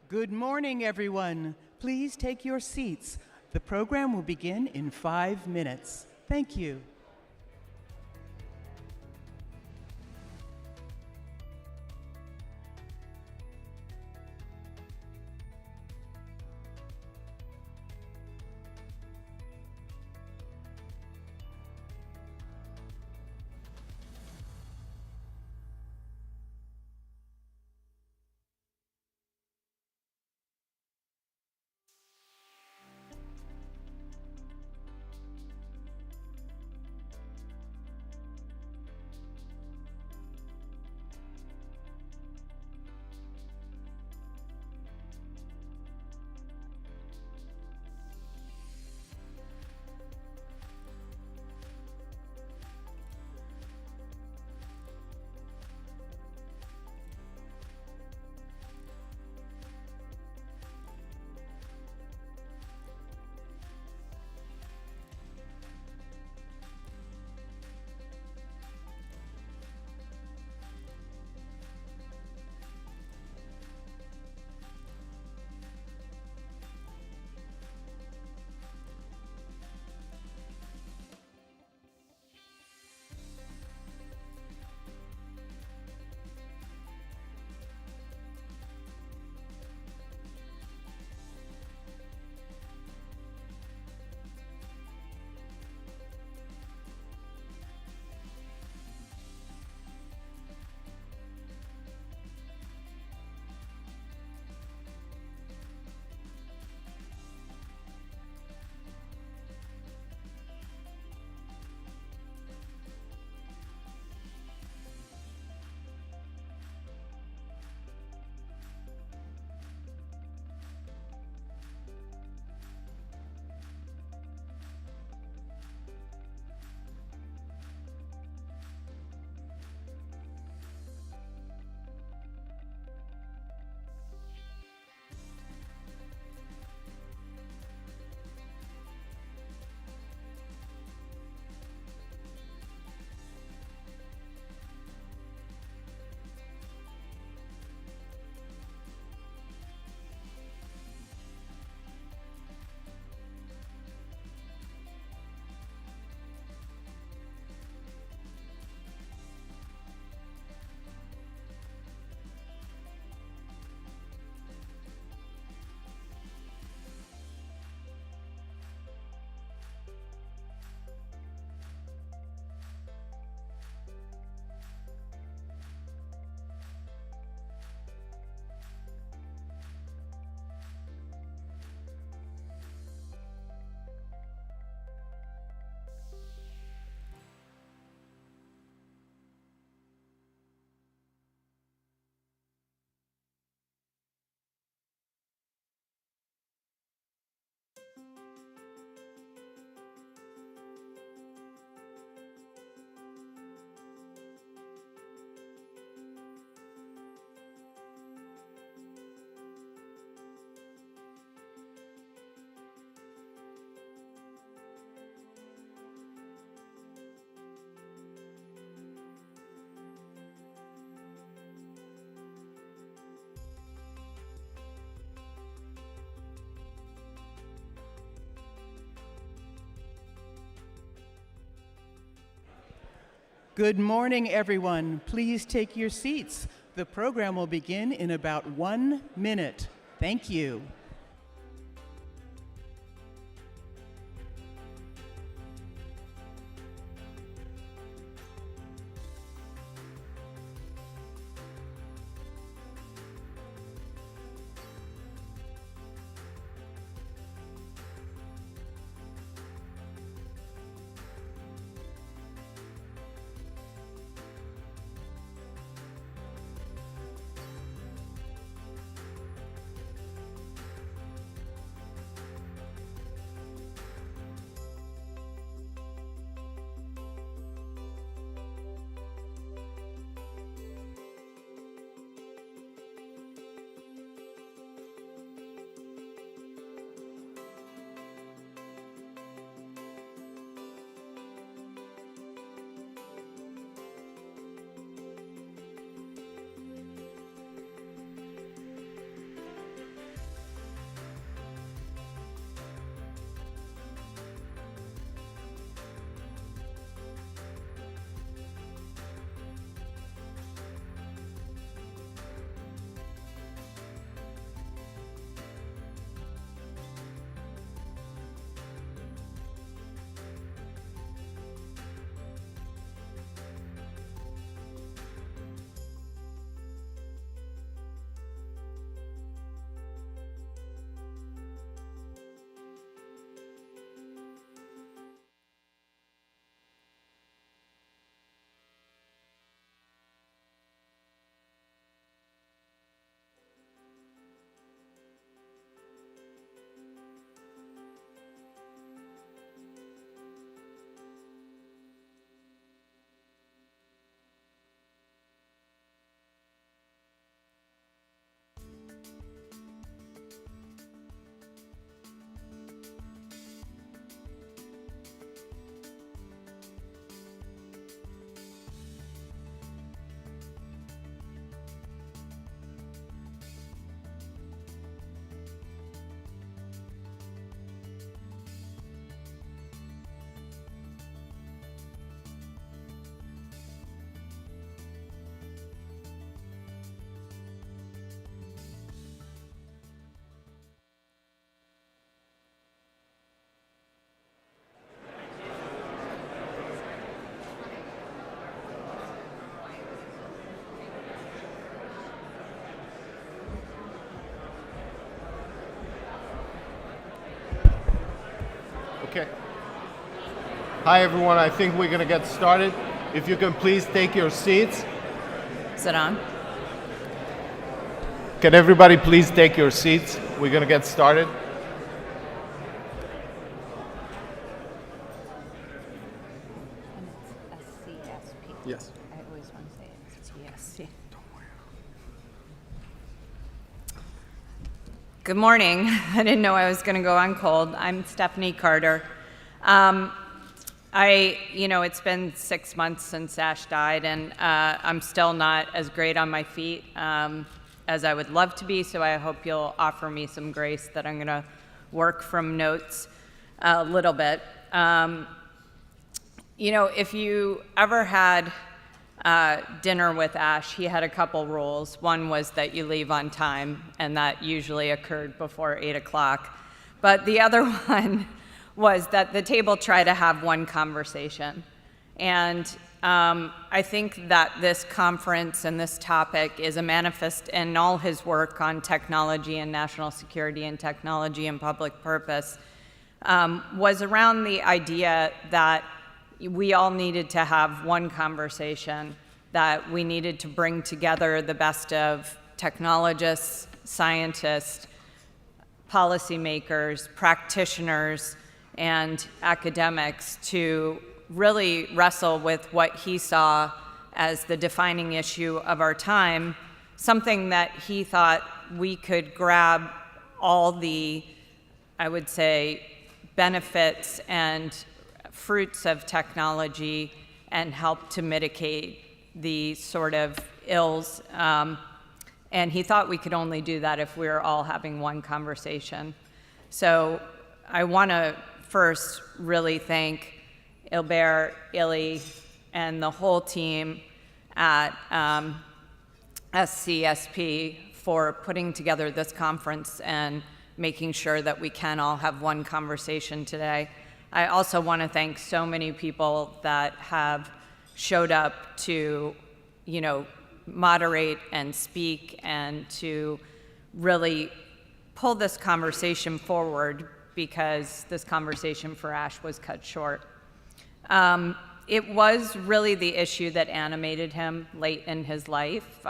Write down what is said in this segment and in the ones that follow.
Good morning, everyone. Please take your seats. The program will begin in 5 minutes. Thank you. Good morning, everyone. Please take your seats. The program will begin in about 1 minute. Thank you. Okay. Hi, everyone. I think we're going to get started. If you can please take your seats. Is it on? Can everybody please take your seats? We're going to get started. And it's SCSP. Yes. I always want to say it's CSC. Good morning. I didn't know I was going to go on cold. I'm Stephanie Carter. It's been 6 months since Ash died, and I'm still not as great on my feet as I would love to be, so I hope you'll offer me some grace that I'm going to work from notes a little bit. If you ever had dinner with Ash, he had a couple rules. One was that you leave on time, and that usually occurred before 8 o'clock. But the other one was that the table try to have one conversation. And I think that this conference and this topic is a manifest in all his work on technology and national security and technology and public purpose, was around the idea that we all needed to have one conversation, that we needed to bring together the best of technologists, scientists, policymakers, practitioners, and academics to really wrestle with what he saw as the defining issue of our time, something that he thought we could grab all the, I would say, benefits and fruits of technology and help to mitigate the sort of ills. And he thought we could only do that if we were all having one conversation. So I want to first really thank Ilber, Illy, and the whole team at SCSP for putting together this conference and making sure that we can all have one conversation today. I also want to thank so many people that have showed up to, moderate and speak and to really pull this conversation forward, because this conversation for Ash was cut short. It was really the issue that animated him late in his life.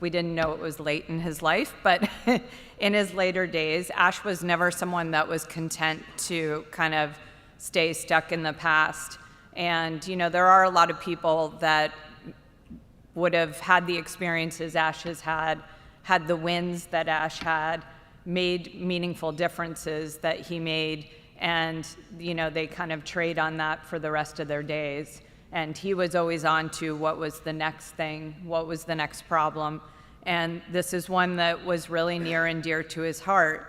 We didn't know it was late in his life, but in his later days, Ash was never someone that was content to kind of stay stuck in the past. And, there are a lot of people that would have had the experiences Ash has had the wins that Ash had, made meaningful differences that he made, and they kind of trade on that for the rest of their days. And he was always on to what was the next thing, what was the next problem. And this is one that was really near and dear to his heart.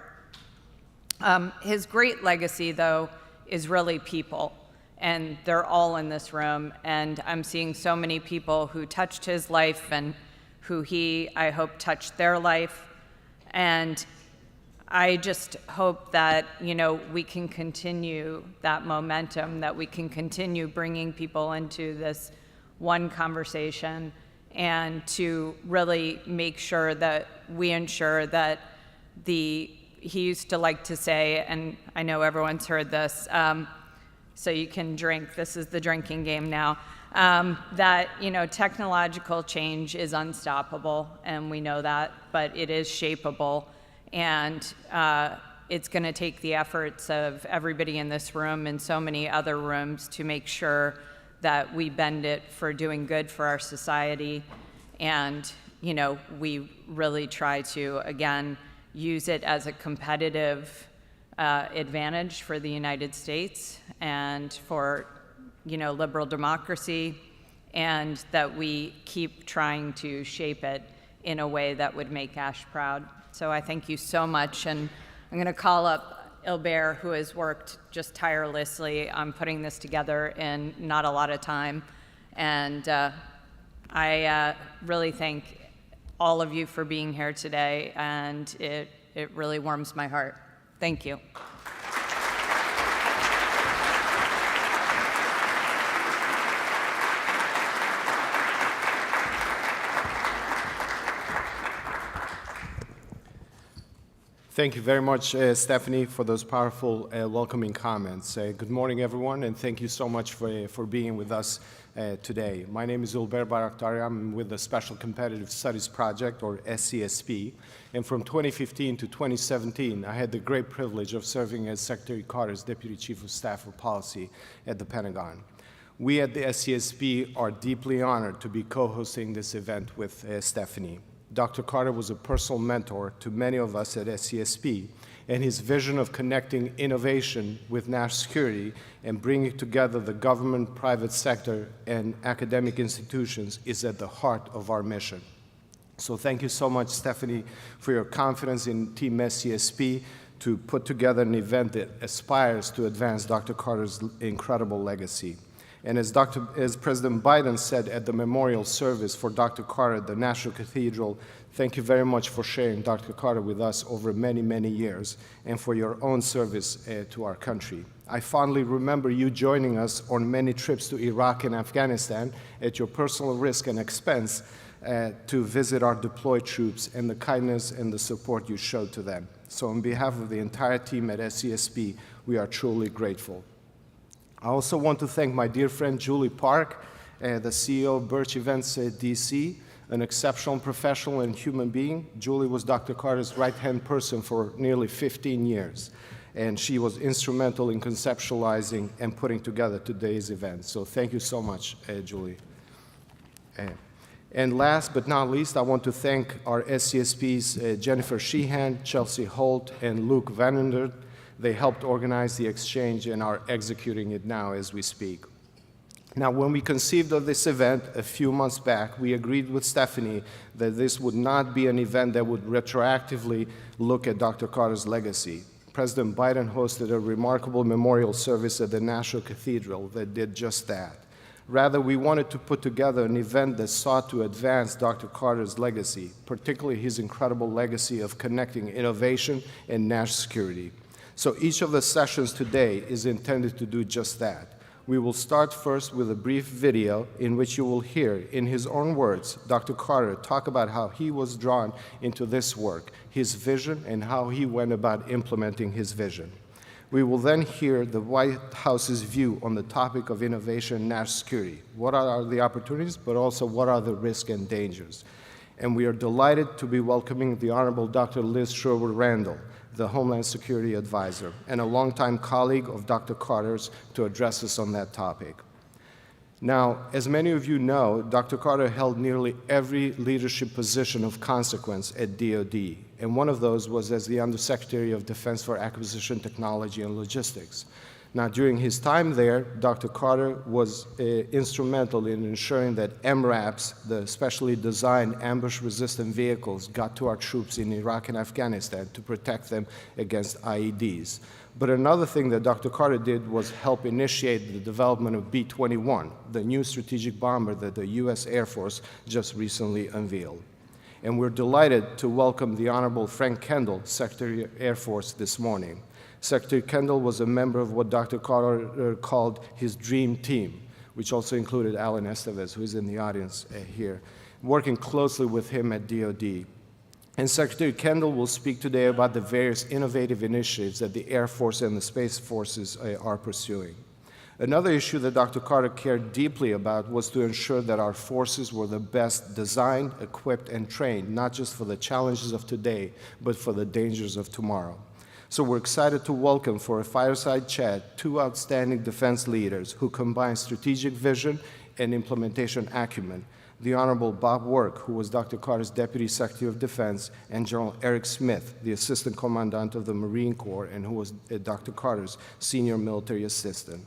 His great legacy, though, is really people. And they're all in this room. And I'm seeing so many people who touched his life and who he, I hope, touched their life. And I just hope that, we can continue that momentum, that we can continue bringing people into this one conversation, and to really make sure that we ensure that he used to like to say, and I know everyone's heard this, so you can drink, this is the drinking game now, that, technological change is unstoppable, and we know that, but it is shapeable. And it's going to take the efforts of everybody in this room and so many other rooms to make sure that we bend it for doing good for our society. And, we really try to, again, use it as a competitive advantage for the United States and for, liberal democracy, and that we keep trying to shape it in a way that would make Ash proud. So I thank you so much, and I'm going to call up Ilber, who has worked just tirelessly on putting this together in not a lot of time. And I really thank all of you for being here today, and it really warms my heart. Thank you. Thank you very much, Stephanie, for those powerful welcoming comments. Good morning, everyone, and thank you so much for being with us today. My name is Ulber Bayraktari. I'm with the Special Competitive Studies Project, or SCSP, and from 2015 to 2017, I had the great privilege of serving as Secretary Carter's Deputy Chief of Staff for Policy at the Pentagon. We at the SCSP are deeply honored to be co-hosting this event with Stephanie. Dr. Carter was a personal mentor to many of us at SCSP, and his vision of connecting innovation with national security and bringing together the government, private sector, and academic institutions is at the heart of our mission. So thank you so much, Stephanie, for your confidence in Team SCSP to put together an event that aspires to advance Dr. Carter's incredible legacy. And as President Biden said at the memorial service for Dr. Carter at the National Cathedral, thank you very much for sharing Dr. Carter with us over many, many years and for your own service to our country. I fondly remember you joining us on many trips to Iraq and Afghanistan at your personal risk and expense to visit our deployed troops and the kindness and the support you showed to them. So on behalf of the entire team at SCSP, we are truly grateful. I also want to thank my dear friend Julie Park, the CEO of Birch Events DC, an exceptional professional and human being. Julie was Dr. Carter's right-hand person for nearly 15 years, and she was instrumental in conceptualizing and putting together today's event. So thank you so much, Julie. And last but not least, I want to thank our SCSPs, Jennifer Sheehan, Chelsea Holt, and Luke Vanender. They helped organize the exchange and are executing it now as we speak. Now, when we conceived of this event a few months back, we agreed with Stephanie that this would not be an event that would retroactively look at Dr. Carter's legacy. President Biden hosted a remarkable memorial service at the National Cathedral that did just that. Rather, we wanted to put together an event that sought to advance Dr. Carter's legacy, particularly his incredible legacy of connecting innovation and national security. So each of the sessions today is intended to do just that. We will start first with a brief video in which you will hear, in his own words, Dr. Carter talk about how he was drawn into this work, his vision, and how he went about implementing his vision. We will then hear the White House's view on the topic of innovation and national security. What are the opportunities, but also what are the risks and dangers? And we are delighted to be welcoming the Honorable Dr. Liz Sherwood-Randall, the Homeland Security Advisor, and a longtime colleague of Dr. Carter's to address us on that topic. Now, as many of you know, Dr. Carter held nearly every leadership position of consequence at DoD, and one of those was as the Undersecretary of Defense for Acquisition Technology and Logistics. Now, during his time there, Dr. Carter was instrumental in ensuring that MRAPs, the specially designed ambush-resistant vehicles, got to our troops in Iraq and Afghanistan to protect them against IEDs. But another thing that Dr. Carter did was help initiate the development of B-21, the new strategic bomber that the U.S. Air Force just recently unveiled. And we're delighted to welcome the Honorable Frank Kendall, Secretary of Air Force, this morning. Secretary Kendall was a member of what Dr. Carter called his dream team, which also included Alan Estevez, who is in the audience here, working closely with him at DoD. And Secretary Kendall will speak today about the various innovative initiatives that the Air Force and the Space Forces are pursuing. Another issue that Dr. Carter cared deeply about was to ensure that our forces were the best designed, equipped, and trained, not just for the challenges of today, but for the dangers of tomorrow. So we're excited to welcome for a fireside chat two outstanding defense leaders who combine strategic vision and implementation acumen. The Honorable Bob Work, who was Dr. Carter's Deputy Secretary of Defense, and General Eric Smith, the Assistant Commandant of the Marine Corps, and who was Dr. Carter's Senior Military Assistant.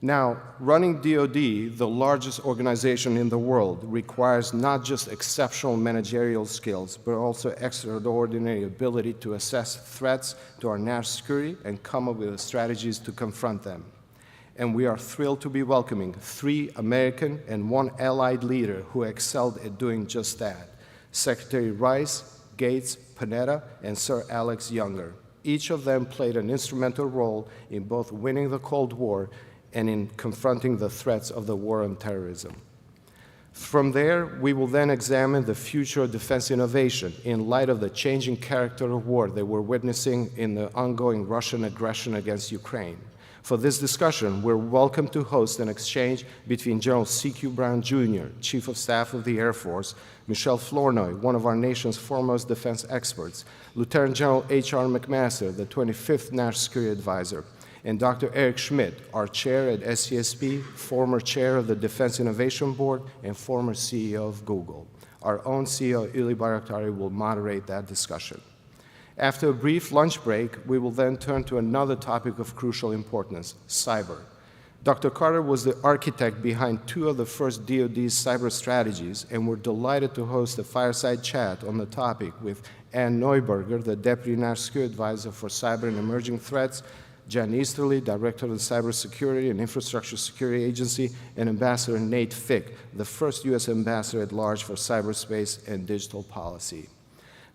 Now, running DoD, the largest organization in the world, requires not just exceptional managerial skills, but also extraordinary ability to assess threats to our national security and come up with strategies to confront them. And we are thrilled to be welcoming 3 American and 1 allied leader who excelled at doing just that: Secretary Rice, Gates, Panetta, and Sir Alex Younger. Each of them played an instrumental role in both winning the Cold War and in confronting the threats of the war on terrorism. From there, we will then examine the future of defense innovation in light of the changing character of war that we're witnessing in the ongoing Russian aggression against Ukraine. For this discussion, we're welcome to host an exchange between General C.Q. Brown, Jr., Chief of Staff of the Air Force, Michelle Flournoy, one of our nation's foremost defense experts, Lieutenant General H.R. McMaster, the 25th National Security Advisor, and Dr. Eric Schmidt, our chair at SCSP, former chair of the Defense Innovation Board, and former CEO of Google. Our own CEO, Ili Bayraktari, will moderate that discussion. After a brief lunch break, we will then turn to another topic of crucial importance, cyber. Dr. Carter was the architect behind two of the first DoD's cyber strategies, and we're delighted to host a fireside chat on the topic with Ann Neuberger, the Deputy National Security Advisor for Cyber and Emerging Threats, Jan Easterly, Director of the Cybersecurity and Infrastructure Security Agency, and Ambassador Nate Fick, the first U.S. Ambassador at Large for Cyberspace and Digital Policy.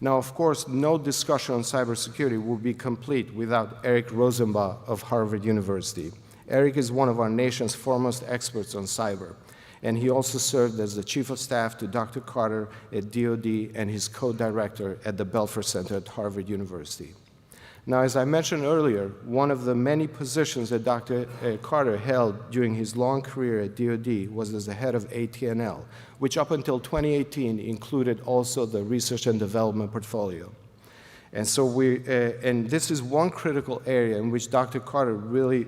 Now, of course, no discussion on cybersecurity will be complete without Eric Rosenbaum of Harvard University. Eric is one of our nation's foremost experts on cyber, and he also served as the Chief of Staff to Dr. Carter at DoD and his co-director at the Belfer Center at Harvard University. Now, as I mentioned earlier, one of the many positions that Dr. Carter held during his long career at DoD was as the head of ATNL, which up until 2018 included also the research and development portfolio. And so and this is one critical area in which Dr. Carter really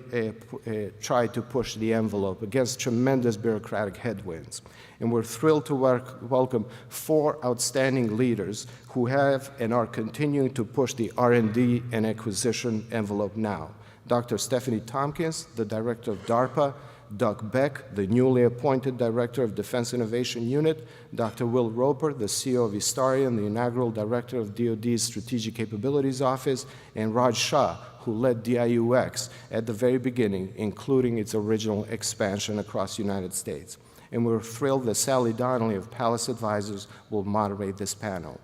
tried to push the envelope against tremendous bureaucratic headwinds. And we're thrilled to welcome 4 outstanding leaders who have and are continuing to push the R&D and acquisition envelope now. Dr. Stephanie Tompkins, the director of DARPA, Doug Beck, the newly appointed director of Defense Innovation Unit, Dr. Will Roper, the CEO of Istarian, the inaugural director of DoD's Strategic Capabilities Office, and Raj Shah, who led DIUX at the very beginning, including its original expansion across the United States. And we're thrilled that Sally Donnelly of Palace Advisors will moderate this panel.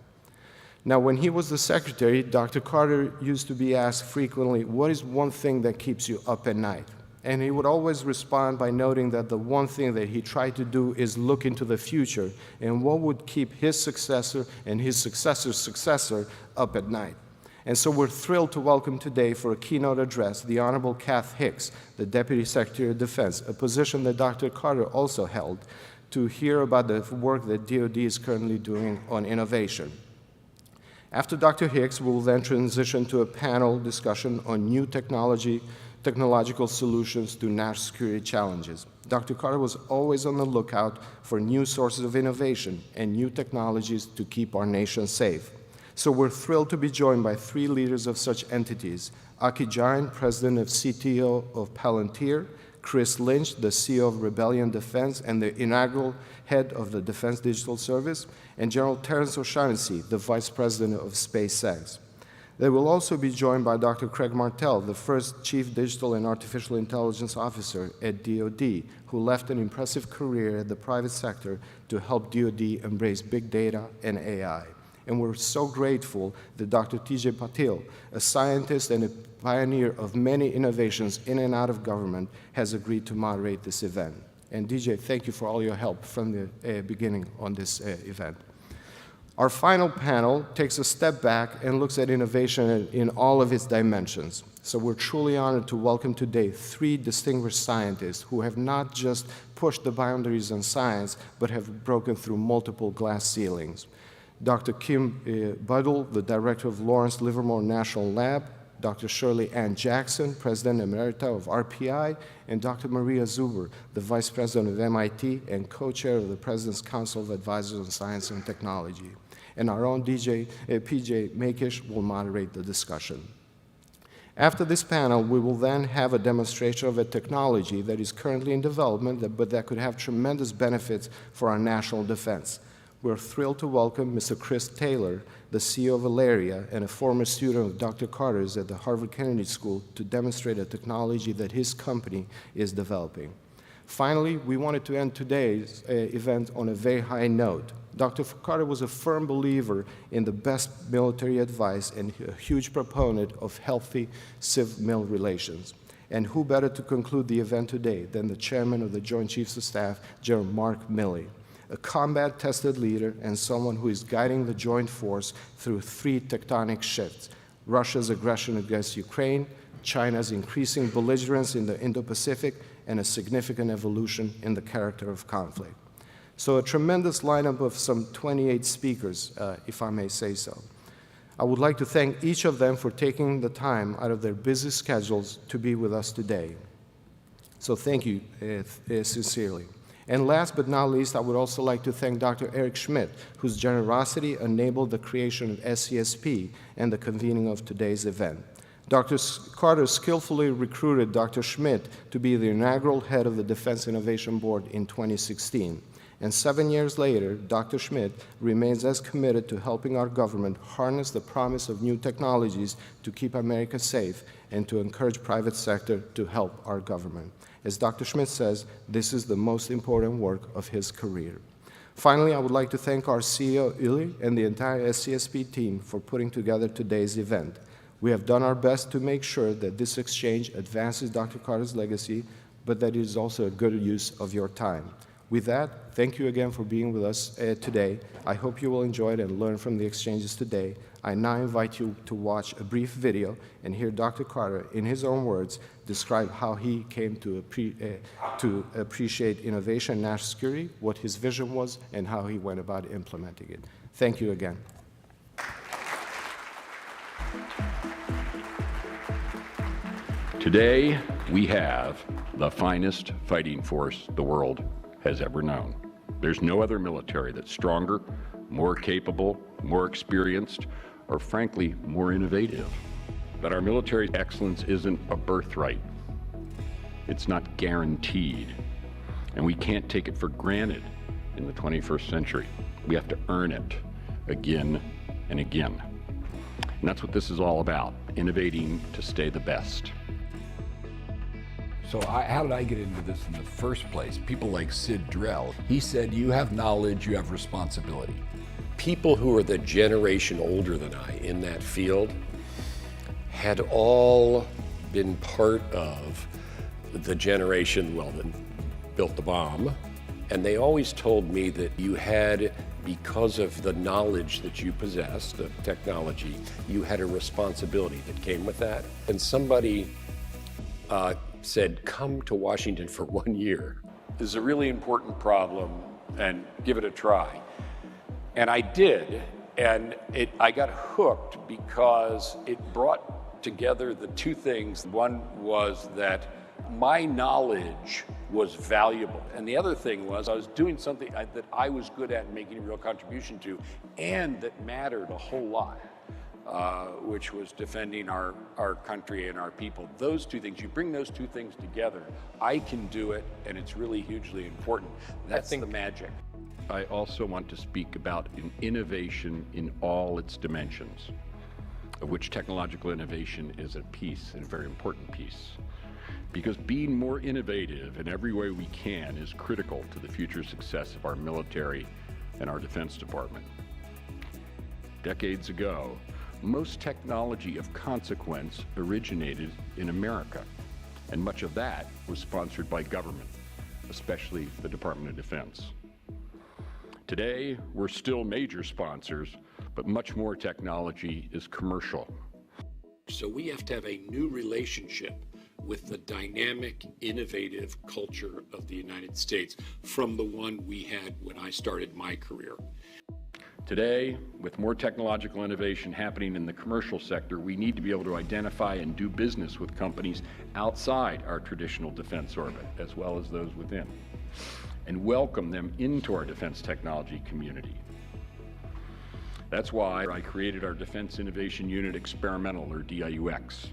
Now, when he was the secretary, Dr. Carter used to be asked frequently, what is one thing that keeps you up at night? And he would always respond by noting that the one thing that he tried to do is look into the future and what would keep his successor and his successor's successor up at night. And so we're thrilled to welcome today for a keynote address the Honorable Kath Hicks, the Deputy Secretary of Defense, a position that Dr. Carter also held, to hear about the work that DoD is currently doing on innovation. After Dr. Hicks, we will then transition to a panel discussion on new technological solutions to national security challenges. Dr. Carter was always on the lookout for new sources of innovation and new technologies to keep our nation safe. So we're thrilled to be joined by 3 leaders of such entities: Aki Jain, President of CTO of Palantir, Chris Lynch, the CEO of Rebellion Defense and the inaugural head of the Defense Digital Service, and General Terence O'Shaughnessy, the Vice President of SpaceX. They will also be joined by Dr. Craig Martell, the first Chief Digital and Artificial Intelligence Officer at DoD, who left an impressive career at the private sector to help DoD embrace big data and AI. And we're so grateful that Dr. T.J. Patil, a scientist and a pioneer of many innovations in and out of government, has agreed to moderate this event. And DJ, thank you for all your help from the beginning on this event. Our final panel takes a step back and looks at innovation in all of its dimensions. So we're truly honored to welcome today 3 distinguished scientists who have not just pushed the boundaries on science, but have broken through multiple glass ceilings. Dr. Kim Buddle, the director of Lawrence Livermore National Lab, Dr. Shirley Ann Jackson, President Emerita of RPI, and Dr. Maria Zuber, the Vice President of MIT and co-chair of the President's Council of Advisors on Science and Technology. And our own PJ Makish will moderate the discussion. After this panel, we will then have a demonstration of a technology that is currently in development, but that could have tremendous benefits for our national defense. We're thrilled to welcome Mr. Chris Taylor, the CEO of Alaria and a former student of Dr. Carter's at the Harvard Kennedy School, to demonstrate a technology that his company is developing. Finally, we wanted to end today's event on a very high note. Dr. Carter was a firm believer in the best military advice and a huge proponent of healthy civ-mil relations. And who better to conclude the event today than the chairman of the Joint Chiefs of Staff, General Mark Milley, a combat-tested leader, and someone who is guiding the joint force through 3 tectonic shifts: Russia's aggression against Ukraine, China's increasing belligerence in the Indo-Pacific, and a significant evolution in the character of conflict. So a tremendous lineup of some 28 speakers, if I may say so. I would like to thank each of them for taking the time out of their busy schedules to be with us today. So thank you sincerely. And last but not least, I would also like to thank Dr. Eric Schmidt, whose generosity enabled the creation of SCSP and the convening of today's event. Dr. Carter skillfully recruited Dr. Schmidt to be the inaugural head of the Defense Innovation Board in 2016. And 7 years later, Dr. Schmidt remains as committed to helping our government harness the promise of new technologies to keep America safe and to encourage private sector to help our government. As Dr. Schmidt says, this is the most important work of his career. Finally, I would like to thank our CEO, Uli, and the entire SCSP team for putting together today's event. We have done our best to make sure that this exchange advances Dr. Carter's legacy, but that it is also a good use of your time. With that, thank you again for being with us today. I hope you will enjoy it and learn from the exchanges today. I now invite you to watch a brief video and hear Dr. Carter, in his own words, describe how he came to appreciate innovation and national security, what his vision was, and how he went about implementing it. Thank you again. Today, we have the finest fighting force the world has ever known. There's no other military that's stronger, more capable, more experienced, or frankly, more innovative. But our military excellence isn't a birthright. It's not guaranteed. And we can't take it for granted in the 21st century. We have to earn it again and again. And that's what this is all about, innovating to stay the best. So how did I get into this in the first place? People like Sid Drell, he said, you have knowledge, you have responsibility. People who are the generation older than I in that field had all been part of the generation, well, that built the bomb. And they always told me that you had, because of the knowledge that you possessed of technology, you had a responsibility that came with that. And somebody said, come to Washington for 1 year. This is a really important problem and give it a try. And I did, and I got hooked because it brought together the two things. One was that my knowledge was valuable, and the other thing was I was doing something that I was good at and making a real contribution to, and that mattered a whole lot. Which was defending our country and our people. Those two things, you bring those two things together, I can do it, and it's really hugely important. That's the magic. I also want to speak about innovation in all its dimensions, of which technological innovation is a piece, and a very important piece. Because being more innovative in every way we can is critical to the future success of our military and our Defense Department. Decades ago, most technology of consequence originated in America, and much of that was sponsored by government, especially the Department of Defense. Today, we're still major sponsors, but much more technology is commercial. So we have to have a new relationship with the dynamic, innovative culture of the United States from the one we had when I started my career. Today, with more technological innovation happening in the commercial sector, we need to be able to identify and do business with companies outside our traditional defense orbit, as well as those within, and welcome them into our defense technology community. That's why I created our Defense Innovation Unit Experimental, or DIUX,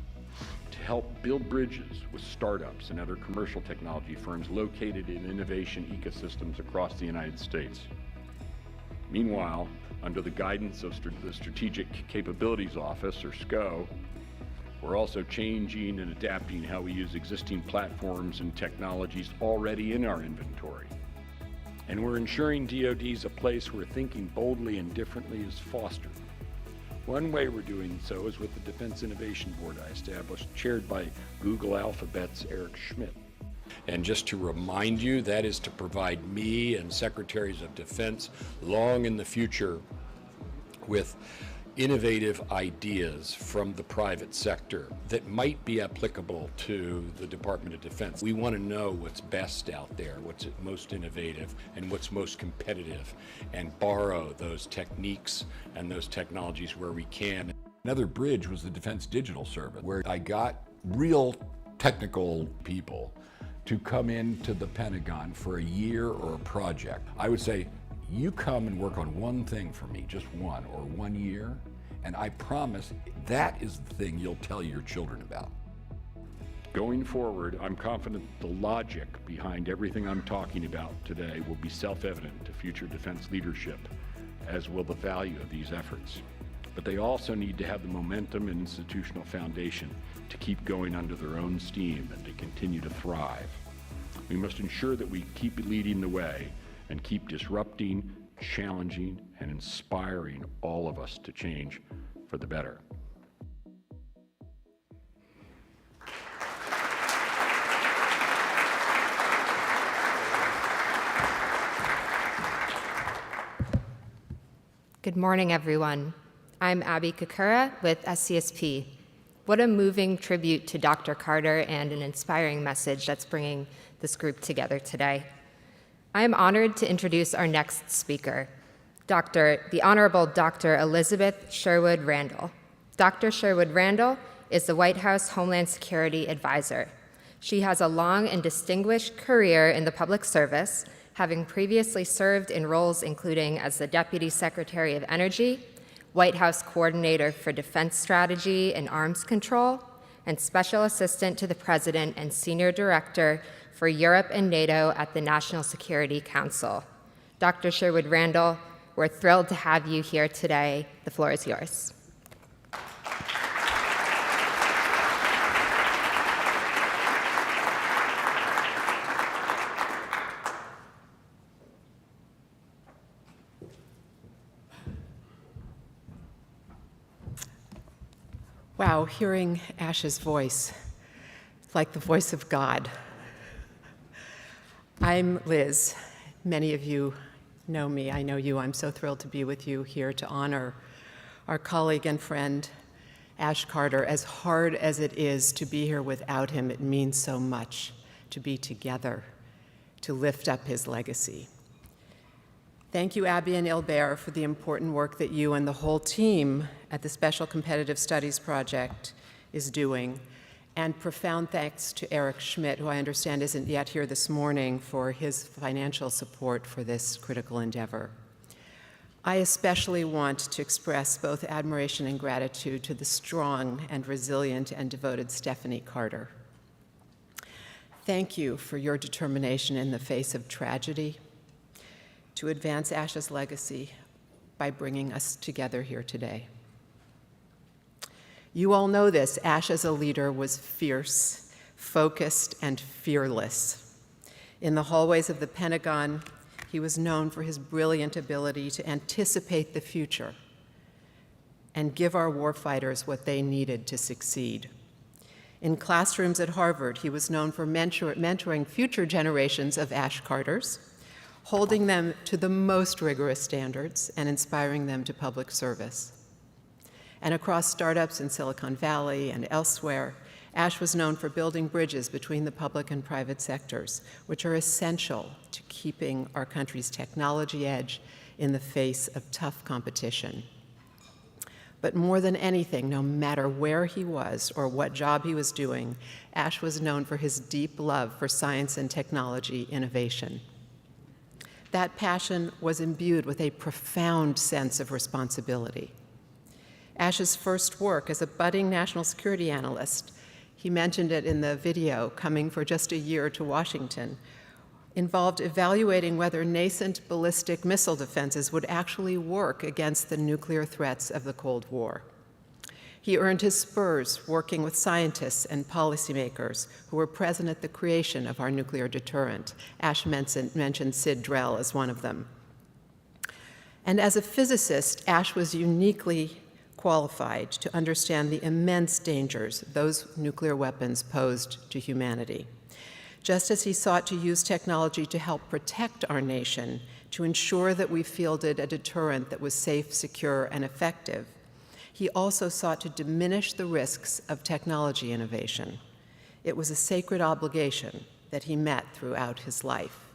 to help build bridges with startups and other commercial technology firms located in innovation ecosystems across the United States. Meanwhile, under the guidance of the Strategic Capabilities Office, or SCO, we're also changing and adapting how we use existing platforms and technologies already in our inventory. And we're ensuring DoD is a place where thinking boldly and differently is fostered. One way we're doing so is with the Defense Innovation Board I established, chaired by Google Alphabet's Eric Schmidt. And just to remind you, that is to provide me and Secretaries of Defense long in the future with innovative ideas from the private sector that might be applicable to the Department of Defense. We want to know what's best out there, what's most innovative and what's most competitive, and borrow those techniques and those technologies where we can. Another bridge was the Defense Digital Service, where I got real technical people to come into the Pentagon for a year or a project. I would say, you come and work on one thing for me, just one, or 1 year, and I promise that is the thing you'll tell your children about. Going forward, I'm confident the logic behind everything I'm talking about today will be self-evident to future defense leadership, as will the value of these efforts. But they also need to have the momentum and institutional foundation to keep going under their own steam and to continue to thrive. We must ensure that we keep leading the way and keep disrupting, challenging, and inspiring all of us to change for the better. Good morning, everyone. I'm Abby Kakura with SCSP. What a moving tribute to Dr. Carter and an inspiring message that's bringing this group together today. I am honored to introduce our next speaker, the Honorable Dr. Elizabeth Sherwood Randall. Dr. Sherwood Randall is the White House Homeland Security Advisor. She has a long and distinguished career in the public service, having previously served in roles including as the Deputy Secretary of Energy, White House Coordinator for Defense Strategy and Arms Control, and Special Assistant to the President and Senior Director for Europe and NATO at the National Security Council. Dr. Sherwood Randall, we're thrilled to have you here today. The floor is yours. Wow, hearing Ash's voice, it's like the voice of God. I'm Liz. Many of you know me. I know you. I'm so thrilled to be with you here to honor our colleague and friend, Ash Carter. As hard as it is to be here without him, it means so much to be together, to lift up his legacy. Thank you, Abby and Ilbert, for the important work that you and the whole team at the Special Competitive Studies Project is doing. And profound thanks to Eric Schmidt, who I understand isn't yet here this morning, for his financial support for this critical endeavor. I especially want to express both admiration and gratitude to the strong and resilient and devoted Stephanie Carter. Thank you for your determination in the face of tragedy to advance Ash's legacy by bringing us together here today. You all know this. Ash as a leader was fierce, focused, and fearless. In the hallways of the Pentagon, he was known for his brilliant ability to anticipate the future and give our warfighters what they needed to succeed. In classrooms at Harvard, he was known for mentoring future generations of Ash Carters, holding them to the most rigorous standards and inspiring them to public service. And across startups in Silicon Valley and elsewhere, Ash was known for building bridges between the public and private sectors, which are essential to keeping our country's technology edge in the face of tough competition. But more than anything, no matter where he was or what job he was doing, Ash was known for his deep love for science and technology innovation. That passion was imbued with a profound sense of responsibility. Ash's first work as a budding national security analyst, he mentioned it in the video, coming for just a year to Washington, involved evaluating whether nascent ballistic missile defenses would actually work against the nuclear threats of the Cold War. He earned his spurs working with scientists and policymakers who were present at the creation of our nuclear deterrent. Ash mentioned Sid Drell as one of them. And as a physicist, Ash was uniquely qualified to understand the immense dangers those nuclear weapons posed to humanity. Just as he sought to use technology to help protect our nation, to ensure that we fielded a deterrent that was safe, secure, and effective, he also sought to diminish the risks of technology innovation. It was a sacred obligation that he met throughout his life.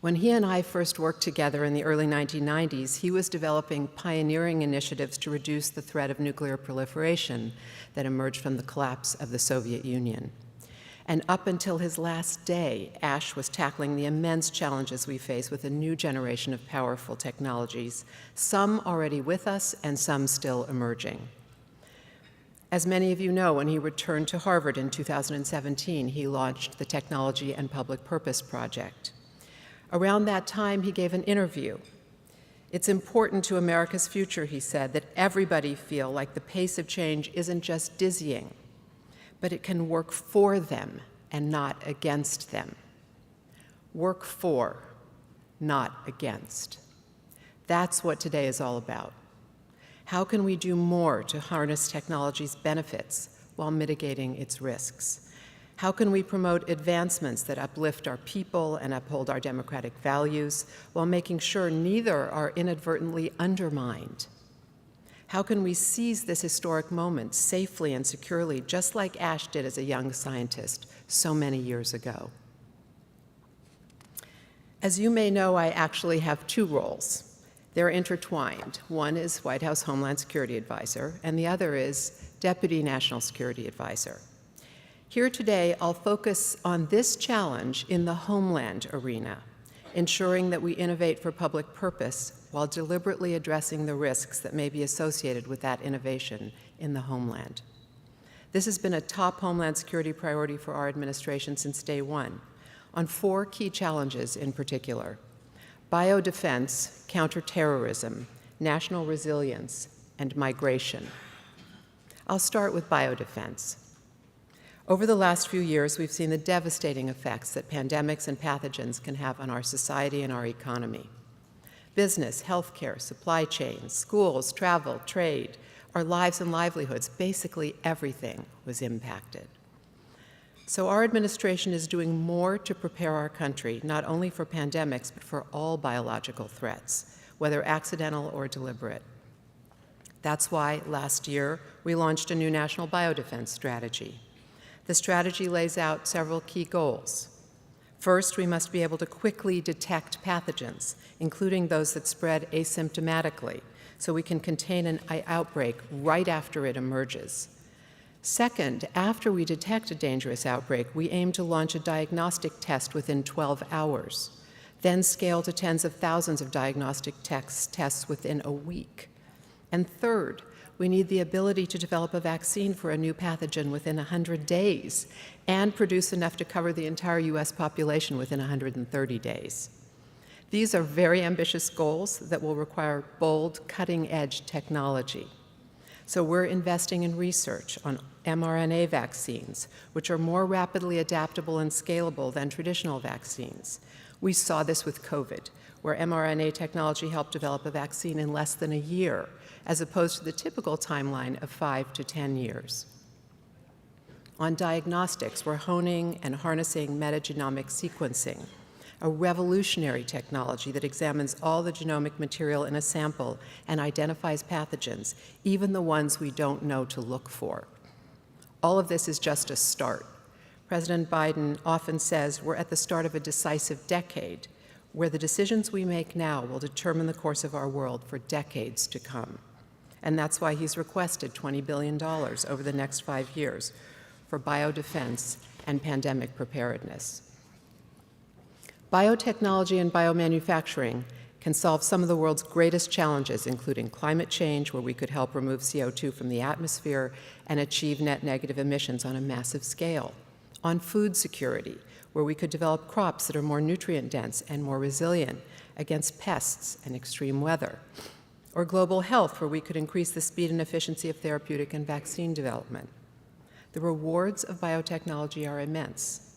When he and I first worked together in the early 1990s, he was developing pioneering initiatives to reduce the threat of nuclear proliferation that emerged from the collapse of the Soviet Union. And up until his last day, Ash was tackling the immense challenges we face with a new generation of powerful technologies, some already with us and some still emerging. As many of you know, when he returned to Harvard in 2017, he launched the Technology and Public Purpose Project. Around that time, he gave an interview. It's important to America's future, he said, that everybody feel like the pace of change isn't just dizzying, but it can work for them and not against them. Work for, not against. That's what today is all about. How can we do more to harness technology's benefits while mitigating its risks? How can we promote advancements that uplift our people and uphold our democratic values while making sure neither are inadvertently undermined? How can we seize this historic moment safely and securely, just like Ash did as a young scientist so many years ago? As you may know, I actually have two roles. They're intertwined. One is White House Homeland Security Advisor, and the other is Deputy National Security Advisor. Here today, I'll focus on this challenge in the homeland arena, ensuring that we innovate for public purpose while deliberately addressing the risks that may be associated with that innovation in the homeland. This has been a top homeland security priority for our administration since day one, on four key challenges in particular: biodefense, counterterrorism, national resilience, and migration. I'll start with biodefense. Over the last few years, we've seen the devastating effects that pandemics and pathogens can have on our society and our economy. Business, healthcare, supply chains, schools, travel, trade, our lives and livelihoods, basically everything was impacted. So our administration is doing more to prepare our country, not only for pandemics, but for all biological threats, whether accidental or deliberate. That's why last year we launched a new national biodefense strategy. The strategy lays out several key goals. First, we must be able to quickly detect pathogens, including those that spread asymptomatically, so we can contain an outbreak right after it emerges. Second, after we detect a dangerous outbreak, we aim to launch a diagnostic test within 12 hours, then scale to tens of thousands of diagnostic tests within a week. And third, we need the ability to develop a vaccine for a new pathogen within 100 days and produce enough to cover the entire US population within 130 days. These are very ambitious goals that will require bold, cutting-edge technology. So we're investing in research on mRNA vaccines, which are more rapidly adaptable and scalable than traditional vaccines. We saw this with COVID, where mRNA technology helped develop a vaccine in less than a year, as opposed to the typical timeline of 5 to 10 years. On diagnostics, we're honing and harnessing metagenomic sequencing, a revolutionary technology that examines all the genomic material in a sample and identifies pathogens, even the ones we don't know to look for. All of this is just a start. President Biden often says we're at the start of a decisive decade, where the decisions we make now will determine the course of our world for decades to come. And that's why he's requested $20 billion over the next 5 years for biodefense and pandemic preparedness. Biotechnology and biomanufacturing can solve some of the world's greatest challenges, including climate change, where we could help remove CO2 from the atmosphere and achieve net negative emissions on a massive scale, on food security, where we could develop crops that are more nutrient-dense and more resilient against pests and extreme weather, or global health, where we could increase the speed and efficiency of therapeutic and vaccine development. The rewards of biotechnology are immense,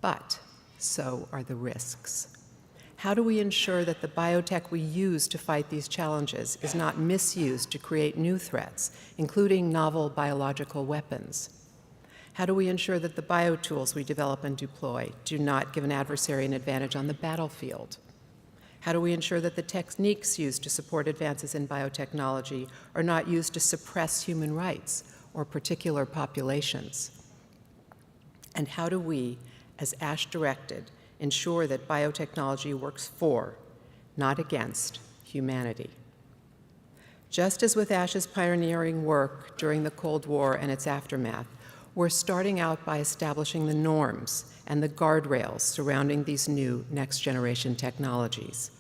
but so are the risks. How do we ensure that the biotech we use to fight these challenges is not misused to create new threats, including novel biological weapons? How do we ensure that the biotools we develop and deploy do not give an adversary an advantage on the battlefield? How do we ensure that the techniques used to support advances in biotechnology are not used to suppress human rights or particular populations? And how do we, as ASH directed, ensure that biotechnology works for, not against, humanity? Just as with ASH's pioneering work during the Cold War and its aftermath, we're starting out by establishing the norms and the guardrails surrounding these new next-generation technologies.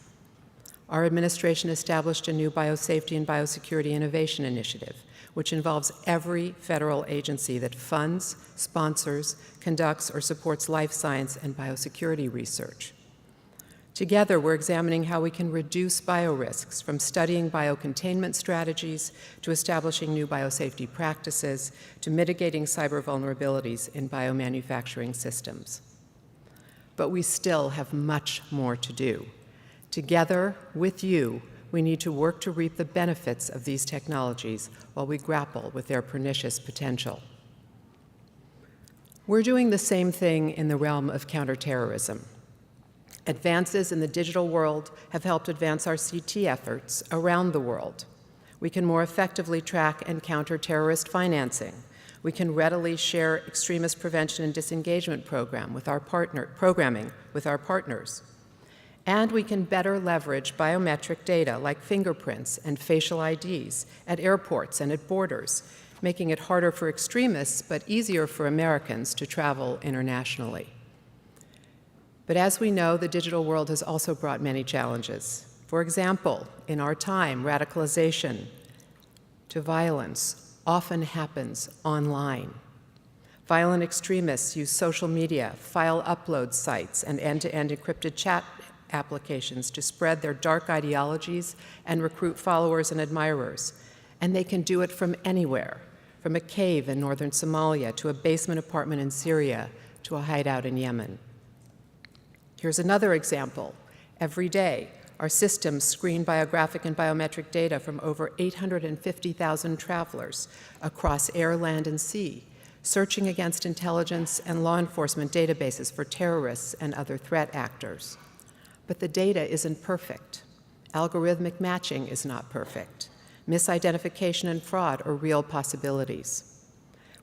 Our administration established a new biosafety and biosecurity innovation initiative, which involves every federal agency that funds, sponsors, conducts, or supports life science and biosecurity research. Together, we're examining how we can reduce biorisks, from studying biocontainment strategies to establishing new biosafety practices to mitigating cyber vulnerabilities in biomanufacturing systems. But we still have much more to do. Together, with you, we need to work to reap the benefits of these technologies while we grapple with their pernicious potential. We're doing the same thing in the realm of counterterrorism. Advances in the digital world have helped advance our CT efforts around the world. We can more effectively track and counter terrorist financing. We can readily share extremist prevention and disengagement programming with our partners. And we can better leverage biometric data like fingerprints and facial IDs at airports and at borders, making it harder for extremists but easier for Americans to travel internationally. But as we know, the digital world has also brought many challenges. For example, in our time, radicalization to violence often happens online. Violent extremists use social media, file upload sites, and end-to-end encrypted chat applications to spread their dark ideologies and recruit followers and admirers. And they can do it from anywhere, from a cave in northern Somalia to a basement apartment in Syria to a hideout in Yemen. Here's another example. Every day, our systems screen biographic and biometric data from over 850,000 travelers across air, land, and sea, searching against intelligence and law enforcement databases for terrorists and other threat actors. But the data isn't perfect. Algorithmic matching is not perfect. Misidentification and fraud are real possibilities.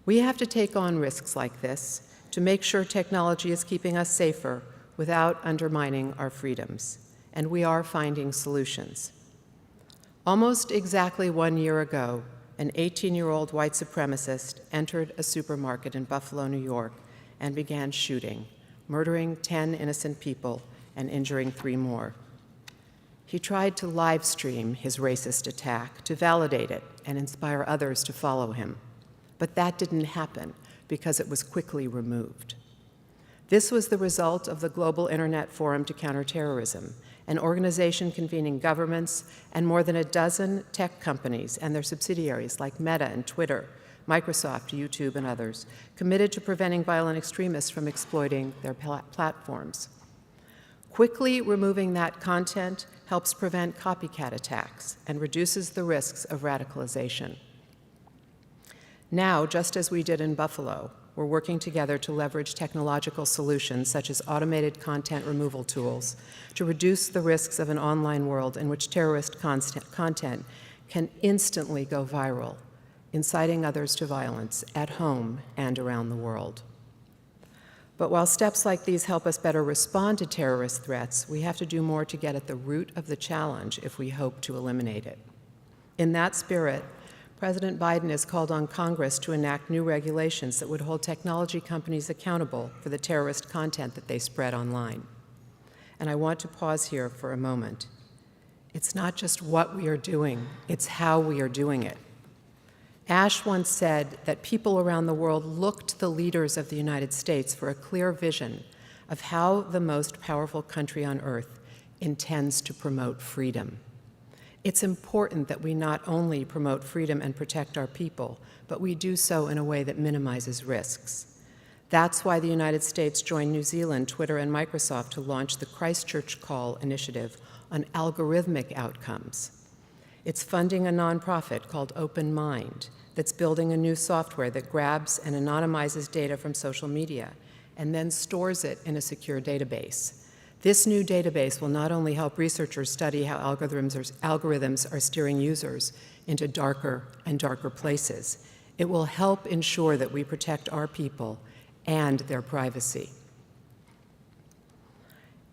We have to take on risks like this to make sure technology is keeping us safer without undermining our freedoms, and we are finding solutions. Almost exactly 1 year ago, an 18-year-old white supremacist entered a supermarket in Buffalo, New York, and began shooting, murdering 10 innocent people and injuring 3 more. He tried to live stream his racist attack to validate it and inspire others to follow him, but that didn't happen because it was quickly removed. This was the result of the Global Internet Forum to Counter Terrorism, an organization convening governments and more than a dozen tech companies and their subsidiaries like Meta and Twitter, Microsoft, YouTube, and others, committed to preventing violent extremists from exploiting their platforms. Quickly removing that content helps prevent copycat attacks and reduces the risks of radicalization. Now, just as we did in Buffalo, we're working together to leverage technological solutions such as automated content removal tools to reduce the risks of an online world in which terrorist content can instantly go viral, inciting others to violence at home and around the world. But while steps like these help us better respond to terrorist threats, we have to do more to get at the root of the challenge if we hope to eliminate it. In that spirit, President Biden has called on Congress to enact new regulations that would hold technology companies accountable for the terrorist content that they spread online. And I want to pause here for a moment. It's not just what we are doing, it's how we are doing it. Ash once said that people around the world look to the leaders of the United States for a clear vision of how the most powerful country on earth intends to promote freedom. It's important that we not only promote freedom and protect our people, but we do so in a way that minimizes risks. That's why the United States joined New Zealand, Twitter, and Microsoft to launch the Christchurch Call initiative on algorithmic outcomes. It's funding a nonprofit called Open Mind that's building a new software that grabs and anonymizes data from social media and then stores it in a secure database. This new database will not only help researchers study how algorithms are steering users into darker and darker places, it will help ensure that we protect our people and their privacy.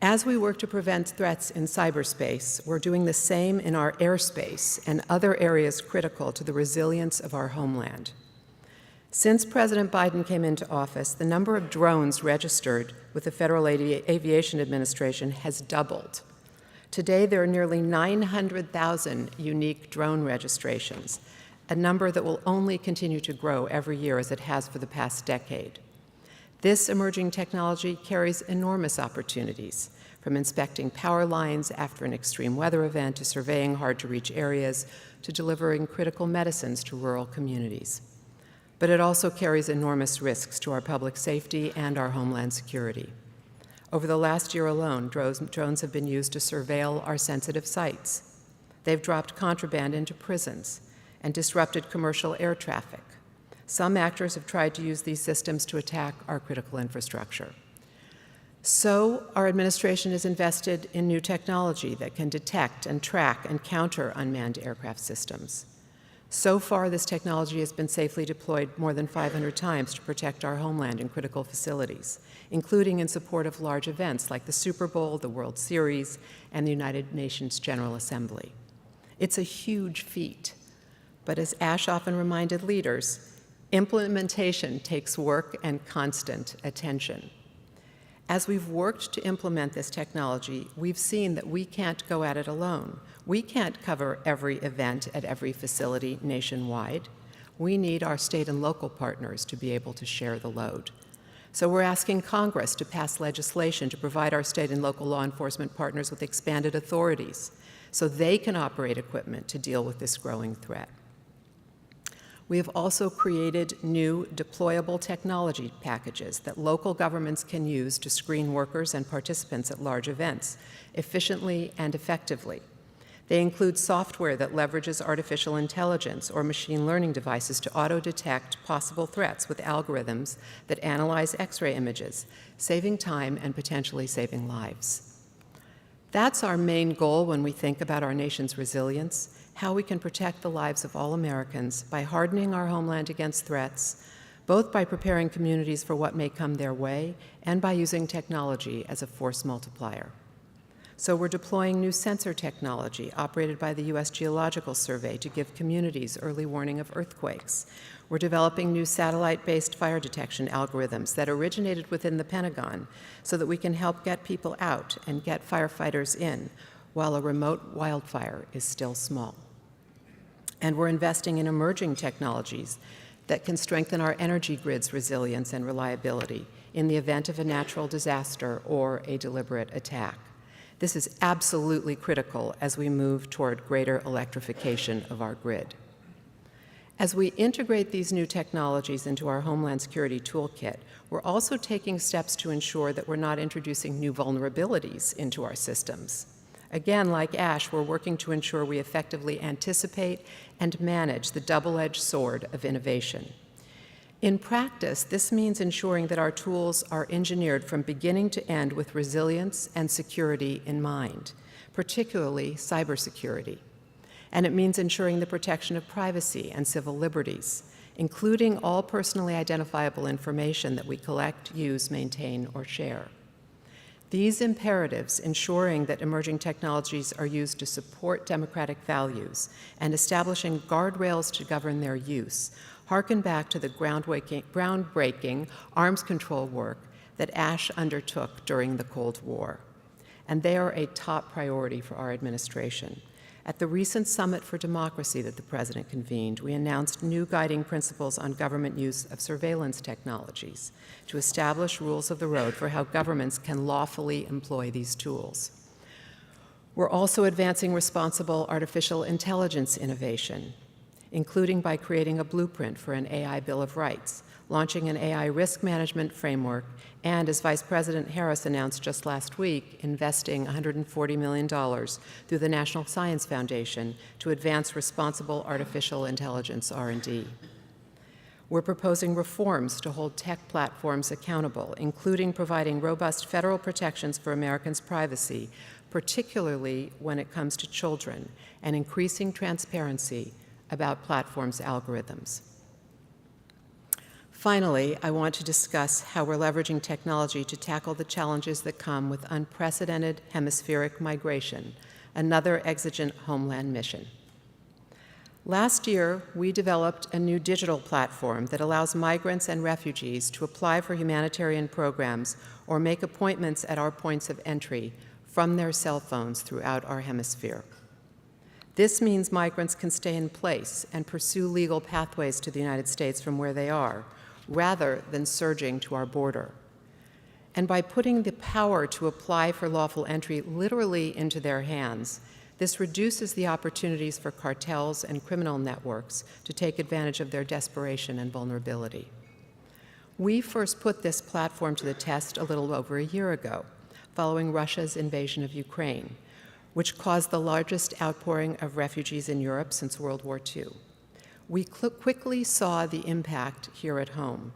As we work to prevent threats in cyberspace, we're doing the same in our airspace and other areas critical to the resilience of our homeland. Since President Biden came into office, the number of drones registered with the Federal Aviation Administration has doubled. Today, there are nearly 900,000 unique drone registrations, a number that will only continue to grow every year as it has for the past decade. This emerging technology carries enormous opportunities, from inspecting power lines after an extreme weather event to surveying hard-to-reach areas to delivering critical medicines to rural communities. But it also carries enormous risks to our public safety and our homeland security. Over the last year alone, drones have been used to surveil our sensitive sites. They've dropped contraband into prisons and disrupted commercial air traffic. Some actors have tried to use these systems to attack our critical infrastructure. So, our administration is invested in new technology that can detect and track and counter unmanned aircraft systems. So far, this technology has been safely deployed more than 500 times to protect our homeland and critical facilities, including in support of large events like the Super Bowl, the World Series, and the United Nations General Assembly. It's a huge feat, but as Ash often reminded leaders, implementation takes work and constant attention. As we've worked to implement this technology, we've seen that we can't go at it alone. We can't cover every event at every facility nationwide. We need our state and local partners to be able to share the load. So we're asking Congress to pass legislation to provide our state and local law enforcement partners with expanded authorities so they can operate equipment to deal with this growing threat. We have also created new deployable technology packages that local governments can use to screen workers and participants at large events efficiently and effectively. They include software that leverages artificial intelligence or machine learning devices to auto-detect possible threats with algorithms that analyze X-ray images, saving time and potentially saving lives. That's our main goal when we think about our nation's resilience, how we can protect the lives of all Americans by hardening our homeland against threats, both by preparing communities for what may come their way and by using technology as a force multiplier. So we're deploying new sensor technology operated by the U.S. Geological Survey to give communities early warning of earthquakes. We're developing new satellite-based fire detection algorithms that originated within the Pentagon so that we can help get people out and get firefighters in while a remote wildfire is still small. And we're investing in emerging technologies that can strengthen our energy grid's resilience and reliability in the event of a natural disaster or a deliberate attack. This is absolutely critical as we move toward greater electrification of our grid. As we integrate these new technologies into our Homeland Security Toolkit, we're also taking steps to ensure that we're not introducing new vulnerabilities into our systems. Again, like Ash, we're working to ensure we effectively anticipate and manage the double-edged sword of innovation. In practice, this means ensuring that our tools are engineered from beginning to end with resilience and security in mind, particularly cybersecurity. And it means ensuring the protection of privacy and civil liberties, including all personally identifiable information that we collect, use, maintain, or share. These imperatives, ensuring that emerging technologies are used to support democratic values and establishing guardrails to govern their use, harken back to the groundbreaking arms control work that Ash undertook during the Cold War. And they are a top priority for our administration. At the recent Summit for Democracy that the President convened, we announced new guiding principles on government use of surveillance technologies to establish rules of the road for how governments can lawfully employ these tools. We're also advancing responsible artificial intelligence innovation. including by creating a blueprint for an AI Bill of Rights, launching an AI risk management framework, and, as Vice President Harris announced just last week, investing $140 million through the National Science Foundation to advance responsible artificial intelligence R&D. We're proposing reforms to hold tech platforms accountable, including providing robust federal protections for Americans' privacy, particularly when it comes to children, and increasing transparency about platforms' algorithms. Finally, I want to discuss how we're leveraging technology to tackle the challenges that come with unprecedented hemispheric migration, another exigent homeland mission. Last year, we developed a new digital platform that allows migrants and refugees to apply for humanitarian programs or make appointments at our points of entry from their cell phones throughout our hemisphere. This means migrants can stay in place and pursue legal pathways to the United States from where they are, rather than surging to our border. And by putting the power to apply for lawful entry literally into their hands, this reduces the opportunities for cartels and criminal networks to take advantage of their desperation and vulnerability. We first put this platform to the test a little over a year ago, following Russia's invasion of Ukraine, which caused the largest outpouring of refugees in Europe since World War II. We quickly saw the impact here at home.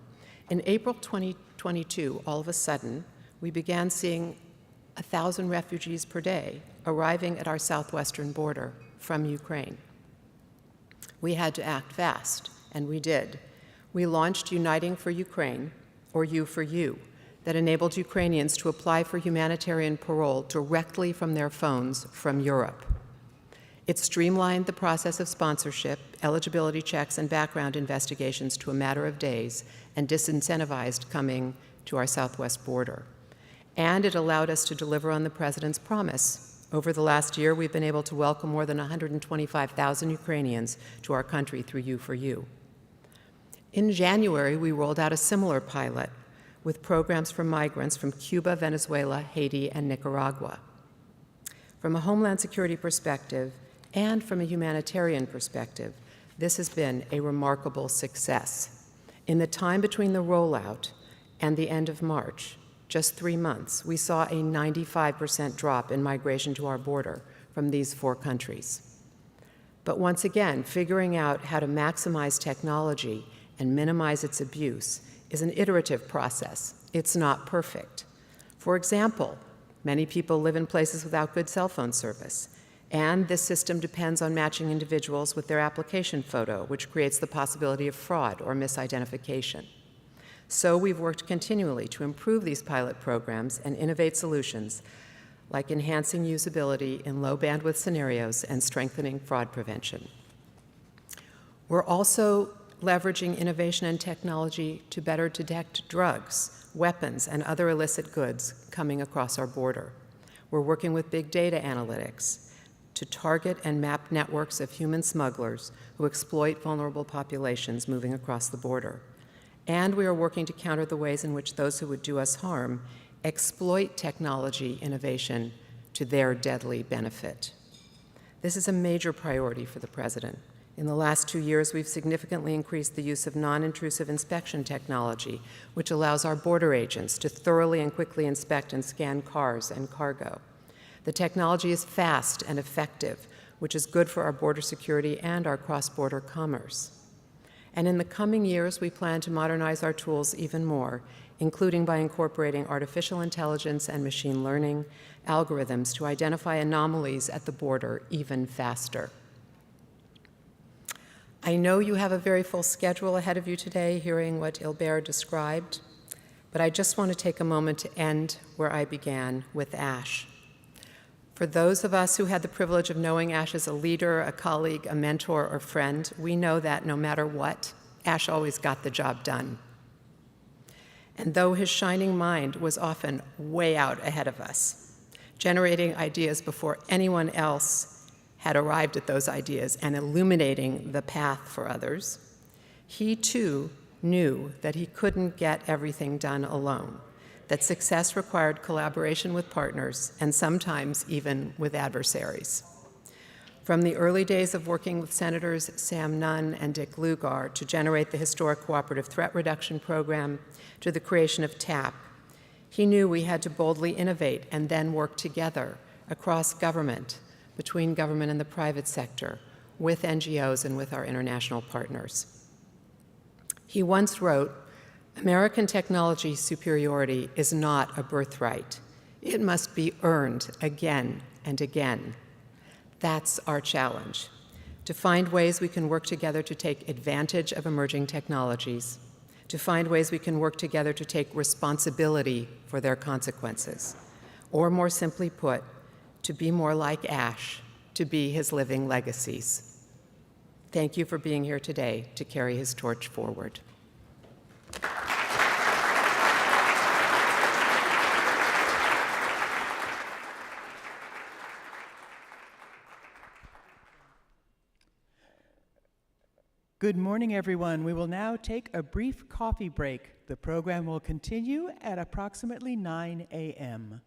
In April 2022, all of a sudden, we began seeing 1,000 refugees per day arriving at our southwestern border from Ukraine. We had to act fast, and we did. We launched Uniting for Ukraine, or U4U, that enabled Ukrainians to apply for humanitarian parole directly from their phones from Europe. It streamlined the process of sponsorship, eligibility checks, and background investigations to a matter of days, and disincentivized coming to our southwest border. And it allowed us to deliver on the President's promise. Over the last year, we've been able to welcome more than 125,000 Ukrainians to our country through U4U. In January, we rolled out a similar pilot with programs for migrants from Cuba, Venezuela, Haiti, and Nicaragua. From a Homeland Security perspective, and from a humanitarian perspective, this has been a remarkable success. In the time between the rollout and the end of March, just 3 months, we saw a 95% drop in migration to our border from these 4 countries. But once again, figuring out how to maximize technology and minimize its abuse is an iterative process. It's not perfect. For example, many people live in places without good cell phone service, and this system depends on matching individuals with their application photo, which creates the possibility of fraud or misidentification. So we've worked continually to improve these pilot programs and innovate solutions, like enhancing usability in low bandwidth scenarios and strengthening fraud prevention. We're also leveraging innovation and technology to better detect drugs, weapons, and other illicit goods coming across our border. We're working with big data analytics to target and map networks of human smugglers who exploit vulnerable populations moving across the border. And we are working to counter the ways in which those who would do us harm exploit technology innovation to their deadly benefit. This is a major priority for the President. In the last 2 years, we've significantly increased the use of non-intrusive inspection technology, which allows our border agents to thoroughly and quickly inspect and scan cars and cargo. The technology is fast and effective, which is good for our border security and our cross-border commerce. And in the coming years, we plan to modernize our tools even more, including by incorporating artificial intelligence and machine learning algorithms to identify anomalies at the border even faster. I know you have a very full schedule ahead of you today, hearing what Hilbert described, but I just want to take a moment to end where I began, with Ash. For those of us who had the privilege of knowing Ash as a leader, a colleague, a mentor, or friend, we know that no matter what, Ash always got the job done. And though his shining mind was often way out ahead of us, generating ideas before anyone else had arrived at those ideas and illuminating the path for others, he too knew that he couldn't get everything done alone, that success required collaboration with partners and sometimes even with adversaries. From the early days of working with Senators Sam Nunn and Dick Lugar to generate the historic Cooperative Threat Reduction Program to the creation of TAP, he knew we had to boldly innovate and then work together across government, between government and the private sector, with NGOs and with our international partners. He once wrote, "American technology superiority is not a birthright. It must be earned again and again." That's our challenge, to find ways we can work together to take advantage of emerging technologies, to find ways we can work together to take responsibility for their consequences, or more simply put, to be more like Ash, to be his living legacies. Thank you for being here today to carry his torch forward. Good morning, everyone. We will now take a brief coffee break. The program will continue at approximately 9 a.m.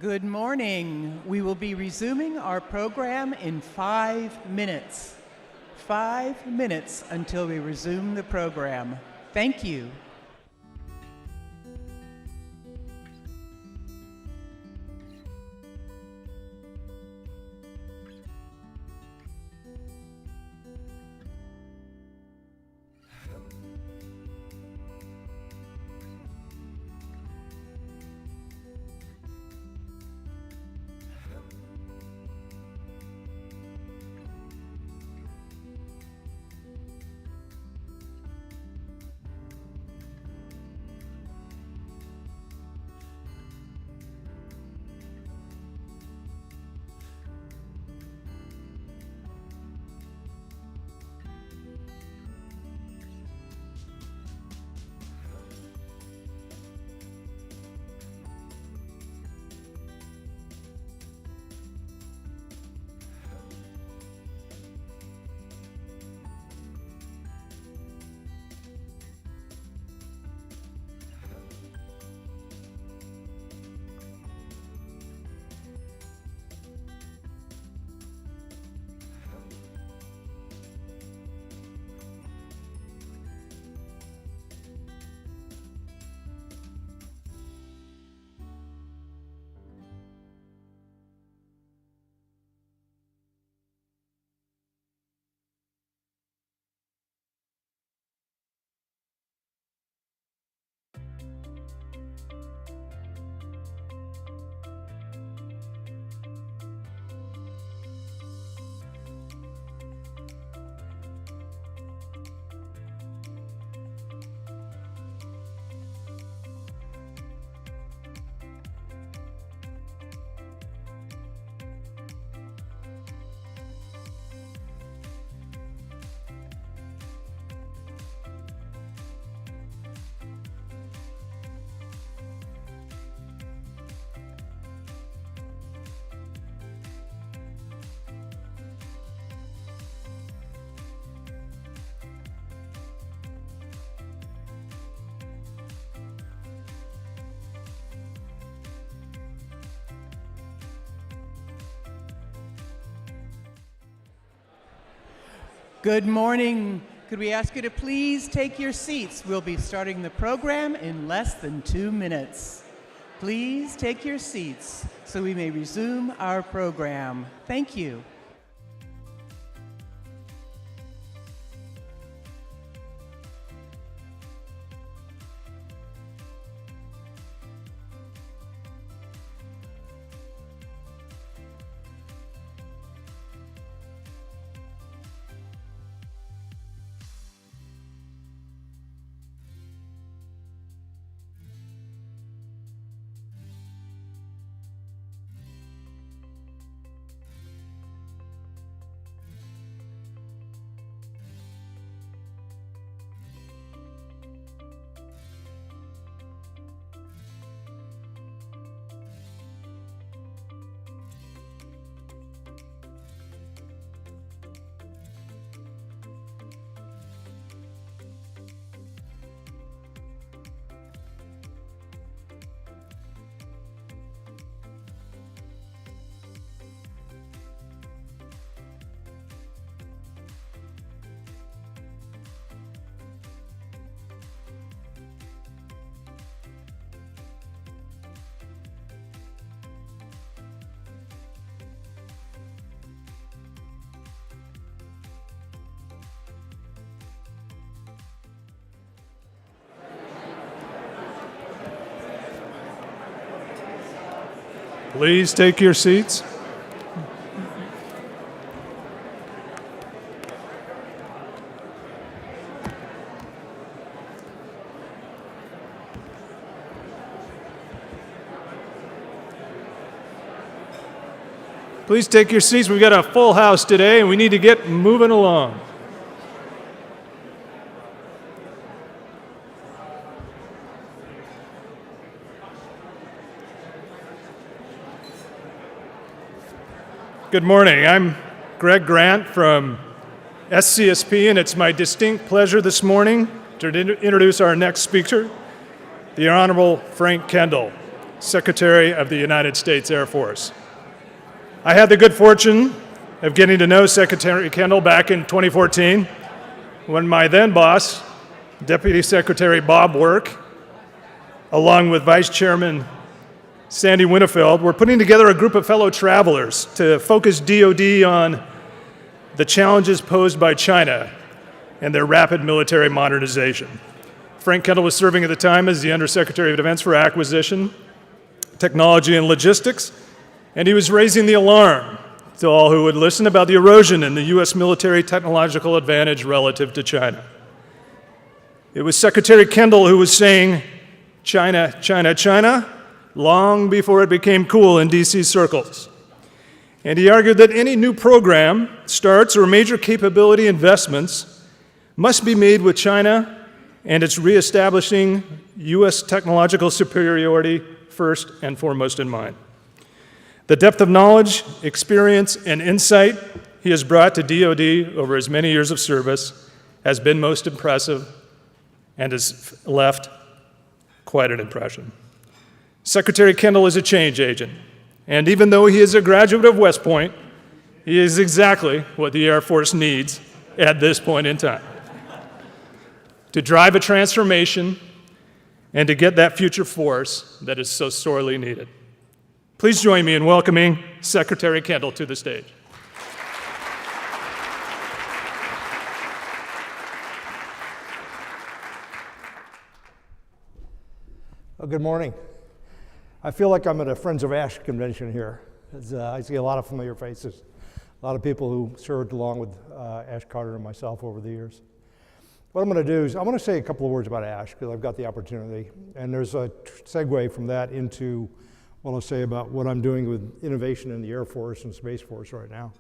Good morning. We will be resuming our program in 5 minutes. 5 minutes until we resume the program. Thank you. Good morning. Could we ask you to please take your seats? We'll be starting the program in less than 2 minutes. Please take your seats so we may resume our program. Thank you. Please take your seats. Please take your seats. We've got a full house today, and we need to get moving along. Good morning. I'm Greg Grant from SCSP, and it's my distinct pleasure this morning to introduce our next speaker, the Honorable Frank Kendall. Secretary of the United States Air Force. I had the good fortune of getting to know Secretary Kendall back in 2014 when my then boss, Deputy Secretary Bob Work, along with Vice Chairman Sandy Winnefeld, were putting together a group of fellow travelers to focus DoD on the challenges posed by China and their rapid military modernization. Frank Kendall was serving at the time as the Undersecretary of Defense for Acquisition, Technology, and Logistics, and he was raising the alarm to all who would listen about the erosion in the U.S. military technological advantage relative to China. It was Secretary Kendall who was saying, China, China, China, long before it became cool in D.C. circles. And he argued that any new program, starts, or major capability investments must be made with China and its reestablishing U.S. technological superiority first and foremost in mind. The depth of knowledge, experience, and insight he has brought to DoD over his many years of service has been most impressive and has left quite an impression. Secretary Kendall is a change agent, and even though he is a graduate of West Point, he is exactly what the Air Force needs at this point in time to drive a transformation and to get that future force that is so sorely needed. Please join me in welcoming Secretary Kendall to the stage. Well, good morning. I feel like I'm at a Friends of Ash convention here. I see a lot of familiar faces, a lot of people who served along with Ash Carter and myself over the years. What I'm going to do is I'm going to say a couple of words about Ash because I've got the opportunity, and there's a segue from that into what I'll say about what I'm doing with innovation in the Air Force and Space Force right now.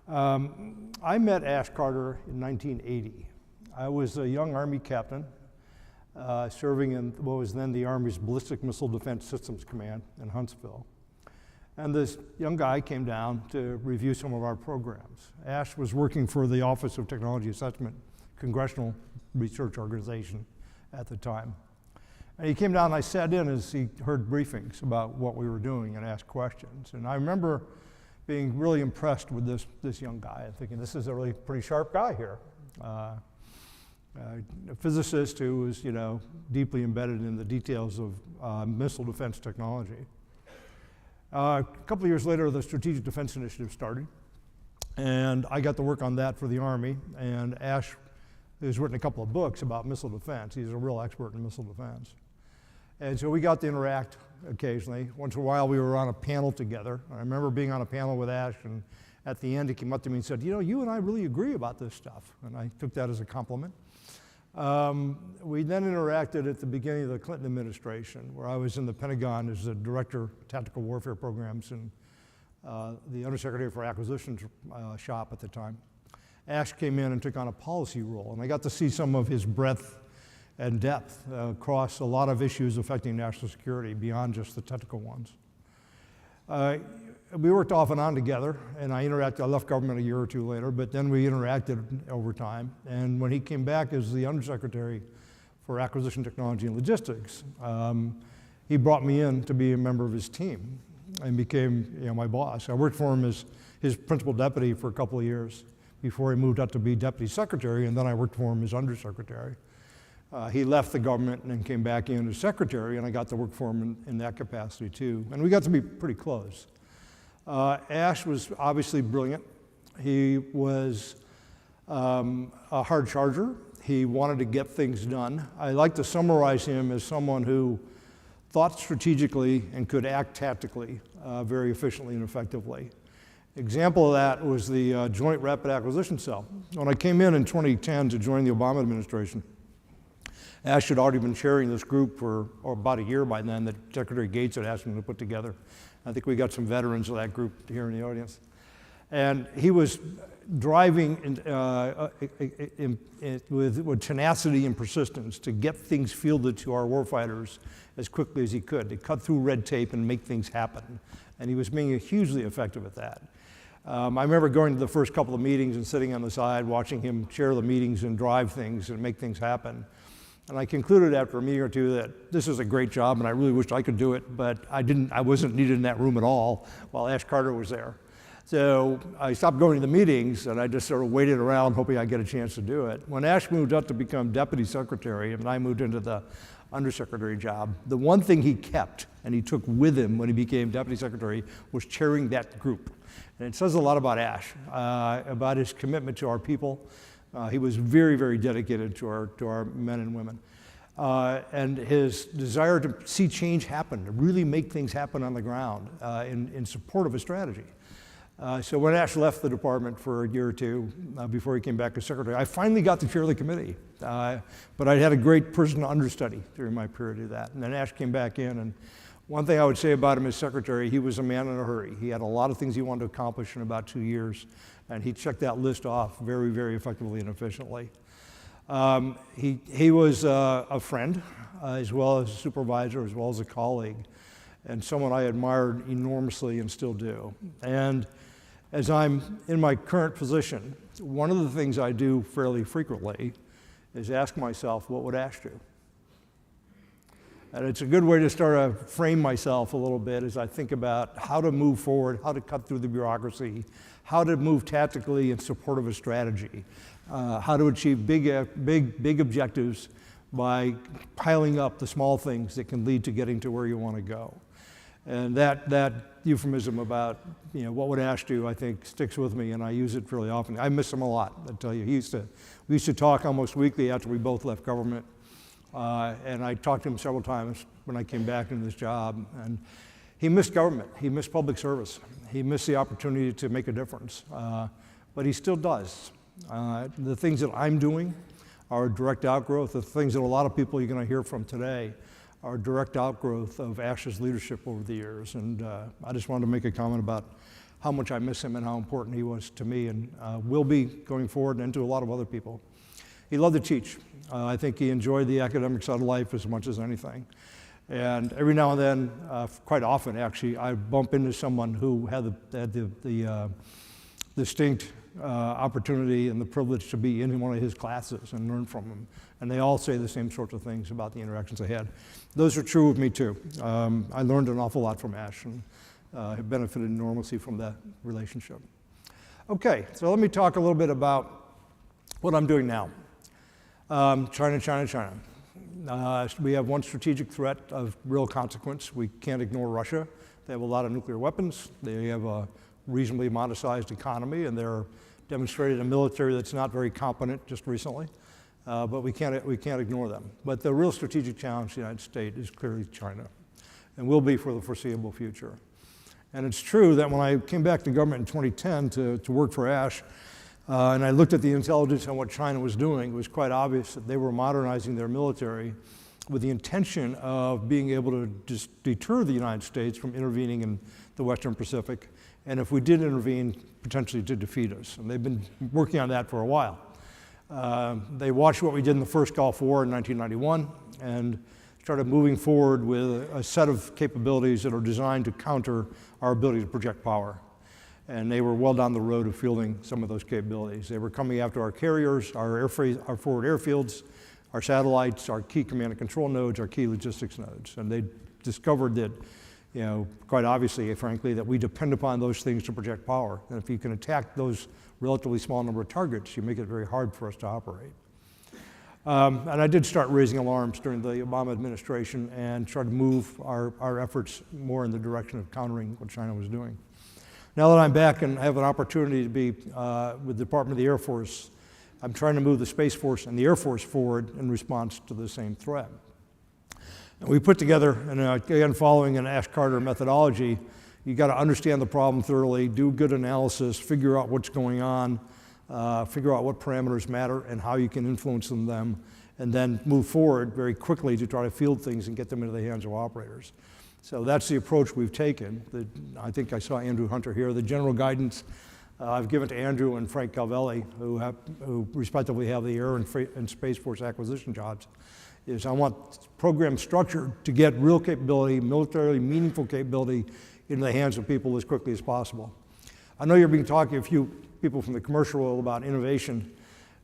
I met Ash Carter in 1980. I was a young Army captain serving in what was then the Army's Ballistic Missile Defense Systems Command in Huntsville. And this young guy came down to review some of our programs. Ash was working for the Office of Technology Assessment, Congressional Research Organization at the time. And he came down and I sat in as he heard briefings about what we were doing and asked questions. And I remember being really impressed with this young guy and thinking, this is a really pretty sharp guy here. A physicist who was, deeply embedded in the details of missile defense technology. A couple of years later, the Strategic Defense Initiative started, and I got to work on that for the Army, and Ash has written a couple of books about missile defense. He's a real expert in missile defense. And so we got to interact occasionally. Once in a while, we were on a panel together. I remember being on a panel with Ash, and at the end, he came up to me and said, you and I really agree about this stuff. And I took that as a compliment. We then interacted at the beginning of the Clinton administration, where I was in the Pentagon as the Director of Tactical Warfare Programs and the Undersecretary for Acquisitions shop at the time. Ash came in and took on a policy role, and I got to see some of his breadth and depth across a lot of issues affecting national security beyond just the technical ones. We worked off and on together, and I left government a year or two later, but then we interacted over time. And when he came back as the Undersecretary for Acquisition, Technology, and Logistics, he brought me in to be a member of his team and became my boss. I worked for him as his principal deputy for a couple of years before he moved up to be Deputy Secretary, and then I worked for him as Undersecretary. He left the government and then came back in as Secretary, and I got to work for him in that capacity too. And we got to be pretty close. Ash was obviously brilliant. He was a hard charger. He wanted to get things done. I like to summarize him as someone who thought strategically and could act tactically very efficiently and effectively. Example of that was the Joint Rapid Acquisition Cell. When I came in 2010 to join the Obama administration, Ash had already been chairing this group for about a year by then that Secretary Gates had asked him to put together. I think we got some veterans of that group here in the audience. And he was driving with tenacity and persistence to get things fielded to our warfighters as quickly as he could, to cut through red tape and make things happen. And he was being hugely effective at that. I remember going to the first couple of meetings and sitting on the side watching him chair the meetings and drive things and make things happen. And I concluded after a meeting or two that this is a great job and I really wished I could do it, but I wasn't needed in that room at all while Ash Carter was there. So I stopped going to the meetings and I just sort of waited around hoping I'd get a chance to do it. When Ash moved up to become deputy secretary and I moved into the undersecretary job, the one thing he kept and he took with him when he became deputy secretary was chairing that group. And it says a lot about Ash, about his commitment to our people. He was very, very dedicated to our men and women. And his desire to see change happen, to really make things happen on the ground in support of a strategy. So when Ash left the department for a year or two before he came back as secretary, I finally got to chair the committee. But I had a great person to understudy during my period of that. And then Ash came back in, and one thing I would say about him as secretary, he was a man in a hurry. He had a lot of things he wanted to accomplish in about 2 years, and he checked that list off very, very effectively and efficiently. He was a friend, as well as a supervisor, as well as a colleague, and someone I admired enormously and still do. And as I'm in my current position, one of the things I do fairly frequently is ask myself, what would Ash do? And it's a good way to start to frame myself a little bit as I think about how to move forward, how to cut through the bureaucracy, how to move tactically in support of a strategy, how to achieve big objectives by piling up the small things that can lead to getting to where you want to go. And that euphemism about, what would Ash do, I think sticks with me, and I use it fairly often. I miss him a lot, I tell you. We used to talk almost weekly after we both left government. And I talked to him several times when I came back into this job. And he missed government. He missed public service. He missed the opportunity to make a difference. But he still does. The things that I'm doing are a direct outgrowth. The things that a lot of people you're going to hear from today are a direct outgrowth of Ash's leadership over the years. And I just wanted to make a comment about how much I miss him and how important he was to me and will be going forward and to a lot of other people. He loved to teach. I think he enjoyed the academic side of life as much as anything. And every now and then, quite often actually, I bump into someone who had the distinct opportunity and the privilege to be in one of his classes and learn from him. And they all say the same sorts of things about the interactions they had. Those are true of me too. I learned an awful lot from Ash and have benefited enormously from that relationship. Okay, so let me talk a little bit about what I'm doing now. China. We have one strategic threat of real consequence. We can't ignore Russia. They have a lot of nuclear weapons. They have a reasonably modest-sized economy, and they're demonstrated a military that's not very competent just recently. But we can't ignore them. But the real strategic challenge to the United States is clearly China, and will be for the foreseeable future. And it's true that when I came back to government in 2010 to work for Ash, and I looked at the intelligence on what China was doing, it was quite obvious that they were modernizing their military with the intention of being able to just deter the United States from intervening in the Western Pacific, and if we did intervene, potentially to defeat us. And they've been working on that for a while. They watched what we did in the first Gulf War in 1991 and started moving forward with a set of capabilities that are designed to counter our ability to project power. And they were well down the road of fielding some of those capabilities. They were coming after our carriers, our forward airfields, our satellites, our key command and control nodes, our key logistics nodes. And they discovered that, quite obviously, frankly, that we depend upon those things to project power. And if you can attack those relatively small number of targets, you make it very hard for us to operate. And I did start raising alarms during the Obama administration and try to move our efforts more in the direction of countering what China was doing. Now that I'm back and have an opportunity to be with the Department of the Air Force, I'm trying to move the Space Force and the Air Force forward in response to the same threat. And we put together, and again, following an Ash Carter methodology, you got to understand the problem thoroughly, do good analysis, figure out what's going on, figure out what parameters matter and how you can influence them, and then move forward very quickly to try to field things and get them into the hands of operators. So that's the approach we've taken. I think I saw Andrew Hunter here. The general guidance I've given to Andrew and Frank Calvelli, who respectively have the Air and Space Force acquisition jobs, is I want program structure to get real capability, militarily meaningful capability, into the hands of people as quickly as possible. I know you're being talking to a few people from the commercial world about innovation.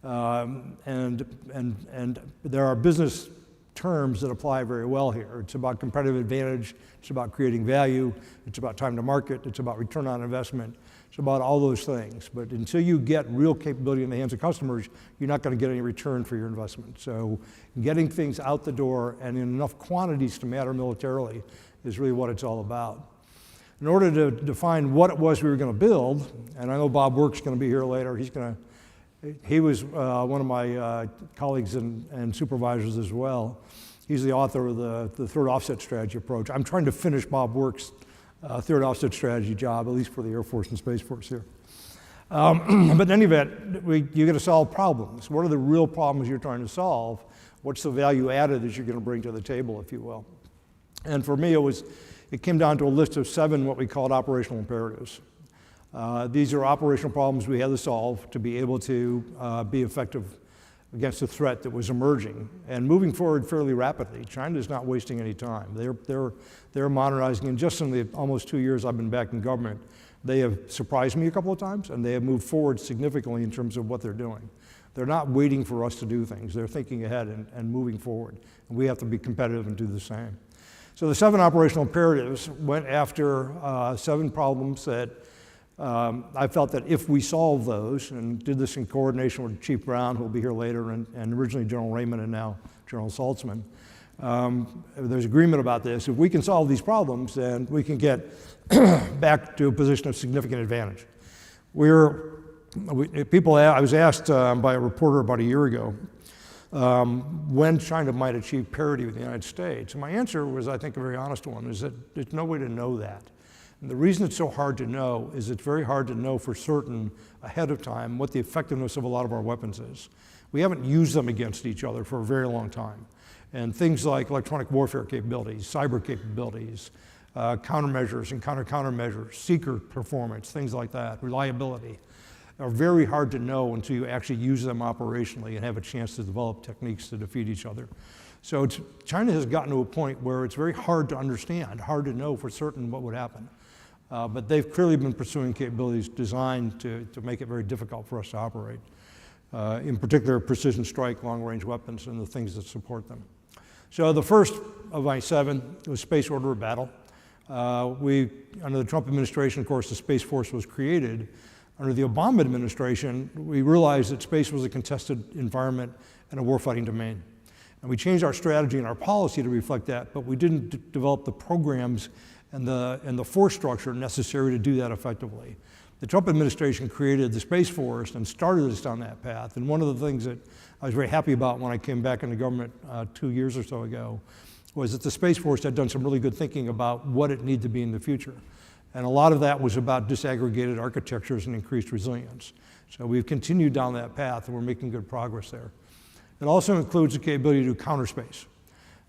And there are business terms that apply very well here. It's about competitive advantage, it's about creating value, it's about time to market, it's about return on investment, it's about all those things. But until you get real capability in the hands of customers, you're not going to get any return for your investment. So getting things out the door and in enough quantities to matter militarily is really what it's all about. In order to define what it was we were going to build, and I know Bob Work's going to be here later, he was one of my colleagues and supervisors as well. He's the author of the third offset strategy approach. I'm trying to finish Bob Work's third offset strategy job, at least for the Air Force and Space Force here. But in any event, you got to solve problems. What are the real problems you're trying to solve? What's the value added that you're going to bring to the table, if you will? And for me, it came down to a list of 7 what we called operational imperatives. These are operational problems we had to solve to be able to be effective against a threat that was emerging and moving forward fairly rapidly. China's not wasting any time. They're modernizing, and just in the almost 2 years I've been back in government, they have surprised me a couple of times, and they have moved forward significantly in terms of what they're doing. They're not waiting for us to do things. They're thinking ahead and moving forward, and we have to be competitive and do the same. So the 7 operational imperatives went after 7 problems that I felt that if we solve those, and did this in coordination with Chief Brown, who will be here later, and originally General Raymond and now General Saltzman, there's agreement about this. If we can solve these problems, then we can get back to a position of significant advantage. I was asked by a reporter about a year ago when China might achieve parity with the United States. And my answer was, I think, a very honest one, is that there's no way to know that. And the reason it's so hard to know is it's very hard to know for certain ahead of time what the effectiveness of a lot of our weapons is. We haven't used them against each other for a very long time. And things like electronic warfare capabilities, cyber capabilities, countermeasures and countermeasures, seeker performance, things like that, reliability, are very hard to know until you actually use them operationally and have a chance to develop techniques to defeat each other. So China has gotten to a point where it's very hard to understand, hard to know for certain what would happen. But they've clearly been pursuing capabilities designed to make it very difficult for us to operate. In particular, precision strike, long-range weapons, and the things that support them. So the first of my 7 was Space Order of Battle. Under the Trump administration, of course, the Space Force was created. Under the Obama administration, we realized that space was a contested environment and a warfighting domain. And we changed our strategy and our policy to reflect that, but we didn't develop the programs and the force structure necessary to do that effectively. The Trump administration created the Space Force and started us down that path. And one of the things that I was very happy about when I came back into government 2 years or so ago was that the Space Force had done some really good thinking about what it needed to be in the future. And a lot of that was about disaggregated architectures and increased resilience. So we've continued down that path, and we're making good progress there. It also includes the capability to do counter space.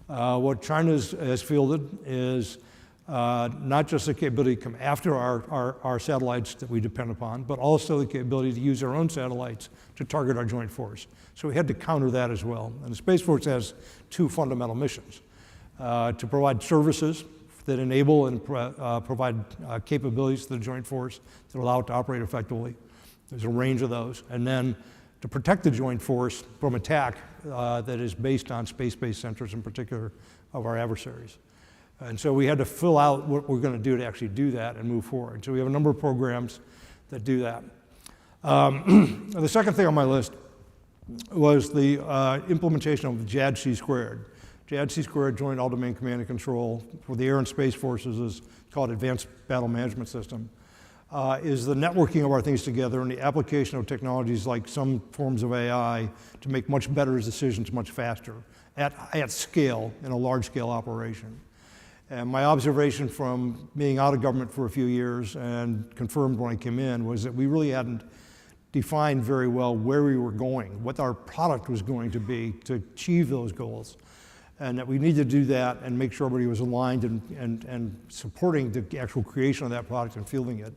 What China has fielded is not just the capability to come after our satellites that we depend upon, but also the capability to use our own satellites to target our joint force. So we had to counter that as well. And the Space Force has 2 fundamental missions: to provide services that enable and provide capabilities to the joint force that allow it to operate effectively. There's a range of those. And then to protect the joint force from attack that is based on space-based centers, in particular of our adversaries. And so we had to fill out what we're going to do to actually do that and move forward. So we have a number of programs that do that. The second thing on my list was the implementation of JADC squared. JADC squared, Joint All-Domain Command and Control, for the Air and Space Forces is called Advanced Battle Management System, is the networking of our things together and the application of technologies like some forms of AI to make much better decisions much faster at scale in a large-scale operation. And my observation from being out of government for a few years and confirmed when I came in was that we really hadn't defined very well where we were going, what our product was going to be to achieve those goals. And that we need to do that and make sure everybody was aligned and supporting the actual creation of that product and fielding it.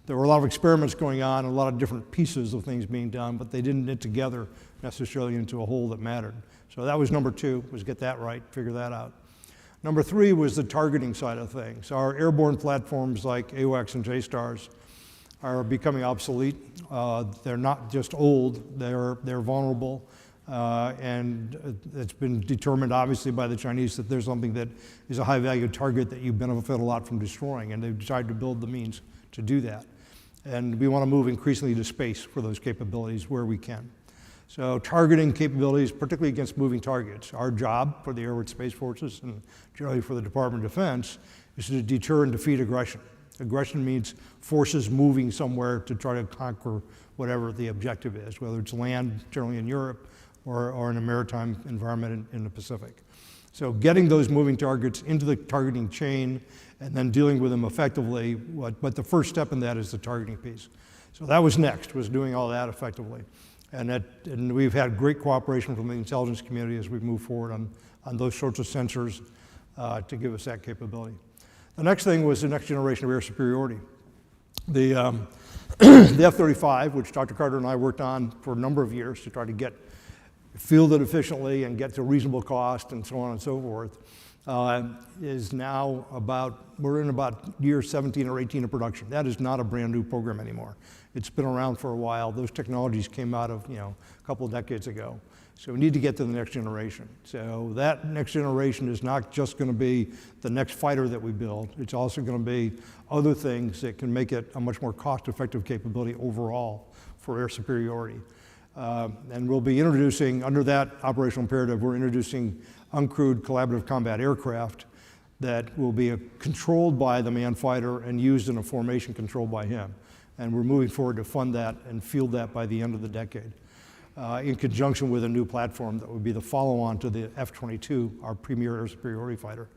There were a lot of experiments going on, a lot of different pieces of things being done, but they didn't knit together necessarily into a whole that mattered. So that was number 2, was get that right, figure that out. Number 3 was the targeting side of things. Our airborne platforms like AWACS and JSTARS are becoming obsolete. They're not just old, they're vulnerable. And it's been determined, obviously, by the Chinese that there's something that is a high-value target that you benefit a lot from destroying, and they've decided to build the means to do that. And we want to move increasingly to space for those capabilities where we can. So targeting capabilities, particularly against moving targets. Our job for the Air and Space Forces, and generally for the Department of Defense, is to deter and defeat aggression. Aggression means forces moving somewhere to try to conquer whatever the objective is, whether it's land, generally in Europe, or in a maritime environment in the Pacific. So getting those moving targets into the targeting chain and then dealing with them effectively, but the first step in that is the targeting piece. So that was next, was doing all that effectively. And we've had great cooperation from the intelligence community as we move forward on those sorts of sensors to give us that capability. The next thing was the next generation of air superiority. The F-35, which Dr. Carter and I worked on for a number of years to try to get fielded efficiently and get to reasonable cost and so on and so forth, is now we're in about year 17 or 18 of production. That is not a brand new program anymore. It's been around for a while. Those technologies came out of, a couple of decades ago. So we need to get to the next generation. So that next generation is not just going to be the next fighter that we build. It's also going to be other things that can make it a much more cost-effective capability overall for air superiority. And we'll be introducing, under that operational imperative, we're introducing uncrewed collaborative combat aircraft that will be controlled by the manned fighter and used in a formation controlled by him. And we're moving forward to fund that and field that by the end of the decade, in conjunction with a new platform that would be the follow-on to the F-22, our premier air superiority fighter.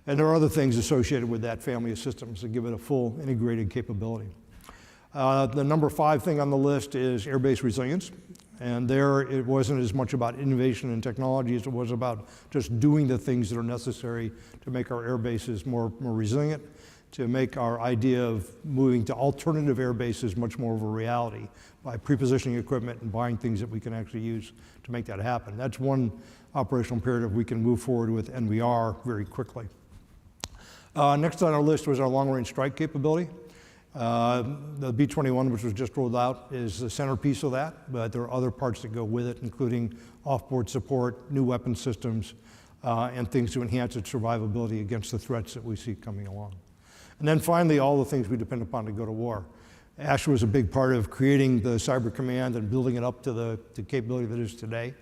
And there are other things associated with that family of systems that give it a full integrated capability. The number 5 thing on the list is air-based resilience. And there it wasn't as much about innovation and technology as it was about just doing the things that are necessary to make our air bases more resilient, to make our idea of moving to alternative air bases much more of a reality by pre-positioning equipment and buying things that we can actually use to make that happen. That's one operational imperative we can move forward with, and we are very quickly. Next on our list was our long-range strike capability. The B-21, which was just rolled out, is the centerpiece of that, but there are other parts that go with it, including off-board support, new weapon systems, and things to enhance its survivability against the threats that we see coming along. And then finally, all the things we depend upon to go to war. ASH was a big part of creating the Cyber Command and building it up to the capability that it is today.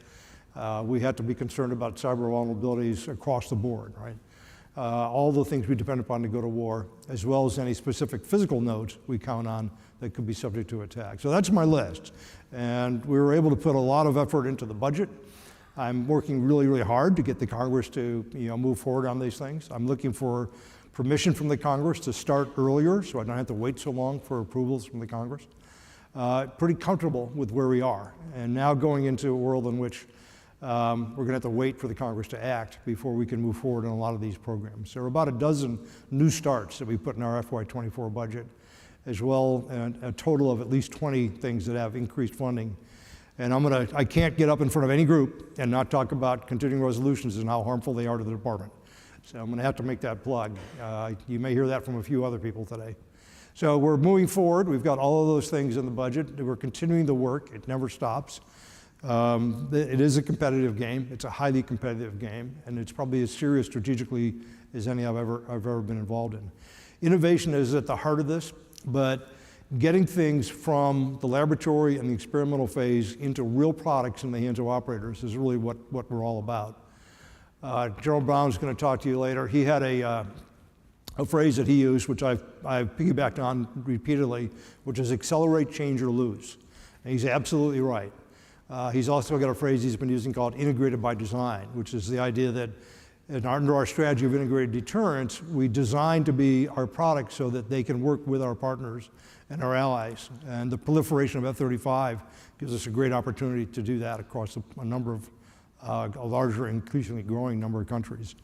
We had to be concerned about cyber vulnerabilities across the board, right? All the things we depend upon to go to war, as well as any specific physical nodes we count on that could be subject to attack. So that's my list. And we were able to put a lot of effort into the budget. I'm working really, really hard to get the Congress to move forward on these things. I'm looking for permission from the Congress to start earlier so I don't have to wait so long for approvals from the Congress. Pretty comfortable with where we are. And now going into a world in which we're going to have to wait for the Congress to act before we can move forward on a lot of these programs. There are about a dozen new starts that we put in our FY24 budget, as well as a total of at least 20 things that have increased funding. And I can't get up in front of any group and not talk about continuing resolutions and how harmful they are to the department. So I'm going to have to make that plug. You may hear that from a few other people today. So we're moving forward. We've got all of those things in the budget. We're continuing the work. It never stops. It is a competitive game. It's a highly competitive game, and it's probably as serious strategically as any I've ever been involved in. Innovation is at the heart of this, but getting things from the laboratory and the experimental phase into real products in the hands of operators is really what we're all about. General Brown's going to talk to you later. He had a phrase that he used, which I've piggybacked on repeatedly, which is accelerate, change, or lose. And he's absolutely right. He's also got a phrase he's been using called integrated by design, which is the idea that under our strategy of integrated deterrence, we design to be our products so that they can work with our partners and our allies. And the proliferation of F-35 gives us a great opportunity to do that across a number of a larger, increasingly growing number of countries.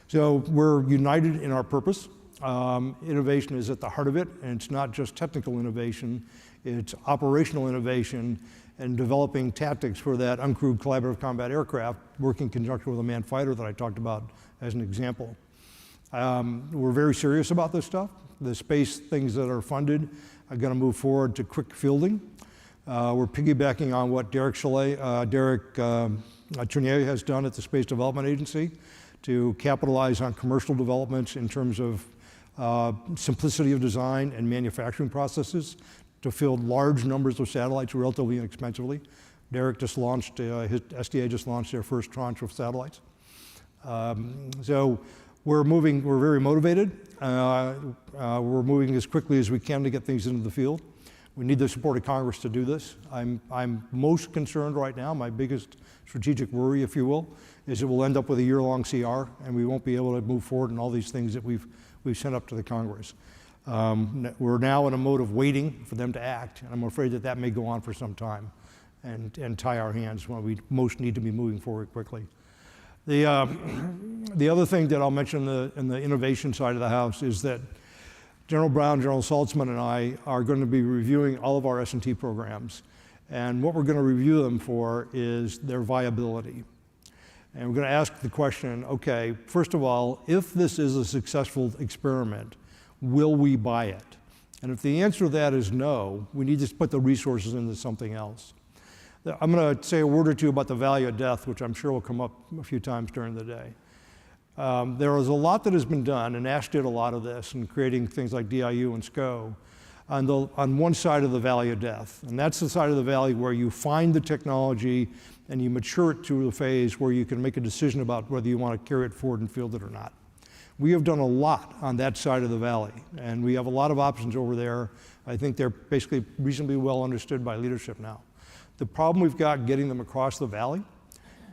So we're united in our purpose. Innovation is at the heart of it, and it's not just technical innovation, it's operational innovation and developing tactics for that uncrewed collaborative combat aircraft, working in conjunction with a manned fighter that I talked about as an example. We're very serious about this stuff. The space things that are funded are going to move forward to quick fielding. We're piggybacking on what Derek Tournier has done at the Space Development Agency to capitalize on commercial developments in terms of simplicity of design and manufacturing processes to field large numbers of satellites relatively inexpensively. Derek just launched, his SDA just launched their first tranche of satellites. So we're very motivated. We're moving as quickly as we can to get things into the field. We need the support of Congress to do this. I'm most concerned right now, my biggest strategic worry, if you will, is it will end up with a year-long CR and we won't be able to move forward in all these things that we've sent up to the Congress. We're now in a mode of waiting for them to act, and I'm afraid that may go on for some time and tie our hands when we most need to be moving forward quickly. The other thing that I'll mention in the innovation side of the house is that General Brown, General Saltzman, and I are going to be reviewing all of our S&T programs. And what we're going to review them for is their viability. And we're going to ask the question, okay, first of all, if this is a successful experiment, will we buy it? And if the answer to that is no, we need to put the resources into something else. I'm going to say a word or two about the value of death, which I'm sure will come up a few times during the day. There is a lot that has been done, and Ash did a lot of this in creating things like DIU and SCO on one side of the valley of death. And that's the side of the valley where you find the technology and you mature it to the phase where you can make a decision about whether you want to carry it forward and field it or not. We have done a lot on that side of the valley, and we have a lot of options over there. I think they're basically reasonably well understood by leadership now. The problem we've got getting them across the valley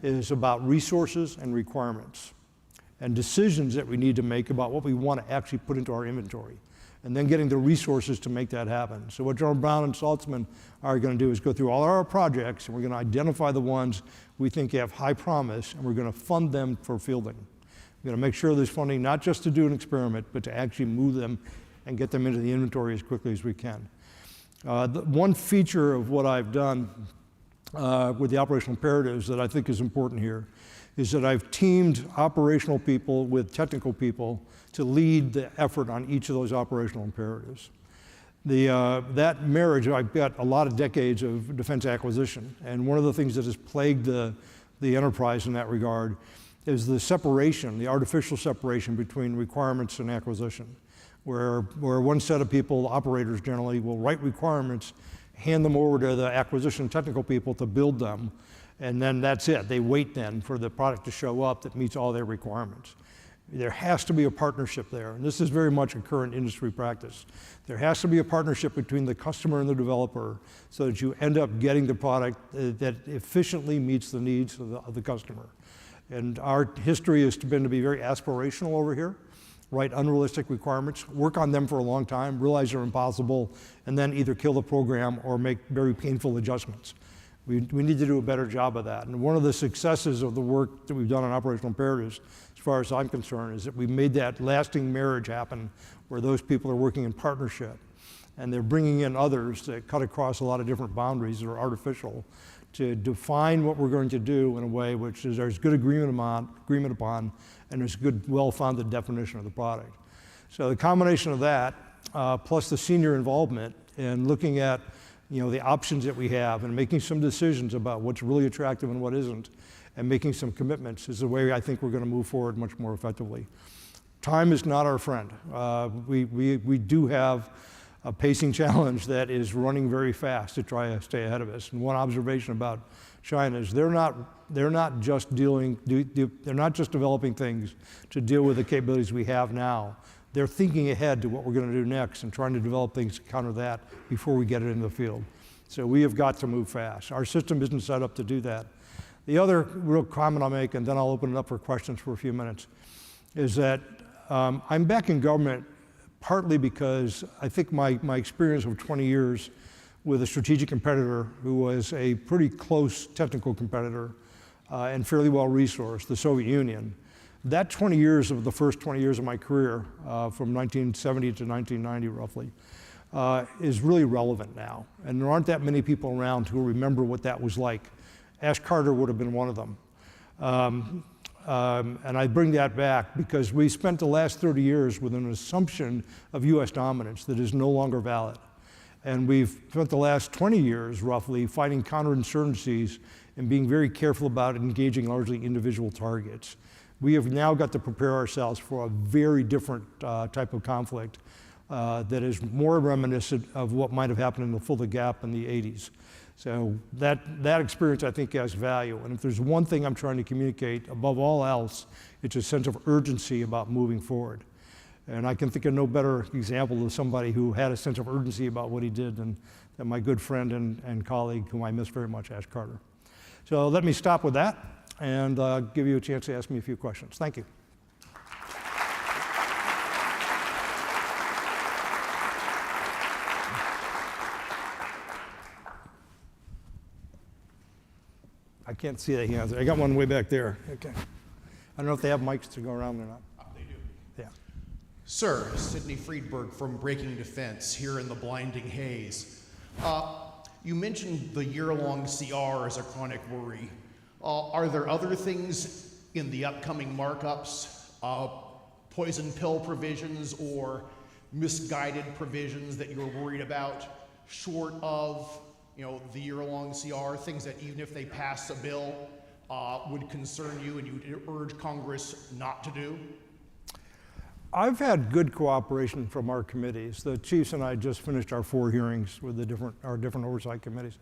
is about resources and requirements and decisions that we need to make about what we want to actually put into our inventory, and then getting the resources to make that happen. So what General Brown and Saltzman are going to do is go through all our projects, and we're going to identify the ones we think have high promise, and we're going to fund them for fielding. We're going to make sure there's funding not just to do an experiment, but to actually move them and get them into the inventory as quickly as we can. The one feature of what I've done with the operational imperatives that I think is important here is that I've teamed operational people with technical people to lead the effort on each of those operational imperatives. That marriage, I've got a lot of decades of defense acquisition, and one of the things that has plagued the enterprise in that regard is the separation, the artificial separation between requirements and acquisition, where one set of people, operators generally, will write requirements, hand them over to the acquisition technical people to build them, and then that's it. They wait then for the product to show up that meets all their requirements. There has to be a partnership there, and this is very much a current industry practice. There has to be a partnership between the customer and the developer so that you end up getting the product that efficiently meets the needs of the customer. And our history has been to be very aspirational over here, write unrealistic requirements, work on them for a long time, realize they're impossible, and then either kill the program or make very painful adjustments. We need to do a better job of that. And one of the successes of the work that we've done on operational imperatives, as far as I'm concerned, is that we made that lasting marriage happen where those people are working in partnership. And they're bringing in others that cut across a lot of different boundaries that are artificial to define what we're going to do in a way which is there's good agreement upon, and there's good, well-founded definition of the product. So the combination of that, plus the senior involvement in looking at the options that we have and making some decisions about what's really attractive and what isn't, and making some commitments is the way I think we're going to move forward much more effectively. Time is not our friend. We do have a pacing challenge that is running very fast to try to stay ahead of us. And one observation about China is they're not just developing things to deal with the capabilities we have now. They're thinking ahead to what we're going to do next and trying to develop things to counter that before we get it into the field. So we have got to move fast. Our system isn't set up to do that. The other real comment I'll make, and then I'll open it up for questions for a few minutes, is that I'm back in government partly because I think my experience of 20 years with a strategic competitor who was a pretty close technical competitor and fairly well resourced, the Soviet Union. That 20 years of the first 20 years of my career, from 1970 to 1990 roughly, is really relevant now. And there aren't that many people around who remember what that was like. Ash Carter would have been one of them. and I bring that back because we spent the last 30 years with an assumption of US dominance that is no longer valid. And we've spent the last 20 years, roughly, fighting counterinsurgencies and being very careful about engaging largely individual targets. We have now got to prepare ourselves for a very different type of conflict that is more reminiscent of what might have happened in the Fulda Gap in the 80s. So that experience, I think, has value. And if there's one thing I'm trying to communicate above all else, it's a sense of urgency about moving forward. And I can think of no better example of somebody who had a sense of urgency about what he did than my good friend and colleague, whom I miss very much, Ash Carter. So let me stop with that and give you a chance to ask me a few questions. Thank you. I can't see the hands. I got one way back there. Okay. I don't know if they have mics to go around or not. They do. Yeah. Sir, Sidney Friedberg from Breaking Defense here in the blinding haze. You mentioned the year-long CR as a chronic worry. Are there other things in the upcoming markups, poison pill provisions or misguided provisions that you're worried about, short of the year-long CR, things that even if they pass a bill would concern you and you'd urge Congress not to do? I've had good cooperation from our committees. The chiefs and I just finished our 4 hearings with our different oversight committees.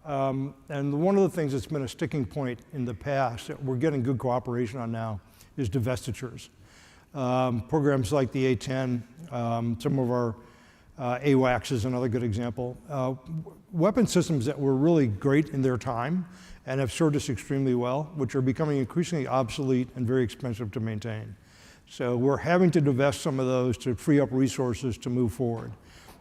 And one of the things that's been a sticking point in the past that we're getting good cooperation on now is divestitures. Programs like the A-10, some of our AWACS is another good example. Weapon systems that were really great in their time and have served us extremely well, which are becoming increasingly obsolete and very expensive to maintain. So we're having to divest some of those to free up resources to move forward.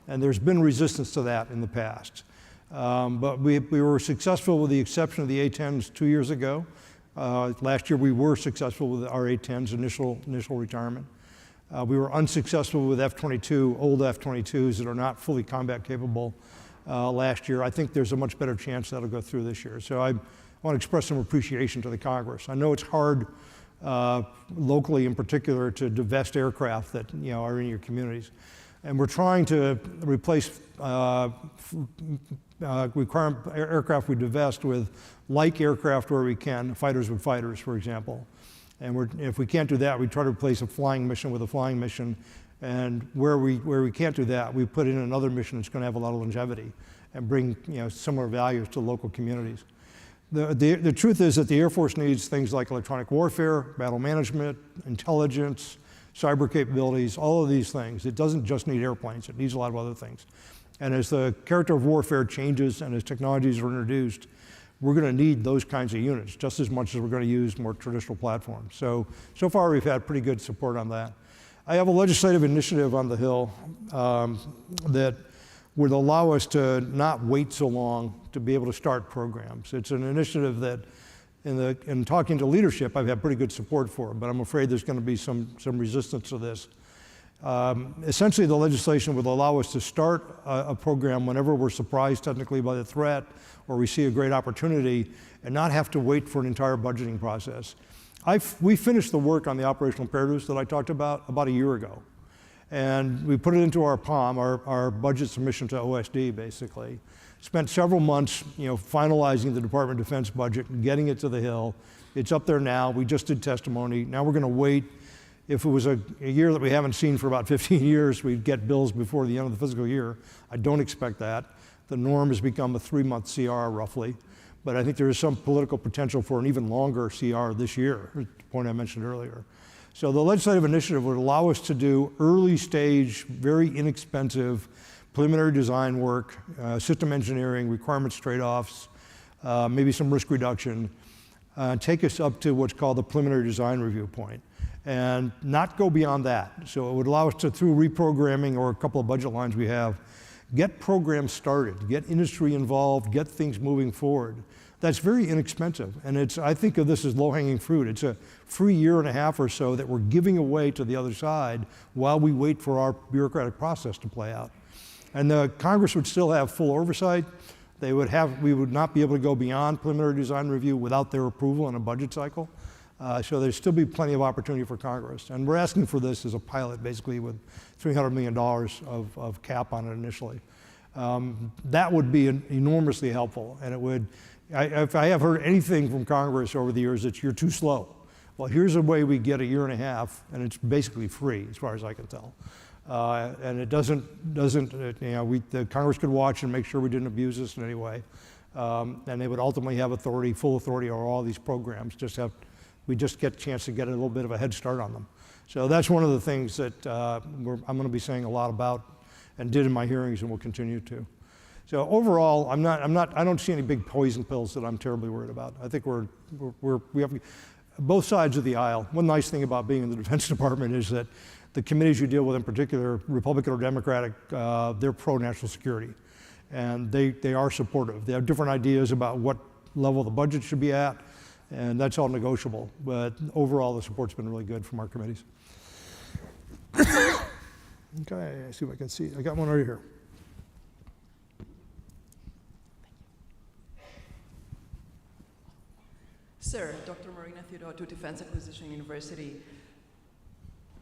And there's been resistance to that in the past. But we were successful with the exception of the A-10s 2 years ago. Last year we were successful with our A-10s initial retirement. We were unsuccessful with F-22, old F-22s that are not fully combat capable last year. I think there's a much better chance that'll go through this year. So I want to express some appreciation to the Congress. I know it's hard locally in particular to divest aircraft that are in your communities. And we're trying to replace aircraft we divest with like aircraft where we can, fighters with fighters, for example. And if we can't do that, we try to replace a flying mission with a flying mission. And where we can't do that, we put in another mission that's going to have a lot of longevity and bring similar values to local communities. The truth is that the Air Force needs things like electronic warfare, battle management, intelligence, cyber capabilities, all of these things. It doesn't just need airplanes, it needs a lot of other things. And as the character of warfare changes and as technologies are introduced, we're going to need those kinds of units just as much as we're going to use more traditional platforms. So far we've had pretty good support on that. I have a legislative initiative on the Hill that would allow us to not wait so long to be able to start programs. It's an initiative that in talking to leadership, I've had pretty good support for, but I'm afraid there's going to be some resistance to this. Essentially, the legislation would allow us to start a program whenever we're surprised technically by the threat or we see a great opportunity and not have to wait for an entire budgeting process. We finished the work on the operational imperatives that I talked about a year ago. And we put it into our POM, our budget submission to OSD, basically. Spent several months, finalizing the Department of Defense budget and getting it to the Hill. It's up there now. We just did testimony. Now we're going to wait. If it was a year that we haven't seen for about 15 years, we'd get bills before the end of the fiscal year. I don't expect that. The norm has become a 3-month CR, roughly. But I think there is some political potential for an even longer CR this year, the point I mentioned earlier. So the legislative initiative would allow us to do early stage, very inexpensive preliminary design work, system engineering, requirements trade-offs, maybe some risk reduction, take us up to what's called the preliminary design review point, and not go beyond that. So it would allow us to, through reprogramming or a couple of budget lines we have, get programs started, get industry involved, get things moving forward. That's very inexpensive, and I think of this as low-hanging fruit. It's a free year and a half or so that we're giving away to the other side while we wait for our bureaucratic process to play out. And the Congress would still have full oversight. We would not be able to go beyond preliminary design review without their approval in a budget cycle. So there's still be plenty of opportunity for Congress. And we're asking for this as a pilot, basically, with $300 million of cap on it initially. That would be enormously helpful. And it would, if I have heard anything from Congress over the years, it's you're too slow. Well, here's a way we get a year and a half, and it's basically free, as far as I can tell. And it the Congress could watch and make sure we didn't abuse this in any way. And they would ultimately have full authority over all these programs. We just get a chance to get a little bit of a head start on them. So that's one of the things that I'm going to be saying a lot about, and did in my hearings, and will continue to. So overall, I don't see any big poison pills that I'm terribly worried about. I think we have both sides of the aisle. One nice thing about being in the Defense Department is that the committees you deal with, in particular, Republican or Democratic, they're pro-national security. And they are supportive. They have different ideas about what level the budget should be at, and that's all negotiable. But overall, the support's been really good from our committees. Okay, I see if I can see. I got one right here. Sir, Dr. Marina Theodotou, Defense Acquisition University.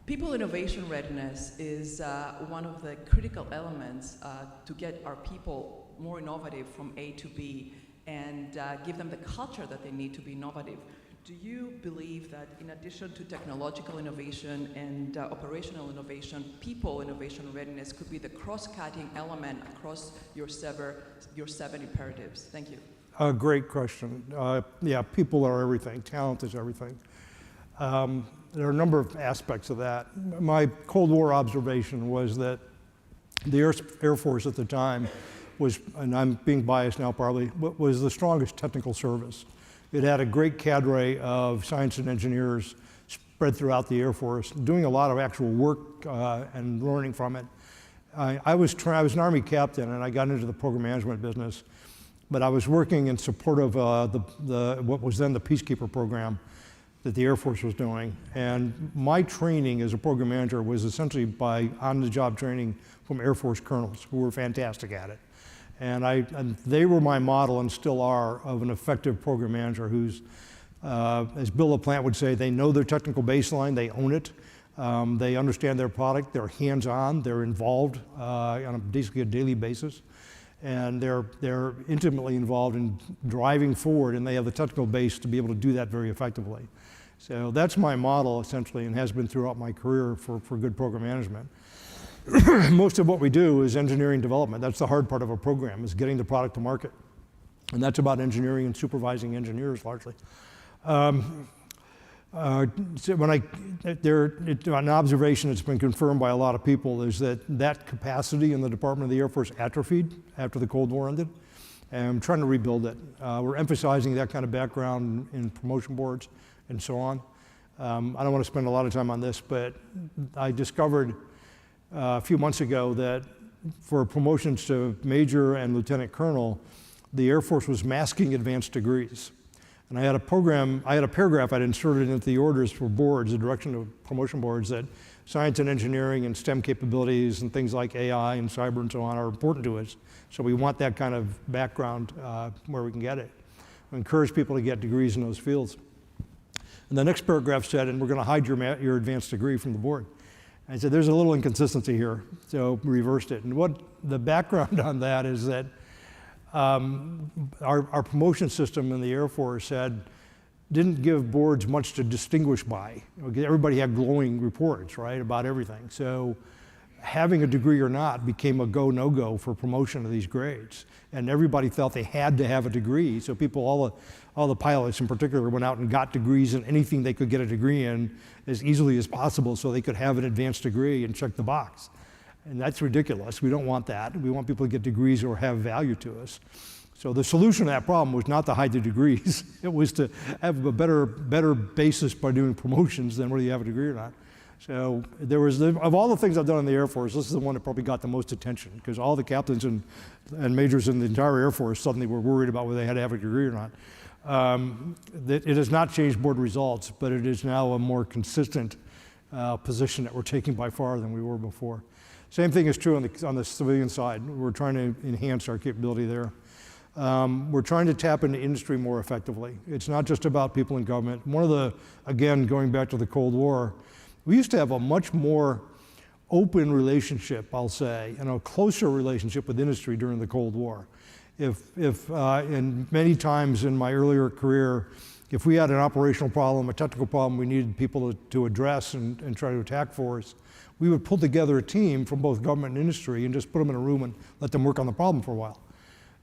People innovation readiness is one of the critical elements to get our people more innovative from A to B and give them the culture that they need to be innovative. Do you believe that in addition to technological innovation and operational innovation, people innovation readiness could be the cross-cutting element across your seven imperatives? Thank you. Great question. Yeah, people are everything. Talent is everything. There are a number of aspects of that. My Cold War observation was that the Air Force at the time was, and I'm being biased now probably, was the strongest technical service. It had a great cadre of science and engineers spread throughout the Air Force, doing a lot of actual work and learning from it. I was an Army captain, and I got into the program management business, but I was working in support of what was then the Peacekeeper program that the Air Force was doing. And my training as a program manager was essentially by on-the-job training from Air Force colonels who were fantastic at it. And they were my model, and still are, of an effective program manager who's, as Bill LaPlante would say, they know their technical baseline, they own it, they understand their product, they're hands-on, they're involved on basically a daily basis, and they're intimately involved in driving forward, and they have the technical base to be able to do that very effectively. So that's my model, essentially, and has been throughout my career for good program management. Most of what we do is engineering development. That's the hard part of a program, is getting the product to market. And that's about engineering and supervising engineers, largely. So an observation that's been confirmed by a lot of people is that capacity in the Department of the Air Force atrophied after the Cold War ended. And I'm trying to rebuild it. We're emphasizing that kind of background in promotion boards and so on. I don't want to spend a lot of time on this, but I discovered a few months ago that for promotions to major and lieutenant colonel, the Air Force was masking advanced degrees. And I had a paragraph I'd inserted into the orders for boards, the direction of promotion boards, that science and engineering and STEM capabilities and things like AI and cyber and so on are important to us. So we want that kind of background where we can get it. We encourage people to get degrees in those fields. And the next paragraph said, and we're going to hide your advanced degree from the board. I said, there's a little inconsistency here, so we reversed it. And what the background on that is that our promotion system in the Air Force didn't give boards much to distinguish by. Everybody had glowing reports, right, about everything. So having a degree or not became a go, no-go for promotion of these grades. And everybody felt they had to have a degree. So people, all the pilots in particular, went out and got degrees in anything they could get a degree in as easily as possible so they could have an advanced degree and check the box. And that's ridiculous. We don't want that. We want people to get degrees or have value to us. So the solution to that problem was not to hide the degrees. It was to have a better basis by doing promotions than whether you have a degree or not. So there was, of all the things I've done in the Air Force, this is the one that probably got the most attention, because all the captains and majors in the entire Air Force suddenly were worried about whether they had to have a degree or not. It has not changed board results, but it is now a more consistent position that we're taking by far than we were before. Same thing is true on the civilian side. We're trying to enhance our capability there. We're trying to tap into industry more effectively. It's not just about people in government. One of the, again, going back to the Cold War, we used to have a much more open relationship, I'll say, and a closer relationship with industry during the Cold War. And many times in my earlier career, if we had an operational problem, a technical problem we needed people to address and try to attack for us, we would pull together a team from both government and industry and just put them in a room and let them work on the problem for a while.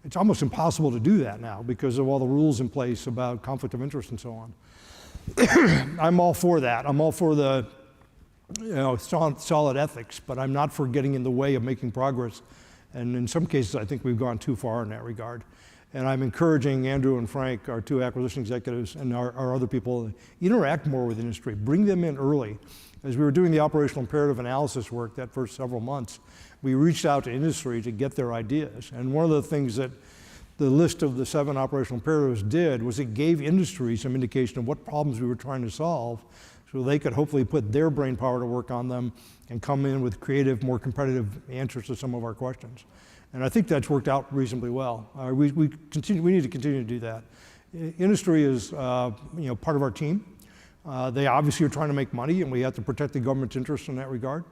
It's almost impossible to do that now because of all the rules in place about conflict of interest and so on. I'm all for that. I'm all for the solid ethics, but I'm not for getting in the way of making progress. And in some cases, I think we've gone too far in that regard. And I'm encouraging Andrew and Frank, our two acquisition executives, and our other people, to interact more with industry, bring them in early. As we were doing the operational imperative analysis work that first several months, we reached out to industry to get their ideas. And one of the things that the list of the 7 operational imperatives did was it gave industry some indication of what problems we were trying to solve so they could hopefully put their brain power to work on them and come in with creative, more competitive answers to some of our questions. And I think that's worked out reasonably well. We need to continue to do that. Industry is part of our team. They obviously are trying to make money, and we have to protect the government's interests in that regard.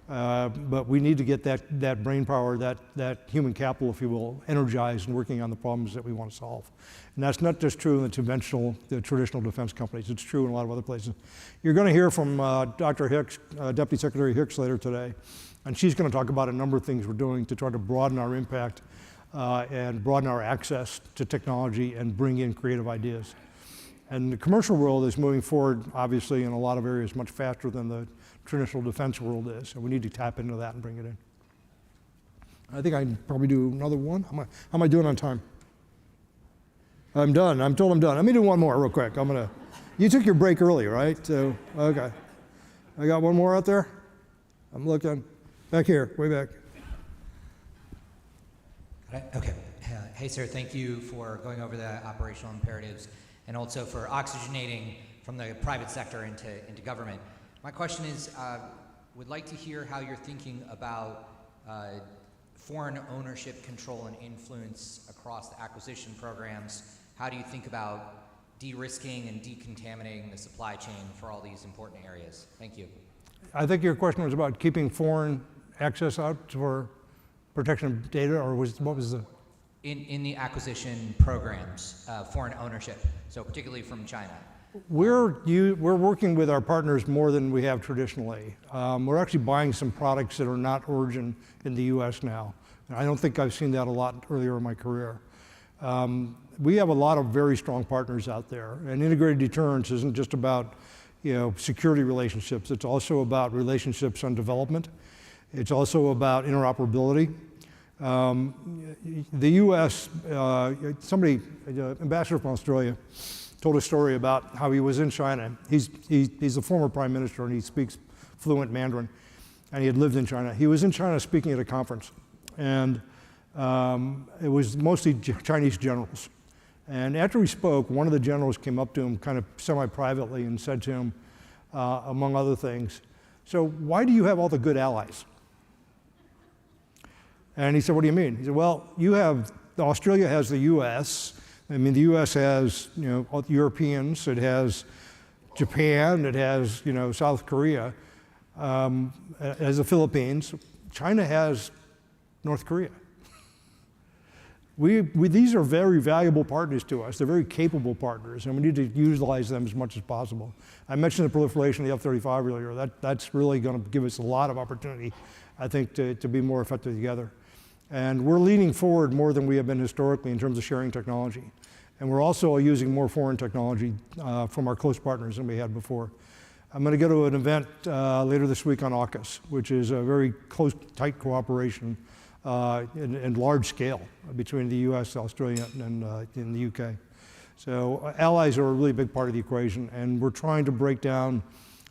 But we need to get that brain power, that human capital, if you will, energized and working on the problems that we want to solve. And that's not just true in the traditional defense companies. It's true in a lot of other places. You're going to hear from Dr. Hicks, Deputy Secretary Hicks later today, and she's going to talk about a number of things we're doing to try to broaden our impact and broaden our access to technology and bring in creative ideas. And the commercial world is moving forward, obviously, in a lot of areas much faster than the traditional defense world is, and we need to tap into that and bring it in. I think I can probably do another one. How am I doing on time? I'm done. I'm told I'm done. Let me do one more real quick. You took your break early, right? So, okay. I got one more out there. I'm looking. Back here, way back. Okay. Hey, sir, thank you for going over the operational imperatives and also for oxygenating from the private sector into government. My question is, would like to hear how you're thinking about foreign ownership, control, and influence across the acquisition programs. How do you think about de-risking and decontaminating the supply chain for all these important areas? Thank you. I think your question was about keeping foreign access out for protection of data, or what was the? In the acquisition programs, foreign ownership, so particularly from China. We're working with our partners more than we have traditionally. We're actually buying some products that are not origin in the U.S. now. And I don't think I've seen that a lot earlier in my career. We have a lot of very strong partners out there, and integrated deterrence isn't just about security relationships. It's also about relationships on development. It's also about interoperability. The U.S., ambassador from Australia, told a story about how he was in China. He's a former prime minister and he speaks fluent Mandarin, and he had lived in China. He was in China speaking at a conference, and it was mostly Chinese generals. And after he spoke, one of the generals came up to him kind of semi-privately and said to him, among other things, "So why do you have all the good allies?" And he said, "What do you mean?" He said, "Well, Australia has the U.S., I mean, the U.S. has, Europeans, it has Japan, it has, South Korea, it has the Philippines. China has North Korea. These are very valuable partners to us. They're very capable partners, and we need to utilize them as much as possible." I mentioned the proliferation of the F-35 earlier. That's really going to give us a lot of opportunity, I think, to be more effective together. And we're leaning forward more than we have been historically in terms of sharing technology. And we're also using more foreign technology from our close partners than we had before. I'm going to go to an event later this week on AUKUS, which is a very close, tight cooperation and large scale between the US, Australia, and in the UK. So allies are a really big part of the equation, and we're trying to break down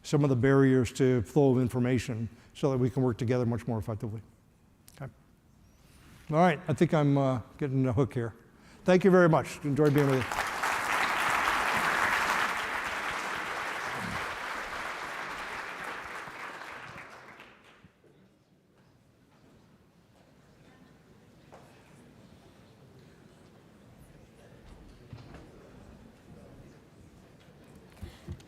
some of the barriers to flow of information so that we can work together much more effectively. Okay. All right, I think I'm getting a hook here. Thank you very much. Enjoyed being with you.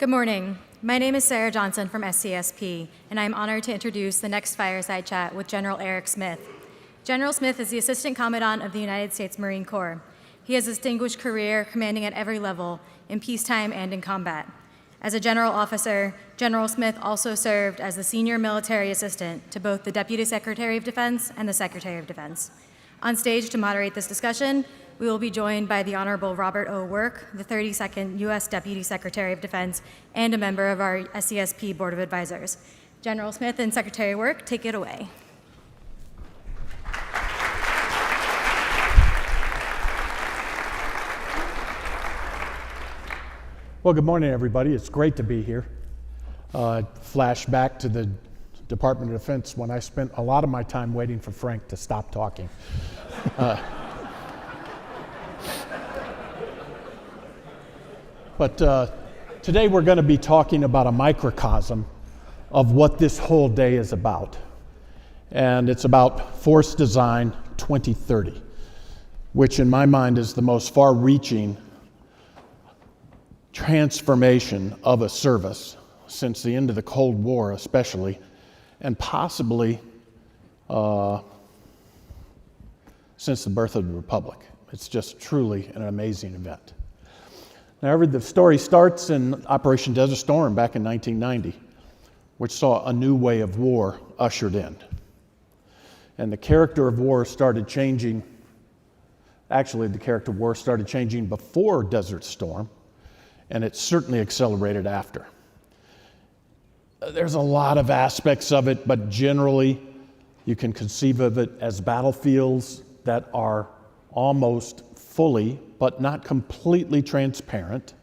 Good morning. My name is Sarah Johnson from SCSP, and I'm honored to introduce the next fireside chat with General Eric Smith. General Smith is the Assistant Commandant of the United States Marine Corps. He has a distinguished career commanding at every level, in peacetime and in combat. As a general officer, General Smith also served as the Senior Military Assistant to both the Deputy Secretary of Defense and the Secretary of Defense. On stage to moderate this discussion, we will be joined by the Honorable Robert O. Work, the 32nd U.S. Deputy Secretary of Defense and a member of our SCSP Board of Advisors. General Smith and Secretary Work, take it away. Well, good morning, everybody. It's great to be here. Flash back to the Department of Defense when I spent a lot of my time waiting for Frank to stop talking. But today we're going to be talking about a microcosm of what this whole day is about. And it's about Force Design 2030, which in my mind is the most far-reaching transformation of a service since the end of the Cold War especially, and possibly since the birth of the Republic. It's just truly an amazing event. Now, the story starts in Operation Desert Storm back in 1990, which saw a new way of war ushered in. And the character of war started changing. Actually, the character of war started changing before Desert Storm, and it certainly accelerated after. There's a lot of aspects of it, but generally you can conceive of it as battlefields that are almost fully, but not completely transparent,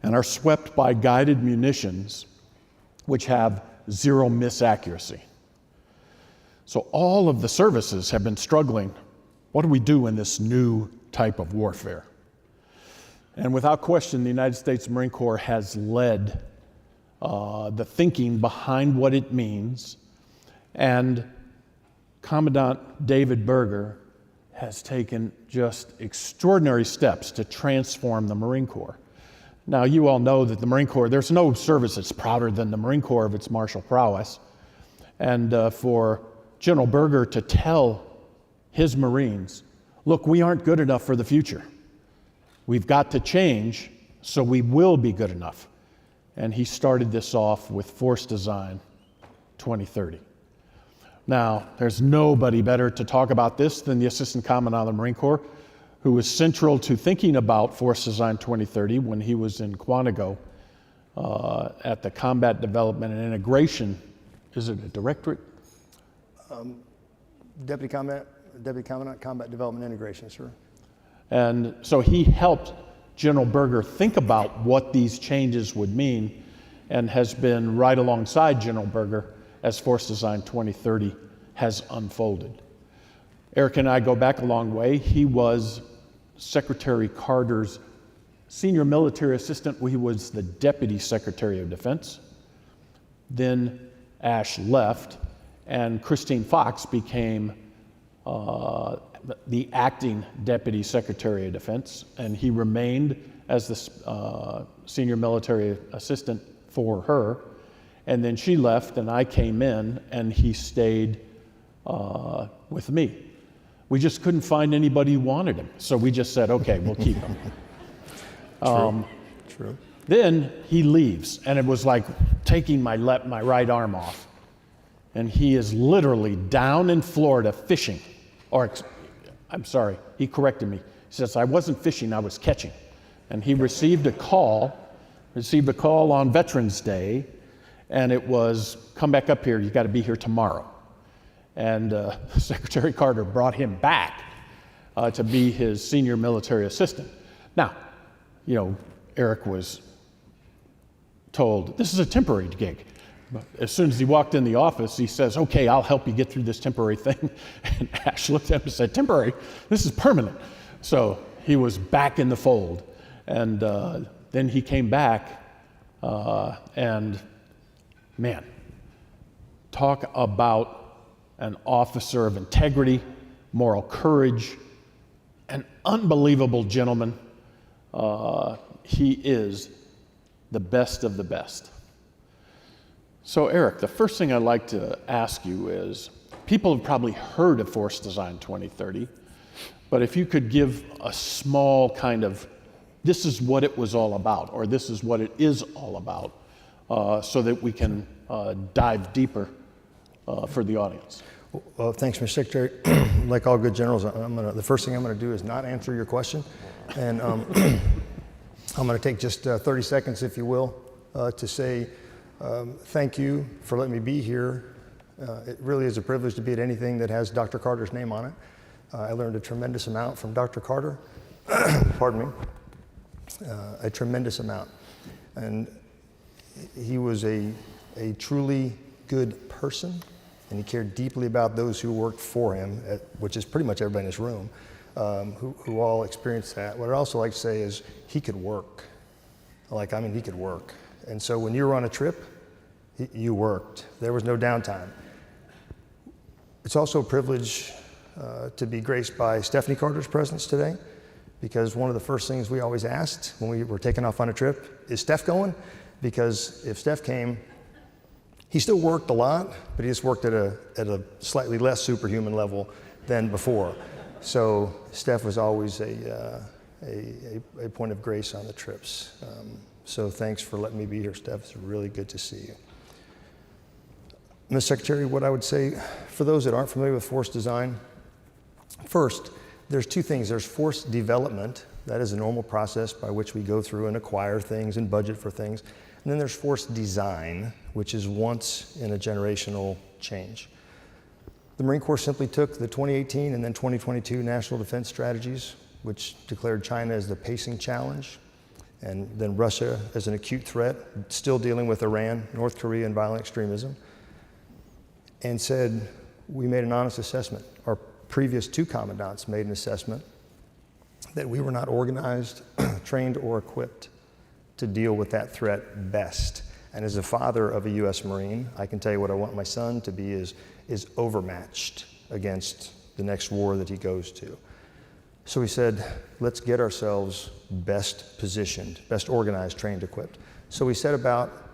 and are swept by guided munitions which have zero miss accuracy. So all of the services have been struggling. What do we do in this new type of warfare? And without question, the United States Marine Corps has led the thinking behind what it means, and Commandant David Berger has taken just extraordinary steps to transform the Marine Corps. Now, you all know that the Marine Corps, there's no service that's prouder than the Marine Corps of its martial prowess. And for General Berger to tell his Marines, look, we aren't good enough for the future. We've got to change so we will be good enough. And he started this off with Force Design 2030. Now, there's nobody better to talk about this than the Assistant Commandant of the Marine Corps, who was central to thinking about Force Design 2030 when he was in Quantico at the Combat Development and Integration. Is it a directorate? Deputy Commandant, Combat Development Integration, sir. And so he helped General Berger think about what these changes would mean, and has been right alongside General Berger as Force Design 2030 has unfolded. Eric and I go back a long way. He was Secretary Carter's senior military assistant. He was the Deputy Secretary of Defense. Then Ash left, and Christine Fox became the acting Deputy Secretary of Defense, and he remained as the senior military assistant for her. And then she left, and I came in, and he stayed with me. We just couldn't find anybody who wanted him, so we just said, okay, we'll keep him. True. Then he leaves, and it was like taking my right arm off. And he is literally down in Florida fishing. I'm sorry, he corrected me. He says, I wasn't fishing, I was catching. And he received a call on Veterans Day, and it was, come back up here, you got to be here tomorrow. And Secretary Carter brought him back to be his senior military assistant. Now, Eric was told, this is a temporary gig. But as soon as he walked in the office, he says, okay, I'll help you get through this temporary thing. And Ash looked at him and said, temporary? This is permanent. So he was back in the fold. And then he came back, and man, talk about an officer of integrity, moral courage, an unbelievable gentleman. He is the best of the best. So Eric, the first thing I'd like to ask you is, people have probably heard of Force Design 2030, but if you could give a small kind of, this is what it was all about, or this is what it is all about, so that we can dive deeper for the audience. Well, thanks, Mr. Secretary. Like all good generals, the first thing I'm going to do is not answer your question. And I'm going to take just 30 seconds, if you will, to say thank you for letting me be here. It really is a privilege to be at anything that has Dr. Carter's name on it. I learned a tremendous amount from Dr. Carter. Pardon me. A tremendous amount. And he was a truly good person, and he cared deeply about those who worked for him, which is pretty much everybody in this room, who all experienced that. What I'd also like to say is he could work. He could work. And so when you were on a trip, you worked. There was no downtime. It's also a privilege to be graced by Stephanie Carter's presence today, because one of the first things we always asked when we were taking off on a trip, is Steph going? Because if Steph came, he still worked a lot, but he just worked at a slightly less superhuman level than before. So Steph was always a point of grace on the trips. So thanks for letting me be here, Steph. It's really good to see you. Ms. Secretary, what I would say, for those that aren't familiar with force design, first, there's two things. There's force development. That is a normal process by which we go through and acquire things and budget for things. And then there's force design, which is once in a generational change. The Marine Corps simply took the 2018 and then 2022 National Defense Strategies, which declared China as the pacing challenge, and then Russia as an acute threat, still dealing with Iran, North Korea, and violent extremism, and said, we made an honest assessment. Our previous two commandants made an assessment that we were not organized, trained, or equipped to deal with that threat best. And as a father of a U.S. Marine, I can tell you what I want my son to be is overmatched against the next war that he goes to. So we said, let's get ourselves best positioned, best organized, trained, equipped. So we set about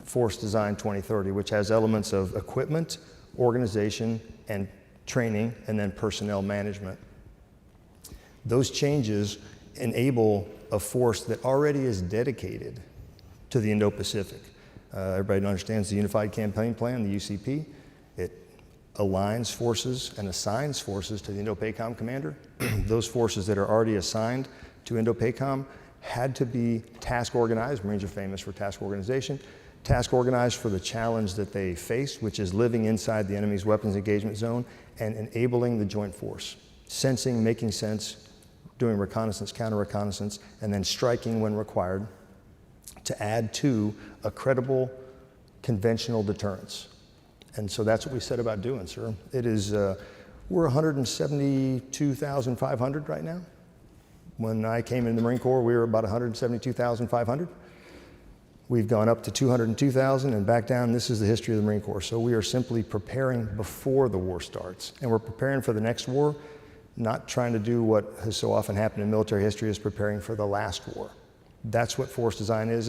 Force Design 2030, which has elements of equipment, organization, and training, and then personnel management. Those changes enable a force that already is dedicated to the Indo-Pacific. Everybody understands the Unified Campaign Plan, the UCP. It aligns forces and assigns forces to the Indo-PACOM commander. Those forces that are already assigned to Indo-PACOM had to be task organized. Marines are famous for task organization. Task organized for the challenge that they face, which is living inside the enemy's weapons engagement zone and enabling the joint force, sensing, making sense, doing reconnaissance, counter-reconnaissance, and then striking when required to add to a credible conventional deterrence. And so that's what we set about doing, sir. It is, we're 172,500 right now. When I came into the Marine Corps, we were about 172,500. We've gone up to 202,000 and back down. This is the history of the Marine Corps. So we are simply preparing before the war starts. And we're preparing for the next war, not trying to do what has so often happened in military history, is preparing for the last war. That's what force design is.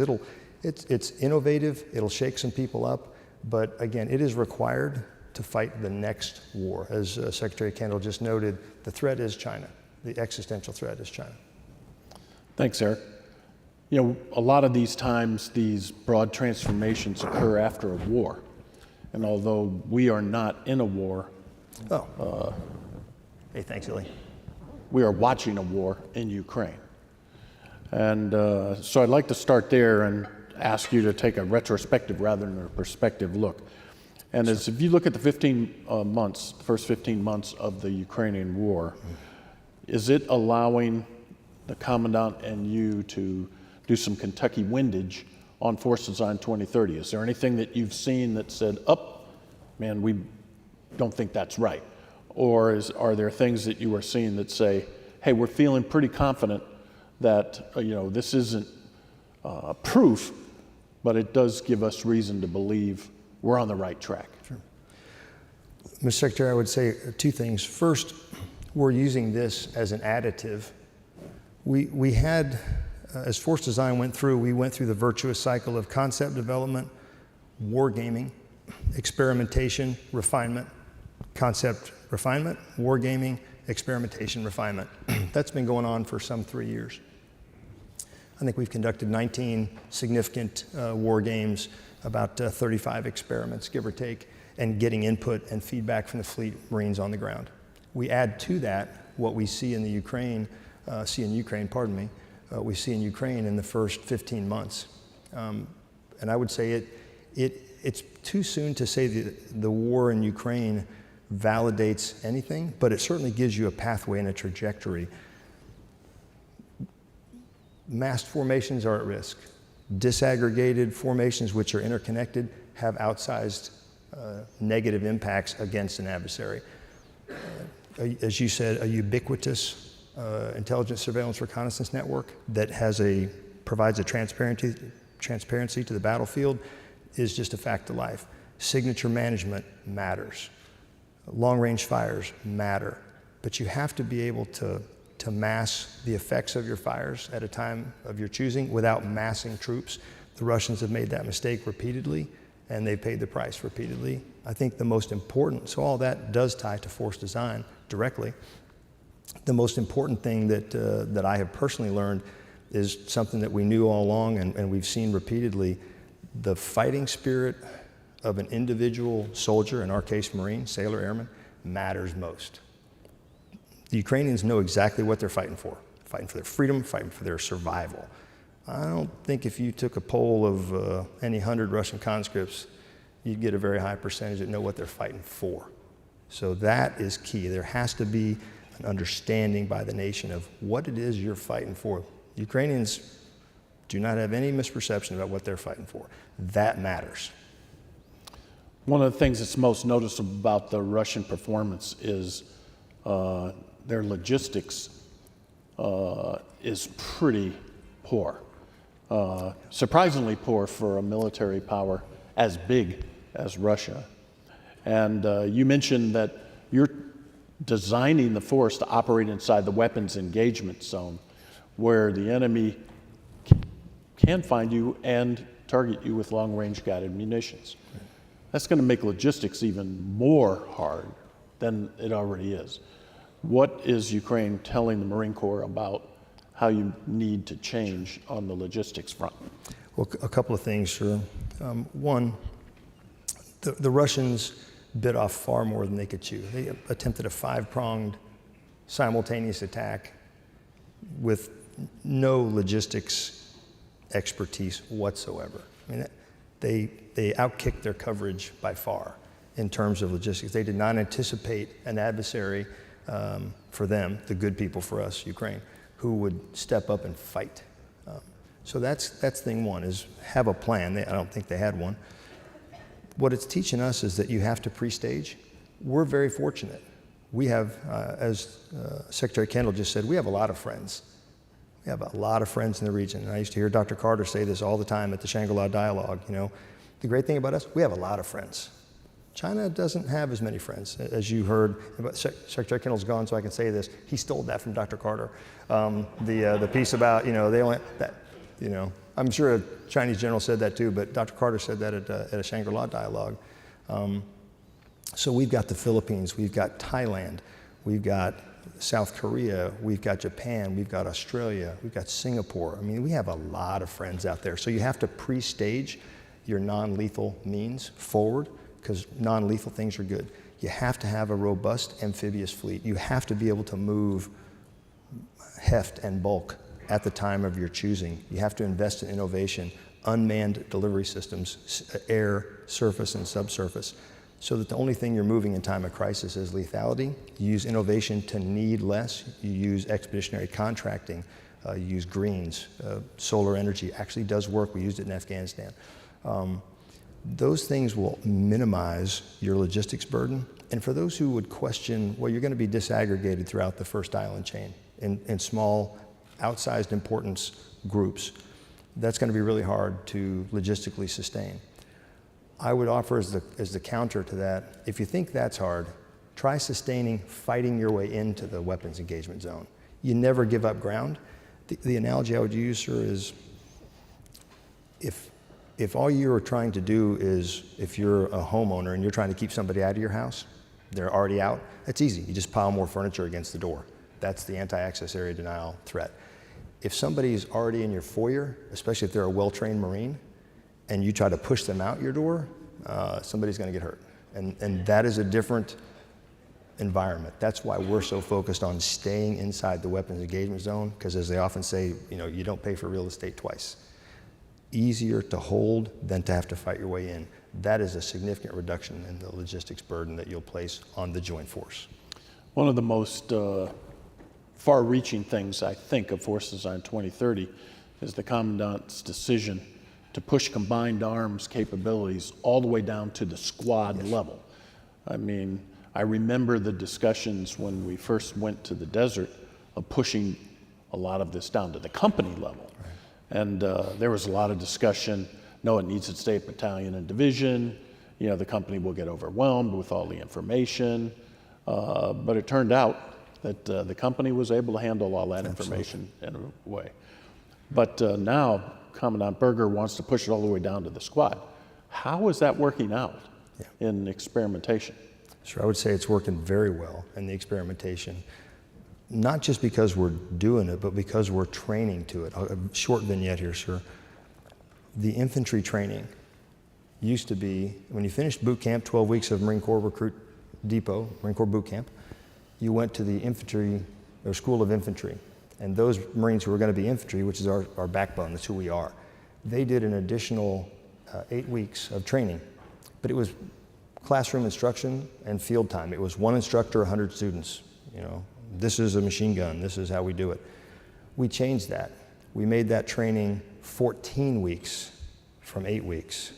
It's innovative, it'll shake some people up, but again, it is required to fight the next war. As Secretary Kendall just noted, the threat is China. The existential threat is China. Thanks, Eric. You know, a lot of these times, these broad transformations occur after a war. And although we are not in a war, hey, thanks, Illy. We are watching a war in Ukraine. And so I'd like to start there and ask you to take a retrospective rather than a perspective look. And as if you look at the 15 months, the first 15 months of the Ukrainian war, is it allowing the Commandant and you to do some Kentucky windage on Force Design 2030? Is there anything that you've seen that said, man, we don't think that's right? Or are there things that you are seeing that say, hey, we're feeling pretty confident that this isn't proof, but it does give us reason to believe we're on the right track? Sure. Mr. Secretary, I would say two things. First, we're using this as an additive. We had as force design went through, we went through the virtuous cycle of concept development, wargaming, experimentation, refinement, concept refinement, wargaming, experimentation, refinement. That's been going on for some 3 years. I think we've conducted 19 significant war games, about 35 experiments, give or take, and getting input and feedback from the fleet Marines on the ground. We add to that what we see in Ukraine in the first 15 months. And I would say it's too soon to say the war in Ukraine validates anything, but it certainly gives you a pathway and a trajectory. Massed formations are at risk. Disaggregated formations which are interconnected have outsized negative impacts against an adversary. As you said, a ubiquitous intelligence, surveillance, reconnaissance network that provides a transparency to the battlefield is just a fact of life. Signature management matters. Long-range fires matter, but you have to be able to mass the effects of your fires at a time of your choosing without massing troops. The Russians have made that mistake repeatedly, and they've paid the price repeatedly. I think the most important, so all that does tie to force design directly. The most important thing that I have personally learned is something that we knew all along and we've seen repeatedly. The fighting spirit of an individual soldier, in our case Marine, sailor, airman, matters most. The Ukrainians know exactly what they're fighting for their freedom, fighting for their survival. I don't think if you took a poll of any 100 Russian conscripts, you'd get a very high percentage that know what they're fighting for. So that is key. There has to be an understanding by the nation of what it is you're fighting for. Ukrainians do not have any misperception about what they're fighting for. That matters. One of the things that's most noticeable about the Russian performance is their logistics is pretty poor. Surprisingly poor for a military power as big as Russia. And you mentioned that you're designing the force to operate inside the weapons engagement zone, where the enemy can find you and target you with long-range guided munitions. That's going to make logistics even more hard than it already is. What is Ukraine telling the Marine Corps about how you need to change on the logistics front? Well, a couple of things, sir. One, the Russians bit off far more than they could chew. They attempted a 5-pronged simultaneous attack with no logistics expertise whatsoever. I mean, they outkicked their coverage by far in terms of logistics. They did not anticipate an adversary for them, the good people for us, Ukraine, who would step up and fight. So that's thing one, is have a plan. I don't think they had one. What it's teaching us is that you have to pre-stage. We're very fortunate. We have, as Secretary Kendall just said, we have a lot of friends. We have a lot of friends in the region. And I used to hear Dr. Carter say this all the time at the Shangri-La Dialogue. You know, the great thing about us, we have a lot of friends. China doesn't have as many friends, as you heard. Secretary Kendall's gone, so I can say this. He stole that from Dr. Carter. The piece about, they only, I'm sure a Chinese general said that too, but Dr. Carter said that at a Shangri-La Dialogue. So we've got the Philippines, we've got Thailand, we've got South Korea, we've got Japan, we've got Australia, we've got Singapore. I mean, we have a lot of friends out there. So you have to pre-stage your non-lethal means forward, because non-lethal things are good. You have to have a robust amphibious fleet. You have to be able to move heft and bulk at the time of your choosing. You have to invest in innovation, unmanned delivery systems, air, surface, and subsurface, so that the only thing you're moving in time of crisis is lethality. You use innovation to need less. You use expeditionary contracting. You use greens. Solar energy actually does work. We used it in Afghanistan. Those things will minimize your logistics burden. And for those who would question, well, you're going to be disaggregated throughout the first island chain in small, outsized importance groups, that's going to be really hard to logistically sustain. I would offer as the counter to that, if you think that's hard, try fighting your way into the weapons engagement zone. You never give up ground, The analogy I would use, sir, is if all you're trying to do is, if you're a homeowner and you're trying to keep somebody out of your house, they're already out, it's easy. You just pile more furniture against the door. That's the anti-access area denial threat. If somebody's already in your foyer, especially if they're a well-trained Marine, and you try to push them out your door, somebody's going to get hurt. And that is a different environment. That's why we're so focused on staying inside the weapons engagement zone, because as they often say, you don't pay for real estate twice. Easier to hold than to have to fight your way in. That is a significant reduction in the logistics burden that you'll place on the joint force. One of the most far-reaching things, I think, of Force Design 2030 is the Commandant's decision to push combined arms capabilities all the way down to the squad level. I mean, I remember the discussions when we first went to the desert of pushing a lot of this down to the company level. Right. And there was a lot of discussion, no, it needs to stay at battalion and division, the company will get overwhelmed with all the information. But it turned out that the company was able to handle all that information in a way. But now Commandant Berger wants to push it all the way down to the squad. How is that working out in experimentation? Sure, I would say it's working very well in the experimentation, not just because we're doing it, but because we're training to it. A short vignette here, sir. The infantry training used to be, when you finished boot camp, 12 weeks of Marine Corps Recruit Depot, Marine Corps boot camp, you went to the infantry, or School of Infantry. And those Marines who were going to be infantry, which is our backbone, that's who we are, they did an additional 8 weeks of training. But it was classroom instruction and field time. It was one instructor, 100 students. This is a machine gun, this is how we do it. We changed that. We made that training 14 weeks from 8 weeks.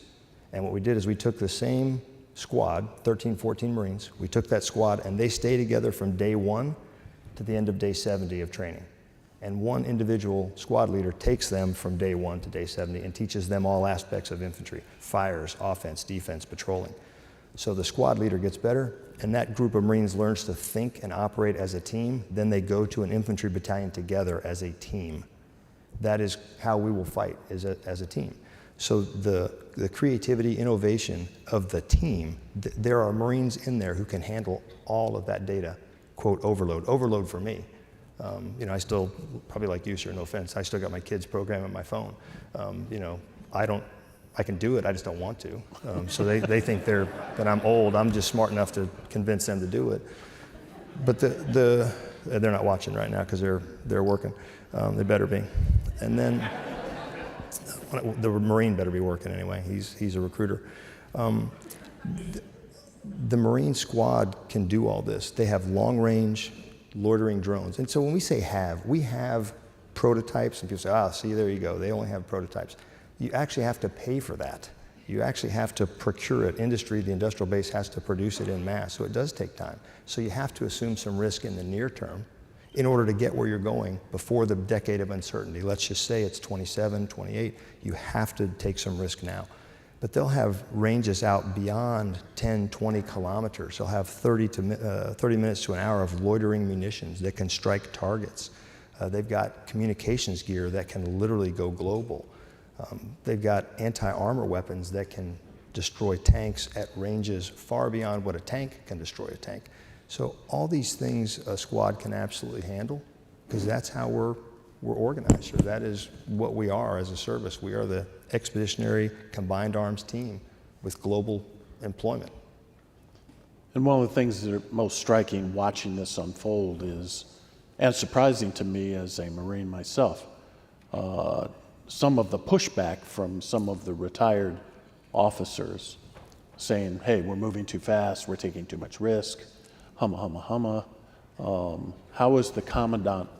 And what we did is we took the same squad, 13, 14 Marines, we took that squad and they stay together from day 1 to the end of day 70 of training. And one individual squad leader takes them from day 1 to day 70 and teaches them all aspects of infantry, fires, offense, defense, patrolling. So the squad leader gets better, and that group of Marines learns to think and operate as a team. Then they go to an infantry battalion together as a team. That is how we will fight as a team. So the creativity, innovation of the team, there are Marines in there who can handle all of that data, quote, overload for me. I still, probably like you, sir, no offense, I still got my kids' program on my phone. I can do it, I just don't want to. So they think that I'm old. I'm just smart enough to convince them to do it. But they're not watching right now because they're working. They better be. And then the Marine better be working anyway. He's a recruiter. The Marine squad can do all this. They have long-range loitering drones. And so when we say we have prototypes, and people say, see, there you go. They only have prototypes. You actually have to pay for that. You actually have to procure it. The industrial base has to produce it en masse, so it does take time. So you have to assume some risk in the near term in order to get where you're going before the decade of uncertainty. Let's just say it's 27, 28. You have to take some risk now. But they'll have ranges out beyond 10, 20 kilometers. They'll have 30 minutes to an hour of loitering munitions that can strike targets. They've got communications gear that can literally go global. They've got anti-armor weapons that can destroy tanks at ranges far beyond what a tank can destroy a tank. So all these things a squad can absolutely handle, because that's how we're organized. So that is what we are as a service. We are the expeditionary combined arms team with global employment. And one of the things that are most striking watching this unfold is, and surprising to me as a Marine myself, some of the pushback from some of the retired officers saying, hey, we're moving too fast, we're taking too much risk, humma. How is the Commandant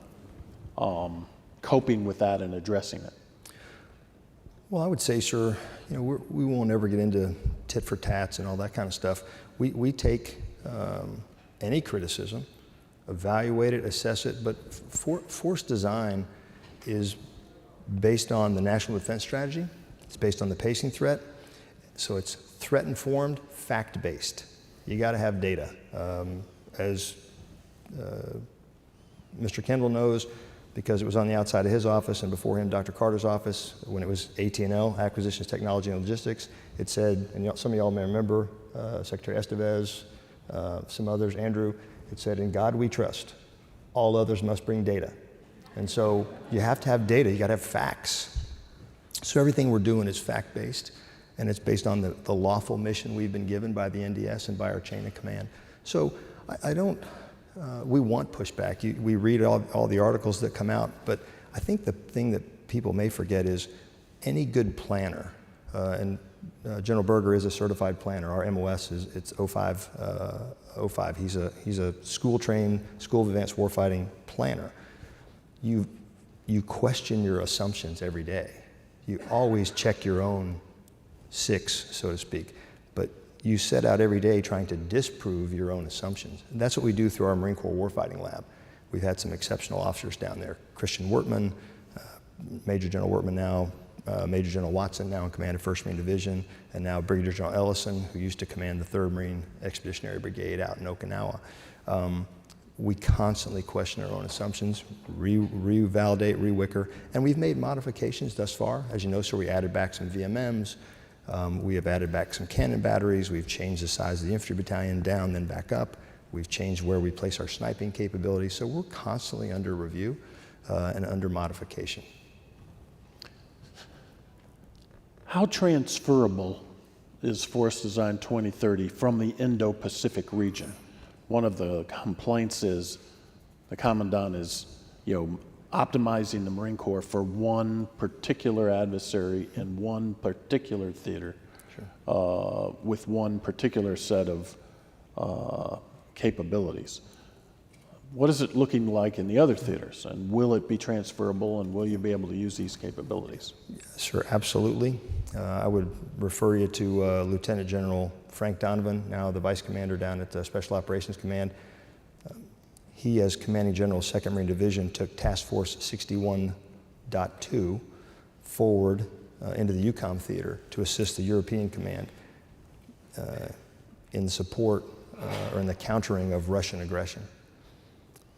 coping with that and addressing it? Well, I would say, sir, we won't ever get into tit for tats and all that kind of stuff. We take any criticism, evaluate it, assess it, but force design is based on the National Defense Strategy. It's based on the pacing threat. So it's threat-informed, fact-based. You got to have data. As Mr. Kendall knows, because it was on the outside of his office, and before him, Dr. Carter's office, when it was AT&L, Acquisitions, Technology, and Logistics. It said, and some of y'all may remember, Secretary Estevez, some others, Andrew, it said, "In God we trust, all others must bring data." And so you have to have data, you got to have facts. So everything we're doing is fact-based, and it's based on the lawful mission we've been given by the NDS and by our chain of command. So I don't, we want pushback. We read all the articles that come out, but I think the thing that people may forget is any good planner, and General Berger is a certified planner. Our MOS it's 05. He's a school-trained, School of Advanced Warfighting planner. You question your assumptions every day. You always check your own six, so to speak, but you set out every day trying to disprove your own assumptions. And that's what we do through our Marine Corps Warfighting Lab. We've had some exceptional officers down there. Christian Wortman, Major General Wortman now, Major General Watson now in command of 1st Marine Division, and now Brigadier General Ellison, who used to command the 3rd Marine Expeditionary Brigade out in Okinawa. We constantly question our own assumptions, revalidate, rewicker, and we've made modifications thus far. As you know, so we added back some VMMs, we have added back some cannon batteries, we've changed the size of the infantry battalion down, then back up. We've changed where we place our sniping capabilities, so we're constantly under review and under modification. How transferable is Force Design 2030 from the Indo-Pacific region? One of the complaints is the Commandant is, optimizing the Marine Corps for one particular adversary in one particular theater, with one particular set of capabilities. What is it looking like in the other theaters, and will it be transferable, and will you be able to use these capabilities? Sure, absolutely. I would refer you to Lieutenant General Frank Donovan, now the Vice Commander down at the Special Operations Command. He, as Commanding General, 2nd Marine Division, took Task Force 61.2 forward into the EUCOM theater to assist the European Command in support or in the countering of Russian aggression.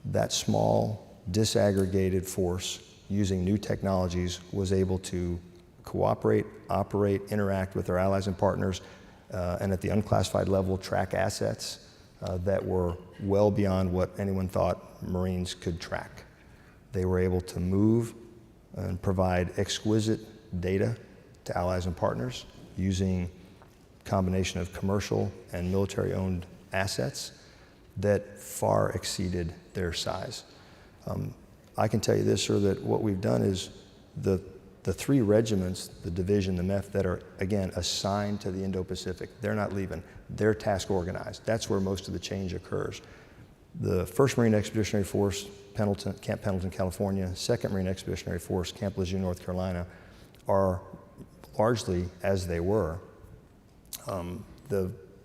That small, disaggregated force, using new technologies, was able to cooperate, operate, interact with our allies and partners, and at the unclassified level, track assets that were well beyond what anyone thought Marines could track. They were able to move and provide exquisite data to allies and partners using a combination of commercial and military-owned assets that far exceeded their size. I can tell you this, sir, that what we've done is the 3 regiments, the division, the MEF, that are, again, assigned to the Indo-Pacific, they're not leaving. They're task organized. That's where most of the change occurs. The 1st Marine Expeditionary Force, Camp Pendleton, California, 2nd Marine Expeditionary Force, Camp Lejeune, North Carolina, are largely as they were.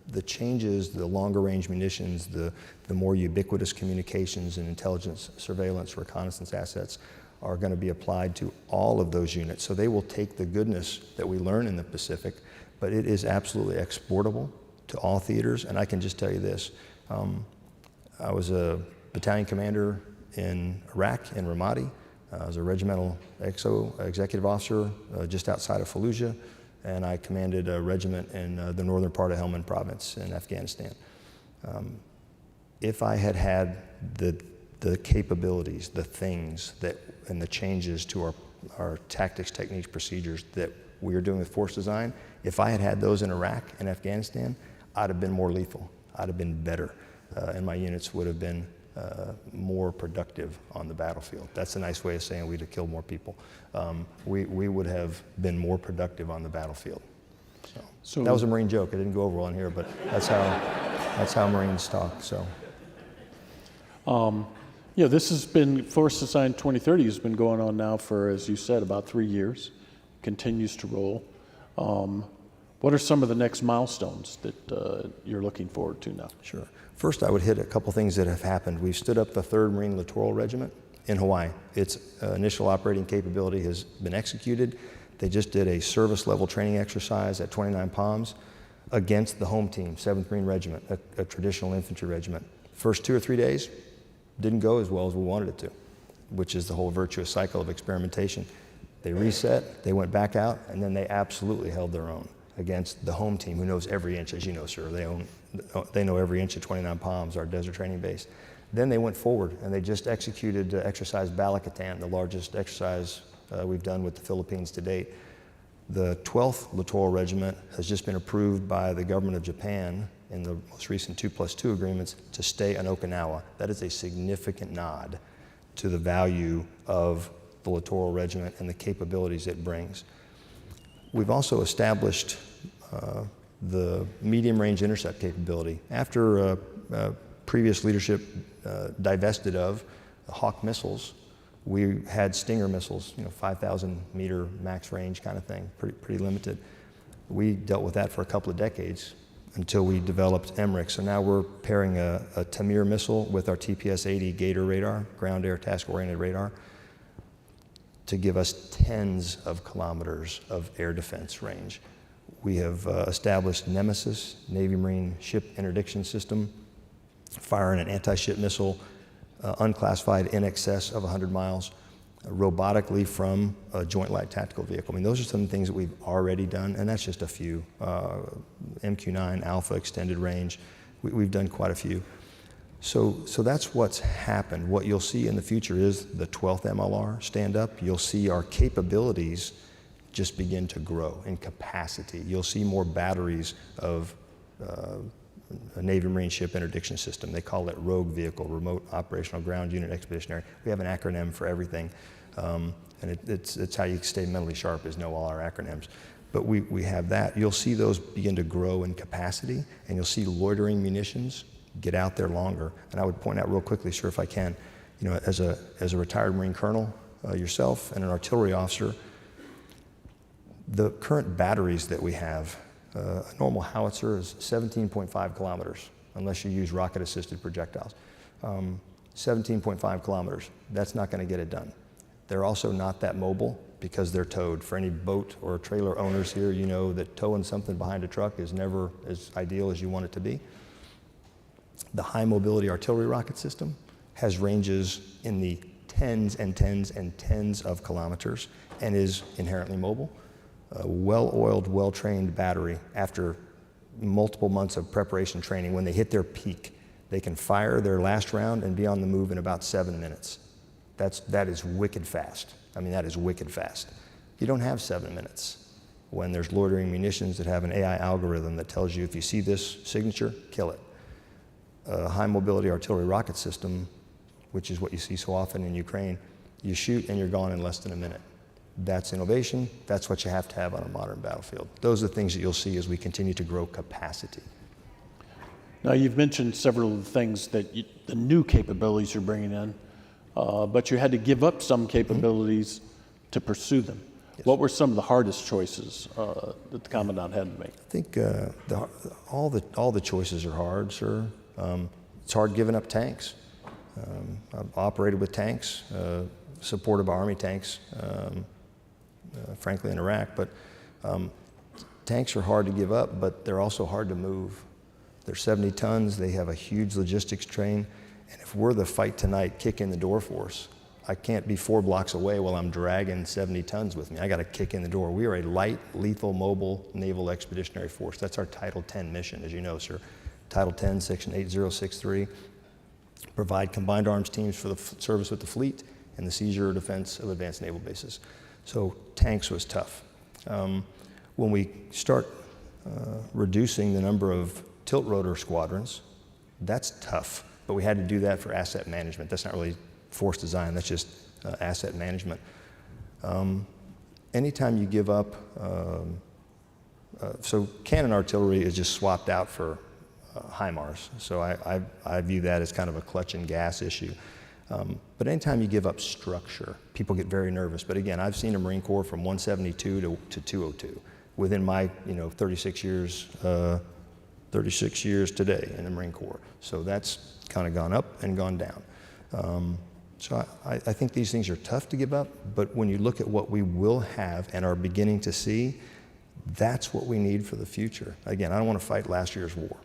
The changes, the longer range munitions, the more ubiquitous communications and intelligence, surveillance, reconnaissance assets are going to be applied to all of those units. So they will take the goodness that we learn in the Pacific, but it is absolutely exportable to all theaters. And I can just tell you this, I was a battalion commander in Iraq, in Ramadi. I was a regimental executive officer just outside of Fallujah, and I commanded a regiment in the northern part of Helmand province in Afghanistan. If I had had the capabilities, the things that, and the changes to our tactics, techniques, procedures that we are doing with force design, if I had had those in Iraq and Afghanistan, I'd have been more lethal. I'd have been better, and my units would have been more productive on the battlefield. That's a nice way of saying we'd have killed more people. We would have been more productive on the battlefield. So that was a Marine joke. I didn't go over on here, but that's how Marines talk. So. This has been, Force Design 2030 has been going on now for, as you said, about 3 years. Continues to roll. What are some of the next milestones that you're looking forward to now? Sure. First, I would hit a couple things that have happened. We've stood up the 3rd Marine Littoral Regiment in Hawaii. Its initial operating capability has been executed. They just did a service level training exercise at 29 Palms against the home team, 7th Marine Regiment, a traditional infantry regiment. First 2 or 3 days didn't go as well as we wanted it to. which is the whole virtuous cycle of experimentation. They reset, they went back out, and then they absolutely held their own against the home team, who knows every inch, as you know, sir. They know every inch of 29 Palms, our desert training base. Then they went forward, and they just executed exercise Balakatan, the largest exercise we've done with the Philippines to date. The 12th Littoral Regiment has just been approved by the government of Japan in the most recent 2+2 agreements to stay on Okinawa. That is a significant nod to the value of the Littoral Regiment and the capabilities it brings. We've also established the medium-range intercept capability. After previous leadership divested of Hawk missiles, we had Stinger missiles, 5,000 meter max range kind of thing, pretty limited. We dealt with that for a couple of decades until we developed MRIC. So now we're pairing a Tamir missile with our TPS-80 Gator radar, ground-air task-oriented radar, to give us tens of kilometers of air defense range. We have established Nemesis, Navy Marine ship interdiction system, firing an anti-ship missile unclassified in excess of 100 miles, robotically from a joint light tactical vehicle. I mean, those are some things that we've already done, and that's just a few. MQ-9 Alpha extended range, we've done quite a few. So that's what's happened. What you'll see in the future is the 12th MLR stand up. You'll see our capabilities just begin to grow in capacity. You'll see more batteries of a Navy Marine ship interdiction system. They call it ROGUE vehicle, Remote Operational Ground Unit Expeditionary. We have an acronym for everything, and it's how you stay mentally sharp, is know all our acronyms. But we have that. You'll see those begin to grow in capacity, and you'll see loitering munitions get out there longer. And I would point out real quickly, sir, if I can, as a retired Marine colonel yourself and an artillery officer, the current batteries that we have, a normal howitzer is 17.5 kilometers, unless you use rocket-assisted projectiles. 17.5 kilometers, that's not gonna get it done. They're also not that mobile because they're towed. For any boat or trailer owners here, you know that towing something behind a truck is never as ideal as you want it to be. The high mobility artillery rocket system has ranges in the tens and tens and tens of kilometers and is inherently mobile. A well-oiled, well-trained battery, after multiple months of preparation training, when they hit their peak, they can fire their last round and be on the move in about 7 minutes. That is wicked fast. I mean, that is wicked fast. You don't have 7 minutes when there's loitering munitions that have an AI algorithm that tells you if you see this signature, kill it. A high mobility artillery rocket system, which is what you see so often in Ukraine, you shoot and you're gone in less than a minute. That's innovation. That's what you have to have on a modern battlefield. Those are the things that you'll see as we continue to grow capacity. Now, you've mentioned several of the things that the new capabilities you're bringing in, but you had to give up some capabilities to pursue them. Yes. What were some of the hardest choices that the Commandant had to make? I think all the choices are hard, sir. It's hard giving up tanks. I've operated with tanks, supported by Army tanks, frankly in Iraq, but tanks are hard to give up, but they're also hard to move. They're 70 tons, they have a huge logistics train, and if we're the fight tonight, kick in the door force, I can't be 4 blocks away while I'm dragging 70 tons with me. I gotta kick in the door. We are a light, lethal, mobile naval expeditionary force. That's our Title 10 mission, as you know, sir. Title 10, Section 8063, provide combined arms teams for the service with the fleet and the seizure or defense of advanced naval bases. So tanks was tough. When we start reducing the number of tilt rotor squadrons, that's tough, but we had to do that for asset management. That's not really force design, that's just asset management. Anytime you give up, so cannon artillery is just swapped out for HIMARS, so I view that as kind of a clutch and gas issue. But anytime you give up structure, people get very nervous. But again, I've seen a Marine Corps from 172 to 202 within my 36 years today in the Marine Corps. So that's kind of gone up and gone down. So I think these things are tough to give up, but when you look at what we will have and are beginning to see, that's what we need for the future. Again, I don't want to fight last year's war.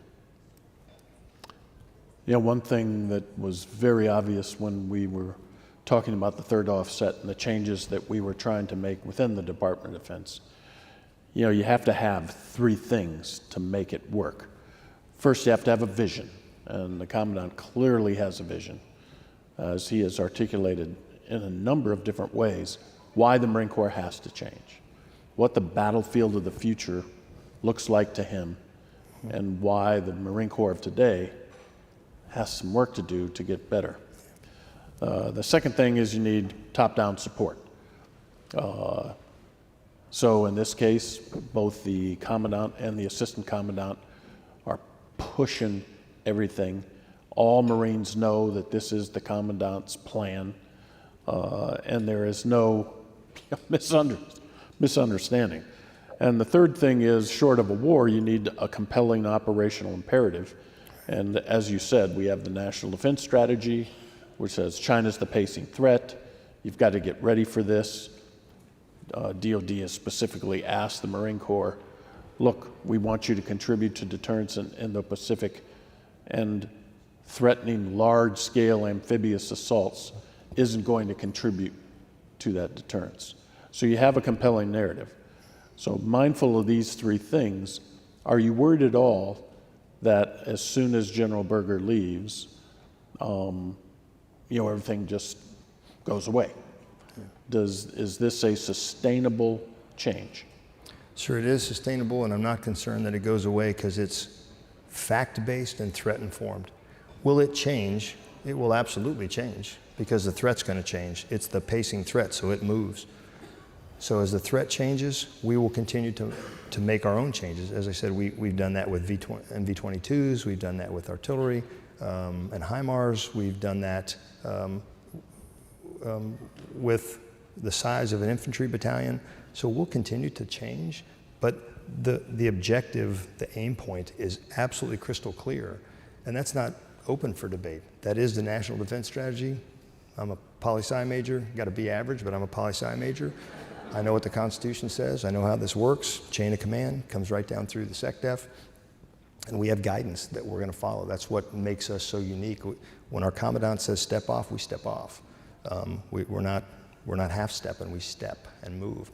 Yeah, one thing that was very obvious when we were talking about the third offset and the changes that we were trying to make within the Department of Defense, you know, you have to have three things to make it work. First, you have to have a vision, and the Commandant clearly has a vision, as he has articulated in a number of different ways why the Marine Corps has to change, what the battlefield of the future looks like to him, and why the Marine Corps of today has some work to do to get better. The second thing is you need top-down support. So in this case, both the Commandant and the Assistant Commandant are pushing everything. All Marines know that this is the Commandant's plan, and there is no misunderstanding. And the third thing is, short of a war, you need a compelling operational imperative. And as you said, we have the National Defense Strategy, which says China's the pacing threat. You've got to get ready for this. DOD has specifically asked the Marine Corps, look, we want you to contribute to deterrence in the Pacific, and threatening large-scale amphibious assaults isn't going to contribute to that deterrence. So you have a compelling narrative. So mindful of these three things, are you worried at all that as soon as General Berger leaves, you know, everything just goes away? Is this a sustainable change? Sure, it is sustainable, and I'm not concerned that it goes away because it's fact-based and threat-informed. Will it change? It will absolutely change because the threat's going to change. It's the pacing threat, so it moves. So as the threat changes, we will continue to make our own changes. As I said, we've done that with V-22s, we've done that with artillery and HIMARS, we've done that with the size of an infantry battalion. So we'll continue to change, but the objective, the aim point is absolutely crystal clear, and that's not open for debate. That is the National Defense Strategy. I'm a poli-sci major, got to be average, but I'm a poli-sci major. I know what the Constitution says, I know how this works. Chain of command comes right down through the SecDef, and we have guidance that we're going to follow. That's what makes us so unique. When our Commandant says step off, we step off. We're not half-stepping, we step and move.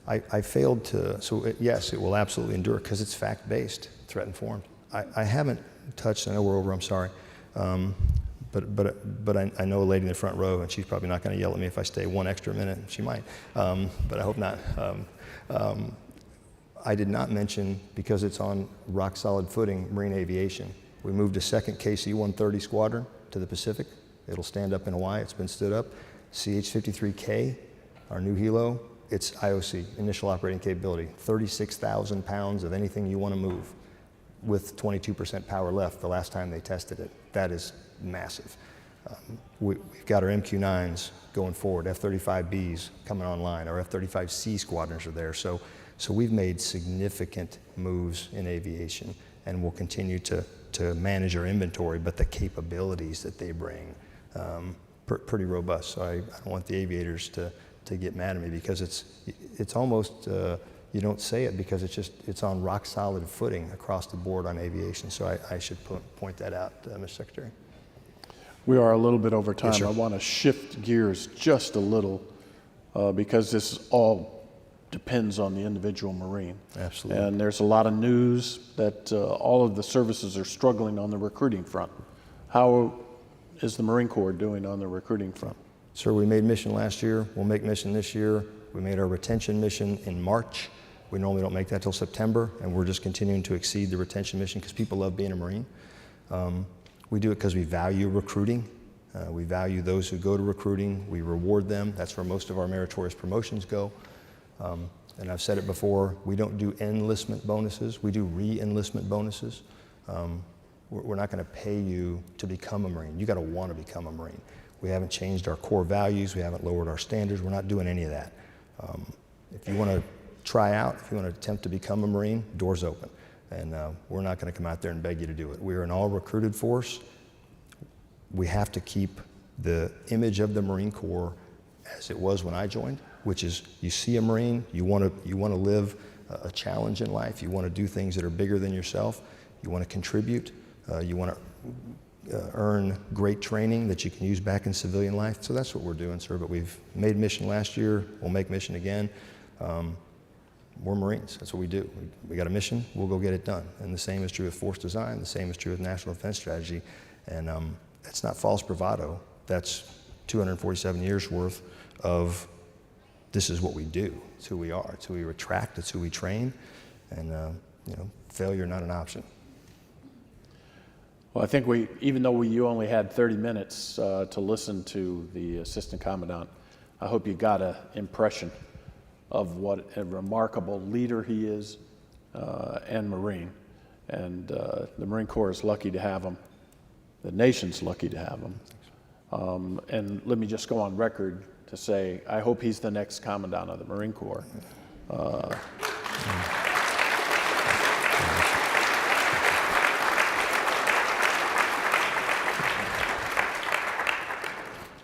I failed to, so yes, it will absolutely endure because it's fact-based, threat-informed. I haven't touched, I know we're over, I'm sorry, but I know a lady in the front row, and she's probably not going to yell at me if I stay one extra minute. She might, but I hope not. I did not mention, because it's on rock-solid footing, marine aviation. We moved a second KC-130 squadron to the Pacific. It'll stand up in Hawaii. It's been stood up. CH-53K, our new helo, it's IOC, initial operating capability, 36,000 pounds of anything you want to move with 22% power left the last time they tested it. That is massive. We've got our MQ-9s going forward, F-35Bs coming online, our F-35C squadrons are there. So we've made significant moves in aviation, and we'll continue to manage our inventory, but the capabilities that they bring, pretty robust. So I don't want the aviators to get mad at me because it's almost, you don't say it because it's on rock solid footing across the board on aviation. So I should point that out, Mr. Secretary. We are a little bit over time. Yes, sir. I want to shift gears just a little because this all depends on the individual Marine. Absolutely. And there's a lot of news that all of the services are struggling on the recruiting front. How is the Marine Corps doing on the recruiting front? Sir, we made mission last year. We'll make mission this year. We made our retention mission in March. We normally don't make that till September, and we're just continuing to exceed the retention mission because people love being a Marine. We do it because we value recruiting. We value those who go to recruiting. We reward them. That's where most of our meritorious promotions go. And I've said it before, we don't do enlistment bonuses. We do re-enlistment bonuses. We're not going to pay you to become a Marine. You got to want to become a Marine. We haven't changed our core values. We haven't lowered our standards. We're not doing any of that. If you want to try out, if you want to attempt to become a Marine, doors open. And we're not going to come out there and beg you to do it. We're an all-recruited force. We have to keep the image of the Marine Corps as it was when I joined, which is you see a Marine, you want to live a challenge in life, you want to do things that are bigger than yourself, you want to contribute, you want to earn great training that you can use back in civilian life. So that's what we're doing, sir. But we've made mission last year. We'll make mission again. We're Marines. That's what we do. We got a mission. We'll go get it done. And the same is true with force design. The same is true with national defense strategy. And that's not false bravado. That's 247 years worth of this is what we do. It's who we are. It's who we attract. It's who we train. And failure not an option. Well, I think even though you only had 30 minutes to listen to the Assistant Commandant, I hope you got an impression of what a remarkable leader he is and Marine. And the Marine Corps is lucky to have him. The nation's lucky to have him. And let me just go on record to say, I hope he's the next Commandant of the Marine Corps.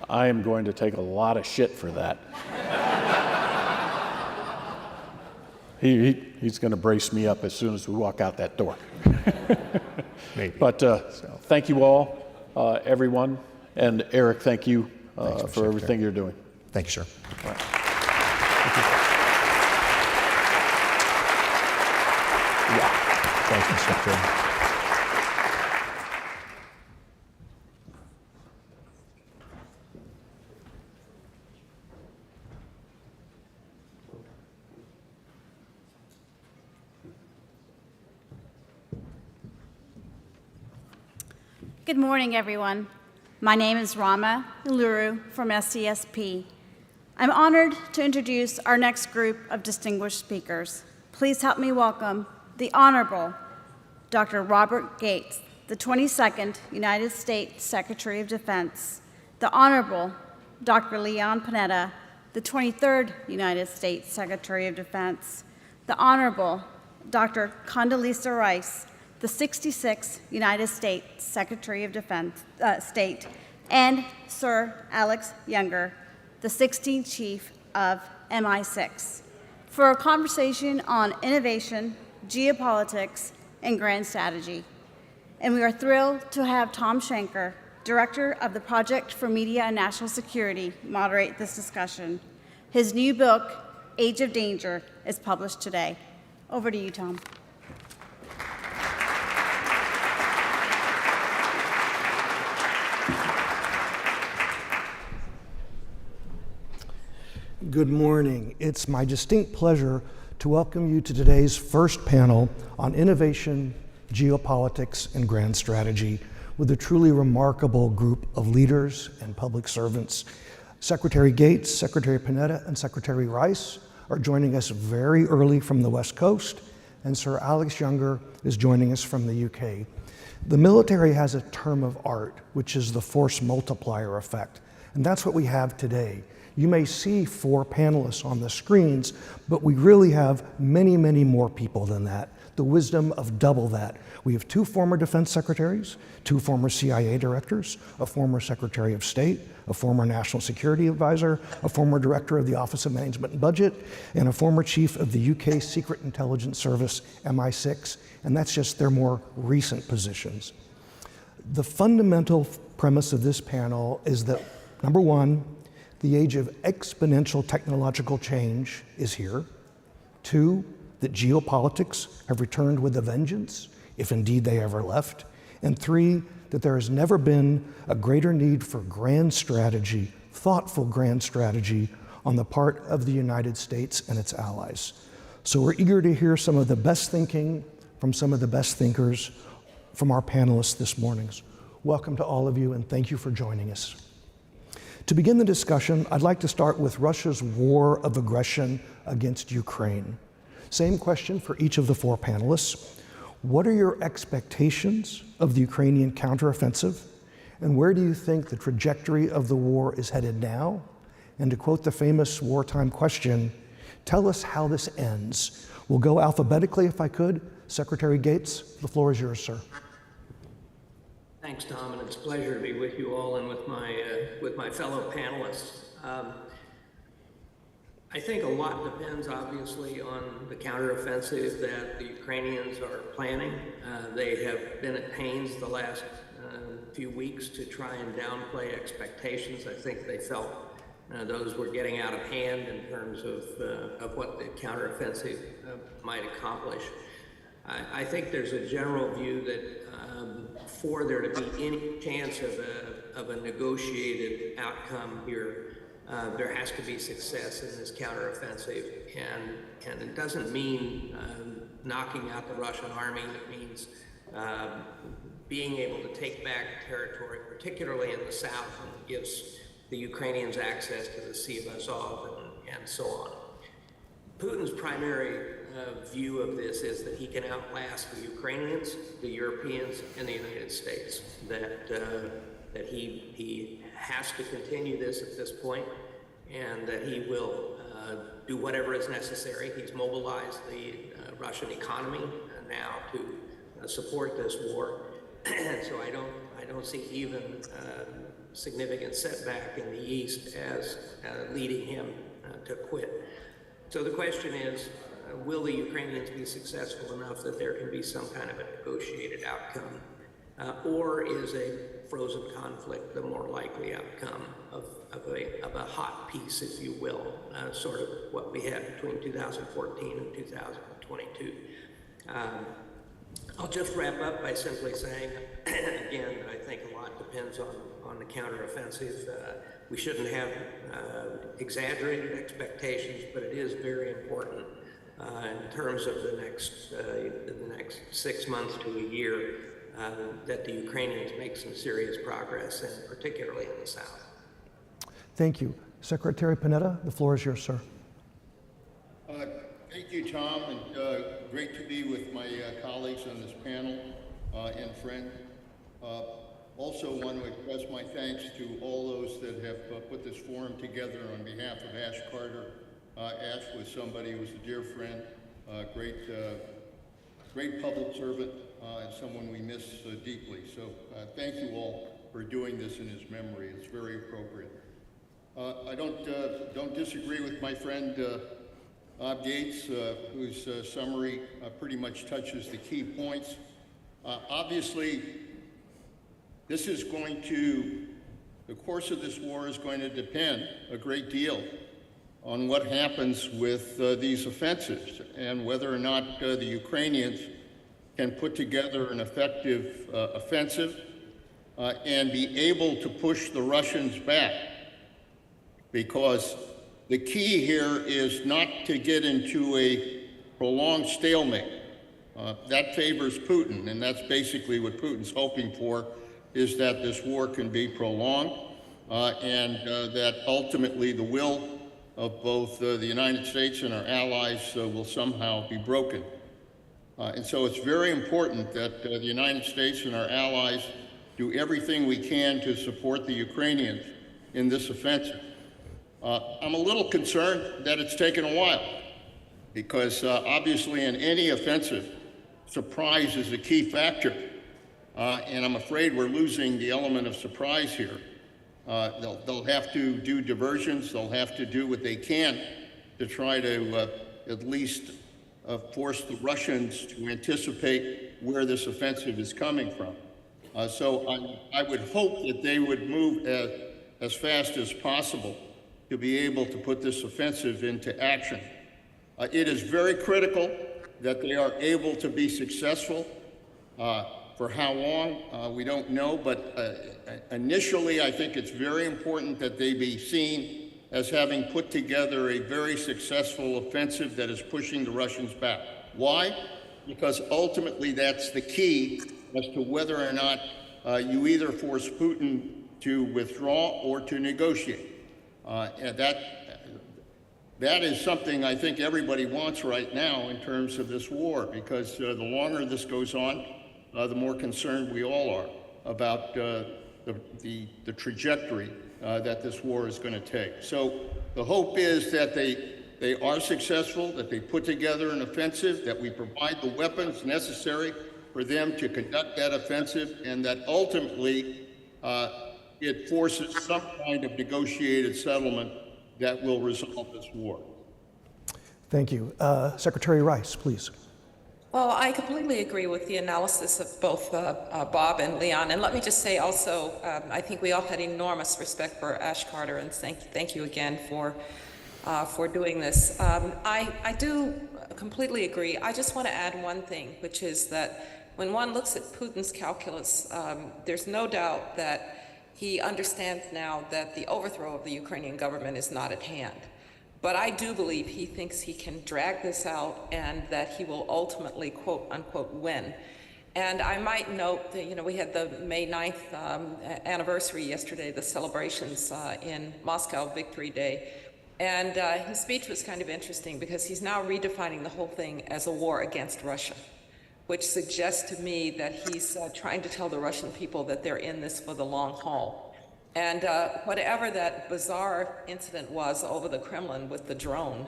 I am going to take a lot of shit for that. He's going to brace me up as soon as we walk out that door. Maybe. But thank you all, everyone. And Eric, thank you for everything you're doing. Thank you, sir. All right. Thank you, Secretary. Good morning, everyone. My name is Rama Iluru from SCSP. I'm honored to introduce our next group of distinguished speakers. Please help me welcome the Honorable Dr. Robert Gates, the 22nd United States Secretary of Defense, the Honorable Dr. Leon Panetta, the 23rd United States Secretary of Defense, the Honorable Dr. Condoleezza Rice, the 66th United States Secretary of Defense, State, and Sir Alex Younger, the 16th Chief of MI6, for a conversation on innovation, geopolitics, and grand strategy. And we are thrilled to have Tom Shanker, Director of the Project for Media and National Security, moderate this discussion. His new book, Age of Danger, is published today. Over to you, Tom. Good morning. It's my distinct pleasure to welcome you to today's first panel on innovation, geopolitics, and grand strategy with a truly remarkable group of leaders and public servants. Secretary Gates, Secretary Panetta, and Secretary Rice are joining us very early from the West Coast, and Sir Alex Younger is joining us from the UK. The military has a term of art, which is the force multiplier effect, and that's what we have today. You may see 4 panelists on the screens, but we really have many, many more people than that. The wisdom of double that. We have 2 former defense secretaries, 2 former CIA directors, a former Secretary of State, a former National Security Advisor, a former Director of the Office of Management and Budget, and a former Chief of the UK Secret Intelligence Service, MI6, and that's just their more recent positions. The fundamental premise of this panel is that, number one, the age of exponential technological change is here. 2, that geopolitics have returned with a vengeance, if indeed they ever left. And 3, that there has never been a greater need for grand strategy, thoughtful grand strategy on the part of the United States and its allies. So we're eager to hear some of the best thinking from some of the best thinkers from our panelists this morning. Welcome to all of you, and thank you for joining us. To begin the discussion, I'd like to start with Russia's war of aggression against Ukraine. Same question for each of the 4 panelists. What are your expectations of the Ukrainian counteroffensive? And where do you think the trajectory of the war is headed now? And to quote the famous wartime question, tell us how this ends. We'll go alphabetically if I could. Secretary Gates, the floor is yours, sir. Thanks, Tom, and it's a pleasure to be with you all and with my fellow panelists. I think a lot depends, obviously, on the counteroffensive that the Ukrainians are planning. They have been at pains the last few weeks to try and downplay expectations. I think they felt those were getting out of hand in terms of what the counteroffensive might accomplish. I think there's a general view that for there to be any chance of a negotiated outcome here, there has to be success in this counteroffensive, and it doesn't mean knocking out the Russian army. It means being able to take back territory, particularly in the south, and it gives the Ukrainians access to the Sea of Azov and so on. Putin's primary view of this is that he can outlast the Ukrainians, the Europeans, and the United States. That he has to continue this at this point, and that he will do whatever is necessary. He's mobilized the Russian economy now to support this war, and so I don't see even significant setback in the East as leading him to quit. So the question is, will the Ukrainians be successful enough that there can be some kind of a negotiated outcome? Or is a frozen conflict the more likely outcome of a hot peace, if you will, sort of what we had between 2014 and 2022? I'll just wrap up by simply saying, again, that I think a lot depends on the counteroffensive. We shouldn't have exaggerated expectations, but it is very important in terms of the next 6 months to a year that the Ukrainians make some serious progress, and particularly in the south. Thank you. Secretary Panetta, the floor is yours, sir. Thank you, Tom, and great to be with my colleagues on this panel and friend. Also want to express my thanks to all those that have put this forum together on behalf of Ash Carter. Ash was somebody who was a dear friend, great public servant, and someone we miss deeply. So thank you all for doing this in his memory. It's very appropriate. I don't disagree with my friend Bob Gates, whose summary pretty much touches the key points. Obviously, the course of this war is going to depend a great deal on what happens with these offensives and whether or not the Ukrainians can put together an effective offensive and be able to push the Russians back. Because the key here is not to get into a prolonged stalemate. That favors Putin, and that's basically what Putin's hoping for, is that this war can be prolonged and that ultimately the will of both the United States and our allies will somehow be broken. And so it's very important that the United States and our allies do everything we can to support the Ukrainians in this offensive. I'm a little concerned that it's taken a while because obviously in any offensive, surprise is a key factor. And I'm afraid we're losing the element of surprise here. They'll have to do diversions. They'll have to do what they can to try to at least force the Russians to anticipate where this offensive is coming from. So I would hope that they would move as fast as possible to be able to put this offensive into action. It is very critical that they are able to be successful. For how long, we don't know, but initially I think it's very important that they be seen as having put together a very successful offensive that is pushing the Russians back. Why? Because ultimately that's the key as to whether or not you either force Putin to withdraw or to negotiate. And that is something I think everybody wants right now in terms of this war, because the longer this goes on, the more concerned we all are about the trajectory that this war is going to take. So the hope is that they are successful, that they put together an offensive, that we provide the weapons necessary for them to conduct that offensive, and that ultimately it forces some kind of negotiated settlement that will resolve this war. Thank you. Secretary Rice, please. Well, I completely agree with the analysis of both Bob and Leon. And let me just say also, I think we all had enormous respect for Ash Carter, and thank you again for doing this. I do completely agree. I just want to add one thing, which is that when one looks at Putin's calculus, there's no doubt that he understands now that the overthrow of the Ukrainian government is not at hand. But I do believe he thinks he can drag this out and that he will ultimately, quote unquote, win. And I might note that, we had the May 9th anniversary yesterday, the celebrations in Moscow, Victory Day. And his speech was kind of interesting because he's now redefining the whole thing as a war against Russia, which suggests to me that he's trying to tell the Russian people that they're in this for the long haul. And whatever that bizarre incident was over the Kremlin with the drone,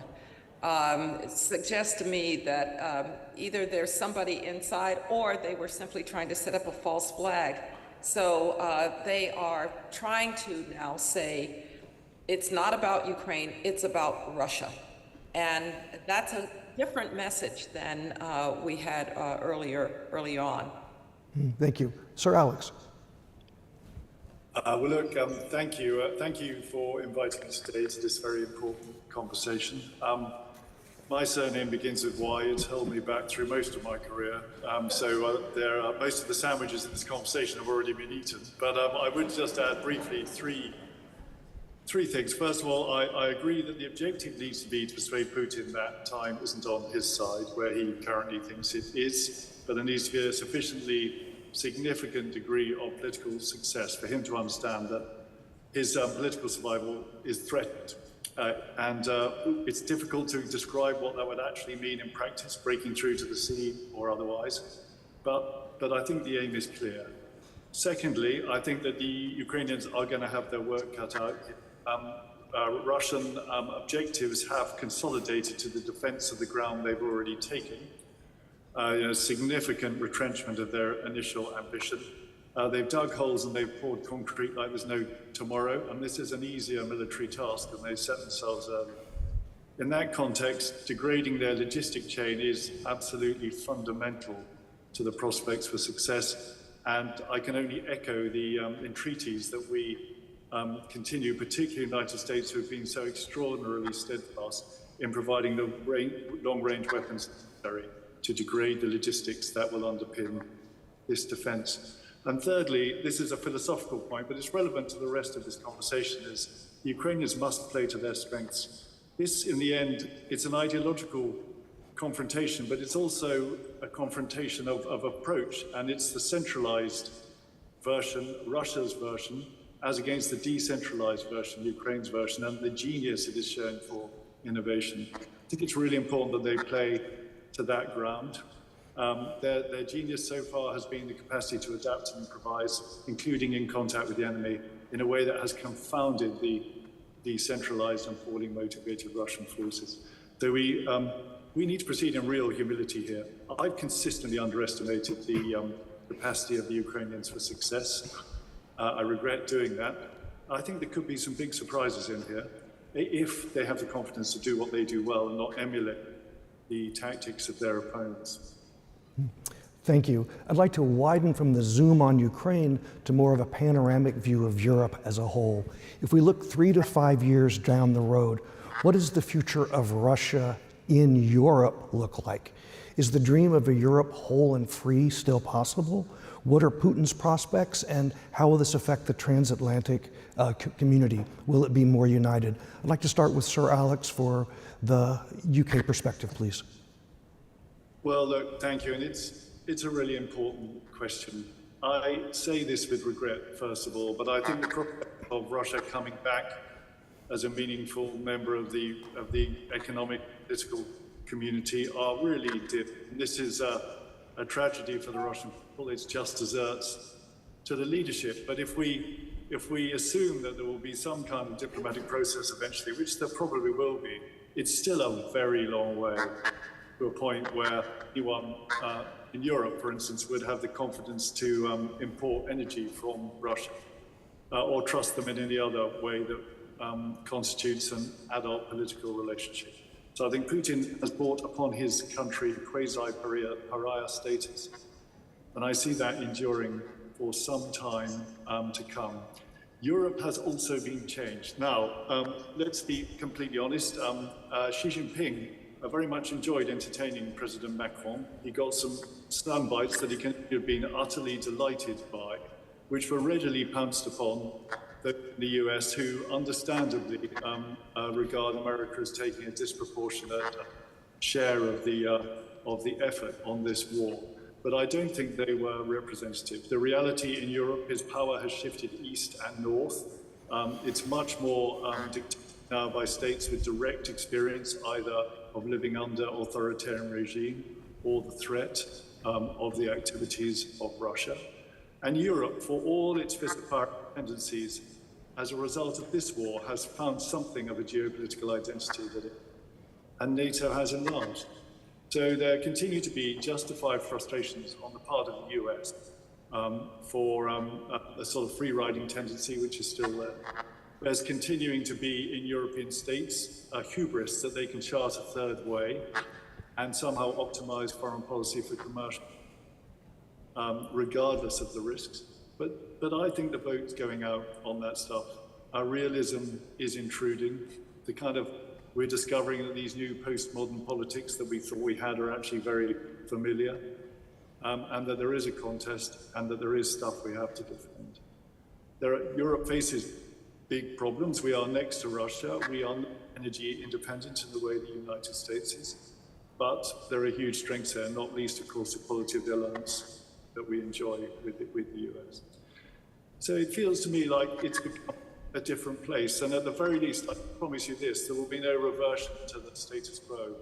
it suggests to me that either there's somebody inside or they were simply trying to set up a false flag. So they are trying to now say, it's not about Ukraine, it's about Russia. And that's a different message than we had early on. Thank you. Sir Alex. Well, look, thank you. Thank you for inviting us today to this very important conversation. My surname begins with Y. It's held me back through most of my career. So most of the sandwiches in this conversation have already been eaten. But I would just add briefly three things. First of all, I agree that the objective needs to be to persuade Putin that time isn't on his side, where he currently thinks it is. But there needs to be a sufficiently significant degree of political success for him to understand that his political survival is threatened. It's difficult to describe what that would actually mean in practice, breaking through to the sea or otherwise. But I think the aim is clear. Secondly, I think that the Ukrainians are going to have their work cut out. Russian objectives have consolidated to the defense of the ground they've already taken. Significant retrenchment of their initial ambition. They've dug holes and they've poured concrete like there's no tomorrow, and this is an easier military task than they set themselves earlier. In that context, degrading their logistic chain is absolutely fundamental to the prospects for success, and I can only echo the entreaties that we continue, particularly the United States, who have been so extraordinarily steadfast in providing the long-range weapons necessary to degrade the logistics that will underpin this defense. And thirdly, this is a philosophical point, but it's relevant to the rest of this conversation, is the Ukrainians must play to their strengths. This, in the end, it's an ideological confrontation, but it's also a confrontation of approach, and it's the centralized version, Russia's version, as against the decentralized version, Ukraine's version, and the genius it is showing for innovation. I think it's really important that they play to that ground. Their genius so far has been the capacity to adapt and improvise, including in contact with the enemy, in a way that has confounded the decentralized and poorly motivated Russian forces. So we need to proceed in real humility here. I've consistently underestimated the capacity of the Ukrainians for success. I regret doing that. I think there could be some big surprises in here if they have the confidence to do what they do well and not emulate the tactics of their opponents. Thank you. I'd like to widen from the zoom on Ukraine to more of a panoramic view of Europe as a whole. If we look 3 to 5 years down the road, what does the future of Russia in Europe look like? Is the dream of a Europe whole and free still possible? What are Putin's prospects, and how will this affect the transatlantic community? Will it be more united? I'd like to start with Sir Alex for the UK perspective, please. Well, look, thank you, and it's a really important question. I say this with regret, first of all, but I think the prospect of Russia coming back as a meaningful member of the economic, political community are really dim. This is a tragedy for the Russian people. It's just desserts to the leadership. But if we assume that there will be some kind of diplomatic process eventually, which there probably will be, it's still a very long way to a point where anyone in Europe, for instance, would have the confidence to import energy from Russia or trust them in any other way that constitutes an adult political relationship. So I think Putin has brought upon his country quasi-pariah status. And I see that enduring for some time to come. Europe has also been changed. Now, let's be completely honest. Xi Jinping very much enjoyed entertaining President Macron. He got some sound bites that he can have been utterly delighted by, which were readily pounced upon in the US, who understandably regard America as taking a disproportionate share of the effort on this war. But I don't think they were representative. The reality in Europe is power has shifted east and north. It's much more dictated now by states with direct experience either of living under authoritarian regime or the threat of the activities of Russia. And Europe, for all its physical power tendencies, as a result of this war, has found something of a geopolitical identity and NATO has enlarged. So there continue to be justified frustrations on the part of the US for a sort of free-riding tendency which is still there. There's continuing to be in European states a hubris that they can chart a third way and somehow optimize foreign policy for commercial, regardless of the risks. But I think the boat's going out on that stuff. Our realism is intruding. The kind of, we're discovering that these new postmodern politics that we thought we had are actually very familiar, and that there is a contest and that there is stuff we have to defend. Europe faces big problems. We are next to Russia. We are not energy independent in the way the United States is. But there are huge strengths there, not least, of course, the quality of the alliance that we enjoy with the US. So it feels to me like it's become a different place. And at the very least, I promise you this, there will be no reversion to the status quo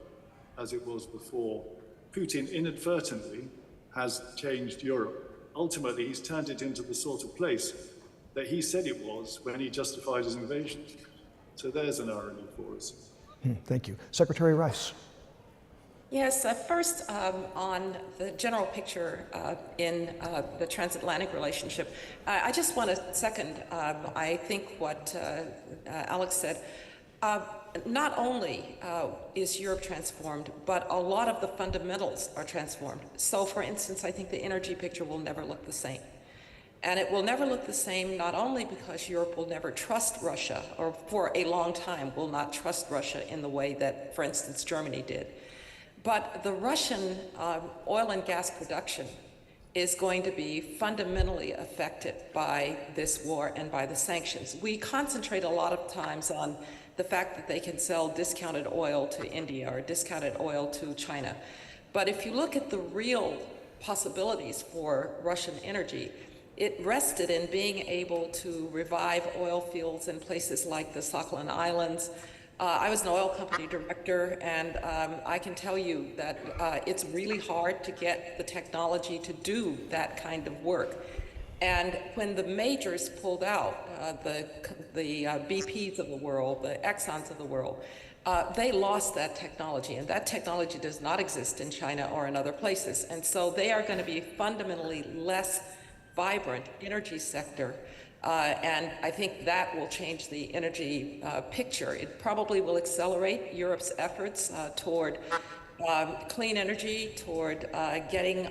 as it was before. Putin inadvertently has changed Europe. Ultimately, he's turned it into the sort of place that he said it was when he justified his invasion. So there's an irony for us. Thank you. Secretary Rice. Yes, first on the general picture in the transatlantic relationship, I just want to second, I think what Alex said. Not only is Europe transformed, but a lot of the fundamentals are transformed. So for instance, I think the energy picture will never look the same. And it will never look the same not only because Europe will never trust Russia, or for a long time will not trust Russia in the way that, for instance, Germany did, but the Russian oil and gas production is going to be fundamentally affected by this war and by the sanctions. We concentrate a lot of times on the fact that they can sell discounted oil to India or discounted oil to China. But if you look at the real possibilities for Russian energy, it rested in being able to revive oil fields in places like the Sakhalin Islands. I was an oil company director, and I can tell you that it's really hard to get the technology to do that kind of work. And when the majors pulled out, the BPs of the world, the Exxons of the world, they lost that technology, and that technology does not exist in China or in other places. And so they are going to be fundamentally less vibrant energy sector. And I think that will change the energy picture. It probably will accelerate Europe's efforts toward clean energy, toward getting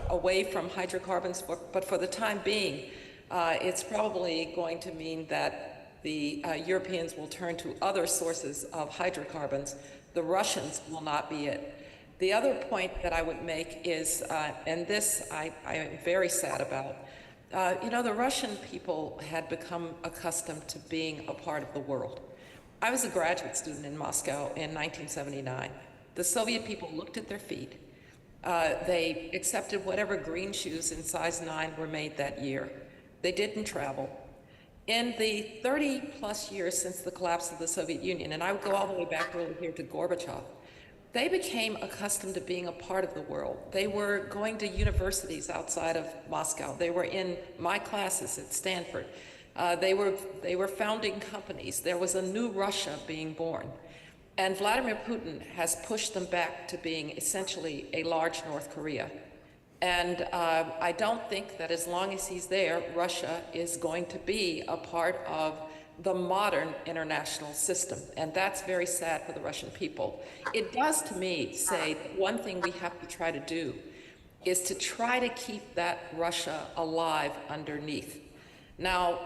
away from hydrocarbons. But for the time being, it's probably going to mean that the Europeans will turn to other sources of hydrocarbons. The Russians will not be it. The other point that I would make is, and this I am very sad about, the Russian people had become accustomed to being a part of the world. I was a graduate student in Moscow in 1979. The Soviet people looked at their feet. They accepted whatever green shoes in size 9 were made that year. They didn't travel. In the 30 plus years since the collapse of the Soviet Union, and I would go all the way back really here to Gorbachev, they became accustomed to being a part of the world. They were going to universities outside of Moscow. They were in my classes at Stanford. They were founding companies. There was a new Russia being born. And Vladimir Putin has pushed them back to being essentially a large North Korea. And I don't think that as long as he's there, Russia is going to be a part of the modern international system. And that's very sad for the Russian people. It does, to me, say that one thing we have to try to do is to try to keep that Russia alive underneath. Now,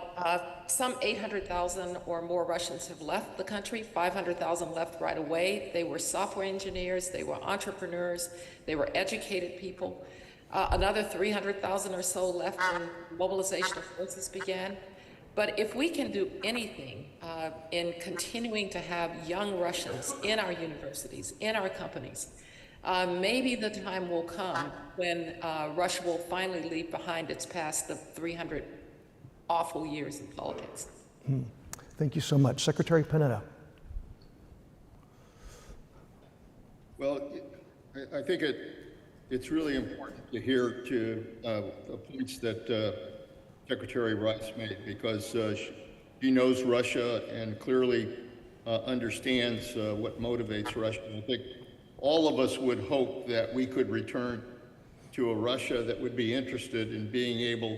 some 800,000 or more Russians have left the country, 500,000 left right away. They were software engineers, they were entrepreneurs, they were educated people. Another 300,000 or so left when mobilization of forces began. But if we can do anything in continuing to have young Russians in our universities, in our companies, maybe the time will come when Russia will finally leave behind its past of 300 awful years in politics. Thank you so much. Secretary Panetta. Well, I think it's really important to hear to the points that Secretary Rice made, because she knows Russia and clearly understands what motivates Russia. I think all of us would hope that we could return to a Russia that would be interested in being able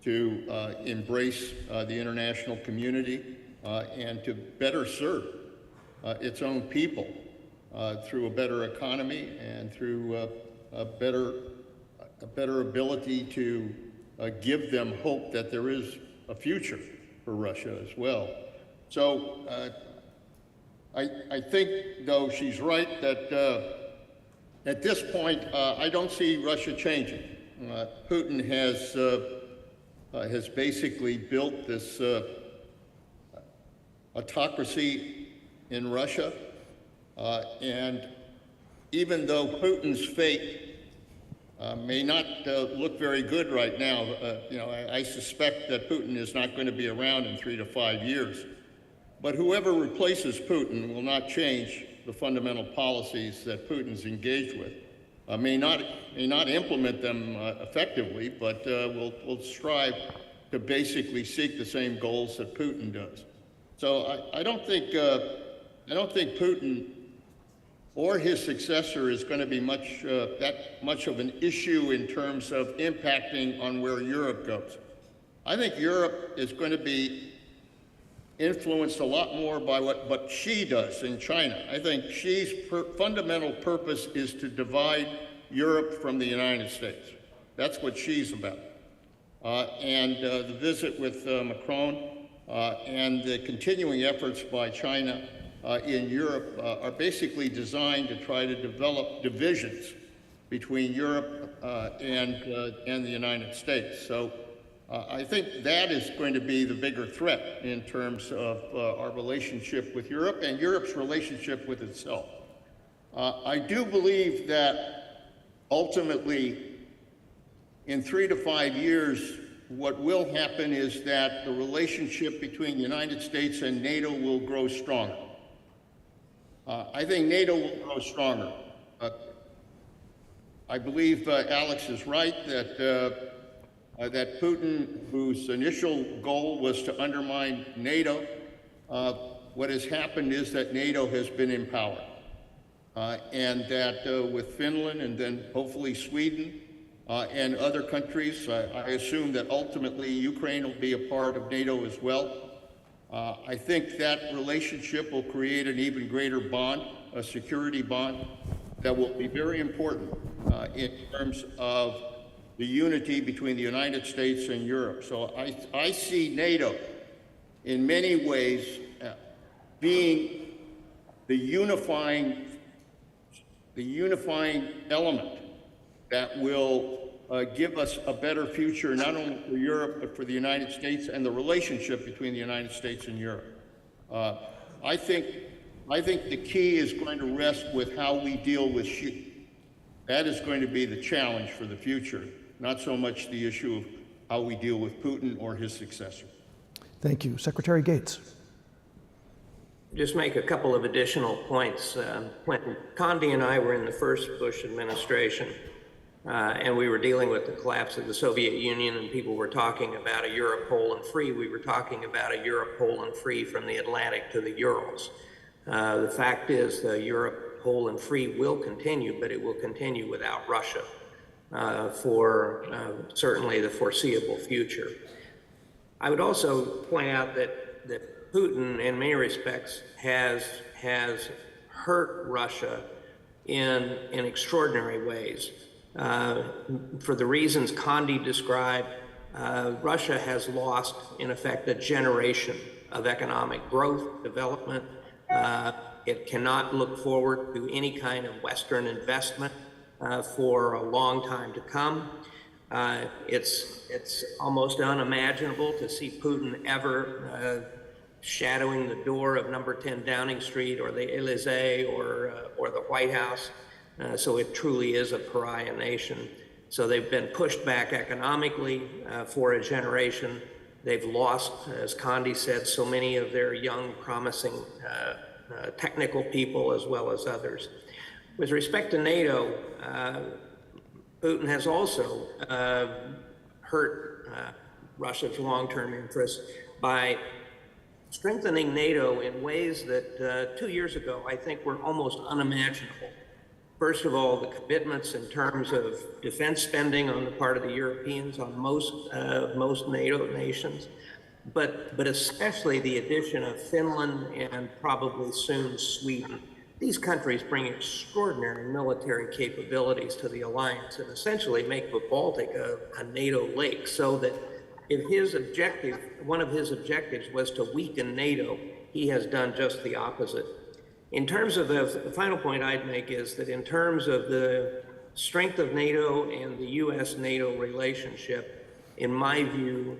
to embrace the international community and to better serve its own people through a better economy and through a better ability to give them hope that there is a future for Russia as well. So I think, though, she's right that at this point, I don't see Russia changing. Putin has basically built this autocracy in Russia, and even though Putin's fate may not look very good right now, I suspect that Putin is not going to be around in 3 to 5 years. But whoever replaces Putin will not change the fundamental policies that Putin's engaged with. May not implement them effectively, but will strive to basically seek the same goals that Putin does. So I don't think Putin or his successor is going to be that much of an issue in terms of impacting on where Europe goes. I think Europe is going to be influenced a lot more by what Xi does in China. I think Xi's fundamental purpose is to divide Europe from the United States. That's what Xi's about. And the visit with Macron and the continuing efforts by China in Europe are basically designed to try to develop divisions between Europe and the United States. So I think that is going to be the bigger threat in terms of our relationship with Europe and Europe's relationship with itself. I do believe that ultimately, in 3 to 5 years, what will happen is that the relationship between the United States and NATO will grow stronger. I think NATO will grow stronger. I believe Alex is right that Putin, whose initial goal was to undermine NATO, what has happened is that NATO has been empowered. And that with Finland and then hopefully Sweden and other countries, I assume that ultimately Ukraine will be a part of NATO as well. I think that relationship will create an even greater bond, a security bond, that will be very important in terms of the unity between the United States and Europe. So I see NATO in many ways being the unifying element that will give us a better future, not only for Europe, but for the United States and the relationship between the United States and Europe. I think the key is going to rest with how we deal with Xi. That is going to be the challenge for the future, not so much the issue of how we deal with Putin or his successor. Thank you. Secretary Gates. Just make a couple of additional points. When Condi and I were in the first Bush administration, and we were dealing with the collapse of the Soviet Union, and people were talking about a Europe whole and free. We were talking about a Europe whole and free from the Atlantic to the Urals. The fact is Europe whole and free will continue, but it will continue without Russia for certainly the foreseeable future. I would also point out that Putin, in many respects, has hurt Russia in extraordinary ways. For the reasons Condi described, Russia has lost, in effect, a generation of economic growth, development. It cannot look forward to any kind of Western investment for a long time to come. It's almost unimaginable to see Putin ever shadowing the door of number 10 Downing Street or the Elysee or the White House. So it truly is a pariah nation. So they've been pushed back economically for a generation. They've lost, as Condi said, so many of their young, promising technical people as well as others. With respect to NATO, Putin has also hurt Russia's long-term interests by strengthening NATO in ways that 2 years ago I think were almost unimaginable. First of all, the commitments in terms of defense spending on the part of the Europeans on most NATO nations, but especially the addition of Finland and probably soon Sweden. These countries bring extraordinary military capabilities to the alliance and essentially make the Baltic a NATO lake, so that if one of his objectives was to weaken NATO, he has done just the opposite. In terms of the final point I'd make is that in terms of the strength of NATO and the US-NATO relationship, in my view,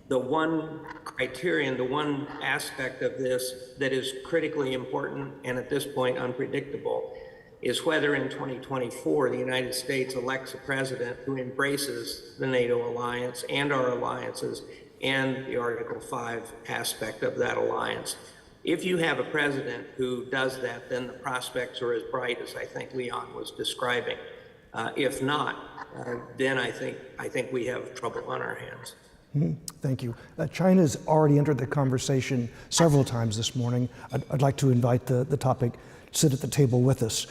the one criterion, the one aspect of this that is critically important and at this point unpredictable is whether in 2024 the United States elects a president who embraces the NATO alliance and our alliances and the Article 5 aspect of that alliance. If you have a president who does that, then the prospects are as bright as I think Leon was describing. If not, then I think we have trouble on our hands. Thank you. China's already entered the conversation several times this morning. I'd like to invite the topic to sit at the table with us.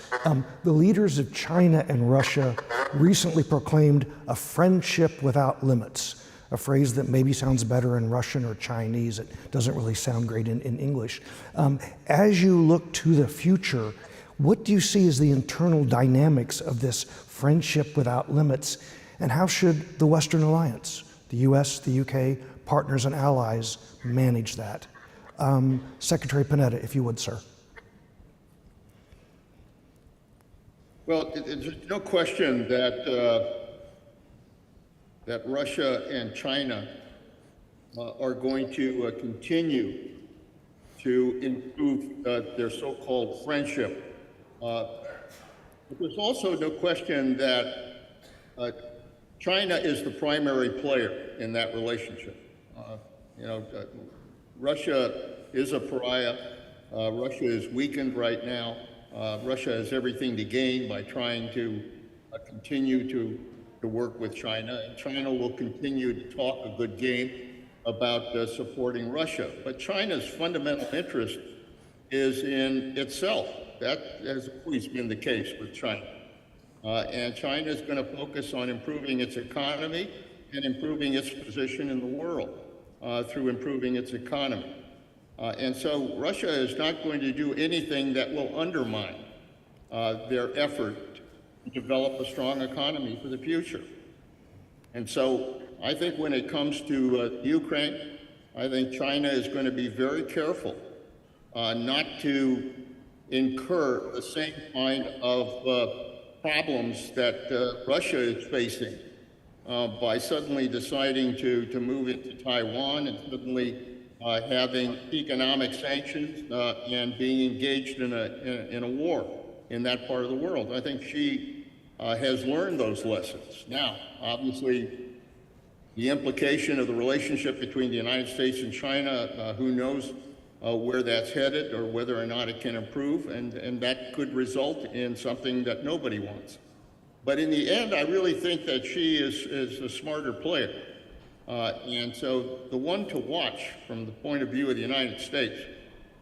The leaders of China and Russia recently proclaimed a friendship without limits, a phrase that maybe sounds better in Russian or Chinese. It doesn't really sound great in English. As you look to the future, what do you see as the internal dynamics of this friendship without limits, and how should the Western alliance, the US, the UK, partners and allies, manage that? Secretary Panetta, if you would, sir. Well, there's no question that that Russia and China are going to continue to improve their so-called friendship. But there's also no question that China is the primary player in that relationship. Russia is a pariah. Russia is weakened right now. Russia has everything to gain by trying to continue to work with China, and China will continue to talk a good game about supporting Russia. But China's fundamental interest is in itself. That has always been the case with China. And China is going to focus on improving its economy and improving its position in the world through improving its economy. And so Russia is not going to do anything that will undermine their effort to develop a strong economy for the future. And so I think when it comes to Ukraine, I think China is going to be very careful not to incur the same kind of problems that Russia is facing by suddenly deciding to move into Taiwan and suddenly having economic sanctions and being engaged in a war in that part of the world. I think she has learned those lessons. Now, obviously, the implication of the relationship between the United States and China, who knows where that's headed or whether or not it can improve, and that could result in something that nobody wants. But in the end, I really think that she is a smarter player. And so the one to watch from the point of view of the United States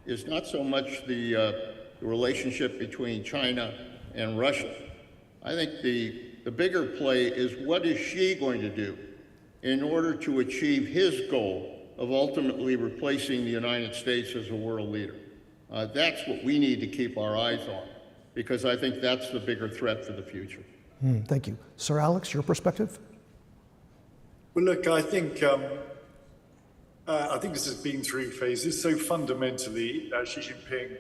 is not so much the relationship between China and Russia. I think the bigger play is what is Xi going to do in order to achieve his goal of ultimately replacing the United States as a world leader. That's what we need to keep our eyes on, because I think that's the bigger threat for the future. Thank you. Sir Alex, your perspective? Well, look, I think this has been through phases. So fundamentally, Xi Jinping,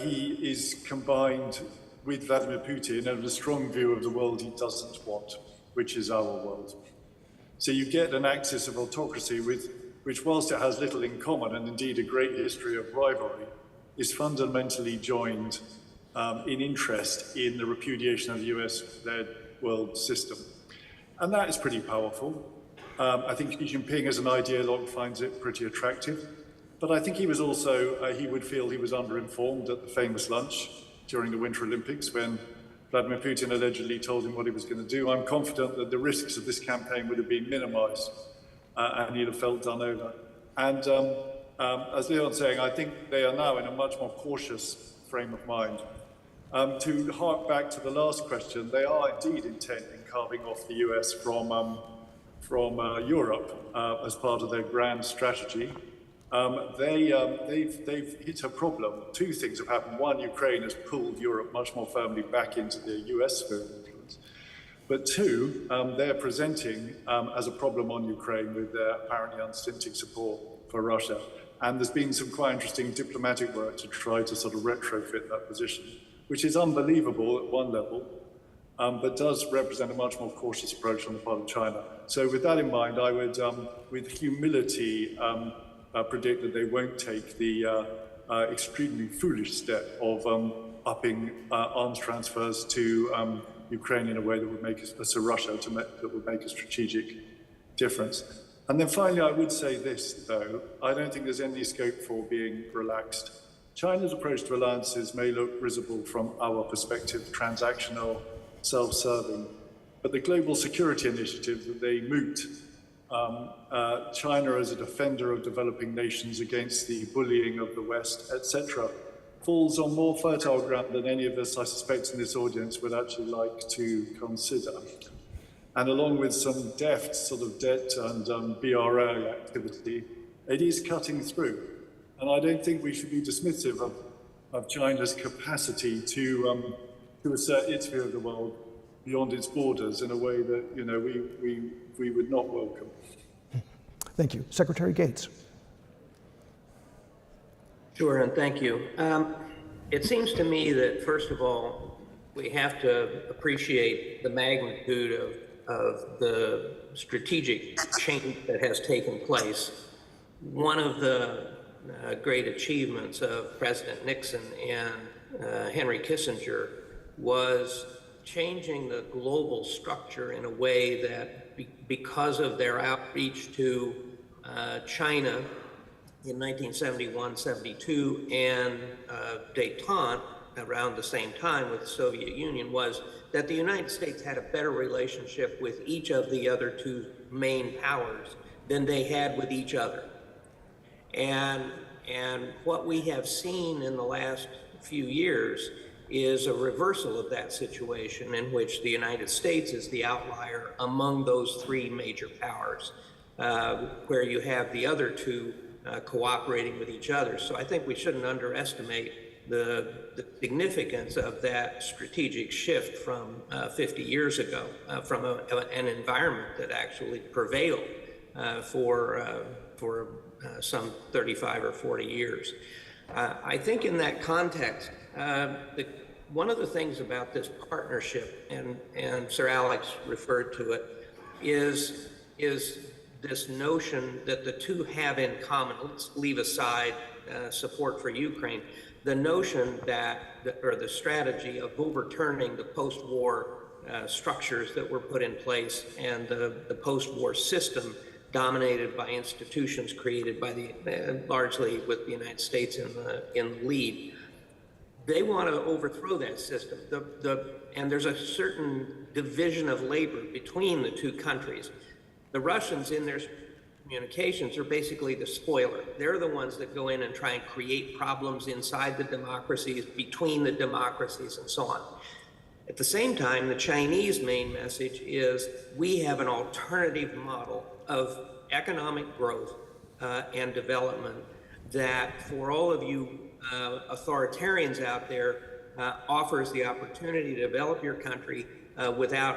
he is combined with Vladimir Putin and a strong view of the world he doesn't want, which is our world. So you get an axis of autocracy which, whilst it has little in common and indeed a great history of rivalry, is fundamentally joined in interest in the repudiation of the US-led world system. And that is pretty powerful. I think Xi Jinping as an ideologue finds it pretty attractive. But I think he was also, he would feel he was underinformed at the famous lunch during the Winter Olympics when Vladimir Putin allegedly told him what he was going to do. I'm confident that the risks of this campaign would have been minimized and he'd have felt done over. And as Leon's saying, I think they are now in a much more cautious frame of mind. To hark back to the last question, they are indeed intent in carving off the US from Europe as part of their grand strategy. They've hit a problem. Two things have happened. One, Ukraine has pulled Europe much more firmly back into the US sphere of influence. But two, they're presenting as a problem on Ukraine with their apparently unstinting support for Russia. And there's been some quite interesting diplomatic work to try to sort of retrofit that position, which is unbelievable at one level, but does represent a much more cautious approach on the part of China. So with that in mind, I would, with humility, predict that they won't take the extremely foolish step of upping arms transfers to Ukraine in a way that would make Russia that would make a strategic difference. And then finally, I would say this, though. I don't think there's any scope for being relaxed. China's approach to alliances may look risible from our perspective, transactional, self-serving, but the global security initiative that they moot China as a defender of developing nations against the bullying of the West, etc., falls on more fertile ground than any of us, I suspect, in this audience would actually like to consider. And along with some deft sort of debt and BRA activity, it is cutting through. And I don't think we should be dismissive of China's capacity to assert its view of the world beyond its borders in a way that, you know, we would not welcome. Thank you. Secretary Gates. Sure, and thank you. It seems to me that, first of all, we have to appreciate the magnitude of the strategic change that has taken place. One of the great achievements of President Nixon and Henry Kissinger was changing the global structure in a way that, because of their outreach to China in 1971-72 and détente around the same time with the Soviet Union, was that the United States had a better relationship with each of the other two main powers than they had with each other. And what we have seen in the last few years is a reversal of that situation in which the United States is the outlier among those three major powers, where you have the other two cooperating with each other. So I think we shouldn't underestimate the significance of that strategic shift from 50 years ago, from an environment that actually prevailed for some 35 or 40 years. I think in that context, one of the things about this partnership, and Sir Alex referred to it, is this notion that the two have in common. Let's leave aside support for Ukraine. The notion or the strategy of overturning the post-war structures that were put in place and the post-war system dominated by institutions created by largely with the United States in the lead. They want to overthrow that system. And there's a certain division of labor between the two countries. The Russians, in their communications, are basically the spoiler. They're the ones that go in and try and create problems inside the democracies, between the democracies, and so on. At the same time, the Chinese main message is we have an alternative model of economic growth and development that, for all of you authoritarians out there, offers the opportunity to develop your country without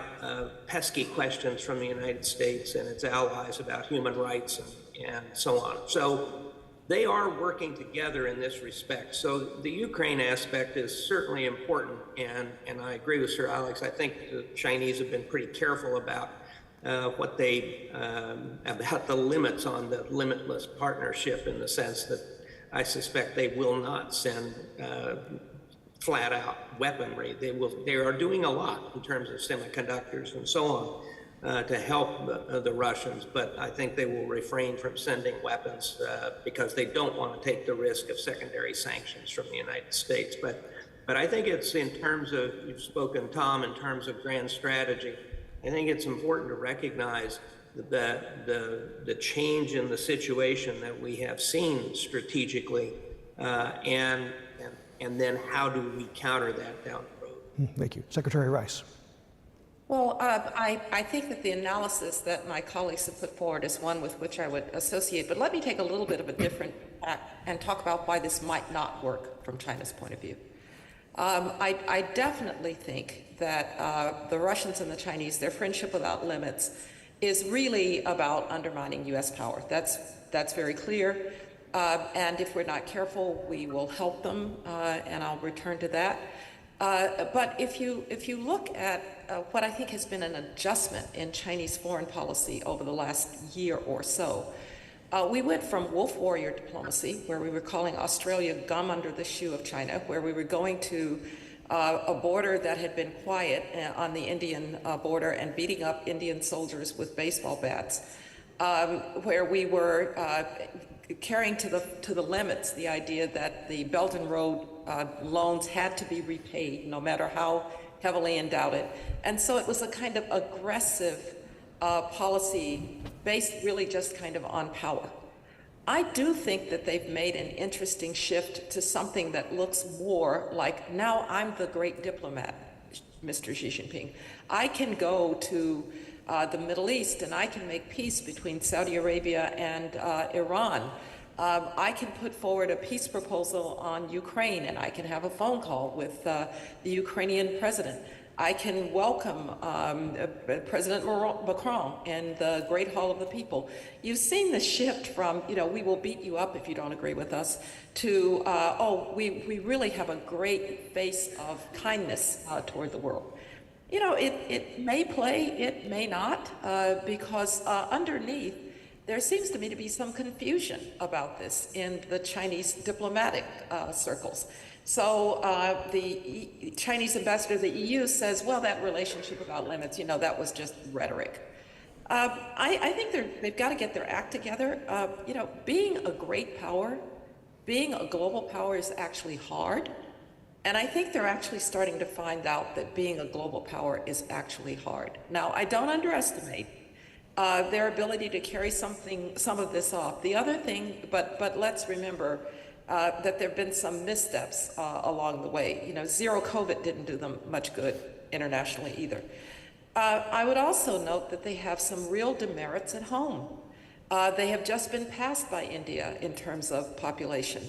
pesky questions from the United States and its allies about human rights and so on. So they are working together in this respect. So the Ukraine aspect is certainly important, and I agree with Sir Alex. I think the Chinese have been pretty careful about about the limits on the limitless partnership, in the sense that I suspect they will not send flat out weaponry. They are doing a lot in terms of semiconductors and so on to help the Russians, but I think they will refrain from sending weapons because they don't want to take the risk of secondary sanctions from the United States. But I think it's, in terms of, you've spoken, Tom, in terms of grand strategy, I think it's important to recognize that the change in the situation that we have seen strategically, and then how do we counter that down the road? Thank you. Secretary Rice. Well, I think that the analysis that my colleagues have put forward is one with which I would associate, but let me take a little bit of a different tack and talk about why this might not work from China's point of view. I definitely think that the Russians and the Chinese, their friendship without limits, is really about undermining U.S. power. That's very clear. And if we're not careful, we will help them, and I'll return to that. But if you look at what I think has been an adjustment in Chinese foreign policy over the last year or so, we went from wolf warrior diplomacy, where we were calling Australia gum under the shoe of China, where we were going to a border that had been quiet on the Indian border and beating up Indian soldiers with baseball bats, where we were carrying to the limits the idea that the Belt and Road loans had to be repaid, no matter how heavily endowed. And so it was a kind of aggressive policy based really just kind of on power. I do think that they've made an interesting shift to something that looks more like, now I'm the great diplomat, Mr. Xi Jinping. I can go to the Middle East and I can make peace between Saudi Arabia and Iran. I can put forward a peace proposal on Ukraine, and I can have a phone call with the Ukrainian president. I can welcome President Macron in the Great Hall of the People. You've seen the shift from, we will beat you up if you don't agree with us, to, we really have a great face of kindness toward the world. It may play, it may not, because underneath, there seems to me to be some confusion about this in the Chinese diplomatic circles. So the Chinese ambassador to the EU says, well, that relationship without limits, that was just rhetoric. I think they've got to get their act together. Being a great power, being a global power is actually hard. And I think they're actually starting to find out that being a global power is actually hard. Now, I don't underestimate their ability to carry some of this off. The other thing, but let's remember that there have been some missteps along the way. Zero COVID didn't do them much good internationally either. I would also note that they have some real demerits at home. They have just been passed by India in terms of population.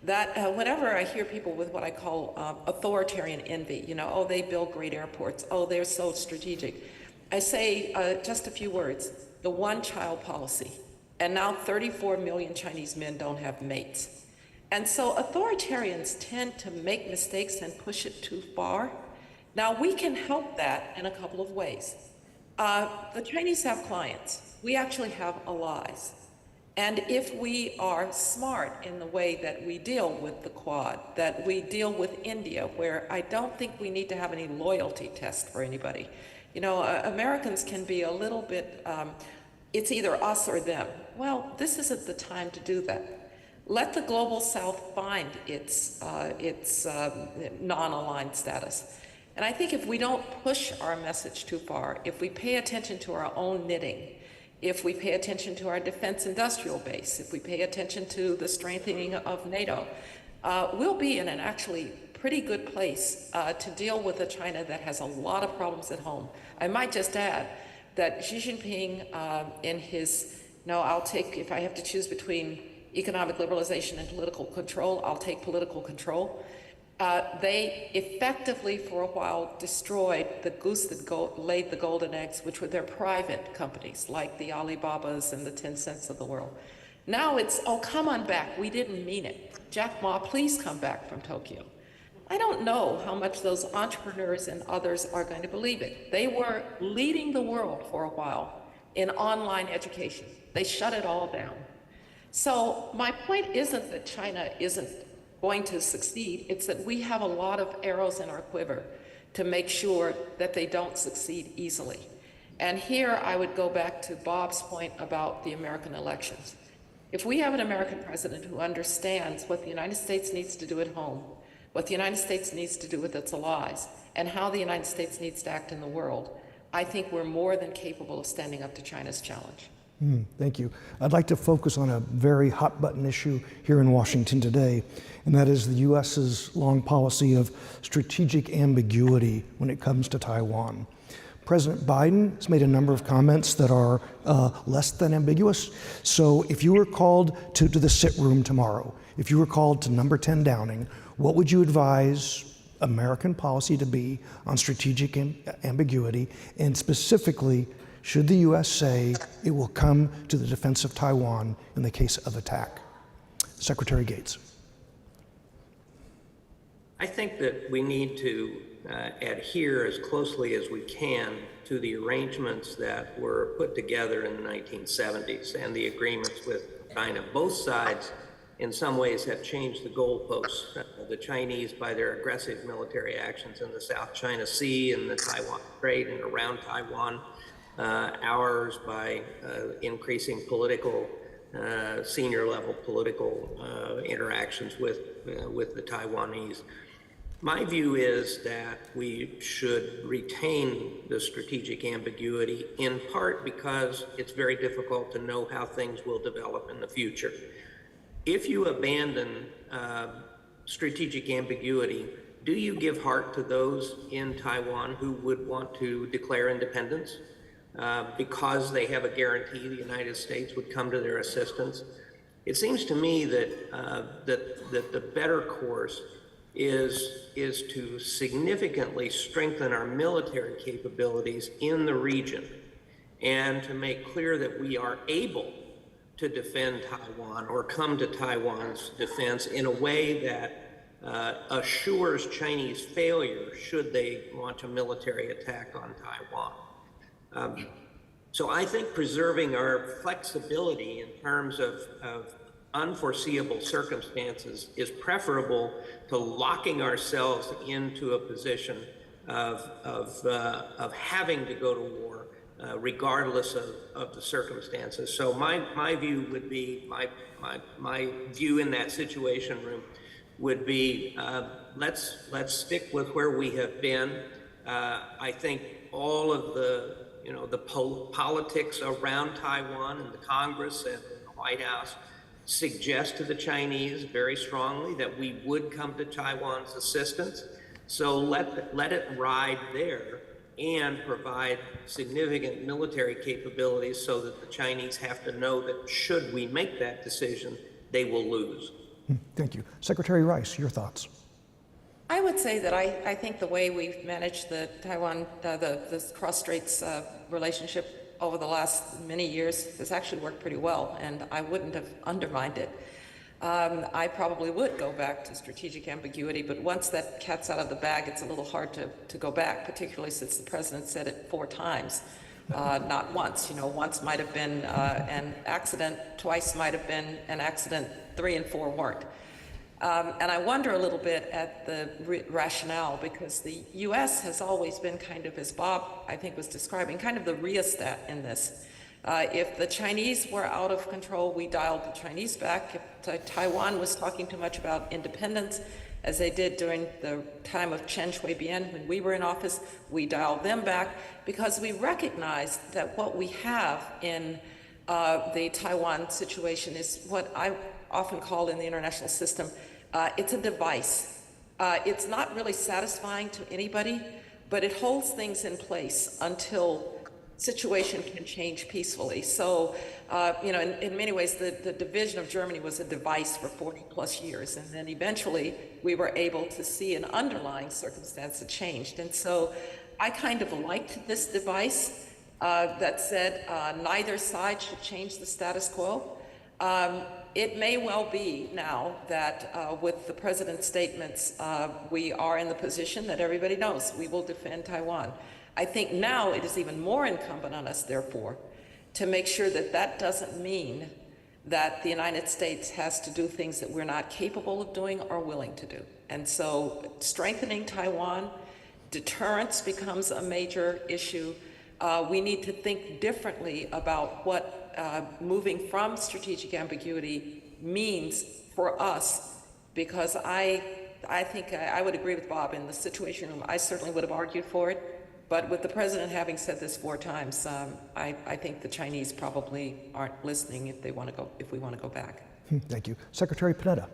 That whenever I hear people with what I call authoritarian envy, they build great airports, they're so strategic, I say just a few words: the one-child policy. And now 34 million Chinese men don't have mates. And so authoritarians tend to make mistakes and push it too far. Now, we can help that in a couple of ways. The Chinese have clients. We actually have allies. And if we are smart in the way that we deal with the Quad, that we deal with India, where I don't think we need to have any loyalty test for anybody. Americans can be a little bit, it's either us or them. Well, this isn't the time to do that. Let the global South find its non-aligned status. And I think if we don't push our message too far, if we pay attention to our own knitting, if we pay attention to our defense industrial base, if we pay attention to the strengthening of NATO, we'll be in an actually pretty good place to deal with a China that has a lot of problems at home. I might just add that Xi Jinping, in his no, I'll take, if I have to choose between economic liberalization and political control, I'll take political control. They effectively, for a while, destroyed the goose that laid the golden eggs, which were their private companies, like the Alibabas and the Tencents of the world. Now it's, oh, come on back, we didn't mean it. Jack Ma, please come back from Tokyo. I don't know how much those entrepreneurs and others are going to believe it. They were leading the world for a while in online education. They shut it all down. So my point isn't that China isn't going to succeed, it's that we have a lot of arrows in our quiver to make sure that they don't succeed easily. And here I would go back to Bob's point about the American elections. If we have an American president who understands what the United States needs to do at home, what the United States needs to do with its allies, and how the United States needs to act in the world, I think we're more than capable of standing up to China's challenge. Thank you. I'd like to focus on a very hot button issue here in Washington today, and that is the U.S.'s long policy of strategic ambiguity when it comes to Taiwan. President Biden has made a number of comments that are less than ambiguous. So if you were called to the sit room tomorrow, if you were called to number 10 Downing, what would you advise American policy to be on strategic ambiguity, and specifically, should the U.S. say it will come to the defense of Taiwan in the case of attack? Secretary Gates. I think that we need to adhere as closely as we can to the arrangements that were put together in the 1970s and the agreements with China. Both sides, in some ways, have changed the goalposts. The Chinese, by their aggressive military actions in the South China Sea and the Taiwan Strait and around Taiwan, ours by increasing political, senior level political interactions with the Taiwanese. My view is that we should retain the strategic ambiguity, in part because it's very difficult to know how things will develop in the future. If you abandon strategic ambiguity, do you give heart to those in Taiwan who would want to declare independence because they have a guarantee the United States would come to their assistance? It seems to me that that the better course is to significantly strengthen our military capabilities in the region and to make clear that we are able to defend Taiwan or come to Taiwan's defense in a way that assures Chinese failure should they launch a military attack on Taiwan. So I think preserving our flexibility in terms of unforeseeable circumstances is preferable to locking ourselves into a position of having to go to war regardless of the circumstances. So my view would be, my view in that situation room would be, let's stick with where we have been. I think all of the politics around Taiwan and the Congress and the White House suggest to the Chinese very strongly that we would come to Taiwan's assistance. So let it ride there and provide significant military capabilities so that the Chinese have to know that should we make that decision, they will lose. Thank you. Secretary Rice, your thoughts. I would say that I think the way we've managed the Taiwan, the cross-straits relationship over the last many years has actually worked pretty well, and I wouldn't have undermined it. I probably would go back to strategic ambiguity, but once that cat's out of the bag, it's a little hard to go back, particularly since the president said it 4 times, not once. Once might have been an accident, twice might have been an accident, 3 and 4 weren't. And I wonder a little bit at the rationale, because the U.S. has always been kind of, as Bob, I think, was describing, kind of the rheostat in this. If the Chinese were out of control, we dialed the Chinese back. If Taiwan was talking too much about independence, as they did during the time of Chen Shui-bian when we were in office, we dialed them back because we recognized that what we have in the Taiwan situation is what I often call in the international system, it's a device. It's not really satisfying to anybody, but it holds things in place until situation can change peacefully. So, in many ways, the division of Germany was a device for 40 plus years. And then eventually we were able to see an underlying circumstance that changed. And so I kind of liked this device that said neither side should change the status quo. It may well be now that with the president's statements, we are in the position that everybody knows we will defend Taiwan. I think now it is even more incumbent on us, therefore, to make sure that that doesn't mean that the United States has to do things that we're not capable of doing or willing to do. And so strengthening Taiwan, deterrence becomes a major issue. We need to think differently about what moving from strategic ambiguity means for us, because I think I would agree with Bob in the Situation Room. I certainly would have argued for it, but with the president having said this 4 times, I think the Chinese probably aren't listening if we want to go back. Thank you. Secretary Panetta.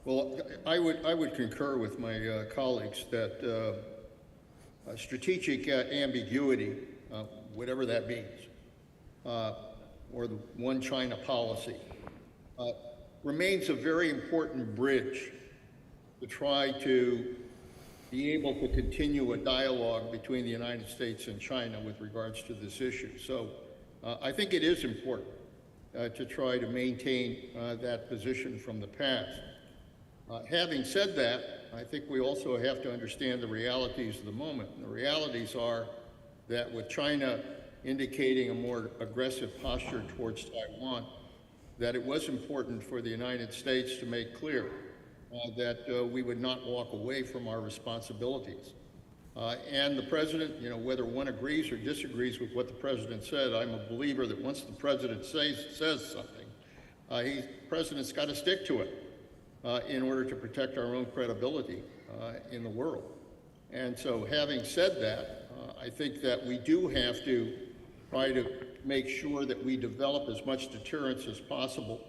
Well, I would concur with my colleagues that strategic ambiguity, whatever that means, or the one China policy, remains a very important bridge to try to be able to continue a dialogue between the United States and China with regards to this issue. So I think it is important to try to maintain that position from the past. Having said that, I think we also have to understand the realities of the moment. And the realities are that with China indicating a more aggressive posture towards Taiwan, that it was important for the United States to make clear that we would not walk away from our responsibilities. And the president, whether one agrees or disagrees with what the president said, I'm a believer that once the president says something, the president's got to stick to it in order to protect our own credibility in the world. And so having said that, I think that we do have to try to make sure that we develop as much deterrence as possible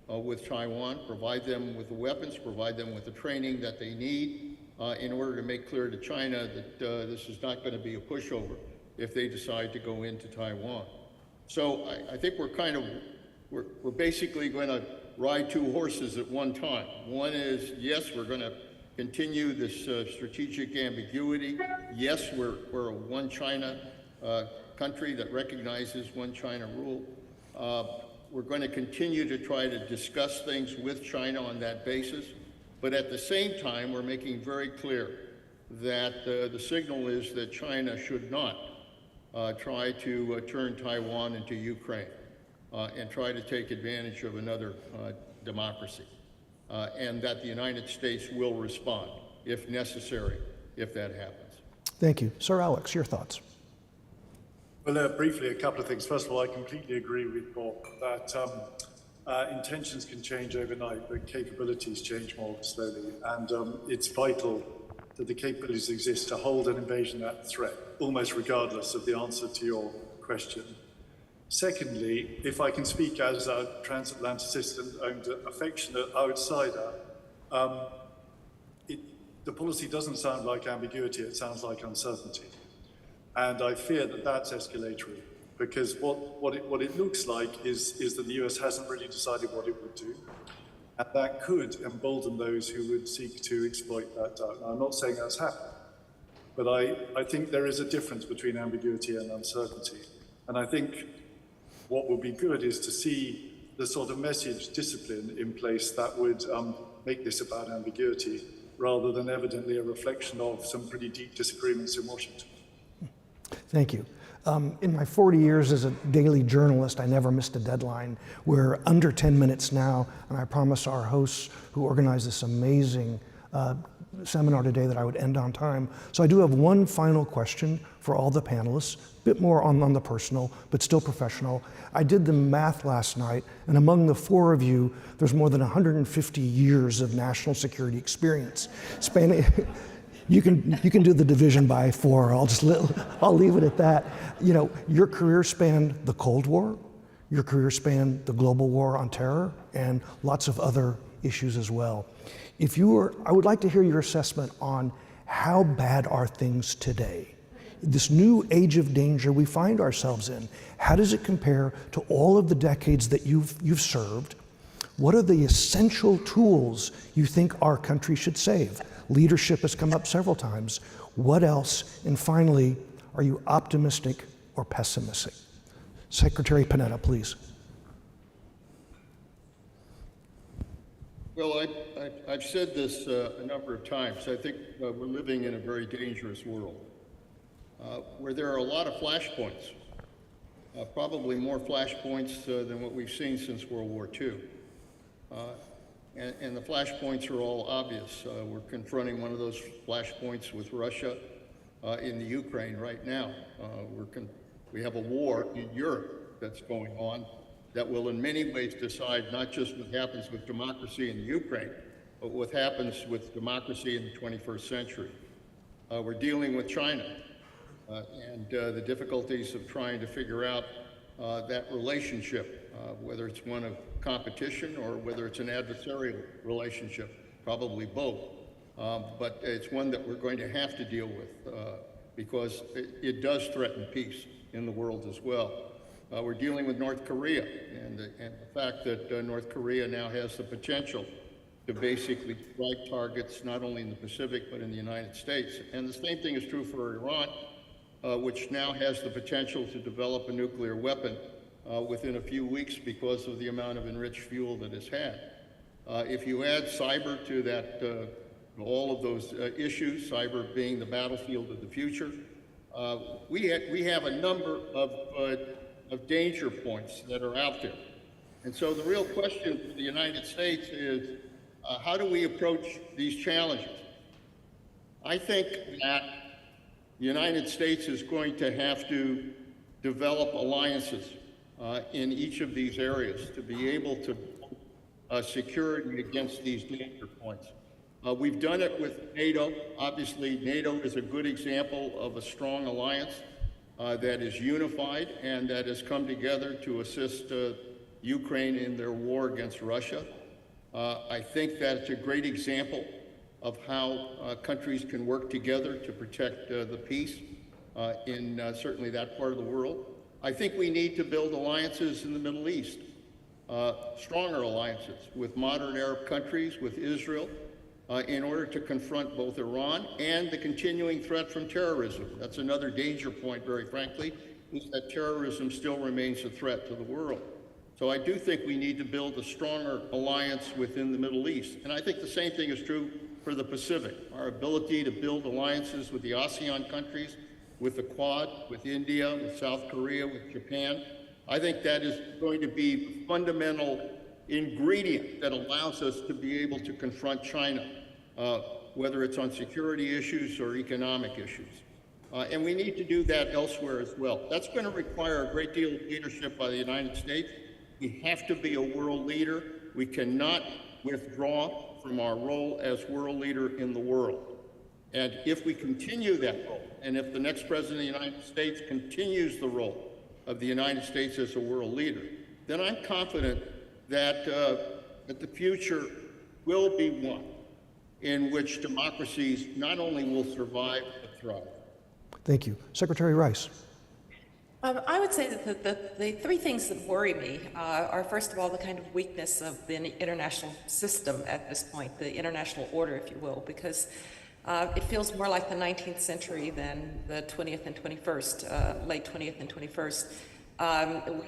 with Taiwan, provide them with the weapons, provide them with the training that they need in order to make clear to China that this is not going to be a pushover if they decide to go into Taiwan. So I think we're basically going to ride 2 horses at one time. One is, yes, we're going to continue this strategic ambiguity. Yes, we're a one China country that recognizes one China rule. We're going to continue to try to discuss things with China on that basis. But at the same time, we're making very clear that the signal is that China should not try to turn Taiwan into Ukraine and try to take advantage of another democracy. And that the United States will respond, if necessary, if that happens. Thank you. Sir Alex, your thoughts. Well, briefly, a couple of things. First of all, I completely agree with Bob that intentions can change overnight, but capabilities change more slowly. And it's vital that the capabilities exist to hold an invasion threat, almost regardless of the answer to your question. Secondly, if I can speak as a transatlanticist and affectionate outsider, the policy doesn't sound like ambiguity, it sounds like uncertainty. And I fear that that's escalatory, because what it looks like is that the US hasn't really decided what it would do. And that could embolden those who would seek to exploit that doubt. Now, I'm not saying that's happened, but I think there is a difference between ambiguity and uncertainty. And I think what would be good is to see the sort of message discipline in place that would make this about ambiguity, rather than evidently a reflection of some pretty deep disagreements in Washington. Thank you. In my 40 years as a daily journalist, I never missed a deadline. We're under 10 minutes now, and I promised our hosts who organized this amazing seminar today that I would end on time. So I do have one final question for all the panelists, a bit more on the personal, but still professional. I did the math last night, and among the 4 of you, there's more than 150 years of national security experience. Spanning, you can do the division by 4. I'll leave it at that. Your career spanned the Cold War, your career spanned the global war on terror, and lots of other issues as well. I would like to hear your assessment on how bad are things today. this new age of danger we find ourselves in, how does it compare to all of the decades that you've served? What are the essential tools you think our country should save? Leadership has come up several times. What else? And finally, are you optimistic or pessimistic? Secretary Panetta, please. Well, I've said this a number of times. I think we're living in a very dangerous world where there are a lot of flashpoints, probably more flashpoints than what we've seen since World War II. And the flashpoints are all obvious. We're confronting one of those flashpoints with Russia in the Ukraine right now. We have a war in Europe that's going on that will in many ways decide not just what happens with democracy in the Ukraine, but what happens with democracy in the 21st century. We're dealing with China and the difficulties of trying to figure out that relationship, whether it's one of competition or whether it's an adversarial relationship, probably both. But it's one that we're going to have to deal with because it does threaten peace in the world as well. We're dealing with North Korea and the fact that North Korea now has the potential to basically strike targets not only in the Pacific but in the United States. And the same thing is true for Iran, which now has the potential to develop a nuclear weapon within a few weeks because of the amount of enriched fuel that it's had. If you add cyber to that, all of those issues, cyber being the battlefield of the future, we have a number of danger points that are out there. And so the real question for the United States is, how do we approach these challenges? I think that the United States is going to have to develop alliances in each of these areas to be able to security against these danger points. We've done it with NATO. Obviously, NATO is a good example of a strong alliance that is unified and that has come together to assist Ukraine in their war against Russia. I think that it's a great example of how countries can work together to protect the peace in certainly that part of the world. I think we need to build alliances in the Middle East, stronger alliances with modern Arab countries, with Israel, in order to confront both Iran and the continuing threat from terrorism. That's another danger point, very frankly, is that terrorism still remains a threat to the world. So I do think we need to build a stronger alliance within the Middle East. And I think the same thing is true for the Pacific. Our ability to build alliances with the ASEAN countries, with the Quad, with India, with South Korea, with Japan, I think that is going to be a fundamental ingredient that allows us to be able to confront China, whether it's on security issues or economic issues. And we need to do that elsewhere as well. That's going to require a great deal of leadership by the United States. We have to be a world leader. We cannot withdraw from our role as world leader in the world. And if we continue that role, and if the next president of the United States continues the role of the United States as a world leader, then I'm confident that, that the future will be one in which democracies not only will survive, but thrive. Thank you. Secretary Rice. I would say that the three things that worry me are, first of all, the kind of weakness of the international system at this point, the international order, if you will, because it feels more like the 19th century than the 20th and 21st, late 20th and 21st.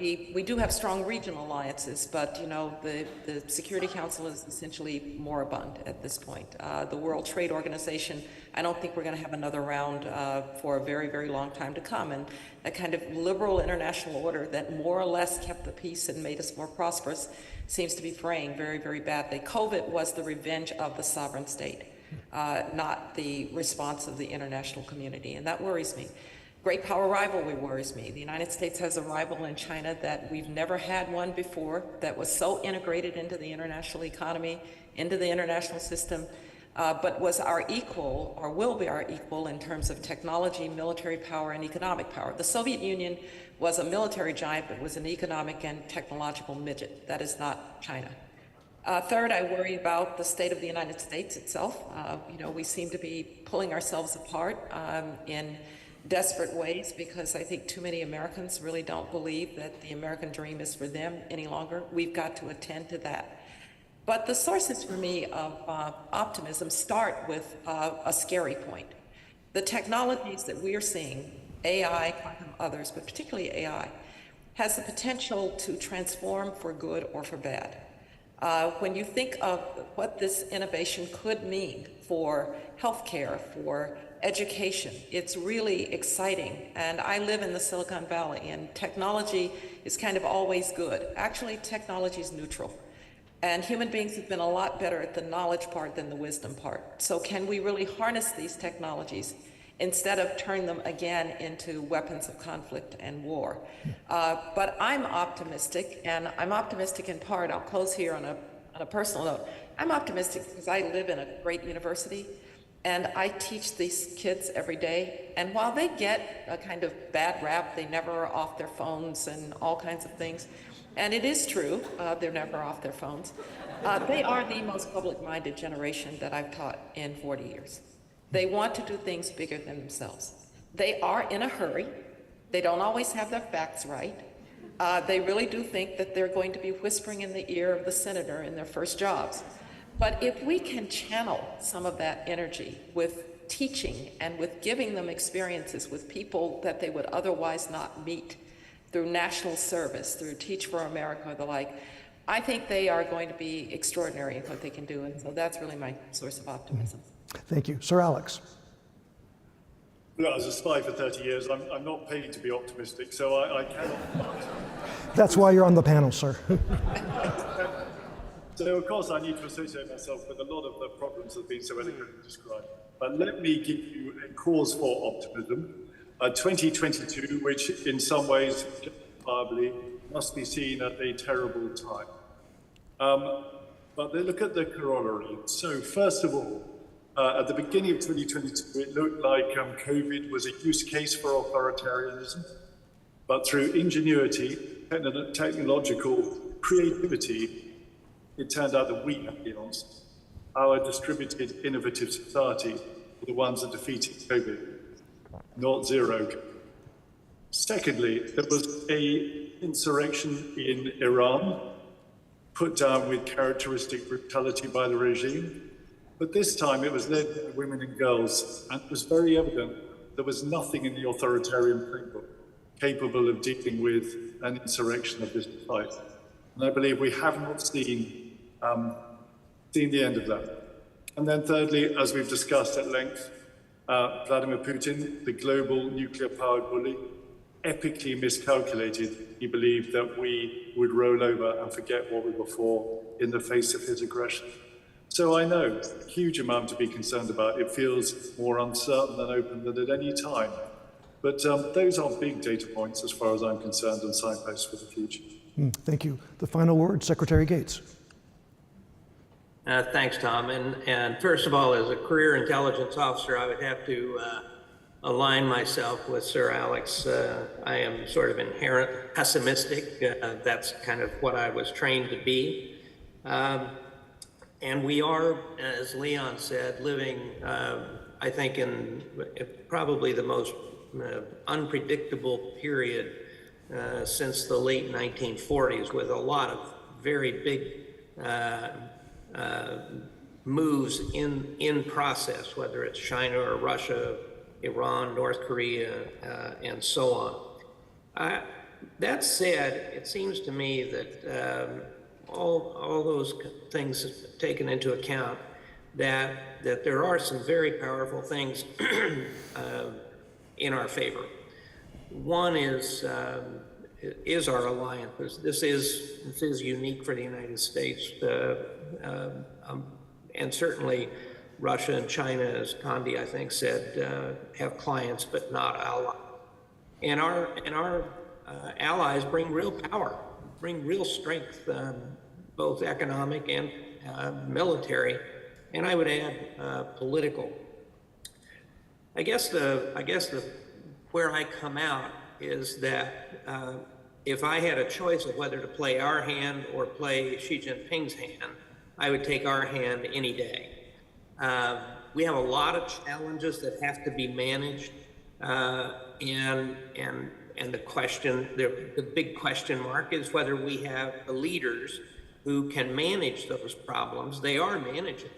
We do have strong regional alliances, but you know the Security Council is essentially moribund at this point. The World Trade Organization, I don't think we're going to have another round for a very, very long time to come. And that kind of liberal international order that more or less kept the peace and made us more prosperous seems to be fraying very, very badly. COVID was the revenge of the sovereign state, not the response of the international community, and that worries me. Great power rivalry worries me. The United States has a rival in China that we've never had one before, that was so integrated into the international economy, into the international system, but was our equal, or will be our equal, in terms of technology, military power, and economic power. The Soviet Union was a military giant, but was an economic and technological midget. That is not China. Third, I worry about the state of the United States itself. You know, we seem to be pulling ourselves apart in desperate ways, because I think too many Americans really don't believe that the American dream is for them any longer. We've got to attend to that. But the sources for me of optimism start with a scary point. The technologies that we're seeing, AI, quantum, others, but particularly AI, has the potential to transform for good or for bad. When you think of what this innovation could mean for healthcare, for education, it's really exciting. And I live in the Silicon Valley, and technology is kind of always good. Actually, technology is neutral. And human beings have been a lot better at the knowledge part than the wisdom part. So can we really harness these technologies instead of turn them again into weapons of conflict and war? But I'm optimistic, and I'm optimistic in part. I'll close here on a personal note. I'm optimistic because I live in a great university, and I teach these kids every day. And while they get a kind of bad rap, they never are off their phones and all kinds of things, and it is true, they're never off their phones. They are the most public-minded generation that I've taught in 40 years. They want to do things bigger than themselves. They are in a hurry. They don't always have their facts right. They really do think that they're going to be whispering in the ear of the senator in their first jobs. But if we can channel some of that energy with teaching and with giving them experiences with people that they would otherwise not meet, through national service, through Teach for America or the like, I think they are going to be extraordinary in what they can do. And so that's really my source of optimism. Thank you. Sir Alex. Well, as a spy for 30 years, I'm not paid to be optimistic, so I cannot. That's why you're on the panel, sir. So, of course, I need to associate myself with a lot of the problems that have been so eloquently described. But let me give you a cause for optimism. 2022, which in some ways, justifiably, must be seen at a terrible time. But they look at the corollary. So, first of all, at the beginning of 2022, it looked like COVID was a use case for authoritarianism. But through ingenuity, technological creativity, it turned out that we have the answer. Our distributed, innovative society were the ones that defeated COVID, not zero. Secondly, there was an insurrection in Iran, put down with characteristic brutality by the regime. But this time it was led by women and girls, and it was very evident there was nothing in the authoritarian playbook capable of dealing with an insurrection of this type. And I believe we have not seen the end of that. And then thirdly, as we've discussed at length, Vladimir Putin, the global nuclear-powered bully, epically miscalculated. He believed that we would roll over and forget what we were for in the face of his aggression. So I know a huge amount to be concerned about. It feels more uncertain and open than at any time. But those are big data points as far as I'm concerned and signposts for the future. Thank you. The final word, Secretary Gates. Thanks, Tom. And first of all, as a career intelligence officer, I would have to align myself with Sir Alex. I am sort of inherent pessimistic. That's kind of what I was trained to be. And we are, as Leon said, living, I think, in probably the most unpredictable period since the late 1940s, with a lot of very big moves in process, whether it's China or Russia, Iran, North Korea, and so on. That said, it seems to me that all those things taken into account, that there are some very powerful things in our favor. One is our alliance. This is unique for the United States, and certainly Russia and China, as Condi I think said, have clients but not allies. And our allies bring real power, bring real strength, both economic and military, and I would add political. I guess where I come out is that if I had a choice of whether to play our hand or play Xi Jinping's hand, I would take our hand any day. We have a lot of challenges that have to be managed. And the question, the big question mark is whether we have the leaders who can manage those problems. They are managing.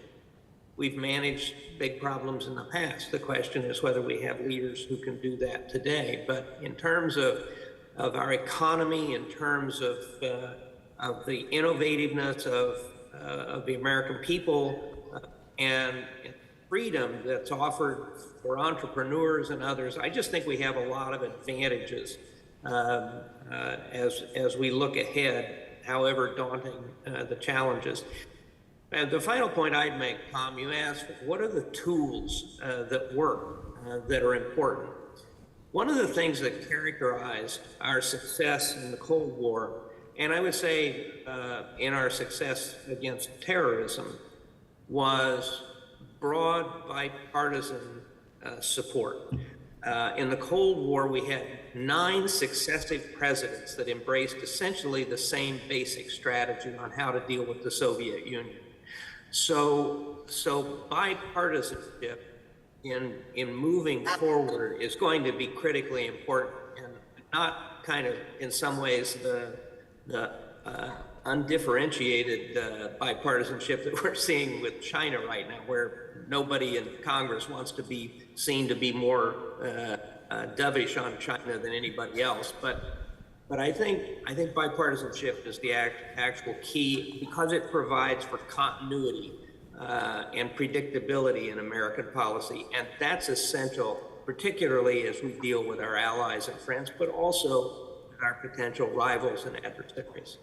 We've managed big problems in the past. The question is whether we have leaders who can do that today. But in terms of our economy, in terms of the innovativeness of the American people and freedom that's offered for entrepreneurs and others, I just think we have a lot of advantages as we look ahead, however daunting the challenges. And the final point I'd make, Tom, you asked, what are the tools that work, that are important? One of the things that characterized our success in the Cold War, and I would say in our success against terrorism, was broad bipartisan support. In the Cold War, we had 9 successive presidents that embraced essentially the same basic strategy on how to deal with the Soviet Union. So bipartisanship in moving forward is going to be critically important, and not kind of in some ways the undifferentiated bipartisanship that we're seeing with China right now, where nobody in Congress wants to be seen to be more dovish on China than anybody else. But I think bipartisanship is the actual key, because it provides for continuity and predictability in American policy. And that's essential, particularly as we deal with our allies and friends, but also with our potential rivals and adversaries.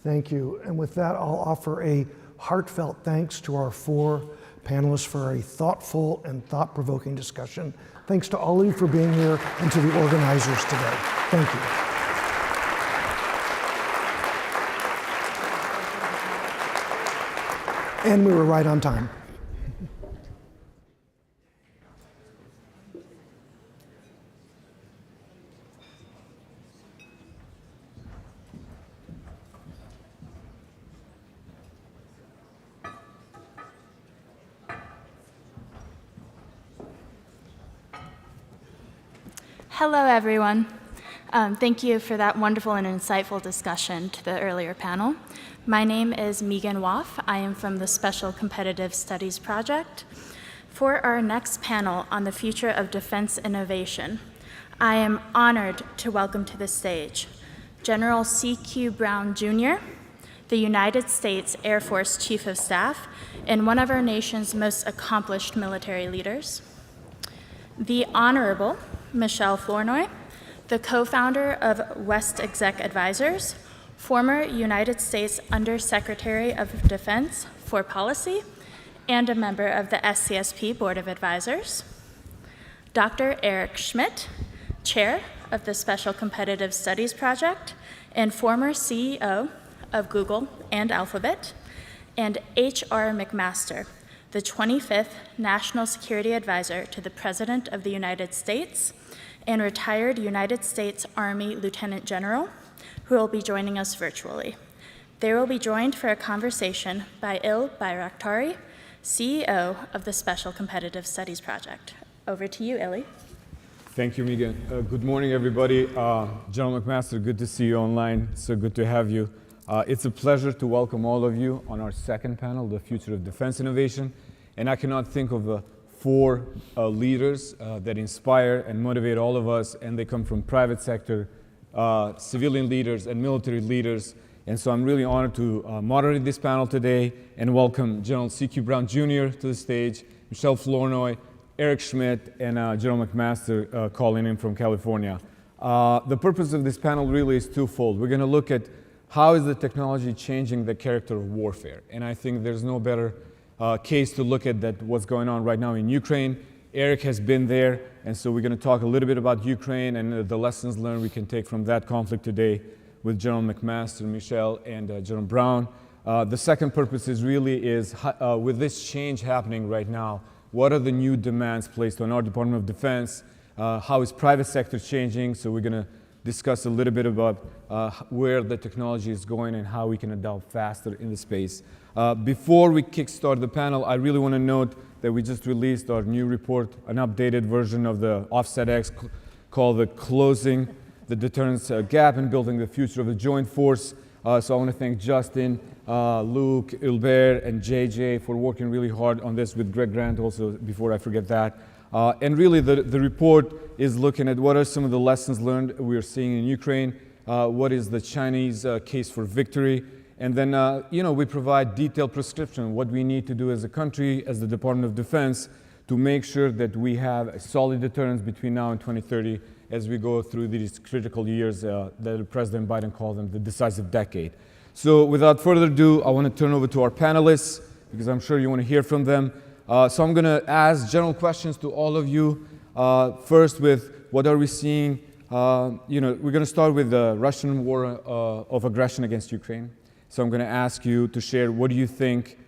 Thank you. And with that, I'll offer a heartfelt thanks to our 4 panelists for a thoughtful and thought-provoking discussion. Thanks to all of you for being here, and to the organizers today. Thank you. And we were right on time. Hello, everyone. Thank you for that wonderful and insightful discussion to the earlier panel. My name is Megan Waff. I am from the Special Competitive Studies Project. For our next panel on the future of defense innovation, I am honored to welcome to the stage General C.Q. Brown, Jr., the United States Air Force Chief of Staff and one of our nation's most accomplished military leaders, the Honorable Michelle Flournoy, the co-founder of West Exec Advisors, former United States Undersecretary of Defense for Policy, and a member of the SCSP Board of Advisors, Dr. Eric Schmidt, Chair of the Special Competitive Studies Project and former CEO of Google and Alphabet, and H.R. McMaster, the 25th National Security Advisor to the President of the United States and retired United States Army Lieutenant General, who will be joining us virtually. They will be joined for a conversation by Il Bayraktari, CEO of the Special Competitive Studies Project. Over to you, Illy. Thank you, Megan. Good morning, everybody. General McMaster, good to see you online. So good to have you. It's a pleasure to welcome all of you on our second panel, The Future of Defense Innovation. And I cannot think of 4 leaders that inspire and motivate all of us, and they come from private sector, civilian leaders, and military leaders. And so I'm really honored to moderate this panel today and welcome General C.Q. Brown, Jr. to the stage, Michelle Flournoy, Eric Schmidt, and General McMaster calling in from California. The purpose of this panel really is twofold. We're going to look at how is the technology changing the character of warfare. And I think there's no better case to look at that what's going on right now in Ukraine. Eric has been there, and so we're going to talk a little bit about Ukraine and the lessons learned we can take from that conflict today with General McMaster, Michelle, and General Brown. The second purpose is with this change happening right now, what are the new demands placed on our Department of Defense? How is private sector changing? So we're going to discuss a little bit about where the technology is going and how we can adopt faster in the space. Before we kickstart the panel, I really want to note that we just released our new report, an updated version of the Offset X called the Closing the Deterrence Gap and Building the Future of a Joint Force. So I want to thank Justin, Luke, Ilbert, and JJ for working really hard on this with Greg Grant also, before I forget that. And really the report is looking at what are some of the lessons learned we are seeing in Ukraine, what is the Chinese case for victory, and then we provide detailed prescription what we need to do as a country, as the Department of Defense, to make sure that we have a solid deterrence between now and 2030 as we go through these critical years that President Biden called them the decisive decade. So without further ado, I want to turn over to our panelists because I'm sure you want to hear from them. So I'm going to ask general questions to all of you. First with what are we seeing? We're going to start with the Russian war of aggression against Ukraine. So I'm going to ask you to share what do you think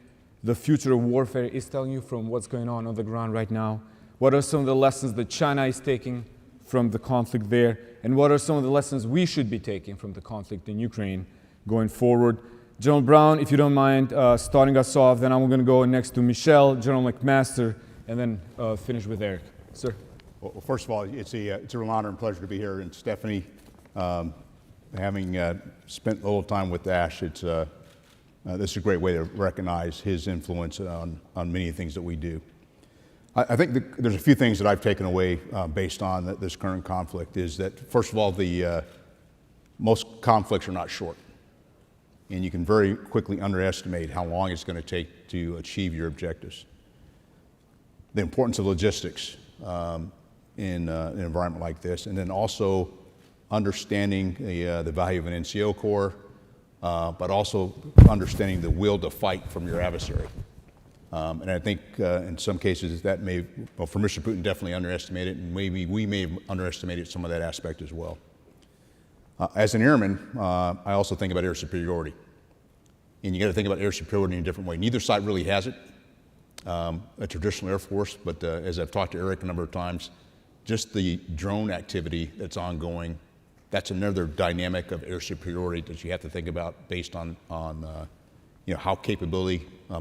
the future of warfare is telling you from what's going on the ground right now? What are some of the lessons that China is taking from the conflict there? And what are some of the lessons we should be taking from the conflict in Ukraine going forward? General Brown, if you don't mind starting us off, then I'm going to go next to Michelle, General McMaster, and then finish with Eric. Sir. Well, first of all, it's a real honor and pleasure to be here. And Stephanie, having spent a little time with Ash, this is a great way to recognize his influence on many things that we do. I think there's a few things that I've taken away based on this current conflict is that, first of all, most conflicts are not short. And you can very quickly underestimate how long it's going to take to achieve your objectives. The importance of logistics in an environment like this, and then also understanding the value of an NCO Corps, but also understanding the will to fight from your adversary. And I think in some cases that for Mr. Putin definitely underestimated, and maybe we may have underestimated some of that aspect as well. As an airman, I also think about air superiority. And you got to think about air superiority in a different way. Neither side really has it, a traditional Air Force, but as I've talked to Eric a number of times, just the drone activity that's ongoing, that's another dynamic of air superiority that you have to think about based on how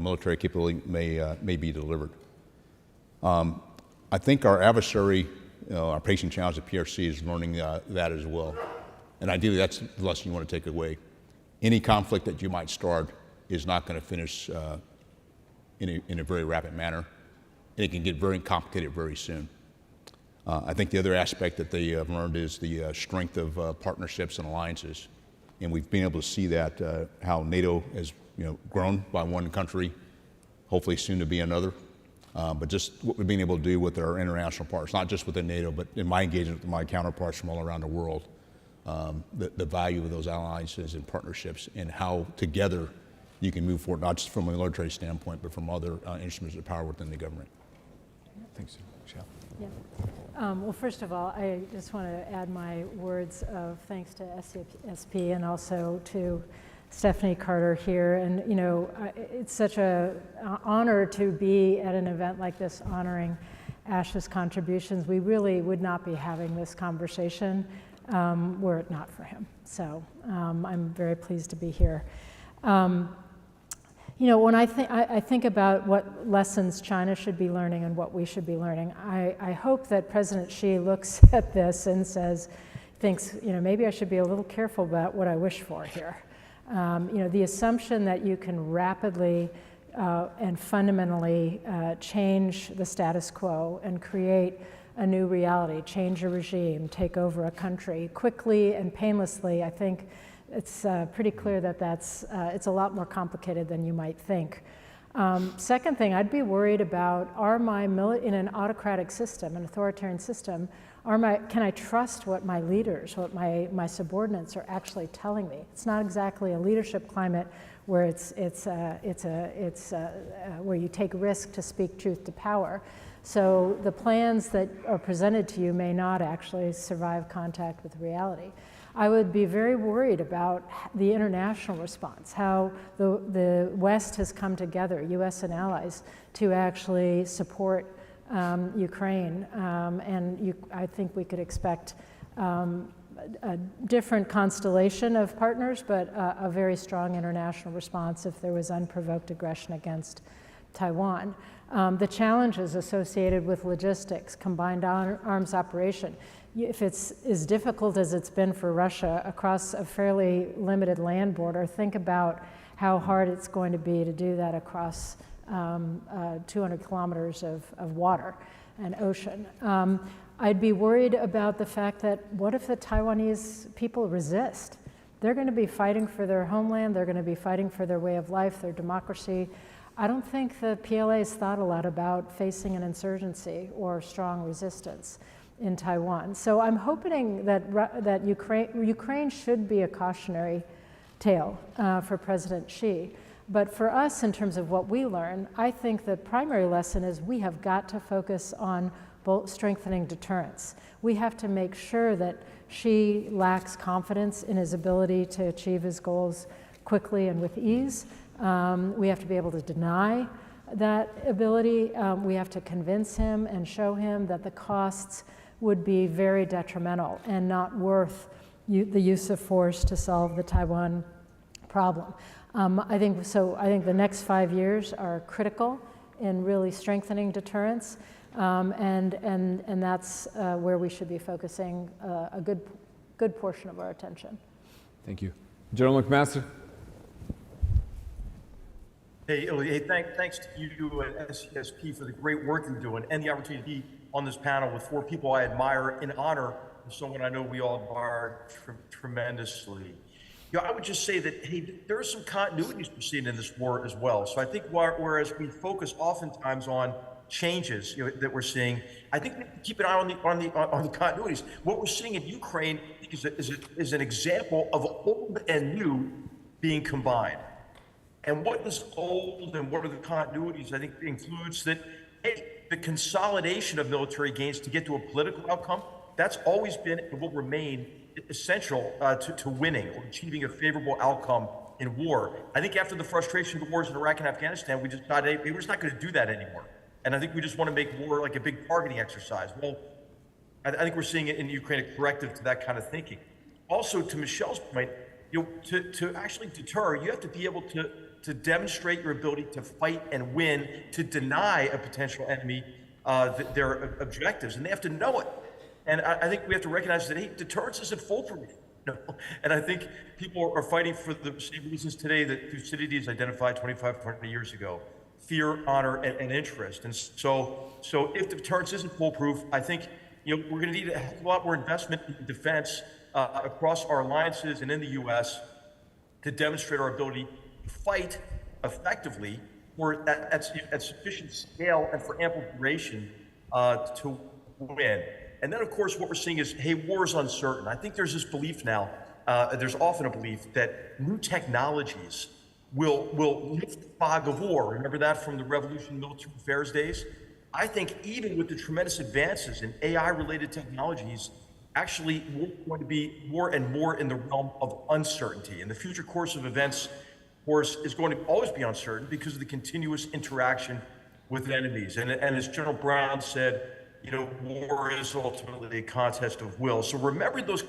military capability may be delivered. I think our adversary, our pacing challenge at PRC is learning that as well. And ideally, that's the lesson you want to take away. Any conflict that you might start is not going to finish in a very rapid manner, and it can get very complicated very soon. I think the other aspect that they have learned is the strength of partnerships and alliances, and we've been able to see that how NATO has grown by one country, hopefully soon to be another. But just what we've been able to do with our international partners, not just within NATO, but in my engagement with my counterparts from all around the world, the value of those alliances and partnerships and how together you can move forward, not just from a military standpoint, but from other instruments of power within the government. Thanks, Michelle. Yeah. Well, first of all, I just want to add my words of thanks to SCSP and also to Stephanie Carter here. And, it's such an honor to be at an event like this honoring Ash's contributions. We really would not be having this conversation were it not for him. So I'm very pleased to be here. When I think about what lessons China should be learning and what we should be learning, I hope that President Xi looks at this and thinks, maybe I should be a little careful about what I wish for here. The assumption that you can rapidly and fundamentally change the status quo and create a new reality, change a regime, take over a country quickly and painlessly, I think it's pretty clear that it's a lot more complicated than you might think. Second thing, I'd be worried about, in an autocratic system, an authoritarian system, can I trust what my leaders, what my subordinates are actually telling me? It's not exactly a leadership climate where where you take risk to speak truth to power. So the plans that are presented to you may not actually survive contact with reality. I would be very worried about the international response, how the West has come together, US and allies, to actually support Ukraine. I think we could expect a different constellation of partners, but a very strong international response if there was unprovoked aggression against Taiwan. The challenges associated with logistics, combined arms operation. If it's as difficult as it's been for Russia across a fairly limited land border, think about how hard it's going to be to do that across 200 kilometers of water and ocean. I'd be worried about the fact that what if the Taiwanese people resist? They're going to be fighting for their homeland, they're going to be fighting for their way of life, their democracy. I don't think the PLA has thought a lot about facing an insurgency or strong resistance in Taiwan. So I'm hoping that Ukraine should be a cautionary tale for President Xi. But for us, in terms of what we learn, I think the primary lesson is we have got to focus on strengthening deterrence. We have to make sure that Xi lacks confidence in his ability to achieve his goals quickly and with ease. We have to be able to deny that ability. We have to convince him and show him that the costs would be very detrimental and not worth the use of force to solve the Taiwan problem. I think the next 5 years are critical in really strengthening deterrence, and that's where we should be focusing a good portion of our attention. Thank you. General McMaster. Hey, thanks to you and SCSP for the great work you're doing and the opportunity to be on this panel with 4 people I admire in honor of someone I know we all admire tremendously. I would just say that, hey, there are some continuities we're seeing in this war as well. So I think whereas we focus oftentimes on changes that we're seeing, I think we need to keep an eye on the continuities. What we're seeing in Ukraine is an example of old and new being combined. And what is old and what are the continuities, I think includes that, hey, the consolidation of military gains to get to a political outcome, that's always been and will remain essential to winning or achieving a favorable outcome in war. I think after the frustration of the wars in Iraq and Afghanistan, we just decided, hey, we're just not going to do that anymore. And I think we just want to make war like a big targeting exercise. Well, I think we're seeing it in Ukraine a corrective to that kind of thinking. Also, to Michelle's point, to actually deter, you have to be able to demonstrate your ability to fight and win, to deny a potential enemy their objectives, and they have to know it. And I think we have to recognize that, hey, deterrence isn't foolproof. No. And I think people are fighting for the same reasons today that Thucydides identified 25, 20 years ago: fear, honor, and interest. And so if deterrence isn't foolproof, I think we're going to need a lot more investment in defense across our alliances and in the U.S. to demonstrate our ability to fight effectively at sufficient scale and for ample duration to win. And then, of course, what we're seeing is, hey, war is uncertain. I think there's this belief now, there's often a belief that new technologies will lift the fog of war. Remember that from the Revolution in Military Affairs days? I think even with the tremendous advances in AI-related technologies, actually we're going to be more and more in the realm of uncertainty. And the future course of events, of course, is going to always be uncertain because of the continuous interaction with enemies. And as General Brown said, war is ultimately a contest of will. So remembering those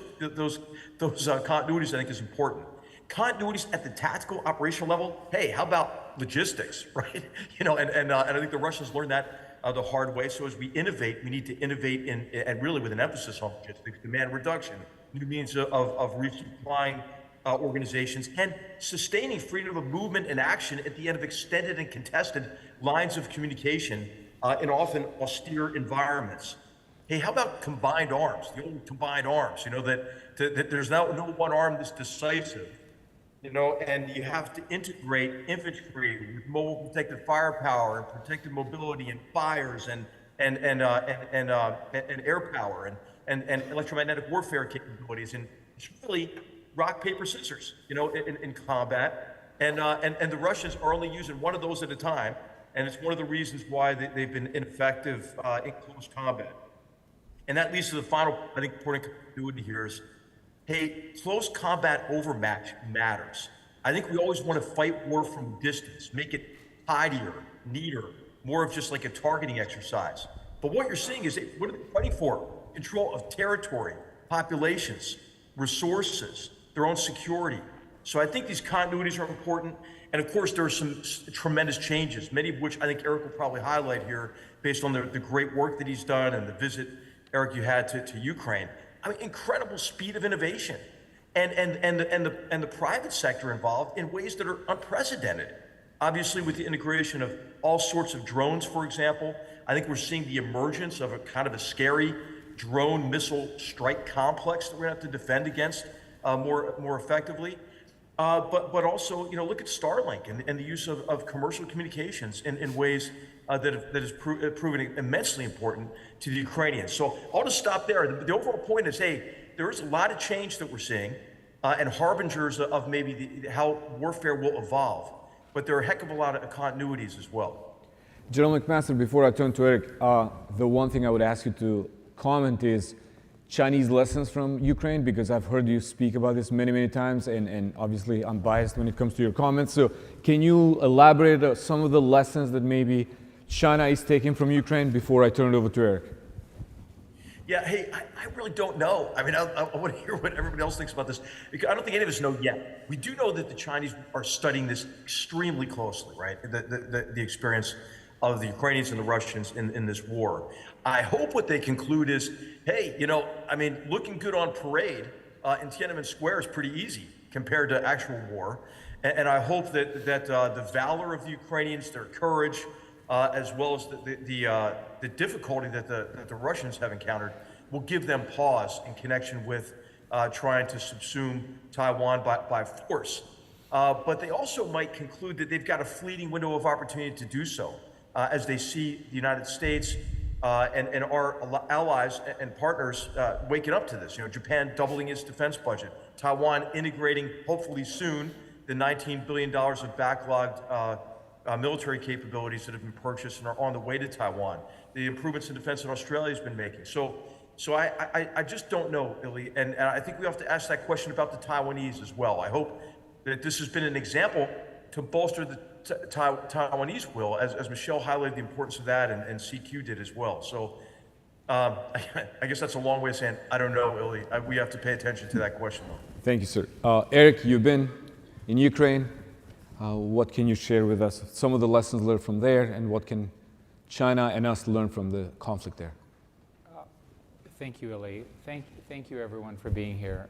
continuities, I think, is important. Continuities at the tactical operational level. Hey, how about logistics, right? And I think the Russians learned that the hard way. So as we innovate, we need to innovate and really with an emphasis on logistics, demand reduction, new means of resupplying organizations, and sustaining freedom of movement and action at the end of extended and contested lines of communication in often austere environments. Hey, how about combined arms, the old combined arms, that there's no one arm that's decisive, and you have to integrate infantry with mobile protected firepower and protected mobility and fires and air power and electromagnetic warfare capabilities. And it's really rock, paper, scissors, in combat. And the Russians are only using one of those at a time. And it's one of the reasons why they've been ineffective in close combat. And that leads to the final, I think, important continuity here is, hey, close combat overmatch matters. I think we always want to fight war from a distance, make it tidier, neater, more of just like a targeting exercise. But what you're seeing is, what are they fighting for? Control of territory, populations, resources, their own security. So I think these continuities are important. And of course, there are some tremendous changes, many of which I think Eric will probably highlight here based on the great work that he's done and the visit, Eric, you had to Ukraine. I mean, incredible speed of innovation and the private sector involved in ways that are unprecedented. Obviously, with the integration of all sorts of drones, for example, I think we're seeing the emergence of a kind of a scary drone missile strike complex that we're going to have to defend against more effectively. But also, look at Starlink and the use of commercial communications in ways that has proven immensely important to the Ukrainians. So I'll just stop there. The overall point is, hey, there is a lot of change that we're seeing and harbingers of maybe how warfare will evolve. But there are a heck of a lot of continuities as well. General McMaster, before I turn to Eric, the one thing I would ask you to comment is Chinese lessons from Ukraine, because I've heard you speak about this many, many times, and obviously I'm biased when it comes to your comments. So can you elaborate on some of the lessons that maybe China is taking from Ukraine before I turn it over to Eric? Yeah, hey, I really don't know. I mean, I want to hear what everybody else thinks about this, because I don't think any of us know yet. We do know that the Chinese are studying this extremely closely, right? The experience of the Ukrainians and the Russians in this war. I hope what they conclude is, hey, I mean, looking good on parade in Tiananmen Square is pretty easy compared to actual war. And I hope that the valor of the Ukrainians, their courage, as well as the difficulty that the Russians have encountered, will give them pause in connection with trying to subsume Taiwan by force. But they also might conclude that they've got a fleeting window of opportunity to do so, as they see the United States and our allies and partners waking up to this. Japan doubling its defense budget, Taiwan integrating, hopefully soon, the $19 billion of backlogged military capabilities that have been purchased and are on the way to Taiwan, the improvements in defense that Australia has been making. So I just don't know, Illy, and I think we have to ask that question about the Taiwanese as well. I hope that this has been an example to bolster the Taiwanese will, as Michelle highlighted the importance of that, and CQ did as well. So I guess that's a long way of saying I don't know, Illy. We have to pay attention to that question, though. Thank you, sir. Eric, you've been in Ukraine. What can you share with us? Some of the lessons learned from there, and what can China and us learn from the conflict there? Thank you, Illy. Thank you, everyone, for being here.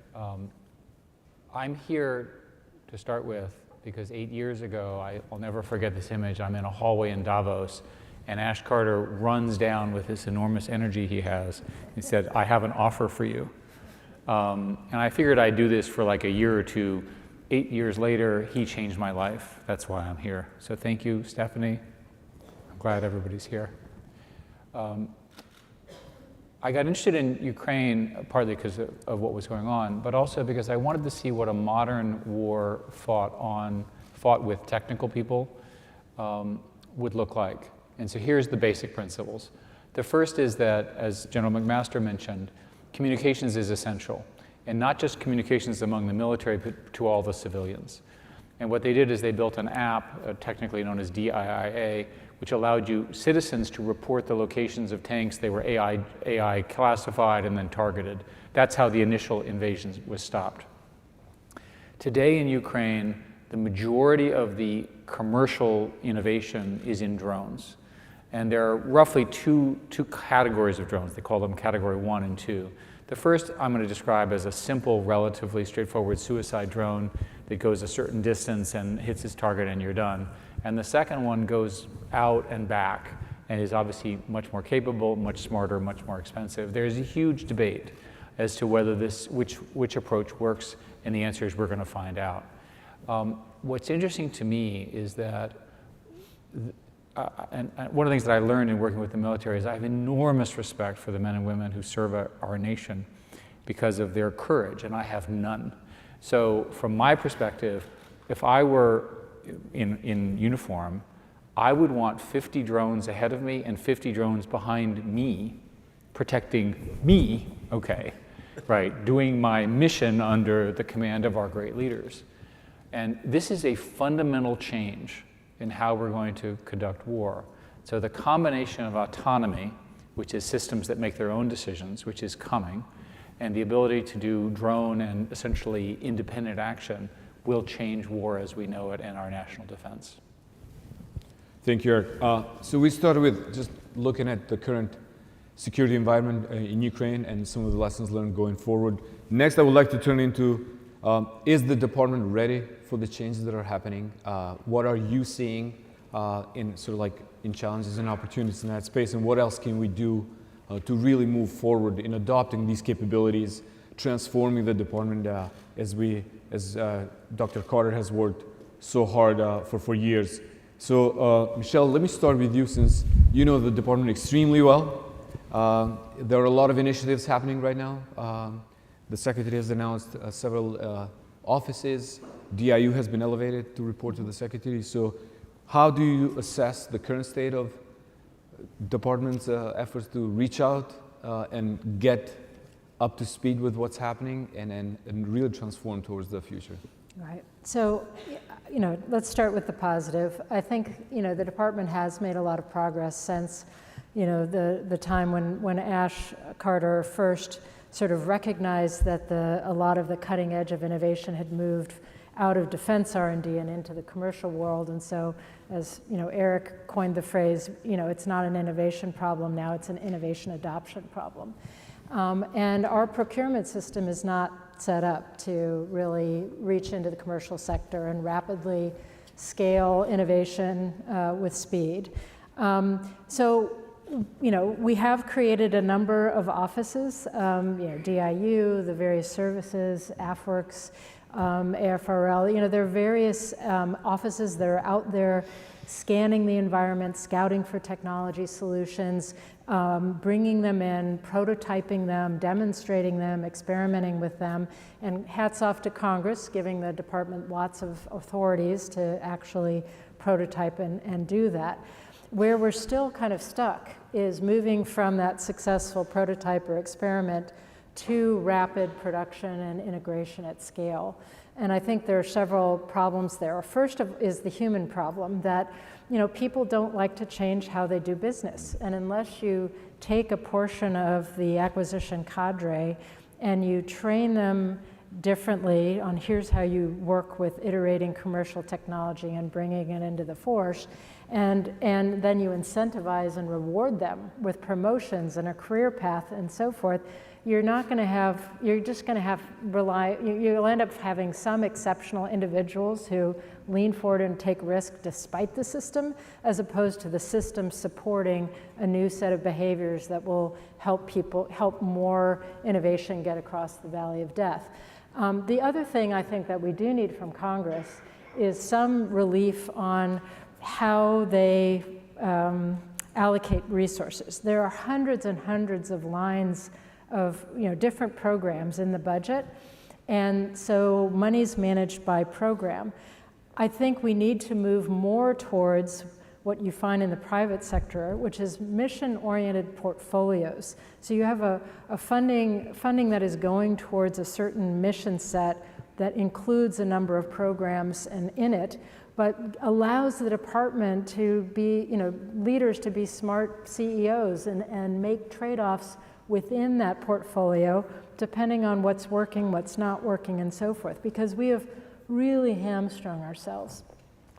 I'm here to start with because 8 years ago, I'll never forget this image. I'm in a hallway in Davos, and Ash Carter runs down with this enormous energy he has. He said, "I have an offer for you." And I figured I'd do this for like a year or two. 8 years later, he changed my life. That's why I'm here. So thank you, Stephanie. I'm glad everybody's here. I got interested in Ukraine partly because of what was going on, but also because I wanted to see what a modern war fought with technical people would look like. And so here's the basic principles. The first is that, as General McMaster mentioned, communications is essential. And not just communications among the military, but to all the civilians. And what they did is they built an app, technically known as DIIA, which allowed citizens to report the locations of tanks. They were AI classified and then targeted. That's how the initial invasion was stopped. Today in Ukraine, the majority of the commercial innovation is in drones. And there are roughly two categories of drones. They call them category 1 and 2. The first I'm going to describe as a simple, relatively straightforward suicide drone that goes a certain distance and hits its target and you're done. And the second one goes out and back and is obviously much more capable, much smarter, much more expensive. There's a huge debate as to whether which approach works, and the answer is we're going to find out. What's interesting to me is that and one of the things that I learned in working with the military is I have enormous respect for the men and women who serve our nation because of their courage, and I have none. So from my perspective, if I were in uniform, I would want 50 drones ahead of me and 50 drones behind me, protecting me, okay, right, doing my mission under the command of our great leaders. And this is a fundamental change in how we're going to conduct war. So the combination of autonomy, which is systems that make their own decisions, which is coming, And the ability to do drone and essentially independent action will change war as we know it and our national defense. Thank you, Eric. So we started with just looking at the current security environment in Ukraine and some of the lessons learned going forward. Next, I would like to turn into, is the department ready for the changes that are happening? What are you seeing in sort of like in challenges and opportunities in that space, and what else can we do to really move forward in adopting these capabilities, transforming the department as Dr. Carter has worked so hard for years. So Michelle, let me start with you since you know the department extremely well. There are a lot of initiatives happening right now. The Secretary has announced several offices. DIU has been elevated to report to the Secretary. So how do you assess the current state of department's efforts to reach out and get up to speed with what's happening and really transform towards the future? Right. So, let's start with the positive. I think, the department has made a lot of progress since, the time when Ash Carter first sort of recognized that a lot of the cutting edge of innovation had moved out of defense R&D and into the commercial world. And so, as Eric coined the phrase, it's not an innovation problem now, it's an innovation adoption problem. And our procurement system is not set up to really reach into the commercial sector and rapidly scale innovation with speed. So, we have created a number of offices, DIU, the various services, AFWorks, AFRL, there are various offices that are out there scanning the environment, scouting for technology solutions, bringing them in, prototyping them, demonstrating them, experimenting with them, and hats off to Congress, giving the department lots of authorities to actually prototype and do that. Where we're still kind of stuck is moving from that successful prototype or experiment to rapid production and integration at scale. And I think there are several problems there. First is the human problem that, people don't like to change how they do business. And unless you take a portion of the acquisition cadre and you train them differently on here's how you work with iterating commercial technology and bringing it into the force, and then you incentivize and reward them with promotions and a career path and so forth, you'll end up having some exceptional individuals who lean forward and take risk despite the system, as opposed to the system supporting a new set of behaviors that will help more innovation get across the valley of death. The other thing I think that we do need from Congress is some relief on how they allocate resources. There are hundreds and hundreds of lines of different programs in the budget, and so money's managed by program. I think we need to move more towards what you find in the private sector, which is mission-oriented portfolios. So you have a funding that is going towards a certain mission set that includes a number of programs in it, but allows the department to be, leaders to be smart CEOs and make trade-offs within that portfolio, depending on what's working, what's not working, and so forth. Because we have really hamstrung ourselves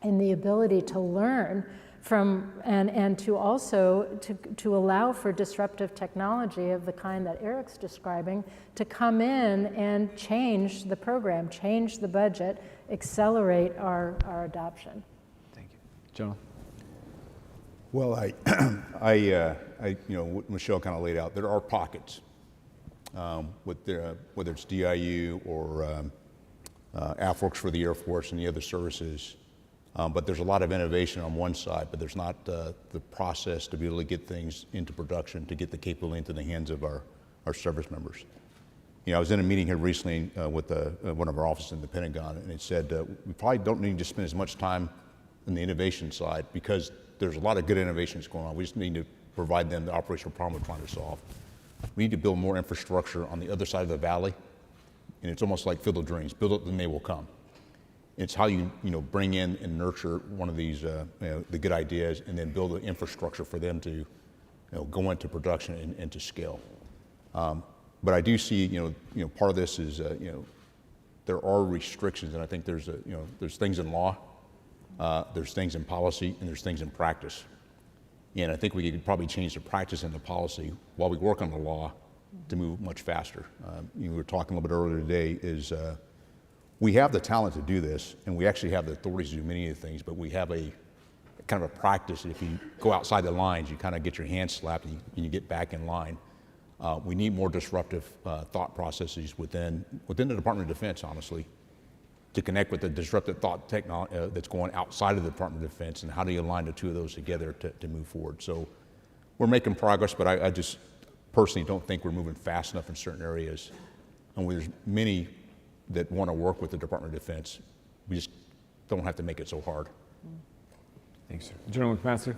in the ability to learn from, and to also to allow for disruptive technology of the kind that Eric's describing to come in and change the program, change the budget, accelerate our adoption. Thank you. General? Well, what Michelle kind of laid out, there are pockets, whether it's DIU or AFWorks for the Air Force and the other services, but there's a lot of innovation on one side, but there's not the process to be able to get things into production, to get the capability into the hands of our service members. I was in a meeting here recently with one of our offices in the Pentagon, and it said we probably don't need to spend as much time on the innovation side because there's a lot of good innovations going on. We just need to provide them the operational problem we're trying to solve. We need to build more infrastructure on the other side of the valley, and it's almost like Field of Dreams. Build it, then they will come. It's how you bring in and nurture one of these the good ideas, and then build an infrastructure for them to go into production and to scale. But I do see, part of this is, there are restrictions, and I think there's things in law, there's things in policy, and there's things in practice. And I think we could probably change the practice and the policy while we work on the law to move much faster. We were talking a little bit earlier today is we have the talent to do this, and we actually have the authorities to do many of the things, but we have a kind of a practice. If you go outside the lines, you kind of get your hand slapped and you get back in line. We need more disruptive thought processes within the Department of Defense, honestly, to connect with the disruptive thought technology that's going outside of the Department of Defense, and how do you align the two of those together to move forward. So we're making progress, but I just personally don't think we're moving fast enough in certain areas. And there's many that want to work with the Department of Defense. We just don't have to make it so hard. Thanks, sir. General McMaster.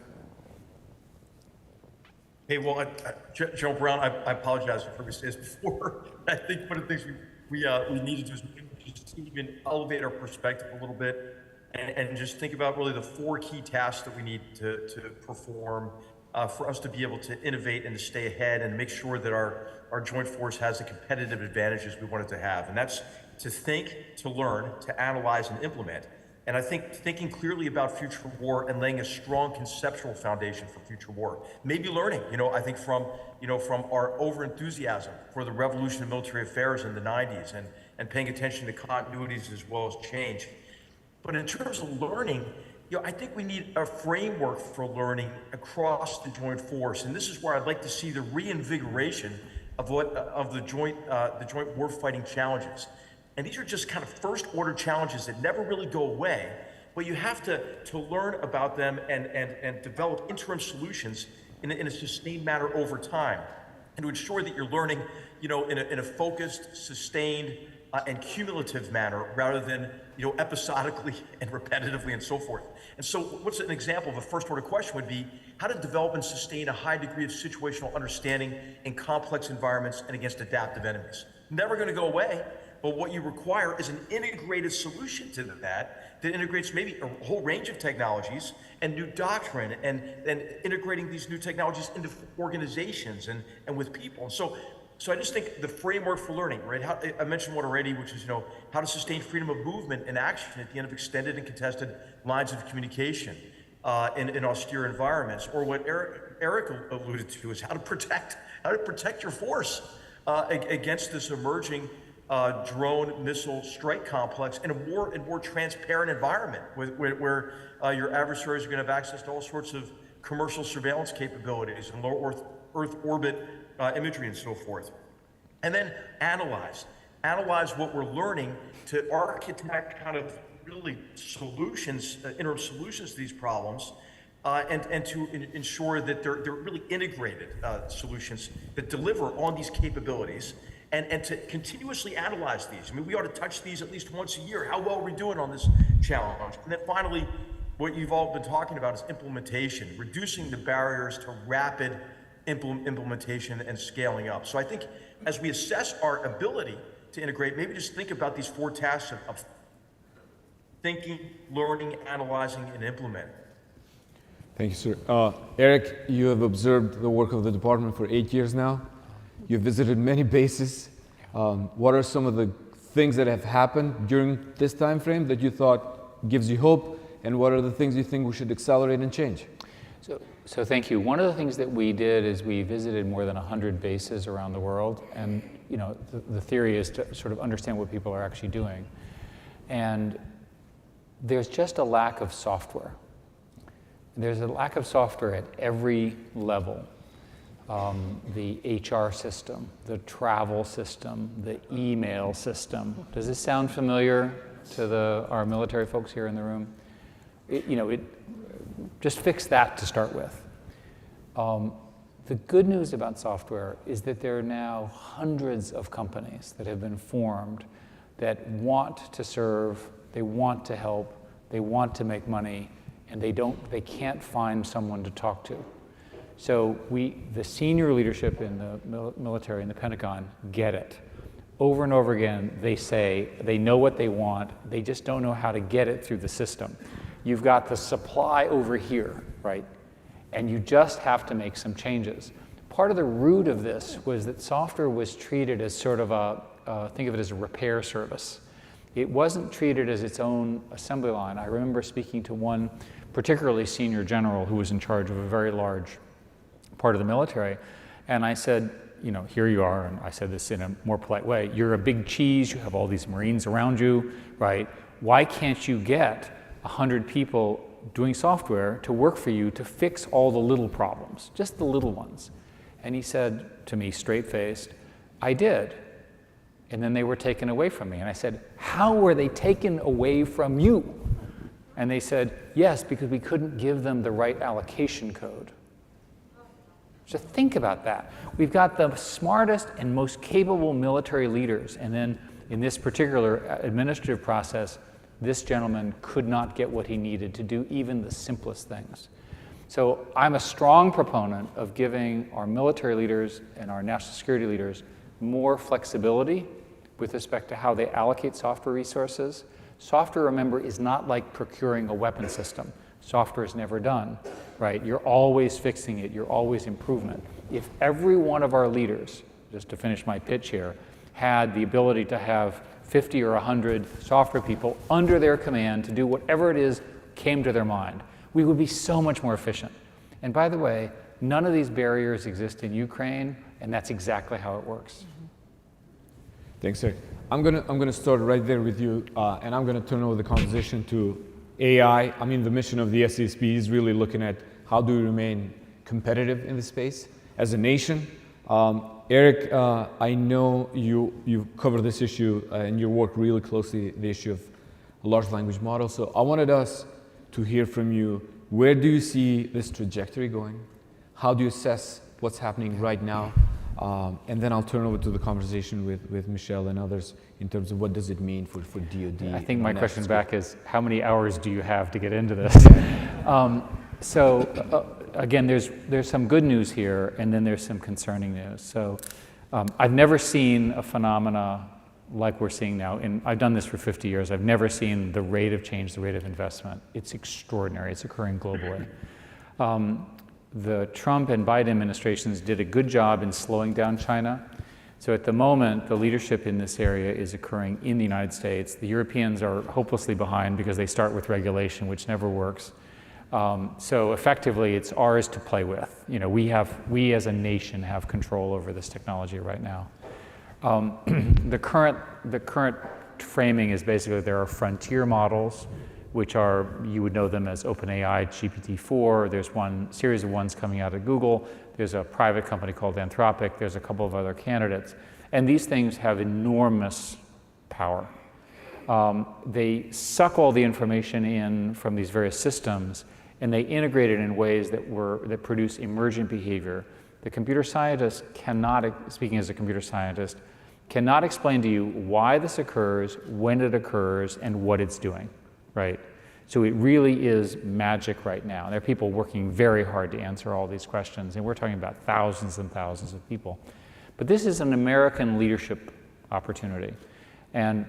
Hey, well, General Brown, I apologize for this before. I think one of the things we need to do is just even elevate our perspective a little bit and just think about really the 4 key tasks that we need to perform for us to be able to innovate and to stay ahead and make sure that our joint force has the competitive advantages we want it to have. And that's to think, to learn, to analyze, and implement. And I think thinking clearly about future war and laying a strong conceptual foundation for future war. Maybe learning, I think from our over-enthusiasm for the revolution of military affairs in the 90s and paying attention to continuities as well as change. But in terms of learning, I think we need a framework for learning across the joint force. And this is where I'd like to see the reinvigoration of the joint warfighting challenges. And these are just kind of first-order challenges that never really go away, but you have to learn about them and develop interim solutions in a sustained manner over time, and to ensure that you're learning, in a focused, sustained, and cumulative manner rather than, episodically and repetitively and so forth. And so, what's an example of a first-order question would be how to develop and sustain a high degree of situational understanding in complex environments and against adaptive enemies. Never going to go away. But what you require is an integrated solution to that integrates maybe a whole range of technologies and new doctrine and integrating these new technologies into organizations and with people. So I just think the framework for learning, right? I mentioned one already, which is, how to sustain freedom of movement and action at the end of extended and contested lines of communication in austere environments. Or what Eric alluded to is how to protect your force against this emerging drone missile strike complex in a more transparent environment where your adversaries are going to have access to all sorts of commercial surveillance capabilities and low Earth orbit imagery and so forth. And then analyze what we're learning to architect kind of really solutions, interim solutions to these problems, and to ensure that they're really integrated solutions that deliver on these capabilities. And to continuously analyze these. I mean, we ought to touch these at least once a year. How well are we doing on this challenge? And then finally, what you've all been talking about is implementation, reducing the barriers to rapid implementation and scaling up. So I think as we assess our ability to integrate, maybe just think about these 4 tasks of thinking, learning, analyzing, and implementing. Thank you, sir. Eric, you have observed the work of the department for 8 years now. You've visited many bases. What are some of the things that have happened during this time frame that you thought gives you hope, and what are the things you think we should accelerate and change? So thank you. One of the things that we did is we visited more than 100 bases around the world, and the theory is to sort of understand what people are actually doing. And there's just a lack of software. There's a lack of software at every level. The HR system, the travel system, the email system. Does this sound familiar to our military folks here in the room? Just fix that to start with. The good news about software is that there are now hundreds of companies that have been formed that want to serve, they want to help, they want to make money, and they can't find someone to talk to. So the senior leadership in the military and the Pentagon get it. Over and over again, they say they know what they want, they just don't know how to get it through the system. You've got the supply over here, right? And you just have to make some changes. part of the root of this was that software was treated as sort of think of it as a repair service. It wasn't treated as its own assembly line. I remember speaking to one particularly senior general who was in charge of a very large part of the military, and I said, you know, here you are, and I said this in a more polite way, you're a big cheese, you have all these Marines around you, right? Why can't you get 100 people doing software to work for you to fix all the little problems, just the little ones? And he said to me, straight-faced, I did. And then they were taken away from me. And I said, how were they taken away from you? And they said, yes, because we couldn't give them the right allocation code. Just think about that. We've got the smartest and most capable military leaders, and then in this particular administrative process, this gentleman could not get what he needed to do even the simplest things. So I'm a strong proponent of giving our military leaders and our national security leaders more flexibility with respect to how they allocate software resources. Software, remember, is not like procuring a weapon system. Software is never done, right? You're always fixing it, you're always improvement. If every one of our leaders, just to finish my pitch here, had the ability to have 50 or 100 software people under their command to do whatever it is came to their mind, we would be so much more efficient. And by the way, none of these barriers exist in Ukraine, and that's exactly how it works. Thanks, sir. I'm gonna start right there with you, and I'm gonna turn over the conversation to AI. I mean, the mission of the SCSP is really looking at how do we remain competitive in this space as a nation. Eric, I know you cover this issue and you work really closely the issue of large language models. So I wanted us to hear from you. Where do you see this trajectory going? How do you assess what's happening right now? And then I'll turn over to the conversation with Michelle and others in terms of what does it mean for DoD. I think my question back is, how many hours do you have to get into this? Again, there's some good news here, and then there's some concerning news. So I've never seen a phenomena like we're seeing now, and I've done this for 50 years. I've never seen the rate of change, the rate of investment. It's extraordinary. It's occurring globally. The Trump and Biden administrations did a good job in slowing down China. So at the moment, the leadership in this area is occurring in the United States. The Europeans are hopelessly behind because they start with regulation, which never works. So effectively, it's ours to play with. You know, we as a nation have control over this technology right now. The current framing is basically there are frontier models, which are, you would know them as OpenAI, GPT-4. There's one series of ones coming out of Google. There's a private company called Anthropic. There's a couple of other candidates. And these things have enormous power. They suck all the information in from these various systems, and they integrate it in ways that produce emergent behavior. The computer scientist cannot, speaking as a computer scientist, cannot explain to you why this occurs, when it occurs, and what it's doing. Right? So it really is magic right now. There are people working very hard to answer all these questions, and we're talking about thousands and thousands of people. But this is an American leadership opportunity, and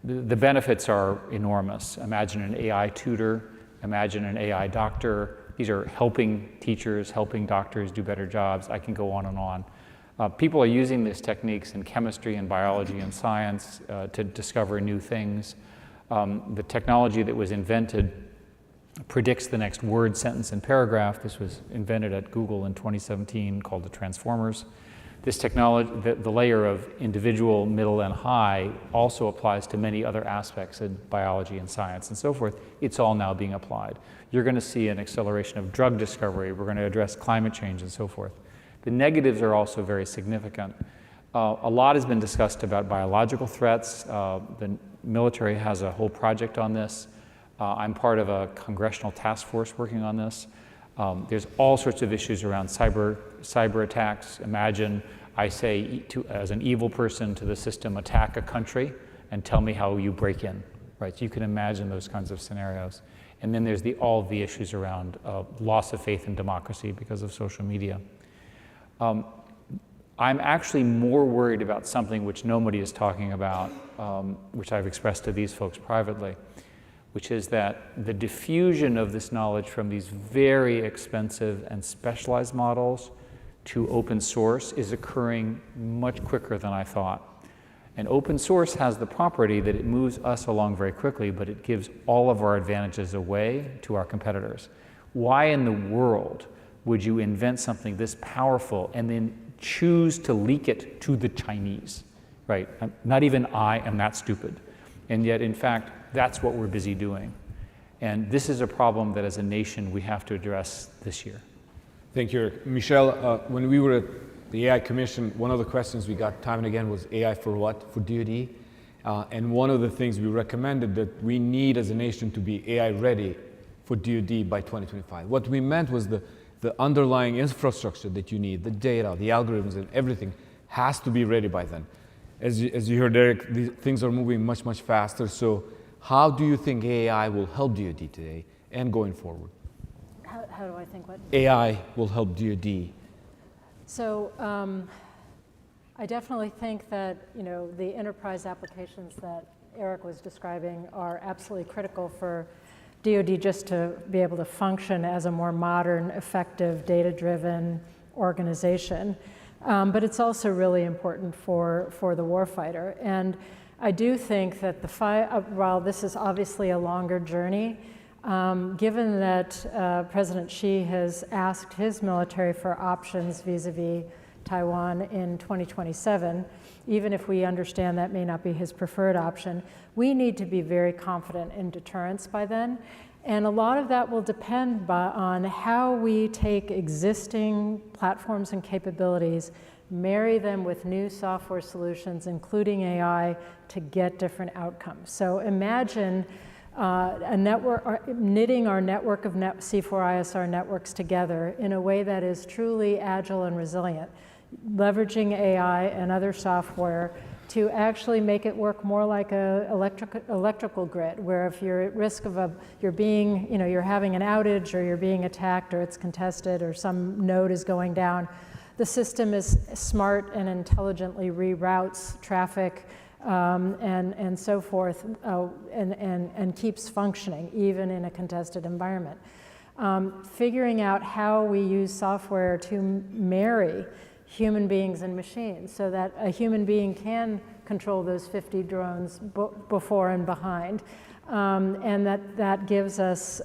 the benefits are enormous. Imagine an AI tutor, imagine an AI doctor. These are helping teachers, helping doctors do better jobs. I can go on and on. People are using these techniques in chemistry and biology and science to discover new things. The technology that was invented predicts the next word, sentence, and paragraph. This was invented at Google in 2017, called the transformers. This technology, the layer of individual, middle, and high also applies to many other aspects in biology and science and so forth. It's all now being applied. You're going to see an acceleration of drug discovery. We're going to address climate change and so forth. The negatives are also very significant. A lot has been discussed about biological threats. The military has a whole project on this. I'm part of a congressional task force working on this. There's all sorts of issues around cyber attacks. Imagine I say as an evil person to the system, attack a country and tell me how you break in, right? So you can imagine those kinds of scenarios. And then there's all of the issues around loss of faith in democracy because of social media. I'm actually more worried about something which nobody is talking about, which I've expressed to these folks privately, which is that the diffusion of this knowledge from these very expensive and specialized models to open source is occurring much quicker than I thought. And open source has the property that it moves us along very quickly, but it gives all of our advantages away to our competitors. Why in the world would you invent something this powerful and then choose to leak it to the Chinese, right? Not even I am that stupid. And yet, in fact, that's what we're busy doing. And this is a problem that as a nation we have to address this year. Thank you, Eric. Michelle, when we were at the AI Commission, one of the questions we got time and again was AI for what? For DoD. And one of the things we recommended that we need as a nation to be AI ready for DoD by 2025. What we meant was the underlying infrastructure that you need, the data, the algorithms, and everything has to be ready by then. As you heard, Eric, these things are moving much, much faster. So how do you think AI will help DoD today and going forward? How do I think what? AI will help DoD. So I definitely think that, you know, the enterprise applications that Eric was describing are absolutely critical for DoD just to be able to function as a more modern, effective, data-driven organization. But it's also really important for the warfighter. And I do think that while this is obviously a longer journey, given that President Xi has asked his military for options vis-a-vis Taiwan in 2027, even if we understand that may not be his preferred option, we need to be very confident in deterrence by then. And a lot of that will depend on how we take existing platforms and capabilities, marry them with new software solutions, including AI, to get different outcomes. So imagine a network, knitting our network of C4ISR networks together in a way that is truly agile and resilient, leveraging AI and other software to actually make it work more like a electrical grid, where if you're at risk of you're having an outage or you're being attacked or it's contested or some node is going down, the system is smart and intelligently reroutes traffic and so forth, and keeps functioning even in a contested environment. Figuring out how we use software to marry human beings and machines so that a human being can control those 50 drones before and behind, and that gives us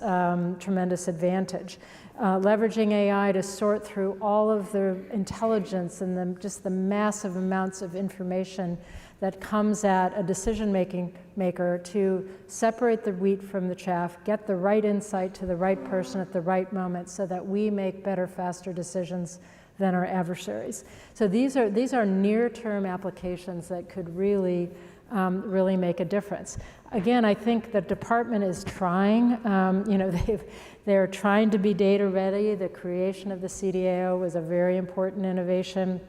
tremendous advantage. Leveraging AI to sort through all of the intelligence and just the massive amounts of information that comes at a decision maker to separate the wheat from the chaff, get the right insight to the right person at the right moment so that we make better, faster decisions than our adversaries. So these are near-term applications that could really make a difference. Again, I think the department is trying. They're trying to be data ready. The creation of the CDAO was a very important innovation.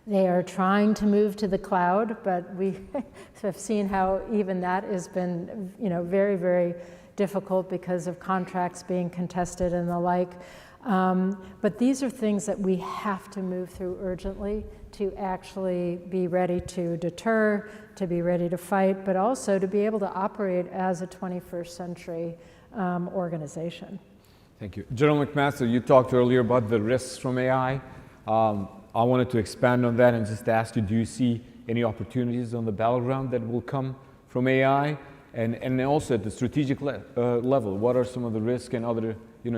They are trying to move to the cloud, but we have seen how even that has been, very, very difficult because of contracts being contested and the like. But these are things that we have to move through urgently to actually be ready to deter, to be ready to fight, but also to be able to operate as a 21st century organization. Thank you. General McMaster, you talked earlier about the risks from AI. I wanted to expand on that and just ask you, do you see any opportunities on the battleground that will come from AI? And also at the strategic level, what are some of the risks and other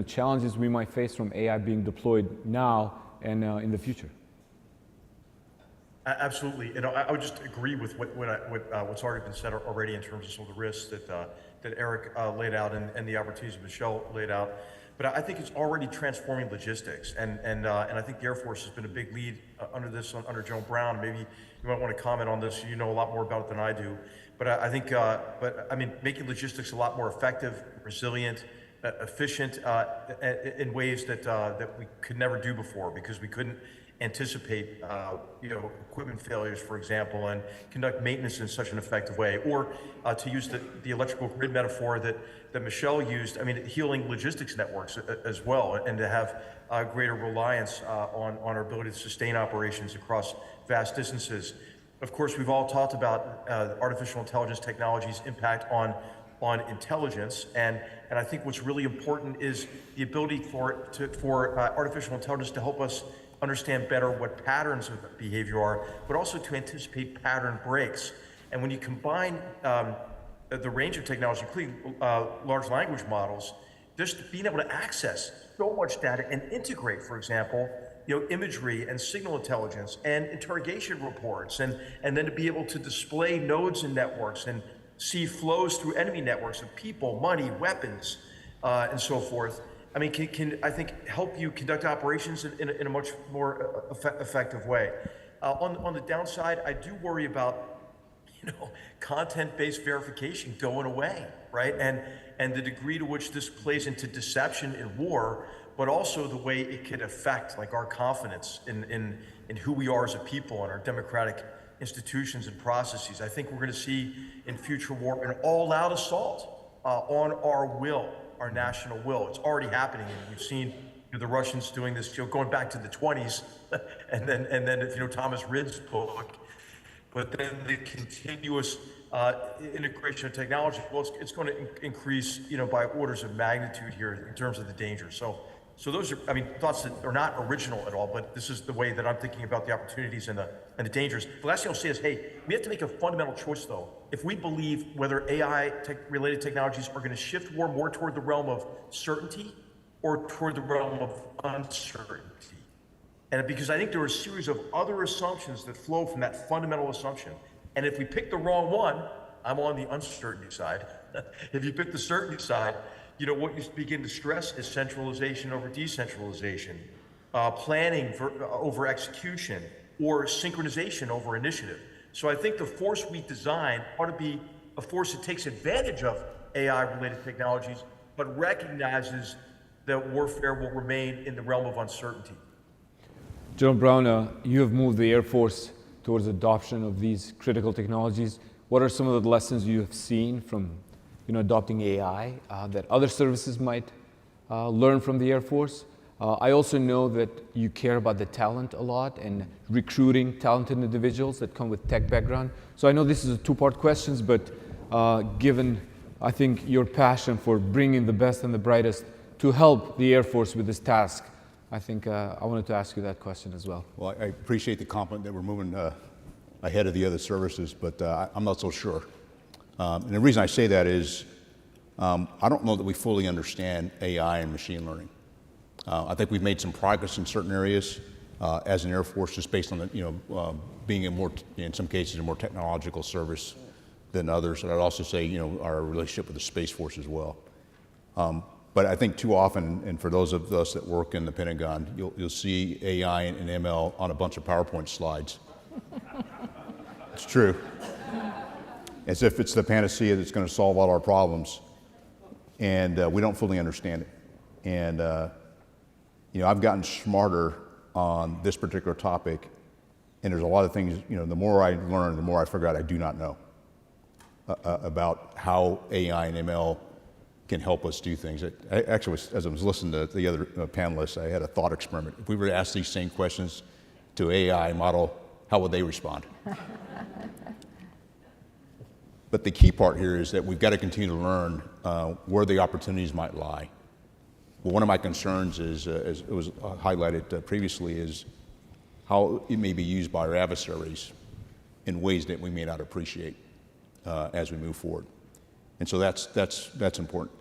challenges we might face from AI being deployed now and in the future? Absolutely. I would just agree with what's already been said already in terms of some of the risks that Eric laid out and the opportunities Michelle laid out. But I think it's already transforming logistics, and I think the Air Force has been a big lead under General Brown. Maybe you might want to comment on this. You know a lot more about it than I do. But I think, making logistics a lot more effective, resilient, efficient in ways that we could never do before because we couldn't anticipate, equipment failures, for example, and conduct maintenance in such an effective way. Or to use the electrical grid metaphor that Michelle used, healing logistics networks as well, and to have greater reliance on our ability to sustain operations across vast distances. Of course, we've all talked about artificial intelligence technology's impact on intelligence, and I think what's really important is the ability for artificial intelligence to help us understand better what patterns of behavior are, but also to anticipate pattern breaks. And when you combine the range of technology, including large language models, just being able to access so much data and integrate, for example, imagery and signal intelligence and interrogation reports, and then to be able to display nodes in networks and see flows through enemy networks of people, money, weapons, and so forth. I mean, can I think help you conduct operations in a much more effective way. On the downside, I do worry about content-based verification going away, right? And the degree to which this plays into deception in war, but also the way it could affect like our confidence in who we are as a people and our democratic institutions and processes. I think we're going to see in future war an all-out assault on our will, our national will. It's already happening, and we've seen the Russians doing this, going back to the 20s, and then Thomas Rid's book. But then the continuous integration of technology, well, it's going to increase, by orders of magnitude here in terms of the danger. So those are, thoughts that are not original at all, but this is the way that I'm thinking about the opportunities and the dangers. The last thing I'll say is, hey, we have to make a fundamental choice, though. If we believe whether AI-related technologies are going to shift war more toward the realm of certainty or toward the realm of uncertainty. And because I think there are a series of other assumptions that flow from that fundamental assumption. And if we pick the wrong one, I'm on the uncertainty side. If you pick the certainty side, what you begin to stress is centralization over decentralization, planning over execution, or synchronization over initiative. So I think the force we design ought to be a force that takes advantage of AI-related technologies, but recognizes that warfare will remain in the realm of uncertainty. General Brown, you have moved the Air Force towards adoption of these critical technologies. What are some of the lessons you have seen from adopting AI that other services might learn from the Air Force? I also know that you care about the talent a lot and recruiting talented individuals that come with tech background. So I know this is a two-part question, but given, I think, your passion for bringing the best and the brightest to help the Air Force with this task, I think I wanted to ask you that question as well. Well, I appreciate the compliment that we're moving ahead of the other services, but I'm not so sure. And the reason I say that is I don't know that we fully understand AI and machine learning. I think we've made some progress in certain areas as an Air Force, just based on the, being in some cases, a more technological service than others. And I'd also say, our relationship with the Space Force as well. But I think too often, and for those of us that work in the Pentagon, you'll see AI and ML on a bunch of PowerPoint slides. It's true. As if it's the panacea that's going to solve all our problems. And we don't fully understand it. And, I've gotten smarter on this particular topic. And there's a lot of things, the more I learn, the more I figure out I do not know about how AI and ML can help us do things. Actually, as I was listening to the other panelists, I had a thought experiment. If we were to ask these same questions to AI model, how would they respond? But the key part here is that we've got to continue to learn where the opportunities might lie. Well, one of my concerns is, as it was highlighted previously, is how it may be used by our adversaries in ways that we may not appreciate as we move forward. And so that's important.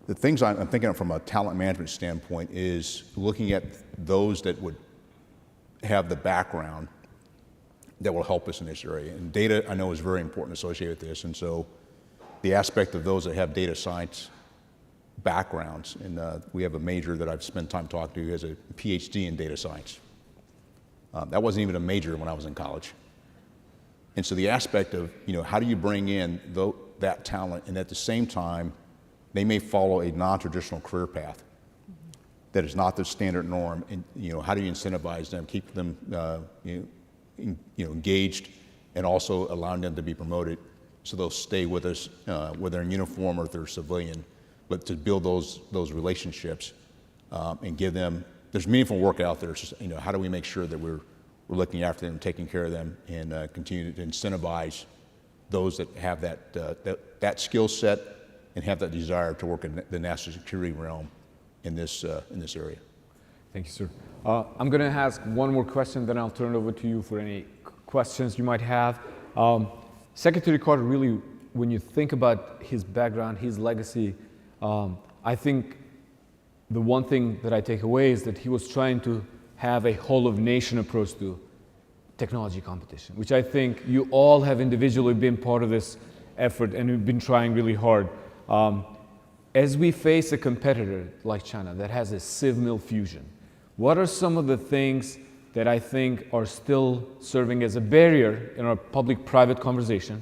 The things I'm thinking of from a talent management standpoint is looking at those that would have the background that will help us in this area. And data, I know, is very important associated with this. And so the aspect of those that have data science backgrounds, and we have a major that I've spent time talking to who has a PhD in data science. That wasn't even a major when I was in college. And so the aspect of, how do you bring in that talent, and at the same time, they may follow a non-traditional career path that is not the standard norm, and how do you incentivize them, keep them engaged, and also allowing them to be promoted so they'll stay with us, whether they're in uniform or if they're civilian, but to build those relationships and give them, there's meaningful work out there. It's just, how do we make sure that we're looking after them, taking care of them, and continue to incentivize those that have that skill set and have that desire to work in the national security realm in this area. Thank you, sir. I'm going to ask one more question, then I'll turn it over to you for any questions you might have. Secretary Carter, really, when you think about his background, his legacy, I think the one thing that I take away is that he was trying to have a whole-of-nation approach to technology competition, which I think you all have individually been part of this effort and we've been trying really hard. As we face a competitor like China that has a sieve mill fusion, what are some of the things that I think are still serving as a barrier in our public-private conversation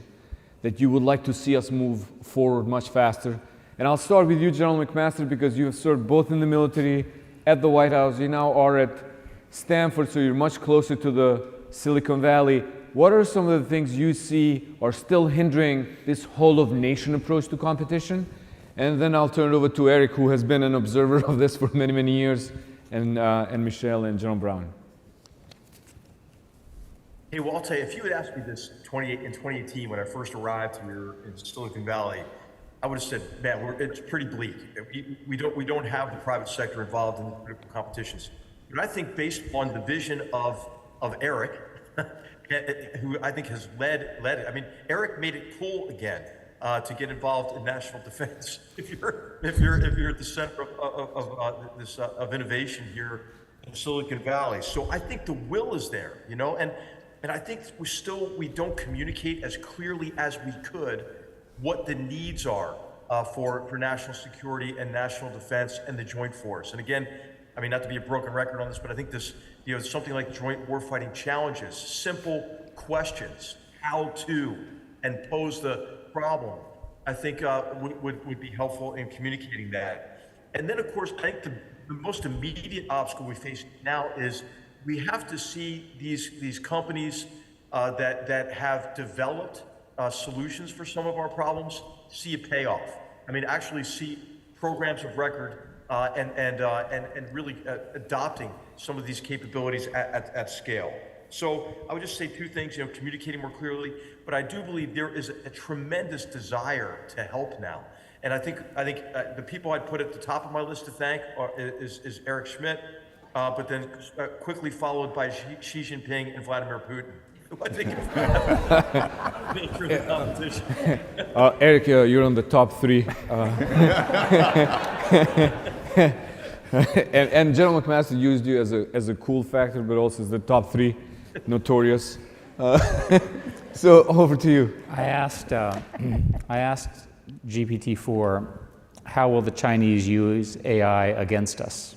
that you would like to see us move forward much faster? And I'll start with you, General McMaster, because you have served both in the military, at the White House, you now are at Stanford, so you're much closer to the Silicon Valley. What are some of the things you see are still hindering this whole-of-nation approach to competition? And then I'll turn it over to Eric, who has been an observer of this for many, many years, and Michelle and General Brown. Hey, well, I'll tell you, if you had asked me this in 2018 when I first arrived here in Silicon Valley, I would have said, man, it's pretty bleak. We don't have the private sector involved in critical competitions. But I think based on the vision of Eric, who I think has led it. I mean, Eric made it cool again to get involved in national defense. If you're at the center of innovation here in Silicon Valley, so I think the will is there, you know, and I think we don't communicate as clearly as we could what the needs are for national security and national defense and the joint force. And again, I mean, not to be a broken record on this, but I think this, you know, something like joint warfighting challenges, simple questions, how to, and pose the problem, I think would be helpful in communicating that. And then, of course, I think the most immediate obstacle we face now is we have to see these companies that have developed solutions for some of our problems see a payoff. I mean, actually see programs of record and really adopting some of these capabilities at scale. So I would just say two things, you know, communicating more clearly, but I do believe there is a tremendous desire to help now. And I think the people I'd put at the top of my list to thank is Eric Schmidt, but then quickly followed by Xi Jinping and Vladimir Putin. I think it's really competition. Eric, you're on the top three. and General McMaster used you as a cool factor, but also as the top three, notorious. So over to you. I asked GPT-4, how will the Chinese use AI against us?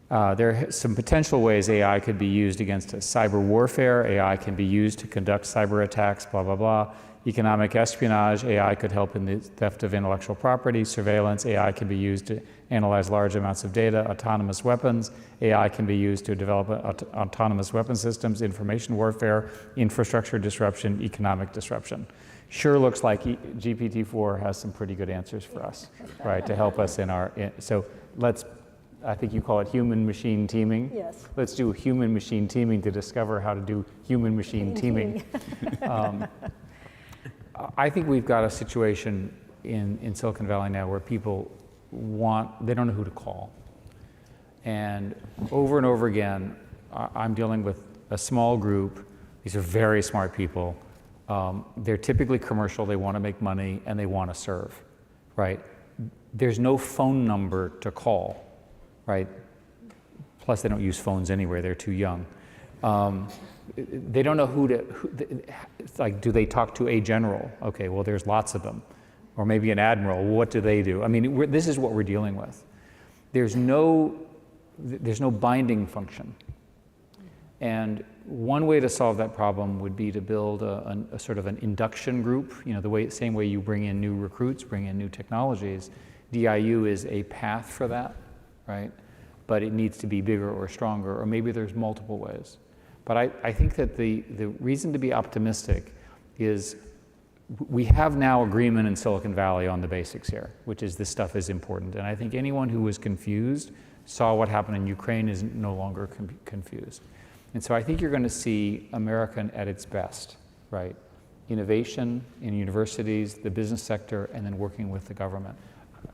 There are some potential ways AI could be used against us. Cyber warfare, AI can be used to conduct cyber attacks, blah, blah, blah. Economic espionage, AI could help in the theft of intellectual property. Surveillance, AI can be used to analyze large amounts of data. Autonomous weapons, AI can be used to develop autonomous weapon systems. Information warfare, infrastructure disruption, economic disruption. Sure looks like GPT-4 has some pretty good answers for us, right, to help us so let's, I think you call it human-machine teaming. Yes. Let's do human-machine teaming to discover how to do human-machine teaming. I think we've got a situation in Silicon Valley now where people they don't know who to call. And over again, I'm dealing with a small group. These are very smart people. They're typically commercial, they want to make money, and they want to serve, right? There's no phone number to call, right? Plus, they don't use phones anyway, they're too young. They don't know it's like, do they talk to a general? Okay, well, there's lots of them. Or maybe an admiral, what do they do? I mean, this is what we're dealing with. There's no binding function. And one way to solve that problem would be to build a sort of an induction group, you know, same way you bring in new recruits, bring in new technologies. DIU is a path for that, right? But it needs to be bigger or stronger, or maybe there's multiple ways. But I think that the reason to be optimistic is we have now agreement in Silicon Valley on the basics here, which is this stuff is important. And I think anyone who was confused saw what happened in Ukraine is no longer confused. And so I think you're going to see America at its best, right? Innovation in universities, the business sector, and then working with the government.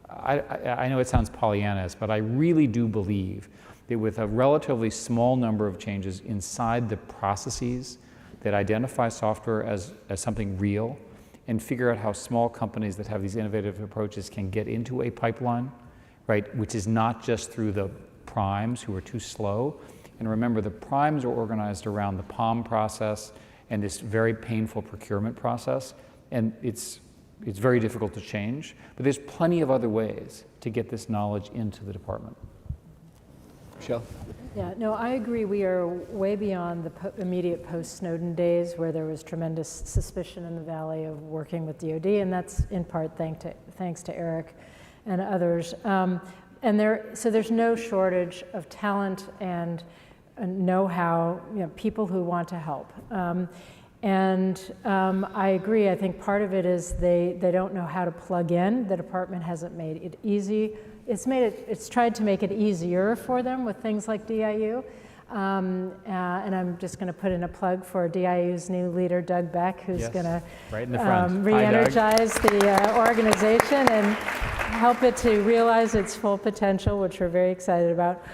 I know it sounds Pollyannish, but I really do believe that with a relatively small number of changes inside the processes that identify software as something real and figure out how small companies that have these innovative approaches can get into a pipeline, right, which is not just through the primes who are too slow. And remember, the primes are organized around the POM process and this very painful procurement process, and it's very difficult to change, but there's plenty of other ways to get this knowledge into the department. Michelle? Yeah, no, I agree. We are way beyond the immediate post-Snowden days where there was tremendous suspicion in the Valley of working with DoD, and that's in part thanks to Eric and others. So there's no shortage of talent and know-how, people who want to help. I agree. I think part of it is they don't know how to plug in. The department hasn't made it easy. It's tried to make it easier for them with things like DIU. And I'm just going to put in a plug for DIU's new leader, Doug Beck, who's going to re-energize the organization and help it to realize its full potential, which we're very excited about.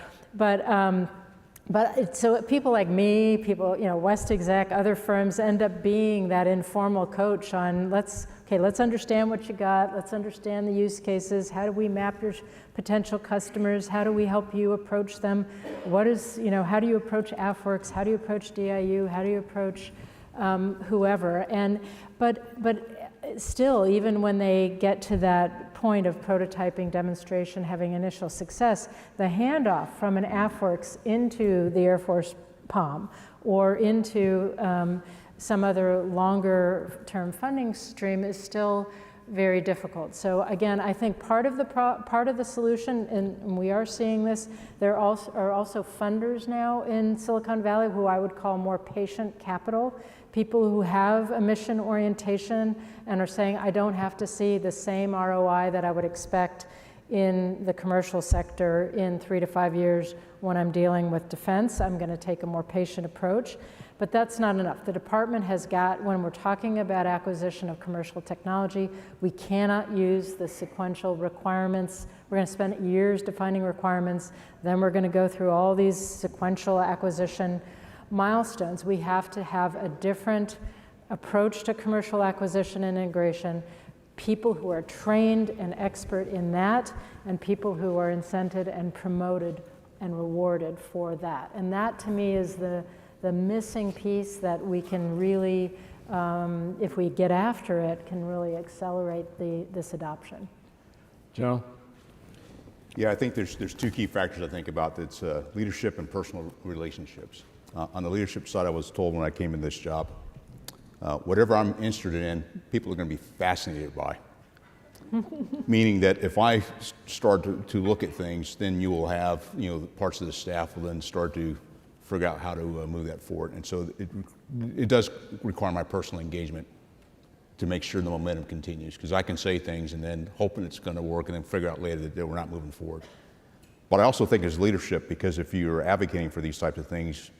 So people like me, West Exec, other firms end up being that informal coach on let's understand what you got, let's understand the use cases, how do we map your potential customers, how do we help you approach them, how do you approach AFWorks, how do you approach DIU, how do you approach whoever, but still, even when they get to that point of prototyping, demonstration, having initial success, the handoff from an AFWorks into the Air Force POM or into some other longer term funding stream is still very difficult. So again, I think part of the solution, and we are seeing this, there are also funders now in Silicon Valley who I would call more patient capital, people who have a mission orientation and are saying, I don't have to see the same ROI that I would expect in the commercial sector in 3 to 5 years when I'm dealing with defense. I'm going to take a more patient approach. But that's not enough. The department has got, when we're talking about acquisition of commercial technology, we cannot use the sequential requirements. We're going to spend years defining requirements, then we're going to go through all these sequential acquisition milestones. We have to have a different approach to commercial acquisition and integration, people who are trained and expert in that, and people who are incented and promoted and rewarded for that. And that, to me, is the missing piece that we can really, if we get after it, can really accelerate this adoption. Joe? Yeah, I think there's two key factors I think about. That's leadership and personal relationships. On the leadership side, I was told when I came in this job, whatever I'm interested in, people are going to be fascinated by. Meaning that if I start to look at things, then you will have, parts of the staff will then start to figure out how to move that forward. And so it does require my personal engagement to make sure the momentum continues, because I can say things and then hoping it's going to work and then figure out later that we're not moving forward. But I also think it's leadership, because if you're advocating for these types of things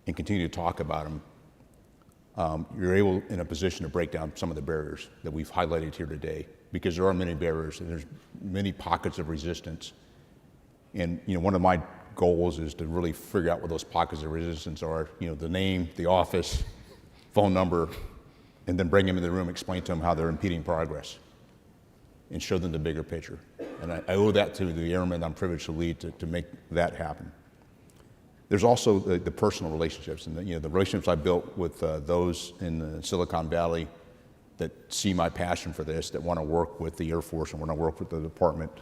and continue to talk about them, you're able in a position to break down some of the barriers that we've highlighted here today, because there are many barriers and there's many pockets of resistance. And one of my goals is to really figure out what those pockets of resistance are, the name, the office, phone number, and then bring them in the room, explain to them how they're impeding progress, and show them the bigger picture. And I owe that to the airmen I'm privileged to lead to make that happen. There's also the personal relationships, and the relationships I built with those in the Silicon Valley that see my passion for this, that want to work with the Air Force and want to work with the Department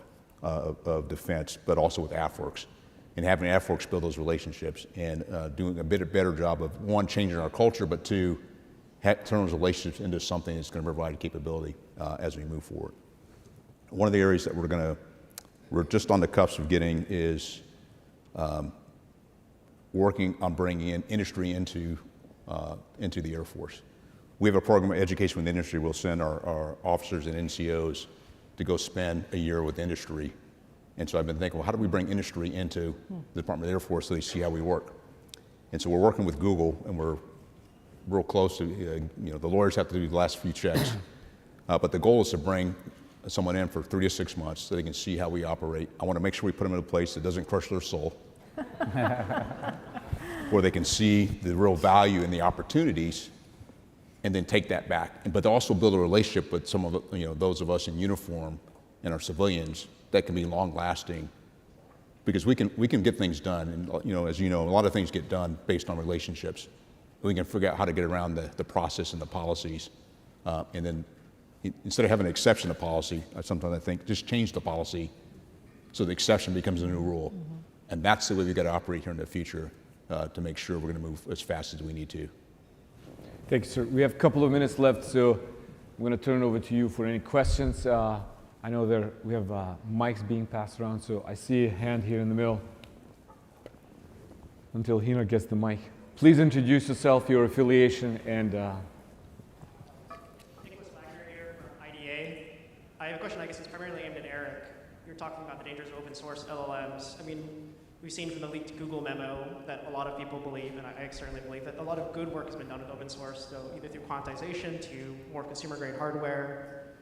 of Defense, but also with AFWorks. And having AFWorks build those relationships and doing a better job of, one, changing our culture, but two, turn those relationships into something that's going to provide capability as we move forward. One of the areas that we're just on the cusp of getting is working on bringing in industry into the Air Force. We have a program of education with industry. We'll send our officers and NCOs to go spend a year with industry. And so I've been thinking, well, how do we bring industry into the Department of the Air Force so they see how we work? And so we're working with Google, and we're real close to, the lawyers have to do the last few checks. But the goal is to bring someone in for 3 to 6 months so they can see how we operate. I want to make sure we put them in a place that doesn't crush their soul, where they can see the real value and the opportunities and then take that back. But also build a relationship with some of the, those of us in uniform and our civilians that can be long lasting, because we can get things done. And as you know, a lot of things get done based on relationships. We can figure out how to get around the process and the policies. And then instead of having an exception to policy, sometimes I think just change the policy so the exception becomes a new rule. And that's the way we've got to operate here in the future to make sure we're going to move as fast as we need to. Thank you, sir. We have a couple of minutes left, so I'm going to turn it over to you for any questions. I know we have mics being passed around, so I see a hand here in the middle. Until Hina gets the mic. Please introduce yourself, your affiliation, and Nicholas Wagner here from IDA. I have a question, I guess it's primarily aimed at Eric. You're talking about the dangers of open source LLMs. I mean, we've seen from the leaked Google memo that a lot of people believe, and I certainly believe, that a lot of good work has been done with open source, so either through quantization to more consumer-grade hardware,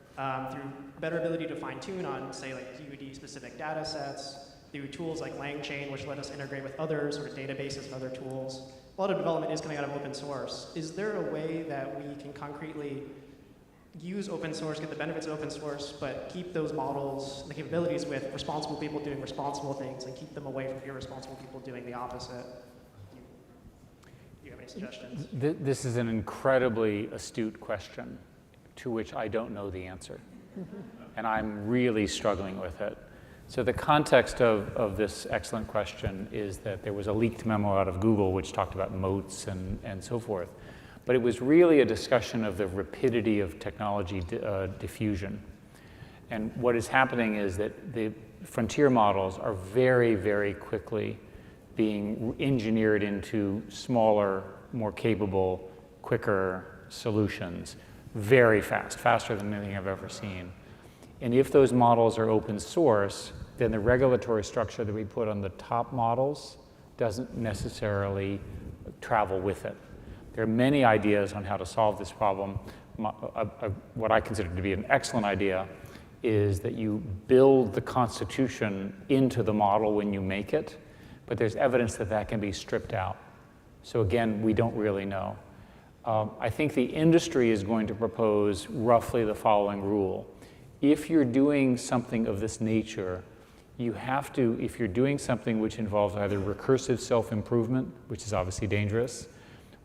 through better ability to fine-tune on, say, like DoD-specific data sets, through tools like LangChain, which let us integrate with other sort of databases and other tools. A lot of development is coming out of open source. Is there a way that we can concretely use open source, get the benefits of open source, but keep those models, the capabilities with responsible people doing responsible things and keep them away from irresponsible people doing the opposite? Do you have any suggestions? This is an incredibly astute question to which I don't know the answer. And I'm really struggling with it. So the context of this excellent question is that there was a leaked memo out of Google which talked about moats and so forth. But it was really a discussion of the rapidity of technology diffusion. And what is happening is that the frontier models are very, very quickly being engineered into smaller, more capable, quicker solutions very fast, faster than anything I've ever seen. And if those models are open source, then the regulatory structure that we put on the top models doesn't necessarily travel with it. There are many ideas on how to solve this problem. What I consider to be an excellent idea is that you build the Constitution into the model when you make it, but there's evidence that that can be stripped out. So again, we don't really know. I think the industry is going to propose roughly the following rule. If you're doing something of this nature, you have to, if you're doing something which involves either recursive self-improvement, which is obviously dangerous,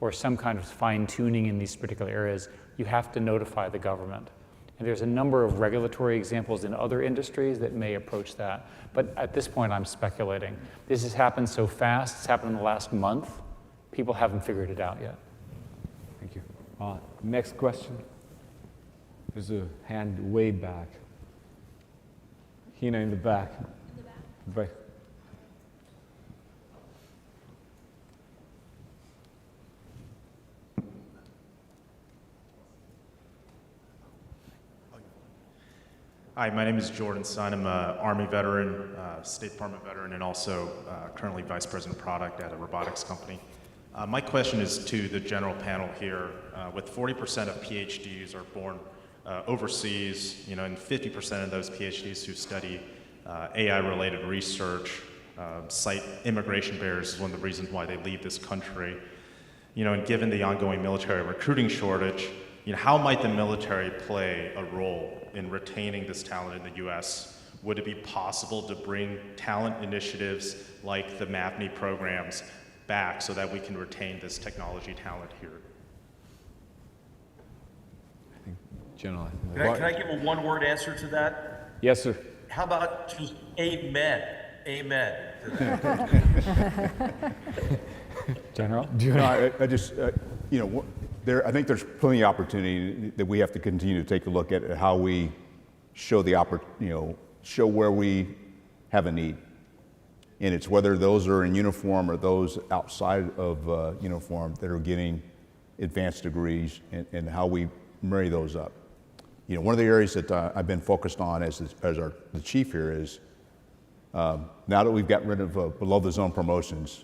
or some kind of fine-tuning in these particular areas, you have to notify the government. And there's a number of regulatory examples in other industries that may approach that. But at this point, I'm speculating. This has happened so fast, it's happened in the last month, people haven't figured it out yet. Thank you. Next question. There's a hand way back. Hina in the back. In the back. Right. Hi, my name is Jordan Sun. I'm an Army veteran, State Department veteran, and also currently Vice President of Product at a robotics company. My question is to the general panel here. With 40% of PhDs are born overseas, and 50% of those PhDs who study AI-related research cite immigration barriers as one of the reasons why they leave this country. And given the ongoing military recruiting shortage, how might the military play a role in retaining this talent in the U.S.? Would it be possible to bring talent initiatives like the MAPNI programs back so that we can retain this technology talent here? I think, General. Can I give a one-word answer to that? Yes, sir. How about just amen? Amen. General? No, I just, I think there's plenty of opportunity that we have to continue to take a look at how we show show where we have a need. And it's whether those are in uniform or those outside of uniform that are getting advanced degrees and how we marry those up. One of the areas that I've been focused on as the chief here is now that we've gotten rid of below the zone promotions,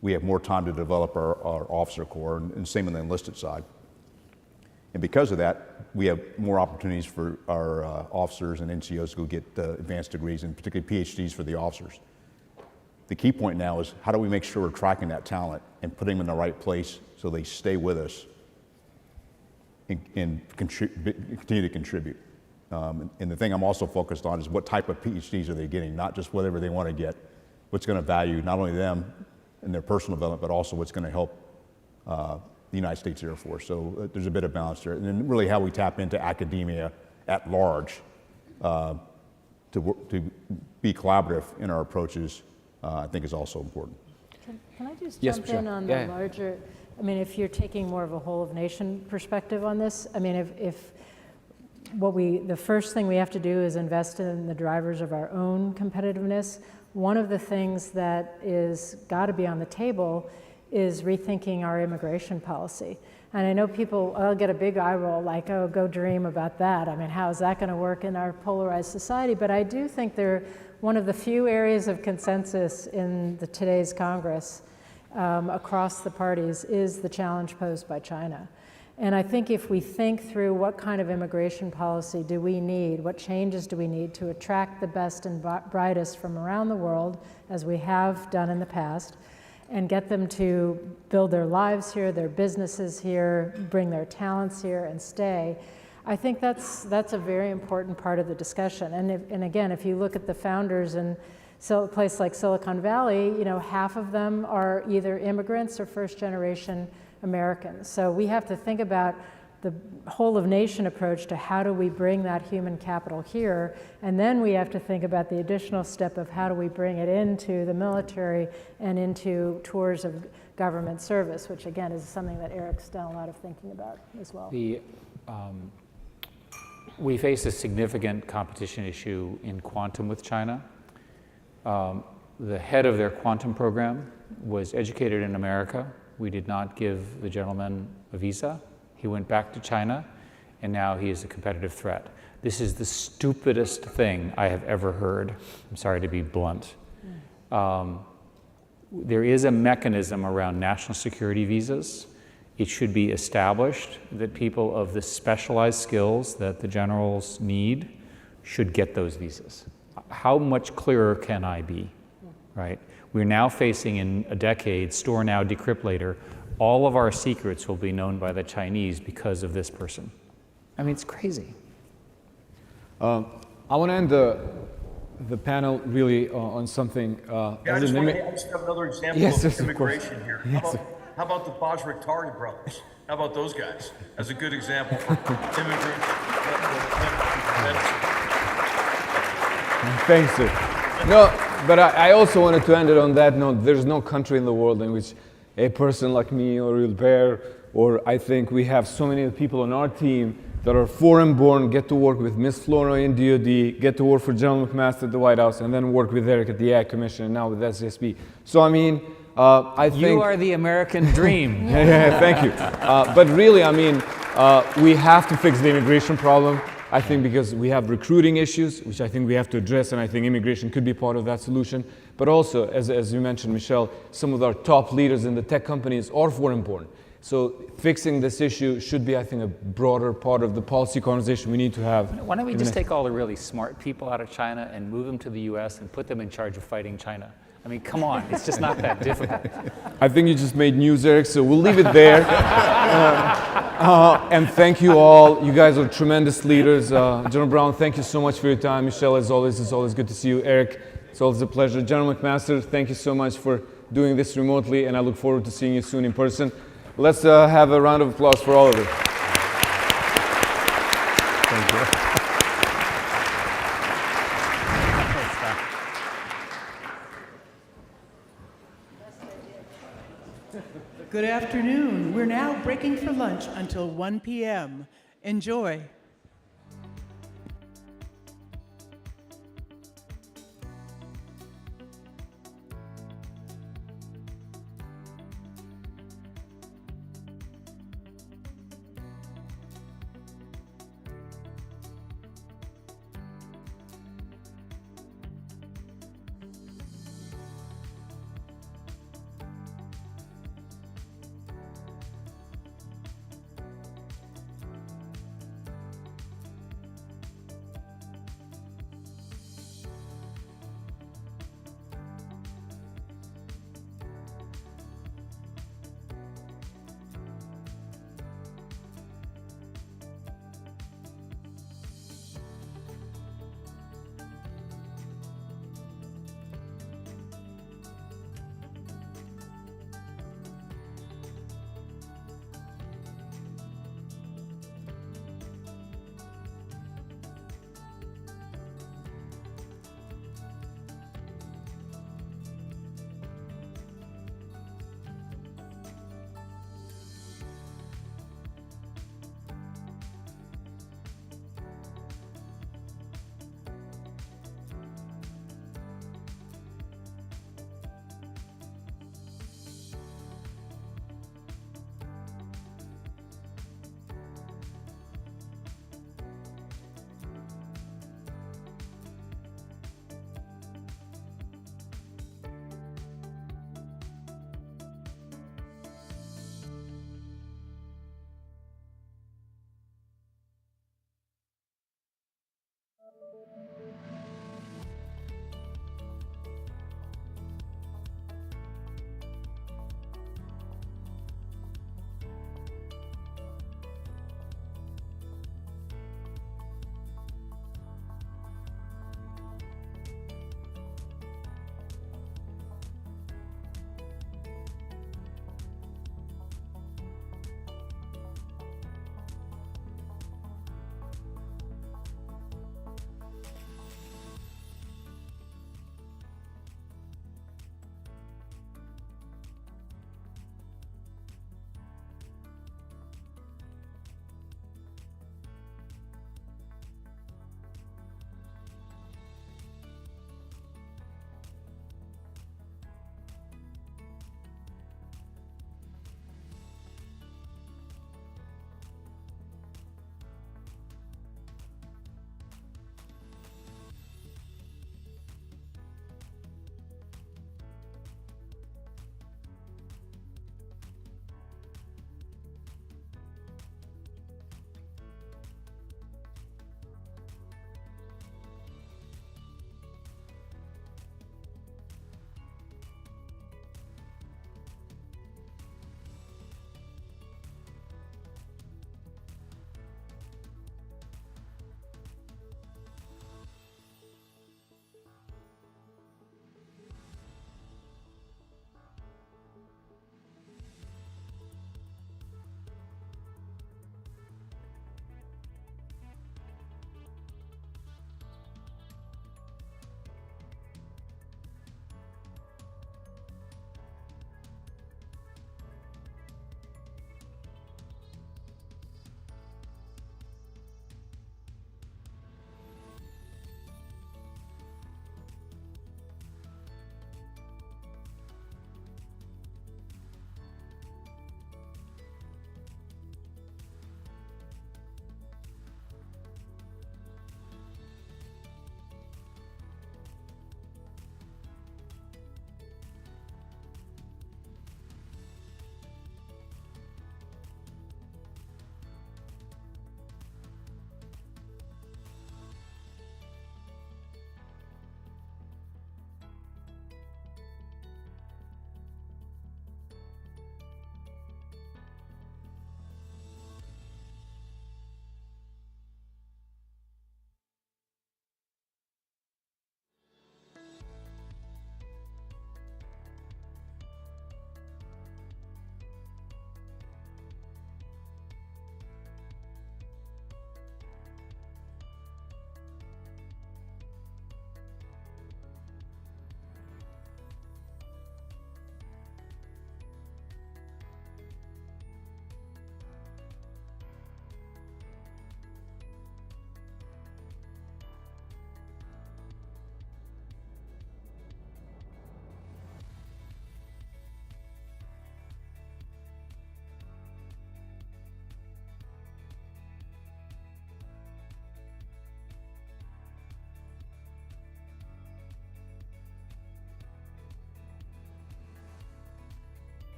we have more time to develop our officer corps, and same on the enlisted side. And because of that, we have more opportunities for our officers and NCOs to go get advanced degrees, and particularly PhDs for the officers. the key point now is how do we make sure we're tracking that talent and putting them in the right place so they stay with us and continue to contribute. And the thing I'm also focused on is what type of PhDs are they getting, not just whatever they want to get, what's going to value not only them and their personal development, but also what's going to help the United States Air Force. So there's a bit of balance there. And then really how we tap into academia at large to be collaborative in our approaches, I think is also important. Can I just Yes, jump Michelle. in on the larger, I mean, if you're taking more of a whole of nation perspective on this, I mean, if the first thing we have to do is invest in the drivers of our own competitiveness, one of the things that is got to be on the table is rethinking our immigration policy. And I know people, I'll get a big eye roll like, oh, go dream about that. I mean, how is that going to work in our polarized society? But I do think they're one of the few areas of consensus in today's Congress across the parties is the challenge posed by China. And I think if we think through what kind of immigration policy do we need, what changes do we need to attract the best and brightest from around the world, as we have done in the past, and get them to build their lives here, their businesses here, bring their talents here and stay, I think that's a very important part of the discussion. And again, if you look at the founders in a place like Silicon Valley, you know, half of them are either immigrants or first generation Americans. So we have to think about the whole of nation approach to how do we bring that human capital here, and then we have to think about the additional step of how do we bring it into the military and into tours of government service, which again is something that Eric's done a lot of thinking about as well. We face a significant competition issue in quantum with China. The head of their quantum program was educated in America. We did not give the gentleman a visa. He went back to China, and now he is a competitive threat. This is the stupidest thing I have ever heard. I'm sorry to be blunt. There is a mechanism around national security visas. It should be established that people of the specialized skills that the generals need should get those visas. How much clearer can I be, right? We're now facing in a decade, store now, decrypt later, all of our secrets will be known by the Chinese because of this person. I mean, it's crazy. I want to end the panel really on something. I just have another example of immigration here. How about the Bajraktari brothers? How about those guys as a good example for immigrants? Thanks, sir. No, but I also wanted to end it on that note. There's no country in the world in which a person like me or Wilbert, or I think we have so many people on our team that are foreign-born, get to work with Ms. Flora in DoD, get to work for General McMaster at the White House, and then work with Eric at the AI Commission, and now with SSP. So I mean, I think you are the American dream. yeah, thank you. But really, I mean, we have to fix the immigration problem. I think because we have recruiting issues, which I think we have to address, and I think immigration could be part of that solution. But also, as you mentioned, Michelle, some of our top leaders in the tech companies are foreign-born. So fixing this issue should be, I think, a broader part of the policy conversation we need to have. Why don't we just take all the really smart people out of China and move them to the US and put them in charge of fighting China? I mean, come on, it's just not that difficult. I think you just made news, Eric, so we'll leave it there. And thank you all. You guys are tremendous leaders. General Brown, thank you so much for your time. Michelle, as always, it's always good to see you. Eric, it's always a pleasure. General McMaster, thank you so much for doing this remotely, and I look forward to seeing you soon in person. Let's have a round of applause for all of you. Thank you. Good afternoon. We're now breaking for lunch until 1 p.m. Enjoy.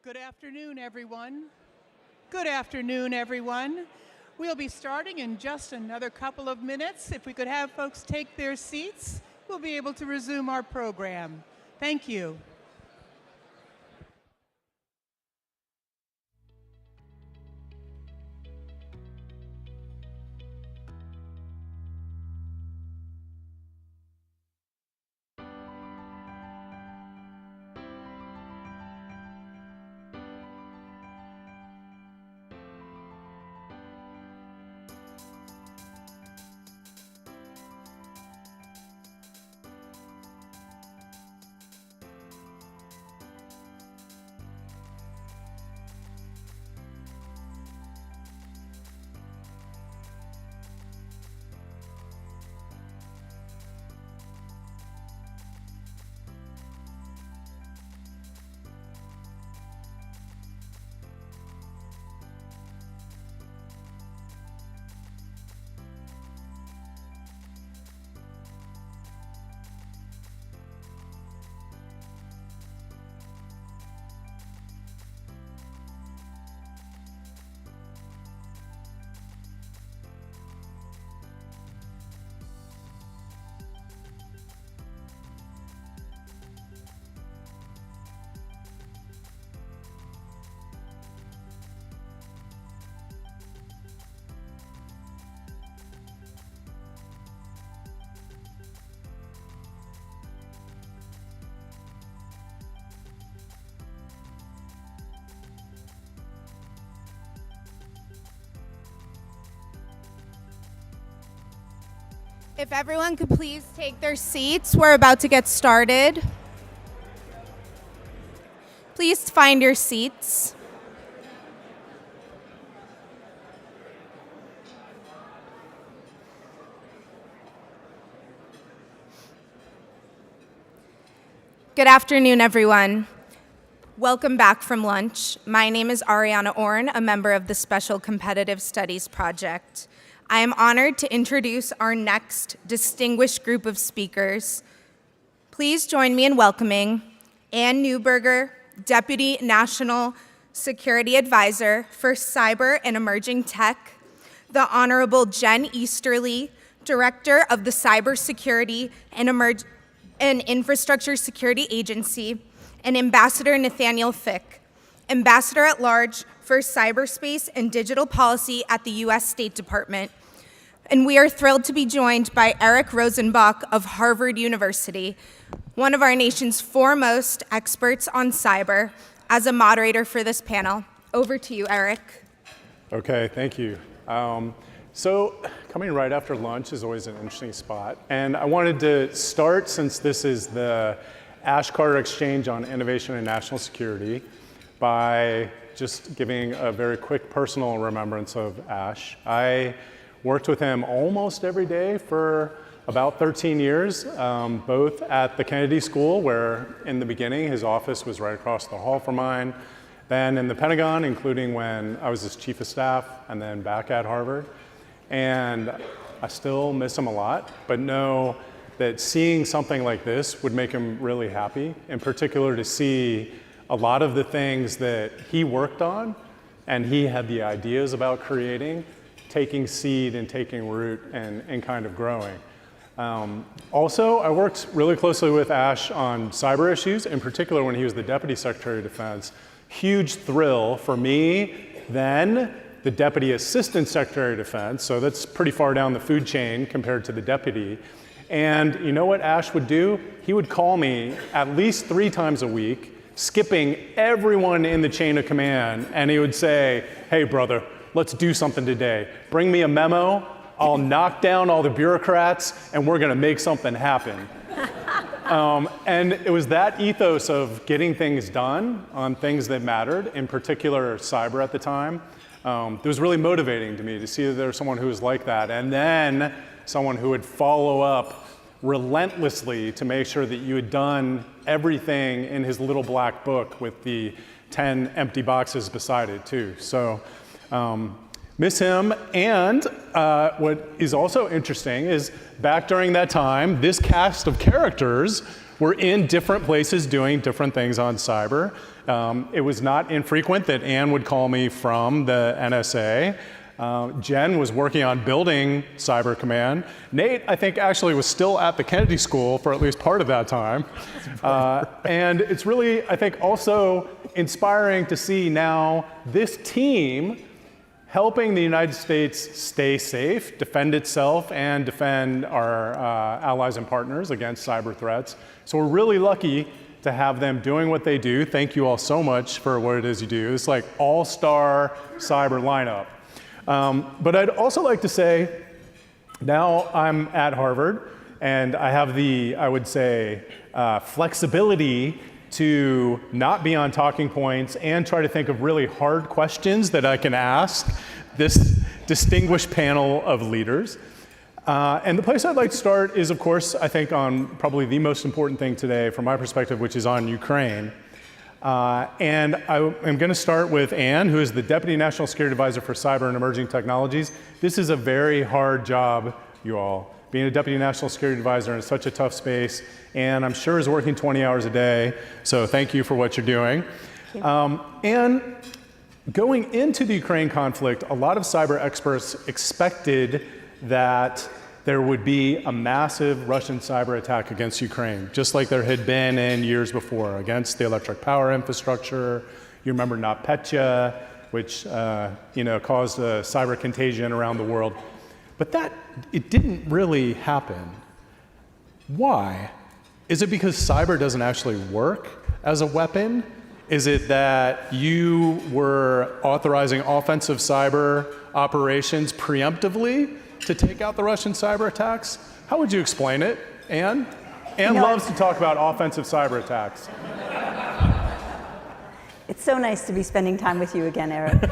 Good afternoon, everyone. Good afternoon, everyone. We'll be starting in just another couple of minutes. If we could have folks take their seats, we'll be able to resume our program. Thank you. If everyone could please take their seats, we're about to get started. Please find your seats. Good afternoon, everyone. Welcome back from lunch. My name is Ariana Orn, a member of the Special Competitive Studies Project. I am honored to introduce our next distinguished group of speakers. Please join me in welcoming Ann Neuberger, Deputy National Security Advisor for Cyber and Emerging Tech, the Honorable Jen Easterly, Director of the Cybersecurity and Infrastructure Security Agency, and Ambassador Nathaniel Fick, Ambassador at Large for Cyberspace and Digital Policy at the U.S. State Department. And we are thrilled to be joined by Eric Rosenbach of Harvard University, one of our nation's foremost experts on cyber, as a moderator for this panel. Over to you, Eric. Okay, thank you. So coming right after lunch is always an interesting spot. And I wanted to start, since this is the Ash Carter Exchange on Innovation and National Security, by just giving a very quick personal remembrance of Ash. I worked with him almost every day for about 13 years, both at the Kennedy School, where in the beginning his office was right across the hall from mine, then in the Pentagon, including when I was his chief of staff, and then back at Harvard. And I still miss him a lot, but know that seeing something like this would make him really happy, in particular to see a lot of the things that he worked on and he had the ideas about creating, taking seed and taking root and kind of growing. Also, I worked really closely with Ash on cyber issues, in particular when he was the Deputy Secretary of Defense. Huge thrill for me then, the Deputy Assistant Secretary of Defense, so that's pretty far down the food chain compared to the Deputy. And you know what Ash would do? He would call me at least 3 times a week, skipping everyone in the chain of command, and he would say, "Hey brother, let's do something today. Bring me a memo, I'll knock down all the bureaucrats, and we're gonna make something happen." And it was that ethos of getting things done on things that mattered, in particular cyber at the time, that was really motivating to me to see that there was someone who was like that, and then someone who would follow up relentlessly to make sure that you had done everything in his little black book with the 10 empty boxes beside it too. So miss him. And what is also interesting is back during that time, this cast of characters were in different places doing different things on cyber. It was not infrequent that Ann would call me from the NSA. Jen was working on building Cyber Command. Nate, I think, actually was still at the Kennedy School for at least part of that time. And it's really, I think, also inspiring to see now this team helping the United States stay safe, defend itself, and defend our allies and partners against cyber threats. So we're really lucky to have them doing what they do. Thank you all so much for what it is you do. It's like all-star cyber lineup. But I'd also like to say, now I'm at Harvard, and I have the, I would say, flexibility to not be on talking points and try to think of really hard questions that I can ask this distinguished panel of leaders. And the place I'd like to start is, of course, I think on probably the most important thing today from my perspective, which is on Ukraine. And I am going to start with Ann, who is the Deputy National Security Advisor for Cyber and Emerging Technologies. This is a very hard job, you all. Being a Deputy National Security Advisor in such a tough space, and I'm sure is working 20 hours a day, so thank you for what you're doing. And going into the Ukraine conflict, a lot of cyber experts expected that there would be a massive Russian cyber attack against Ukraine, just like there had been in years before, against the electric power infrastructure. You remember NotPetya, which caused a cyber contagion around the world. But it didn't really happen. Why? Is it because cyber doesn't actually work as a weapon? Is it that you were authorizing offensive cyber operations preemptively to take out the Russian cyber attacks? How would you explain it, Ann? Ann loves to talk about offensive cyber attacks. It's so nice to be spending time with you again, Eric.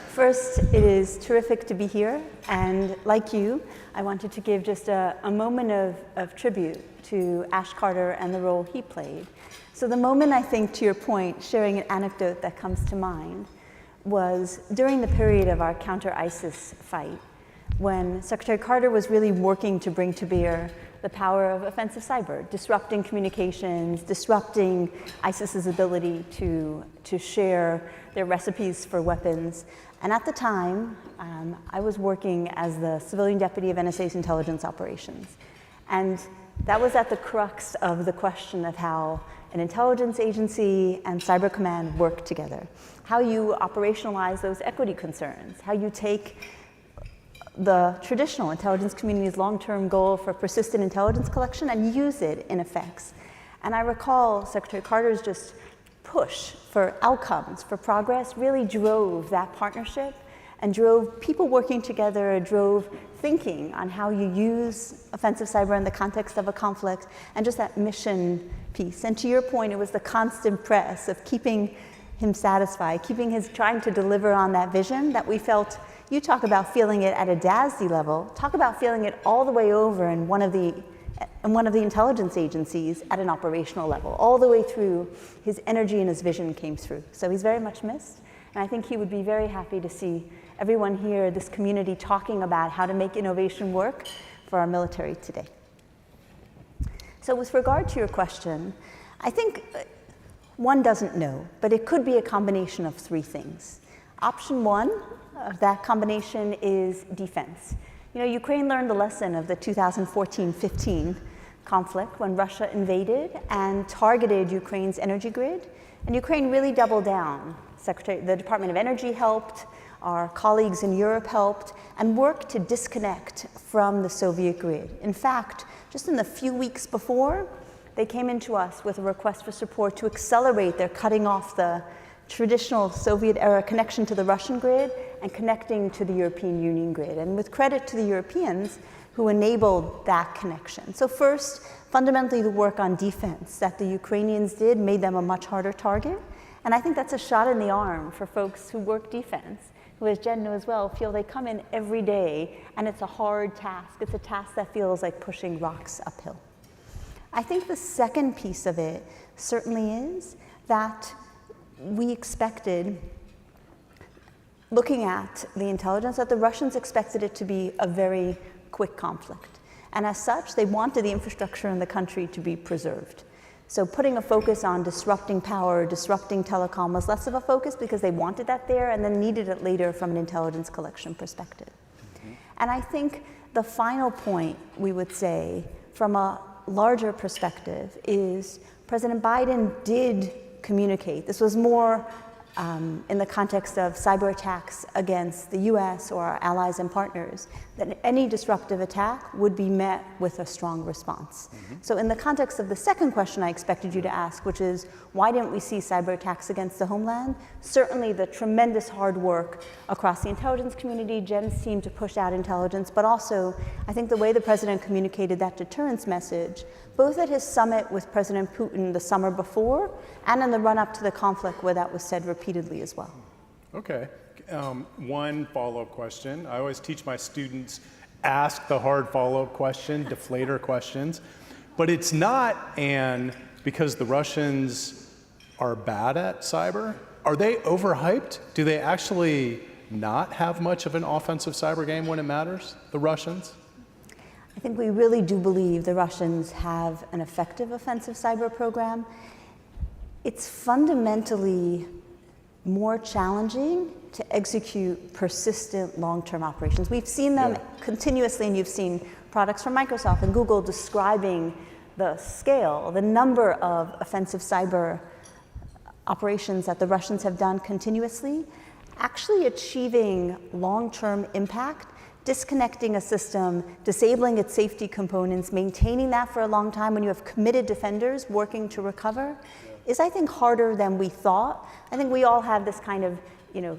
First, it is terrific to be here, and like you, I wanted to give just a moment of tribute to Ash Carter and the role he played. So the moment, I think, to your point, sharing an anecdote that comes to mind, was during the period of our counter-ISIS fight, when Secretary Carter was really working to bring to bear the power of offensive cyber, disrupting communications, disrupting ISIS's ability to share their recipes for weapons. And at the time, I was working as the civilian deputy of NSA's intelligence operations. And that was at the crux of the question of how an intelligence agency and cyber command work together, how you operationalize those equity concerns, how you take the traditional intelligence community's long-term goal for persistent intelligence collection and use it in effects. And I recall Secretary Carter's just push for outcomes, for progress, really drove that partnership and drove people working together, drove thinking on how you use offensive cyber in the context of a conflict, and just that mission piece. And to your point, it was the constant press of keeping him satisfied, trying to deliver on that vision that we felt. You talk about feeling it at a DASD level, talk about feeling it all the way over in one of the intelligence agencies at an operational level. All the way through, his energy and his vision came through. So he's very much missed, and I think he would be very happy to see everyone here, this community, talking about how to make innovation work for our military today. So with regard to your question, I think one doesn't know, but it could be a combination of three things. Option one of that combination is defense. Ukraine learned the lesson of the 2014-15 conflict when Russia invaded and targeted Ukraine's energy grid, and Ukraine really doubled down. The Department of Energy helped, our colleagues in Europe helped, and worked to disconnect from the Soviet grid. In fact, just in the few weeks before, they came into us with a request for support to accelerate their cutting off the traditional Soviet-era connection to the Russian grid and connecting to the European Union grid. And with credit to the Europeans who enabled that connection. So first, fundamentally, the work on defense that the Ukrainians did made them a much harder target. And I think that's a shot in the arm for folks who work defense, who, as Jen knows well, feel they come in every day and it's a hard task. It's a task that feels like pushing rocks uphill. I think the second piece of it certainly is that we expected, looking at the intelligence, that the Russians expected it to be a very quick conflict. And as such, they wanted the infrastructure in the country to be preserved. So putting a focus on disrupting power, disrupting telecom was less of a focus because they wanted that there and then needed it later from an intelligence collection perspective. And I think the final point we would say from a larger perspective is President Biden did communicate. This was more in the context of cyber attacks against the US or our allies and partners, that any disruptive attack would be met with a strong response. So in the context of the second question I expected you to ask, which is why didn't we see cyber attacks against the homeland? Certainly the tremendous hard work across the intelligence community, Jen's team to push out intelligence, but also I think the way the president communicated that deterrence message, both at his summit with President Putin the summer before and in the run-up to the conflict where that was said repeatedly as well. Okay. One follow-up question. I always teach my students, ask the hard follow-up question, deflator questions. But it's not, Anne, because the Russians are bad at cyber. Are they overhyped? Do they actually not have much of an offensive cyber game when it matters, the Russians? I think we really do believe the Russians have an effective offensive cyber program. It's fundamentally more challenging to execute persistent long-term operations. We've seen them continuously, and you've seen products from Microsoft and Google describing the scale, the number of offensive cyber operations that the Russians have done continuously, actually achieving long-term impact, disconnecting a system, disabling its safety components, maintaining that for a long time when you have committed defenders working to recover, is I think harder than we thought. I think we all have this kind of,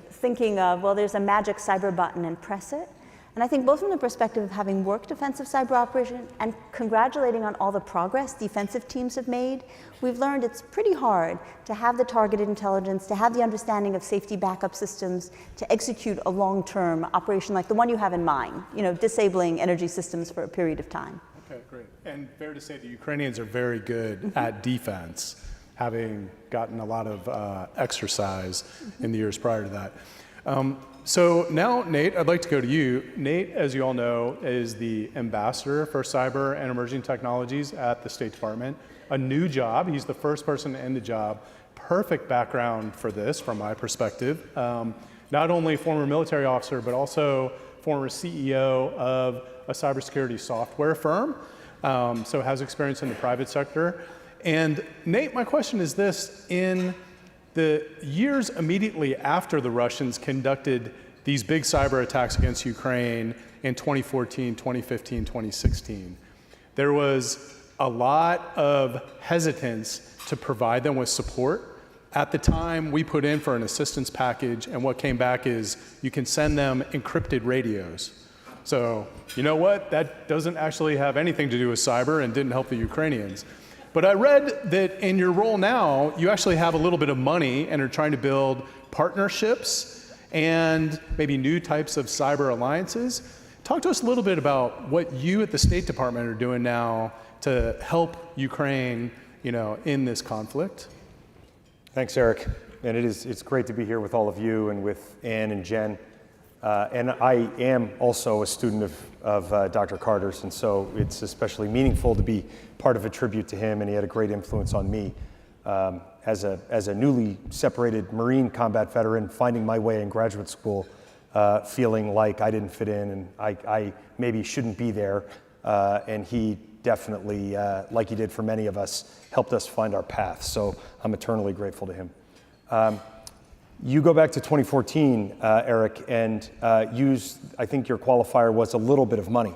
thinking of, well, there's a magic cyber button and press it. And I think both from the perspective of having worked defensive cyber operation and congratulating on all the progress defensive teams have made, we've learned it's pretty hard to have the targeted intelligence, to have the understanding of safety backup systems, to execute a long-term operation like the one you have in mind, disabling energy systems for a period of time. Okay, great. And fair to say the Ukrainians are very good at defense, having gotten a lot of exercise in the years prior to that. So now, Nate, I'd like to go to you. Nate, as you all know, is the ambassador for cyber and emerging technologies at the State Department. A new job. He's the first person in the job. Perfect background for this, from my perspective. Not only former military officer, but also former CEO of a cybersecurity software firm. So has experience in the private sector. And Nate, my question is this: in the years immediately after the Russians conducted these big cyber attacks against Ukraine in 2014, 2015, 2016, there was a lot of hesitance to provide them with support. At the time, we put in for an assistance package, and what came back is you can send them encrypted radios. So, you know what? That doesn't actually have anything to do with cyber and didn't help the Ukrainians. But I read that in your role now, you actually have a little bit of money and are trying to build partnerships and maybe new types of cyber alliances. Talk to us a little bit about what you at the State Department are doing now to help Ukraine, in this conflict. Thanks, Eric. And it's great to be here with all of you and with Anne and Jen. And I am also a student of Dr. Carter's, and so it's especially meaningful to be part of a tribute to him, and he had a great influence on me. As a newly separated Marine combat veteran, finding my way in graduate school, feeling like I didn't fit in and I maybe shouldn't be there, and he definitely, like he did for many of us, helped us find our path, so I'm eternally grateful to him. You go back to 2014, Eric, and I think your qualifier was a little bit of money.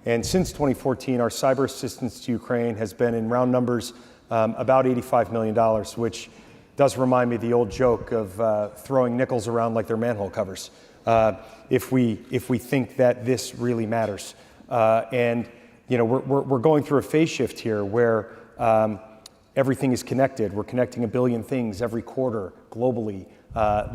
And since 2014, our cyber assistance to Ukraine has been, in round numbers, about $85 million, which does remind me of the old joke of throwing nickels around like they're manhole covers, if we think that this really matters. And we're going through a phase shift here where everything is connected. We're connecting a billion things every quarter globally.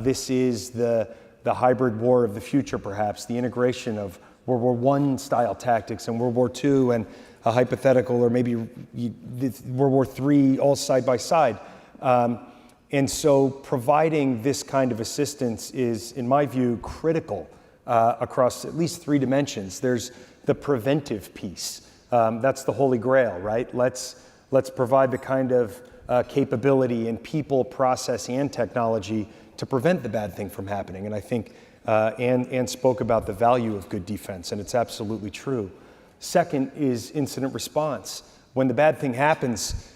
This is the hybrid war of the future, perhaps, the integration of World War I style tactics and World War II and a hypothetical, or maybe World War III, all side by side. And so providing this kind of assistance is, in my view, critical across at least three dimensions. There's the preventive piece. That's the holy grail, right? Let's provide the kind of capability in people, process, and technology to prevent the bad thing from happening. And I think Ann spoke about the value of good defense, and it's absolutely true. Second is incident response. When the bad thing happens,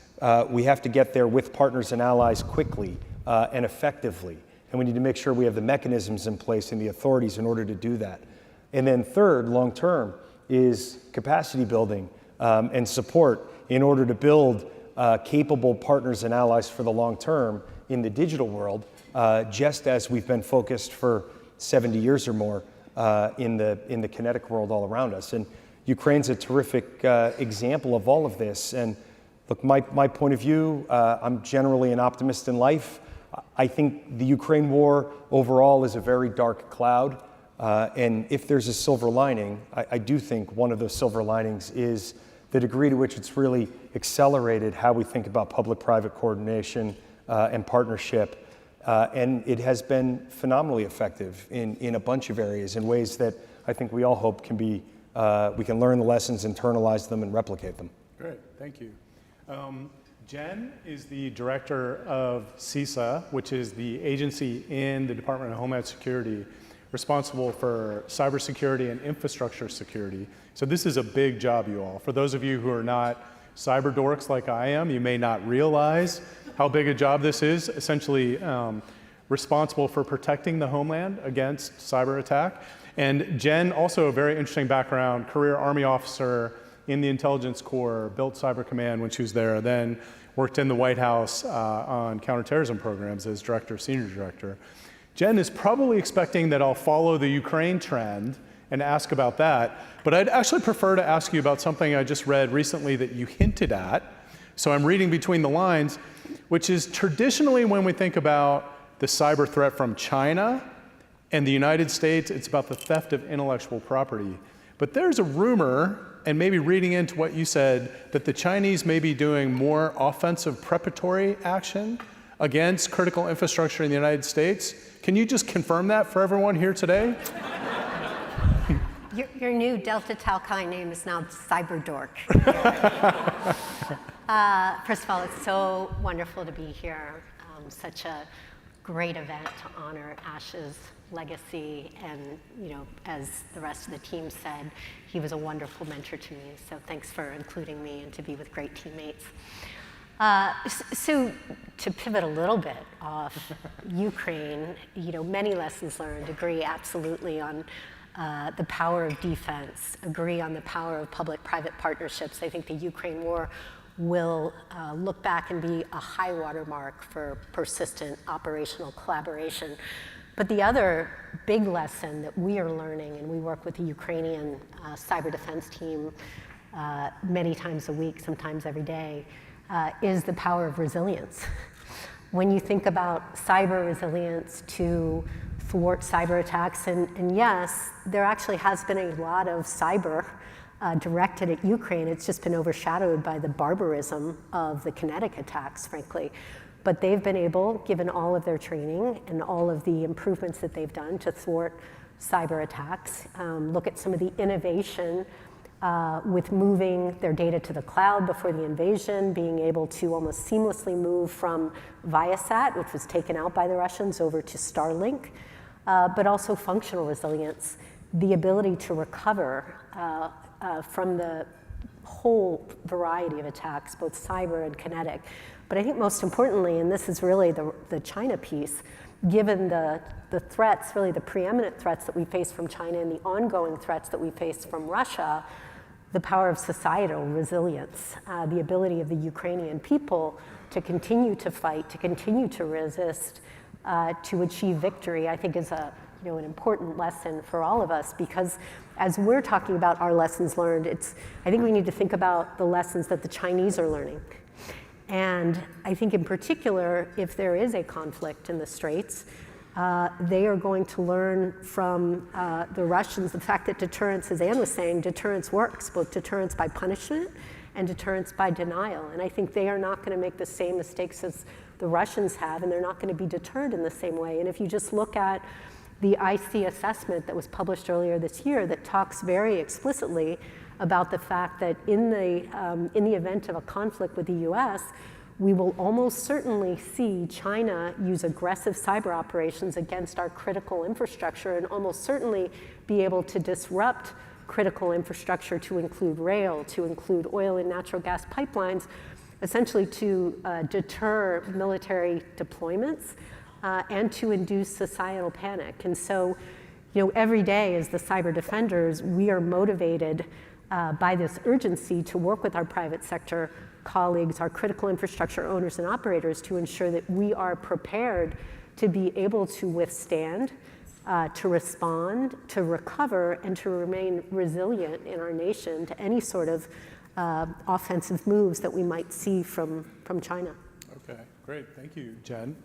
we have to get there with partners and allies quickly and effectively. And we need to make sure we have the mechanisms in place and the authorities in order to do that. And then third, long term, is capacity building and support in order to build capable partners and allies for the long term in the digital world, just as we've been focused for 70 years or more in the kinetic world all around us. And Ukraine's a terrific example of all of this. And look, my point of view, I'm generally an optimist in life. I think the Ukraine war overall is a very dark cloud. And if there's a silver lining, I do think one of those silver linings is the degree to which it's really accelerated how we think about public-private coordination and partnership. And it has been phenomenally effective in a bunch of areas in ways that I think we all hope can be, we can learn the lessons, internalize them, and replicate them. Great, thank you. Jen is the director of CISA, which is the agency in the Department of Homeland Security responsible for cybersecurity and infrastructure security. So this is a big job, you all. For those of you who are not cyber dorks like I am, you may not realize how big a job this is. Essentially responsible for protecting the homeland against cyber attack. And Jen, also a very interesting background, career Army officer in the Intelligence Corps, built Cyber Command when she was there, then worked in the White House on counterterrorism programs as director, senior director. Jen is probably expecting that I'll follow the Ukraine trend and ask about that, but I'd actually prefer to ask you about something I just read recently that you hinted at. So I'm reading between the lines, which is traditionally when we think about the cyber threat from China and the United States, it's about the theft of intellectual property. But there's a rumor, and maybe reading into what you said, that the Chinese may be doing more offensive preparatory action against critical infrastructure in the United States. Can you just confirm that for everyone here today? Your new Delta Tau Chi name is now Cyberdork. First of all, it's so wonderful to be here. Such a great event to honor Ash's legacy, and as the rest of the team said, he was a wonderful mentor to me. So thanks for including me and to be with great teammates. So to pivot a little bit off Ukraine, many lessons learned. Agree absolutely on the power of defense. Agree on the power of public-private partnerships. I think the Ukraine war will look back and be a high watermark for persistent operational collaboration. But the other big lesson that we are learning, and we work with the Ukrainian cyber defense team many times a week, sometimes every day, is the power of resilience. When you think about cyber resilience to thwart cyber attacks, and yes, there actually has been a lot of cyber directed at Ukraine. It's just been overshadowed by the barbarism of the kinetic attacks, frankly. But they've been able, given all of their training and all of the improvements that they've done to thwart cyber attacks, look at some of the innovation with moving their data to the cloud before the invasion, being able to almost seamlessly move from Viasat, which was taken out by the Russians, over to Starlink, but also functional resilience, the ability to recover from the whole variety of attacks, both cyber and kinetic. But I think most importantly, and this is really the China piece, given the threats, really the preeminent threats that we face from China and the ongoing threats that we face from Russia, the power of societal resilience, the ability of the Ukrainian people to continue to fight, to continue to resist, to achieve victory, I think is an important lesson for all of us, because as we're talking about our lessons learned, I think we need to think about the lessons that the Chinese are learning. And I think in particular, if there is a conflict in the Straits, they are going to learn from the Russians the fact that deterrence, as Ann was saying, deterrence works, both deterrence by punishment and deterrence by denial. And I think they are not going to make the same mistakes as the Russians have, and they're not going to be deterred in the same way. And if you just look at the IC assessment that was published earlier this year that talks very explicitly about the fact that in the event of a conflict with the US, we will almost certainly see China use aggressive cyber operations against our critical infrastructure and almost certainly be able to disrupt critical infrastructure to include rail, to include oil and natural gas pipelines, essentially to deter military deployments and to induce societal panic. And so, every day as the cyber defenders, we are motivated by this urgency to work with our private sector colleagues, our critical infrastructure owners and operators, to ensure that we are prepared to be able to withstand, to respond, to recover, and to remain resilient in our nation to any sort of offensive moves that we might see from China. Okay, great. Thank you, Jen.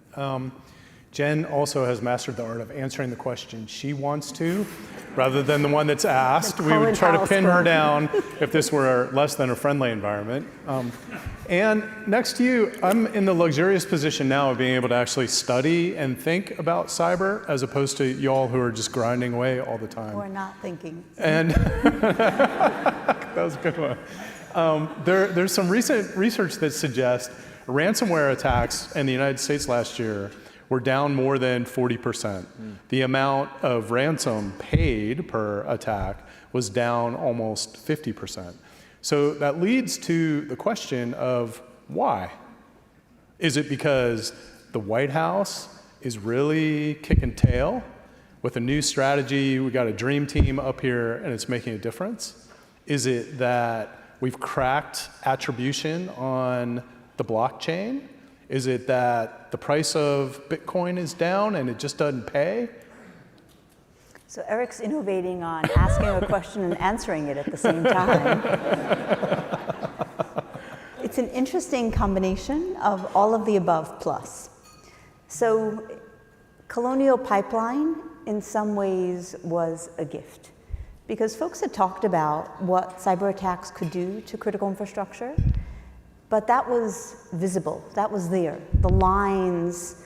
Jen also has mastered the art of answering the question she wants to, rather than the one that's asked. We would try to pin her down if this were less than a friendly environment. And next to you, I'm in the luxurious position now of being able to actually study and think about cyber, as opposed to y'all who are just grinding away all the time. Or not thinking. And that was a good one. There's some recent research that suggests ransomware attacks in the United States last year were down more than 40%. The amount of ransom paid per attack was down almost 50%. So that leads to the question of why? Is it because the White House is really kicking tail with a new strategy? We got a dream team up here and it's making a difference? Is it that we've cracked attribution on the blockchain? Is it that the price of Bitcoin is down and it just doesn't pay? So Eric's innovating on asking a question and answering it at the same time. It's an interesting combination of all of the above plus. So Colonial Pipeline, in some ways, was a gift. Because folks had talked about what cyber attacks could do to critical infrastructure, but that was visible, that was there. The lines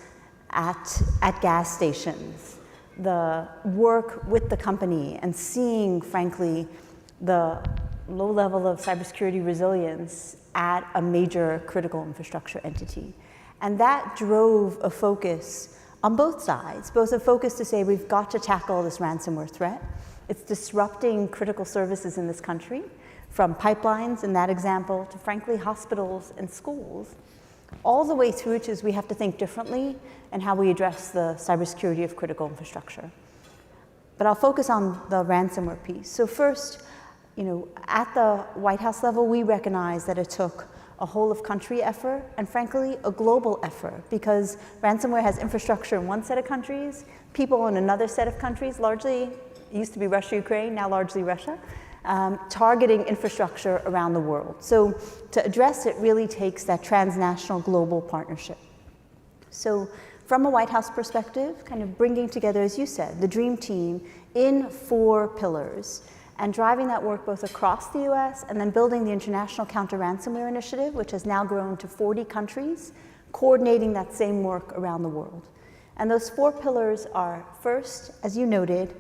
at gas stations, the work with the company, and seeing, frankly, the low level of cybersecurity resilience at a major critical infrastructure entity. And that drove a focus on both sides, both a focus to say we've got to tackle this ransomware threat. It's disrupting critical services in this country, from pipelines in that example to, frankly, hospitals and schools, all the way through which is we have to think differently and how we address the cybersecurity of critical infrastructure. But I'll focus on the ransomware piece. So first, at the White House level, we recognize that it took a whole of country effort and, frankly, a global effort, because ransomware has infrastructure in one set of countries, people in another set of countries, largely, it used to be Russia, Ukraine, now largely Russia, targeting infrastructure around the world. So to address it really takes that transnational global partnership. So from a White House perspective, kind of bringing together, as you said, the dream team in 4 pillars and driving that work both across the US and then building the International Counter-Ransomware Initiative, which has now grown to 40 countries, coordinating that same work around the world. And those 4 pillars are, first, as you noted,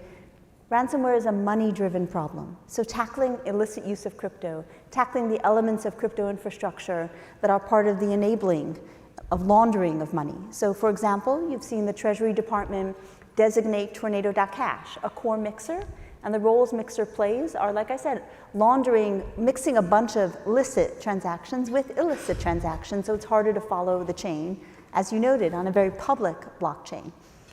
ransomware is a money-driven problem. So tackling illicit use of crypto, tackling the elements of crypto infrastructure that are part of the enabling of laundering of money. So for example, you've seen the Treasury Department designate Tornado.cash a core mixer, and the roles mixer plays are, like I said, laundering, mixing a bunch of licit transactions with illicit transactions, so it's harder to follow the chain, as you noted, on a very public blockchain.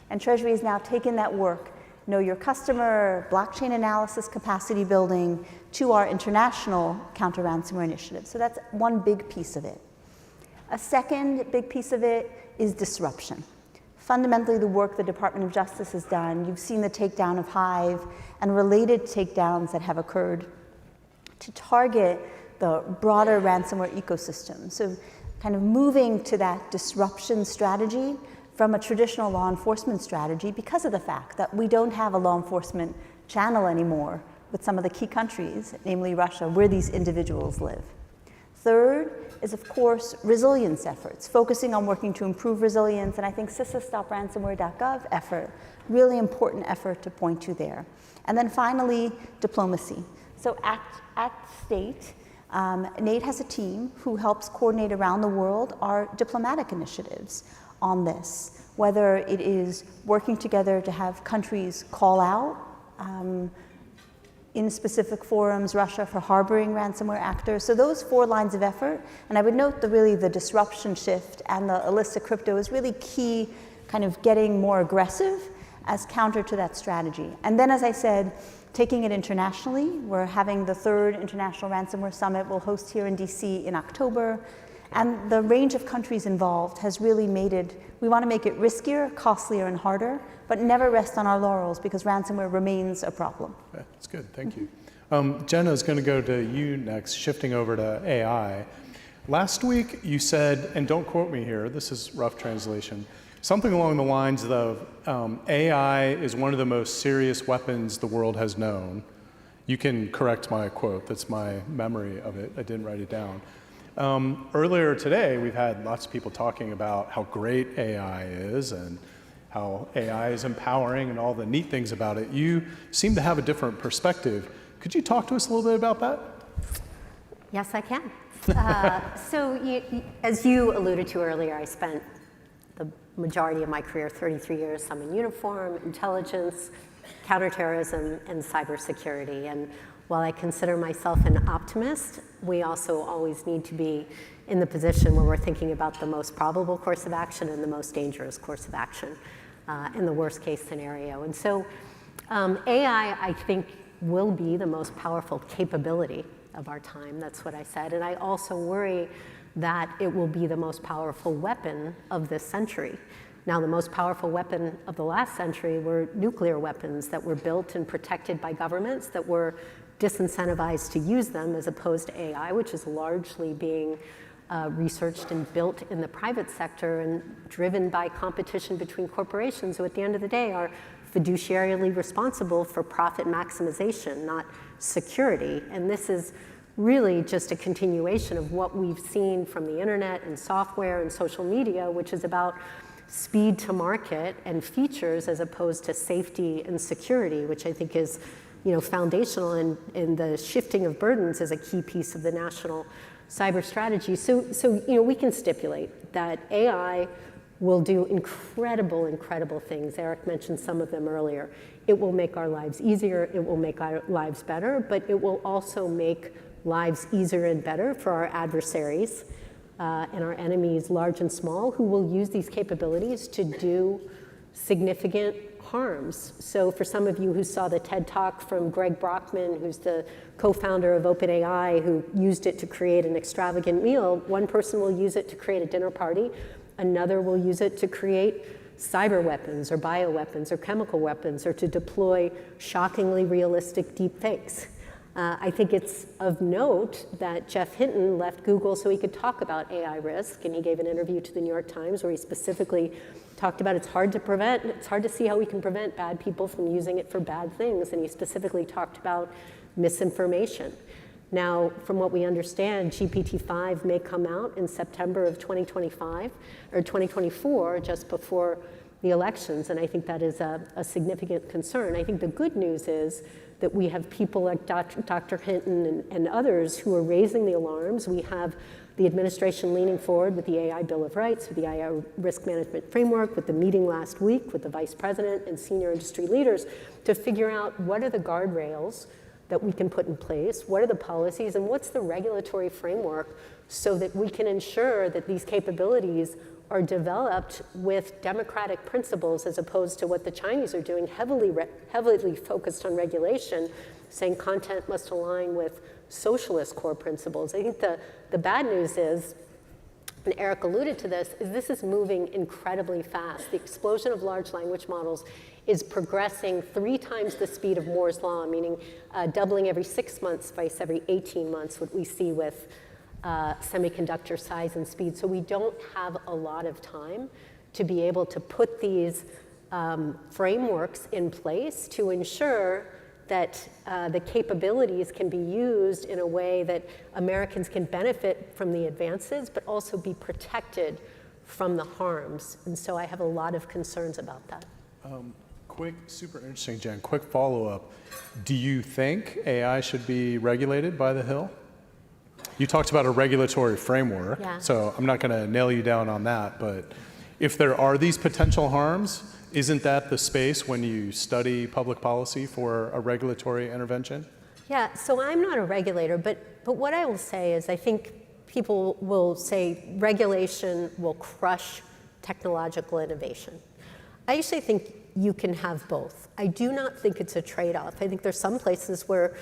And Treasury has now taken that work, know your customer, blockchain analysis, capacity building, to our international counter-ransomware initiative. So that's one big piece of it. A second big piece of it is disruption. Fundamentally, the work the Department of Justice has done, you've seen the takedown of Hive and related takedowns that have occurred to target the broader ransomware ecosystem. So kind of moving to that disruption strategy from a traditional law enforcement strategy because of the fact that we don't have a law enforcement channel anymore with some of the key countries, namely Russia, where these individuals live. Third is, of course, resilience efforts, focusing on working to improve resilience, and I think CISA-StopRansomware.gov effort, really important effort to point to there. And then finally, diplomacy. So at state, Nate has a team who helps coordinate around the world our diplomatic initiatives on this, whether it is working together to have countries call out in specific forums Russia for harboring ransomware actors. So those 4 lines of effort, and I would note the disruption shift and the illicit crypto is really key, kind of getting more aggressive as counter to that strategy. And then, as I said, taking it internationally. We're having the 3rd International Ransomware Summit we'll host here in DC in October. And the range of countries involved has really made it, we want to make it riskier, costlier, and harder, but never rest on our laurels because ransomware remains a problem. Okay, that's good, thank you. Jenna is going to go to you next, shifting over to AI. Last week you said, and don't quote me here, this is rough translation, something along the lines of AI is one of the most serious weapons the world has known. You can correct my quote, that's my memory of it, I didn't write it down. Earlier today, we've had lots of people talking about how great AI is and how AI is empowering and all the neat things about it. You seem to have a different perspective. Could you talk to us a little bit about that? Yes, I can. As you alluded to earlier, I spent the majority of my career, 33 years, some in uniform, intelligence, counterterrorism, and cybersecurity. And while I consider myself an optimist, we also always need to be in the position where we're thinking about the most probable course of action and the most dangerous course of action in the worst case scenario. And so AI, I think, will be the most powerful capability of our time. That's what I said. And I also worry that it will be the most powerful weapon of this century. Now, the most powerful weapon of the last century were nuclear weapons that were built and protected by governments that were disincentivized to use them, as opposed to AI, which is largely being researched and built in the private sector and driven by competition between corporations who, at the end of the day, are fiduciarily responsible for profit maximization, not security. And this is really just a continuation of what we've seen from the internet and software and social media, which is about speed to market and features as opposed to safety and security, which I think is foundational in the shifting of burdens is a key piece of the national cyber strategy. So we can stipulate that AI will do incredible things. Eric mentioned some of them earlier. It will make our lives easier, it will make our lives better, but it will also make lives easier and better for our adversaries and our enemies, large and small, who will use these capabilities to do significant harms. So for some of you who saw the TED Talk from Greg Brockman, who's the co-founder of OpenAI, who used it to create an extravagant meal, one person will use it to create a dinner party, another will use it to create cyber weapons or bioweapons or chemical weapons or to deploy shockingly realistic deep fakes. I think it's of note that Jeff Hinton left Google so he could talk about AI risk, and he gave an interview to the New York Times where he specifically talked about it's hard to see how we can prevent bad people from using it for bad things, and he specifically talked about misinformation. Now, from what we understand, GPT-5 may come out in September of 2025, or 2024, just before the elections, and I think that is a significant concern. I think the good news is that we have people like Dr. Hinton and others who are raising the alarms. We have the administration leaning forward with the AI Bill of Rights, with the AI Risk Management Framework, with the meeting last week with the Vice President and senior industry leaders to figure out what are the guardrails that we can put in place, what are the policies, and what's the regulatory framework so that we can ensure that these capabilities are developed with democratic principles as opposed to what the Chinese are doing, heavily focused on regulation, saying content must align with socialist core principles. I think the bad news is, and Eric alluded to this is moving incredibly fast. The explosion of large language models is progressing 3 times the speed of Moore's law, meaning doubling every 6 months, twice every 18 months, what we see with semiconductor size and speed. So we don't have a lot of time to be able to put these frameworks in place to ensure that the capabilities can be used in a way that Americans can benefit from the advances, but also be protected from the harms. And so I have a lot of concerns about that. Super interesting, Jen. Quick follow-up. Do you think AI should be regulated by the Hill? You talked about a regulatory framework, Yeah. so I'm not going to nail you down on that, but if there are these potential harms, isn't that the space when you study public policy for a regulatory intervention? Yeah, so I'm not a regulator, but what I will say is I think people will say regulation will crush technological innovation. I actually think you can have both. I do not think it's a trade-off. I think there's some places where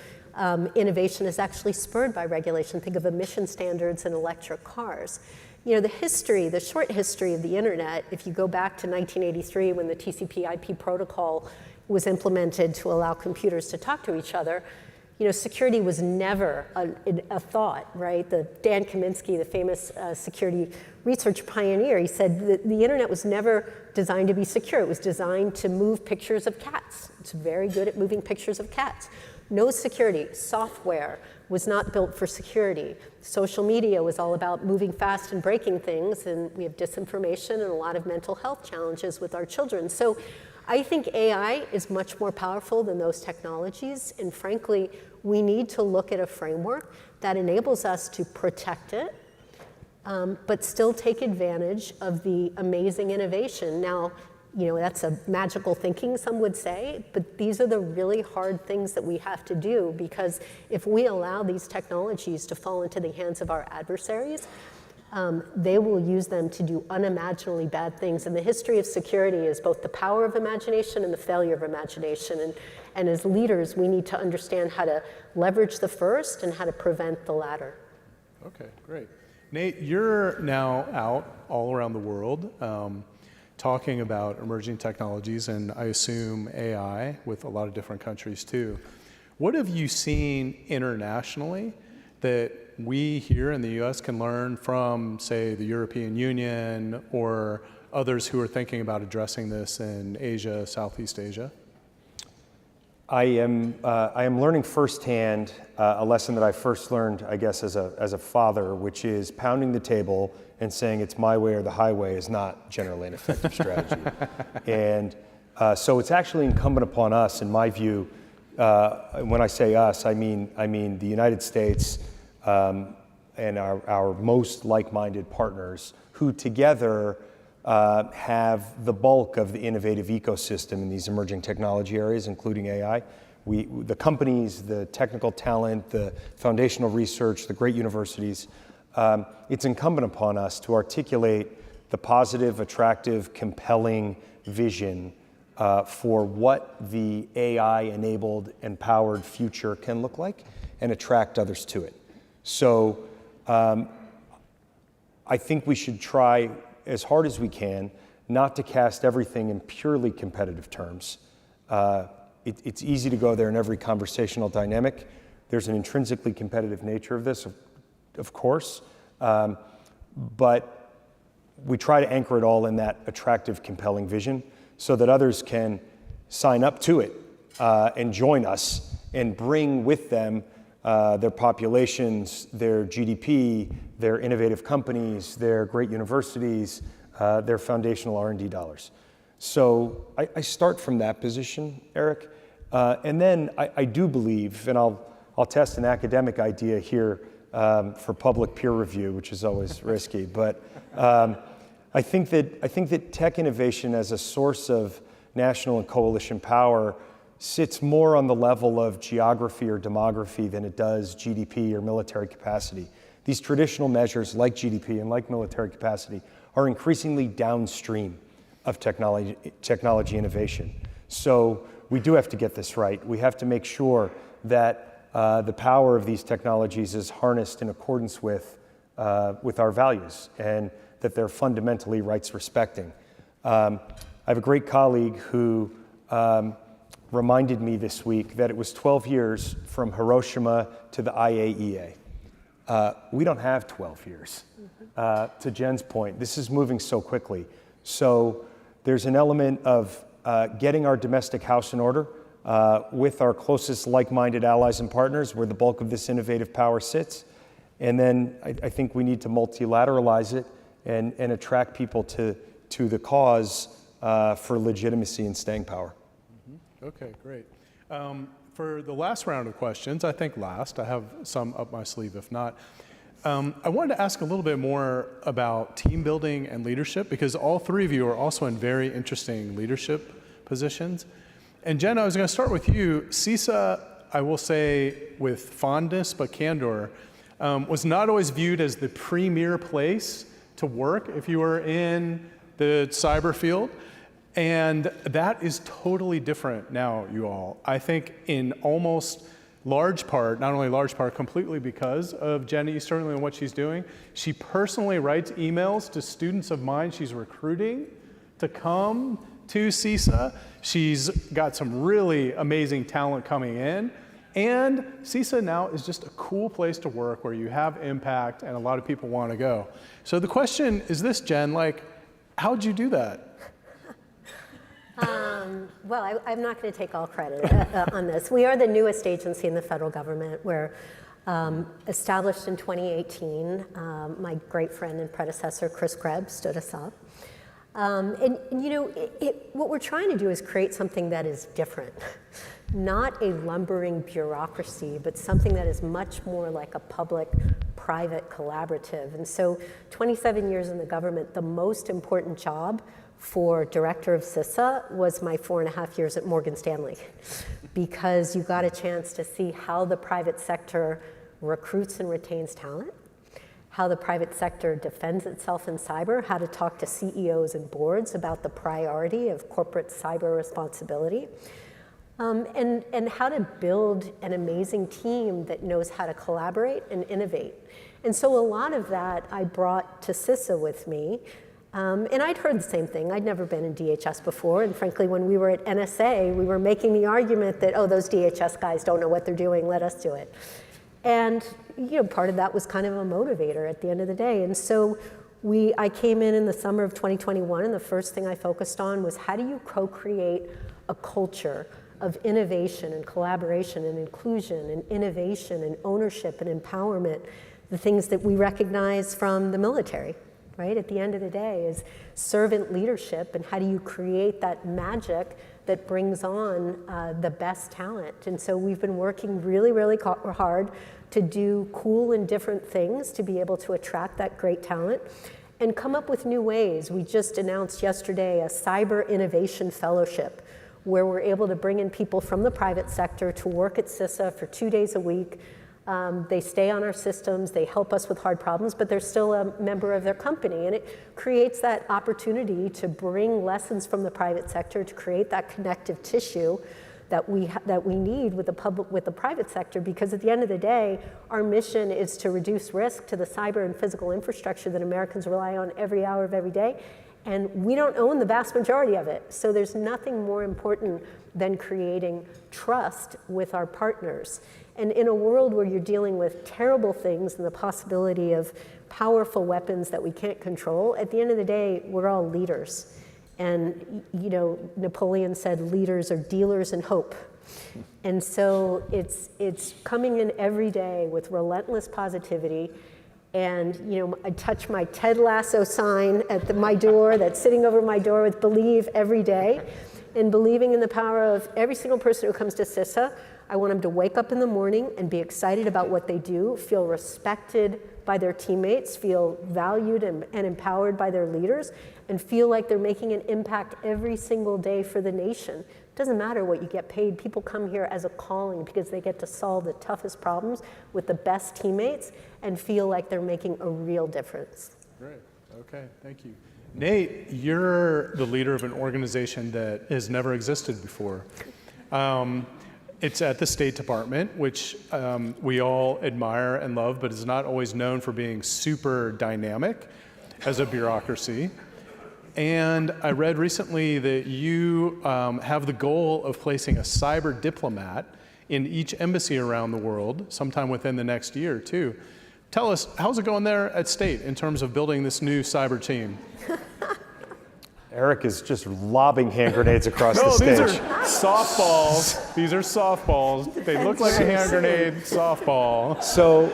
innovation is actually spurred by regulation. Think of emission standards in electric cars. You know, the short history of the internet, if you go back to 1983 when the TCP/IP protocol was implemented to allow computers to talk to each other, you know, security was never a thought, right? Dan Kaminsky, the famous security research pioneer, he said that the internet was never designed to be secure. It was designed to move pictures of cats. It's very good at moving pictures of cats. No security. Software was not built for security. Social media was all about moving fast and breaking things, and we have disinformation and a lot of mental health challenges with our children. So I think AI is much more powerful than those technologies, and frankly, we need to look at a framework that enables us to protect it, but still take advantage of the amazing innovation. Now, you know, that's a magical thinking, some would say, but these are the really hard things that we have to do, because if we allow these technologies to fall into the hands of our adversaries, they will use them to do unimaginably bad things. And the history of security is both the power of imagination and the failure of imagination. And as leaders, we need to understand how to leverage the first and how to prevent the latter. Okay, great. Nate, you're now out all around the world talking about emerging technologies, and I assume AI with a lot of different countries too. What have you seen internationally that we here in the US can learn from, say, the European Union or others who are thinking about addressing this in Asia, Southeast Asia? I am learning firsthand a lesson that I first learned, I guess, as a father, which is pounding the table and saying it's my way or the highway is not generally an effective strategy. And so it's actually incumbent upon us, in my view, when I say us, I mean the United States and our most like-minded partners, who together have the bulk of the innovative ecosystem in these emerging technology areas, including AI. The companies, the technical talent, the foundational research, the great universities, it's incumbent upon us to articulate the positive, attractive, compelling vision for what the AI-enabled, empowered future can look like and attract others to it. So I think we should try as hard as we can not to cast everything in purely competitive terms. It's easy to go there in every conversational dynamic. There's an intrinsically competitive nature of this, of course, but we try to anchor it all in that attractive, compelling vision so that others can sign up to it and join us and bring with them their populations, their GDP, their innovative companies, their great universities, their foundational R&D dollars. So I start from that position, Eric, and then I do believe, and I'll test an academic idea here for public peer review, which is always risky, but I think that tech innovation as a source of national and coalition power sits more on the level of geography or demography than it does GDP or military capacity. These traditional measures like GDP and like military capacity are increasingly downstream of technology innovation. So we do have to get this right. We have to make sure that the power of these technologies is harnessed in accordance with our values and that they're fundamentally rights respecting. I have a great colleague who reminded me this week that it was 12 years from Hiroshima to the IAEA. We don't have 12 years. To Jen's point, this is moving so quickly. So there's an element of getting our domestic house in order with our closest like-minded allies and partners where the bulk of this innovative power sits. And then I think we need to multilateralize it and attract people to the cause for legitimacy and staying power. Okay, great. For the last round of questions, I think last, I have some up my sleeve if not. I wanted to ask a little bit more about team building and leadership, because all three of you are also in very interesting leadership positions. And Jen, I was going to start with you. CISA, I will say with fondness but candor, was not always viewed as the premier place to work if you were in the cyber field. And that is totally different now, you all. I think in almost large part, not only large part, completely because of Jenny Easterling and what she's doing. She personally writes emails to students of mine she's recruiting to come to CISA. She's got some really amazing talent coming in. And CISA now is just a cool place to work where you have impact and a lot of people want to go. So the question is this, Jen, like, how'd you do that? Well, I'm not going to take all credit on this. We are the newest agency in the federal government. We're established in 2018. My great friend and predecessor, Chris Krebs, stood us up. And you know, what we're trying to do is create something that is different. Not a lumbering bureaucracy, but something that is much more like a public-private collaborative. And so 27 years in the government, the most important job for director of CISA was my 4.5 years at Morgan Stanley, because you got a chance to see how the private sector recruits and retains talent, how the private sector defends itself in cyber, how to talk to CEOs and boards about the priority of corporate cyber responsibility, and how to build an amazing team that knows how to collaborate and innovate. And so a lot of that I brought to CISA with me. And I'd heard the same thing. I'd never been in DHS before, and frankly, when we were at NSA, we were making the argument that, oh, those DHS guys don't know what they're doing, let us do it. And you know, part of that was kind of a motivator at the end of the day. And so I came in the summer of 2021, and the first thing I focused on was how do you co-create a culture of innovation and collaboration and inclusion and innovation and ownership and empowerment, the things that we recognize from the military. Right? At the end of the day is servant leadership, and how do you create that magic that brings on the best talent. And so we've been working really, really hard to do cool and different things to be able to attract that great talent and come up with new ways. We just announced yesterday a Cyber Innovation Fellowship, where we're able to bring in people from the private sector to work at CISA for 2 days a week. They stay on our systems, they help us with hard problems, but they're still a member of their company. And it creates that opportunity to bring lessons from the private sector to create that connective tissue that we need with the private sector, because at the end of the day, our mission is to reduce risk to the cyber and physical infrastructure that Americans rely on every hour of every day. And we don't own the vast majority of it. So there's nothing more important than creating trust with our partners. And in a world where you're dealing with terrible things and the possibility of powerful weapons that we can't control, at the end of the day, we're all leaders. And you know, Napoleon said leaders are dealers in hope. And so it's coming in every day with relentless positivity. And you know, I touch my Ted Lasso sign at my door that's sitting over my door with believe every day. And believing in the power of every single person who comes to CISA. I want them to wake up in the morning and be excited about what they do, feel respected by their teammates, feel valued and empowered by their leaders, and feel like they're making an impact every single day for the nation. It doesn't matter what you get paid. People come here as a calling because they get to solve the toughest problems with the best teammates and feel like they're making a real difference. Great. Okay, thank you. Nate, you're the leader of an organization that has never existed before. It's at the State Department, which we all admire and love, but is not always known for being super dynamic as a bureaucracy. And I read recently that you have the goal of placing a cyber diplomat in each embassy around the world, sometime within the next year, too. Tell us, how's it going there at State in terms of building this new cyber team? Eric is just lobbing hand grenades across the stage. No, these are softballs. These are softballs. They look like a hand grenade softball. So,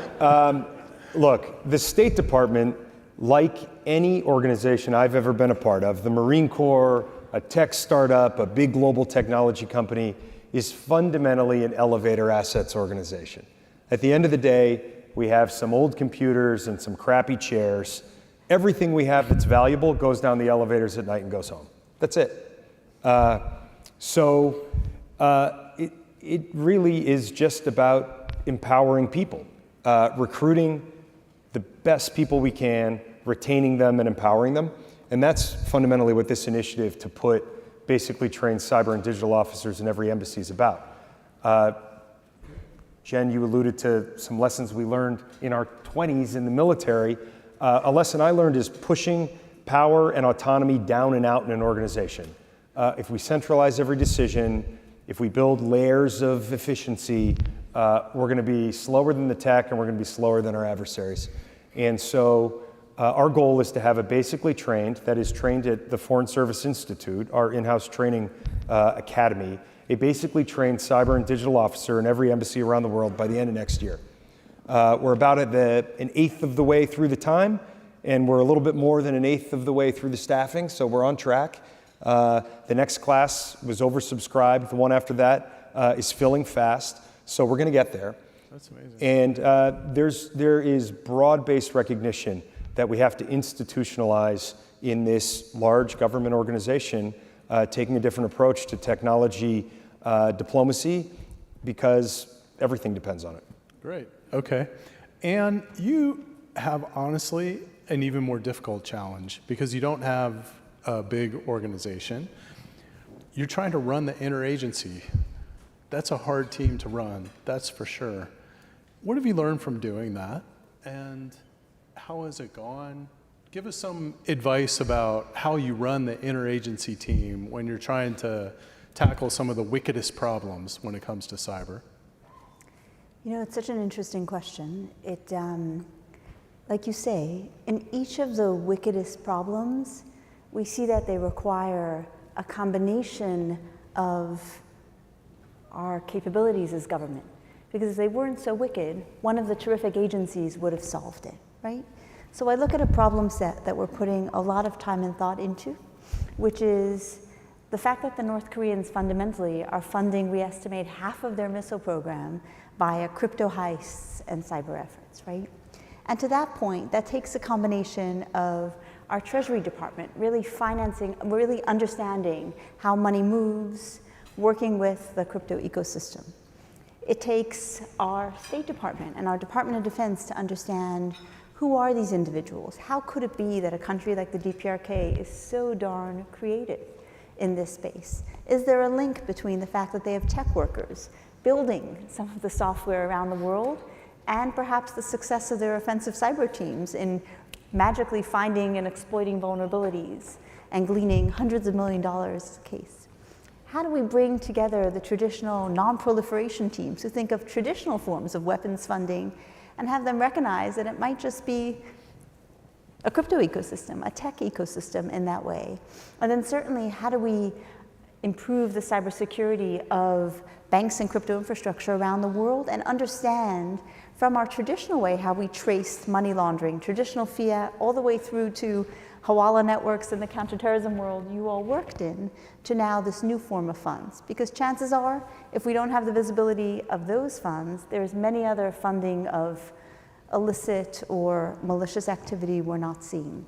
look, the State Department, like any organization I've ever been a part of, the Marine Corps, a tech startup, a big global technology company, is fundamentally an elevator assets organization. At the end of the day, we have some old computers and some crappy chairs. Everything we have that's valuable goes down the elevators at night and goes home. That's it. It really is just about empowering people, recruiting the best people we can, retaining them and empowering them. And that's fundamentally what this initiative to put basically trained cyber and digital officers in every embassy is about. Jen, you alluded to some lessons we learned in our 20s in the military. A lesson I learned is pushing power and autonomy down and out in an organization. If we centralize every decision, if we build layers of efficiency, we're going to be slower than the tech and we're going to be slower than our adversaries. And so our goal is to have a basically trained, that is trained at the Foreign Service Institute, our in-house training academy, a basically trained cyber and digital officer in every embassy around the world by the end of next year. We're about an eighth of the way through the time, and we're a little bit more than an eighth of the way through the staffing, so we're on track. The next class was oversubscribed. The one after that is filling fast, so we're going to get there. That's amazing. And there is broad-based recognition that we have to institutionalize in this large government organization, taking a different approach to technology diplomacy, because everything depends on it. Great. Okay. And you have, honestly, an even more difficult challenge because you don't have a big organization. You're trying to run the interagency. That's a hard team to run, that's for sure. What have you learned from doing that? And how has it gone? Give us some advice about how you run the interagency team when you're trying to tackle some of the wickedest problems when it comes to cyber. You know, it's such an interesting question. It, like you say, in each of the wickedest problems, we see that they require a combination of our capabilities as government. Because if they weren't so wicked, one of the terrific agencies would have solved it, right? So I look at a problem set that we're putting a lot of time and thought into, which is the fact that the North Koreans fundamentally are funding, we estimate, half of their missile program via crypto heists and cyber efforts, right? And to that point, that takes a combination of our Treasury Department really financing, really understanding how money moves, working with the crypto ecosystem. It takes our State Department and our Department of Defense to understand who are these individuals? How could it be that a country like the DPRK is so darn creative in this space? Is there a link between the fact that they have tech workers building some of the software around the world and perhaps the success of their offensive cyber teams in magically finding and exploiting vulnerabilities and gleaning hundreds of $millions a case? How do we bring together the traditional non-proliferation teams who think of traditional forms of weapons funding and have them recognize that it might just be a crypto ecosystem, a tech ecosystem in that way? And then certainly, how do we improve the cybersecurity of banks and crypto infrastructure around the world and understand from our traditional way how we traced money laundering, traditional fiat, all the way through to Hawala networks in the counterterrorism world you all worked in, to now this new form of funds. Because chances are, if we don't have the visibility of those funds, there's many other funding of illicit or malicious activity we're not seeing.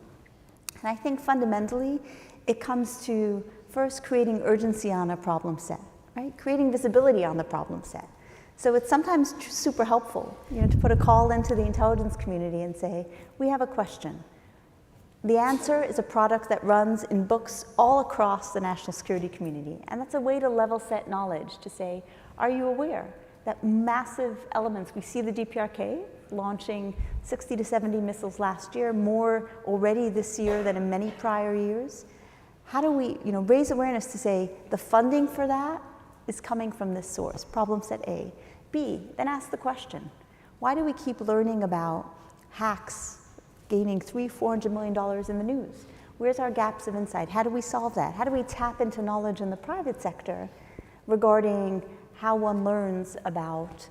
And I think fundamentally, it comes to first creating urgency on a problem set, right? Creating visibility on the problem set. So it's sometimes super helpful, you know, to put a call into the intelligence community and say, we have a question. The answer is a product that runs in books all across the national security community. And that's a way to level set knowledge, to say, are you aware that massive elements, we see the DPRK launching 60 to 70 missiles last year, more already this year than in many prior years. How do we, you know, raise awareness to say the funding for that is coming from this source, problem set A. B, then ask the question, why do we keep learning about hacks gaining $300–400 million in the news? Where's our gaps of insight? How do we solve that? How do we tap into knowledge in the private sector regarding how one learns about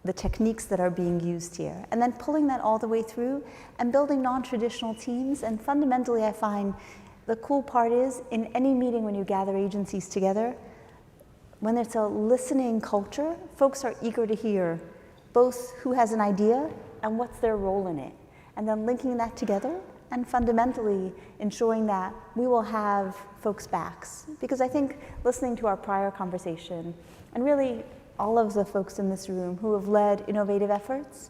the techniques that are being used here? And then pulling that all the way through and building non-traditional teams. And fundamentally, I find the cool part is, in any meeting when you gather agencies together, when it's a listening culture, folks are eager to hear both who has an idea and what's their role in it, and then linking that together and fundamentally ensuring that we will have folks' backs. Because I think listening to our prior conversation, and really all of the folks in this room who have led innovative efforts,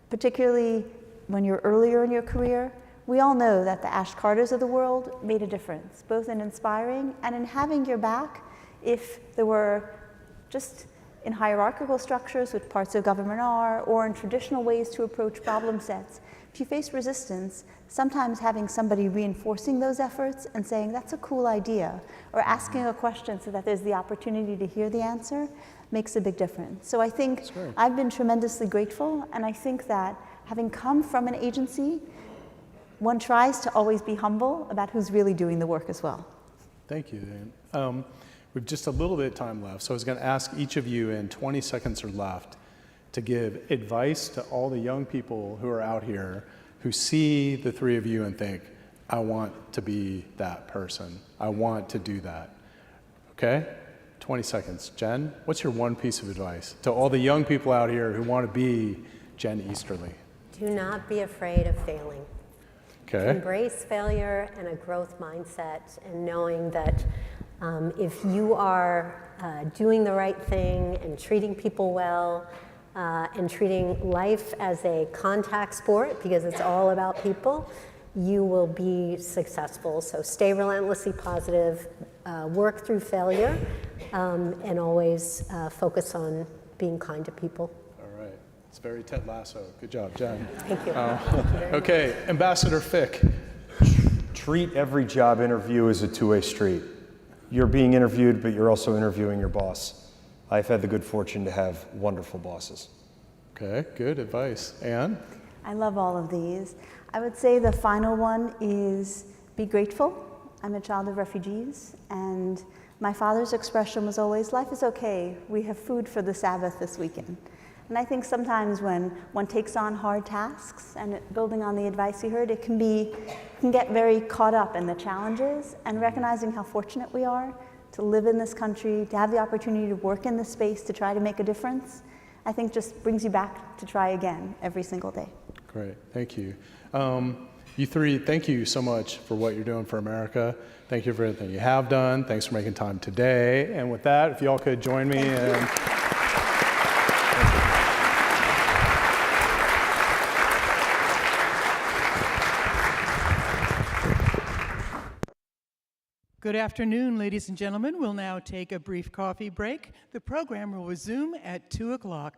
particularly when you're earlier in your career, we all know that the Ash Carters of the world made a difference, both in inspiring and in having your back if there were just in hierarchical structures, which parts of government are, or in traditional ways to approach problem sets. If you face resistance, sometimes having somebody reinforcing those efforts and saying, that's a cool idea, or asking a question so that there's the opportunity to hear the answer, makes a big difference. So I think I've been tremendously grateful, and I think that having come from an agency, one tries to always be humble about who's really doing the work as well. Thank you, Dan. We've just a little bit of time left, so I was going to ask each of you in 20 seconds or left to give advice to all the young people who are out here who see the three of you and think, I want to be that person. I want to do that. Okay? 20 seconds. Jen, what's your one piece of advice to all the young people out here who want to be Jen Easterly? Do not be afraid of failing. Okay. Embrace failure and a growth mindset, and knowing that if you are doing the right thing and treating people well and treating life as a contact sport, because it's all about people, you will be successful. So stay relentlessly positive, work through failure, and always focus on being kind to people. All right. It's very Ted Lasso. Good job, Jen. Thank you. Okay, Ambassador Fick. Treat every job interview as a two-way street. You're being interviewed, but you're also interviewing your boss. I've had the good fortune to have wonderful bosses. Okay, good advice. Anne? I love all of these. I would say the final one is be grateful. I'm a child of refugees, and my father's expression was always, life is okay, we have food for the Sabbath this weekend. And I think sometimes when one takes on hard tasks, and building on the advice you heard, it can get very caught up in the challenges, and recognizing how fortunate we are to live in this country, to have the opportunity to work in this space, to try to make a difference, I think just brings you back to try again every single day. Great, thank you. You three, thank you so much for what you're doing for America. Thank you for everything you have done. Thanks for making time today. And with that, if you all could join me in... Good afternoon, ladies and gentlemen. We'll now take a brief coffee break. The program will resume at 2 o'clock.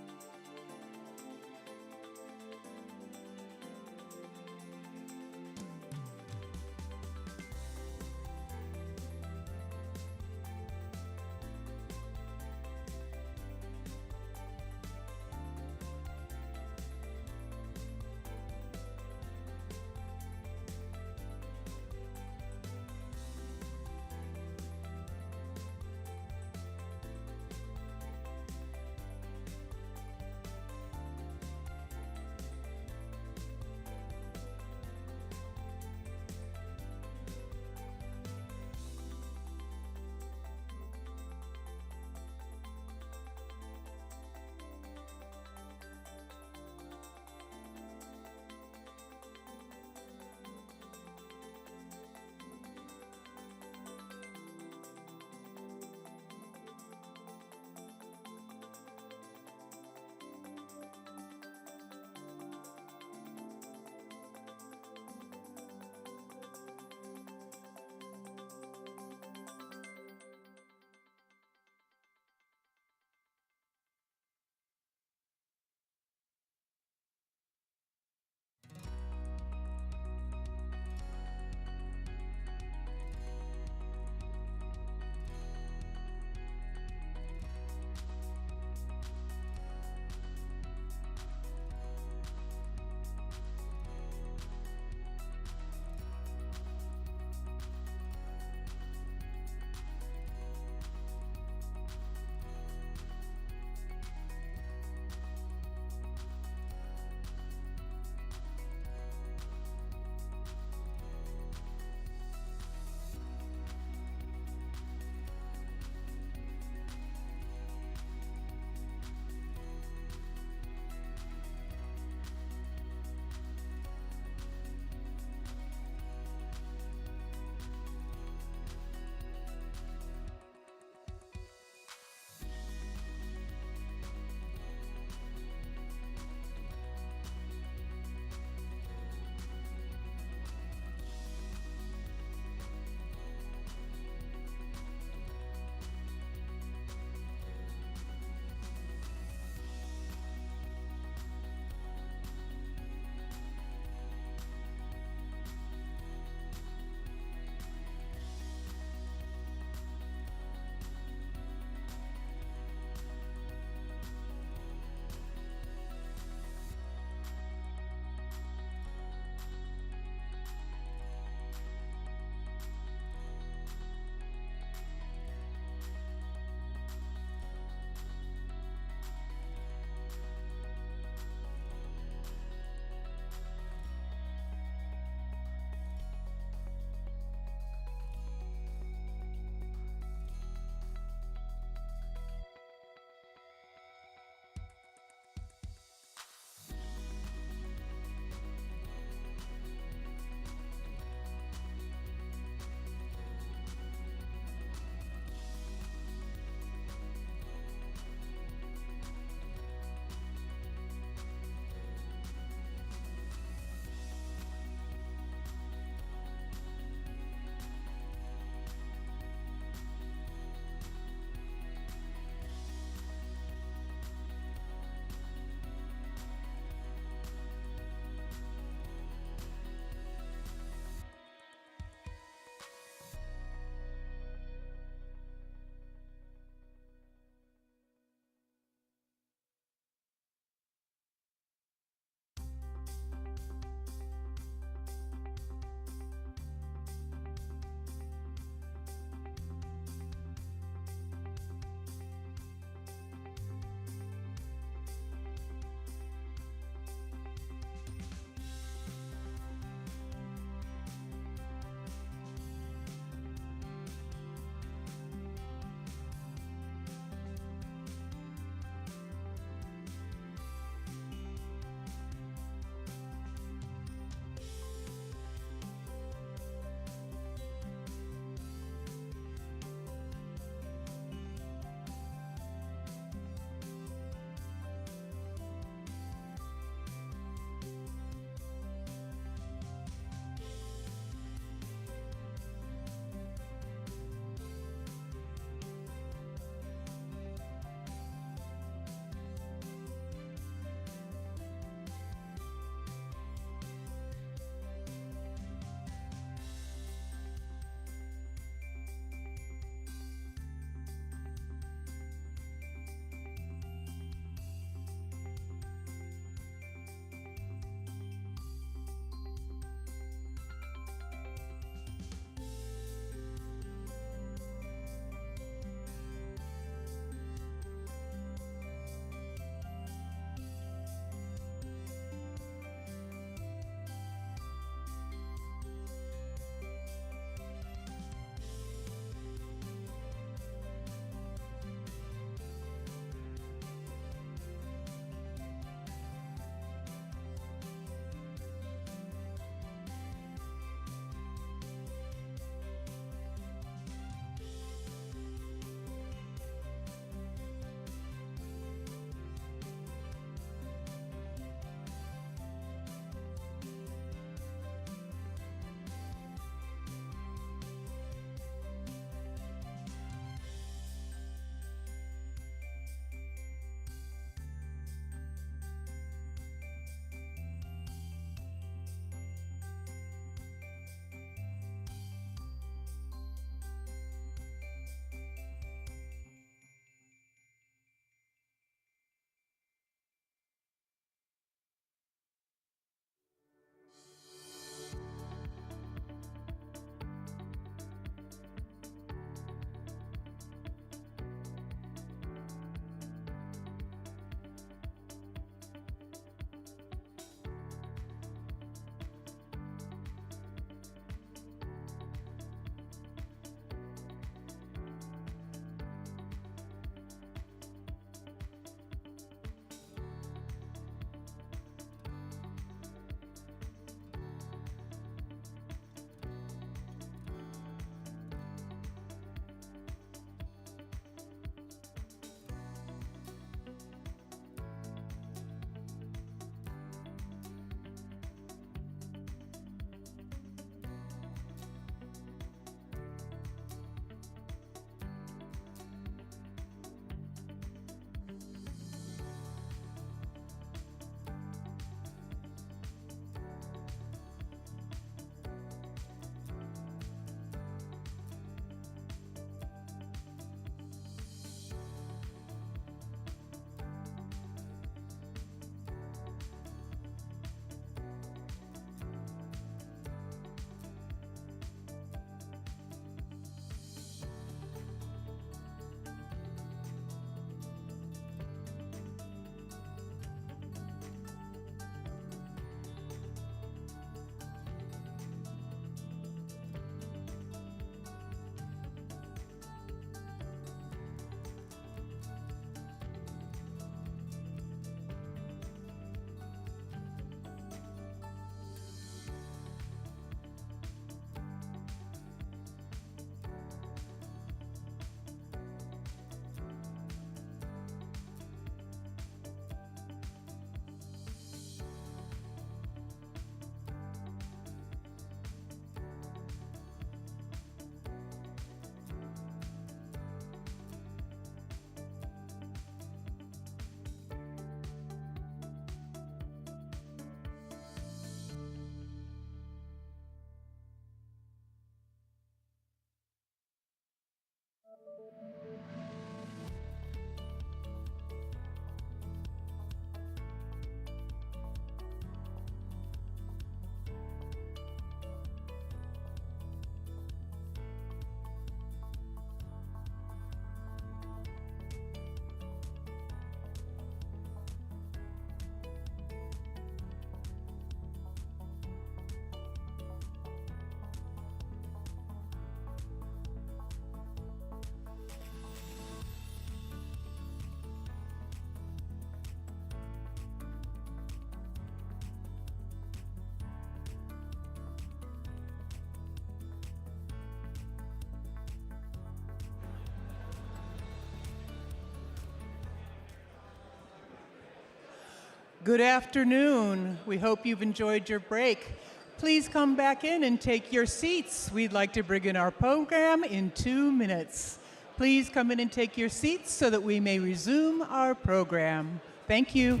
Good afternoon. We hope you've enjoyed your break. Please come back in and take your seats. We'd like to begin our program in 2 minutes. Please come in and take your seats so that we may resume our program. Thank you.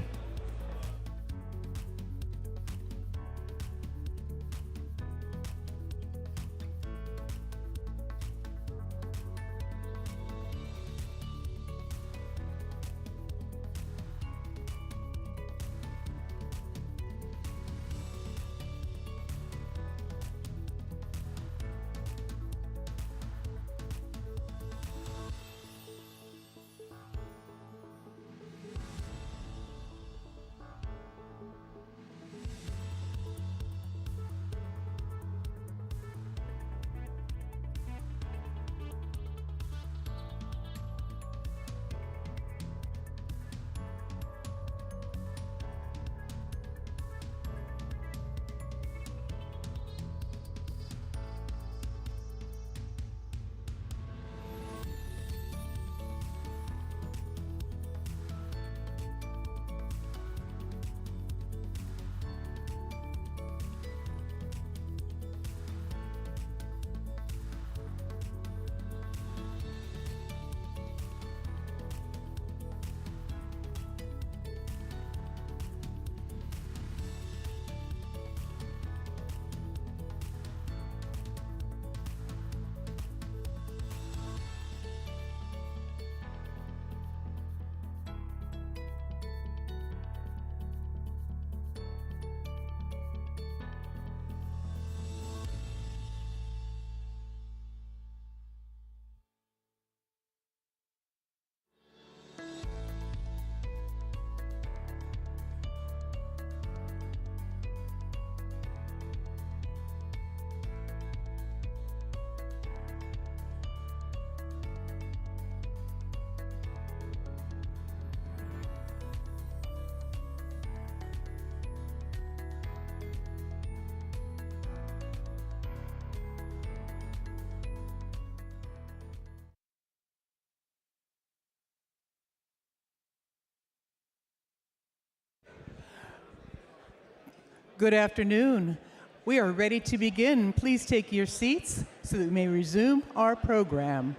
Good afternoon. We are ready to begin. Please take your seats so that we may resume our program.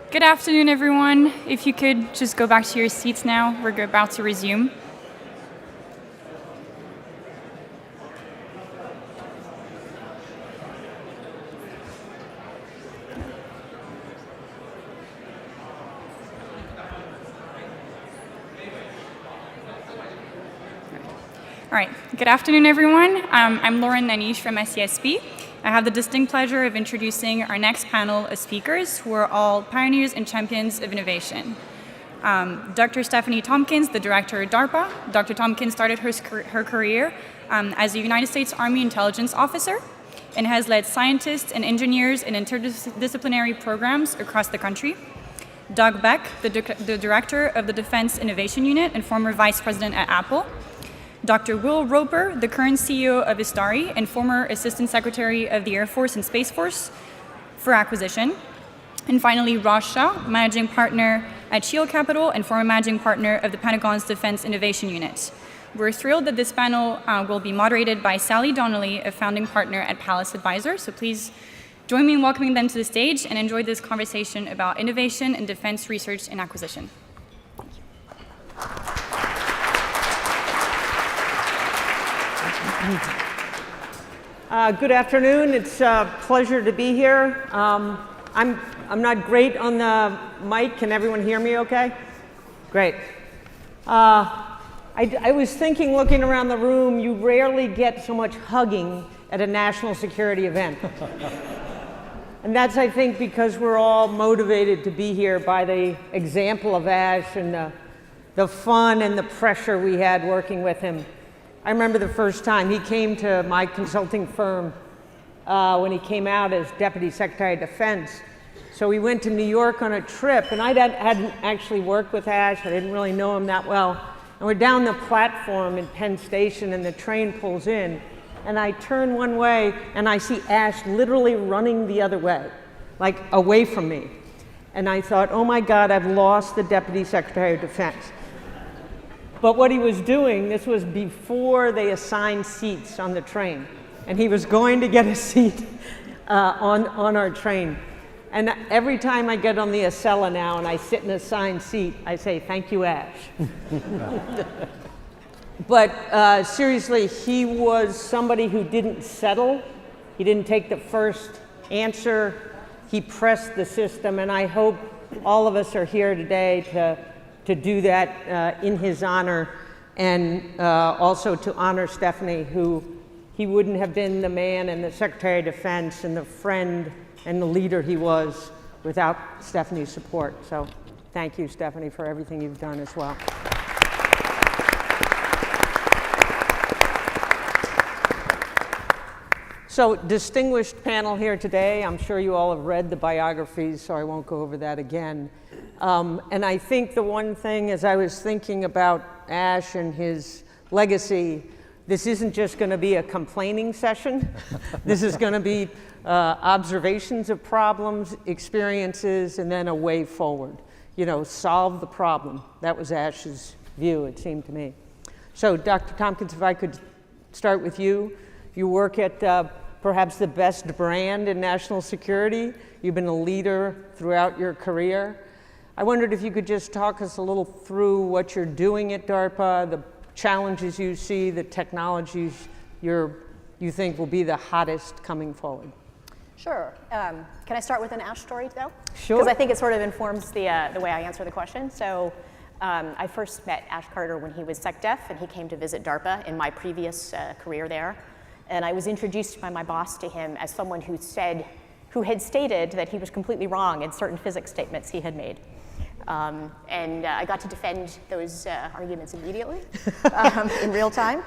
Good afternoon, everyone. If you could just go back to your seats now, we're about to resume. All right, good afternoon, everyone. I'm Lauren Nanish from SCSP. I have the distinct pleasure of introducing our next panel of speakers who are all pioneers and champions of innovation. Dr. Stephanie Tompkins, the director of DARPA. Dr. Tompkins started her career as a United States Army intelligence officer and has led scientists and engineers in interdisciplinary programs across the country. Doug Beck, the director of the Defense Innovation Unit and former vice president at Apple. Dr. Will Roper, the current CEO of Istari and former Assistant Secretary of the Air Force and Space Force for acquisition. And finally, Ross Shah, Managing Partner at Shield Capital and former Managing Partner of the Pentagon's Defense Innovation Unit. We're thrilled that this panel will be moderated by Sally Donnelly, a founding partner at Palace Advisors. So please join me in welcoming them to the stage and enjoy this conversation about innovation in defense research and acquisition. Good afternoon. It's a pleasure to be here. I'm not great on the mic. Can everyone hear me okay? Great. I was thinking, looking around the room, you rarely get so much hugging at a national security event. And that's, I think, because we're all motivated to be here by the example of Ash and the fun and the pressure we had working with him. I remember the first time he came to my consulting firm when he came out as Deputy Secretary of Defense. So we went to New York on a trip, and I hadn't actually worked with Ash. I didn't really know him that well. And we're down the platform in Penn Station, and the train pulls in. And I turn one way, and I see Ash literally running the other way, like away from me. And I thought, oh my God, I've lost the Deputy Secretary of Defense. But what he was doing, this was before they assigned seats on the train. And he was going to get a seat on our train. And every time I get on the Acela now and I sit in an assigned seat, I say, thank you, Ash. But seriously, he was somebody who didn't settle. He didn't take the first answer. He pressed the system, and I hope all of us are here today to do that in his honor, and also to honor Stephanie, who he wouldn't have been the man and the Secretary of Defense and the friend and the leader he was without Stephanie's support. So thank you, Stephanie, for everything you've done as well. So, distinguished panel here today. I'm sure you all have read the biographies, so I won't go over that again. And I think the one thing, as I was thinking about Ash and his legacy, this isn't just going to be a complaining session. This is going to be observations of problems, experiences, and then a way forward. You know, solve the problem. That was Ash's view, it seemed to me. So, Dr. Tompkins, if I could start with you. You work at perhaps the best brand in national security. You've been a leader throughout your career. I wondered if you could just talk us a little through what you're doing at DARPA, the challenges you see, the technologies you think will be the hottest coming forward. Sure. Can I start with an Ash story, though? Sure. Because I think it sort of informs the way I answer the question. So I first met Ash Carter when he was SecDef, and he came to visit DARPA in my previous career there. And I was introduced by my boss to him as someone who had stated that he was completely wrong in certain physics statements he had made. And I got to defend those arguments immediately in real time.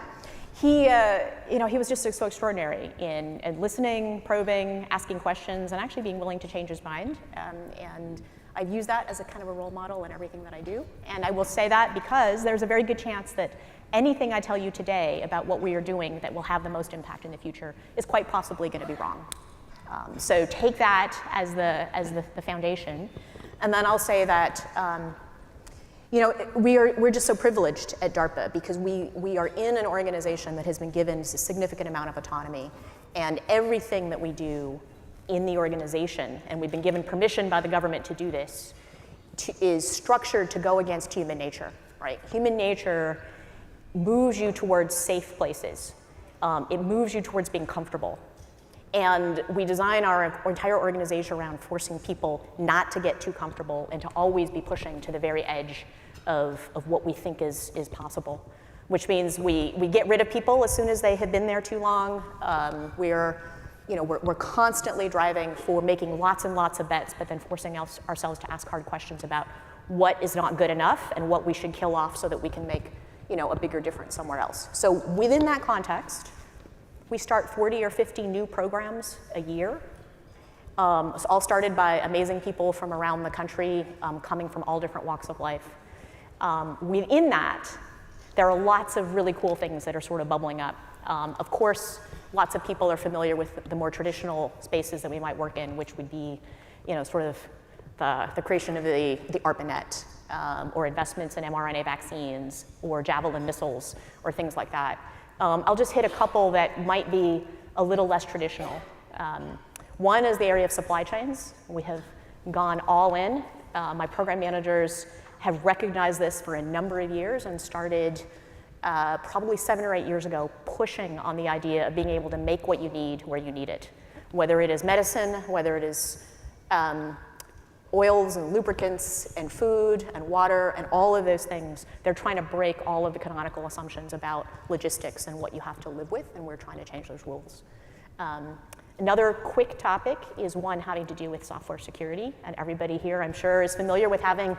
He was just so extraordinary in listening, probing, asking questions, and actually being willing to change his mind. And I've used that as a kind of a role model in everything that I do. And I will say that because there's a very good chance that anything I tell you today about what we are doing that will have the most impact in the future is quite possibly going to be wrong. So take that as the foundation. And then I'll say that we're just so privileged at DARPA because we are in an organization that has been given a significant amount of autonomy, and everything that we do in the organization, and we've been given permission by the government to do this, is structured to go against human nature, right? Human nature moves you towards safe places. It moves you towards being comfortable. And we design our entire organization around forcing people not to get too comfortable and to always be pushing to the very edge of what we think is possible, which means we get rid of people as soon as they have been there too long. We're constantly driving for making lots and lots of bets, but then forcing ourselves to ask hard questions about what is not good enough and what we should kill off so that we can make a bigger difference somewhere else. So within that context, we start 40 or 50 new programs a year. It's all started by amazing people from around the country, coming from all different walks of life. Within that, there are lots of really cool things that are sort of bubbling up. Of course, lots of people are familiar with the more traditional spaces that we might work in, which would be, sort of the creation of the ARPANET, or investments in mRNA vaccines or Javelin missiles or things like that. I'll just hit a couple that might be a little less traditional. One is the area of supply chains. We have gone all in. My program managers have recognized this for a number of years and started probably 7 or 8 years ago pushing on the idea of being able to make what you need where you need it. Whether it is medicine, whether it is oils and lubricants and food and water and all of those things, they're trying to break all of the canonical assumptions about logistics and what you have to live with, and we're trying to change those rules. Another quick topic is one having to do with software security, and everybody here, I'm sure, is familiar with having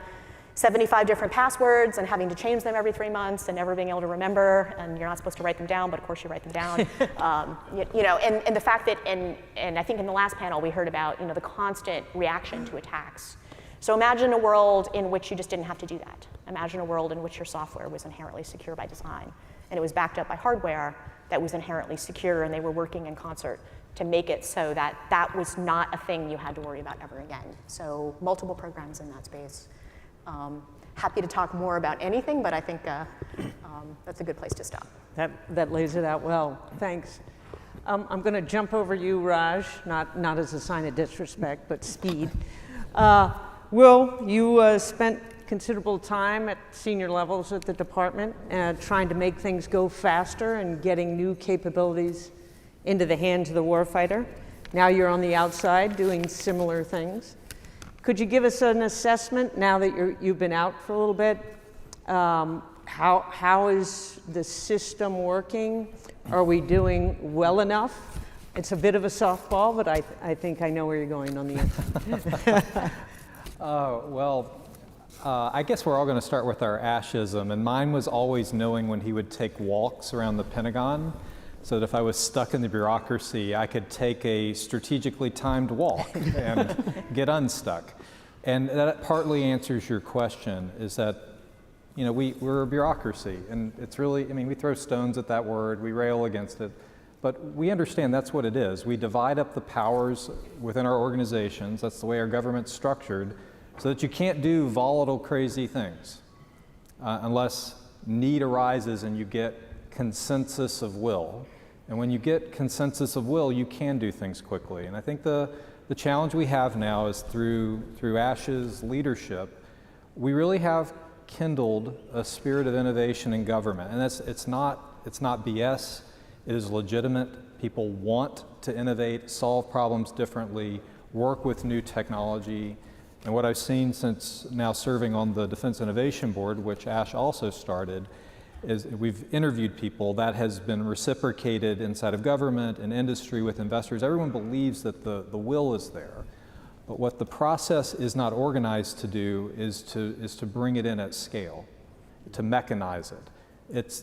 75 different passwords and having to change them every 3 months and never being able to remember, and you're not supposed to write them down, but of course you write them down. And the fact that, and I think in the last panel we heard about the constant reaction to attacks. So imagine a world in which you just didn't have to do that. Imagine a world in which your software was inherently secure by design, and it was backed up by hardware that was inherently secure, and they were working in concert to make it so that that was not a thing you had to worry about ever again. So multiple programs in that space. Happy to talk more about anything, but I think that's a good place to stop. That lays it out well. Thanks. I'm going to jump over you, Raj, not as a sign of disrespect, but speed. Will, you spent considerable time at senior levels at the department trying to make things go faster and getting new capabilities into the hands of the warfighter. Now you're on the outside doing similar things. Could you give us an assessment now that you've been out for a little bit? How is the system working? Are we doing well enough? It's a bit of a softball, but I think I know where you're going on the answer. I guess we're all going to start with our Ashism, and mine was always knowing when he would take walks around the Pentagon, so that if I was stuck in the bureaucracy, I could take a strategically timed walk and get unstuck. And that partly answers your question, is that we're a bureaucracy, and it's really, we throw stones at that word, we rail against it, but we understand that's what it is. We divide up the powers within our organizations, that's the way our government's structured, so that you can't do volatile, crazy things unless need arises and you get consensus of will. And when you get consensus of will, you can do things quickly. And I think the challenge we have now is through Ash's leadership, we really have kindled a spirit of innovation in government. And it's not BS, it is legitimate. People want to innovate, solve problems differently, work with new technology. And what I've seen since now serving on the Defense Innovation Board, which Ash also started, is we've interviewed people that has been reciprocated inside of government and industry with investors. Everyone believes that the will is there. But what the process is not organized to do is to bring it in at scale, to mechanize it.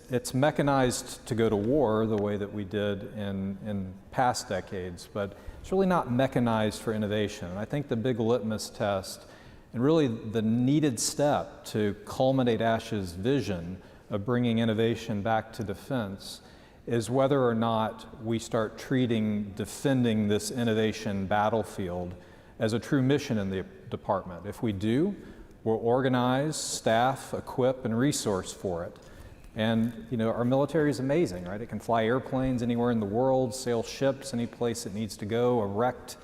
It's mechanized to go to war the way that we did in past decades, but it's really not mechanized for innovation. And I think the big litmus test and really the needed step to culminate Ash's vision of bringing innovation back to defense is whether or not we start treating defending this innovation battlefield as a true mission in the department. If we do, we'll organize, staff, equip, and resource for it. And our military is amazing, right? It can fly airplanes anywhere in the world, sail ships any place it needs to go, erect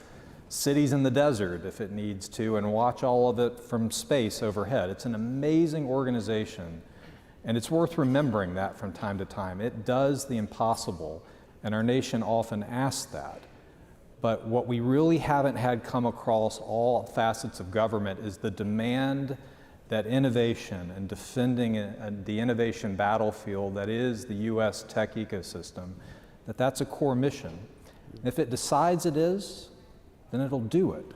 cities in the desert if it needs to, and watch all of it from space overhead. It's an amazing organization. And it's worth remembering that from time to time. It does the impossible, and our nation often asks that. But what we really haven't had come across all facets of government is the demand that innovation and defending the innovation battlefield that is the US tech ecosystem, that's a core mission. And if it decides it is, then it'll do it.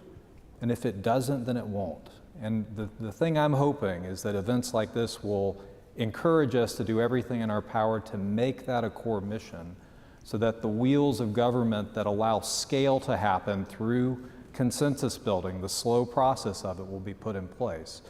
And if it doesn't, then it won't. And the thing I'm hoping is that events like this will encourage us to do everything in our power to make that a core mission so that the wheels of government that allow scale to happen through consensus building, the slow process of it, will be put in place.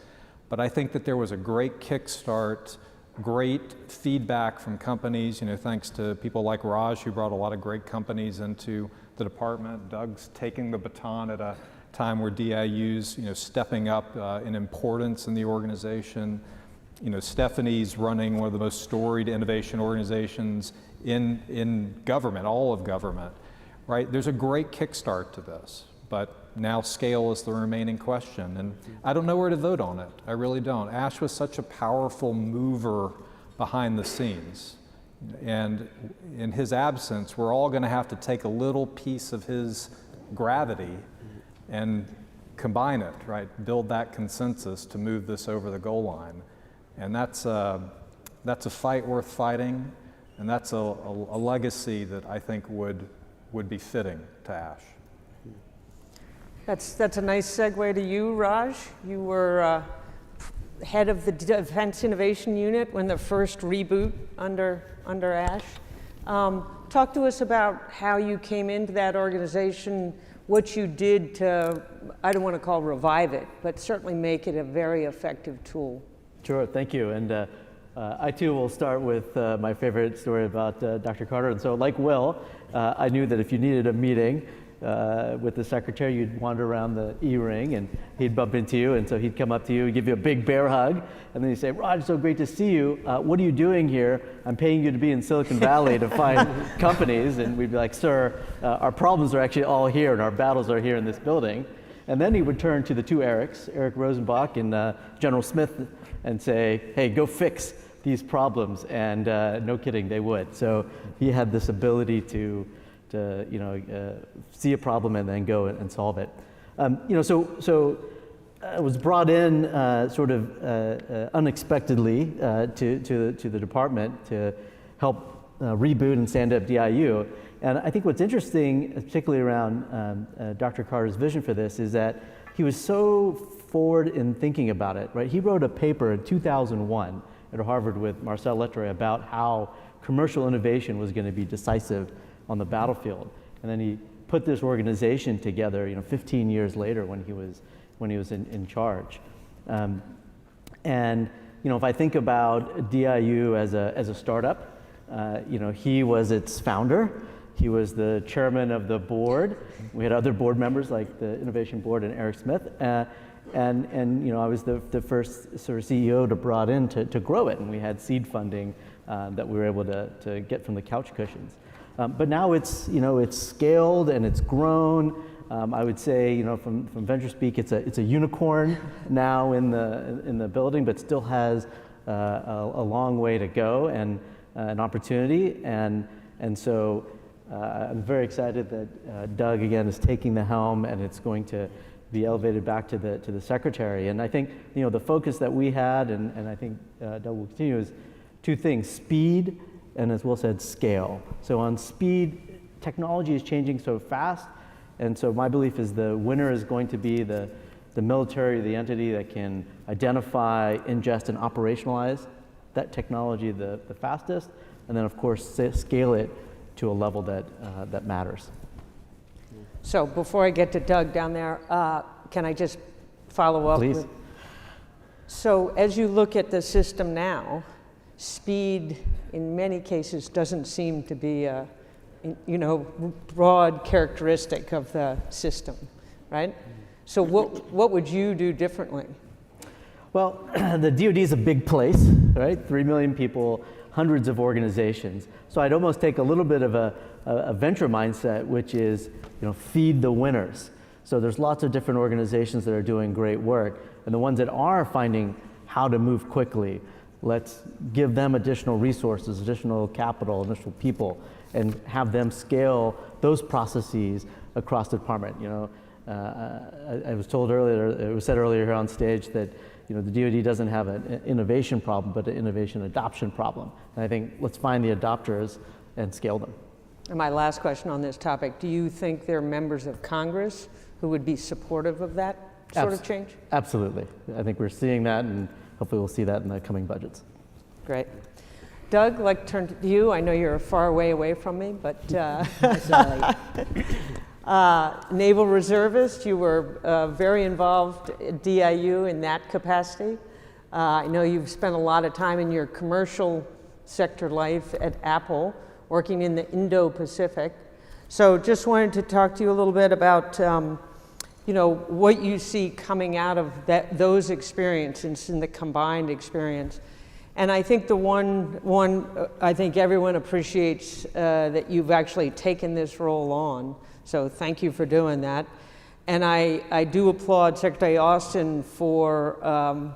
But I think that there was a great kickstart, great feedback from companies, thanks to people like Raj who brought a lot of great companies into the department. Doug's taking the baton at time where DIU's, stepping up in importance in the organization. Stephanie's running one of the most storied innovation organizations in government, all of government, right? There's a great kickstart to this, but now scale is the remaining question, and I don't know where to vote on it. I really don't. Ash was such a powerful mover behind the scenes, and in his absence, we're all going to have to take a little piece of his gravity and combine it, right? Build that consensus to move this over the goal line, and that's a fight worth fighting, and that's a legacy that I think would be fitting to Ash. That's a nice segue to you, Raj. You were head of the Defense Innovation Unit when the first reboot under Ash. Talk to us about how you came into that organization, what you did to, I don't want to call revive it, but certainly make it a very effective tool. Sure, thank you. And I too will start with my favorite story about Dr. Carter. And so like Will, I knew that if you needed a meeting with the secretary, you'd wander around the E-ring and he'd bump into you, and so he'd come up to you, give you a big bear hug, and then he'd say, Raj, so great to see you. What are you doing here? I'm paying you to be in Silicon Valley to find companies. And we'd be like, sir, our problems are actually all here and our battles are here in this building. And then he would turn to the two Erics, Eric Rosenbach and General Smith, and say, hey, go fix these problems. And no kidding, they would. So he had this ability to see a problem and then go and solve it. So I was brought in sort of unexpectedly to the department to help reboot and stand up DIU. And I think what's interesting, particularly around Dr. Carter's vision for this, is that he was so forward in thinking about it, right? He wrote a paper in 2001 at Harvard with Marcel Lettre about how commercial innovation was going to be decisive on the battlefield. And then he put this organization together, 15 years later when he was in charge. And if I think about DIU as a startup, he was its founder. He was the chairman of the board. We had other board members like the Innovation Board and Eric Smith. And I was the first sort of CEO to brought in to grow it. And we had seed funding that we were able to get from the couch cushions. But now it's scaled and it's grown. I would say from venture speak, it's a unicorn now in the building, but still has a long way to go and an opportunity. And so I'm very excited that Doug again is taking the helm, and it's going to be elevated back to the secretary. And I think the focus that we had, and I think Doug will continue, is two things: speed, and as Will said, scale. So on speed, technology is changing so fast, and so my belief is the winner is going to be the military, the entity that can identify, ingest, and operationalize that technology the fastest, and then of course scale it to a level that matters. So before I get to Doug down there, can I just follow up? Please. So as you look at the system now, speed in many cases doesn't seem to be a broad characteristic of the system, right? So what would you do differently? Well, the DoD is a big place, right? 3 million people, hundreds of organizations. So I'd almost take a little bit of a venture mindset, which is, feed the winners. So there's lots of different organizations that are doing great work, and the ones that are finding how to move quickly, let's give them additional resources, additional capital, additional people, and have them scale those processes across the department. I was told earlier, it was said earlier here on stage that the DoD doesn't have an innovation problem, but an innovation adoption problem. And I think let's find the adopters and scale them. And my last question on this topic, do you think there are members of Congress who would be supportive of that sort of change? Absolutely. I think we're seeing that, and hopefully we'll see that in the coming budgets. Great. Doug, I'd like to turn to you. I know you're far away from me, but Naval Reservist, you were very involved at DIU in that capacity. I know you've spent a lot of time in your commercial sector life at Apple, working in the Indo-Pacific. So just wanted to talk to you a little bit about you know, what you see coming out of those experiences and the combined experience. And I think the one I think everyone appreciates that you've actually taken this role on. So thank you for doing that. And I do applaud Secretary Austin for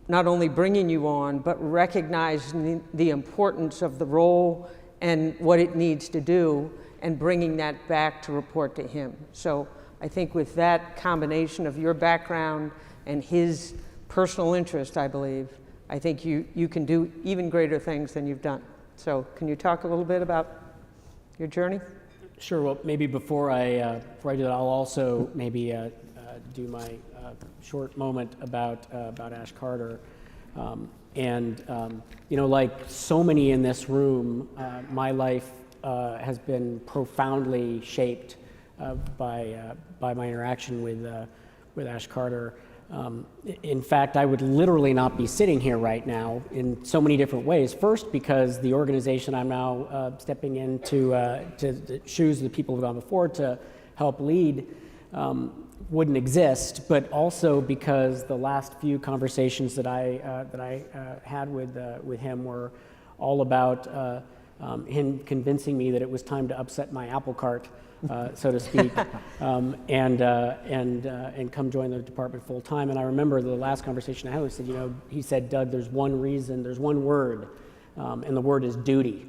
not only bringing you on, but recognizing the importance of the role and what it needs to do, and bringing that back to report to him. So I think with that combination of your background and his personal interest, I believe, I think you can do even greater things than you've done. So can you talk a little bit about your journey? Sure. Well, maybe before I do that, I'll also maybe do my short moment about Ash Carter. You know, like so many in this room, my life has been profoundly shaped by my interaction with Ash Carter. In fact, I would literally not be sitting here right now in so many different ways. First, because the organization I'm now stepping into to the shoes of the people who've gone before to help lead wouldn't exist, but also because the last few conversations that I had with him were all about him convincing me that it was time to upset my apple cart, so to speak, and come join the department full time. And I remember the last conversation I had was, he said, Doug, there's one reason, there's one word, and the word is duty.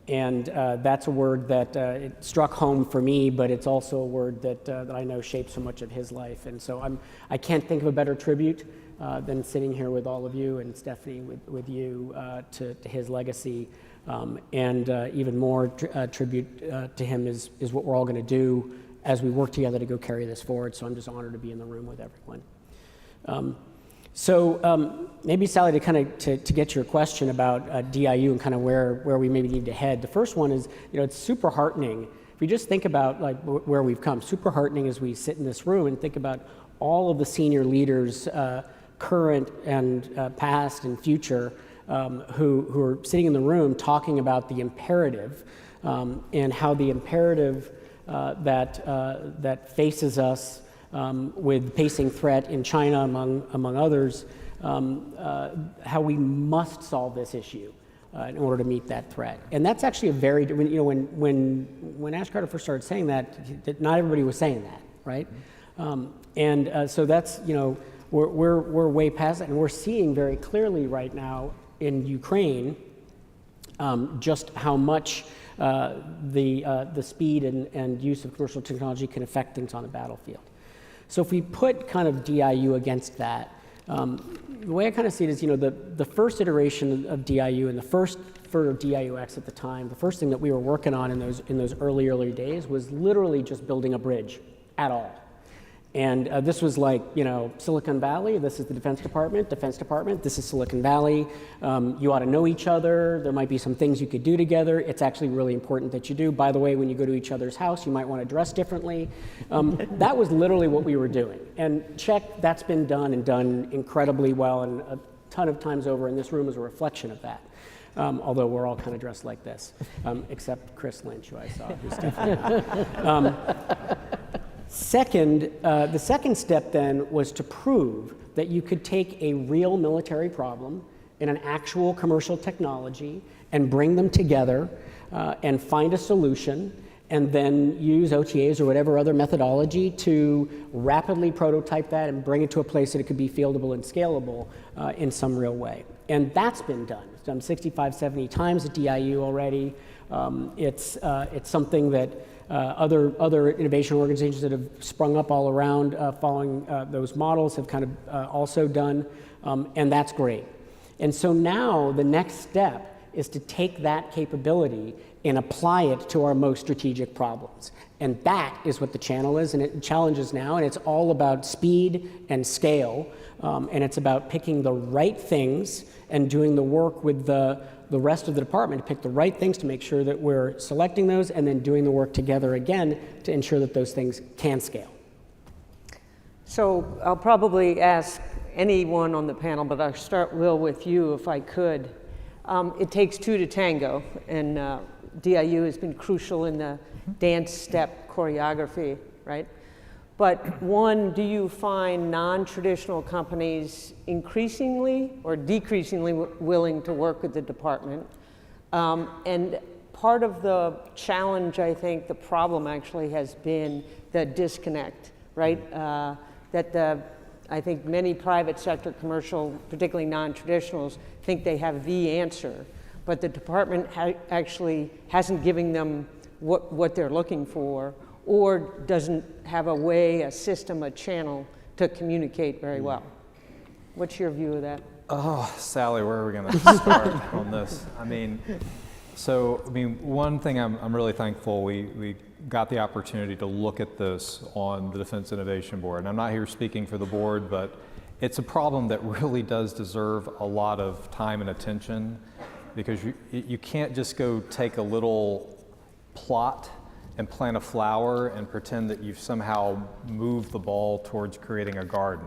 That's a word that it struck home for me, but it's also a word that I know shaped so much of his life. And so I can't think of a better tribute than sitting here with all of you and Stephanie with you to his legacy. Even more tribute to him is what we're all going to do as we work together to go carry this forward. So I'm just honored to be in the room with everyone. Maybe Sally, to kind of to get your question about DIU and kind of where we maybe need to head. The first one is, it's super heartening. If we just think about like where we've come, super heartening as we sit in this room and think about all of the senior leaders, current and past and future, who are sitting in the room talking about the imperative and how the imperative that faces us with pacing threat in China, among others, how we must solve this issue in order to meet that threat. And that's actually a very, when Ash Carter first started saying that, not everybody was saying that, right? So that's, we're way past that, and we're seeing very clearly right now in Ukraine just how much the speed and use of commercial technology can affect things on the battlefield. So if we put kind of DIU against that, the way I kind of see it is, the first iteration of DIU and the first for DIUX at the time, the first thing that we were working on in those early days was literally just building a bridge at all. And this was like, Silicon Valley, this is the Defense Department, this is Silicon Valley. You ought to know each other. There might be some things you could do together. It's actually really important that you do. By the way, when you go to each other's house, you might want to dress differently. That was literally what we were doing. And check, that's been done and done incredibly well, and a ton of times over, and this room is a reflection of that. Although we're all kind of dressed like this, except Chris Lynch, who I saw, who's definitely the second step then was to prove that you could take a real military problem and an actual commercial technology and bring them together and find a solution, and then use OTAs or whatever other methodology to rapidly prototype that and bring it to a place that it could be fieldable and scalable in some real way. And that's been done. It's done 65, 70 times at DIU already. It's something that other innovation organizations that have sprung up all around following those models have kind of also done, and that's great. And so now the next step is to take that capability and apply it to our most strategic problems. And that is what the challenge is now, and it's all about speed and scale, and it's about picking the right things and doing the work with the rest of the department to pick the right things to make sure that we're selecting those and then doing the work together again to ensure that those things can scale. So I'll probably ask anyone on the panel, but I'll start, Will, with you if I could. It takes two to tango, and DIU has been crucial in the dance step choreography, right? But one, do you find non-traditional companies increasingly or decreasingly willing to work with the department? And part of the challenge, I think, the problem actually has been the disconnect, right? I think many private sector commercial, particularly non-traditionals, think they have the answer, but the department actually hasn't given them what they're looking for, or doesn't have a way, a system, a channel to communicate very well. What's your view of that? Oh, Sally, where are we going to start on this? One thing I'm really thankful we got the opportunity to look at this on the Defense Innovation Board. And I'm not here speaking for the board, but it's a problem that really does deserve a lot of time and attention, because you can't just go take a little plot and plant a flower and pretend that you've somehow moved the ball towards creating a garden.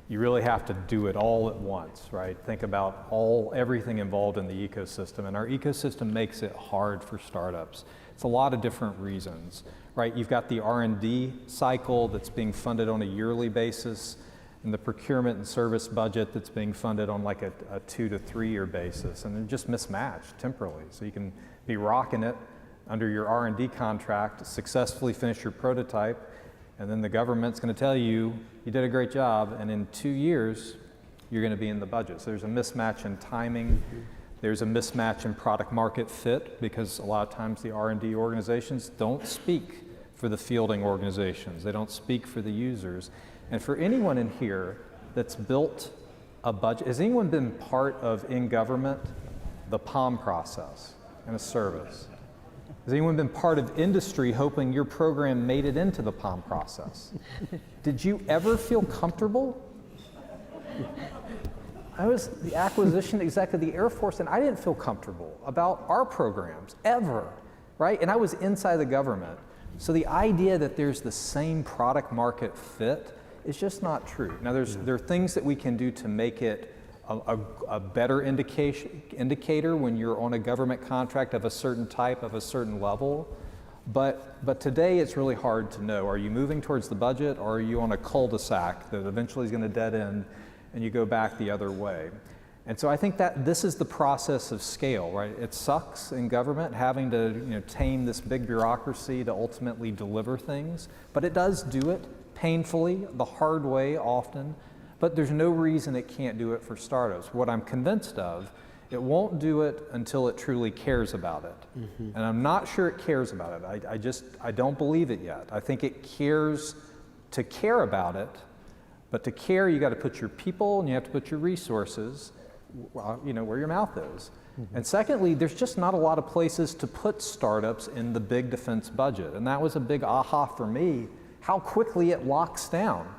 You really have to do it all at once, right? Think about everything involved in the ecosystem, and our ecosystem makes it hard for startups. It's a lot of different reasons, right? You've got the R&D cycle that's being funded on a yearly basis, and the procurement and service budget that's being funded on like a 2 to 3 year basis, and they're just mismatched temporally. So you can be rocking it under your R&D contract, successfully finish your prototype, and then the government's going to tell you, you did a great job, and in 2 years, you're going to be in the budget. So there's a mismatch in timing. There's a mismatch in product market fit, because a lot of times the R&D organizations don't speak for the fielding organizations. They don't speak for the users. And for anyone in here that's built a budget, has anyone been part of, in government, the POM process in a service? Has anyone been part of industry hoping your program made it into the POM process? Did you ever feel comfortable? I was the acquisition exec of the Air Force, and I didn't feel comfortable about our programs, ever, right? And I was inside the government. So the idea that there's the same product market fit is just not true. Now, there are things that we can do to make it a better indicator when you're on a government contract of a certain type, of a certain level. But today it's really hard to know. Are you moving towards the budget, or are you on a cul-de-sac that eventually is going to dead end and you go back the other way? And so I think that this is the process of scale, right? It sucks in government having to tame this big bureaucracy to ultimately deliver things, but it does do it painfully, the hard way often. But there's no reason it can't do it for startups. What I'm convinced of, it won't do it until it truly cares about it. Mm-hmm. And I'm not sure it cares about it. I don't believe it yet. I think it cares to care about it, but to care, you got to put your people and you have to put your resources, where your mouth is. Mm-hmm. And secondly, there's just not a lot of places to put startups in the big defense budget. And that was a big aha for me, how quickly it locks down.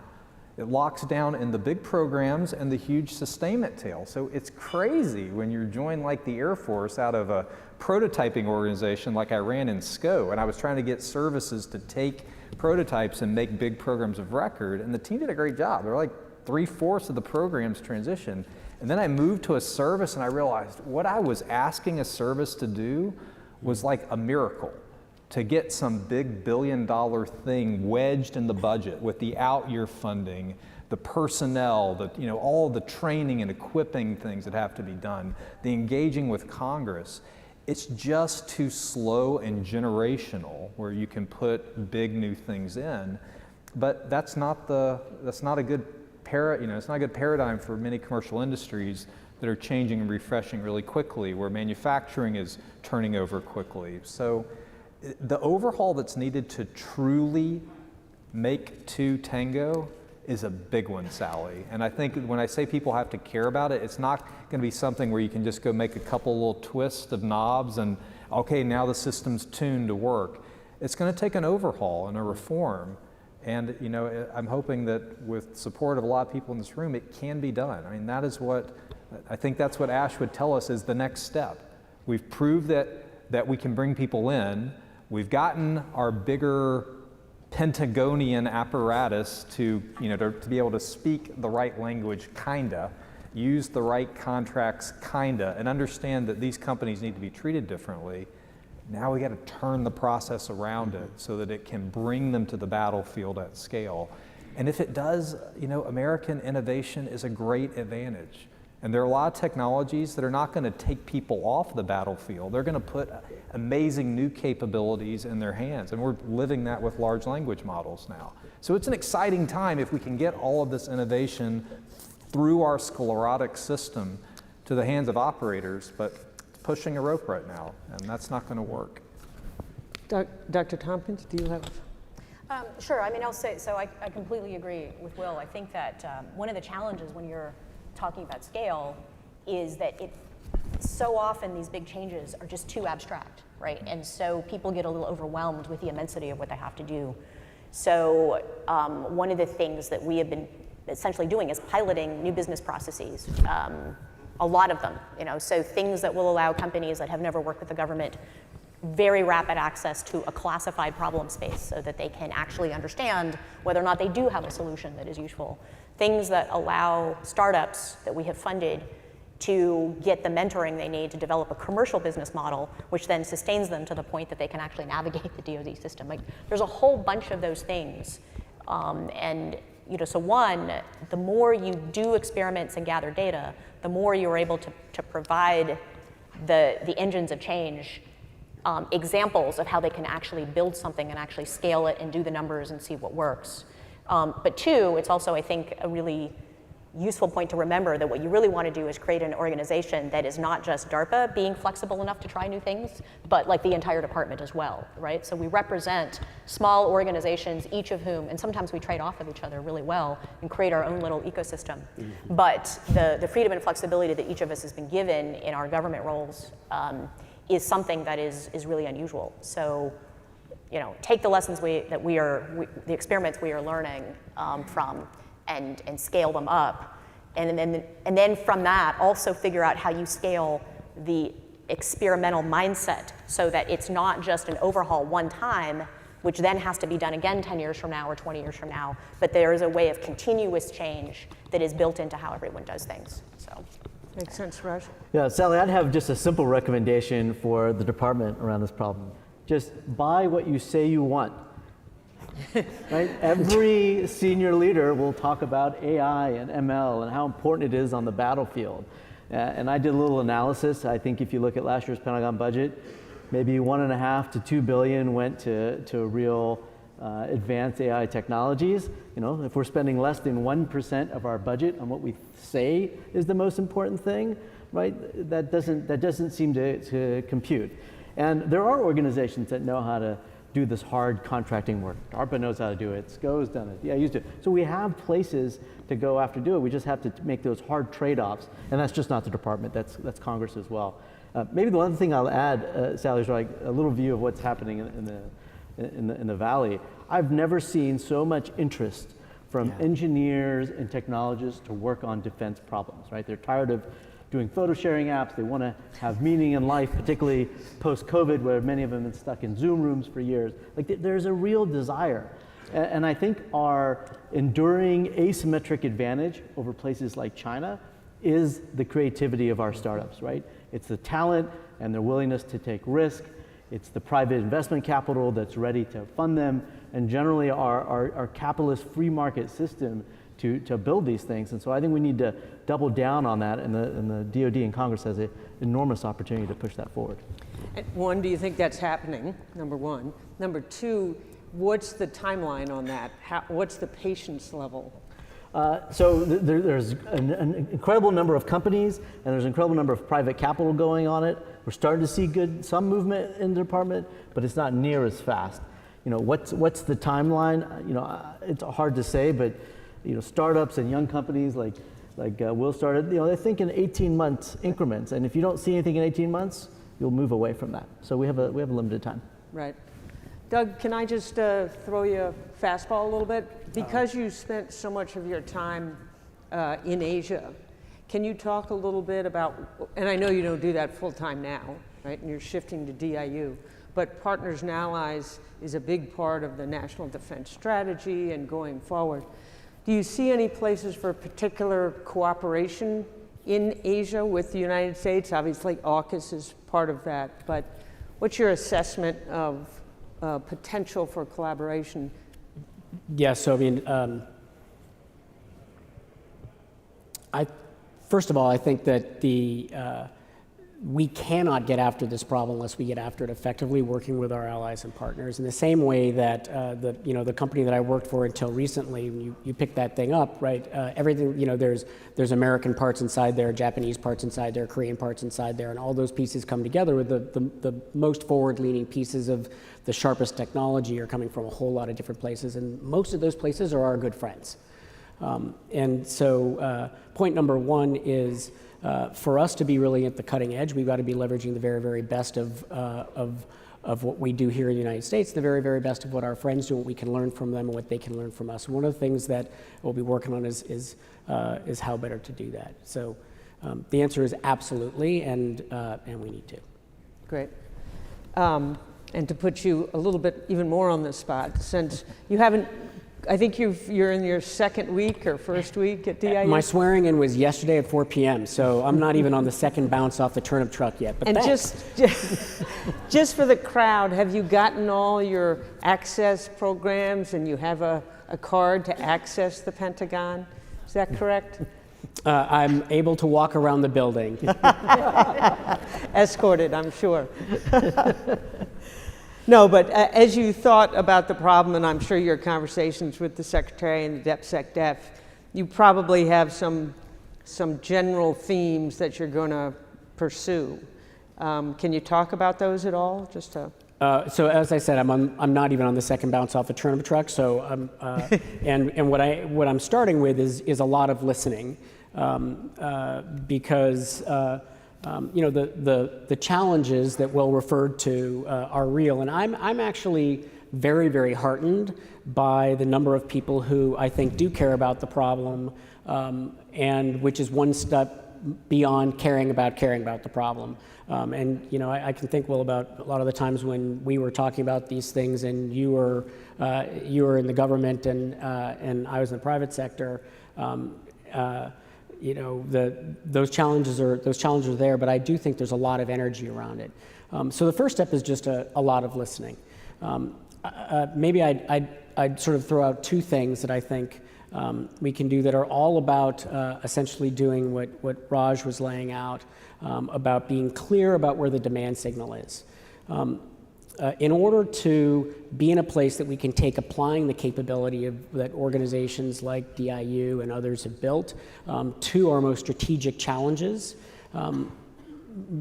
It locks down in the big programs and the huge sustainment tail. So it's crazy when you're joined like the Air Force out of a prototyping organization like I ran in SCO, and I was trying to get services to take prototypes and make big programs of record, and the team did a great job. They're like 3/4 of the programs transition. And then I moved to a service and I realized what I was asking a service to do was like a miracle. To get some big billion-dollar thing wedged in the budget with the out-year funding, the personnel, all the training and equipping things that have to be done, the engaging with Congress, it's just too slow and generational where you can put big new things in. But that's not a good paradigm for many commercial industries that are changing and refreshing really quickly, where manufacturing is turning over quickly. So the overhaul that's needed to truly make two tango is a big one, Sally. And I think when I say people have to care about it, it's not going to be something where you can just go make a couple little twists of knobs and, okay, now the system's tuned to work. It's going to take an overhaul and a reform. And I'm hoping that with support of a lot of people in this room, it can be done. I mean, I think that's what Ash would tell us is the next step. We've proved that we can bring people in. We've gotten our bigger Pentagonian apparatus to be able to speak the right language, kinda, use the right contracts, kinda, and understand that these companies need to be treated differently. Now we got to turn the process around it so that it can bring them to the battlefield at scale. And if it does, American innovation is a great advantage. And there are a lot of technologies that are not going to take people off the battlefield. They're going to put amazing new capabilities in their hands. And we're living that with large language models now. So it's an exciting time if we can get all of this innovation through our sclerotic system to the hands of operators, but it's pushing a rope right now, and that's not going to work. Dr. Tompkins, do you have? Sure. I mean, I'll say, so I completely agree with Will. I think that one of the challenges when you're talking about scale is that so often these big changes are just too abstract, right? And so people get a little overwhelmed with the immensity of what they have to do. So one of the things that we have been essentially doing is piloting new business processes, a lot of them, so things that will allow companies that have never worked with the government very rapid access to a classified problem space so that they can actually understand whether or not they do have a solution that is useful. Things that allow startups that we have funded to get the mentoring they need to develop a commercial business model, which then sustains them to the point that they can actually navigate the DoD system. Like, there's a whole bunch of those things. So one, the more you do experiments and gather data, the more you're able to provide the engines of change examples of how they can actually build something and actually scale it and do the numbers and see what works. But two, it's also, I think, a really useful point to remember that what you really want to do is create an organization that is not just DARPA being flexible enough to try new things, but like the entire department as well, right? So we represent small organizations, each of whom, and sometimes we trade off of each other really well and create our own little ecosystem. Mm-hmm. But the freedom and flexibility that each of us has been given in our government roles is something that is really unusual. So, take the lessons the experiments we are learning from, and scale them up, and then from that also figure out how you scale the experimental mindset so that it's not just an overhaul one time, which then has to be done again 10 years from now or 20 years from now, but there is a way of continuous change that is built into how everyone does things. So. Makes sense, Raj? Yeah, Sally, I'd have just a simple recommendation for the department around this problem. Just buy what you say you want. Right? Every senior leader will talk about AI and ML and how important it is on the battlefield. And I did a little analysis. I think if you look at last year's Pentagon budget, maybe $1.5 to $2 billion went to real advanced AI technologies. If we're spending less than 1% of our budget on what we say is the most important thing, right? That doesn't seem to compute. And there are organizations that know how to do this hard contracting work. DARPA knows how to do it. SCO's done it. Yeah, used to. So we have places to go after do it. We just have to make those hard trade-offs, and that's just not the department. That's Congress as well. Maybe the one thing I'll add, Sally, is like a little view of what's happening in the Valley. I've never seen so much interest from engineers and technologists to work on defense problems. Right? They're tired of doing photo sharing apps. They want to have meaning in life, particularly post-COVID, where many of them have been stuck in Zoom rooms for years. Like, there's a real desire. And I think our enduring asymmetric advantage over places like China is the creativity of our startups, right? It's the talent and their willingness to take risk. It's the private investment capital that's ready to fund them, and generally our capitalist free market system to build these things. And so I think we need to double down on that, and the DoD and Congress has an enormous opportunity to push that forward. And one, do you think that's happening, number one? Number two, what's the timeline on that? What's the patience level? So there's an incredible number of companies, and there's an incredible number of private capital going on it. We're starting to see some movement in the department, but it's not near as fast. What's the timeline? It's hard to say, but startups and young companies like Will started, they think in 18-month increments, and if you don't see anything in 18 months, you'll move away from that. So we have a limited time. Right. Doug, can I just throw you a fastball a little bit? Because you spent so much of your time in Asia, can you talk a little bit about, and I know you don't do that full time now, right, and you're shifting to DIU, but Partners and Allies is a big part of the National Defense Strategy and going forward. Do you see any places for particular cooperation in Asia with the United States? Obviously, AUKUS is part of that, but What's your assessment of potential for collaboration? Yeah, so I mean, first of all, I think that we cannot get after this problem unless we get after it effectively, working with our allies and partners. In the same way that the company that I worked for until recently, you pick that thing up, right? Everything, there's American parts inside there, Japanese parts inside there, Korean parts inside there, and all those pieces come together with the most forward-leaning pieces of the sharpest technology are coming from a whole lot of different places, and most of those places are our good friends. And so point number one is, for us to be really at the cutting edge, we've got to be leveraging the very, very best of what we do here in the United States, the very, very best of what our friends do, what we can learn from them, and what they can learn from us. One of the things that we'll be working on is how better to do that. So the answer is absolutely, and we need to. Great. And to put you a little bit even more on the spot, since you haven't, I think you're in your second week or first week at DIU? My swearing in was yesterday at 4 p.m., so I'm not even on the second bounce off the turnip truck yet, but and thanks. just for the crowd, have you gotten all your access programs and you have a card to access the Pentagon? Is that correct? I'm able to walk around the building. Escorted, I'm sure. No, but as you thought about the problem, and I'm sure your conversations with the Secretary and the DepSecDef, you probably have some general themes that you're going to pursue. Can you talk about those at all? Just to. So as I said, I'm not even on the second bounce off the turnip truck. So and what I'm starting with is a lot of listening, because. The challenges that Will referred to are real, and I'm actually very, very heartened by the number of people who I think do care about the problem, and which is one step beyond caring about the problem. And I can think, Will, about a lot of the times when we were talking about these things, and you were in the government and I was in the private sector. Those challenges are there, but I do think there's a lot of energy around it. So the first step is just a lot of listening. Maybe I'd sort of throw out two things that I think we can do that are all about essentially doing what Raj was laying out, about being clear about where the demand signal is. In order to be in a place that we can take applying the capability that organizations like DIU and others have built to our most strategic challenges,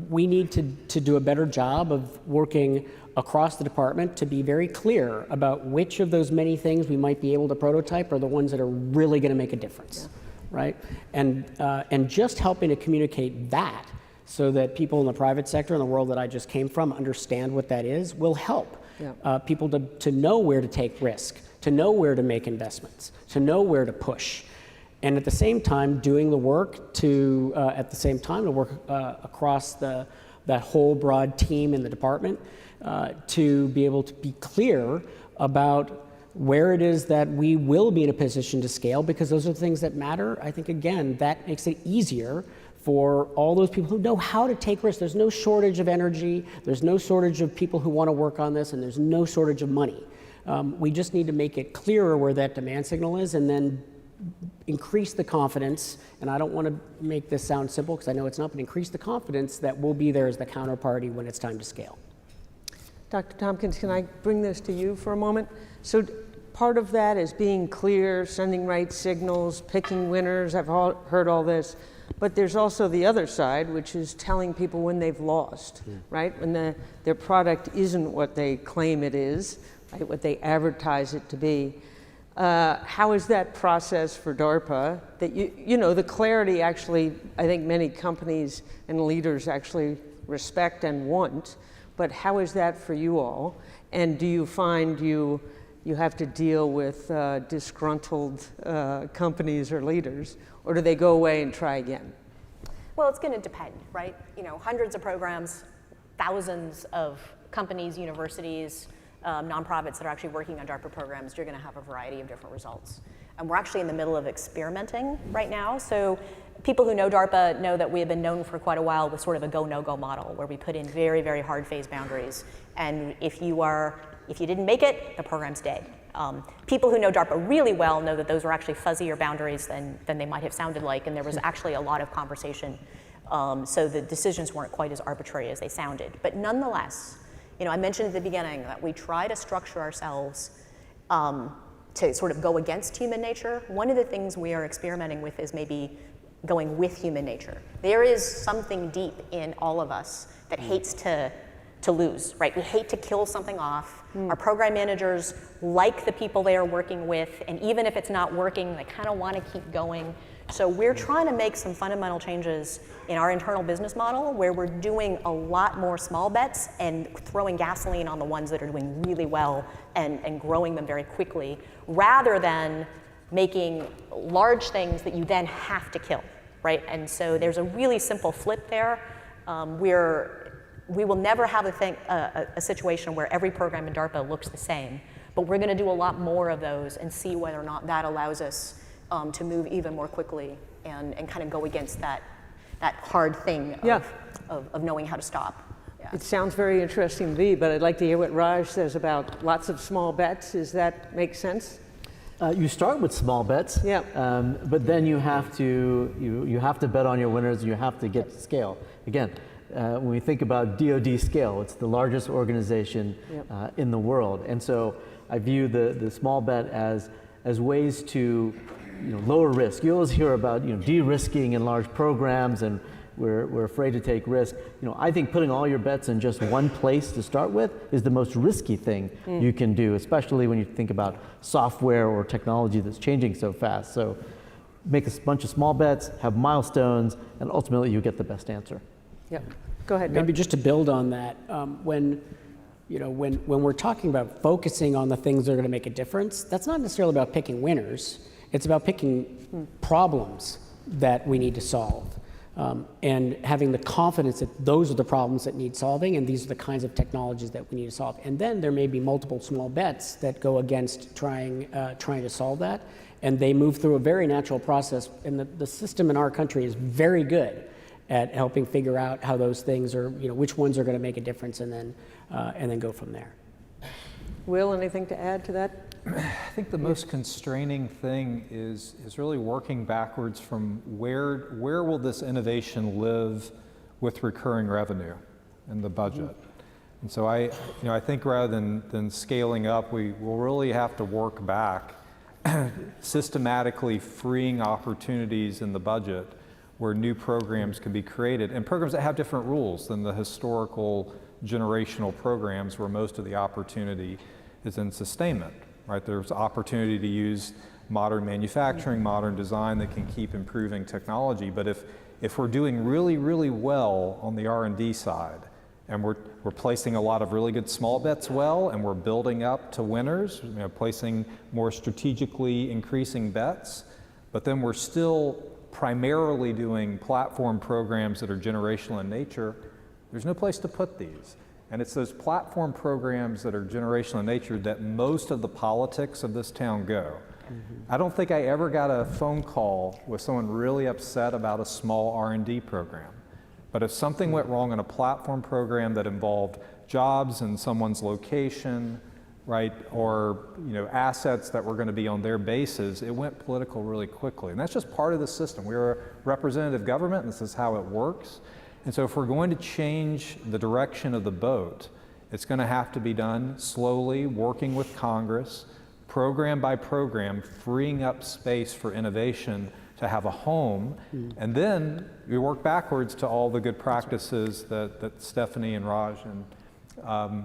we need to do a better job of working across the department to be very clear about which of those many things we might be able to prototype are the ones that are really going to make a difference, right? And just helping to communicate that, so that people in the private sector, in the world that I just came from, understand what that is, will help people to know where to take risk, to know where to make investments, to know where to push. And at the same time, doing the work to work across that whole broad team in the department to be able to be clear about where it is that we will be in a position to scale, because those are the things that matter. I think, again, that makes it easier for all those people who know how to take risks. There's no shortage of energy, there's no shortage of people who want to work on this, and there's no shortage of money. We just need to make it clearer where that demand signal is, and then increase the confidence, and I don't want to make this sound simple because I know it's not, but increase the confidence that we'll be there as the counterparty when it's time to scale. Dr. Tompkins, can I bring this to you for a moment? So part of that is being clear, sending right signals, picking winners. I've heard all this. But there's also the other side, which is telling people when they've lost, right? When their product isn't what they claim it is, right? What they advertise it to be. How is that process for DARPA? That the clarity actually, I think many companies and leaders actually respect and want. But how is that for you all? And do you find you have to deal with disgruntled companies or leaders, or do they go away and try again? Well, it's going to depend, right? Hundreds of programs, thousands of companies, universities, nonprofits that are actually working on DARPA programs, you're going to have a variety of different results. And we're actually in the middle of experimenting right now. So people who know DARPA know that we have been known for quite a while with sort of a go, no-go model where we put in very, very hard phase boundaries. And if you didn't make it, the program's dead. People who know DARPA really well know that those were actually fuzzier boundaries than they might have sounded like, and there was actually a lot of conversation. So the decisions weren't quite as arbitrary as they sounded. But nonetheless, I mentioned at the beginning that we try to structure ourselves to sort of go against human nature. One of the things we are experimenting with is maybe going with human nature. There is something deep in all of us that hates to lose, right? We hate to kill something off. Our program managers like the people they are working with, and even if it's not working, they kind of want to keep going. So we're trying to make some fundamental changes in our internal business model where we're doing a lot more small bets and throwing gasoline on the ones that are doing really well and growing them very quickly, rather than making large things that you then have to kill, right? And so there's a really simple flip there. We will never have a situation where every program in DARPA looks the same, but we're going to do a lot more of those and see whether or not that allows us to move even more quickly and kind of go against that hard thing of knowing how to stop. Yeah. It sounds very interesting to me, but I'd like to hear what Raj says about lots of small bets. Does that make sense? You start with small bets, but then you have to bet on your winners, and you have to get to scale. Again, when we think about DoD scale, it's the largest organization in the world, and so I view the small bet as ways to lower risk. You always hear about de-risking in large programs, and we're afraid to take risk. I think putting all your bets in just one place to start with is the most risky thing you can do, especially when you think about software or technology that's changing so fast. So make a bunch of small bets, have milestones, and ultimately you get the best answer. Yep. Go ahead. Maybe just to build on that, when we're talking about focusing on the things that are going to make a difference, that's not necessarily about picking winners. It's about picking problems that we need to solve. And having the confidence that those are the problems that need solving, and these are the kinds of technologies that we need to solve. And then there may be multiple small bets that go against trying to solve that, and they move through a very natural process. And the system in our country is very good at helping figure out how those things are, which ones are going to make a difference, and then go from there. Will, anything to add to that? I think the most constraining thing is really working backwards from where will this innovation live with recurring revenue in the budget. And so I think rather than scaling up, we will really have to work back, systematically freeing opportunities in the budget where new programs can be created, and programs that have different rules than the historical generational programs where most of the opportunity is in sustainment. Right, there's opportunity to use modern manufacturing, modern design that can keep improving technology. But if we're doing really, really well on the R&D side, and we're placing a lot of really good small bets well, and we're building up to winners, placing more strategically increasing bets, but then we're still primarily doing platform programs that are generational in nature, there's no place to put these. And it's those platform programs that are generational in nature that most of the politics of this town go. I don't think I ever got a phone call with someone really upset about a small R&D program. But if something went wrong in a platform program that involved jobs in someone's location, right, or assets that were going to be on their bases, it went political really quickly. And that's just part of the system. We're a representative government, and this is how it works. And so if we're going to change the direction of the boat, it's going to have to be done slowly, working with Congress, program by program, freeing up space for innovation to have a home. And then we work backwards to all the good practices that Stephanie and Raj and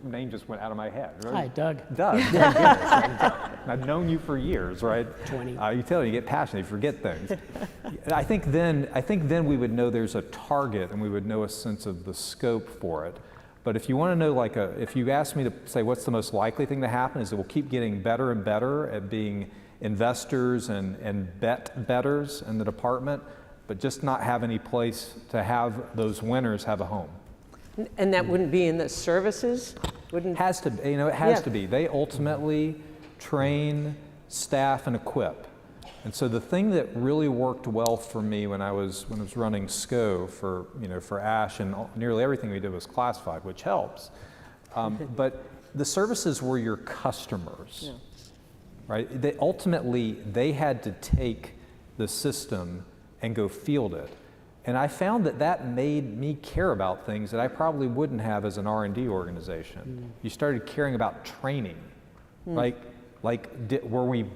name just went out of my head. Right? Hi, Doug. Doug. I've known you for years, right? 20. You get passionate, you forget things. I think then we would know there's a target, and we would know a sense of the scope for it. But if you want to know, if you ask me to say what's the most likely thing to happen, is that we'll keep getting better and better at being investors and betters in the department, but just not have any place to have those winners have a home. And that wouldn't be in the services? It has to be. It has to be. They ultimately train, staff, and equip. And so the thing that really worked well for me when I was running SCO for ASH, and nearly everything we did was classified, which helps. But the services were your customers, right? Ultimately, they had to take the system and go field it. And I found that made me care about things that I probably wouldn't have as an R&D organization. You started caring about training, were we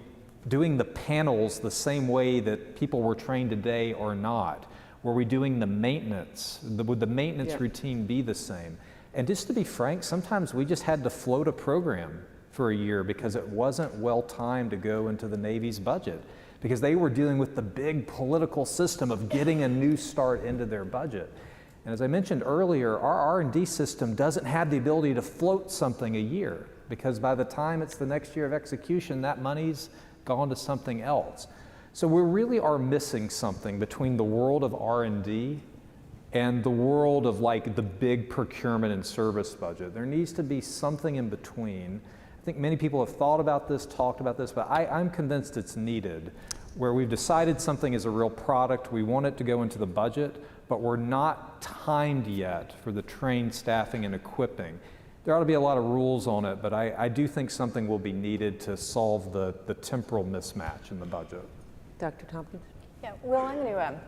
doing the panels the same way that people were trained today or not? Were we doing the maintenance? Would the maintenance routine be the same? And just to be frank, sometimes we just had to float a program for a year because it wasn't well timed to go into the Navy's budget, because they were dealing with the big political system of getting a new start into their budget. And as I mentioned earlier, our R&D system doesn't have the ability to float something a year, because by the time it's the next year of execution, that money's gone to something else. So we really are missing something between the world of R&D and the world of the big procurement and service budget. There needs to be something in between. I think many people have thought about this, talked about this, but I'm convinced it's needed, where we've decided something is a real product, we want it to go into the budget, but we're not timed yet for the trained staffing and equipping. There ought to be a lot of rules on it, but I do think something will be needed to solve the temporal mismatch in the budget. Dr. Tompkins? Yeah, Will, I'm going to,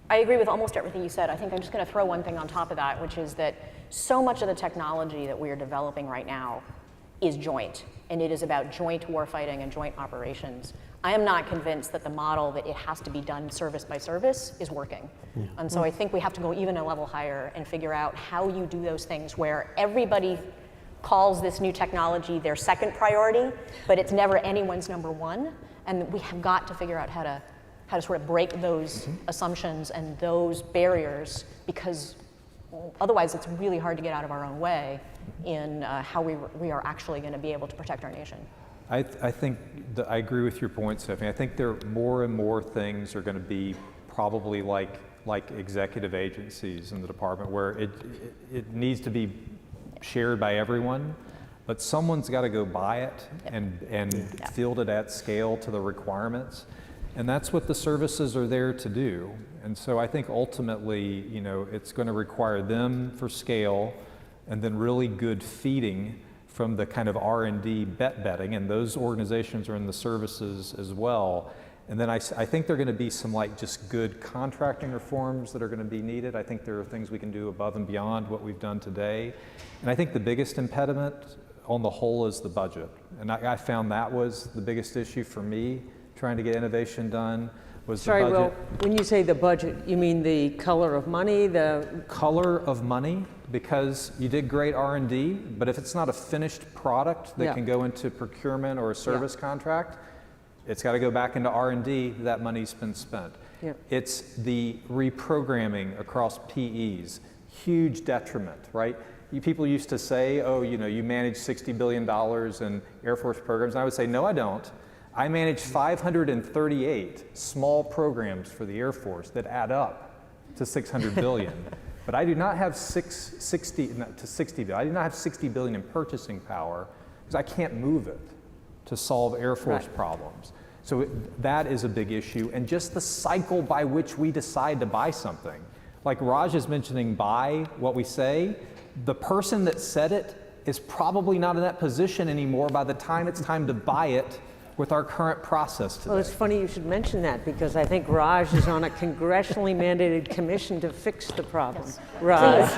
I agree with almost everything you said. I think I'm just going to throw one thing on top of that, which is that so much of the technology that we are developing right now is joint, and it is about joint warfighting and joint operations. I am not convinced that the model that it has to be done service by service is working. And so I think we have to go even a level higher and figure out how you do those things where everybody calls this new technology their second priority, but it's never anyone's number one. And we have got to figure out how to sort of break those assumptions and those barriers, because otherwise it's really hard to get out of our own way in how we are actually going to be able to protect our nation. I think that I agree with your point, Stephanie. I think there are more and more things are going to be probably like executive agencies in the department, where it needs to be shared by everyone, but someone's got to go buy it and field it at scale to the requirements. And that's what the services are there to do. And so I think ultimately, it's going to require them for scale, and then really good feeding from the kind of R&D betting, and those organizations are in the services as well. And then I think there are going to be some just good contracting reforms that are going to be needed. I think there are things we can do above and beyond what we've done today. And I think the biggest impediment on the whole is the budget. And I found that was the biggest issue for me, trying to get innovation done, was the budget. Sorry, Will, when you say the budget, you mean the color of money, the color of money, because you did great R&D, but if it's not a finished product that can go into procurement or a service contract, it's got to go back into R&D. That money's been spent. It's the reprogramming across PEs, huge detriment, right? People used to say, oh, you manage $60 billion in Air Force programs. And I would say, no, I don't. I manage 538 small programs for the Air Force that add up to 600 billion. But I do not have 60 billion in purchasing power, because I can't move it to solve Air Force problems. So that is a big issue. And just the cycle by which we decide to buy something. Like Raj is mentioning buy what we say, the person that said it is probably not in that position anymore by the time it's time to buy it with our current process today. Well, it's funny you should mention that, because I think Raj is on a congressionally mandated commission to fix the problem. Yes. Raj.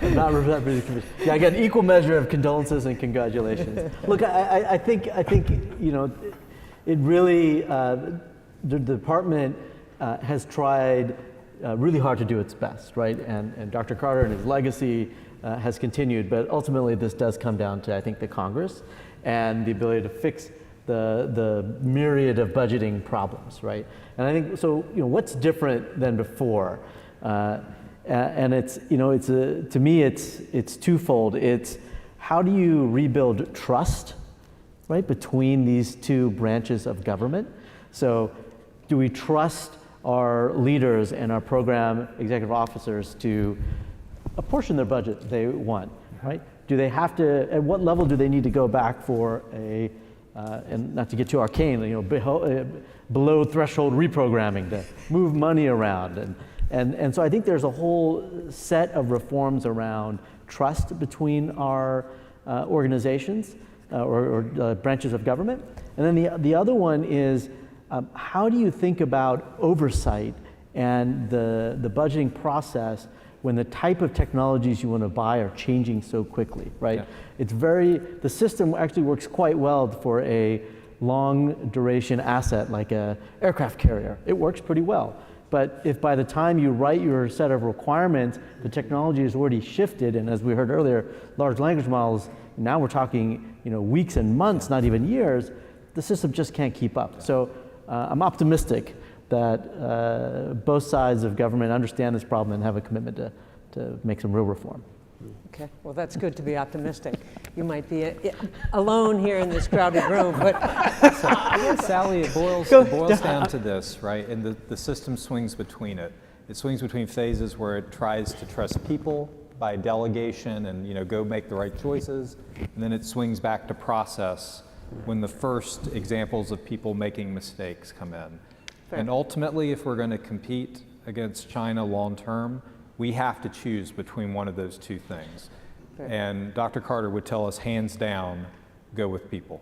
I'm not representing the commission. Yeah, I got an equal measure of condolences and congratulations. Look, I think it really, the department has tried really hard to do its best, right? And Dr. Carter and his legacy has continued, but ultimately this does come down to, I think, the Congress and the ability to fix the myriad of budgeting problems, right? And I think, so, what's different than before? And it's, to me, it's twofold. It's how do you rebuild trust, right, between these two branches of government? So do we trust our leaders and our program executive officers to apportion their budget they want, right? Do they have to, at what level do they need to go back for a and not to get too arcane, below threshold reprogramming to move money around. And so I think there's a whole set of reforms around trust between our organizations or branches of government. And then the other one is how do you think about oversight and the budgeting process when the type of technologies you want to buy are changing so quickly, right? Yeah. The system actually works quite well for a long duration asset like a aircraft carrier. It works pretty well. But if by the time you write your set of requirements, the technology has already shifted, and as we heard earlier, large language models, now we're talking weeks and months, not even years, the system just can't keep up. So I'm optimistic that both sides of government understand this problem and have a commitment to make some real reform. Okay, well, that's good to be optimistic. You might be alone here in this crowded room, but... So, Sally, it boils down to this, right? And the system swings between it. It swings between phases where it tries to trust people by delegation and go make the right choices, and then it swings back to process when the first examples of people making mistakes come in. Fair. And ultimately, if we're going to compete against China long term, we have to choose between one of those two things. Fair. And Dr. Carter would tell us, hands down, go with people.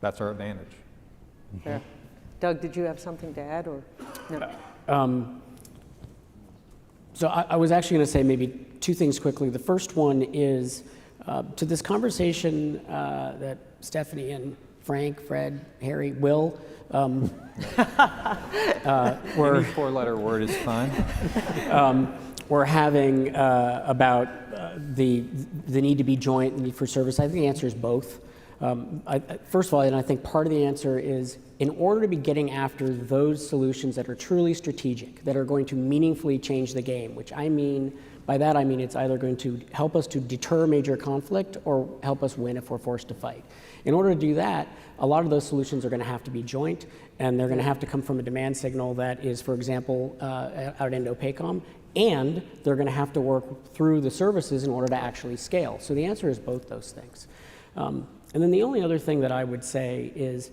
That's our advantage. Fair. Doug, did you have something to add, or no? So I was actually going to say maybe two things quickly. The first one is to this conversation that Stephanie and Frank, Fred, Harry, Will, any four-letter word is fine. We're having about the need to be joint, the need for service. I think the answer is both. First of all, and I think part of the answer is in order to be getting after those solutions that are truly strategic, that are going to meaningfully change the game, which by that I mean it's either going to help us to deter major conflict or help us win if we're forced to fight. In order to do that, a lot of those solutions are going to have to be joint, and they're going to have to come from a demand signal that is, for example, out at Indo-PACOM, and they're going to have to work through the services in order to actually scale. So the answer is both those things. And then the only other thing that I would say is,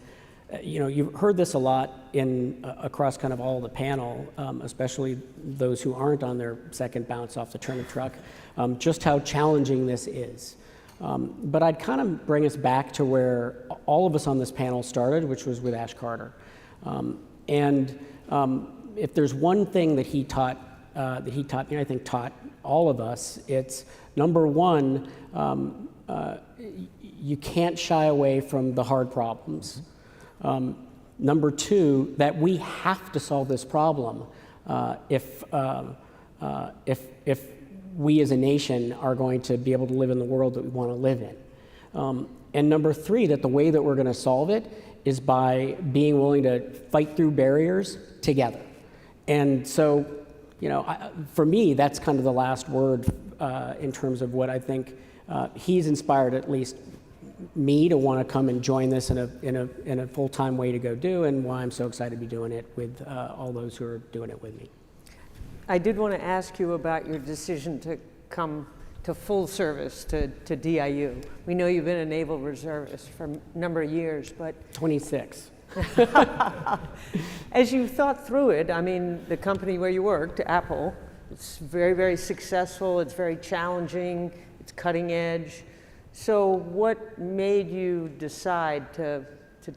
you've heard this a lot across kind of all the panel, especially those who aren't on their second bounce off the turnip truck, just how challenging this is. But I'd kind of bring us back to where all of us on this panel started, which was with Ash Carter. And if there's one thing that he taught me, I think taught all of us, it's number one, you can't shy away from the hard problems. Number two, that we have to solve this problem if we as a nation are going to be able to live in the world that we want to live in. And number three, that the way that we're going to solve it is by being willing to fight through barriers together. And so, for me, that's kind of the last word in terms of what I think he's inspired at least me to want to come and join this in a full-time way to go do, and why I'm so excited to be doing it with all those who are doing it with me. I did want to ask you about your decision to come to full service to DIU. We know you've been a naval reservist for a number of years, but 26. As you thought through it, I mean, the company where you worked, Apple, it's very, very successful, it's very challenging, it's cutting edge. So what made you decide to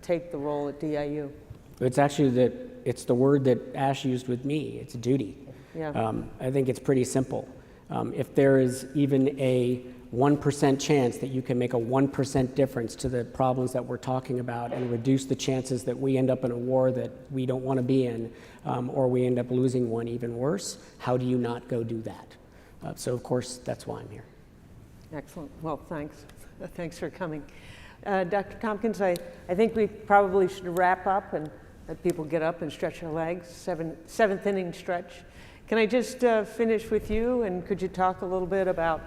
take the role at DIU? It's actually it's the word that Ash used with me, it's duty. Yeah. I think it's pretty simple. If there is even a 1% chance that you can make a 1% difference to the problems that we're talking about and reduce the chances that we end up in a war that we don't want to be in, or we end up losing one even worse, how do you not go do that? So of course, that's why I'm here. Excellent. Well, thanks. Thanks for coming. Dr. Tompkins, I think we probably should wrap up and let people get up and stretch their legs, seventh inning stretch. Can I just finish with you, and could you talk a little bit about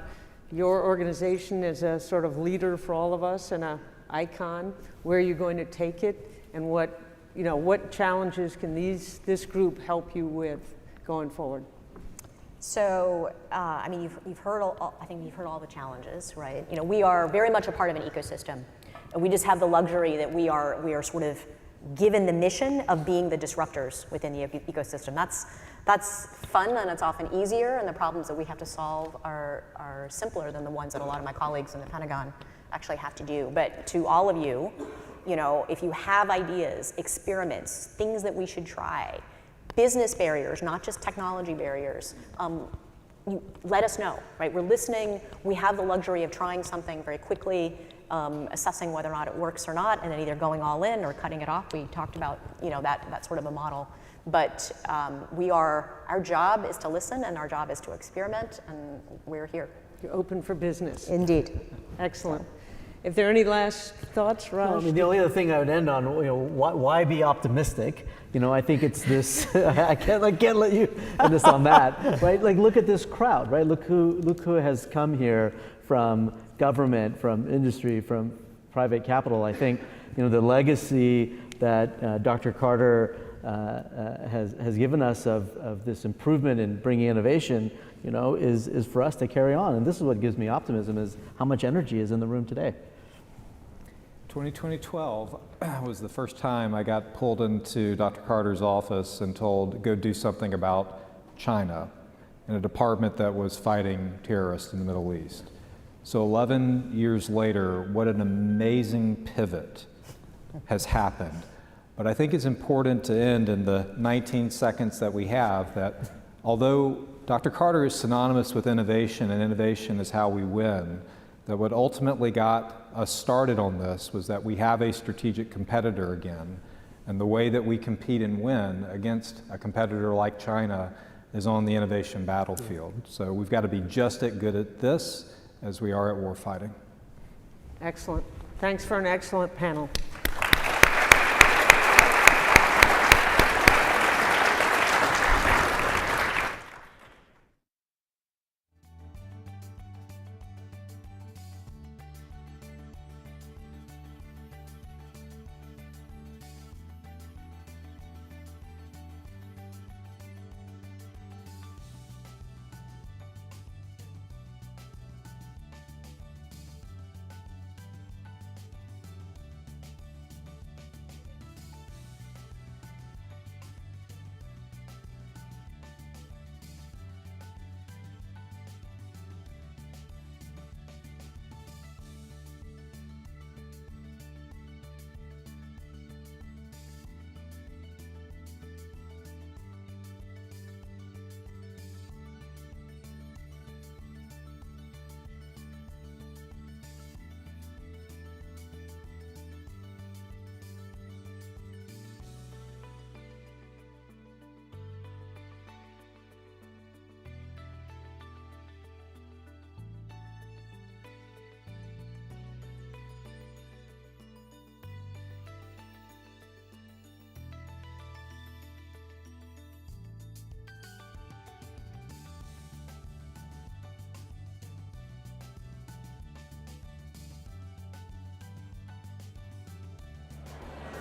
your organization as a sort of leader for all of us and an icon, where you're going to take it, and what challenges can this group help you with going forward? So, I mean, you've heard all the challenges, right? We are very much a part of an ecosystem. We just have the luxury that we are sort of given the mission of being the disruptors within the ecosystem. That's fun, and it's often easier, and the problems that we have to solve are simpler than the ones that a lot of my colleagues in the Pentagon actually have to do. But to all of you, if you have ideas, experiments, things that we should try, business barriers, not just technology barriers, let us know, right? We're listening. We have the luxury of trying something very quickly, assessing whether or not it works or not, and then either going all in or cutting it off. We talked about, that sort of a model. But our job is to listen, and our job is to experiment, and we're here. You're open for business. Indeed. Excellent. If there are any last thoughts, Raj? Well, I mean, the only other thing I would end on, why be optimistic? I think it's this. I can't let you end this on that, right? Like, look at this crowd, right? Look who has come here from government, from industry, from private capital. I think the legacy that Dr. Carter has given us of this improvement in bringing innovation, is for us to carry on. And this is what gives me optimism: is how much energy is in the room today. 2012 was the first time I got pulled into Dr. Carter's office and told, go do something about China in a department that was fighting terrorists in the Middle East. So 11 years later, what an amazing pivot has happened. But I think it's important to end in the 19 seconds that we have that although Dr. Carter is synonymous with innovation, and innovation is how we win, that what ultimately got us started on this was that we have a strategic competitor again, and the way that we compete and win against a competitor like China is on the innovation battlefield. So we've got to be just as good at this as we are at war fighting. Excellent. Thanks for an excellent panel.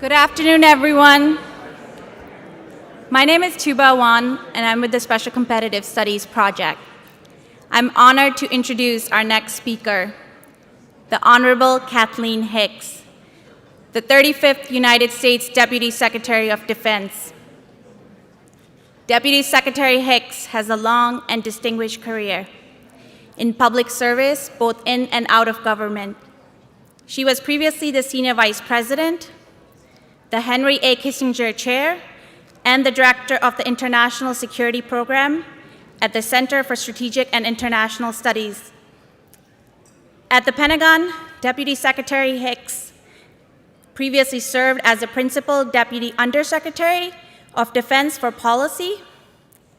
Good afternoon, everyone. My name is Tuba Wan, and I'm with the Special Competitive Studies Project. I'm honored to introduce our next speaker, the Honorable Kathleen Hicks, the 35th United States Deputy Secretary of Defense. Deputy Secretary Hicks has a long and distinguished career in public service, both in and out of government. She was previously the Senior Vice President, the Henry A. Kissinger Chair, and the Director of the International Security Program at the Center for Strategic and International Studies. At the Pentagon, Deputy Secretary Hicks previously served as the Principal Deputy Undersecretary of Defense for Policy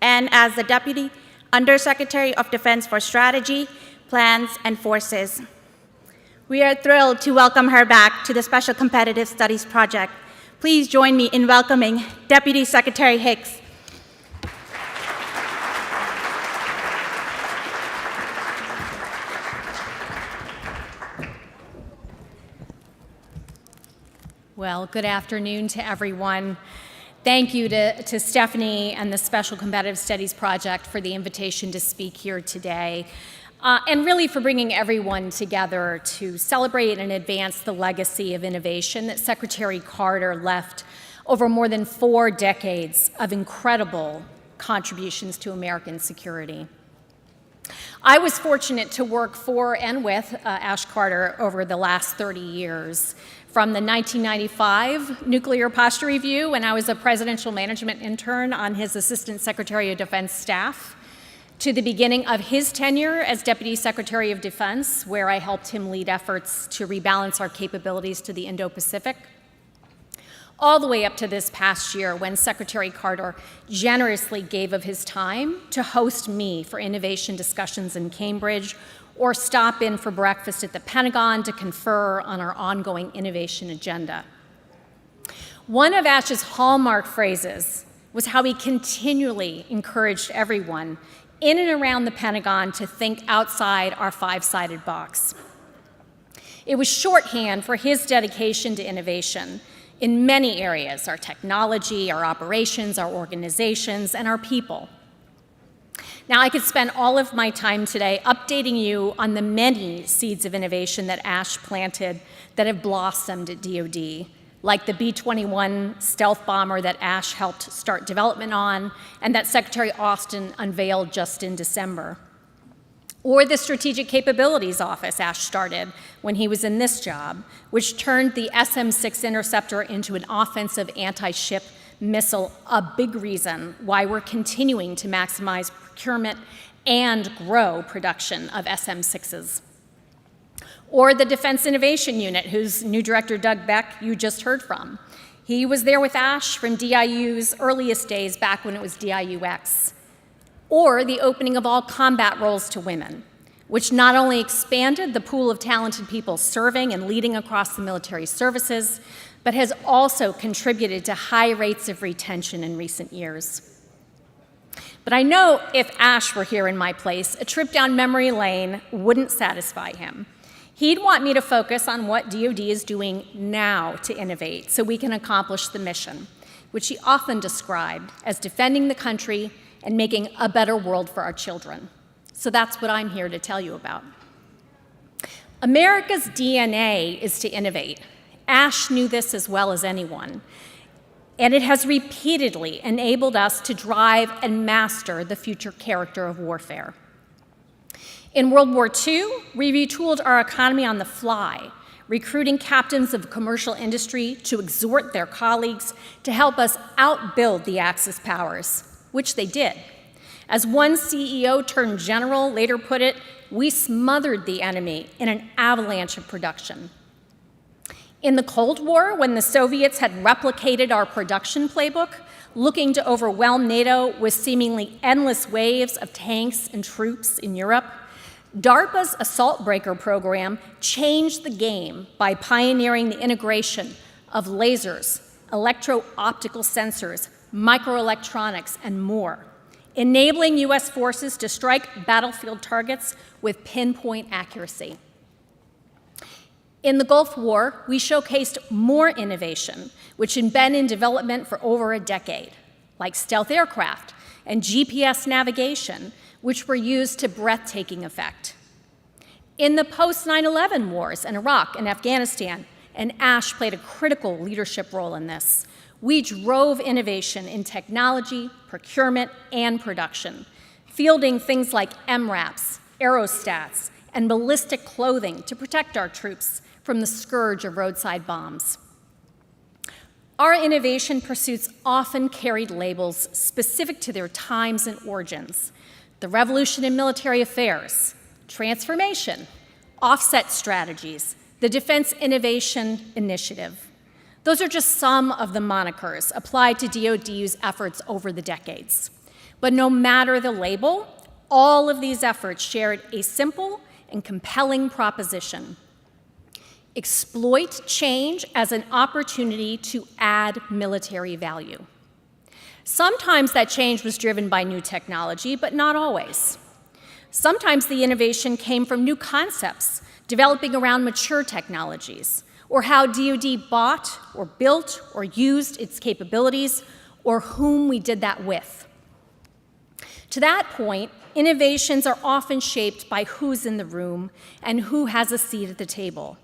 and as the Deputy Undersecretary of Defense for Strategy, Plans, and Forces. We are thrilled to welcome her back to the Special Competitive Studies Project. Please join me in welcoming Deputy Secretary Hicks. Well, good afternoon to everyone. Thank you to Stephanie and the Special Competitive Studies Project for the invitation to speak here today. and really for bringing everyone together to celebrate and advance the legacy of innovation that Secretary Carter left over more than 4 decades of incredible contributions to American security. I was fortunate to work for and with Ash Carter over the last 30 years, from the 1995 Nuclear Posture Review, when I was a presidential management intern on his Assistant Secretary of Defense staff, to the beginning of his tenure as Deputy Secretary of Defense, where I helped him lead efforts to rebalance our capabilities to the Indo-Pacific, all the way up to this past year when Secretary Carter generously gave of his time to host me for innovation discussions in Cambridge, or stop in for breakfast at the Pentagon to confer on our ongoing innovation agenda. One of Ash's hallmark phrases was how he continually encouraged everyone in and around the Pentagon to think outside our 5-sided box. It was shorthand for his dedication to innovation in many areas: our technology, our operations, our organizations, and our people. Now, I could spend all of my time today updating you on the many seeds of innovation that Ash planted that have blossomed at DoD, like the B-21 stealth bomber that Ash helped start development on and that Secretary Austin unveiled just in December, or the Strategic Capabilities Office Ash started when he was in this job, which turned the SM-6 interceptor into an offensive anti-ship missile, a big reason why we're continuing to maximize procurement and grow production of SM-6s. Or the Defense Innovation Unit, whose new director, Doug Beck, you just heard from. He was there with Ash from DIU's earliest days, back when it was DIUX. Or the opening of all combat roles to women, which not only expanded the pool of talented people serving and leading across the military services, but has also contributed to high rates of retention in recent years. But I know if Ash were here in my place, a trip down memory lane wouldn't satisfy him. He'd want me to focus on what DoD is doing now to innovate so we can accomplish the mission, which he often described as defending the country and making a better world for our children. So that's what I'm here to tell you about. America's DNA is to innovate. Ash knew this as well as anyone, and it has repeatedly enabled us to drive and master the future character of warfare. In World War II, we retooled our economy on the fly, recruiting captains of commercial industry to exhort their colleagues to help us outbuild the Axis powers, which they did. As one CEO turned general later put it, we smothered the enemy in an avalanche of production. In the Cold War, when the Soviets had replicated our production playbook, looking to overwhelm NATO with seemingly endless waves of tanks and troops in Europe, DARPA's Assault Breaker program changed the game by pioneering the integration of lasers, electro-optical sensors, microelectronics, and more, enabling U.S. forces to strike battlefield targets with pinpoint accuracy. In the Gulf War, we showcased more innovation, which had been in development for over a decade, like stealth aircraft and GPS navigation, which were used to breathtaking effect. In the post-9/11 wars in Iraq and Afghanistan, and Ash played a critical leadership role in this, we drove innovation in technology, procurement, and production, fielding things like MRAPs, aerostats, and ballistic clothing to protect our troops from the scourge of roadside bombs. Our innovation pursuits often carried labels specific to their times and origins: the revolution in military affairs, transformation, offset strategies, the Defense Innovation Initiative. Those are just some of the monikers applied to DoD's efforts over the decades. But no matter the label, all of these efforts shared a simple and compelling proposition: exploit change as an opportunity to add military value. Sometimes that change was driven by new technology, but not always. Sometimes the innovation came from new concepts developing around mature technologies, or how DoD bought or built or used its capabilities, or whom we did that with. To that point, innovations are often shaped by who's in the room and who has a seat at the table.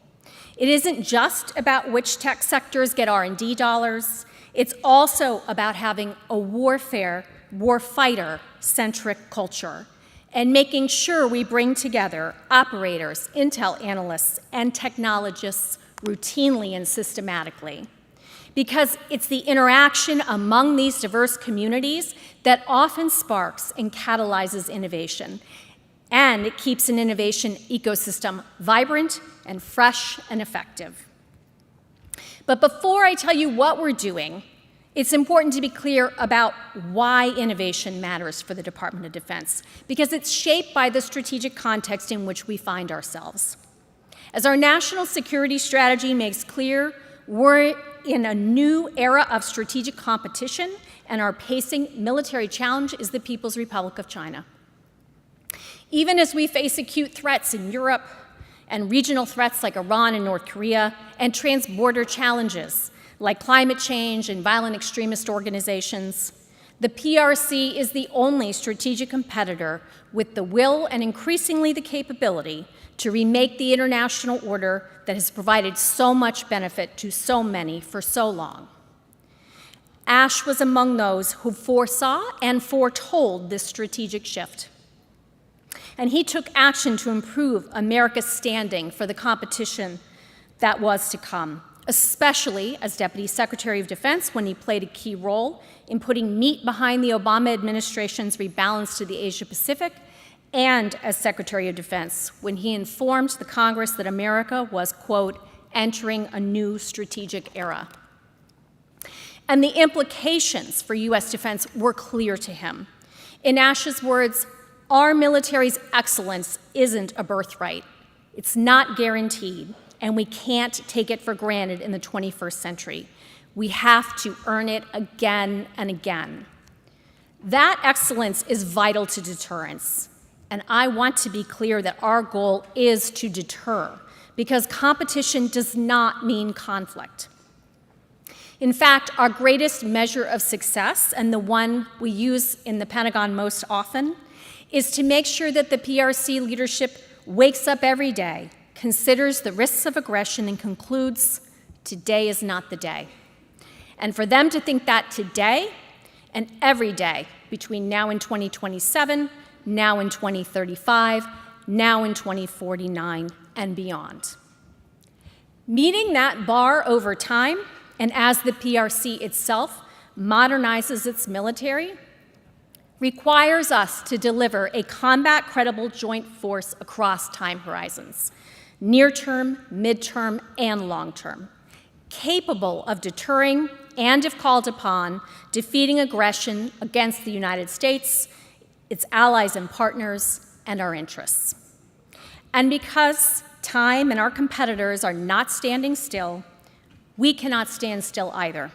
It isn't just about which tech sectors get R&D dollars. It's also about having a warfighter-centric culture and making sure we bring together operators, intel analysts, and technologists routinely and systematically. Because it's the interaction among these diverse communities that often sparks and catalyzes innovation. And it keeps an innovation ecosystem vibrant and fresh and effective. But before I tell you what we're doing, it's important to be clear about why innovation matters for the Department of Defense, because it's shaped by the strategic context in which we find ourselves. As our national security strategy makes clear, we're in a new era of strategic competition, and our pacing military challenge is the People's Republic of China. Even as we face acute threats in Europe and regional threats like Iran and North Korea, and trans-border challenges like climate change and violent extremist organizations, the PRC is the only strategic competitor with the will and increasingly the capability to remake the international order that has provided so much benefit to so many for so long. Ash was among those who foresaw and foretold this strategic shift. And he took action to improve America's standing for the competition that was to come, especially as Deputy Secretary of Defense when he played a key role in putting meat behind the Obama administration's rebalance to the Asia-Pacific, and as Secretary of Defense when he informed the Congress that America was, quote, entering a new strategic era. And the implications for U.S. defense were clear to him. In Ash's words, our military's excellence isn't a birthright. It's not guaranteed, and we can't take it for granted in the 21st century. We have to earn it again and again. That excellence is vital to deterrence. And I want to be clear that our goal is to deter, because competition does not mean conflict. In fact, our greatest measure of success, and the one we use in the Pentagon most often, is to make sure that the PRC leadership wakes up every day, considers the risks of aggression, and concludes, today is not the day. And for them to think that today and every day between now and 2027, now in 2035, now in 2049, and beyond. Meeting that bar over time, and as the PRC itself modernizes its military, requires us to deliver a combat-credible joint force across time horizons, near-term, mid-term, and long-term, capable of deterring and, if called upon, defeating aggression against the United States, its allies and partners, and our interests. And because time and our competitors are not standing still, we cannot stand still either.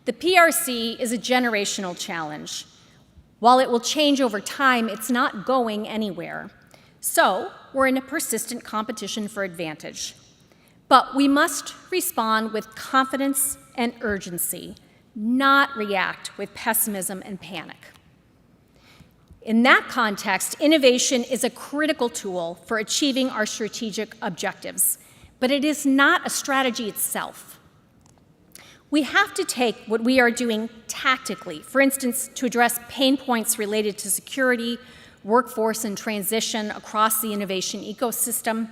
The PRC is a generational challenge. While it will change over time, it's not going anywhere. So we're in a persistent competition for advantage. But we must respond with confidence and urgency, not react with pessimism and panic. In that context, innovation is a critical tool for achieving our strategic objectives, but it is not a strategy itself. We have to take what we are doing tactically, for instance, to address pain points related to security, workforce, and transition across the innovation ecosystem,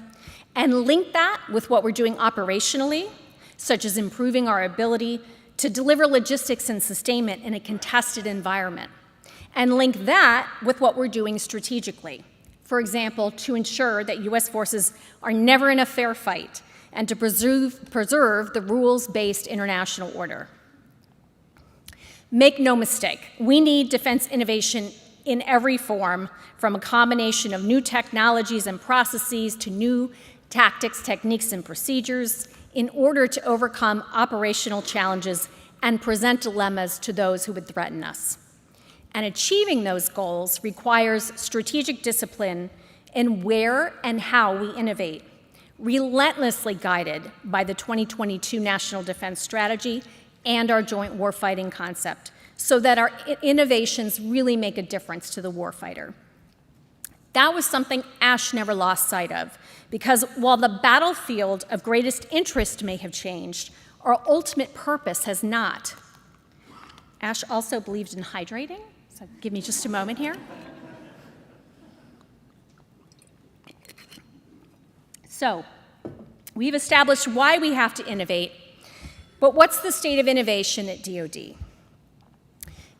and link that with what we're doing operationally, such as improving our ability to deliver logistics and sustainment in a contested environment, and link that with what we're doing strategically. For example, to ensure that U.S. forces are never in a fair fight and to preserve the rules-based international order. Make no mistake, we need defense innovation in every form, from a combination of new technologies and processes to new tactics, techniques, and procedures in order to overcome operational challenges and present dilemmas to those who would threaten us. And achieving those goals requires strategic discipline in where and how we innovate, relentlessly guided by the 2022 National Defense Strategy and our joint warfighting concept, so that our innovations really make a difference to the warfighter. That was something Ash never lost sight of, because while the battlefield of greatest interest may have changed, our ultimate purpose has not. Ash also believed in hydrating, so give me just a moment here. So, we've established why we have to innovate, but what's the state of innovation at DoD?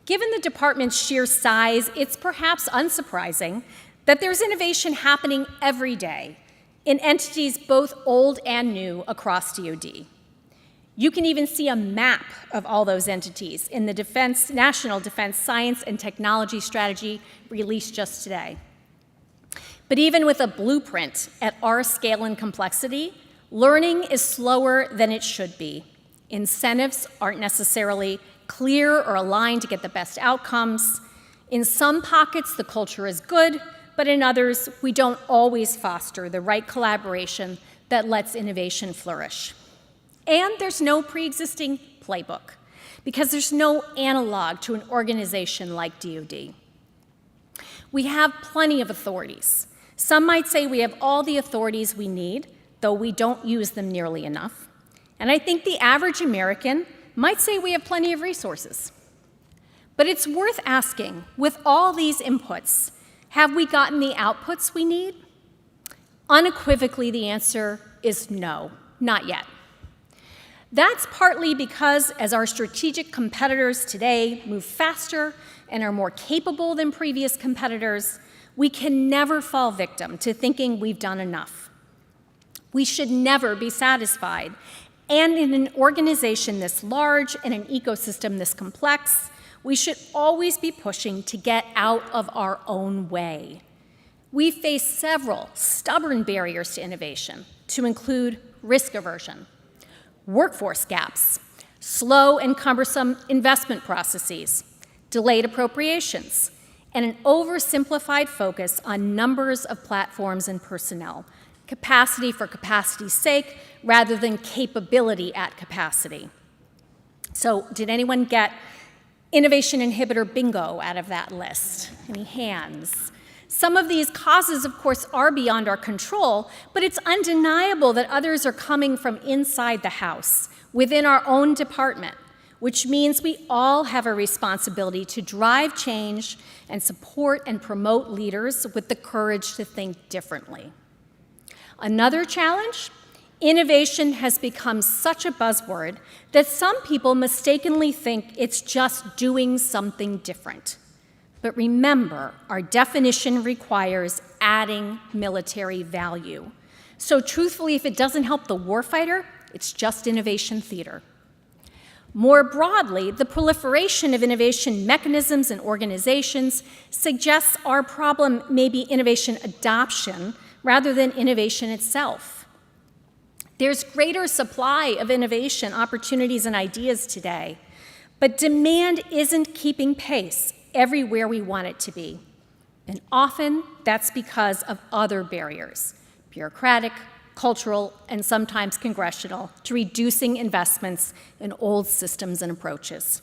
Given the department's sheer size, it's perhaps unsurprising that there's innovation happening every day in entities both old and new across DoD. You can even see a map of all those entities in the National Defense Science and Technology Strategy released just today. But even with a blueprint at our scale and complexity, learning is slower than it should be. Incentives aren't necessarily clear or aligned to get the best outcomes. In some pockets, the culture is good, but in others, we don't always foster the right collaboration that lets innovation flourish. And there's no pre-existing playbook, because there's no analog to an organization like DoD. We have plenty of authorities. Some might say we have all the authorities we need, though we don't use them nearly enough. And I think the average American might say we have plenty of resources. But it's worth asking, with all these inputs, have we gotten the outputs we need? Unequivocally, the answer is no, not yet. That's partly because as our strategic competitors today move faster and are more capable than previous competitors, we can never fall victim to thinking we've done enough. We should never be satisfied. And in an organization this large and an ecosystem this complex, we should always be pushing to get out of our own way. We face several stubborn barriers to innovation, to include risk aversion, workforce gaps, slow and cumbersome investment processes, delayed appropriations, and an oversimplified focus on numbers of platforms and personnel, capacity for capacity's sake rather than capability at capacity. So, did anyone get innovation inhibitor bingo out of that list? Any hands? Some of these causes, of course, are beyond our control, but it's undeniable that others are coming from inside the house, within our own department, which means we all have a responsibility to drive change and support and promote leaders with the courage to think differently. Another challenge: innovation has become such a buzzword that some people mistakenly think it's just doing something different. But remember, our definition requires adding military value. So truthfully, if it doesn't help the warfighter, it's just innovation theater. More broadly, the proliferation of innovation mechanisms and organizations suggests our problem may be innovation adoption rather than innovation itself. There's greater supply of innovation opportunities and ideas today, but demand isn't keeping pace everywhere we want it to be. And often that's because of other barriers, bureaucratic, cultural, and sometimes congressional, to reducing investments in old systems and approaches.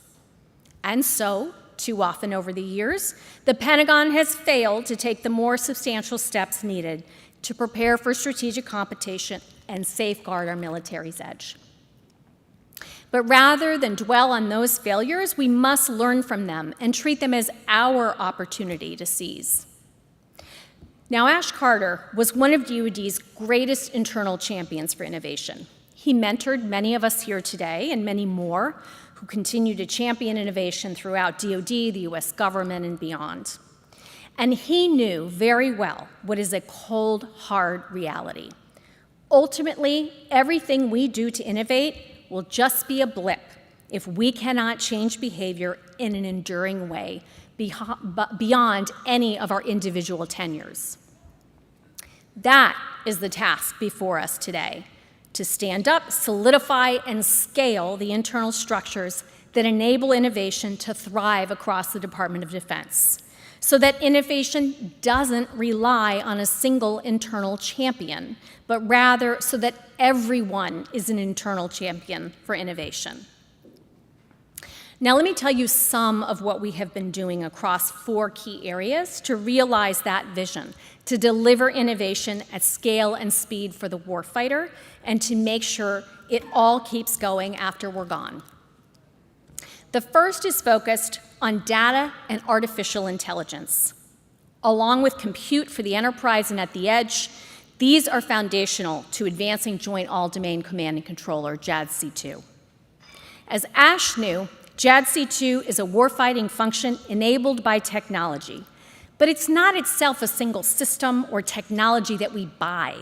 And so, too often over the years, the Pentagon has failed to take the more substantial steps needed to prepare for strategic competition and safeguard our military's edge. But rather than dwell on those failures, we must learn from them and treat them as our opportunity to seize. Now, Ash Carter was one of DoD's greatest internal champions for innovation. He mentored many of us here today and many more who continue to champion innovation throughout DoD, the US government, and beyond. And he knew very well what is a cold, hard reality. Ultimately, everything we do to innovate will just be a blip if we cannot change behavior in an enduring way beyond any of our individual tenures. That is the task before us today, to stand up, solidify, and scale the internal structures that enable innovation to thrive across the Department of Defense, so that innovation doesn't rely on a single internal champion, but rather so that everyone is an internal champion for innovation. Now let me tell you some of what we have been doing across 4 key areas to realize that vision, to deliver innovation at scale and speed for the warfighter, and to make sure it all keeps going after we're gone. The first is focused on data and artificial intelligence. Along with compute for the enterprise and at the edge, these are foundational to advancing Joint All-Domain Command and Control, or JADC2. As Ash knew, JADC2 is a warfighting function enabled by technology, but it's not itself a single system or technology that we buy.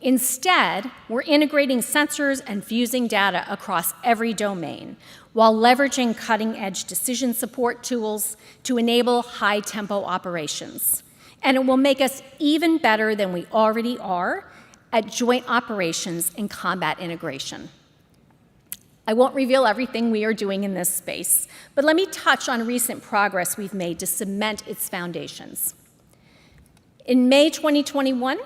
Instead, we're integrating sensors and fusing data across every domain while leveraging cutting-edge decision support tools to enable high-tempo operations. And it will make us even better than we already are at joint operations and combat integration. I won't reveal everything we are doing in this space, but let me touch on recent progress we've made to cement its foundations. In May 2021,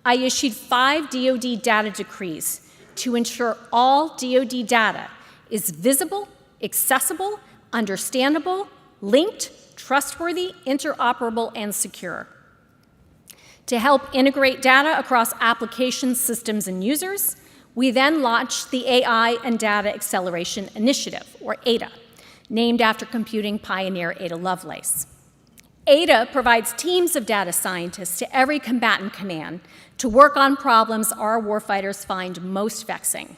I issued 5 DoD data decrees to ensure all DoD data is visible, accessible, understandable, linked, trustworthy, interoperable, and secure. To help integrate data across applications, systems, and users, we then launched the AI and Data Acceleration Initiative, or ADA, named after computing pioneer Ada Lovelace. ADA provides teams of data scientists to every combatant command to work on problems our warfighters find most vexing.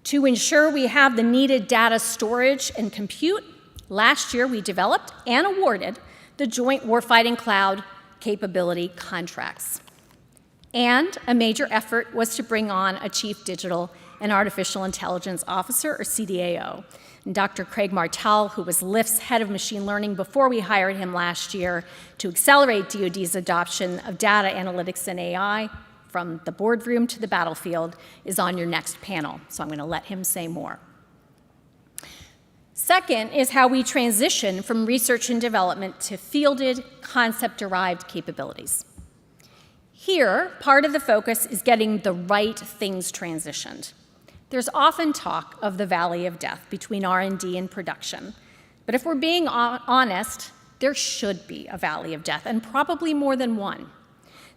To ensure we have the needed data storage and compute, last year we developed and awarded the Joint Warfighting Cloud Capability contracts. And a major effort was to bring on a Chief Digital and Artificial Intelligence Officer, or CDAO. And Dr. Craig Martell, who was LIFT's head of machine learning before we hired him last year to accelerate DoD's adoption of data analytics and AI from the boardroom to the battlefield, is on your next panel. So I'm going to let him say more. Second is how we transition from research and development to fielded, concept-derived capabilities. Here, part of the focus is getting the right things transitioned. There's often talk of the valley of death between R&D and production. But if we're being honest, there should be a valley of death, and probably more than one.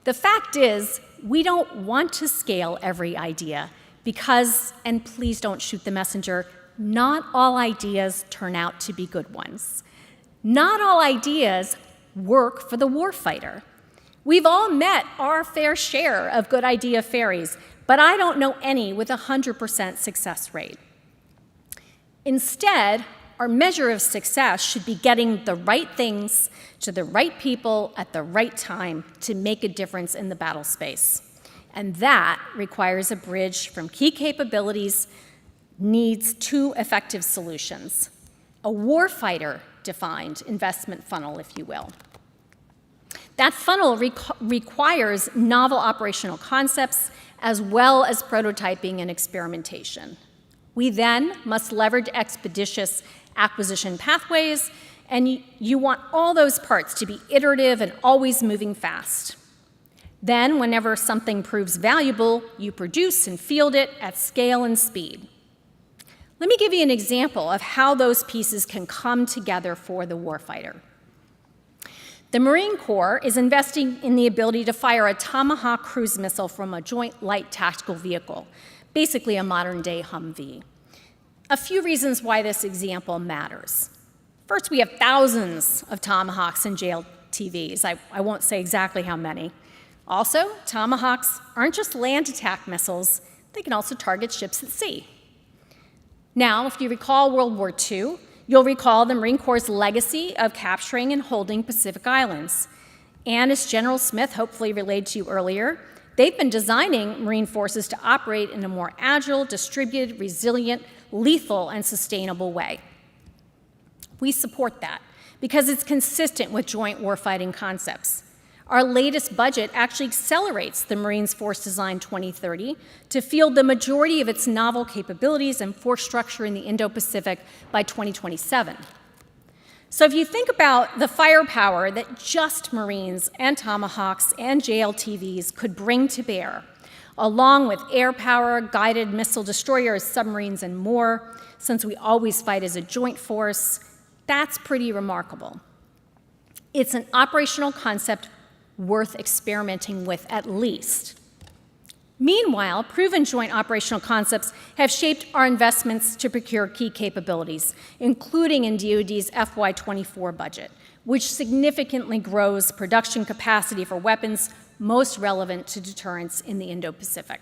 The fact is, we don't want to scale every idea because, and please don't shoot the messenger, not all ideas turn out to be good ones. Not all ideas work for the warfighter. We've all met our fair share of good idea fairies, but I don't know any with a 100% success rate. Instead, our measure of success should be getting the right things to the right people at the right time to make a difference in the battle space. And that requires a bridge from key capabilities needs to effective solutions. A warfighter-defined investment funnel, if you will. That funnel requires novel operational concepts as well as prototyping and experimentation. We then must leverage expeditious acquisition pathways, and you want all those parts to be iterative and always moving fast. Then, whenever something proves valuable, you produce and field it at scale and speed. Let me give you an example of how those pieces can come together for the warfighter. The Marine Corps is investing in the ability to fire a Tomahawk cruise missile from a Joint Light Tactical Vehicle, basically a modern-day Humvee. A few reasons why this example matters. First, we have thousands of Tomahawks and JLTVs. I won't say exactly how many. Also, Tomahawks aren't just land attack missiles, they can also target ships at sea. Now, if you recall World War II, you'll recall the Marine Corps' legacy of capturing and holding Pacific Islands. And as General Smith hopefully relayed to you earlier, they've been designing Marine forces to operate in a more agile, distributed, resilient, lethal, and sustainable way. We support that because it's consistent with joint warfighting concepts. Our latest budget actually accelerates the Marines Force Design 2030 to field the majority of its novel capabilities and force structure in the Indo-Pacific by 2027. So if you think about the firepower that just Marines and Tomahawks and JLTVs could bring to bear along with air power, guided missile destroyers, submarines, and more, since we always fight as a joint force, that's pretty remarkable. It's an operational concept worth experimenting with at least. Meanwhile, proven joint operational concepts have shaped our investments to procure key capabilities, including in DoD's FY24 budget, which significantly grows production capacity for weapons most relevant to deterrence in the Indo-Pacific.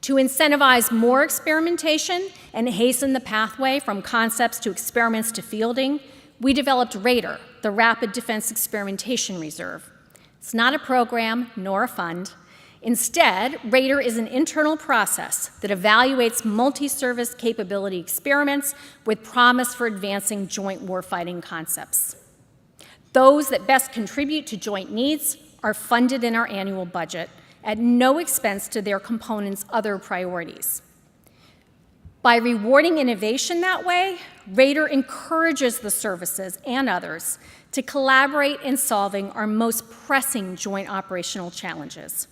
To incentivize more experimentation and hasten the pathway from concepts to experiments to fielding, we developed RADAR, the Rapid Defense Experimentation Reserve. It's not a program nor a fund. Instead, RADAR is an internal process that evaluates multi-service capability experiments with promise for advancing joint warfighting concepts. Those that best contribute to joint needs are funded in our annual budget at no expense to their components' other priorities. By rewarding innovation that way, RADAR encourages the services and others to collaborate in solving our most pressing joint operational challenges.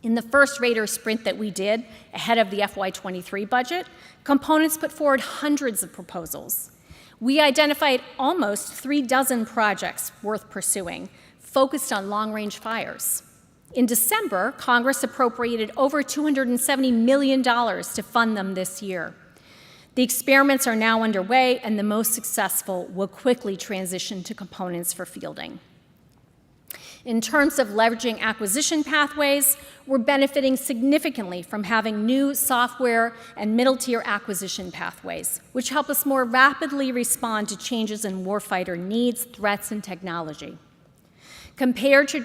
In the first RADAR sprint that we did ahead of the FY23 budget, components put forward hundreds of proposals. We identified almost 36 projects worth pursuing, focused on long-range fires. In December, Congress appropriated over $270 million to fund them this year. The experiments are now underway, and the most successful will quickly transition to components for fielding. In terms of leveraging acquisition pathways, we're benefiting significantly from having new software and middle-tier acquisition pathways, which help us more rapidly respond to changes in warfighter needs, threats, and technology. Compared to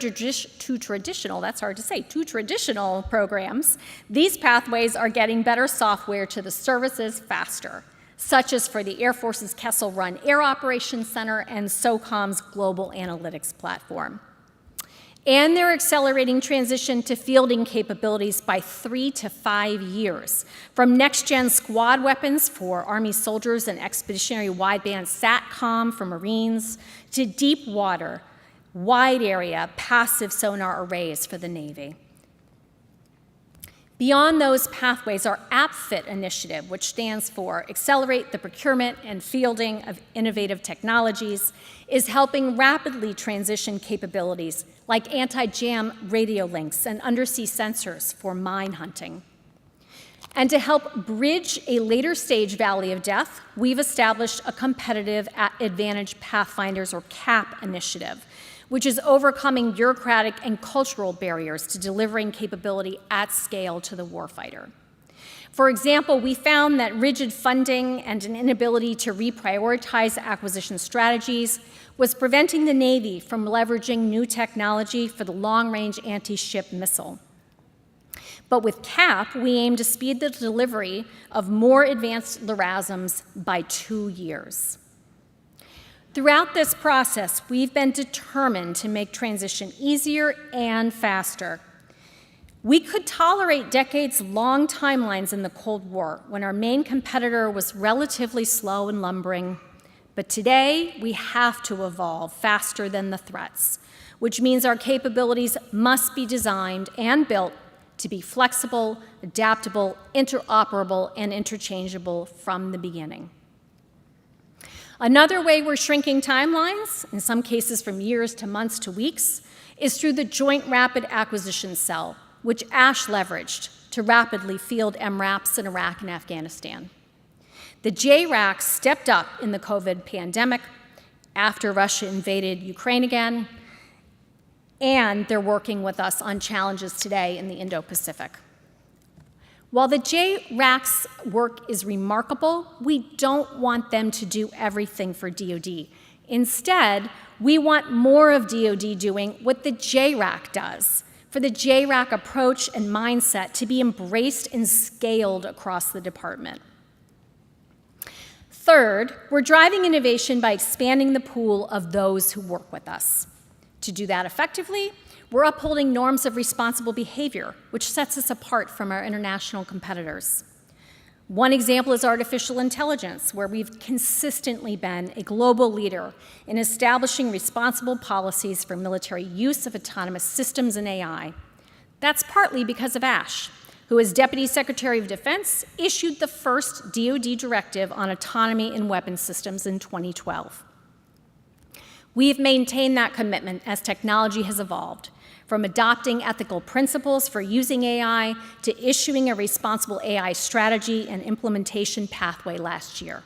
traditional programs, these pathways are getting better software to the services faster, such as for the Air Force's Kessel Run Air Operations Center and SOCOM's Global Analytics Platform. And they're accelerating transition to fielding capabilities by 3 to 5 years, from next-gen squad weapons for Army soldiers and expeditionary wideband SATCOM for Marines, to deep water, wide area, passive sonar arrays for the Navy. Beyond those pathways, our AppFit initiative, which stands for Accelerate the Procurement and Fielding of Innovative Technologies, is helping rapidly transition capabilities like anti-jam radio links and undersea sensors for mine hunting. And to help bridge a later stage valley of death, we've established a Competitive Advantage Pathfinders, or CAP, initiative, which is overcoming bureaucratic and cultural barriers to delivering capability at scale to the warfighter. For example, we found that rigid funding and an inability to reprioritize acquisition strategies was preventing the Navy from leveraging new technology for the long-range anti-ship missile. But with CAP, we aim to speed the delivery of more advanced LRASMs by 2 years. Throughout this process, we've been determined to make transition easier and faster. We could tolerate decades-long timelines in the Cold War when our main competitor was relatively slow and lumbering. But today, we have to evolve faster than the threats, which means our capabilities must be designed and built to be flexible, adaptable, interoperable, and interchangeable from the beginning. Another way we're shrinking timelines, in some cases from years to months to weeks, is through the Joint Rapid Acquisition Cell, which ASH leveraged to rapidly field MRAPs in Iraq and Afghanistan. The JRAC stepped up in the COVID pandemic after Russia invaded Ukraine again, and they're working with us on challenges today in the Indo-Pacific. While the JRAC's work is remarkable, we don't want them to do everything for DoD. Instead, we want more of DoD doing what the JRAC does, for the JRAC approach and mindset to be embraced and scaled across the department. Third, we're driving innovation by expanding the pool of those who work with us. To do that effectively, we're upholding norms of responsible behavior, which sets us apart from our international competitors. One example is artificial intelligence, where we've consistently been a global leader in establishing responsible policies for military use of autonomous systems and AI. That's partly because of Ash, who, as Deputy Secretary of Defense, issued the first DoD directive on autonomy in weapons systems in 2012. We have maintained that commitment as technology has evolved, from adopting ethical principles for using AI to issuing a responsible AI strategy and implementation pathway last year.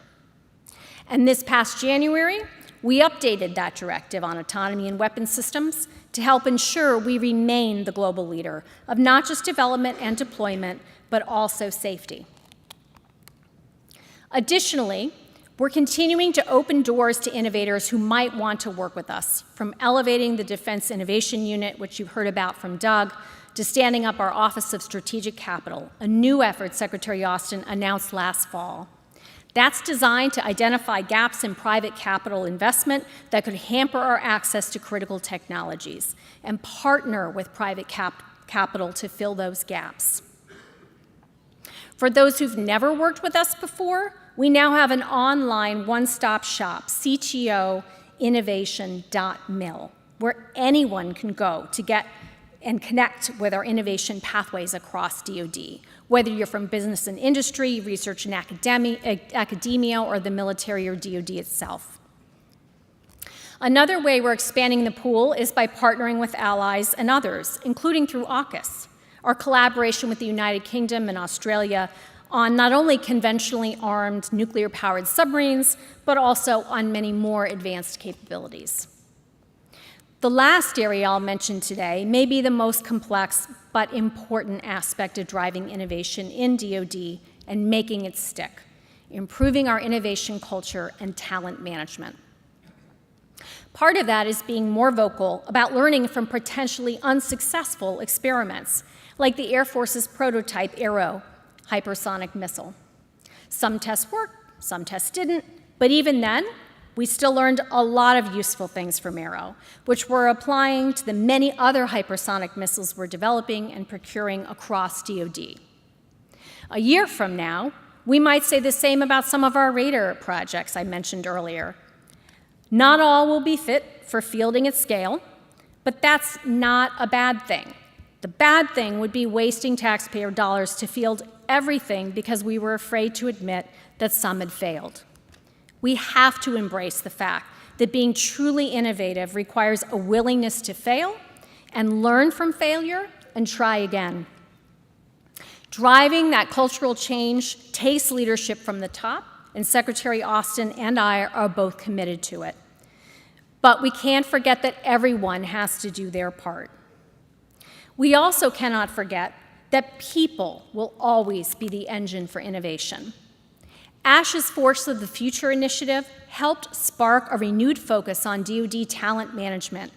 And this past January, we updated that directive on autonomy in weapons systems to help ensure we remain the global leader of not just development and deployment, but also safety. Additionally, we're continuing to open doors to innovators who might want to work with us, from elevating the Defense Innovation Unit, which you heard about from Doug, to standing up our Office of Strategic Capital, a new effort Secretary Austin announced last fall. That's designed to identify gaps in private capital investment that could hamper our access to critical technologies and partner with private capital to fill those gaps. For those who've never worked with us before, we now have an online one-stop shop, ctoinnovation.mil, where anyone can go to get and connect with our innovation pathways across DoD, whether you're from business and industry, research and academia, or the military or DoD itself. Another way we're expanding the pool is by partnering with allies and others, including through AUKUS, our collaboration with the United Kingdom and Australia on not only conventionally armed nuclear-powered submarines, but also on many more advanced capabilities. The last area I'll mention today may be the most complex but important aspect of driving innovation in DoD and making it stick, improving our innovation culture and talent management. Part of that is being more vocal about learning from potentially unsuccessful experiments, like the Air Force's prototype Arrow hypersonic missile. Some tests worked, some tests didn't, but even then, we still learned a lot of useful things from Arrow, which we're applying to the many other hypersonic missiles we're developing and procuring across DoD. A year from now, we might say the same about some of our radar projects I mentioned earlier. Not all will be fit for fielding at scale, but that's not a bad thing. The bad thing would be wasting taxpayer dollars to field everything because we were afraid to admit that some had failed. We have to embrace the fact that being truly innovative requires a willingness to fail and learn from failure and try again. Driving that cultural change takes leadership from the top, and Secretary Austin and I are both committed to it. But we can't forget that everyone has to do their part. We also cannot forget that people will always be the engine for innovation. ASH's Force of the Future initiative helped spark a renewed focus on DoD talent management.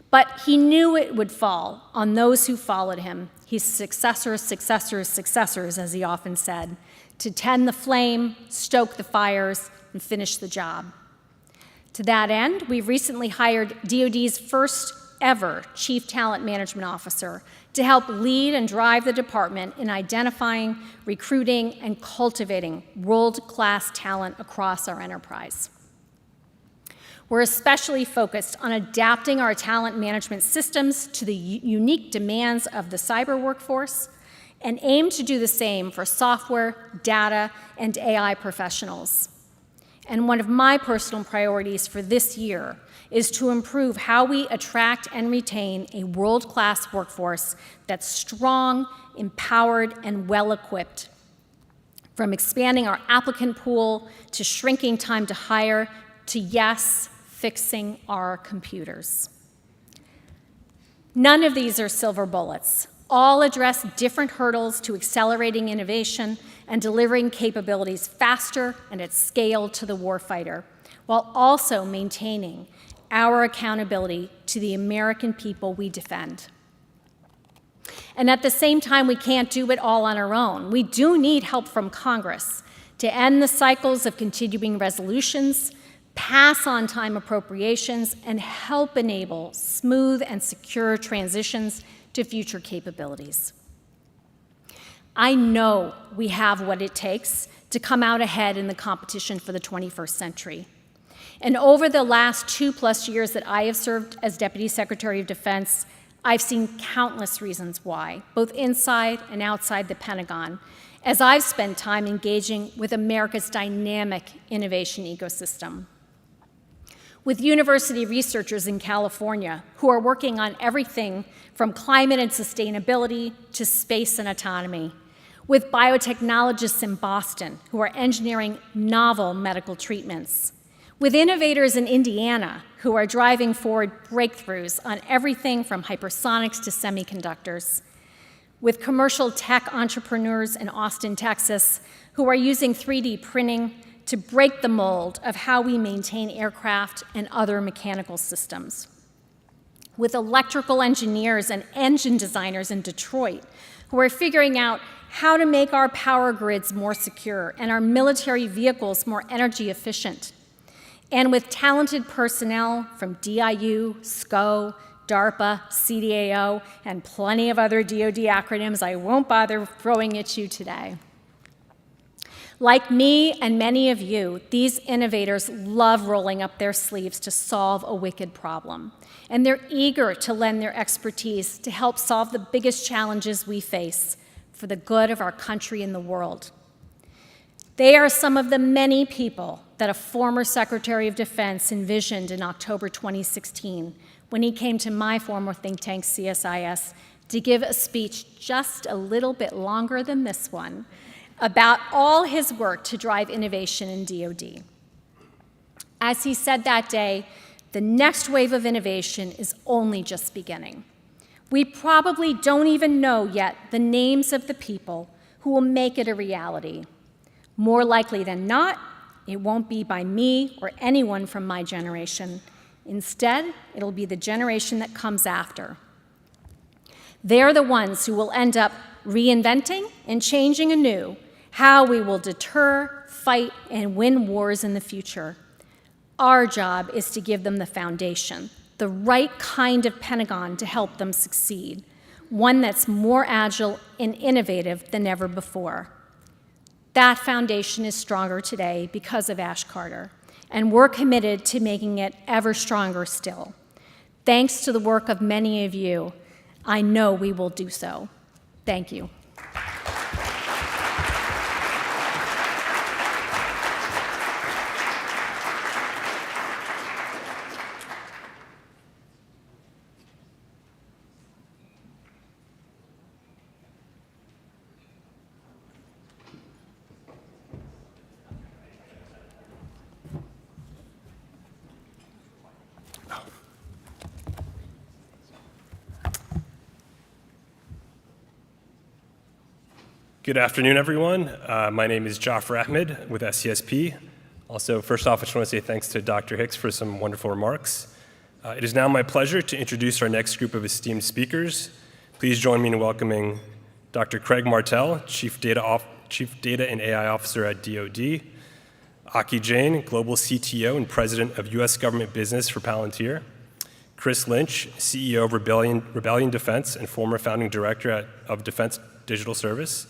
But he knew it would fall on those who followed him, his successors, as he often said, to tend the flame, stoke the fires, and finish the job. To that end, we've recently hired DoD's first ever Chief Talent Management Officer to help lead and drive the department in identifying, recruiting, and cultivating world-class talent across our enterprise. We're especially focused on adapting our talent management systems to the unique demands of the cyber workforce and aim to do the same for software, data, and AI professionals. And one of my personal priorities for this year is to improve how we attract and retain a world-class workforce that's strong, empowered, and well-equipped. From expanding our applicant pool, to shrinking time to hire, to, yes, fixing our computers. None of these are silver bullets. All address different hurdles to accelerating innovation and delivering capabilities faster and at scale to the warfighter, while also maintaining our accountability to the American people we defend. And at the same time, we can't do it all on our own. We do need help from Congress to end the cycles of continuing resolutions, pass on-time appropriations, and help enable smooth and secure transitions to future capabilities. I know we have what it takes to come out ahead in the competition for the 21st century. And over the last 2+ years that I have served as Deputy Secretary of Defense, I've seen countless reasons why, both inside and outside the Pentagon, as I've spent time engaging with America's dynamic innovation ecosystem. With university researchers in California who are working on everything from climate and sustainability to space and autonomy. With biotechnologists in Boston who are engineering novel medical treatments. With innovators in Indiana who are driving forward breakthroughs on everything from hypersonics to semiconductors. With commercial tech entrepreneurs in Austin, Texas, who are using 3D printing to break the mold of how we maintain aircraft and other mechanical systems. With electrical engineers and engine designers in Detroit, who are figuring out how to make our power grids more secure and our military vehicles more energy efficient. And with talented personnel from DIU, SCO, DARPA, CDAO, and plenty of other DoD acronyms I won't bother throwing at you today. Like me and many of you, these innovators love rolling up their sleeves to solve a wicked problem. And they're eager to lend their expertise to help solve the biggest challenges we face for the good of our country and the world. They are some of the many people that a former Secretary of Defense envisioned in October 2016 when he came to my former think tank, CSIS, to give a speech just a little bit longer than this one about all his work to drive innovation in DoD. As he said that day, the next wave of innovation is only just beginning. We probably don't even know yet the names of the people who will make it a reality. More likely than not, it won't be by me or anyone from my generation. Instead, it'll be the generation that comes after. They're the ones who will end up reinventing and changing anew how we will deter, fight, and win wars in the future. Our job is to give them the foundation, the right kind of Pentagon to help them succeed, one that's more agile and innovative than ever before. That foundation is stronger today because of Ash Carter, and we're committed to making it ever stronger still. Thanks to the work of many of you, I know we will do so. Thank you. Good afternoon, everyone. My name is Jafar Ahmed with SCSP. Also, first off, I just want to say thanks to Dr. Hicks for some wonderful remarks. It is now my pleasure to introduce our next group of esteemed speakers. Please join me in welcoming Dr. Craig Martell, Chief Data and AI Officer at DoD, Aki Jain, Global CTO and President of U.S. Government Business for Palantir, Chris Lynch, CEO of Rebellion Defense and former founding director of Defense Digital Service,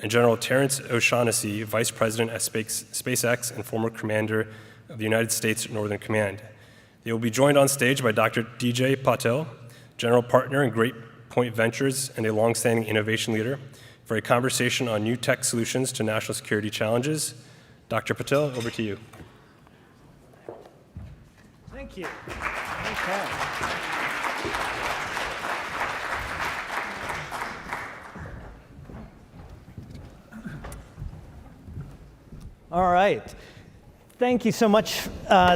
and General Terrence O'Shaughnessy, Vice President at SpaceX and former commander of the United States Northern Command. They will be joined on stage by Dr. DJ Patel, General Partner in Great Point Ventures and a longstanding innovation leader, for a conversation on new tech solutions to national security challenges. Dr. Patel, over to you. Thank you. Okay. All right. Thank you so much.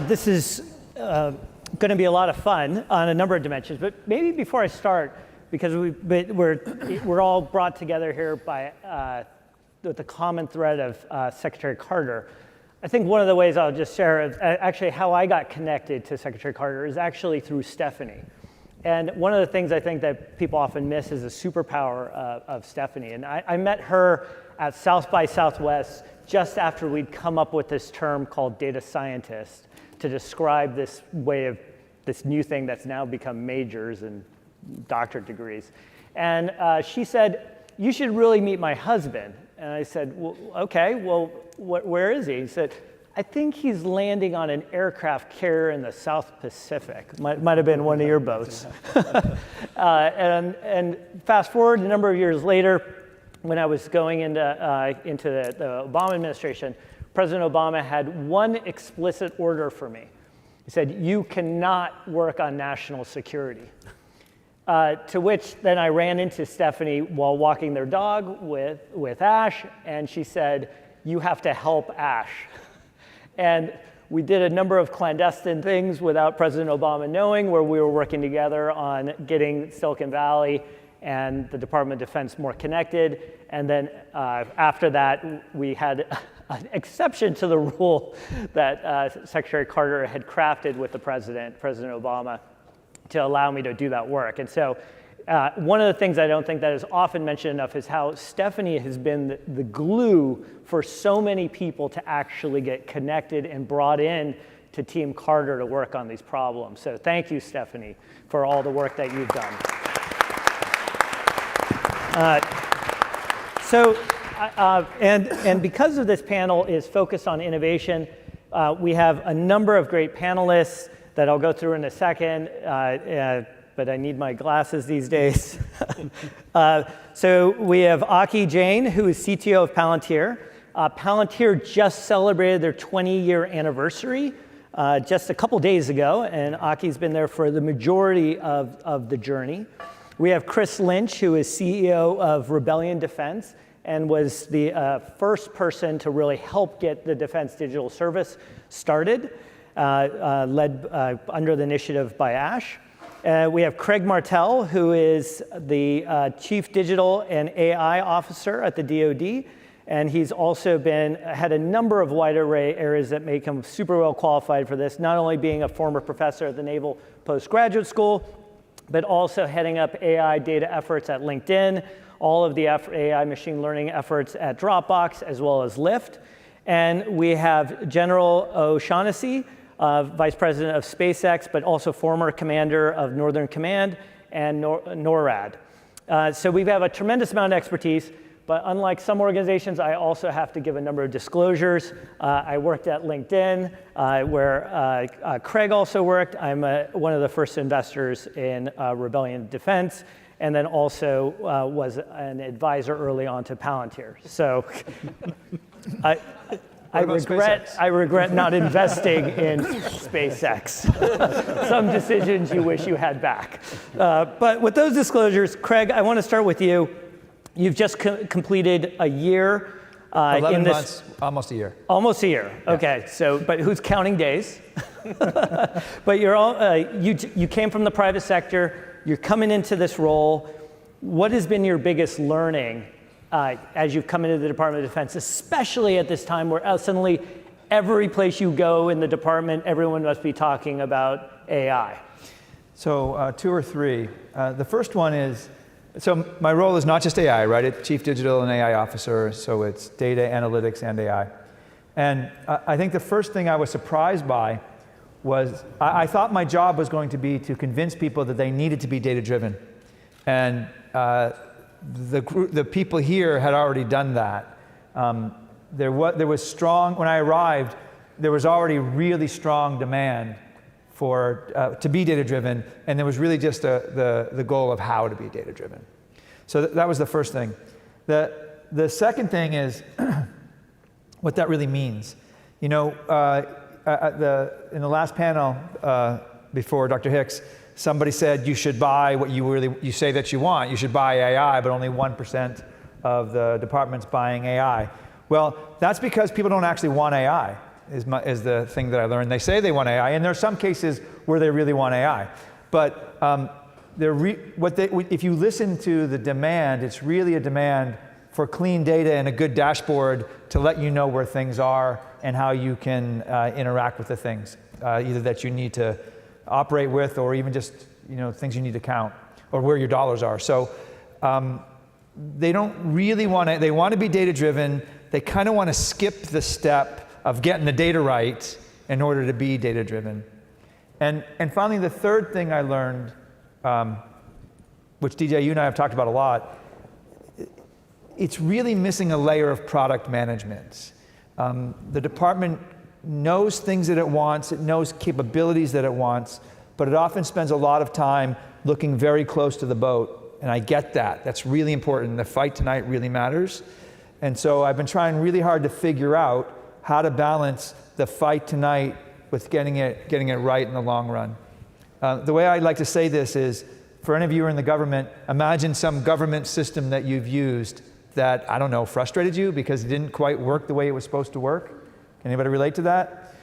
This is going to be a lot of fun on a number of dimensions. But maybe before I start, because we're all brought together here by with the common thread of Secretary Carter, I think one of the ways I'll just share actually how I got connected to Secretary Carter is actually through Stephanie. And one of the things I think that people often miss is the superpower of Stephanie. And I met her at South by Southwest just after we'd come up with this term called data scientist to describe this way of this new thing that's now become majors and doctorate degrees. And she said, "You should really meet my husband." And I said, "Well, okay, well, where is he?" He said, I think he's landing on an aircraft carrier in the South Pacific. Might have been one of your boats. And fast forward a number of years later, when I was going into the Obama administration, President Obama had one explicit order for me. He said, "You cannot work on national security." To which then I ran into Stephanie while walking their dog with Ash, and she said, "You have to help Ash." And we did a number of clandestine things without President Obama knowing, where we were working together on getting Silicon Valley and the Department of Defense more connected. And then after that, we had an exception to the rule that Secretary Carter had crafted with the President Obama, to allow me to do that work. And so one of the things I don't think that is often mentioned enough is how Stephanie has been the glue for so many people to actually get connected and brought in to Team Carter to work on these problems. So thank you, Stephanie, for all the work that you've done. And because of this panel is focused on innovation, we have a number of great panelists that I'll go through in a second, but I need my glasses these days. So we have Aki Jain, who is CTO of Palantir. Palantir just celebrated their 20-year anniversary just a couple days ago, and Aki's been there for the majority of the journey. We have Chris Lynch, who is CEO of Rebellion Defense, and was the first person to really help get the Defense Digital Service started, led under the initiative by Ash. We have Craig Martell, who is the Chief Digital and AI Officer at the DoD, and he's also had a number of wide array areas that make him super well qualified for this, not only being a former professor at the Naval Postgraduate School, but also heading up AI data efforts at LinkedIn, all of the AI machine learning efforts at Dropbox, as well as Lyft. And we have General O'Shaughnessy, Vice President of SpaceX, but also former commander of Northern Command and NORAD. So we have a tremendous amount of expertise, but unlike some organizations, I also have to give a number of disclosures. I worked at LinkedIn, where Craig also worked. I'm one of the first investors in Rebellion Defense, and then also was an advisor early on to Palantir. So I regret not investing in SpaceX. Some decisions you wish you had back. But with those disclosures, Craig, I want to start with you. You've just completed a year. 11 months, almost a year. Almost a year. Yeah. Okay. So, but who's counting days? But you're all you came from the private sector. You're coming into this role. What has been your biggest learning as you've come into the Department of Defense, especially at this time where suddenly every place you go in the department, everyone must be talking about AI? So two or three. The first one is, so my role is not just AI, right? It's Chief Digital and AI Officer, so it's data, analytics, and AI. And I think the first thing I was surprised by was I thought my job was going to be to convince people that they needed to be data-driven. And the people here had already done that. There was strong, when I arrived, there was already really strong demand to be data-driven, and there was really just the goal of how to be data-driven. So that was the first thing. The second thing is what that really means. You know, in the last panel before Dr. Hicks, somebody said you should buy what you say that you want. You should buy AI, but only 1% of the department's buying AI. Well, that's because people don't actually want AI, is the thing that I learned. They say they want AI, and there are some cases where they really want AI. But if you listen to the demand, it's really a demand for clean data and a good dashboard to let you know where things are and how you can interact with the things, either that you need to operate with, or even just things you need to count, or where your dollars are. So they don't really want to. They want to be data driven. They kind of want to skip the step of getting the data right in order to be data driven. And finally, the third thing I learned, which DJ, you and I have talked about a lot, it's really missing a layer of product management. The department knows things that it wants, it knows capabilities that it wants, but it often spends a lot of time looking very close to the boat. And I get that. That's really important. The fight tonight really matters. And so I've been trying really hard to figure out how to balance the fight tonight with getting it right in the long run. The way I'd like to say this is, for any of you who are in the government, imagine some government system that you've used that, I don't know, frustrated you because it didn't quite work the way it was supposed to work. Can anybody relate to that?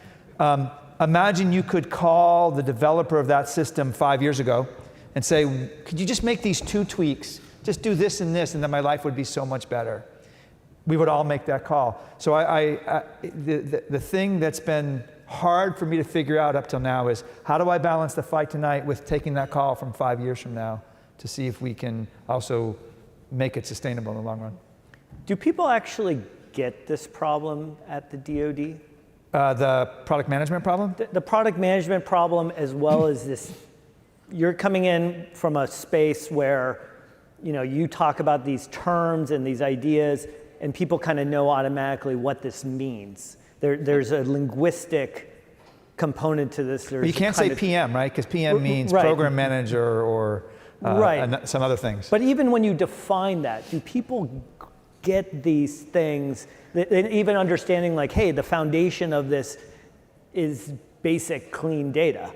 Imagine you could call the developer of that system 5 years ago and say, could you just make these 2 tweaks? Just do this, and then my life would be so much better. We would all make that call. So the thing that's been hard for me to figure out up till now is, how do I balance the fight tonight with taking that call from 5 years from now to see if we can also make it sustainable in the long run? Do people actually get this problem at the DoD? The product management problem? The product management problem, as well as this, you're coming in from a space where, you talk about these terms and these ideas, and people kind of know automatically what this means. There's a linguistic component to this. You can't say PM, right? Because PM means program manager or some other things. But even when you define that, do people get these things, and even understanding like, hey, the foundation of this is basic clean data?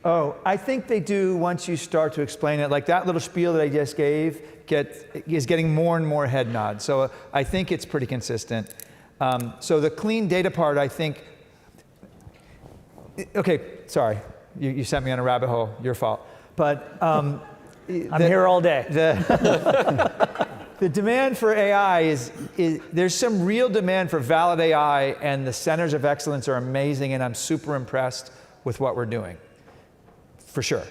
Oh, I think they do once you start to explain it. Like that little spiel that I just gave is getting more and more head nods. So I think it's pretty consistent. So the clean data part, I think, okay, sorry, you sent me on a rabbit hole, your fault. But I'm here all day. The demand for AI is there's some real demand for valid AI, and the centers of excellence are amazing, and I'm super impressed with what we're doing, for sure.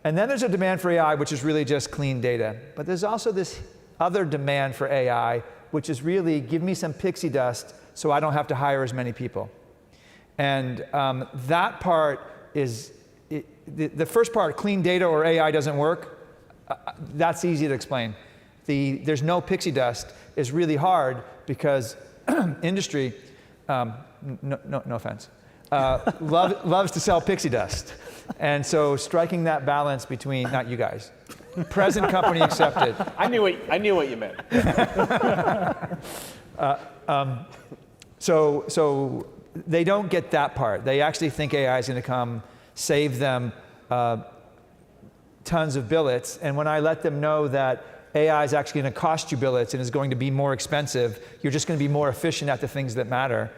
And then there's a demand for AI, which is really just clean data. But there's also this other demand for AI, which is really give me some pixie dust so I don't have to hire as many people. And that part is, the first part, clean data or AI doesn't work, that's easy to explain. There's no pixie dust is really hard because industry, no offense, loves to sell pixie dust. And so striking that balance between, not you guys, present company accepted. I knew what you meant. So they don't get that part. They actually think AI is going to come save them tons of billets. And when I let them know that AI is actually going to cost you billets and is going to be more expensive, you're just going to be more efficient at the things that matter.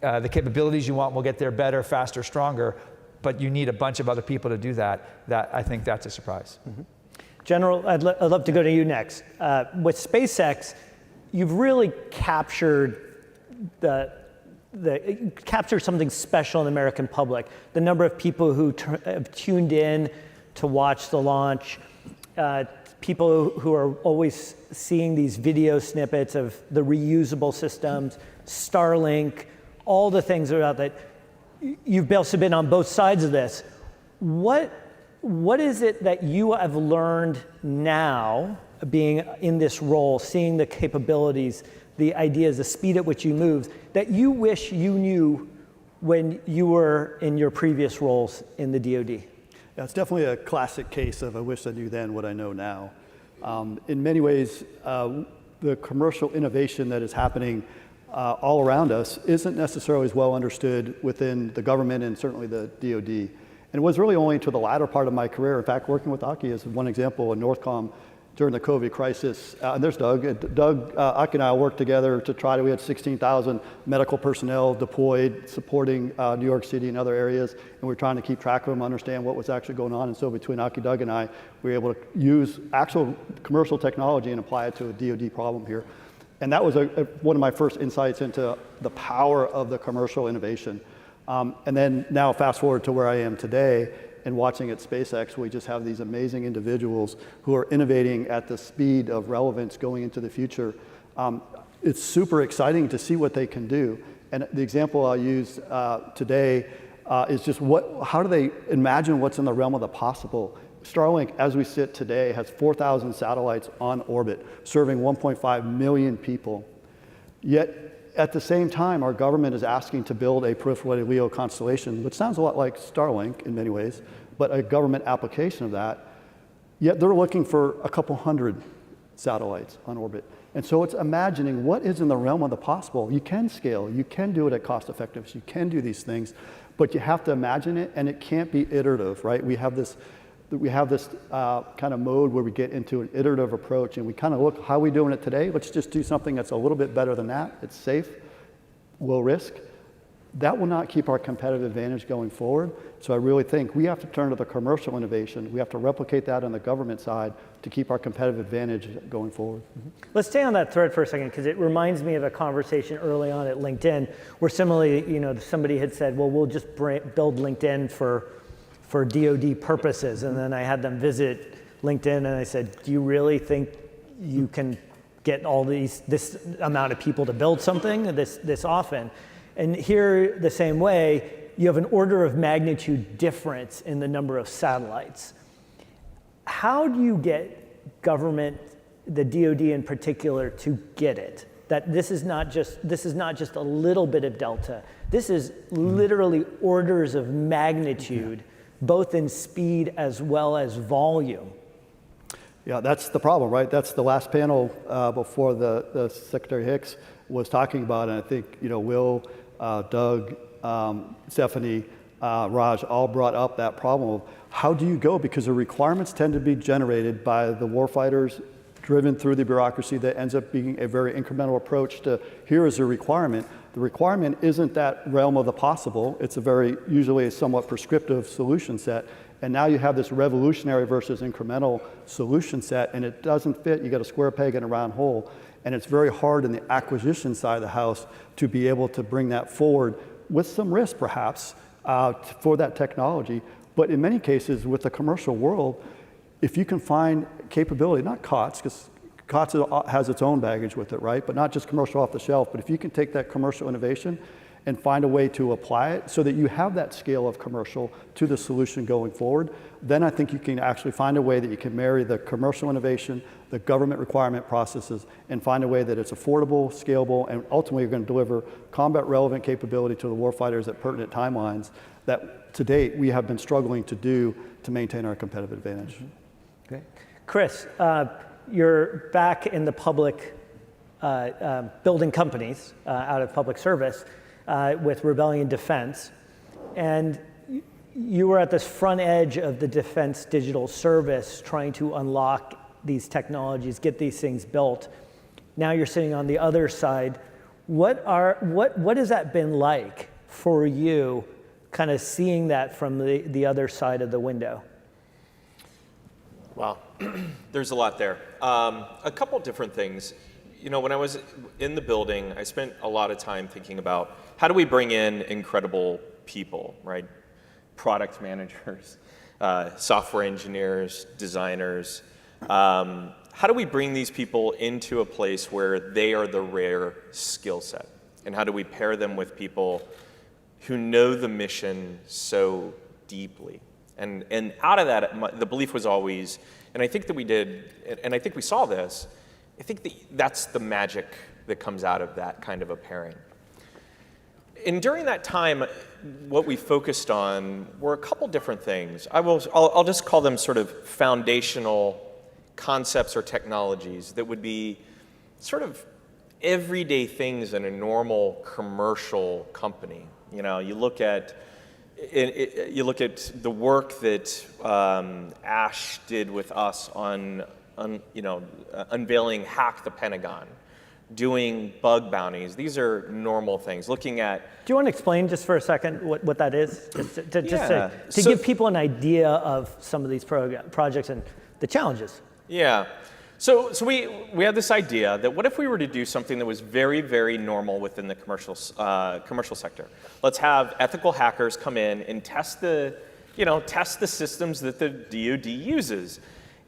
The capabilities you want will get there better, faster, stronger, but you need a bunch of other people to do that. I think that's a surprise. Mm-hmm. General, I'd love to go to you next. With SpaceX, you've really captured captured something special in the American public. The number of people who have tuned in to watch the launch, people who are always seeing these video snippets of the reusable systems, Starlink, all the things about that. You've also been on both sides of this. What is it that you have learned now, being in this role, seeing the capabilities, the ideas, the speed at which you move, that you wish you knew when you were in your previous roles in the DoD? Yeah, it's definitely a classic case of I wish I knew then what I know now. In many ways, the commercial innovation that is happening all around us isn't necessarily as well understood within the government and certainly the DoD. And it was really only to the latter part of my career, in fact, working with Aki is one example in Northcom during the COVID crisis. And there's Doug. Doug, Aki and I worked together to we had 16,000 medical personnel deployed, supporting New York City and other areas. And we were trying to keep track of them, understand what was actually going on. And so between Aki, Doug, and I, we were able to use actual commercial technology and apply it to a DoD problem here. And that was one of my first insights into the power of the commercial innovation. And then now fast forward to where I am today and watching at SpaceX, we just have these amazing individuals who are innovating at the speed of relevance going into the future. It's super exciting to see what they can do. And the example I'll use today is just how do they imagine what's in the realm of the possible? Starlink, as we sit today, has 4,000 satellites on orbit, serving 1.5 million people. Yet at the same time, our government is asking to build a proliferated LEO constellation, which sounds a lot like Starlink in many ways, but a government application of that. Yet they're looking for a couple hundred satellites on orbit. And so it's imagining what is in the realm of the possible. You can scale, you can do it at cost effectiveness, you can do these things, but you have to imagine it, and it can't be iterative, right? We have this kind of mode where we get into an iterative approach, and we kind of look, how are we doing it today? Let's just do something that's a little bit better than that. It's safe, low risk. That will not keep our competitive advantage going forward. So I really think we have to turn to the commercial innovation. We have to replicate that on the government side to keep our competitive advantage going forward. Let's stay on that thread for a second, because it reminds me of a conversation early on at LinkedIn where similarly, somebody had said, well, we'll just build LinkedIn for DoD purposes. And then I had them visit LinkedIn and I said, do you really think you can get this amount of people to build something this often? And here, the same way, you have an order of magnitude difference in the number of satellites. How do you get government, the DoD in particular, to get it? That this is not just a little bit of delta. This is literally orders of magnitude, both in speed as well as volume. Yeah, that's the problem, right? That's the last panel before the Secretary Hicks was talking about, and I think Will, Doug, Stephanie, Raj all brought up that problem of how do you go, because the requirements tend to be generated by the warfighters, driven through the bureaucracy that ends up being a very incremental approach to here is a requirement. The requirement isn't that realm of the possible. It's usually a somewhat prescriptive solution set. And now you have this revolutionary versus incremental solution set, and it doesn't fit. You got a square peg in a round hole. And it's very hard in the acquisition side of the house to be able to bring that forward with some risk, perhaps, for that technology. But in many cases, with the commercial world, if you can find capability, not COTS, because COTS has its own baggage with it, right? But not just commercial off the shelf, but if you can take that commercial innovation and find a way to apply it so that you have that scale of commercial to the solution going forward, then I think you can actually find a way that you can marry the commercial innovation, the government requirement processes, and find a way that it's affordable, scalable, and ultimately you're going to deliver combat relevant capability to the warfighters at pertinent timelines that to date we have been struggling to do to maintain our competitive advantage. Okay. Chris, you're back in the public, building companies out of public service with Rebellion Defense. And you were at this front edge of the defense digital service trying to unlock these technologies, get these things built. Now you're sitting on the other side. What has that been like for you, kind of seeing that from the other side of the window? Wow, there's a lot there. A couple different things. When I was in the building, I spent a lot of time thinking about how do we bring in incredible people, right? Product managers, software engineers, designers. How do we bring these people into a place where they are the rare skill set? And how do we pair them with people who know the mission so deeply? And out of that, the belief was always, and I think that we did, and I think we saw this, I think that's the magic that comes out of that kind of a pairing. And during that time, what we focused on were a couple different things. I'll just call them sort of foundational concepts or technologies that would be sort of everyday things in a normal commercial company. You look at the work that Ash did with us on unveiling Hack the Pentagon, doing bug bounties. These are normal things. Looking at. Do you want to explain just for a second what that is? To give people an idea of some of these projects and the challenges. Yeah. So we had this idea that what if we were to do something that was very, very normal within the commercial sector? Let's have ethical hackers come in and test the systems that the DoD uses.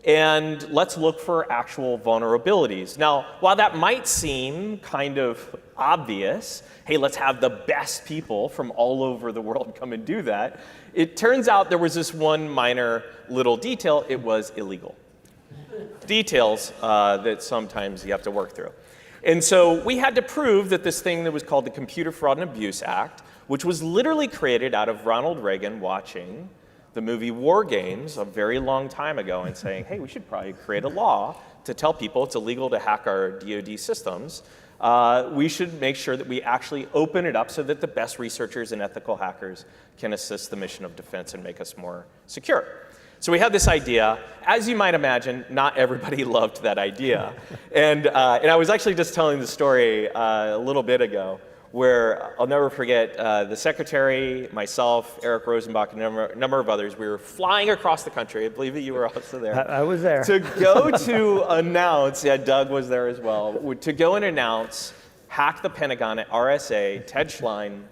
And let's look for actual vulnerabilities. Now, while that might seem kind of obvious, hey, let's have the best people from all over the world come and do that, it turns out there was this one minor little detail: it was illegal. Details that sometimes you have to work through. And so we had to prove that this thing that was called the Computer Fraud and Abuse Act, which was literally created out of Ronald Reagan watching the movie War Games a very long time ago and saying, hey, we should probably create a law to tell people it's illegal to hack our DoD systems. We should make sure that we actually open it up so that the best researchers and ethical hackers can assist the mission of defense and make us more secure. So we had this idea. As you might imagine, not everybody loved that idea. And I was actually just telling the story a little bit ago, where I'll never forget the secretary, myself, Eric Rosenbach, and a number of others. We were flying across the country. I believe that you were also there. I was there. To go to announce, yeah, Doug was there as well, to go and announce Hack the Pentagon at RSA. Ted Schlein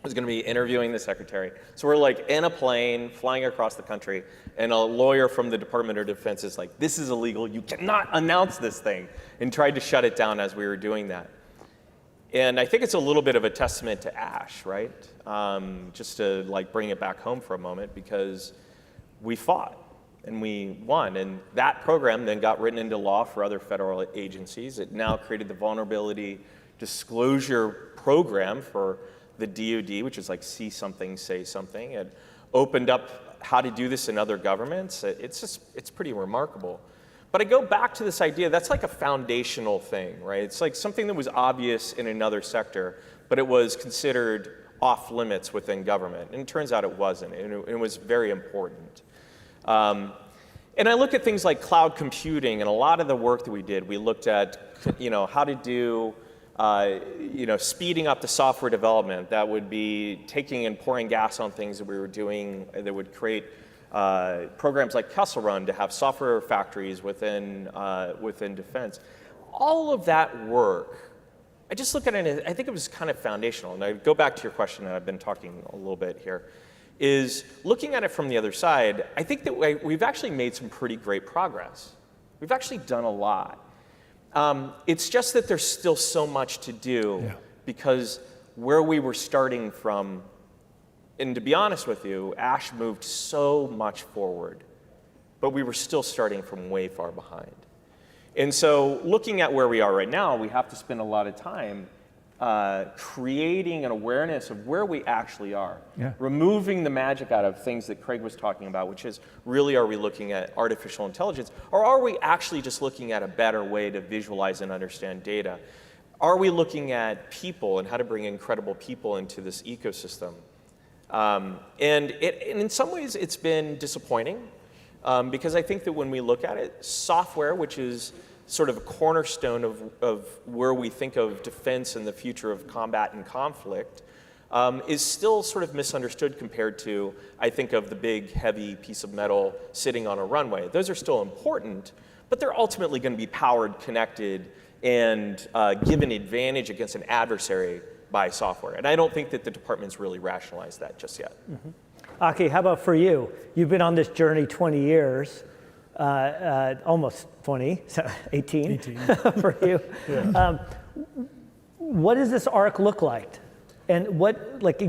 was going to be interviewing the secretary. So we're like in a plane flying across the country, and a lawyer from the Department of Defense is like, this is illegal. You cannot announce this thing, and tried to shut it down as we were doing that. And I think it's a little bit of a testament to Ash, right? Just to like bring it back home for a moment, because we fought and we won. And that program then got written into law for other federal agencies. It now created the vulnerability disclosure program for the DoD, which is like see something, say something. It opened up how to do this in other governments. It's pretty remarkable. But I go back to this idea, that's like a foundational thing, right? It's like something that was obvious in another sector, but it was considered off limits within government. And it turns out it wasn't, and it was very important. And I look at things like cloud computing, and a lot of the work that we did, we looked at, how to do, speeding up the software development. That would be taking and pouring gas on things that we were doing that would create programs like Kessel Run to have software factories within defense. All of that work, I just look at it, I think it was kind of foundational. And I go back to your question, and I've been talking a little bit here, is looking at it from the other side, I think that we've actually made some pretty great progress. We've actually done a lot. It's just that there's still so much to do because where we were starting from, and to be honest with you, Ash moved so much forward, but we were still starting from way far behind. And so looking at where we are right now, we have to spend a lot of time creating an awareness of where we actually are, removing the magic out of things that Craig was talking about, which is really, are we looking at artificial intelligence, or are we actually just looking at a better way to visualize and understand data? Are we looking at people and how to bring incredible people into this ecosystem? And in some ways, it's been disappointing because I think that when we look at it, software, which is sort of a cornerstone of where we think of defense and the future of combat and conflict, is still sort of misunderstood compared to, I think, of the big, heavy piece of metal sitting on a runway. Those are still important, but they're ultimately going to be powered, connected, and give an advantage against an adversary by software. And I don't think that the department's really rationalized that just yet. Aki, how about for you? You've been on this journey 20 years, almost 20, so 18 for you. What does this arc look like? And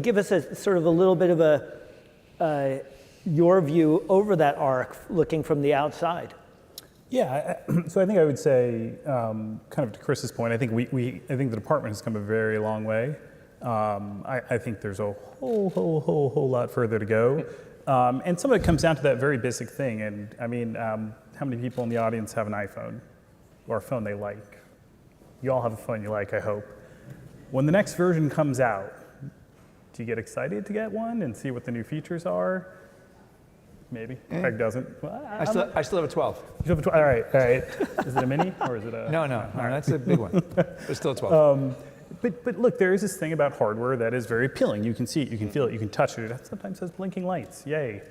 give us a sort of a little bit of your view over that arc, looking from the outside. Yeah, so I think I would say, kind of to Chris's point, I think I think the department has come a very long way. I think there's a whole lot further to go, and some of it comes down to that very basic thing. And I mean, how many people in the audience have an iPhone or a phone they like? You all have a phone you like, I hope. When the next version comes out, do you get excited to get one and see what the new features are? Maybe. Craig doesn't. Well, I still have a 12. You still have a 12? All right. Is it a mini or is it a? No, that's a big one. But still a 12. But look, there is this thing about hardware that is very appealing. You can see it, you can feel it, you can touch it. It sometimes has blinking lights. Yay.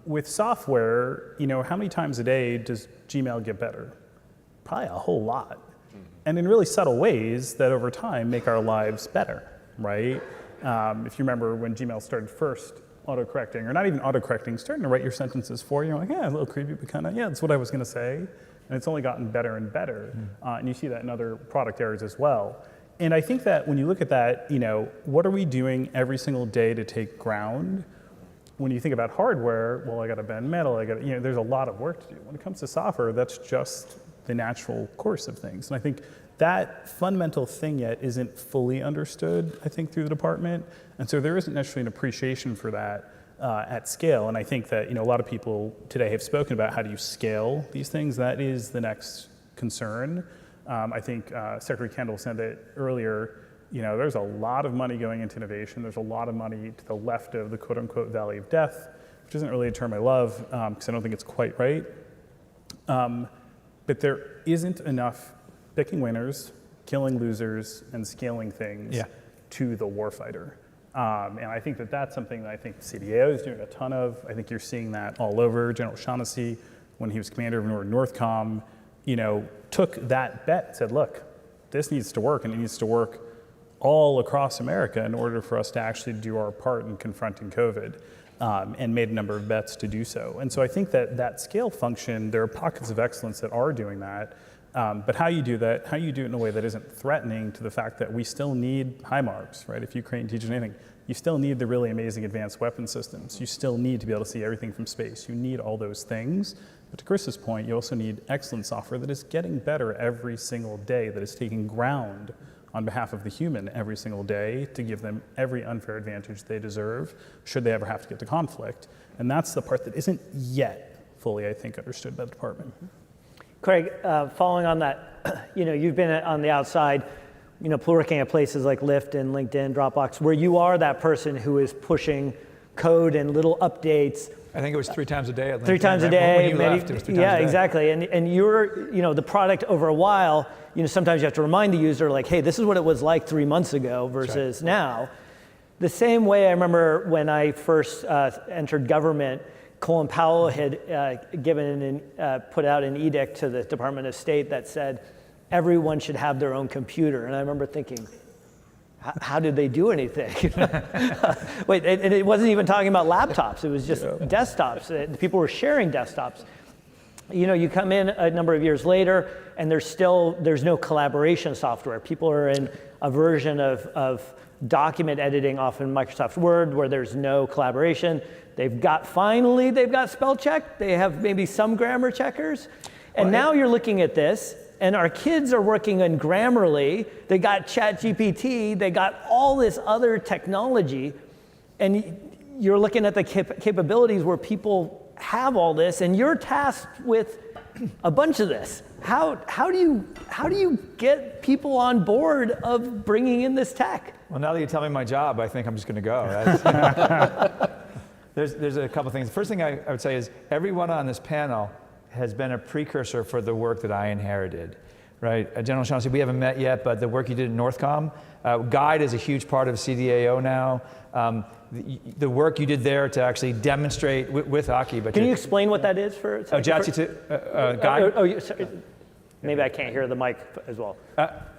With software, how many times a day does Gmail get better? Probably a whole lot. And in really subtle ways that over time make our lives better, right? If you remember when Gmail started first autocorrecting, or not even autocorrecting, starting to write your sentences for you, you're like, yeah, a little creepy, but kind of, yeah, that's what I was going to say. And it's only gotten better and better. And you see that in other product areas as well. And I think that when you look at that, what are we doing every single day to take ground? When you think about hardware, well, I got to bend metal, there's a lot of work to do. When it comes to software, that's just the natural course of things. And I think that fundamental thing yet isn't fully understood, I think, through the department. And so there isn't necessarily an appreciation for that at scale. And I think that a lot of people today have spoken about how do you scale these things. That is the next concern. I think Secretary Kendall said that earlier. There's a lot of money going into innovation. There's a lot of money to the left of the quote unquote valley of death, which isn't really a term I love because I don't think it's quite right. But there isn't enough picking winners, killing losers, and scaling things to the warfighter. And I think that that's something that I think CDAO is doing a ton of. I think you're seeing that all over. General Shaughnessy, when he was commander of Northcom, took that bet, said, look, this needs to work, and it needs to work all across America in order for us to actually do our part in confronting COVID, and made a number of bets to do so. And so I think that that scale function, there are pockets of excellence that are doing that, but how you do that, how you do it in a way that isn't threatening to the fact that we still need HIMARS, right? If Ukraine teaches anything, you still need the really amazing advanced weapon systems. You still need to be able to see everything from space. You need all those things. But to Chris's point, you also need excellent software that is getting better every single day, that is taking ground on behalf of the human every single day to give them every unfair advantage they deserve, should they ever have to get to conflict. And that's the part that isn't yet fully, I think, understood by the department. Craig, following on that, you've been on the outside, working at places like Lyft and LinkedIn, Dropbox, where you are that person who is pushing code and little updates. I think it was 3 times a day at LinkedIn. 3 times a day. When you left, it was 3 times a day. Exactly. And you're, the product over a while, sometimes you have to remind the user, like, hey, this is what it was like 3 months ago versus now. The same way I remember when I first entered government, Colin Powell had put out an edict to the Department of State that said everyone should have their own computer. And I remember thinking, how did they do anything? Wait, and it wasn't even talking about laptops. It was just desktops. People were sharing desktops. You come in a number of years later, and there's no collaboration software. People are in a version of document editing, often Microsoft Word, where there's no collaboration. Finally, they've got spell check. They have maybe some grammar checkers. And now you're looking at this, and our kids are working on Grammarly. They got ChatGPT. They got all this other technology. And you're looking at the capabilities where people have all this, and you're tasked with a bunch of this. How do you get people on board of bringing in this tech? Well, now that you tell me my job, I think I'm just going to go. There's a couple things. The first thing I would say is everyone on this panel has been a precursor for the work that I inherited, right? General Shaughnessy, we haven't met yet, but the work you did in Northcom, Guide is a huge part of CDAO now. The work you did there to actually demonstrate with Aki. But can you explain what that is for? Guide? Sorry. Maybe I can't hear the mic as well.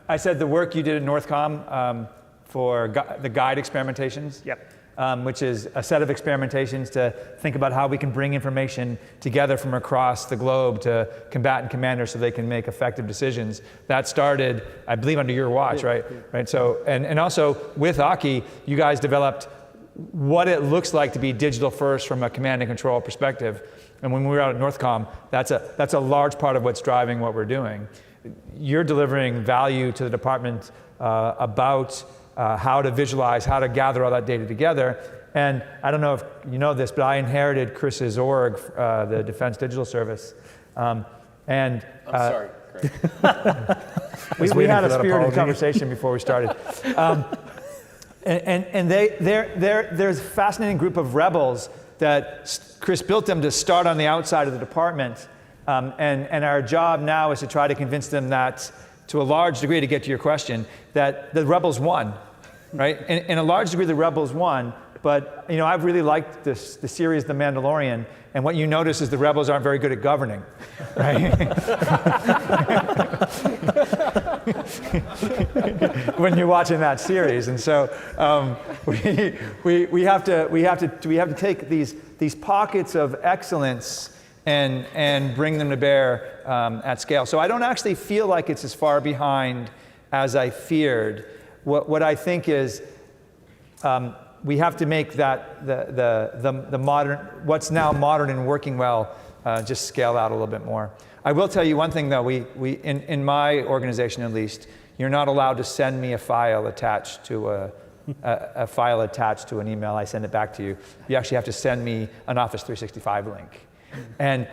I said the work you did at Northcom for the Guide experimentations. Yep. Which is a set of experimentations to think about how we can bring information together from across the globe to combatant commanders so they can make effective decisions. That started, I believe, under your watch, right? Right. So, and also with Aki, you guys developed what it looks like to be digital first from a command and control perspective. And when we were out at Northcom, that's a large part of what's driving what we're doing. You're delivering value to the department about how to visualize, how to gather all that data together. And I don't know if you know this, but I inherited Chris's org, the Defense Digital Service. I'm sorry, Craig. we had a spirited conversation before we started. And there's a fascinating group of rebels that Chris built them to start on the outside of the department. And our job now is to try to convince them that, to a large degree, to get to your question, that the rebels won, right? In a large degree, the rebels won. But I've really liked the series The Mandalorian, and what you notice is the rebels aren't very good at governing, right? When you're watching that series, and so we have to take these pockets of excellence and bring them to bear at scale. So I don't actually feel like it's as far behind as I feared. What I think is we have to make that the modern, what's now modern and working well, just scale out a little bit more. I will tell you one thing though, in my organization at least, you're not allowed to send me a file attached to a file attached to an email. I send it back to you. You actually have to send me an Office 365 link. And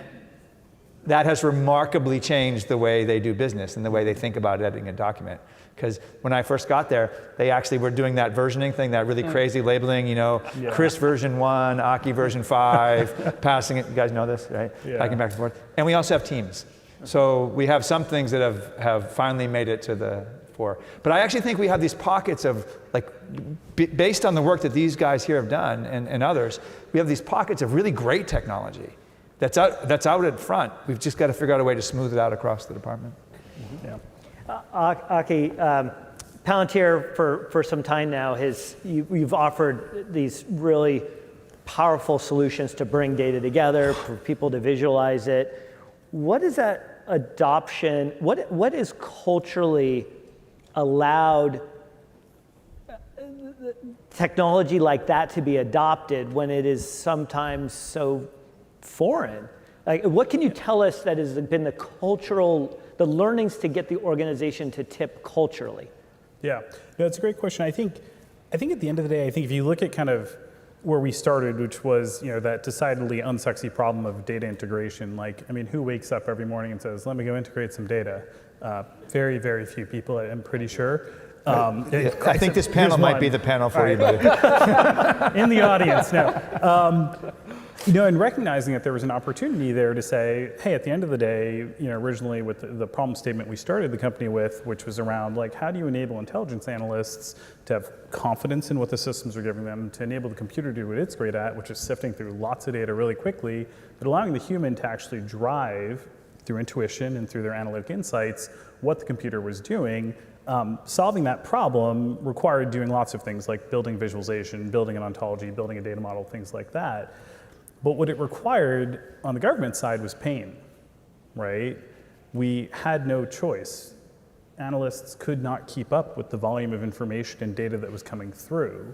that has remarkably changed the way they do business and the way they think about editing a document. Because when I first got there, they actually were doing that versioning thing, that really crazy labeling, you know, Chris version 1, Aki version 5, passing it. You guys know this, right? Backing back and forth. And we also have teams. So we have some things that have finally made it to the fore. But I actually think we have these pockets of, like, based on the work that these guys here have done and others, we have these pockets of really great technology that's out at front. We've just got to figure out a way to smooth it out across the department. Aki, Palantir for some time now you've offered these really powerful solutions to bring data together, for people to visualize it. What is that adoption, what is culturally allowed technology like that to be adopted when it is sometimes so foreign? Like, what can you tell us that has been the learnings to get the organization to tip culturally? Yeah, no, it's a great question. I think at the end of the day, I think if you look at kind of where we started, which was, you know, that decidedly unsexy problem of data integration. Like, I mean, who wakes up every morning and says, let me go integrate some data? Very, very few people, I'm pretty sure. I think this panel might be the panel for you, buddy. In the audience, no. You know, and recognizing that there was an opportunity there to say, hey, at the end of the day, you know, originally with the problem statement we started the company with, which was around, like, how do you enable intelligence analysts to have confidence in what the systems are giving them, to enable the computer to do what it's great at, which is sifting through lots of data really quickly, but allowing the human to actually drive through intuition and through their analytic insights what the computer was doing. Solving that problem required doing lots of things like building visualization, building an ontology, building a data model, things like that. But what it required on the government side was pain, right? We had no choice. Analysts could not keep up with the volume of information and data that was coming through.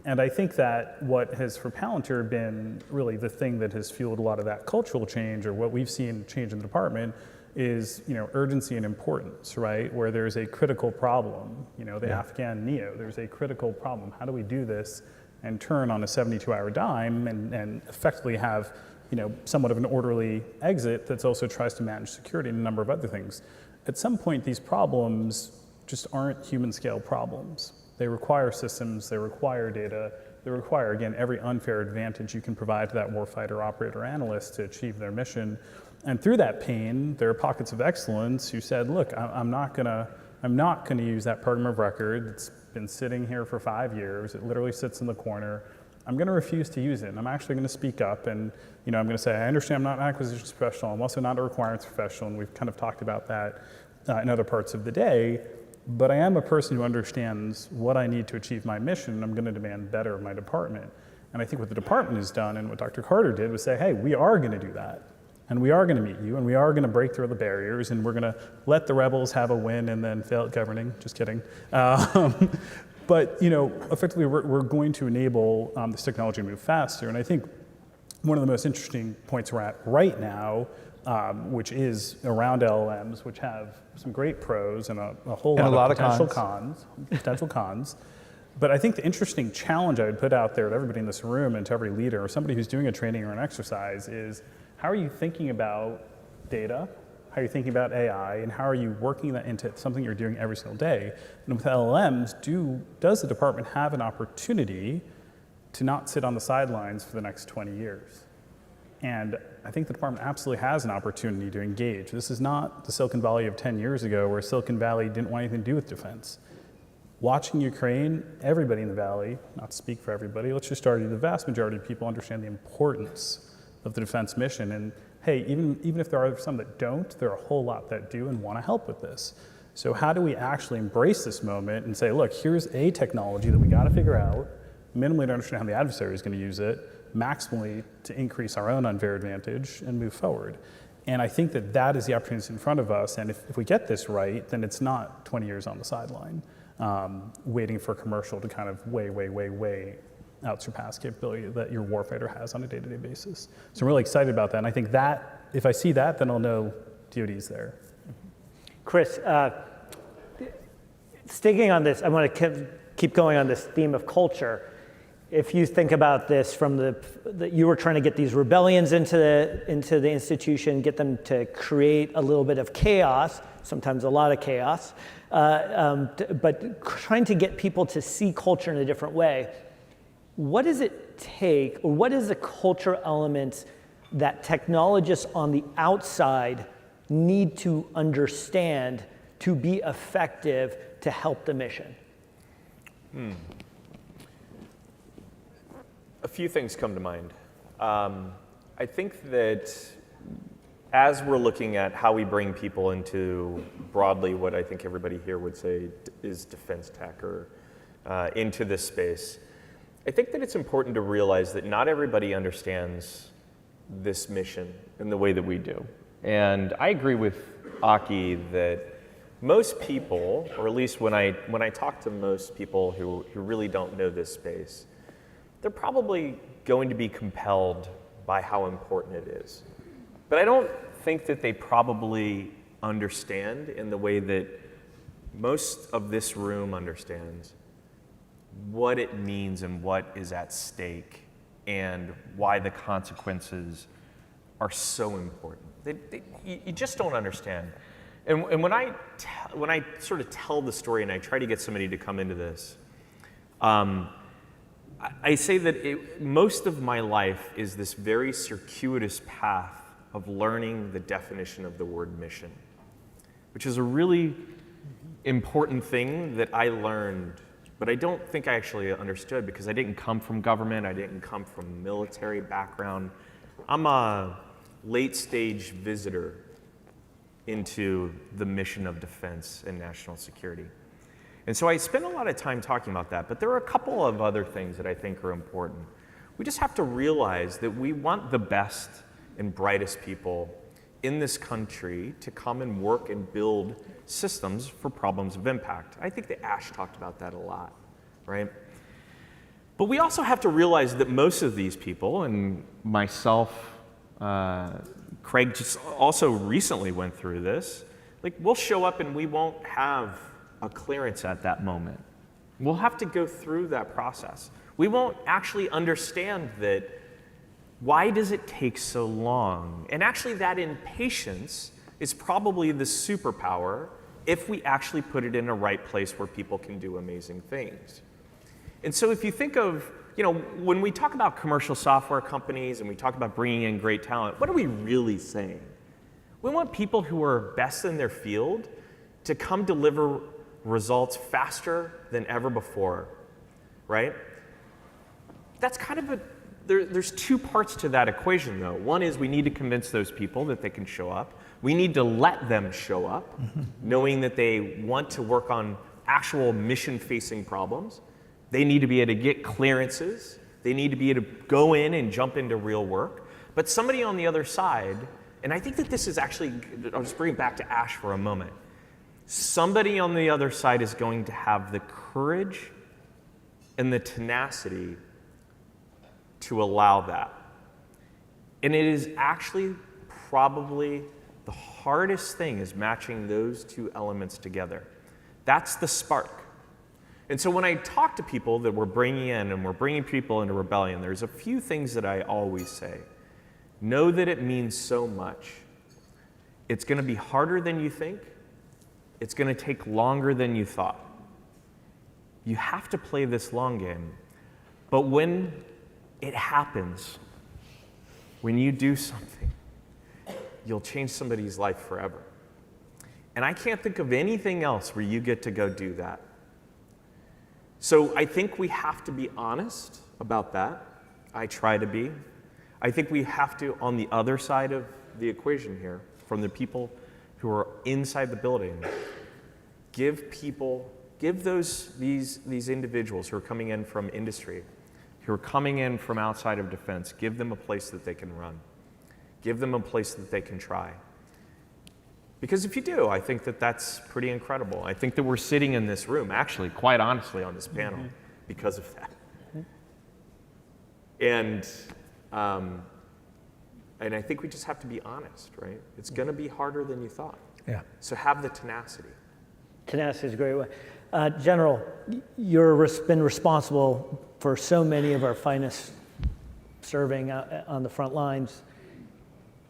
And I think that what has for Palantir been really the thing that has fueled a lot of that cultural change, or what we've seen change in the department, is, you know, urgency and importance, right? Where there's a critical problem, you know, the Afghan NEO, there's a critical problem. How do we do this and turn on a 72-hour dime and effectively have, you know, somewhat of an orderly exit that also tries to manage security and a number of other things? At some point, these problems just aren't human-scale problems. They require systems, they require data, they require, again, every unfair advantage you can provide to that warfighter, operator, analyst to achieve their mission. And through that pain, there are pockets of excellence who said, look, I'm not gonna use that program of record that's been sitting here for 5 years. It literally sits in the corner. I'm going to refuse to use it. And I'm actually going to speak up, and, you know, I'm going to say, I understand I'm not an acquisitions professional. I'm also not a requirements professional, and we've kind of talked about that in other parts of the day. But I am a person who understands what I need to achieve my mission, and I'm going to demand better of my department. And I think what the department has done, and what Dr. Carter did, was say, hey, we are going to do that. And we are going to meet you, and we are going to break through the barriers, and we're going to let the rebels have a win and then fail at governing. Just kidding. But, you know, effectively, we're going to enable this technology to move faster. And I think one of the most interesting points we're at right now, which is around LLMs, which have some great pros and a whole lot of potential cons. But I think the interesting challenge I would put out there to everybody in this room and to every leader or somebody who's doing a training or an exercise is, how are you thinking about data? How are you thinking about AI? And how are you working that into something you're doing every single day? And with LLMs, does the department have an opportunity to not sit on the sidelines for the next 20 years? And I think the department absolutely has an opportunity to engage. This is not the Silicon Valley of 10 years ago, where Silicon Valley didn't want anything to do with defense. Watching Ukraine, everybody in the Valley, not to speak for everybody, let's just argue the vast majority of people understand the importance of the defense mission. And hey, even if there are some that don't, there are a whole lot that do and want to help with this. So how do we actually embrace this moment and say, look, here's a technology that we got to figure out, minimally to understand how the adversary is going to use it, maximally to increase our own unfair advantage and move forward. And I think that that is the opportunity in front of us. And if we get this right, then it's not 20 years on the sideline, waiting for commercial to kind of way outsurpass capability that your warfighter has on a day-to-day basis. So I'm really excited about that. And I think that if I see that, then I'll know duties there. Chris, sticking on this, I want to keep going on this theme of culture. If you think about this from you were trying to get these rebellions into the institution, get them to create a little bit of chaos, sometimes a lot of chaos, but trying to get people to see culture in a different way. What does it take, or what is the culture element that technologists on the outside need to understand to be effective to help the mission? A few things come to mind. I think that as we're looking at how we bring people into broadly what I think everybody here would say is defense tech or into this space, I think that it's important to realize that not everybody understands this mission in the way that we do. And I agree with Aki that most people, or at least when I talk to most people who really don't know this space, they're probably going to be compelled by how important it is. But I don't think that they probably understand in the way that most of this room understands what it means and what is at stake and why the consequences are so important. You just don't understand. And when I sort of tell the story and I try to get somebody to come into this, I say that most of my life is this very circuitous path of learning the definition of the word mission, which is a really important thing that I learned, but I don't think I actually understood because I didn't come from government, I didn't come from military background. I'm a late stage visitor into the mission of defense and national security. And so I spend a lot of time talking about that, but there are a couple of other things that I think are important. We just have to realize that we want the best and brightest people in this country to come and work and build systems for problems of impact. I think that Ash talked about that a lot, right? But we also have to realize that most of these people, and myself, Craig just also recently went through this, like we'll show up and we won't have a clearance at that moment. We'll have to go through that process. We won't actually understand that why does it take so long? And actually that impatience is probably the superpower if we actually put it in a right place where people can do amazing things. And so if you think of, when we talk about commercial software companies and we talk about bringing in great talent, what are we really saying? We want people who are best in their field to come deliver results faster than ever before, right? That's kind of there's two parts to that equation though. One is we need to convince those people that they can show up. We need to let them show up, knowing that they want to work on actual mission-facing problems. They need to be able to get clearances. They need to be able to go in and jump into real work. But somebody on the other side, and I think that this is actually, I'll just bring it back to Ash for a moment. Somebody on the other side is going to have the courage and the tenacity to allow that. And it is actually probably the hardest thing is matching those two elements together. That's the spark. And so when I talk to people that we're bringing in and we're bringing people into rebellion, there's a few things that I always say. Know that it means so much. It's going to be harder than you think. It's going to take longer than you thought. You have to play this long game. But when it happens, when you do something, you'll change somebody's life forever. And I can't think of anything else where you get to go do that. So I think we have to be honest about that. I try to be. I think we have to, on the other side of the equation here, from the people who are inside the building, give these individuals who are coming in from industry, who are coming in from outside of defense, give them a place that they can run. Give them a place that they can try. Because if you do, I think that that's pretty incredible. I think that we're sitting in this room, actually, quite honestly, on this panel because of that. And And I think we just have to be honest, right? It's going to be harder than you thought. Yeah. So have the tenacity. Tenacity is a great way. General, you've been responsible for so many of our finest serving on the front lines.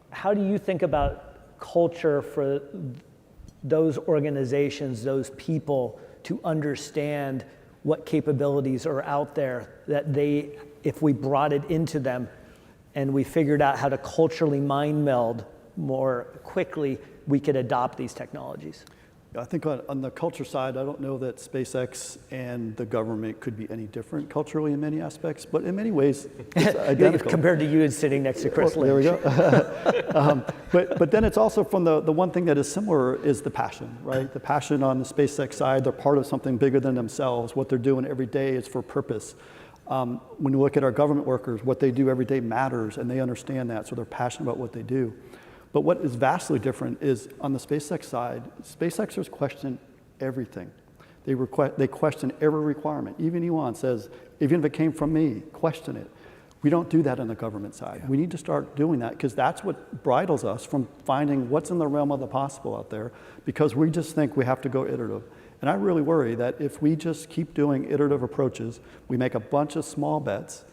How do you think about culture for those organizations, those people, to understand what capabilities are out there that they, if we brought it into them and we figured out how to culturally mind meld more quickly, we could adopt these technologies? I think on the culture side, I don't know that SpaceX and the government could be any different culturally in many aspects, but in many ways, it's identical. Compared to you sitting next to Chris Lynch. There we go. But then it's also from the one thing that is similar is the passion, right? The passion on the SpaceX side, they're part of something bigger than themselves. What they're doing every day is for purpose. When you look at our government workers, what they do every day matters, and they understand that, so they're passionate about what they do. But what is vastly different is on the SpaceX side, SpaceXers question everything. They question every requirement. Even Elon says, even if it came from me, question it. We don't do that on the government side. Yeah. We need to start doing that because that's what bridles us from finding what's in the realm of the possible out there, because we just think we have to go iterative. And I really worry that if we just keep doing iterative approaches, we make a bunch of small bets.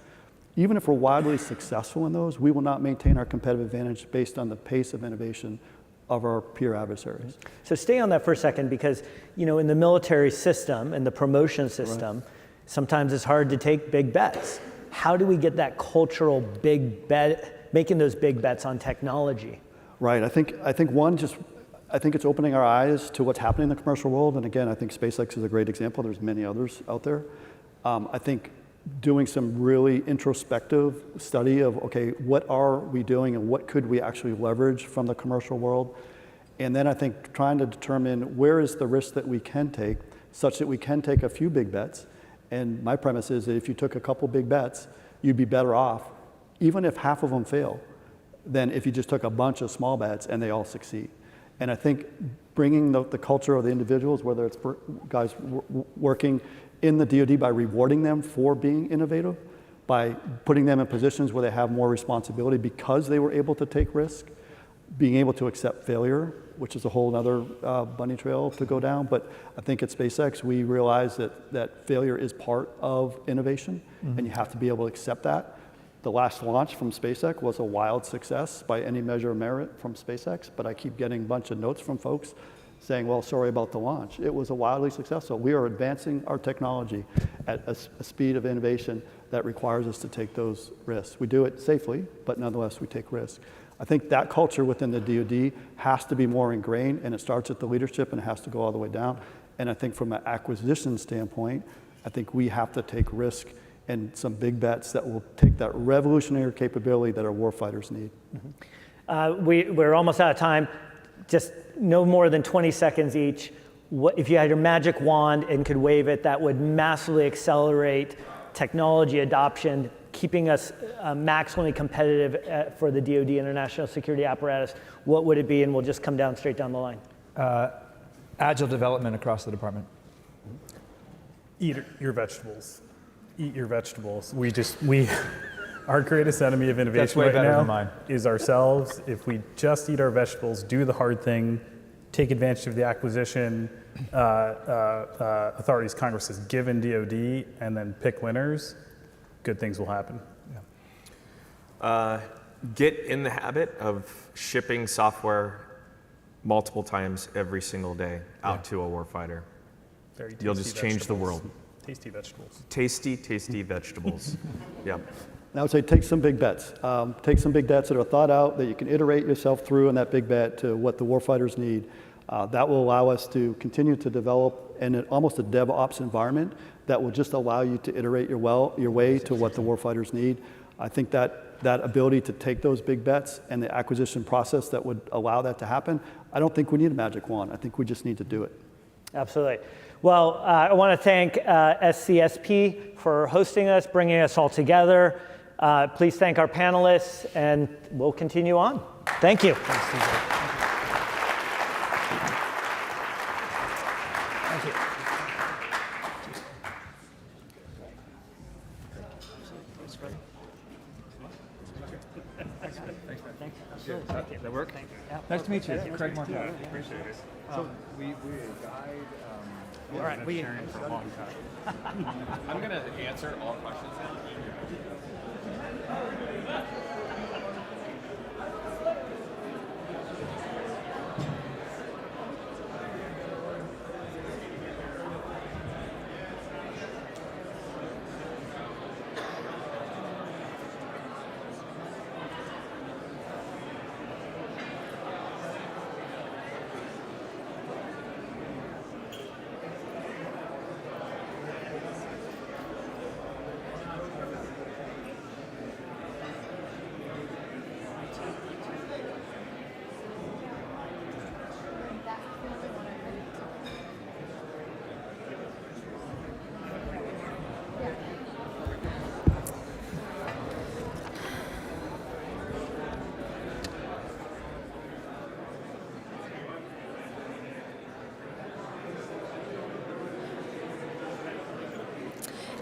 Even if we're wildly successful in those, we will not maintain our competitive advantage based on the pace of innovation of our peer adversaries. So stay on that for a second, because in the military system and the promotion system, right, sometimes it's hard to take big bets. How do we get that cultural big bet, making those big bets on technology? Right. I think it's opening our eyes to what's happening in the commercial world. And again, I think SpaceX is a great example. There's many others out there. I think doing some really introspective study of, okay, what are we doing and what could we actually leverage from the commercial world? And then I think trying to determine where is the risk that we can take such that we can take a few big bets. And my premise is that if you took a couple big bets, you'd be better off, even if half of them fail, than if you just took a bunch of small bets and they all succeed. And I think bringing the culture of the individuals, whether it's guys working in the DoD by rewarding them for being innovative, by putting them in positions where they have more responsibility because they were able to take risk, being able to accept failure, which is a whole other bunny trail to go down. But I think at SpaceX, we realize that failure is part of innovation, and you have to be able to accept that. The last launch from SpaceX was a wild success by any measure of merit from SpaceX, but I keep getting a bunch of notes from folks saying, well, sorry about the launch. It was a wildly successful. We are advancing our technology at a speed of innovation that requires us to take those risks. We do it safely, but nonetheless, we take risks. I think that culture within the DoD has to be more ingrained, and it starts at the leadership and it has to go all the way down. And I think from an acquisition standpoint, I think we have to take risk and some big bets that will take that revolutionary capability that our warfighters need. We're almost out of time. Just no more than 20 seconds each. If you had your magic wand and could wave it, that would massively accelerate technology adoption, keeping us maximally competitive for the DoD international security apparatus. What would it be? And we'll just come down straight down the line. Agile development across the department. Eat your vegetables. Eat your vegetables. Our greatest enemy of innovation right now is ourselves. If we just eat our vegetables, do the hard thing, take advantage of the acquisition authorities Congress has given DoD, and then pick winners, good things will happen. Yeah. Get in the habit of shipping software multiple times every single day out to a warfighter. You'll just change the world. Tasty vegetables. Tasty vegetables. Yeah. I would say take some big bets. Take some big bets that are thought out, that you can iterate yourself through in that big bet to what the warfighters need. That will allow us to continue to develop almost a DevOps environment that will just allow you to iterate your way to what the warfighters need. I think that ability to take those big bets and the acquisition process that would allow that to happen, I don't think we need a magic wand. I think we just need to do it. Absolutely. Well, I want to thank SCSP for hosting us, bringing us all together. Please thank our panelists, and we'll continue on. Thank you. Thank you. Does that work? Nice to meet you. Craig Markell. Appreciate it. So we guide. all right, been sharing for a long time. I'm going to answer all questions now.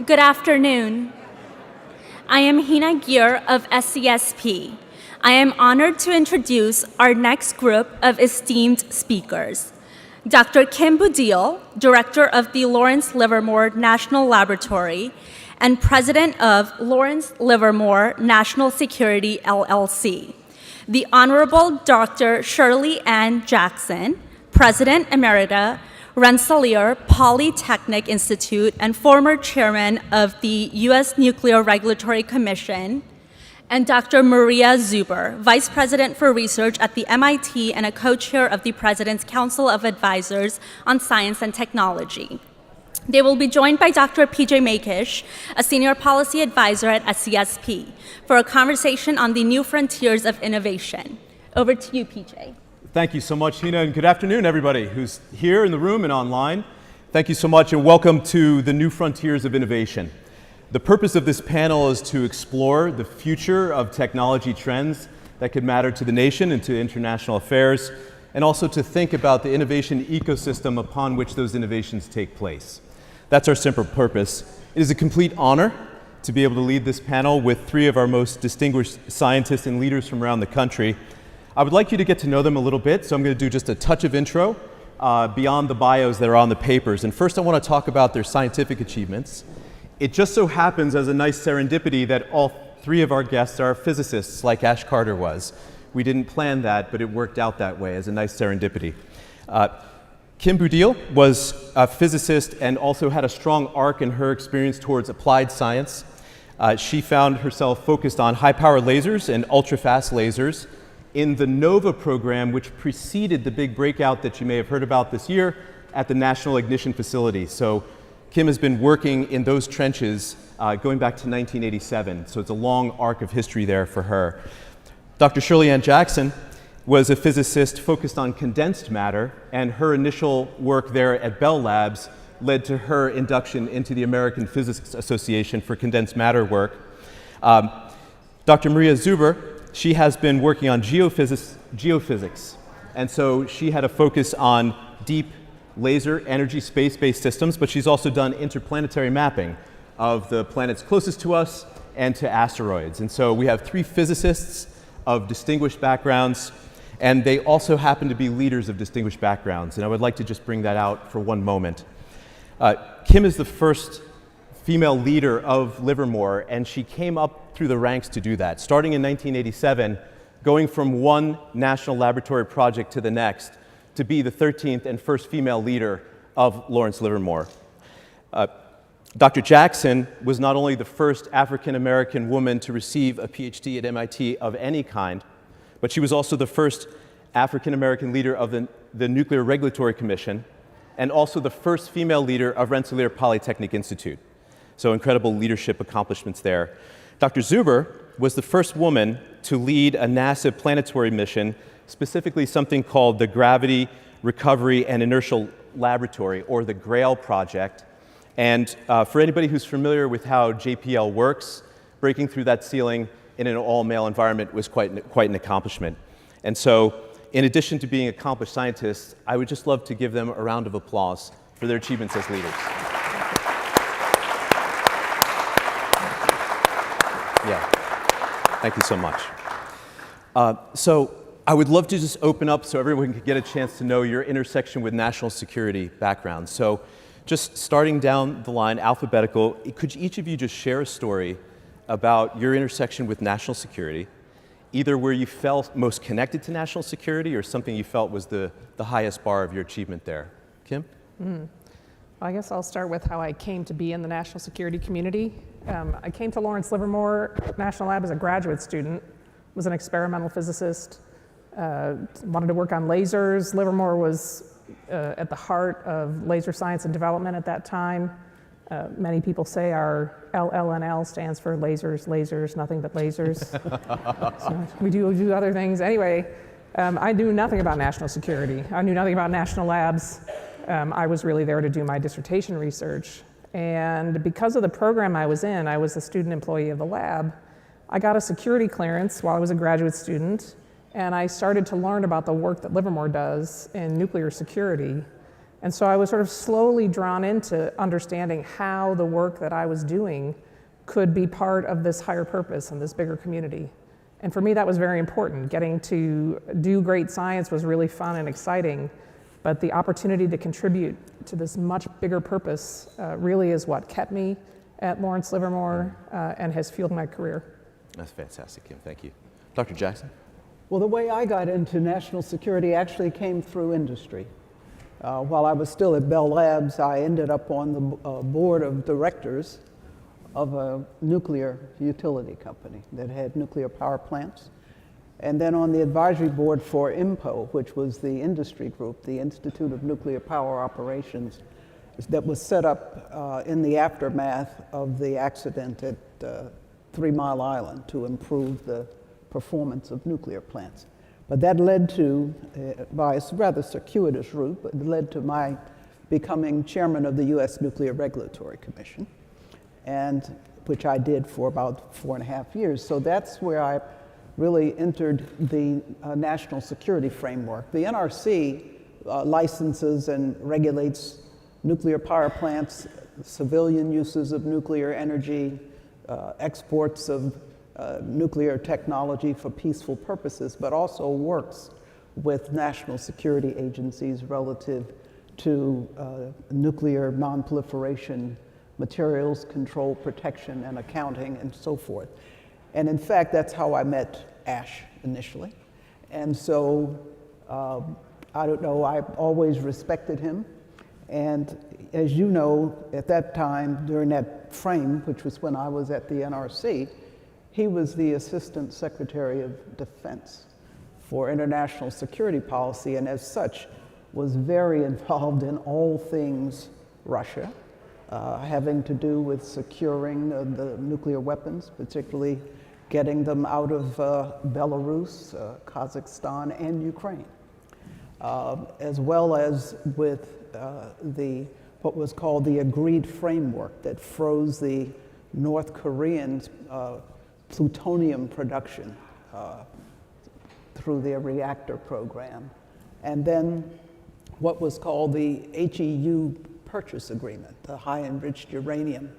Good afternoon. I am Hina Gear of SCSP. I am honored to introduce our next group of esteemed speakers. Dr. Kim Budil, Director of the Lawrence Livermore National Laboratory and President of Lawrence Livermore National Security, LLC. The Honorable Dr. Shirley Ann Jackson, President Emerita, Rensselaer Polytechnic Institute and former chairman of the U.S. Nuclear Regulatory Commission, and Dr. Maria Zuber, Vice President for Research at the MIT and a co-chair of the President's Council of Advisors on Science and Technology. They will be joined by Dr. PJ Makish, a senior policy advisor at SCSP, for a conversation on the new frontiers of innovation. Over to you, PJ. Thank you so much, Hina, and good afternoon, everybody who's here in the room and online. Thank you so much, and welcome to the New Frontiers of Innovation. The purpose of this panel is to explore the future of technology trends that could matter to the nation and to international affairs, and also to think about the innovation ecosystem upon which those innovations take place. That's our simple purpose. It is a complete honor to be able to lead this panel with three of our most distinguished scientists and leaders from around the country. I would like you to get to know them a little bit, so I'm going to do just a touch of intro beyond the bios that are on the papers. And first I want to talk about their scientific achievements. It just so happens as a nice serendipity that all three of our guests are physicists, like Ash Carter was. We didn't plan that, but it worked out that way as a nice serendipity. Kim Budil was a physicist and also had a strong arc in her experience towards applied science. She found herself focused on high-power lasers and ultra-fast lasers in the NOVA program, which preceded the big breakout that you may have heard about this year at the National Ignition Facility. So Kim has been working in those trenches going back to 1987. So it's a long arc of history there for her. Dr. Shirley Ann Jackson was a physicist focused on condensed matter, and her initial work there at Bell Labs led to her induction into the American Physics Association for condensed matter work. Dr. Maria Zuber, she has been working on geophysics, and so she had a focus on deep laser energy space-based systems, but she's also done interplanetary mapping of the planets closest to us and to asteroids. And so we have three physicists of distinguished backgrounds, and they also happen to be leaders of distinguished backgrounds, and I would like to just bring that out for one moment. Kim is the first female leader of Livermore, and she came up through the ranks to do that, starting in 1987, going from one national laboratory project to the next to be the 13th and first female leader of Lawrence Livermore. Dr. Jackson was not only the first African-American woman to receive a PhD at MIT of any kind, but she was also the first African-American leader of the Nuclear Regulatory Commission, and also the first female leader of Rensselaer Polytechnic Institute. So incredible leadership accomplishments there. Dr. Zuber was the first woman to lead a NASA planetary mission, specifically something called the Gravity, Recovery, and Inertial Laboratory, or the GRAIL project. And for anybody who's familiar with how JPL works, breaking through that ceiling in an all-male environment was quite an accomplishment. And so, in addition to being accomplished scientists, I would just love to give them a round of applause for their achievements as leaders. Yeah, thank you so much. So I would love to just open up so everyone can get a chance to know your intersection with national security background. So just starting down the line, alphabetical, could each of you just share a story about your intersection with national security, either where you felt most connected to national security or something you felt was the highest bar of your achievement there? Kim? I guess I'll start with how I came to be in the national security community. I came to Lawrence Livermore National Lab as a graduate student, was an experimental physicist, wanted to work on lasers. Livermore was at the heart of laser science and development at that time. Many people say our LLNL stands for lasers, nothing but lasers. So we do other things. Anyway, I knew nothing about national security. I knew nothing about national labs. I was really there to do my dissertation research. And because of the program I was in, I was a student employee of the lab. I got a security clearance while I was a graduate student, and I started to learn about the work that Livermore does in nuclear security. And so I was sort of slowly drawn into understanding how the work that I was doing could be part of this higher purpose and this bigger community. And for me, that was very important. Getting to do great science was really fun and exciting, but the opportunity to contribute to this much bigger purpose really is what kept me at Lawrence Livermore and has fueled my career. That's fantastic, Kim. Thank you. Dr. Jackson? Well, the way I got into national security actually came through industry. While I was still at Bell Labs, I ended up on the board of directors of a nuclear utility company that had nuclear power plants. And then on the advisory board for INPO, which was the industry group, the Institute of Nuclear Power Operations, that was set up in the aftermath of the accident at 3 Mile Island to improve the performance of nuclear plants. But that led to, by a rather circuitous route, but it led to my becoming chairman of the U.S. Nuclear Regulatory Commission, and which I did for about 4.5 years. So that's where I really entered the national security framework. The NRC licenses and regulates nuclear power plants, civilian uses of nuclear energy, exports of nuclear technology for peaceful purposes, but also works with national security agencies relative to nuclear non-proliferation materials, control, protection, and accounting, and so forth. And in fact, that's how I met Ash initially. And so, I don't know, I've always respected him. And as you know, at that time, during that frame, which was when I was at the NRC, he was the Assistant Secretary of Defense for International Security Policy, and as such, was very involved in all things Russia, having to do with securing the nuclear weapons, particularly getting them out of Belarus, Kazakhstan, and Ukraine, as well as with what was called the agreed framework that froze the North Koreans' plutonium production through their reactor program. And then what was called the HEU purchase agreement, the high enriched uranium,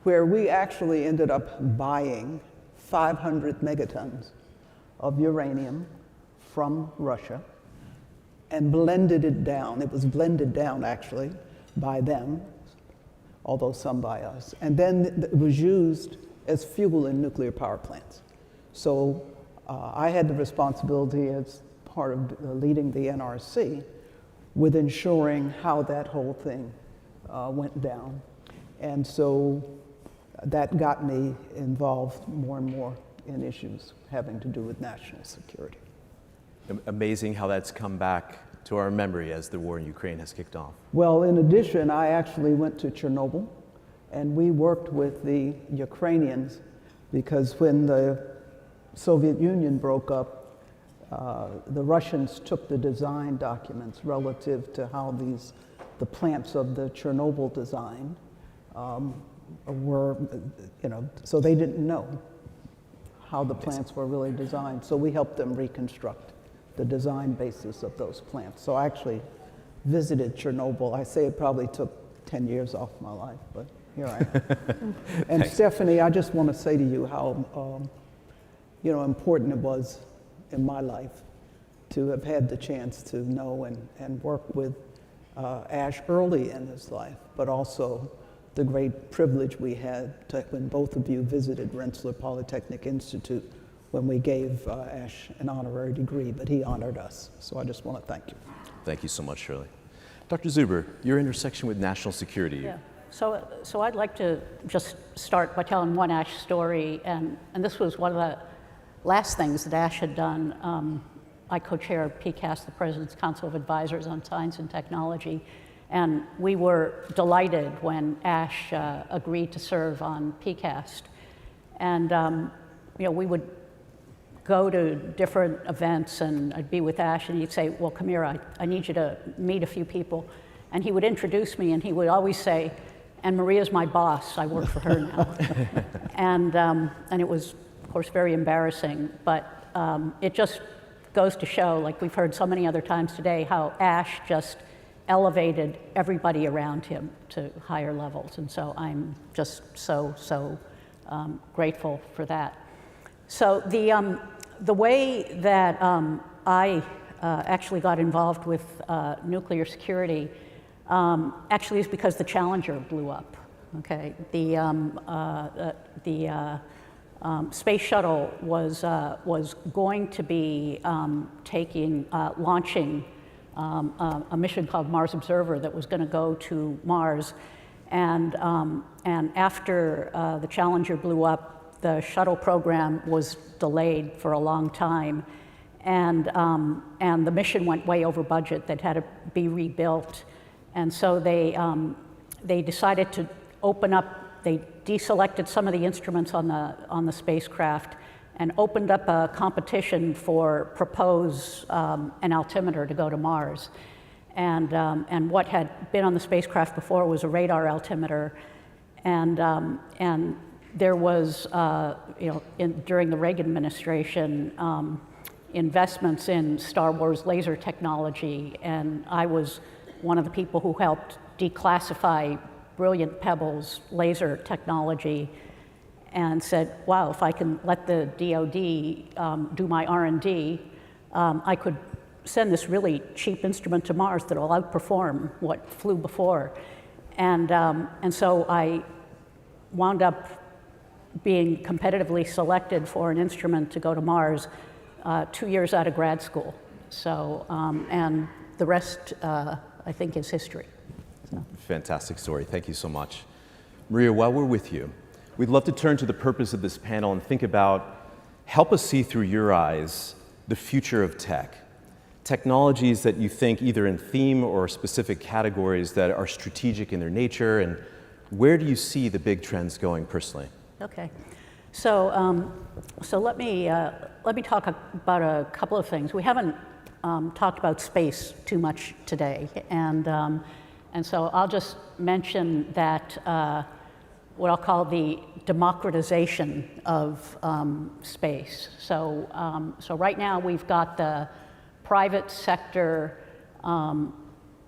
where we actually ended up buying 500 megatons of uranium from Russia and blended it down. It was blended down actually by them, although some by us. And then it was used as fuel in nuclear power plants. So I had the responsibility as part of leading the NRC with ensuring how that whole thing went down. And so that got me involved more and more in issues having to do with national security. Amazing how that's come back to our memory as the war in Ukraine has kicked off. Well, in addition, I actually went to Chernobyl, and we worked with the Ukrainians because when the Soviet Union broke up, the Russians took the design documents relative to how the plants of the Chernobyl design were, so they didn't know how the plants were really designed. So we helped them reconstruct the design basis of those plants. So I actually visited Chernobyl. I say it probably took 10 years off my life, but here I am. And Stephanie, I just want to say to you how important it was in my life to have had the chance to know and work with Ash early in his life, but also the great privilege we had when both of you visited Rensselaer Polytechnic Institute when we gave Ash an honorary degree, but he honored us. So I just want to thank you. Thank you so much, Shirley. Dr. Zuber, your intersection with national security. Yeah. So I'd like to just start by telling one Ash story, and this was one of the last things that Ash had done. I co-chair PCAST, the President's Council of Advisors on Science and Technology, and we were delighted when Ash agreed to serve on PCAST. And we would go to different events, and I'd be with Ash, and he'd say, well, come here, I need you to meet a few people. And he would introduce me, and he would always say, and Maria's my boss, I work for her now. And it was, of course, very embarrassing, but it just goes to show, like we've heard so many other times today, how Ash just elevated everybody around him to higher levels. And so I'm just so grateful for that. So the way that I actually got involved with nuclear security actually is because the Challenger blew up. Okay, the space shuttle was going to be launching a mission called Mars Observer that was going to go to Mars, and after the Challenger blew up, the shuttle program was delayed for a long time, and the mission went way over budget. That had to be rebuilt, and so they decided to open up. They deselected some of the instruments on the spacecraft and opened up a competition for propose an altimeter to go to Mars. And what had been on the spacecraft before was a radar altimeter, and there was, during the Reagan administration, investments in Star Wars laser technology, and I was one of the people who helped declassify Brilliant Pebbles laser technology, and said, wow, if I can let the DoD do my R&D, I could send this really cheap instrument to Mars that will outperform what flew before. And so I wound up being competitively selected for an instrument to go to Mars 2 years out of grad school. So, and the rest, I think, is history. So. Fantastic story. Thank you so much. Maria, while we're with you, we'd love to turn to the purpose of this panel and think about, help us see through your eyes, the future of tech. Technologies that you think either in theme or specific categories that are strategic in their nature, and where do you see the big trends going personally? Okay, so let me talk about a couple of things. We haven't talked about space too much today, and so I'll just mention that what I'll call the democratization of space. So right now we've got the private sector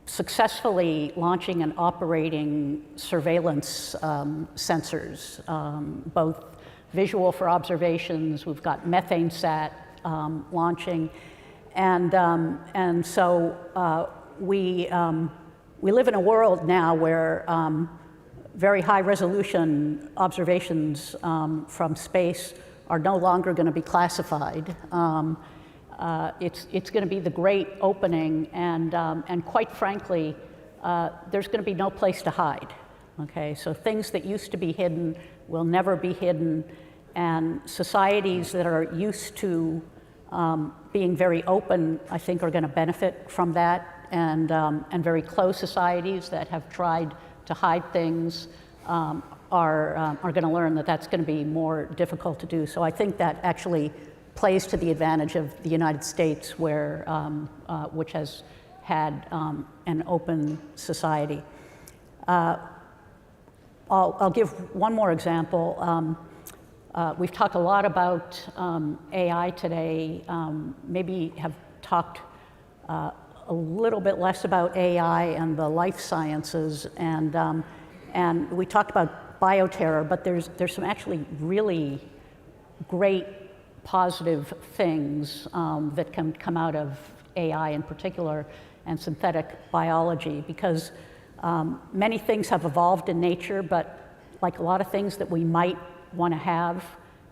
successfully launching and operating surveillance sensors, both visual for observations. We've got methane sat launching, and so we live in a world now where very high resolution observations from space are no longer going to be classified. It's going to be the great opening, and quite frankly, there's going to be no place to hide. Okay, so things that used to be hidden will never be hidden, and societies that are used to being very open, I think, are going to benefit from that, and very closed societies that have tried to hide things are going to learn that that's going to be more difficult to do. So I think that actually plays to the advantage of the United States, where which has had an open society. I'll give one more example. We've talked a lot about AI today. Maybe have talked a little bit less about AI and the life sciences, and we talked about bioterror, but there's some actually really great positive things that can come out of AI in particular and synthetic biology, because many things have evolved in nature, but like a lot of things that we might want to have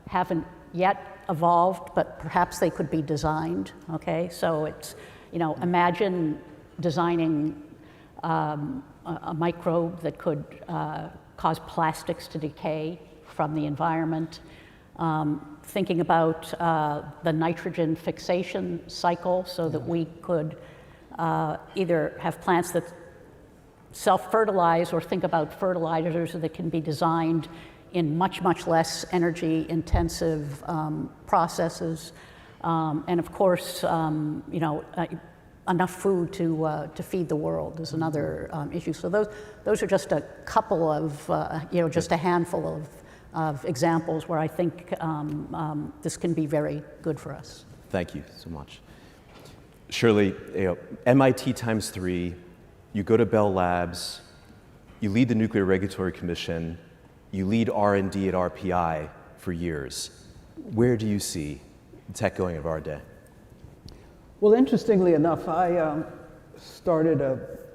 haven't yet evolved, but perhaps they could be designed, okay? So it's, imagine designing a microbe that could cause plastics to decay from the environment, thinking about the nitrogen fixation cycle so that we could either have plants that self-fertilize or think about fertilizers that can be designed in much, much less energy-intensive processes, and of course, enough food to feed the world is another issue. So those are just a couple of, just a handful of examples where I think this can be very good for us. Thank you so much. Shirley, MIT times 3, you go to Bell Labs, you lead the Nuclear Regulatory Commission, you lead R&D at RPI for years. Where do you see tech going of our day? Well, interestingly enough, I started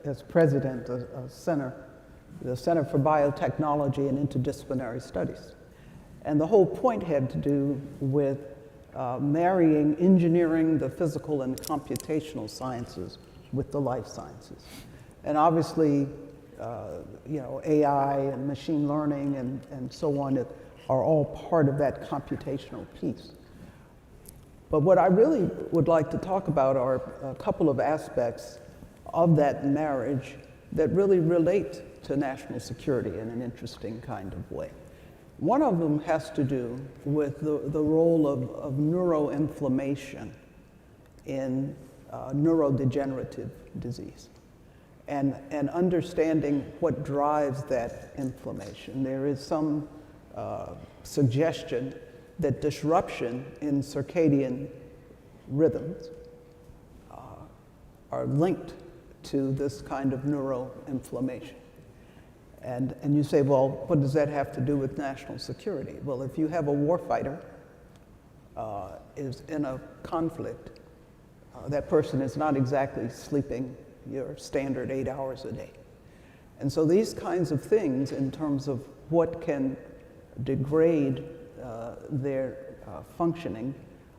as president a center, the Center for Biotechnology and Interdisciplinary Studies. And the whole point had to do with marrying engineering, the physical and computational sciences with the life sciences. And obviously, AI and machine learning and so on are all part of that computational piece. But what I really would like to talk about are a couple of aspects of that marriage that really relate to national security in an interesting kind of way. One of them has to do with the role of neuroinflammation in neurodegenerative disease and understanding what drives that inflammation. There is some suggestion that disruption in circadian rhythms are linked to this kind of neuroinflammation. And you say, well, what does that have to do with national security? Well, if you have a warfighter is in a conflict, that person is not exactly sleeping your standard 8 hours a day. And so these kinds of things in terms of what can degrade their functioning,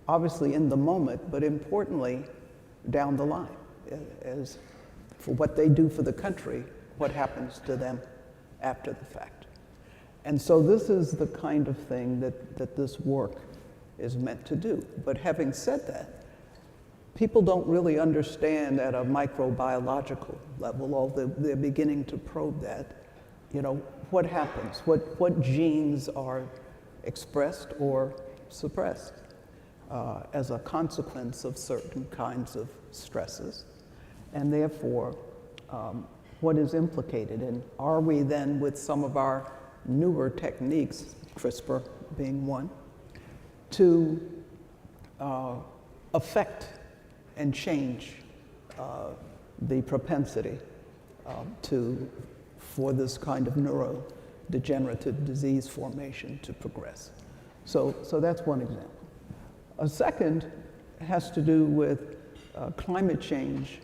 obviously in the moment, but importantly down the line, as for what they do for the country, what happens to them after the fact. And so this is the kind of thing that this work is meant to do. But having said that, people don't really understand at a microbiological level, although they're beginning to probe that, what happens, what genes are expressed or suppressed as a consequence of certain kinds of stresses, and therefore what is implicated, and are we then with some of our newer techniques, CRISPR being one, to affect and change the propensity for this kind of neurodegenerative disease formation to progress. So that's one example. A second has to do with climate change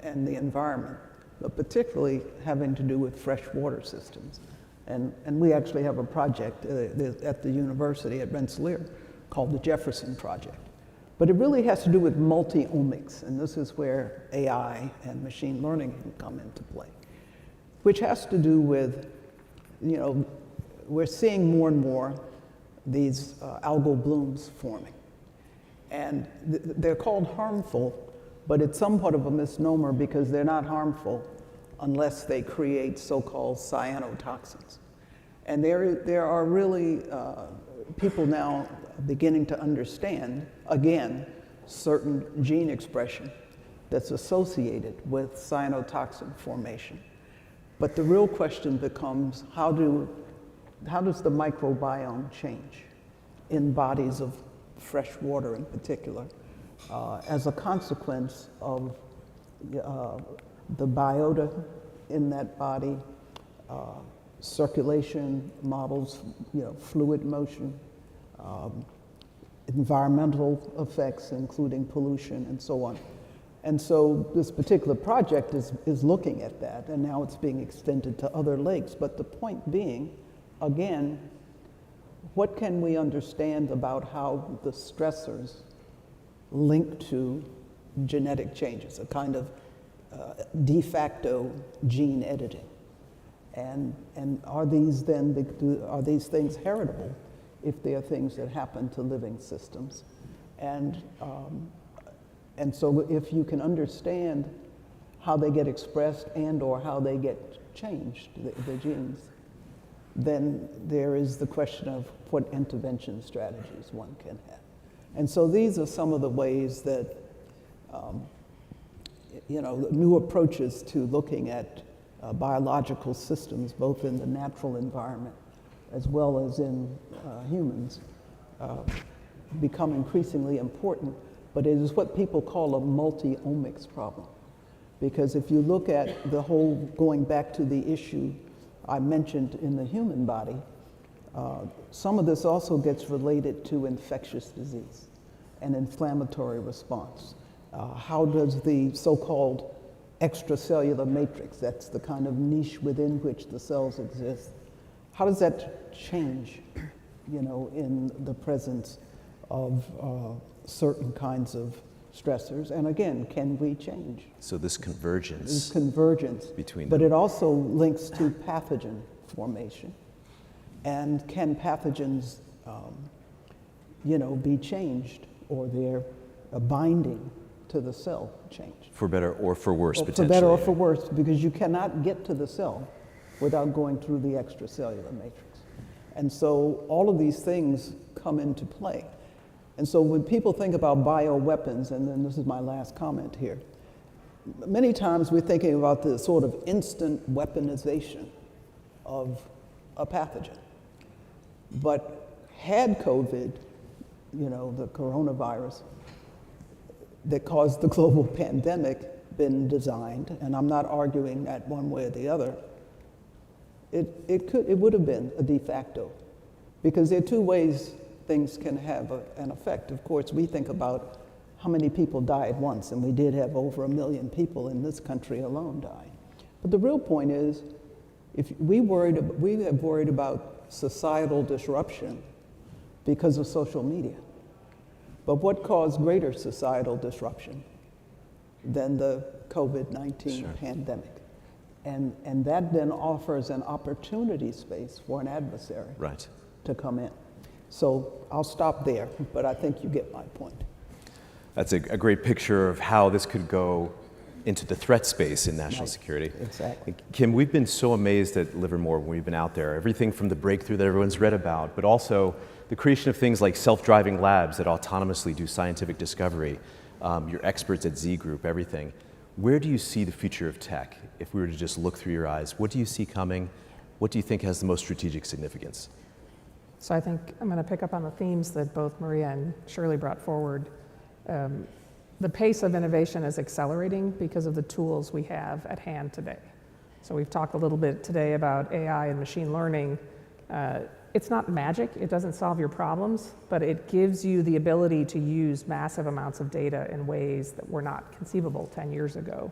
and the environment, but particularly having to do with fresh water systems. And we actually have a project at the university at Rensselaer called the Jefferson Project. But it really has to do with multi-omics, and this is where AI and machine learning can come into play, which has to do with, we're seeing more and more these algal blooms forming. And they're called harmful, but it's somewhat of a misnomer because they're not harmful unless they create so-called cyanotoxins. And there are really people now beginning to understand, again, certain gene expression that's associated with cyanotoxin formation. But the real question becomes, how does the microbiome change in bodies of fresh water in particular, as a consequence of the biota in that body, circulation models, fluid motion, environmental effects, including pollution and so on. And so this particular project is looking at that, and now it's being extended to other lakes. But the point being, again, what can we understand about how the stressors link to genetic changes, a kind of de facto gene editing? And are these things heritable if they are things that happen to living systems? And so if you can understand how they get expressed and or how they get changed, the genes, then there is the question of what intervention strategies one can have. And so these are some of the ways that, new approaches to looking at biological systems, both in the natural environment as well as in humans, become increasingly important. But it is what people call a multi-omics problem. Because if you look at the whole, going back to the issue I mentioned in the human body, some of this also gets related to infectious disease and inflammatory response. How does the so-called extracellular matrix, that's the kind of niche within which the cells exist, how does that change, in the presence of certain kinds of stressors? And again, can we change? So this convergence. This convergence between but them. it also links to pathogen formation. And can pathogens, be changed, or their binding to the cell changed? For better or for worse, potentially. For better or for worse, because you cannot get to the cell without going through the extracellular matrix. And so all of these things come into play. And so when people think about bioweapons, and then this is my last comment here, many times we're thinking about the sort of instant weaponization of a pathogen. But had COVID, the coronavirus that caused the global pandemic, been designed, and I'm not arguing that one way or the other, it would have been a de facto, because there are two ways things can have an effect. Of course, we think about how many people die at once, and we did have over 1 million people in this country alone die. But the real point is, if we have worried about societal disruption because of social media. But what caused greater societal disruption than the COVID-19 pandemic? And that then offers an opportunity space for an adversary to come in. So I'll stop there, but I think you get my point. That's a great picture of how this could go into the threat space in national security. Exactly. Kim, we've been so amazed at Livermore when we've been out there. Everything from the breakthrough that everyone's read about, but also the creation of things like self-driving labs that autonomously do scientific discovery, your experts at Z Group, everything. Where do you see the future of tech? If we were to just look through your eyes, what do you see coming? What do you think has the most strategic significance? So I think I'm going to pick up on the themes that both Maria and Shirley brought forward. The pace of innovation is accelerating because of the tools we have at hand today. So we've talked a little bit today about AI and machine learning. It's not magic, it doesn't solve your problems, but it gives you the ability to use massive amounts of data in ways that were not conceivable 10 years ago.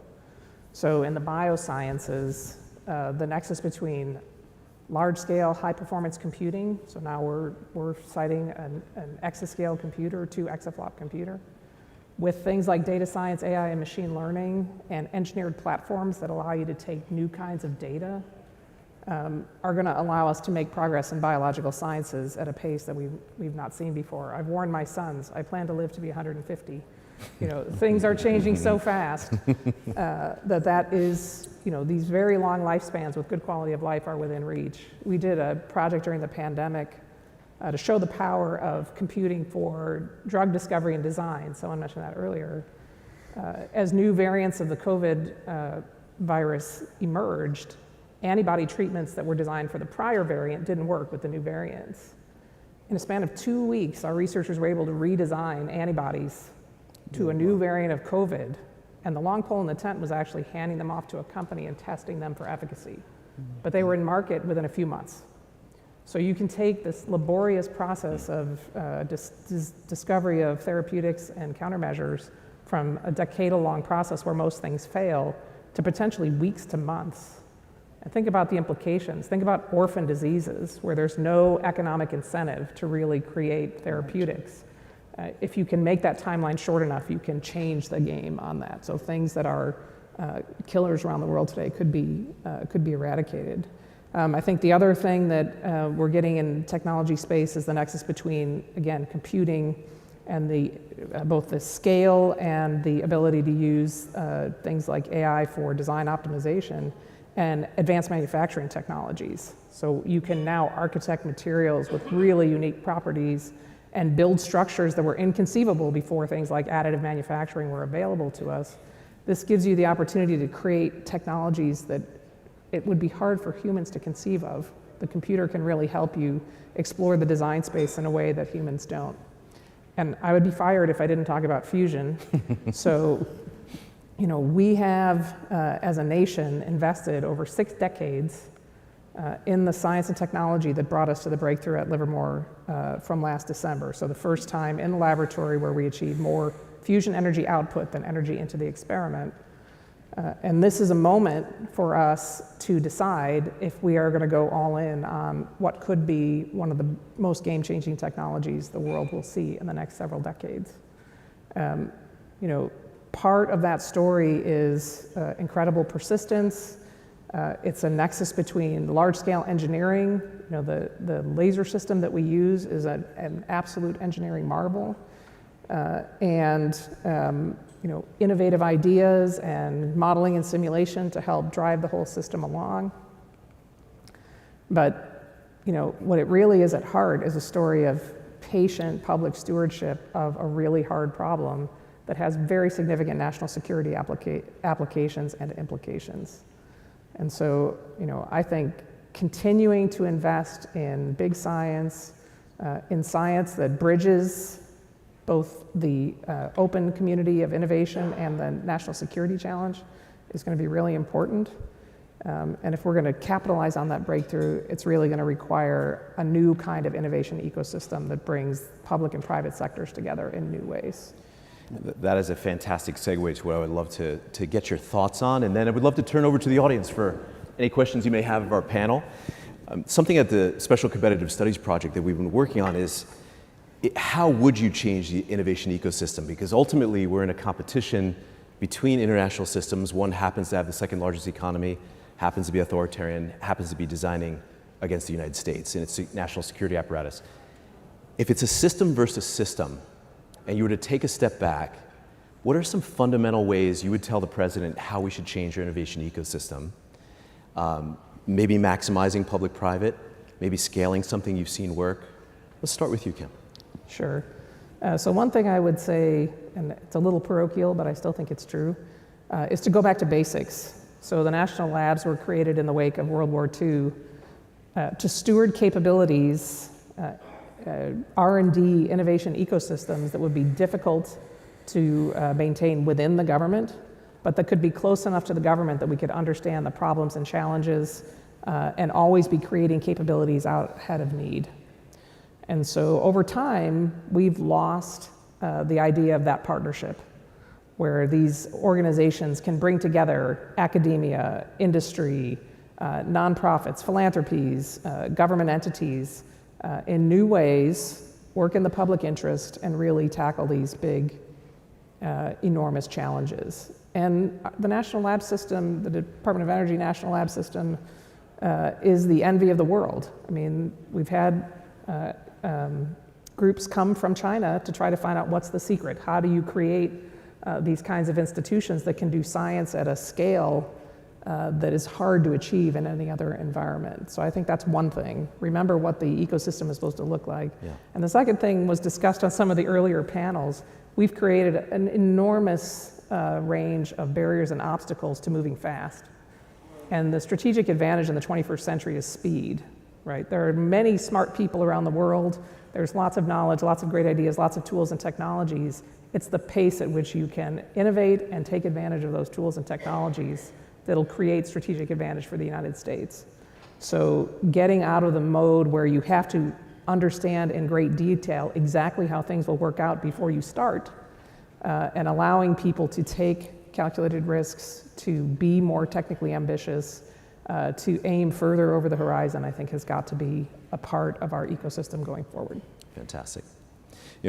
So in the biosciences, the nexus between large-scale, high-performance computing, so now we're citing an exascale computer, 2 exaflop computer, with things like data science, AI, and machine learning, and engineered platforms that allow you to take new kinds of data, are going to allow us to make progress in biological sciences at a pace that we've not seen before. I've warned my sons, I plan to live to be 150. Things are changing so fast that is, these very long lifespans with good quality of life are within reach. We did a project during the pandemic to show the power of computing for drug discovery and design. Someone mentioned that earlier. As new variants of the COVID virus emerged, antibody treatments that were designed for the prior variant didn't work with the new variants. In a span of 2 weeks, our researchers were able to redesign antibodies to a new variant of COVID, and the long pole in the tent was actually handing them off to a company and testing them for efficacy. But they were in market within a few months. So you can take this laborious process of discovery of therapeutics and countermeasures from a decade-long process where most things fail to potentially weeks to months. And think about the implications. Think about orphan diseases where there's no economic incentive to really create therapeutics. If you can make that timeline short enough, you can change the game on that. So things that are killers around the world today could be eradicated. I think the other thing that we're getting in technology space is the nexus between, again, computing and both the scale and the ability to use things like AI for design optimization and advanced manufacturing technologies. So you can now architect materials with really unique properties and build structures that were inconceivable before things like additive manufacturing were available to us. This gives you the opportunity to create technologies that it would be hard for humans to conceive of. The computer can really help you explore the design space in a way that humans don't. And I would be fired if I didn't talk about fusion. So, we have, as a nation, invested over 6 decades in the science and technology that brought us to the breakthrough at Livermore from last December. So the first time in the laboratory where we achieved more fusion energy output than energy into the experiment. And this is a moment for us to decide if we are going to go all in on what could be one of the most game-changing technologies the world will see in the next several decades. Part of that story is incredible persistence. It's a nexus between large-scale engineering. The laser system that we use is an absolute engineering marvel. Innovative ideas and modeling and simulation to help drive the whole system along. But, what it really is at heart is a story of patient public stewardship of a really hard problem that has very significant national security applications and implications. And so, I think continuing to invest in big science, in science that bridges both the open community of innovation and the national security challenge is going to be really important. And if we're going to capitalize on that breakthrough, it's really going to require a new kind of innovation ecosystem that brings public and private sectors together in new ways. That is a fantastic segue to what I would love to get your thoughts on. And then I would love to turn over to the audience for any questions you may have of our panel. Something at the Special Competitive Studies project that we've been working on is how would you change the innovation ecosystem? Because ultimately we're in a competition between international systems. One happens to have the second largest economy, happens to be authoritarian, happens to be designing against the United States and its national security apparatus. If it's a system versus system, and you were to take a step back, what are some fundamental ways you would tell the president how we should change our innovation ecosystem? Maybe maximizing public-private, maybe scaling something you've seen work. Let's start with you, Kim. Sure. So one thing I would say, and it's a little parochial, but I still think it's true, is to go back to basics. So the national labs were created in the wake of World War II to steward capabilities, R&D innovation ecosystems that would be difficult to maintain within the government, but that could be close enough to the government that we could understand the problems and challenges and always be creating capabilities out ahead of need. And so over time, we've lost the idea of that partnership, where these organizations can bring together academia, industry, nonprofits, philanthropies, government entities in new ways, work in the public interest, and really tackle these big, enormous challenges. And the national lab system, the Department of Energy National Lab System, is the envy of the world. I mean, we've had groups come from China to try to find out what's the secret. How do you create these kinds of institutions that can do science at a scale that is hard to achieve in any other environment? So I think that's one thing. Remember what the ecosystem is supposed to look like. Yeah. And the second thing was discussed on some of the earlier panels. We've created an enormous range of barriers and obstacles to moving fast. And the strategic advantage in the 21st century is speed. Right? There are many smart people around the world. There's lots of knowledge, lots of great ideas, lots of tools and technologies. It's the pace at which you can innovate and take advantage of those tools and technologies that'll create strategic advantage for the United States. So getting out of the mode where you have to understand in great detail exactly how things will work out before you start, and allowing people to take calculated risks, to be more technically ambitious, to aim further over the horizon, I think has got to be a part of our ecosystem going forward. Fantastic.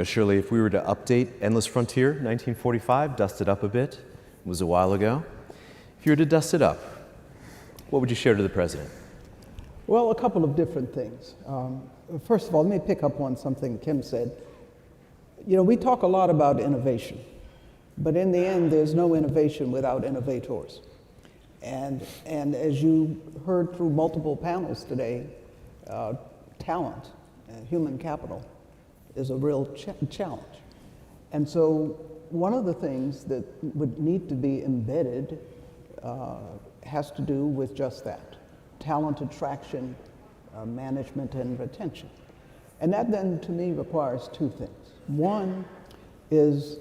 Shirley, if we were to update Endless Frontier 1945, dust it up a bit, it was a while ago. If you were to dust it up, what would you share to the president? Well, a couple of different things. First of all, let me pick up on something Kim said. We talk a lot about innovation, but in the end, there's no innovation without innovators. And as you heard through multiple panels today, talent and human capital is a real challenge. And so one of the things that would need to be embedded has to do with just that, talent attraction, management, and retention. And that then, to me, requires two things. One is,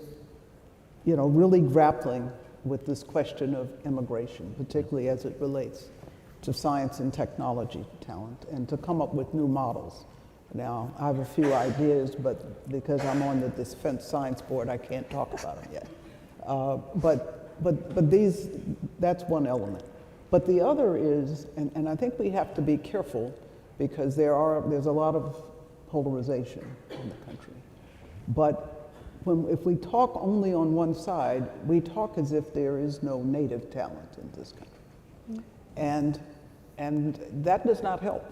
really grappling with this question of immigration, particularly as it relates to science and technology talent, and to come up with new models. Now, I have a few ideas, but because I'm on the Defense Science Board, I can't talk about them yet. But that's one element. But the other is, and I think we have to be careful because there's a lot of polarization in the country. But if we talk only on one side, we talk as if there is no native talent in this country. And that does not help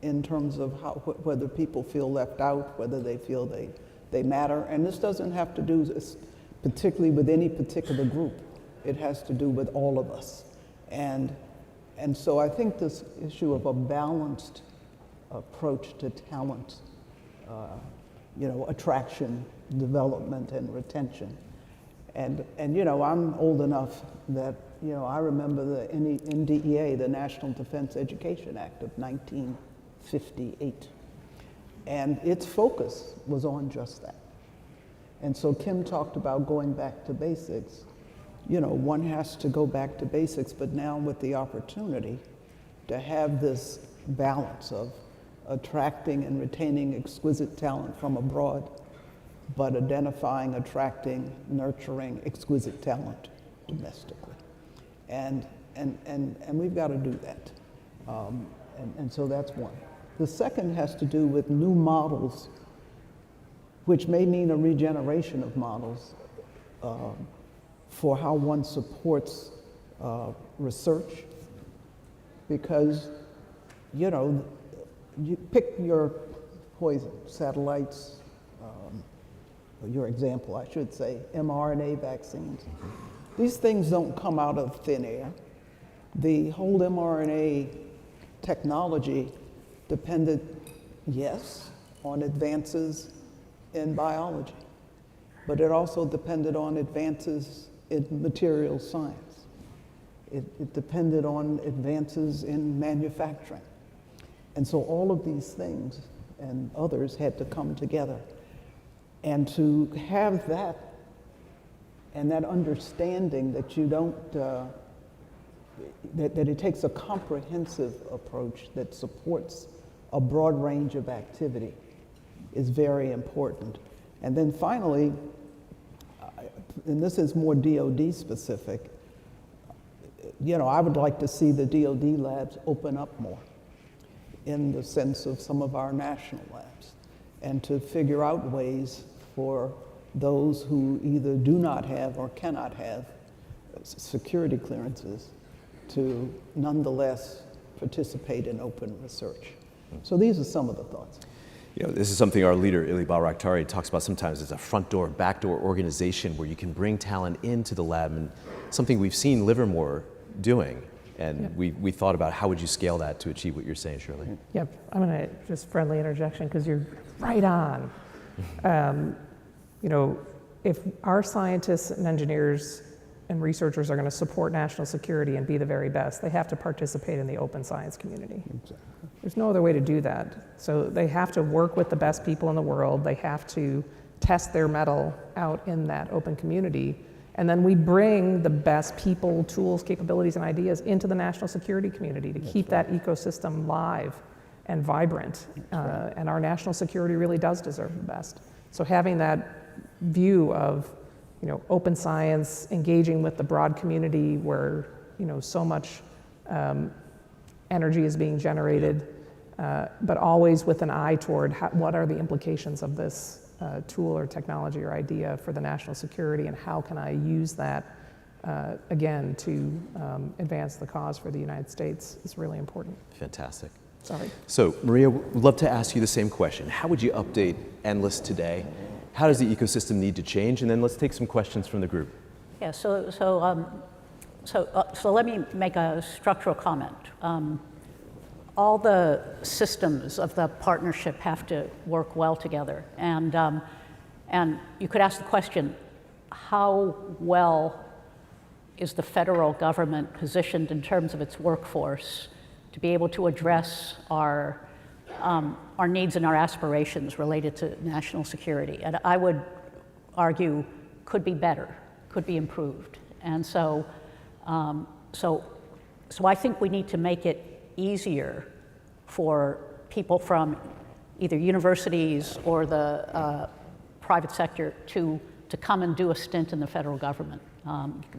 in terms of whether people feel left out, whether they feel they matter. And this doesn't have to do particularly with any particular group. It has to do with all of us. And so I think this issue of a balanced approach to talent, attraction, development, and retention. And I'm old enough that, I remember the NDEA, the National Defense Education Act of 1958. And its focus was on just that. And so Kim talked about going back to basics. One has to go back to basics, but now with the opportunity to have this balance of attracting and retaining exquisite talent from abroad, but identifying, attracting, nurturing exquisite talent domestically. And we've got to do that. And so that's one. The second has to do with new models, which may mean a regeneration of models for how one supports research. Because, you pick your poison, satellites, your example, I should say, mRNA vaccines. These things don't come out of thin air. The whole mRNA technology depended, yes, on advances in biology, but it also depended on advances in material science. It depended on advances in manufacturing. And so all of these things and others had to come together. And to have that and that understanding that you don't, that it takes a comprehensive approach that supports a broad range of activity is very important. And then finally, and this is more DoD specific, I would like to see the DoD labs open up more in the sense of some of our national labs, and to figure out ways for those who either do not have or cannot have security clearances to nonetheless participate in open research. So these are some of the thoughts. This is something our leader, Ili Bayraktari, talks about sometimes as a front door, back door organization where you can bring talent into the lab, and something we've seen Livermore doing. And we thought about how would you scale that to achieve what you're saying, Shirley? Yep, I'm going to just friendly interjection because you're right on. If our scientists and engineers and researchers are going to support national security and be the very best, they have to participate in the open science community. Exactly. There's no other way to do that. So they have to work with the best people in the world. They have to test their mettle out in that open community. And then we bring the best people, tools, capabilities, and ideas into the national security community to keep that ecosystem live and vibrant. And our national security really does deserve the best. So having that view of, open science, engaging with the broad community where, so much energy is being generated, but always with an eye toward what are the implications of this tool or technology or idea for the national security, and how can I use that, again, to advance the cause for the United States is really important. Fantastic. Sorry. So, Maria, we'd love to ask you the same question. How would you update Endless today? How does the ecosystem need to change? And then let's take some questions from the group. Yeah, so let me make a structural comment. All the systems of the partnership have to work well together. And you could ask the question, how well is the federal government positioned in terms of its workforce to be able to address our needs and our aspirations related to national security? And I would argue could be better, could be improved. And so I think we need to make it easier for people from either universities or the private sector to come and do a stint in the federal government,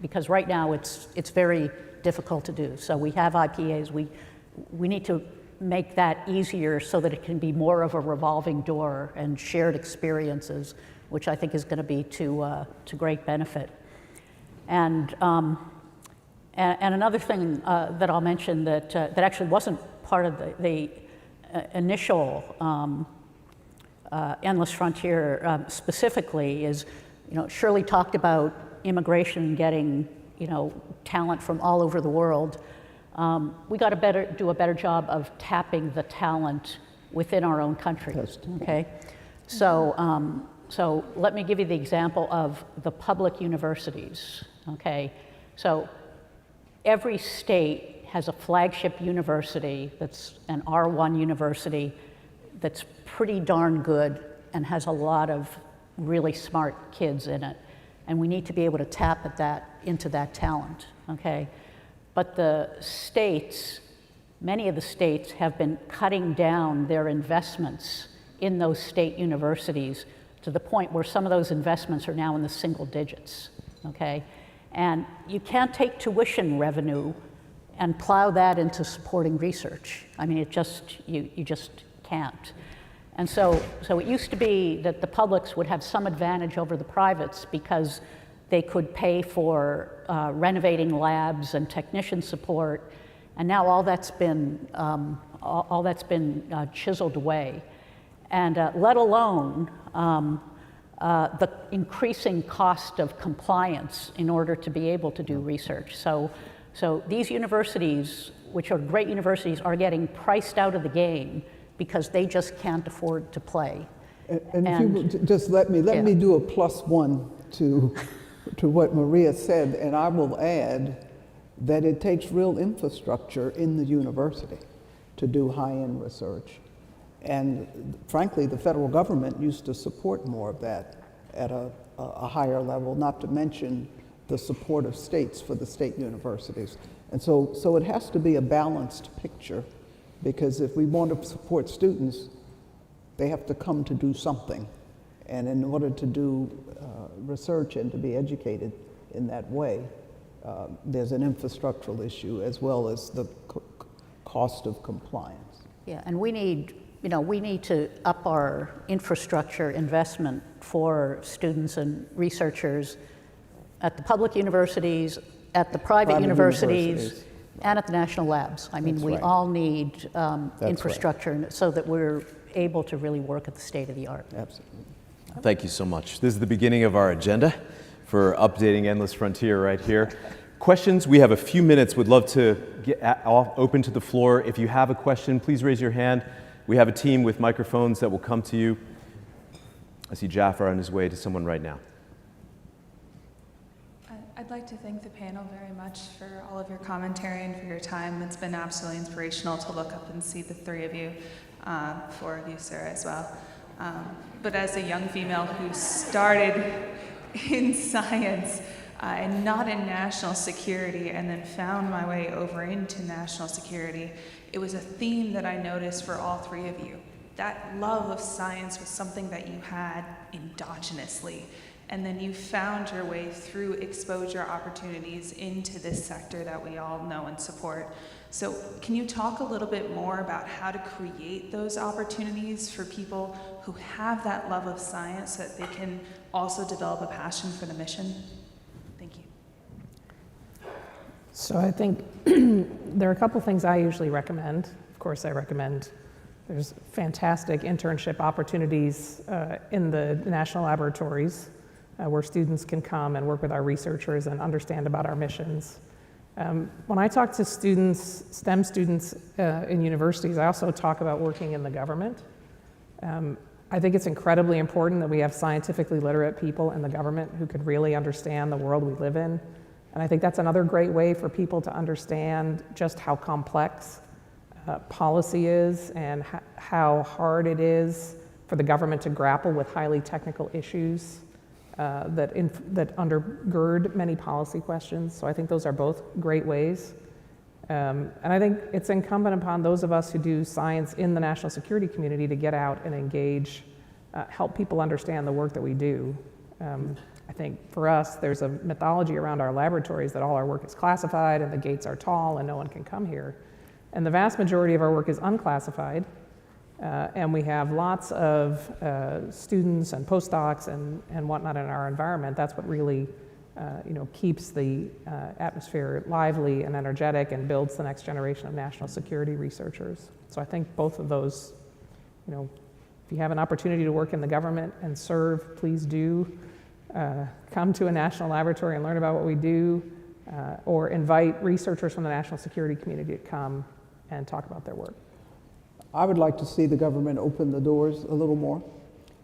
because right now it's very difficult to do. So we have IPAs. We need to make that easier so that it can be more of a revolving door and shared experiences, which I think is going to be to great benefit. And another thing that I'll mention that actually wasn't part of the initial Endless Frontier specifically is, Shirley talked about immigration getting, talent from all over the world. We got to do a better job of tapping the talent within our own country. Okay, so let me give you the example of the public universities. Okay, so every state has a flagship university that's an R1 university that's pretty darn good and has a lot of really smart kids in it. And we need to be able to tap into that talent, okay? But the states, many of the states have been cutting down their investments in those state universities to the point where some of those investments are now in the single digits, okay? And you can't take tuition revenue and plow that into supporting research. I mean, you just can't. And so it used to be that the publics would have some advantage over the privates because they could pay for renovating labs and technician support, and now all that's been chiseled away, and let alone the increasing cost of compliance in order to be able to do research. So these universities, which are great universities, are getting priced out of the game because they just can't afford to play. And if you just let me do a +1 to what Maria said, and I will add that it takes real infrastructure in the university to do high-end research. And frankly, the federal government used to support more of that at a higher level, not to mention the support of states for the state universities. And so it has to be a balanced picture, because if we want to support students, they have to come to do something. And in order to do research and to be educated in that way, there's an infrastructural issue as well as the cost of compliance. Yeah, and we need to up our infrastructure investment for students and researchers at the public universities, at the private universities, and at the national labs. I mean, we all need infrastructure so that we're able to really work at the state of the art. Absolutely. Thank you so much. This is the beginning of our agenda for updating Endless Frontier right here. Questions? We have a few minutes. Would love to get open to the floor. If you have a question, please raise your hand. We have a team with microphones that will come to you. I see Jafar on his way to someone right now. I'd like to thank the panel very much for all of your commentary and for your time. It's been absolutely inspirational to look up and see the three of you, four of you, Sarah, as well. But as a young female who started in science and not in national security, and then found my way over into national security, it was a theme that I noticed for all three of you. That love of science was something that you had endogenously, and then you found your way through exposure opportunities into this sector that we all know and support. So can you talk a little bit more about how to create those opportunities for people who have that love of science so that they can also develop a passion for the mission? Thank you. So I think there are a couple things I usually recommend. Of course, I recommend there's fantastic internship opportunities in the national laboratories where students can come and work with our researchers and understand about our missions. When I talk to students, STEM students in universities, I also talk about working in the government. I think it's incredibly important that we have scientifically literate people in the government who could really understand the world we live in. And I think that's another great way for people to understand just how complex policy is and how hard it is for the government to grapple with highly technical issues that undergird many policy questions. So I think those are both great ways. And I think it's incumbent upon those of us who do science in the national security community to get out and engage, help people understand the work that we do. I think for us, there's a mythology around our laboratories that all our work is classified and the gates are tall and no one can come here. And the vast majority of our work is unclassified. And we have lots of students and postdocs and whatnot in our environment. That's what really keeps the atmosphere lively and energetic and builds the next generation of national security researchers. So I think both of those, if you have an opportunity to work in the government and serve, please do. Come to a national laboratory and learn about what we do, or invite researchers from the national security community to come and talk about their work. I would like to see the government open the doors a little more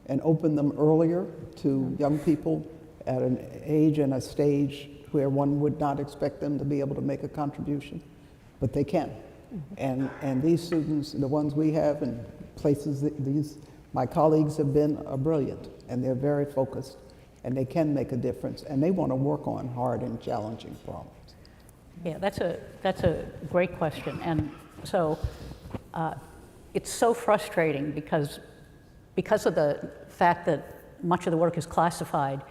and open them earlier to young people at an age and a stage where one would not expect them to be able to make a contribution, but they can. And these students, the ones we have in places, my colleagues have been brilliant, and they're very focused, and they can make a difference, and they want to work on hard and challenging problems. Yeah, that's a great question. And so it's so frustrating because of the fact that much of the work is classified,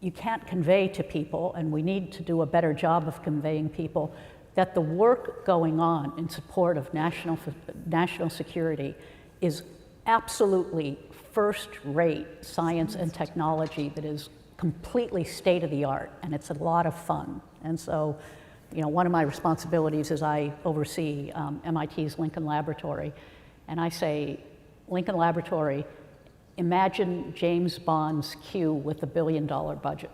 you can't convey to people, and we need to do a better job of conveying people, that the work going on in support of national security is absolutely first-rate science and technology that is completely state-of-the-art, and it's a lot of fun. And so, one of my responsibilities is I oversee MIT's Lincoln Laboratory, and I say, Lincoln Laboratory, imagine James Bond's Q with a $1 billion budget.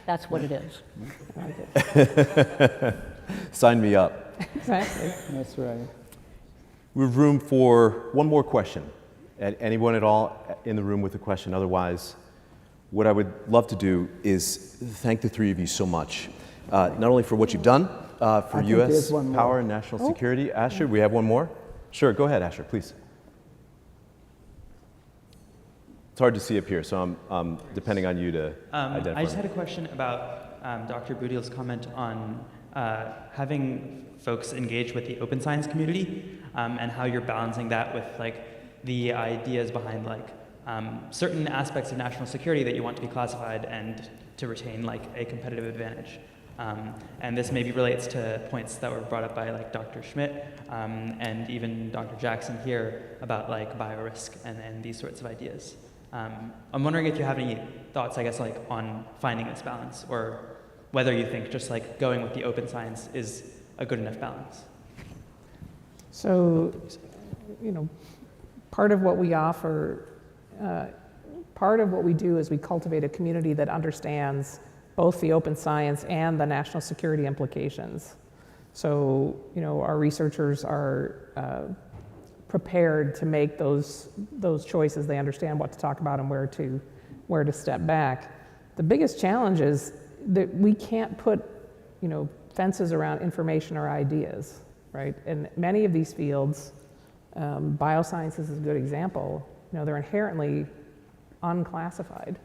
That's what it is. Sign me up. Exactly. That's right. We have room for one more question. Anyone at all in the room with a question? Otherwise, what I would love to do is thank the three of you so much, not only for what you've done for U.S. power and national security. Asher, we have one more? Sure, go ahead, Asher, please. It's hard to see up here, so I'm depending on you to identify. I just had a question about Dr. Boudil's comment on having folks engage with the open science community and how you're balancing that with the ideas behind certain aspects of national security that you want to be classified and to retain a competitive advantage. And this maybe relates to points that were brought up by Dr. Schmidt and even Dr. Jackson here about biorisk and these sorts of ideas. I'm wondering if you have any thoughts, on finding this balance, or whether you think just going with the open science is a good enough balance. So, part of what we offer, part of what we do is we cultivate a community that understands both the open science and the national security implications. So, our researchers are prepared to make those choices. They understand what to talk about and where to step back. The biggest challenge is that we can't put, fences around information or ideas. right? And many of these fields, biosciences is a good example, they're inherently unclassified.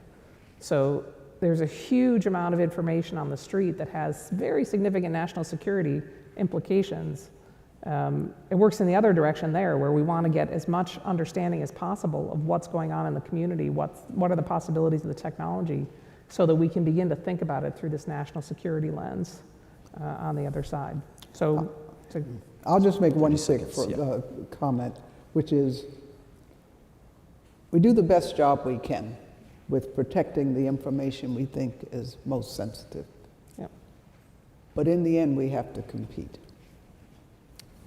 So there's a huge amount of information on the street that has very significant national security implications. It works in the other direction there, where we want to get as much understanding as possible of what's going on in the community, what are the possibilities of the technology, so that we can begin to think about it through this national security lens on the other side. So, I'll just make one quick comment, which is we do the best job we can with protecting the information we think is most sensitive. Yep. But in the end, we have to compete.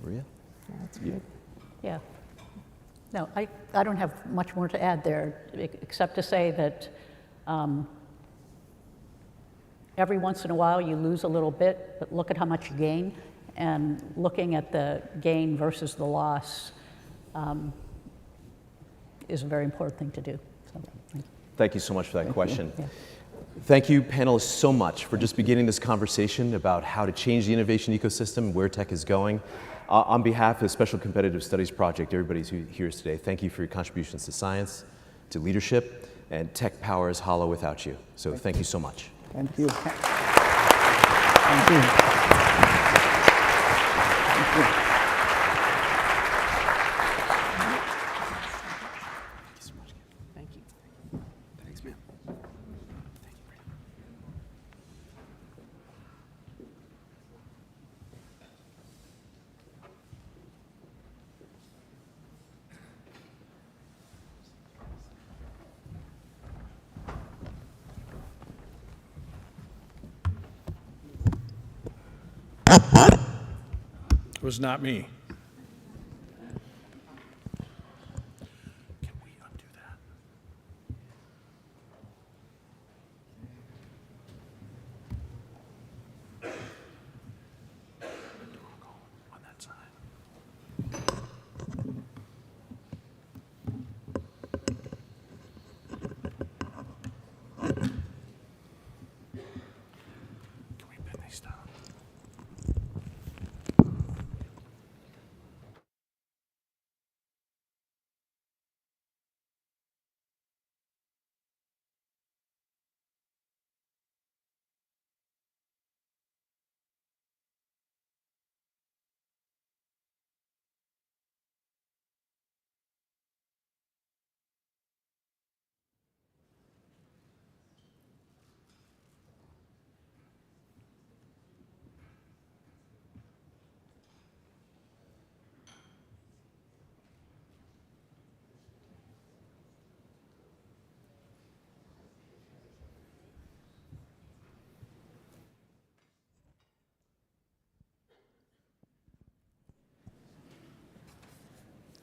Maria? That's good. Yeah. No, I don't have much more to add there, except to say that every once in a while you lose a little bit, but look at how much you gain. And looking at the gain versus the loss is a very important thing to do. So, Thank you so much for that question. Yeah. Thank you, panelists, so much for just beginning this conversation about how to change the innovation ecosystem, where tech is going. On behalf of the Special Competitive Studies Project, everybody who here today, thank you for your contributions to science, to leadership, and tech power is hollow without you. So thank you so much. Thank you. Thank you. Thank you. Thank you. Thanks, man. It was not me.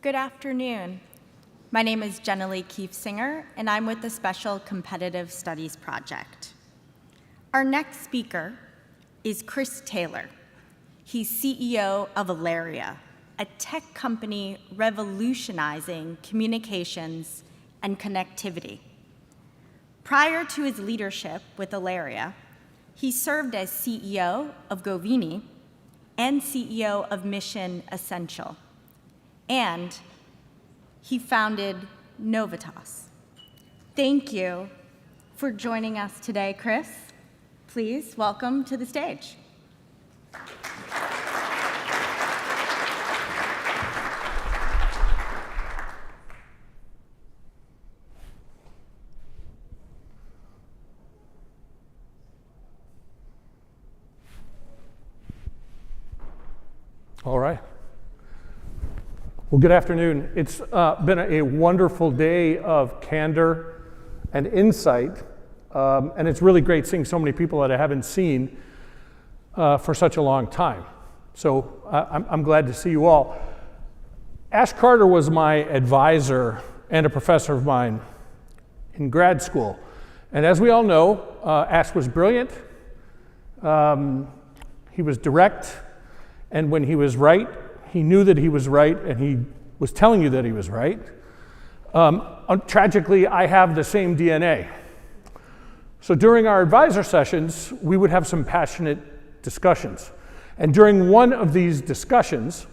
Good afternoon. My name is Jenna-Lee Keefe-Singer, and I'm with the Special Competitive Studies Project. Our next speaker is Chris Taylor. He's CEO of Alaria, a tech company revolutionizing communications and connectivity. Prior to his leadership with Alaria, he served as CEO of Govini and CEO of Mission Essential. And he founded Novitas. Thank you for joining us today, Chris. Please welcome to the stage. All right. Well, good afternoon. It's been a wonderful day of candor and insight, and it's really great seeing so many people that I haven't seen for such a long time. So I'm glad to see you all. Ash Carter was my advisor and a professor of mine in grad school. And as we all know, Ash was brilliant. He was direct, and when he was right, he knew that he was right, and he was telling you that he was right. Tragically, I have the same DNA. So during our advisor sessions, we would have some passionate discussions. And during one of these discussions,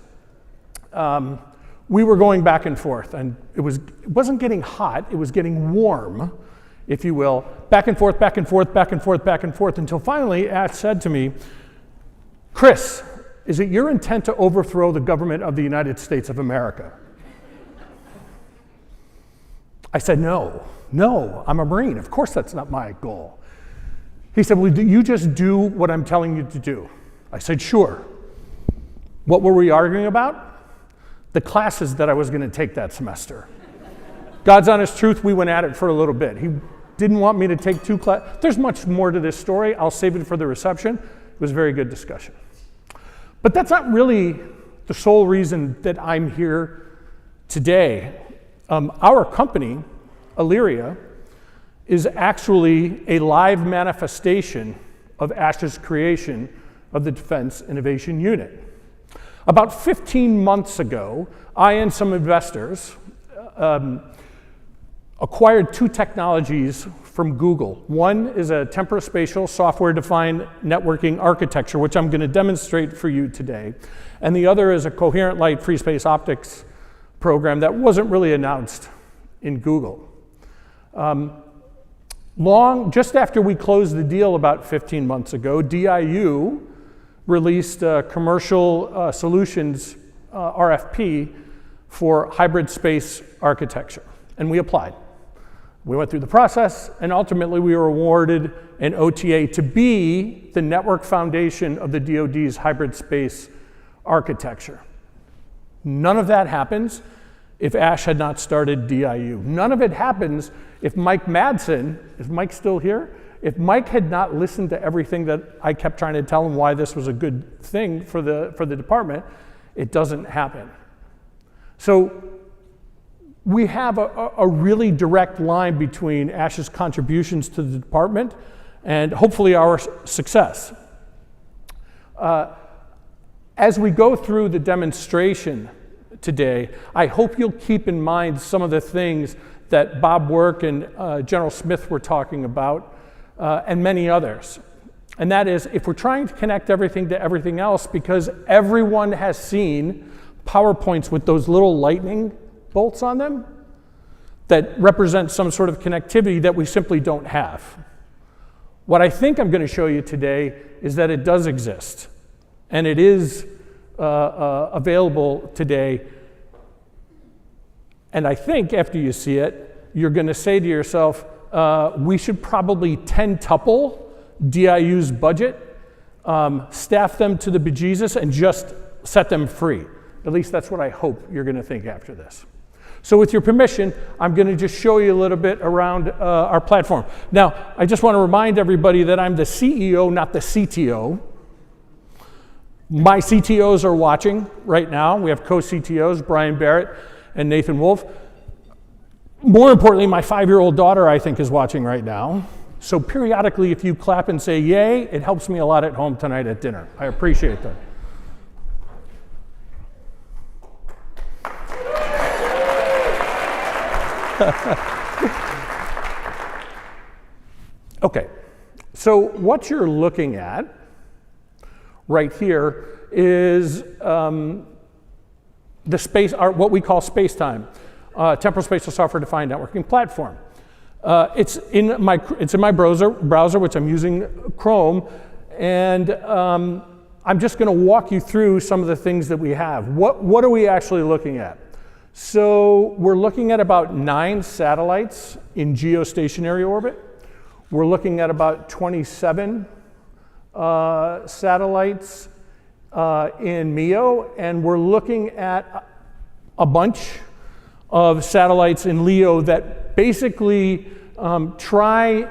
we were going back and forth, and it wasn't getting hot, it was getting warm, if you will, back and forth, back and forth, back and forth, back and forth, until finally Ash said to me, "Chris, is it your intent to overthrow the government of the United States of America?" I said, no, I'm a Marine. Of course that's not my goal. He said, "Well, you just do what I'm telling you to do." I said, "Sure." What were we arguing about? The classes that I was going to take that semester. God's honest truth, we went at it for a little bit. He didn't want me to take 2 classes. There's much more to this story. I'll save it for the reception. It was a very good discussion. But that's not really the sole reason that I'm here today. Our company, Illyria, is actually a live manifestation of Ash's creation of the Defense Innovation Unit. About 15 months ago, I and some investors acquired 2 technologies from Google. One is a temporal-spatial software-defined networking architecture, which I'm going to demonstrate for you today. And the other is a coherent light free space optics program that wasn't really announced in Google. Just after we closed the deal about 15 months ago, DIU released a commercial solutions RFP for hybrid space architecture, and we applied. We went through the process, and ultimately we were awarded an OTA to be the network foundation of the DoD's hybrid space architecture. None of that happens if Ash had not started DIU. None of it happens if Mike Madsen, is Mike still here? If Mike had not listened to everything that I kept trying to tell him why this was a good thing for the department, it doesn't happen. So we have a really direct line between Ash's contributions to the department and hopefully our success. As we go through the demonstration today, I hope you'll keep in mind some of the things that Bob Work and General Smith were talking about, and many others. And that is, if we're trying to connect everything to everything else, because everyone has seen PowerPoints with those little lightning bolts on them that represent some sort of connectivity that we simply don't have. What I think I'm going to show you today is that it does exist, and it is available today. And I think after you see it, you're going to say to yourself, we should probably 10-tuple DIU's budget, staff them to the bejesus, and just set them free. At least that's what I hope you're going to think after this. So with your permission, I'm going to just show you a little bit around our platform. Now, I just want to remind everybody that I'm the CEO, not the CTO. My CTOs are watching right now. We have co-CTOs, Brian Barrett and Nathan Wolf. More importantly, my 5-year-old daughter, I think, is watching right now. So periodically, if you clap and say yay, it helps me a lot at home tonight at dinner. I appreciate that. Okay, so what you're looking at right here is the space, what we call space-time, temporal spatial software-defined networking platform. It's in my browser, which I'm using Chrome, and I'm just going to walk you through some of the things that we have. What are we actually looking at? So we're looking at about 9 satellites in geostationary orbit. We're looking at about 27 satellites in MEO, and we're looking at a bunch of satellites in LEO that basically try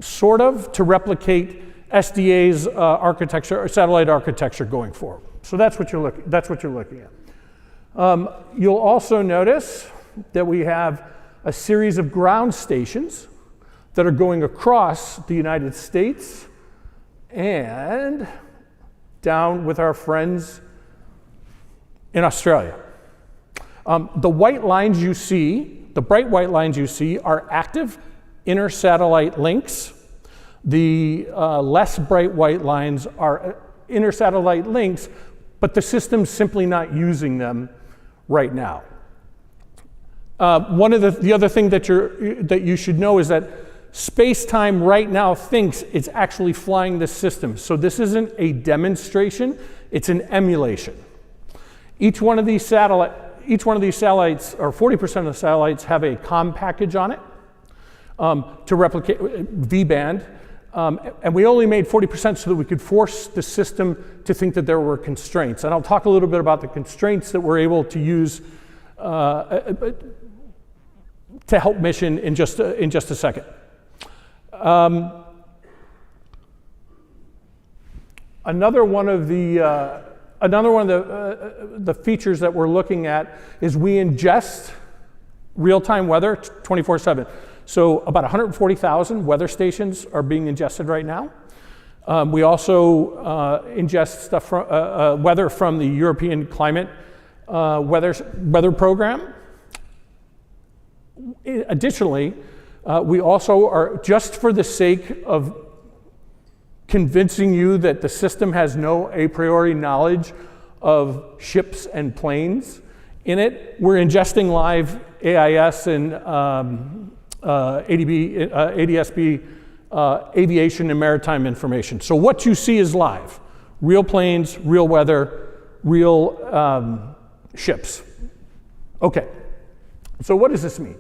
sort of to replicate SDA's architecture or satellite architecture going forward. So that's what you're looking at. You'll also notice that we have a series of ground stations that are going across the United States and down with our friends in Australia. The white lines you see, the bright white lines you see, are active inter-satellite links. The less bright white lines are inter-satellite links, but the system's simply not using them right now. One of the other thing that you should know is that space-time right now thinks it's actually flying this system. So this isn't a demonstration, it's an emulation. Each one of these satellites, or 40% of the satellites, have a comm package on it to replicate V-band. And we only made 40% so that we could force the system to think that there were constraints. And I'll talk a little bit about the constraints that we're able to use to help mission in just a second. Another one of the features that we're looking at is we ingest real-time weather 24/7. So about 140,000 weather stations are being ingested right now. We also ingest stuff from, weather from the European Climate weather program. Additionally, we also are, just for the sake of convincing you that the system has no a priori knowledge of ships and planes in it, we're ingesting live AIS and ADSB aviation and maritime information. So what you see is live. Real planes, real weather, real ships. Okay, so what does this mean?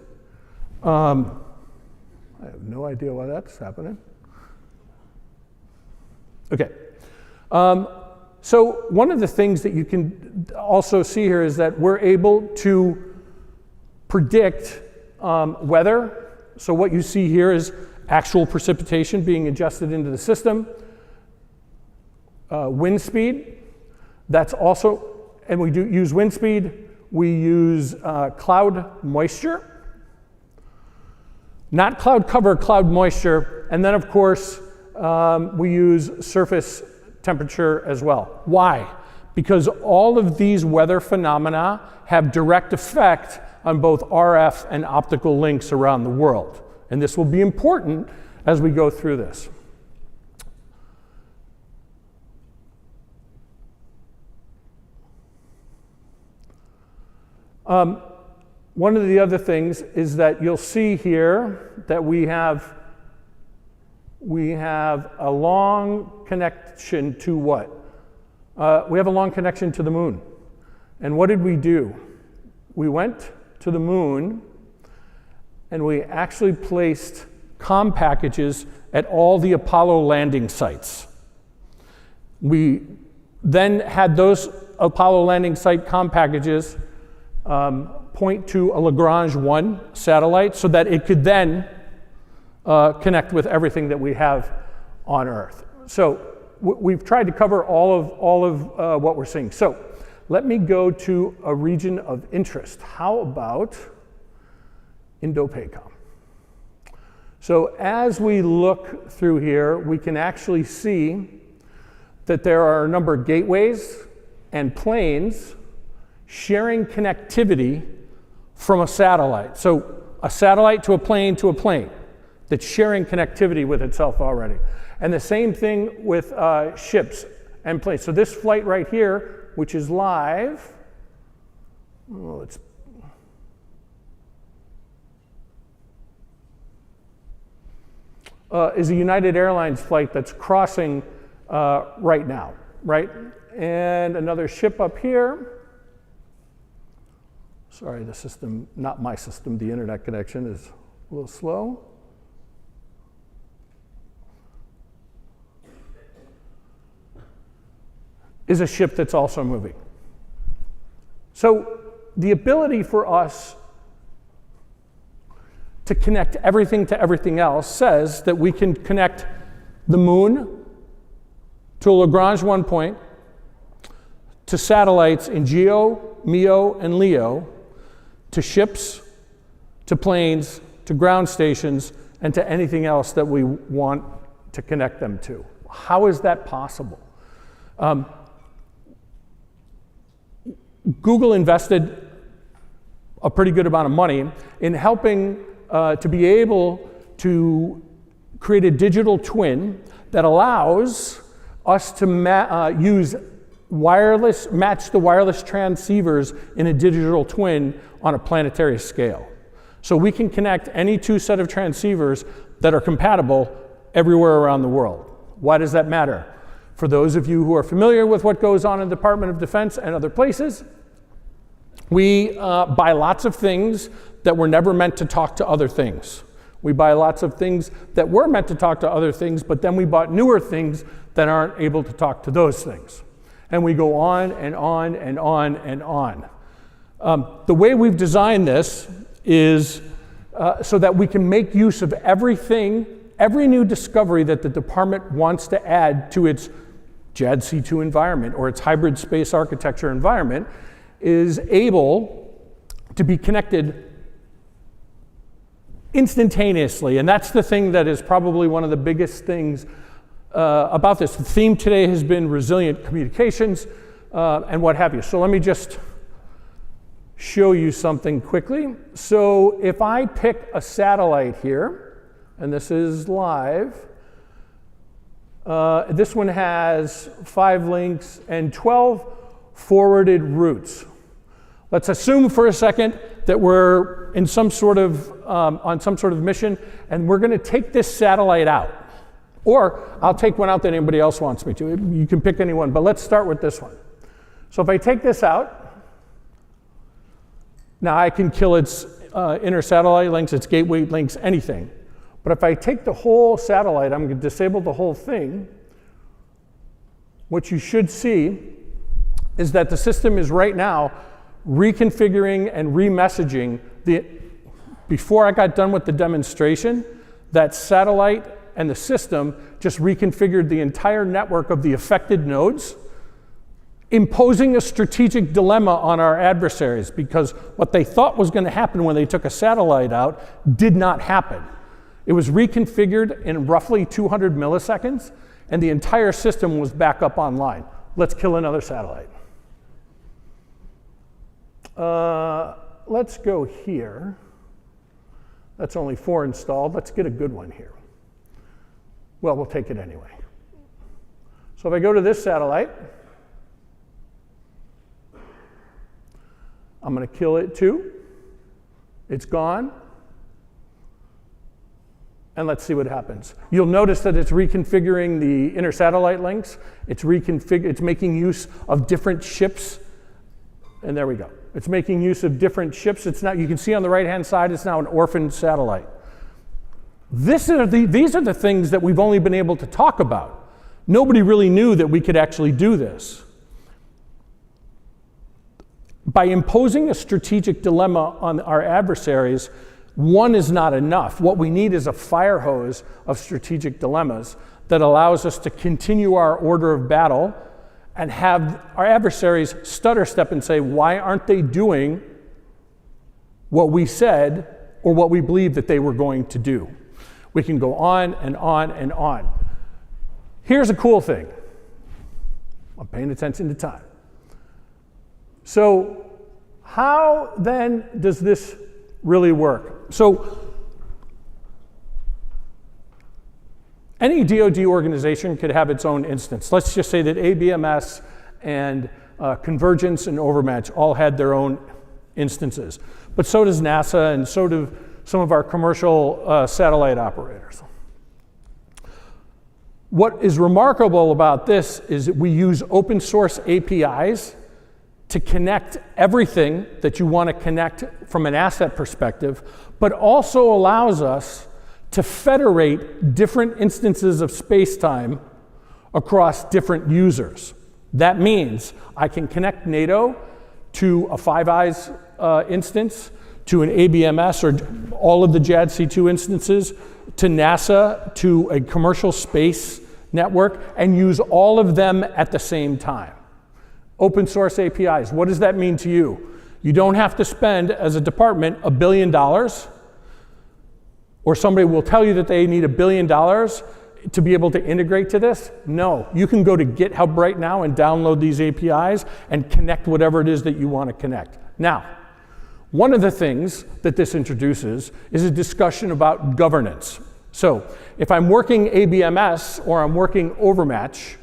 I have no idea why that's happening. Okay. So one of the things that you can also see here is that we're able to predict weather. So what you see here is actual precipitation being ingested into the system. Wind speed, that's also, and we do use wind speed. We use cloud moisture. Not cloud cover, cloud moisture. And then of course, we use surface temperature as well. Why? Because all of these weather phenomena have direct effect on both RF and optical links around the world. And this will be important as we go through this. One of the other things is that you'll see here that we have a long connection to what? We have a long connection to the moon. And what did we do? We went to the moon and we actually placed comm packages at all the Apollo landing sites. We then had those Apollo landing site comm packages point to a Lagrange 1 satellite so that it could then connect with everything that we have on Earth. So we've tried to cover all of what we're seeing. So let me go to a region of interest. How about Indo-PACOM? So as we look through here, we can actually see that there are a number of gateways and planes sharing connectivity from a satellite. So a satellite to a plane that's sharing connectivity with itself already. And the same thing with ships and planes. So this flight right here, which is live, is a United Airlines flight that's crossing right now, right? And another ship up here. Sorry, the system, not my system, the internet connection is a little slow. Is a ship that's also moving. So the ability for us to connect everything to everything else says that we can connect the moon to a Lagrange 1 point, to satellites in GEO, MEO, and LEO, to ships, to planes, to ground stations, and to anything else that we want to connect them to. How is that possible? Google invested a pretty good amount of money in helping to be able to create a digital twin that allows us to match the wireless transceivers in a digital twin on a planetary scale. So we can connect any two set of transceivers that are compatible everywhere around the world. Why does that matter? For those of you who are familiar with what goes on in the Department of Defense and other places, we buy lots of things that were never meant to talk to other things. We buy lots of things that were meant to talk to other things, but then we bought newer things that aren't able to talk to those things. And we go on and on and on and on. The way we've designed this is so that we can make use of everything, every new discovery that the department wants to add to its JADC2 environment or its hybrid space architecture environment is able to be connected instantaneously. And that's the thing that is probably one of the biggest things about this. The theme today has been resilient communications and what have you. So let me just show you something quickly. So if I pick a satellite here, and this is live, this one has 5 links and 12 forwarded routes. Let's assume for a second that we're in some sort of, on some sort of mission, and we're going to take this satellite out. Or I'll take one out that anybody else wants me to. You can pick any one, but let's start with this one. So if I take this out, now I can kill its inner satellite links, its gateway links, anything. But if I take the whole satellite, I'm going to disable the whole thing. What you should see is that the system is right now reconfiguring and remessaging before I got done with the demonstration, that satellite and the system just reconfigured the entire network of the affected nodes, imposing a strategic dilemma on our adversaries, because what they thought was going to happen when they took a satellite out did not happen. It was reconfigured in roughly 200 milliseconds, and the entire system was back up online. Let's kill another satellite. Let's go here. That's only 4 installed. Let's get a good one here. Well, we'll take it anyway. So if I go to this satellite, I'm going to kill it too. It's gone. And let's see what happens. You'll notice that it's reconfiguring the inner satellite links. It's making use of different ships. And there we go. It's making use of different ships. It's not, you can see on the right-hand side, it's now an orphaned satellite. These are the things that we've only been able to talk about. Nobody really knew that we could actually do this. By imposing a strategic dilemma on our adversaries, one is not enough. What we need is a fire hose of strategic dilemmas that allows us to continue our order of battle and have our adversaries stutter step and say, why aren't they doing what we said or what we believed that they were going to do? We can go on and on and on. Here's a cool thing. I'm paying attention to time. So how then does this really work? So any DoD organization could have its own instance. Let's just say that ABMS and Convergence and Overmatch all had their own instances. But so does NASA, and so do some of our commercial satellite operators. What is remarkable about this is that we use open source APIs to connect everything that you want to connect from an asset perspective, but also allows us to federate different instances of space-time across different users. That means I can connect NATO to a Five Eyes instance, to an ABMS or all of the JADC2 instances, to NASA, to a commercial space network, and use all of them at the same time. Open source APIs, what does that mean to you? You don't have to spend, as a department, $1 billion, or somebody will tell you that they need $1 billion to be able to integrate to this. No, you can go to GitHub right now and download these APIs and connect whatever it is that you want to connect. Now, one of the things that this introduces is a discussion about governance. So if I'm working ABMS or I'm working Overmatch,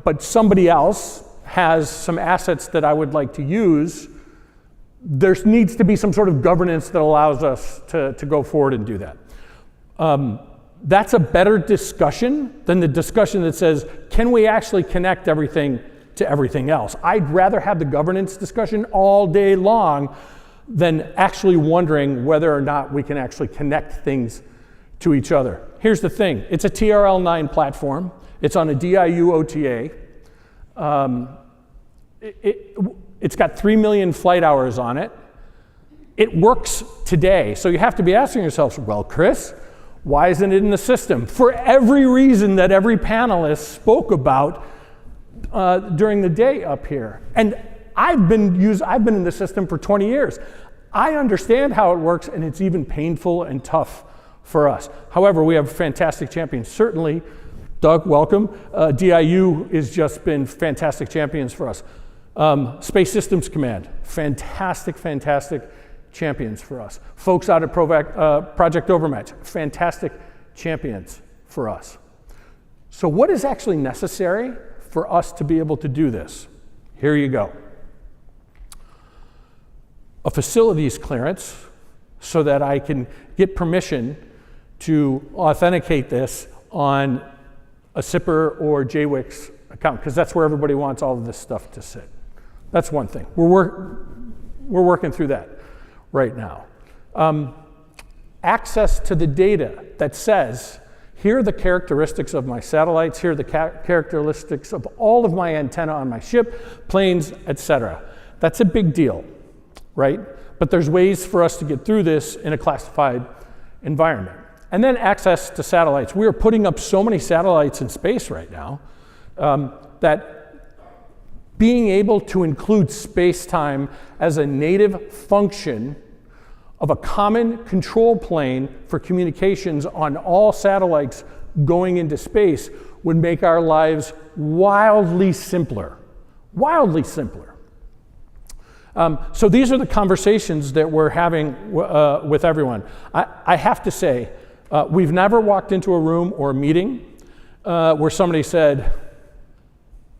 but somebody else has some assets that I would like to use, there needs to be some sort of governance that allows us to go forward and do that. That's a better discussion than the discussion that says, can we actually connect everything to everything else? I'd rather have the governance discussion all day long than actually wondering whether or not we can actually connect things to each other. Here's the thing, it's a TRL9 platform. It's on a DIU OTA. It's got 3 million flight hours on it. It works today. So you have to be asking yourselves, well, Chris, why isn't it in the system? For every reason that every panelist spoke about during the day up here. And I've been in the system for 20 years. I understand how it works, and it's even painful and tough for us. However, we have fantastic champions. Certainly, Doug, welcome. DIU has just been fantastic champions for us. Space Systems Command, fantastic champions for us. Folks out at Project Overmatch, fantastic champions for us. So what is actually necessary for us to be able to do this? Here you go. A facilities clearance so that I can get permission to authenticate this on a SIPR or JWICS account, because that's where everybody wants all of this stuff to sit. That's one thing. We're working through that right now. Access to the data that says, here are the characteristics of my satellites, here are the characteristics of all of my antenna on my ship, planes, etc. That's a big deal, right? But there's ways for us to get through this in a classified environment. And then access to satellites. We are putting up so many satellites in space right now that being able to include space-time as a native function of a common control plane for communications on all satellites going into space would make our lives wildly simpler. Wildly simpler. So these are the conversations that we're having with everyone. I have to say, we've never walked into a room or a meeting where somebody said,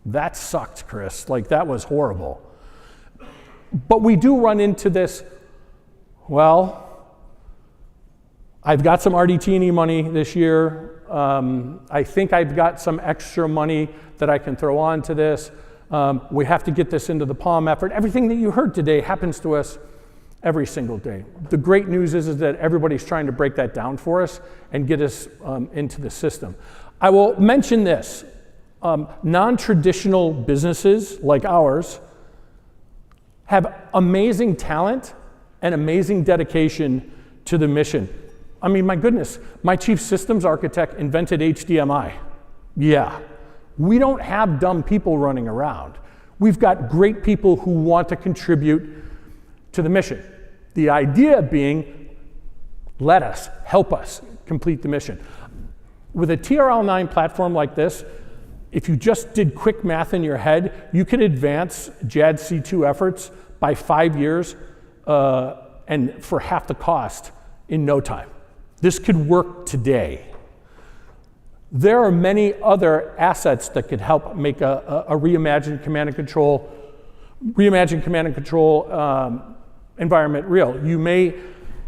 that sucked, Chris, like that was horrible. But we do run into this, well, I've got some RDT&E money this year. I think I've got some extra money that I can throw onto this. We have to get this into the Palm effort. Everything that you heard today happens to us every single day. The great news is that everybody's trying to break that down for us and get us into the system. I will mention this. Non-traditional businesses like ours have amazing talent and amazing dedication to the mission. I mean, my goodness, my chief systems architect invented HDMI. Yeah, we don't have dumb people running around. We've got great people who want to contribute to the mission. The idea being, let us, help us complete the mission. With a TRL9 platform like this, if you just did quick math in your head, you could advance JADC2 efforts by 5 years and for half the cost in no time. This could work today. There are many other assets that could help make a reimagined command and control environment real. You may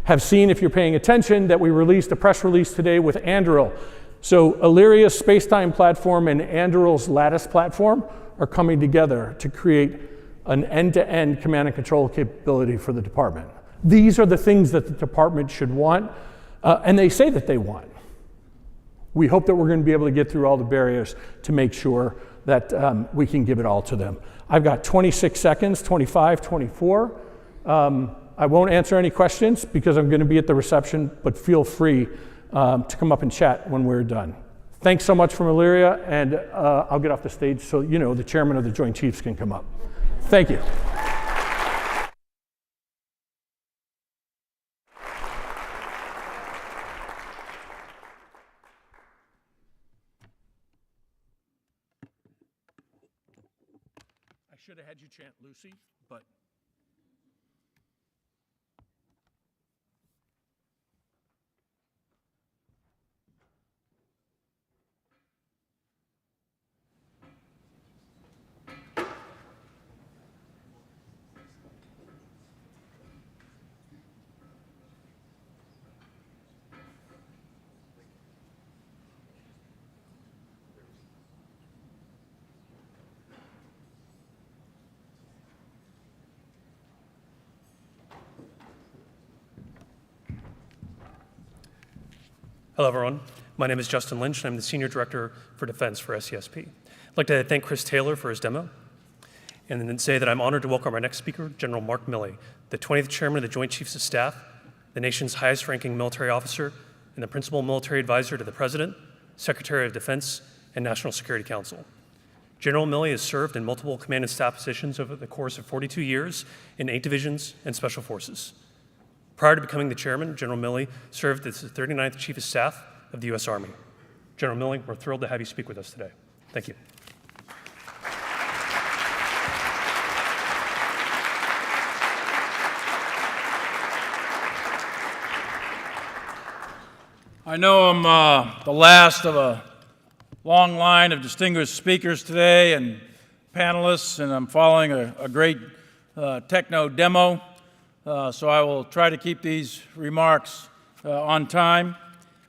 have seen, if you're paying attention, that we released a press release today with Anduril. So Illyria's space-time platform and Anduril's Lattice platform are coming together to create an end-to-end command and control capability for the department. These are the things that the department should want, and they say that they want. We hope that we're going to be able to get through all the barriers to make sure that we can give it all to them. I've got 26 seconds, 25, 24. I won't answer any questions because I'm going to be at the reception, but feel free to come up and chat when we're done. Thanks so much from Illyria, and I'll get off the stage so the chairman of the Joint Chiefs can come up. Thank you. I should have had you chant Lucy, but Hello, everyone. My name is Justin Lynch, and I'm the Senior Director for Defense for SCSP. I'd like to thank Chris Taylor for his demo, and then say that I'm honored to welcome our next speaker, General Mark Milley, the 20th Chairman of the Joint Chiefs of Staff, the nation's highest-ranking military officer, and the Principal Military Advisor to the President, Secretary of Defense, and National Security Council. General Milley has served in multiple command and staff positions over the course of 42 years in 8 divisions and special forces. Prior to becoming the chairman, General Milley served as the 39th Chief of Staff of the U.S. Army. General Milley, we're thrilled to have you speak with us today. Thank you. I know I'm the last of a long line of distinguished speakers today and panelists, and I'm following a great techno demo, so I will try to keep these remarks on time,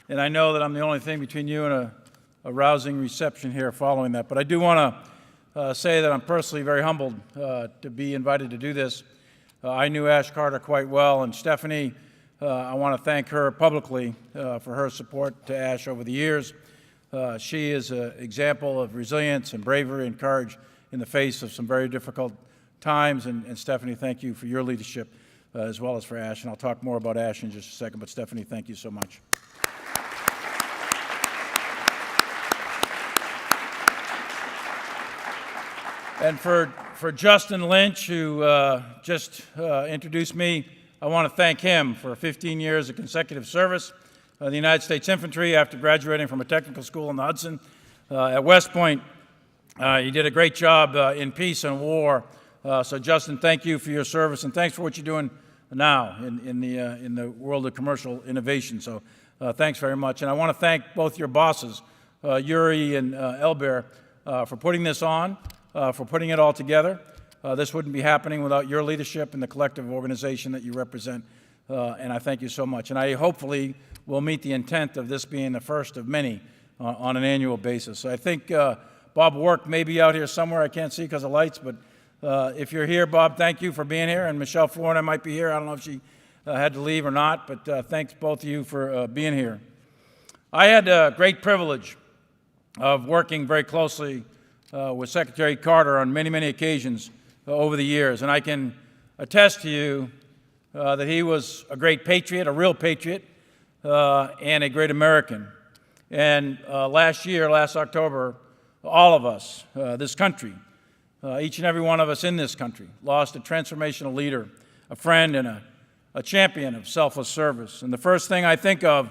and I know that I'm the only thing between you and a rousing reception here following that. But I do want to say that I'm personally very humbled to be invited to do this. I knew Ash Carter quite well, and Stephanie, I want to thank her publicly for her support to Ash over the years. She is an example of resilience and bravery and courage in the face of some very difficult times. And Stephanie, thank you for your leadership as well as for Ash. And I'll talk more about Ash in just a second. But Stephanie, thank you so much. And for Justin Lynch, who just introduced me, I want to thank him for 15 years of consecutive service in the United States Infantry after graduating from a technical school in the Hudson. At West Point, he did a great job in peace and war. So Justin, thank you for your service, and thanks for what you're doing now in the world of commercial innovation. So thanks very much. And I want to thank both your bosses, Yuri and Elber, for putting this on, for putting it all together. This wouldn't be happening without your leadership and the collective organization that you represent, and I thank you so much. And I hopefully will meet the intent of this being the first of many on an annual basis. So I think Bob Work may be out here somewhere. I can't see because of lights, but if you're here, Bob, thank you for being here. And Michelle Florida might be here. I don't know if she had to leave or not, but thanks both of you for being here. I had the great privilege of working very closely with Secretary Carter on many, many occasions over the years, and I can attest to you that he was a great patriot, a real patriot, and a great American. And last October, all of us, this country, each and every one of us in this country, lost a transformational leader, a friend, and a champion of selfless service. And the first thing I think of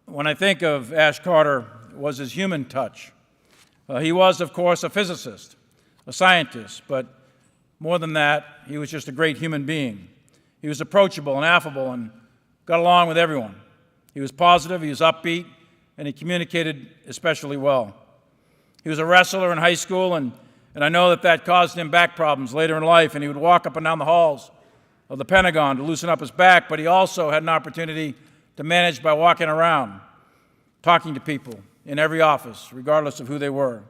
when I think of Ash Carter was his human touch. He was, of course, a physicist, a scientist, but more than that, he was just a great human being. He was approachable and affable and got along with everyone. He was positive, he was upbeat, and he communicated especially well. He was a wrestler in high school, and I know that caused him back problems later in life, and he would walk up and down the halls of the Pentagon to loosen up his back, but he also had an opportunity to manage by walking around, talking to people in every office, regardless of who they were.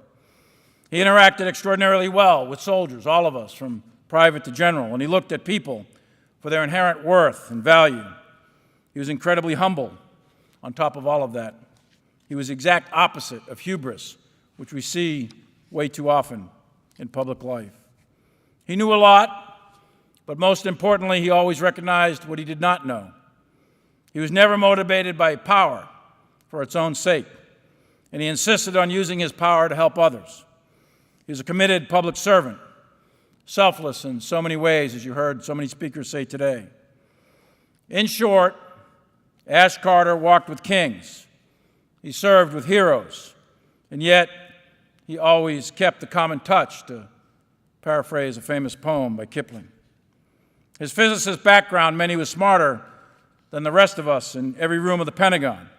He interacted extraordinarily well with soldiers, all of us, from private to general, and he looked at people for their inherent worth and value. He was incredibly humble on top of all of that. He was the exact opposite of hubris, which we see way too often in public life. He knew a lot, but most importantly, he always recognized what he did not know. He was never motivated by power for its own sake, and he insisted on using his power to help others. He was a committed public servant, selfless in so many ways, as you heard so many speakers say today. In short, Ash Carter walked with kings. He served with heroes, and yet he always kept the common touch, to paraphrase a famous poem by Kipling. His physicist background meant he was smarter than the rest of us in every room of the Pentagon.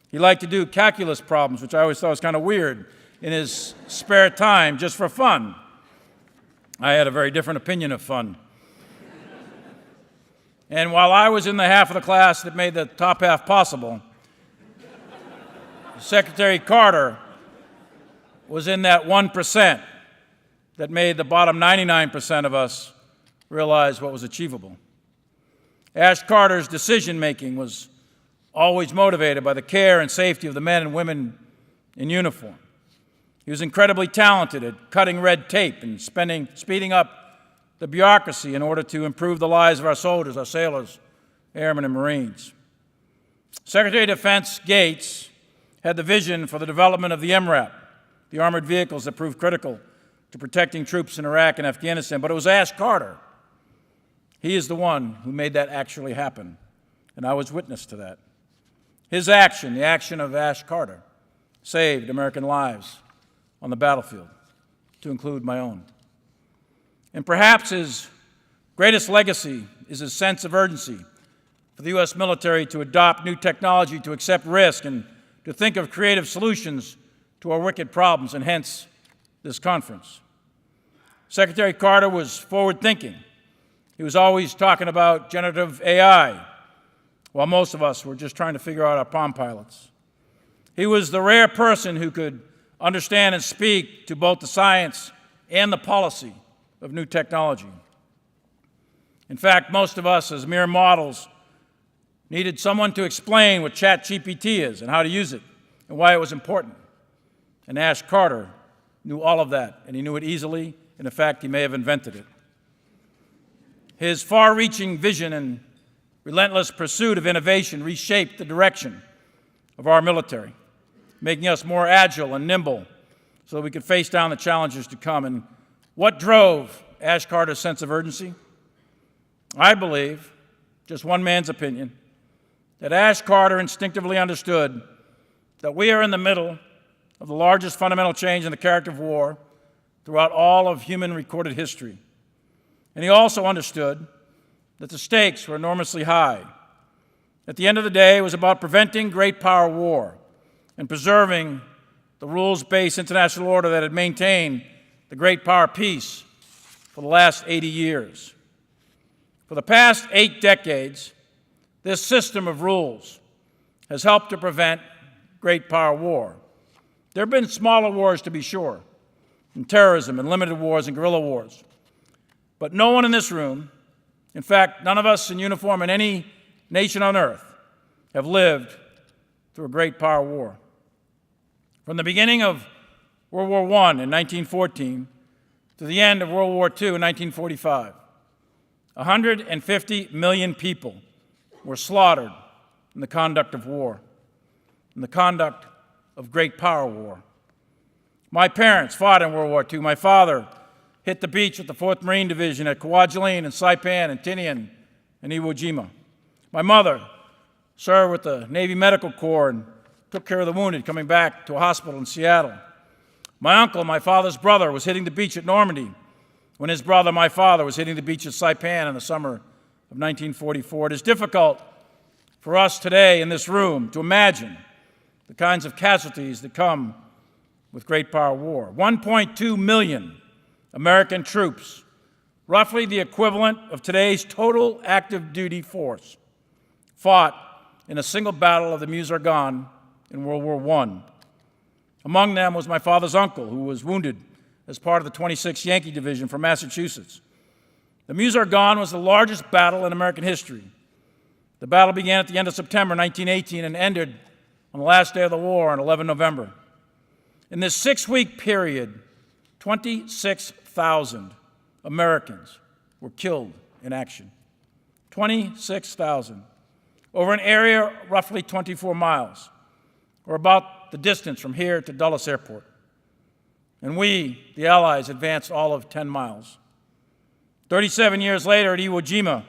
He liked to do calculus problems, which I always thought was kind of weird, in his spare time just for fun. I had a very different opinion of fun. And while I was in the half of the class that made the top half possible, Secretary Carter was in that 1% that made the bottom 99% of us realize what was achievable. Ash Carter's decision-making was always motivated by the care and safety of the men and women in uniform. He was incredibly talented at cutting red tape and speeding up the bureaucracy in order to improve the lives of our soldiers, our sailors, airmen, and Marines. Secretary of Defense Gates had the vision for the development of the MRAP, the armored vehicles that proved critical to protecting troops in Iraq and Afghanistan, but it was Ash Carter. He is the one who made that actually happen, and I was witness to that. His action, the action of Ash Carter, saved American lives on the battlefield, to include my own. And perhaps his greatest legacy is his sense of urgency for the U.S. military to adopt new technology, to accept risk, and to think of creative solutions to our wicked problems, and hence this conference. Secretary Carter was forward-thinking. He was always talking about generative AI, while most of us were just trying to figure out our Palm Pilots. He was the rare person who could understand and speak to both the science and the policy of new technology. In fact, most of us, as mere models, needed someone to explain what ChatGPT is and how to use it and why it was important. And Ash Carter knew all of that, and he knew it easily, and in fact, he may have invented it. His far-reaching vision and relentless pursuit of innovation reshaped the direction of our military, making us more agile and nimble so that we could face down the challenges to come. And what drove Ash Carter's sense of urgency? I believe, just one man's opinion, that Ash Carter instinctively understood that we are in the middle of the largest fundamental change in the character of war throughout all of human recorded history. And he also understood that the stakes were enormously high. At the end of the day, it was about preventing great power war and preserving the rules-based international order that had maintained the great power peace for the last 80 years. For the past 8 decades, this system of rules has helped to prevent great power war. There have been smaller wars, to be sure, and terrorism and limited wars and guerrilla wars. But no one in this room, in fact, none of us in uniform in any nation on earth, have lived through a great power war. From the beginning of World War I in 1914 to the end of World War II in 1945, 150 million people were slaughtered in the conduct of war, in the conduct of great power war. My parents fought in World War II. My father hit the beach with the 4th Marine Division at Kwajalein and Saipan and Tinian and Iwo Jima. My mother served with the Navy Medical Corps and took care of the wounded coming back to a hospital in Seattle. My uncle, my father's brother, was hitting the beach at Normandy when his brother, my father, was hitting the beach at Saipan in the summer of 1944. It is difficult for us today in this room to imagine the kinds of casualties that come with great power war. 1.2 million American troops, roughly the equivalent of today's total active duty force, fought in a single battle of the Meuse-Argonne in World War I. Among them was my father's uncle, who was wounded as part of the 26th Yankee Division from Massachusetts. The Meuse-Argonne was the largest battle in American history. The battle began at the end of September 1918 and ended on the last day of the war on 11 November. In this 6-week period, 26,000 Americans were killed in action. 26,000 over an area roughly 24 miles, or about the distance from here to Dulles Airport. And we, the Allies, advanced all of 10 miles. 37 years later at Iwo Jima,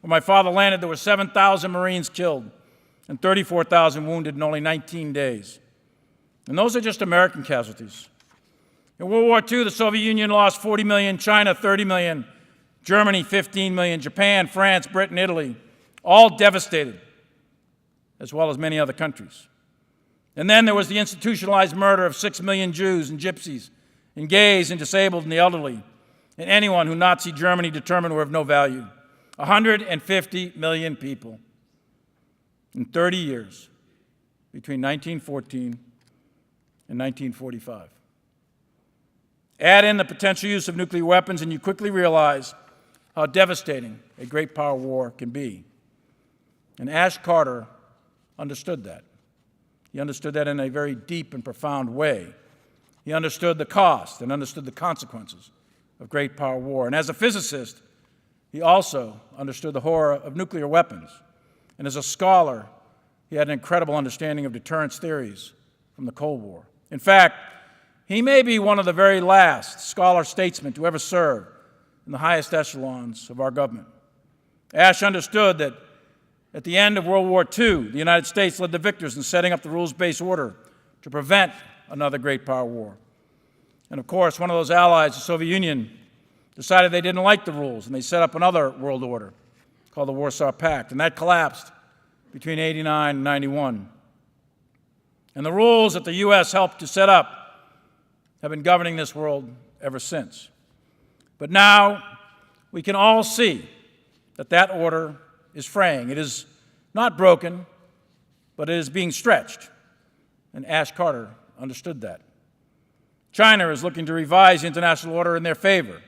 where my father landed, there were 7,000 Marines killed and 34,000 wounded in only 19 days. And those are just American casualties. In World War II, the Soviet Union lost 40 million, China 30 million, Germany 15 million, Japan, France, Britain, Italy, all devastated, as well as many other countries. And then there was the institutionalized murder of 6 million Jews and gypsies, and gays and disabled and the elderly, and anyone who Nazi Germany determined were of no value. 150 million people in 30 years between 1914 and 1945. Add in the potential use of nuclear weapons, and you quickly realize how devastating a great power war can be. And Ash Carter understood that. He understood that in a very deep and profound way. He understood the cost and understood the consequences of great power war. And as a physicist, he also understood the horror of nuclear weapons. And as a scholar, he had an incredible understanding of deterrence theories from the Cold War. In fact, he may be one of the very last scholar-statesmen to ever serve in the highest echelons of our government. Ash understood that at the end of World War II, the United States led the victors in setting up the rules-based order to prevent another great power war. And of course, one of those allies, the Soviet Union, decided they didn't like the rules, and they set up another world order called the Warsaw Pact, and that collapsed between 89 and 91. And the rules that the U.S. helped to set up have been governing this world ever since. But now we can all see that that order is fraying. It is not broken, but it is being stretched. And Ash Carter understood that. China is looking to revise the international order in their favor.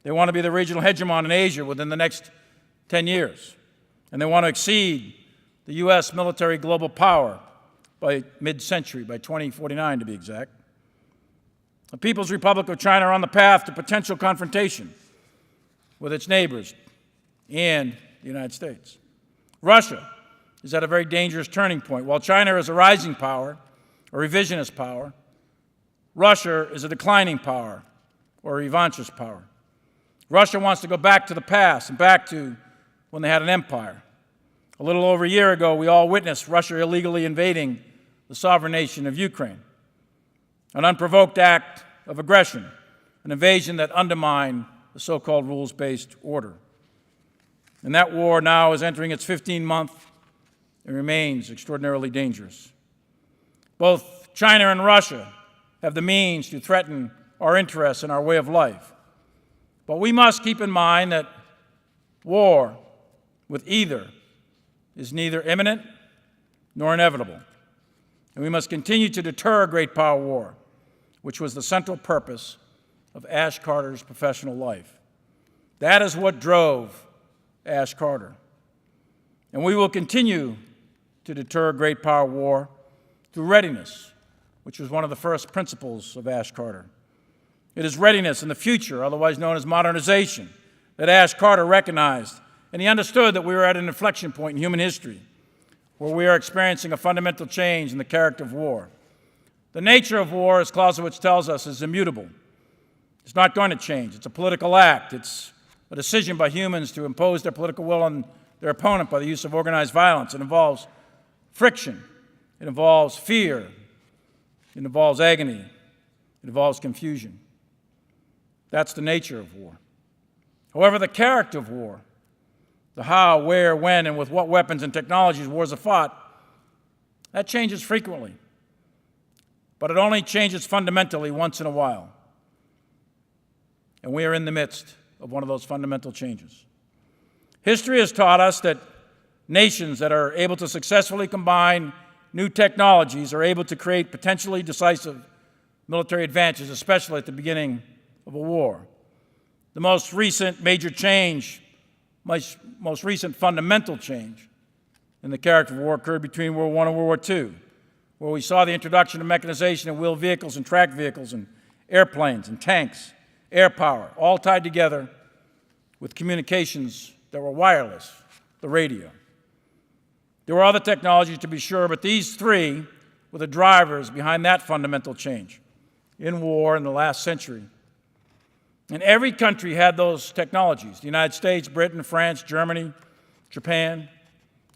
They want to be the regional hegemon in Asia within the next 10 years. And they want to exceed the U.S. military global power by mid-century, by 2049 to be exact. The People's Republic of China are on the path to potential confrontation with its neighbors and the United States. Russia is at a very dangerous turning point. While China is a rising power, a revisionist power, Russia is a declining power, or a revanchist power. Russia wants to go back to the past and back to when they had an empire. A little over a year ago, we all witnessed Russia illegally invading the sovereign nation of Ukraine, an unprovoked act of aggression, an invasion that undermined the so-called rules-based order. And that war now is entering its 15th month and remains extraordinarily dangerous. Both China and Russia have the means to threaten our interests and our way of life. But we must keep in mind that war with either is neither imminent nor inevitable. And we must continue to deter a great power war, which was the central purpose of Ash Carter's professional life. That is what drove Ash Carter. And we will continue to deter a great power war through readiness, which was one of the first principles of Ash Carter. It is readiness in the future, otherwise known as modernization, that Ash Carter recognized, and he understood that we were at an inflection point in human history where we are experiencing a fundamental change in the character of war. The nature of war, as Clausewitz tells us, is immutable. It's not going to change. It's a political act. It's a decision by humans to impose their political will on their opponent by the use of organized violence. It involves friction. It involves fear. It involves agony. It involves confusion. That's the nature of war. However, the character of war, the how, where, when, and with what weapons and technologies wars are fought, that changes frequently. But it only changes fundamentally once in a while. And we are in the midst of one of those fundamental changes. History has taught us that nations that are able to successfully combine new technologies are able to create potentially decisive military advantages, especially at the beginning of a war. The most recent major change, most recent fundamental change in the character of war occurred between World War I and World War II, where we saw the introduction of mechanization in wheeled vehicles and tracked vehicles and airplanes and tanks, air power, all tied together with communications that were wireless, the radio. There were other technologies, to be sure, but these three were the drivers behind that fundamental change in war in the last century. And every country had those technologies. The United States, Britain, France, Germany, Japan,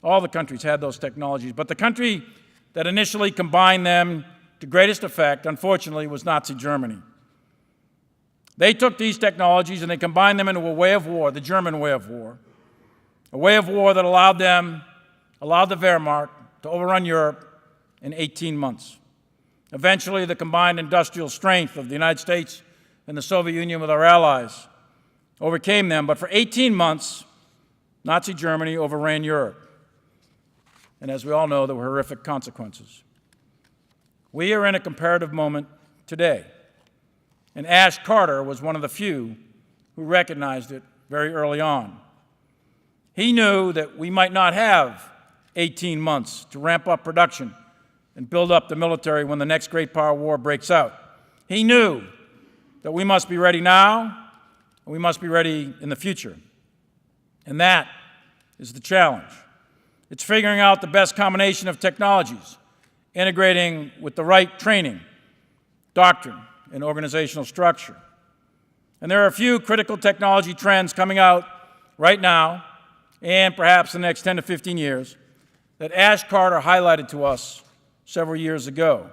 all the countries had those technologies. But the country that initially combined them to greatest effect, unfortunately, was Nazi Germany. They took these technologies and they combined them into a way of war, the German way of war, a way of war that allowed the Wehrmacht to overrun Europe in 18 months. Eventually, the combined industrial strength of the United States and the Soviet Union with our allies overcame them, but for 18 months, Nazi Germany overran Europe. And as we all know, there were horrific consequences. We are in a comparative moment today, and Ash Carter was one of the few who recognized it very early on. He knew that we might not have 18 months to ramp up production and build up the military when the next great power war breaks out. He knew that we must be ready now, and we must be ready in the future. And that is the challenge. It's figuring out the best combination of technologies, integrating with the right training, doctrine, and organizational structure. And there are a few critical technology trends coming out right now, and perhaps the next 10 to 15 years, that Ash Carter highlighted to us several years ago.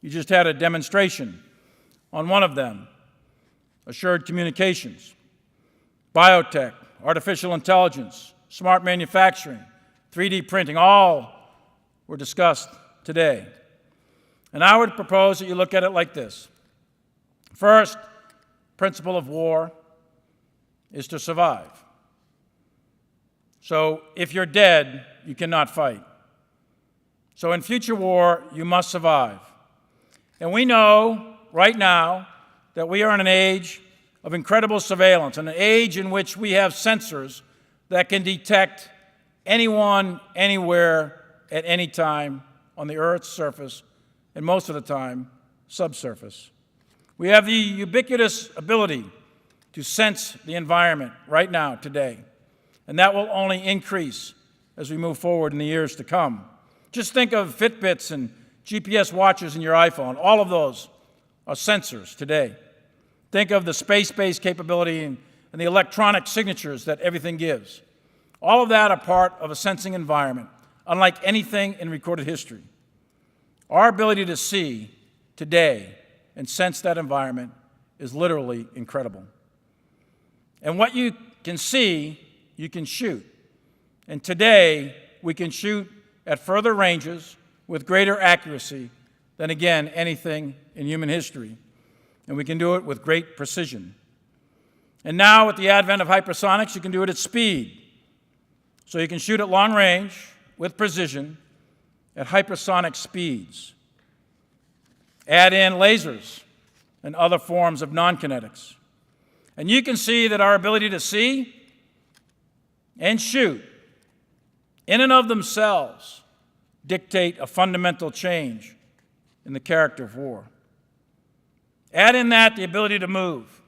You just had a demonstration on one of them: assured communications, biotech, artificial intelligence, smart manufacturing, 3D printing, all were discussed today. And I would propose that you look at it like this. First, principle of war is to survive. So if you're dead, you cannot fight. So in future war, you must survive. And we know right now that we are in an age of incredible surveillance, an age in which we have sensors that can detect anyone, anywhere, at any time on the Earth's surface, and most of the time, subsurface. We have the ubiquitous ability to sense the environment right now, today, and that will only increase as we move forward in the years to come. Just think of Fitbits and GPS watches in your iPhone. All of those are sensors today. Think of the space-based capability and the electronic signatures that everything gives. All of that are part of a sensing environment, unlike anything in recorded history. Our ability to see today and sense that environment is literally incredible. And what you can see, you can shoot. And today, we can shoot at further ranges with greater accuracy than, again, anything in human history. And we can do it with great precision. And now, with the advent of hypersonics, you can do it at speed. So you can shoot at long range with precision at hypersonic speeds. Add in lasers and other forms of non-kinetics. And you can see that our ability to see and shoot, in and of themselves, dictate a fundamental change in the character of war. Add in that the ability to move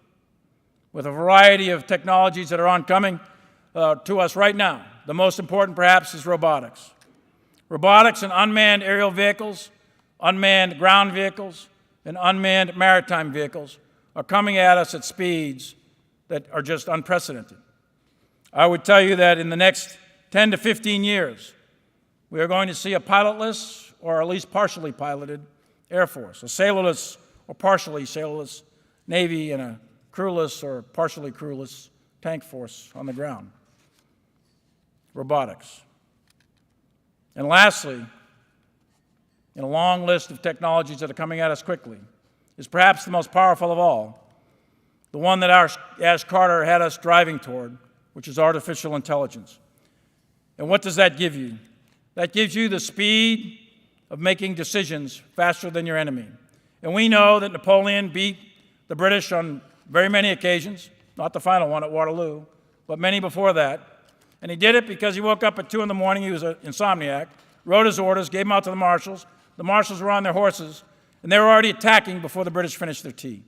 with a variety of technologies that are oncoming to us right now. The most important, perhaps, is robotics. Robotics and unmanned aerial vehicles, unmanned ground vehicles, and unmanned maritime vehicles are coming at us at speeds that are just unprecedented. I would tell you that in the next 10 to 15 years, we are going to see a pilotless, or at least partially piloted, Air Force, a sailorless or partially sailorless Navy, and a crewless or partially crewless tank force on the ground. Robotics. And lastly, in a long list of technologies that are coming at us quickly, is perhaps the most powerful of all, the one that Ash Carter had us driving toward, which is artificial intelligence. And what does that give you? That gives you the speed of making decisions faster than your enemy. And we know that Napoleon beat the British on very many occasions, not the final one at Waterloo, but many before that. And he did it because he woke up at 2 in the morning, he was an insomniac, wrote his orders, gave them out to the marshals. The marshals were on their horses, and they were already attacking before the British finished their tea.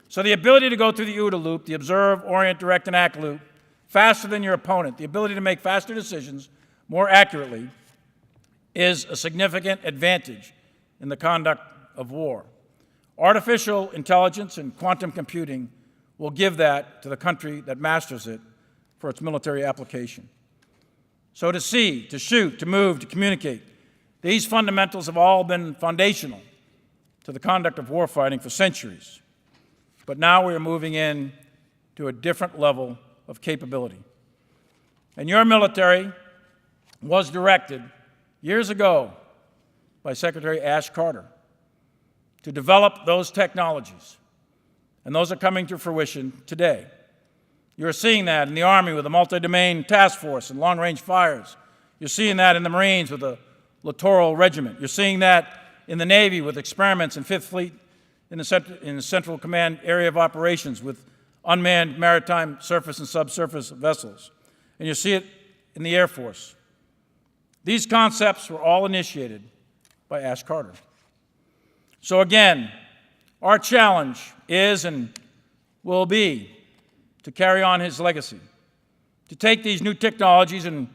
So the ability to go through the OODA loop, the observe, orient, direct, and act loop, faster than your opponent, the ability to make faster decisions more accurately, is a significant advantage in the conduct of war. Artificial intelligence and quantum computing will give that to the country that masters it for its military application. So to see, to shoot, to move, to communicate, these fundamentals have all been foundational to the conduct of warfighting for centuries. But now we are moving in to a different level of capability. And your military was directed years ago by Secretary Ash Carter to develop those technologies. And those are coming to fruition today. You're seeing that in the Army with a multi-domain task force and long-range fires. You're seeing that in the Marines with the Littoral Regiment. You're seeing that in the Navy with experiments in 5th Fleet in the Central Command Area of Operations with unmanned maritime surface and subsurface vessels. And you see it in the Air Force. These concepts were all initiated by Ash Carter. So again, our challenge is and will be to carry on his legacy, to take these new technologies and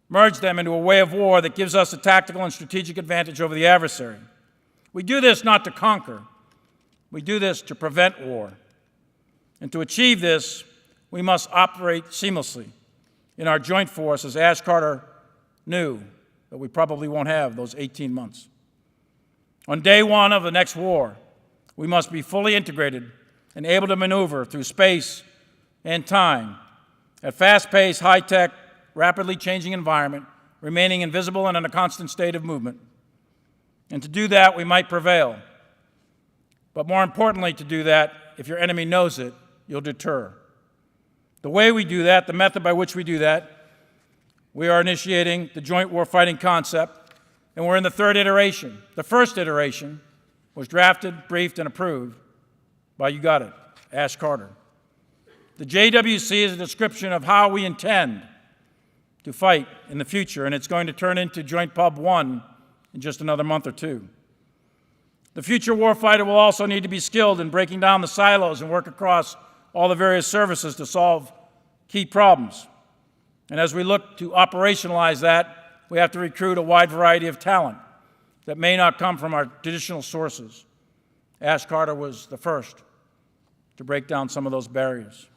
merge them into a way of war that gives us a tactical and strategic advantage over the adversary. We do this not to conquer. We do this to prevent war. And to achieve this, we must operate seamlessly in our joint force, as Ash Carter knew that we probably won't have those 18 months. On day one of the next war, we must be fully integrated and able to maneuver through space and time at fast-paced, high-tech, rapidly changing environment, remaining invisible and in a constant state of movement. And to do that, we might prevail. But more importantly, to do that, if your enemy knows it, you'll deter. The way we do that, the method by which we do that, we are initiating the joint warfighting concept, and we're in the third iteration. The first iteration was drafted, briefed, and approved by, you got it, Ash Carter. The JWC is a description of how we intend to fight in the future, and it's going to turn into Joint Pub 1 in just another month or two. The future warfighter will also need to be skilled in breaking down the silos and work across all the various services to solve key problems. And as we look to operationalize that, we have to recruit a wide variety of talent that may not come from our traditional sources. Ash Carter was the first to break down some of those barriers.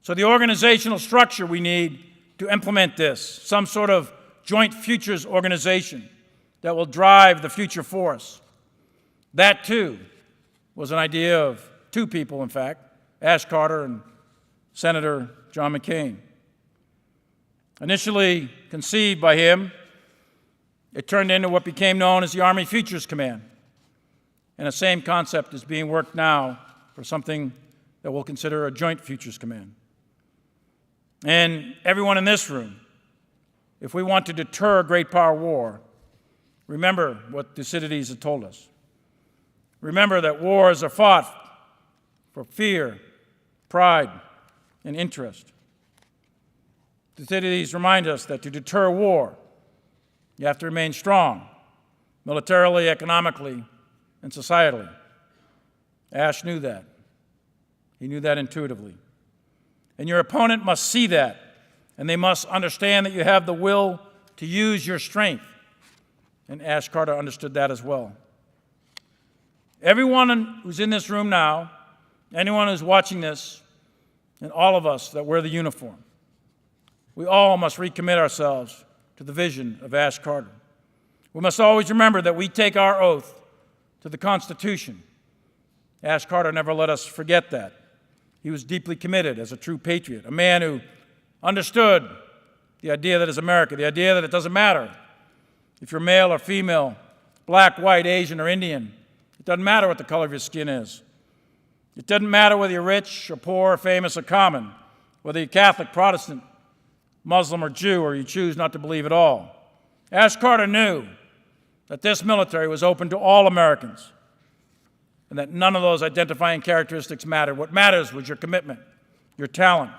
So the organizational structure we need to implement this, some sort of joint futures organization that will drive the future force. That, too, was an idea of two people, in fact, Ash Carter and Senator John McCain. Initially conceived by him, it turned into what became known as the Army Futures Command. And the same concept is being worked now for something that we'll consider a Joint Futures Command. And everyone in this room, if we want to deter a great power war, remember what Thucydides had told us. Remember that wars are fought for fear, pride, and interest. Thucydides reminds us that to deter war, you have to remain strong, militarily, economically, and societally. Ash knew that. He knew that intuitively. And your opponent must see that, and they must understand that you have the will to use your strength. And Ash Carter understood that as well. Everyone who's in this room now, anyone who's watching this, and all of us that wear the uniform, we all must recommit ourselves to the vision of Ash Carter. We must always remember that we take our oath to the Constitution. Ash Carter never let us forget that. He was deeply committed as a true patriot, a man who understood the idea that is America, the idea that it doesn't matter if you're male or female, black, white, Asian, or Indian. It doesn't matter what the color of your skin is. It doesn't matter whether you're rich or poor, or famous or common, whether you're Catholic, Protestant, Muslim, or Jew, or you choose not to believe at all. Ash Carter knew that this military was open to all Americans and that none of those identifying characteristics mattered. What matters was your commitment, your talent.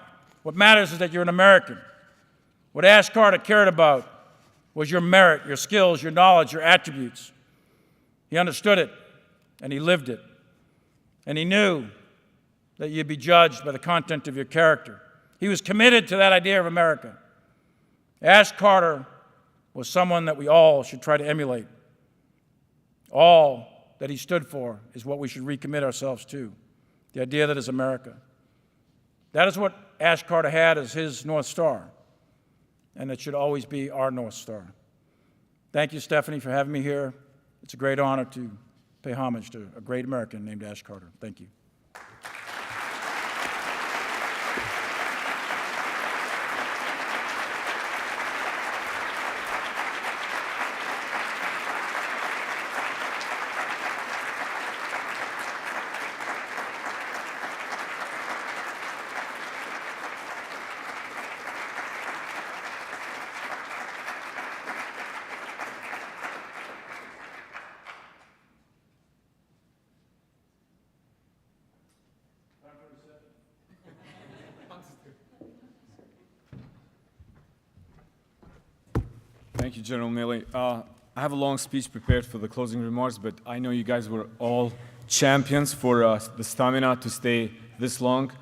What matters is that you're an American. What Ash Carter cared about was your merit, your skills, your knowledge, your attributes. He understood it, and he lived it. And he knew that you'd be judged by the content of your character. He was committed to that idea of America. Ash Carter was someone that we all should try to emulate. All that he stood for is what we should recommit ourselves to, the idea that is America. That is what Ash Carter had as his North Star, and it should always be our North Star. Thank you, Stephanie, for having me here. It's a great honor to pay homage to a great American named Ash Carter. Thank you. Thank you, General Milley. I have a long speech prepared for the closing remarks, but I know you guys were all champions for the stamina to stay this long.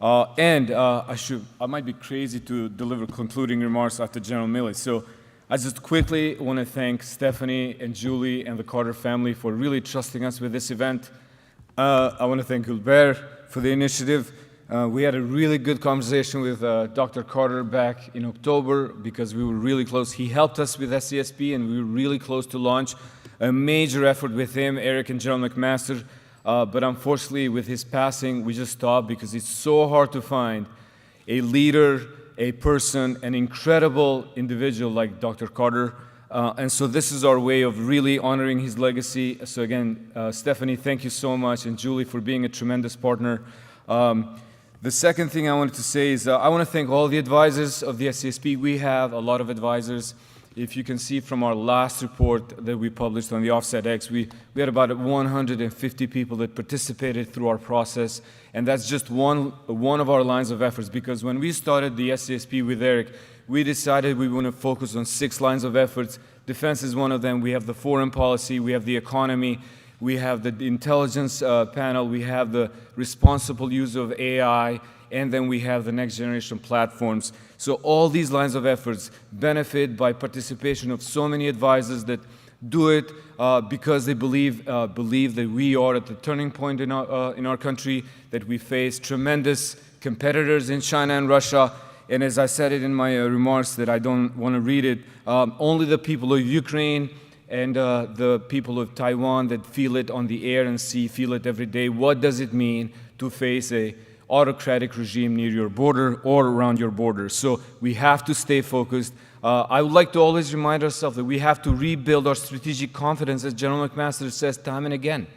I might be crazy to deliver concluding remarks after General Milley. So I just quickly want to thank Stephanie and Julie and the Carter family for really trusting us with this event. I want to thank Gilbert for the initiative. We had a really good conversation with Dr. Carter back in October because we were really close. He helped us with SCSP, and we were really close to launch a major effort with him, Eric and General McMaster. But unfortunately, with his passing, we just stopped because it's so hard to find a leader, a person, an incredible individual like Dr. Carter. And so this is our way of really honoring his legacy. So again, Stephanie, thank you so much, and Julie for being a tremendous partner. The second thing I wanted to say is I want to thank all the advisors of the SCSP. We have a lot of advisors. If you can see from our last report that we published on the Offset X, we had about 150 people that participated through our process, and that's just one of our lines of efforts, because when we started the SCSP with Eric, we decided we want to focus on 6 lines of efforts. Defense is one of them. We have the foreign policy, we have the economy, we have the intelligence panel, we have the responsible use of AI, and then we have the next generation platforms. So all these lines of efforts benefit by participation of so many advisors that do it because they believe that we are at the turning point in our country, that we face tremendous competitors in China and Russia. And as I said it in my remarks, that I don't want to read it, only the people of Ukraine and the people of Taiwan that feel it on the air and sea feel it every day. What does it mean to face a autocratic regime near your border or around your border? So we have to stay focused. I would like to always remind ourselves that we have to rebuild our strategic confidence, as General McMaster says time and again.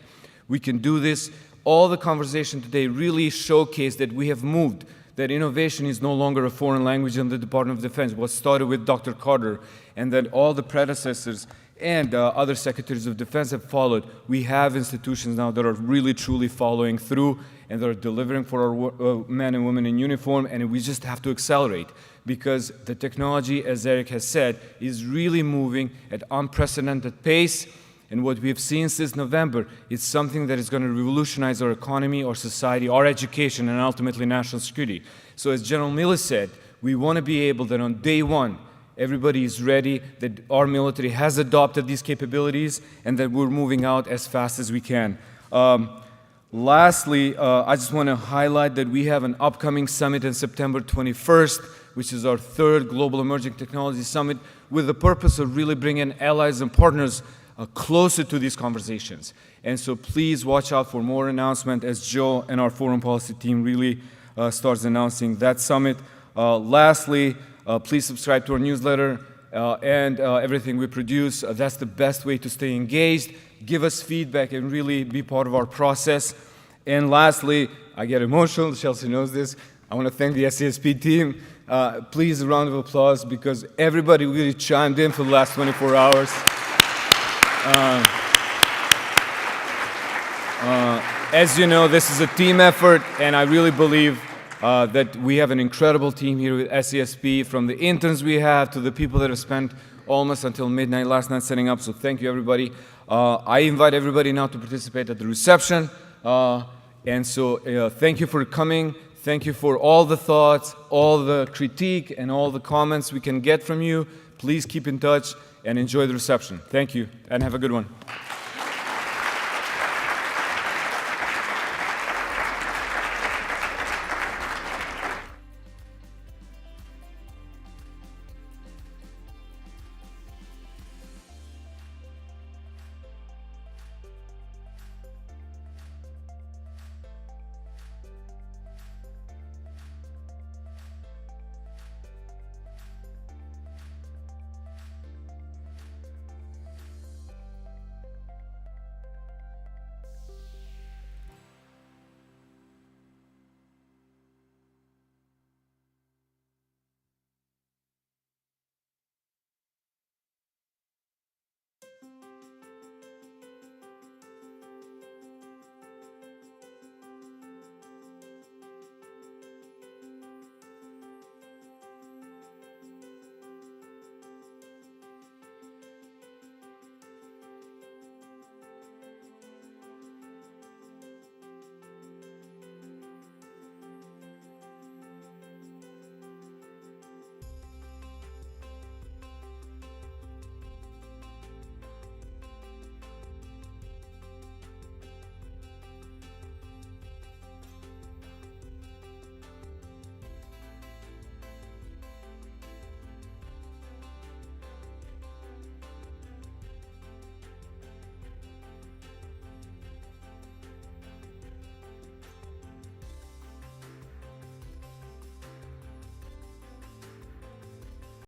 We can do this. All the conversation today really showcased that we have moved, that innovation is no longer a foreign language in the Department of Defense. What started with Dr. Carter, and that all the predecessors and other secretaries of defense have followed. We have institutions now that are really truly following through and that are delivering for our men and women in uniform, and we just have to accelerate because the technology, as Eric has said, is really moving at unprecedented pace. And what we have seen since November is something that is going to revolutionize our economy, our society, our education, and ultimately national security. So as General Milley said, we want to be able that on day one, everybody is ready, that our military has adopted these capabilities, and that we're moving out as fast as we can. Lastly, I just want to highlight that we have an upcoming summit on September 21st, which is our 3rd Global Emerging Technology Summit, with the purpose of really bringing allies and partners closer to these conversations. And so please watch out for more announcement as Joe and our foreign policy team really starts announcing that summit. Lastly, please subscribe to our newsletter and everything we produce. That's the best way to stay engaged. Give us feedback and really be part of our process. And lastly, I get emotional. Chelsea knows this. I want to thank the SCSP team. Please, a round of applause, because everybody really chimed in for the last 24 hours. As you know, this is a team effort, and I really believe that we have an incredible team here with SCSP, from the interns we have to the people that have spent almost until midnight last night setting up. So thank you, everybody. I invite everybody now to participate at the reception. And so thank you for coming. Thank you for all the thoughts, all the critique, and all the comments we can get from you. Please keep in touch and enjoy the reception. Thank you, and have a good one.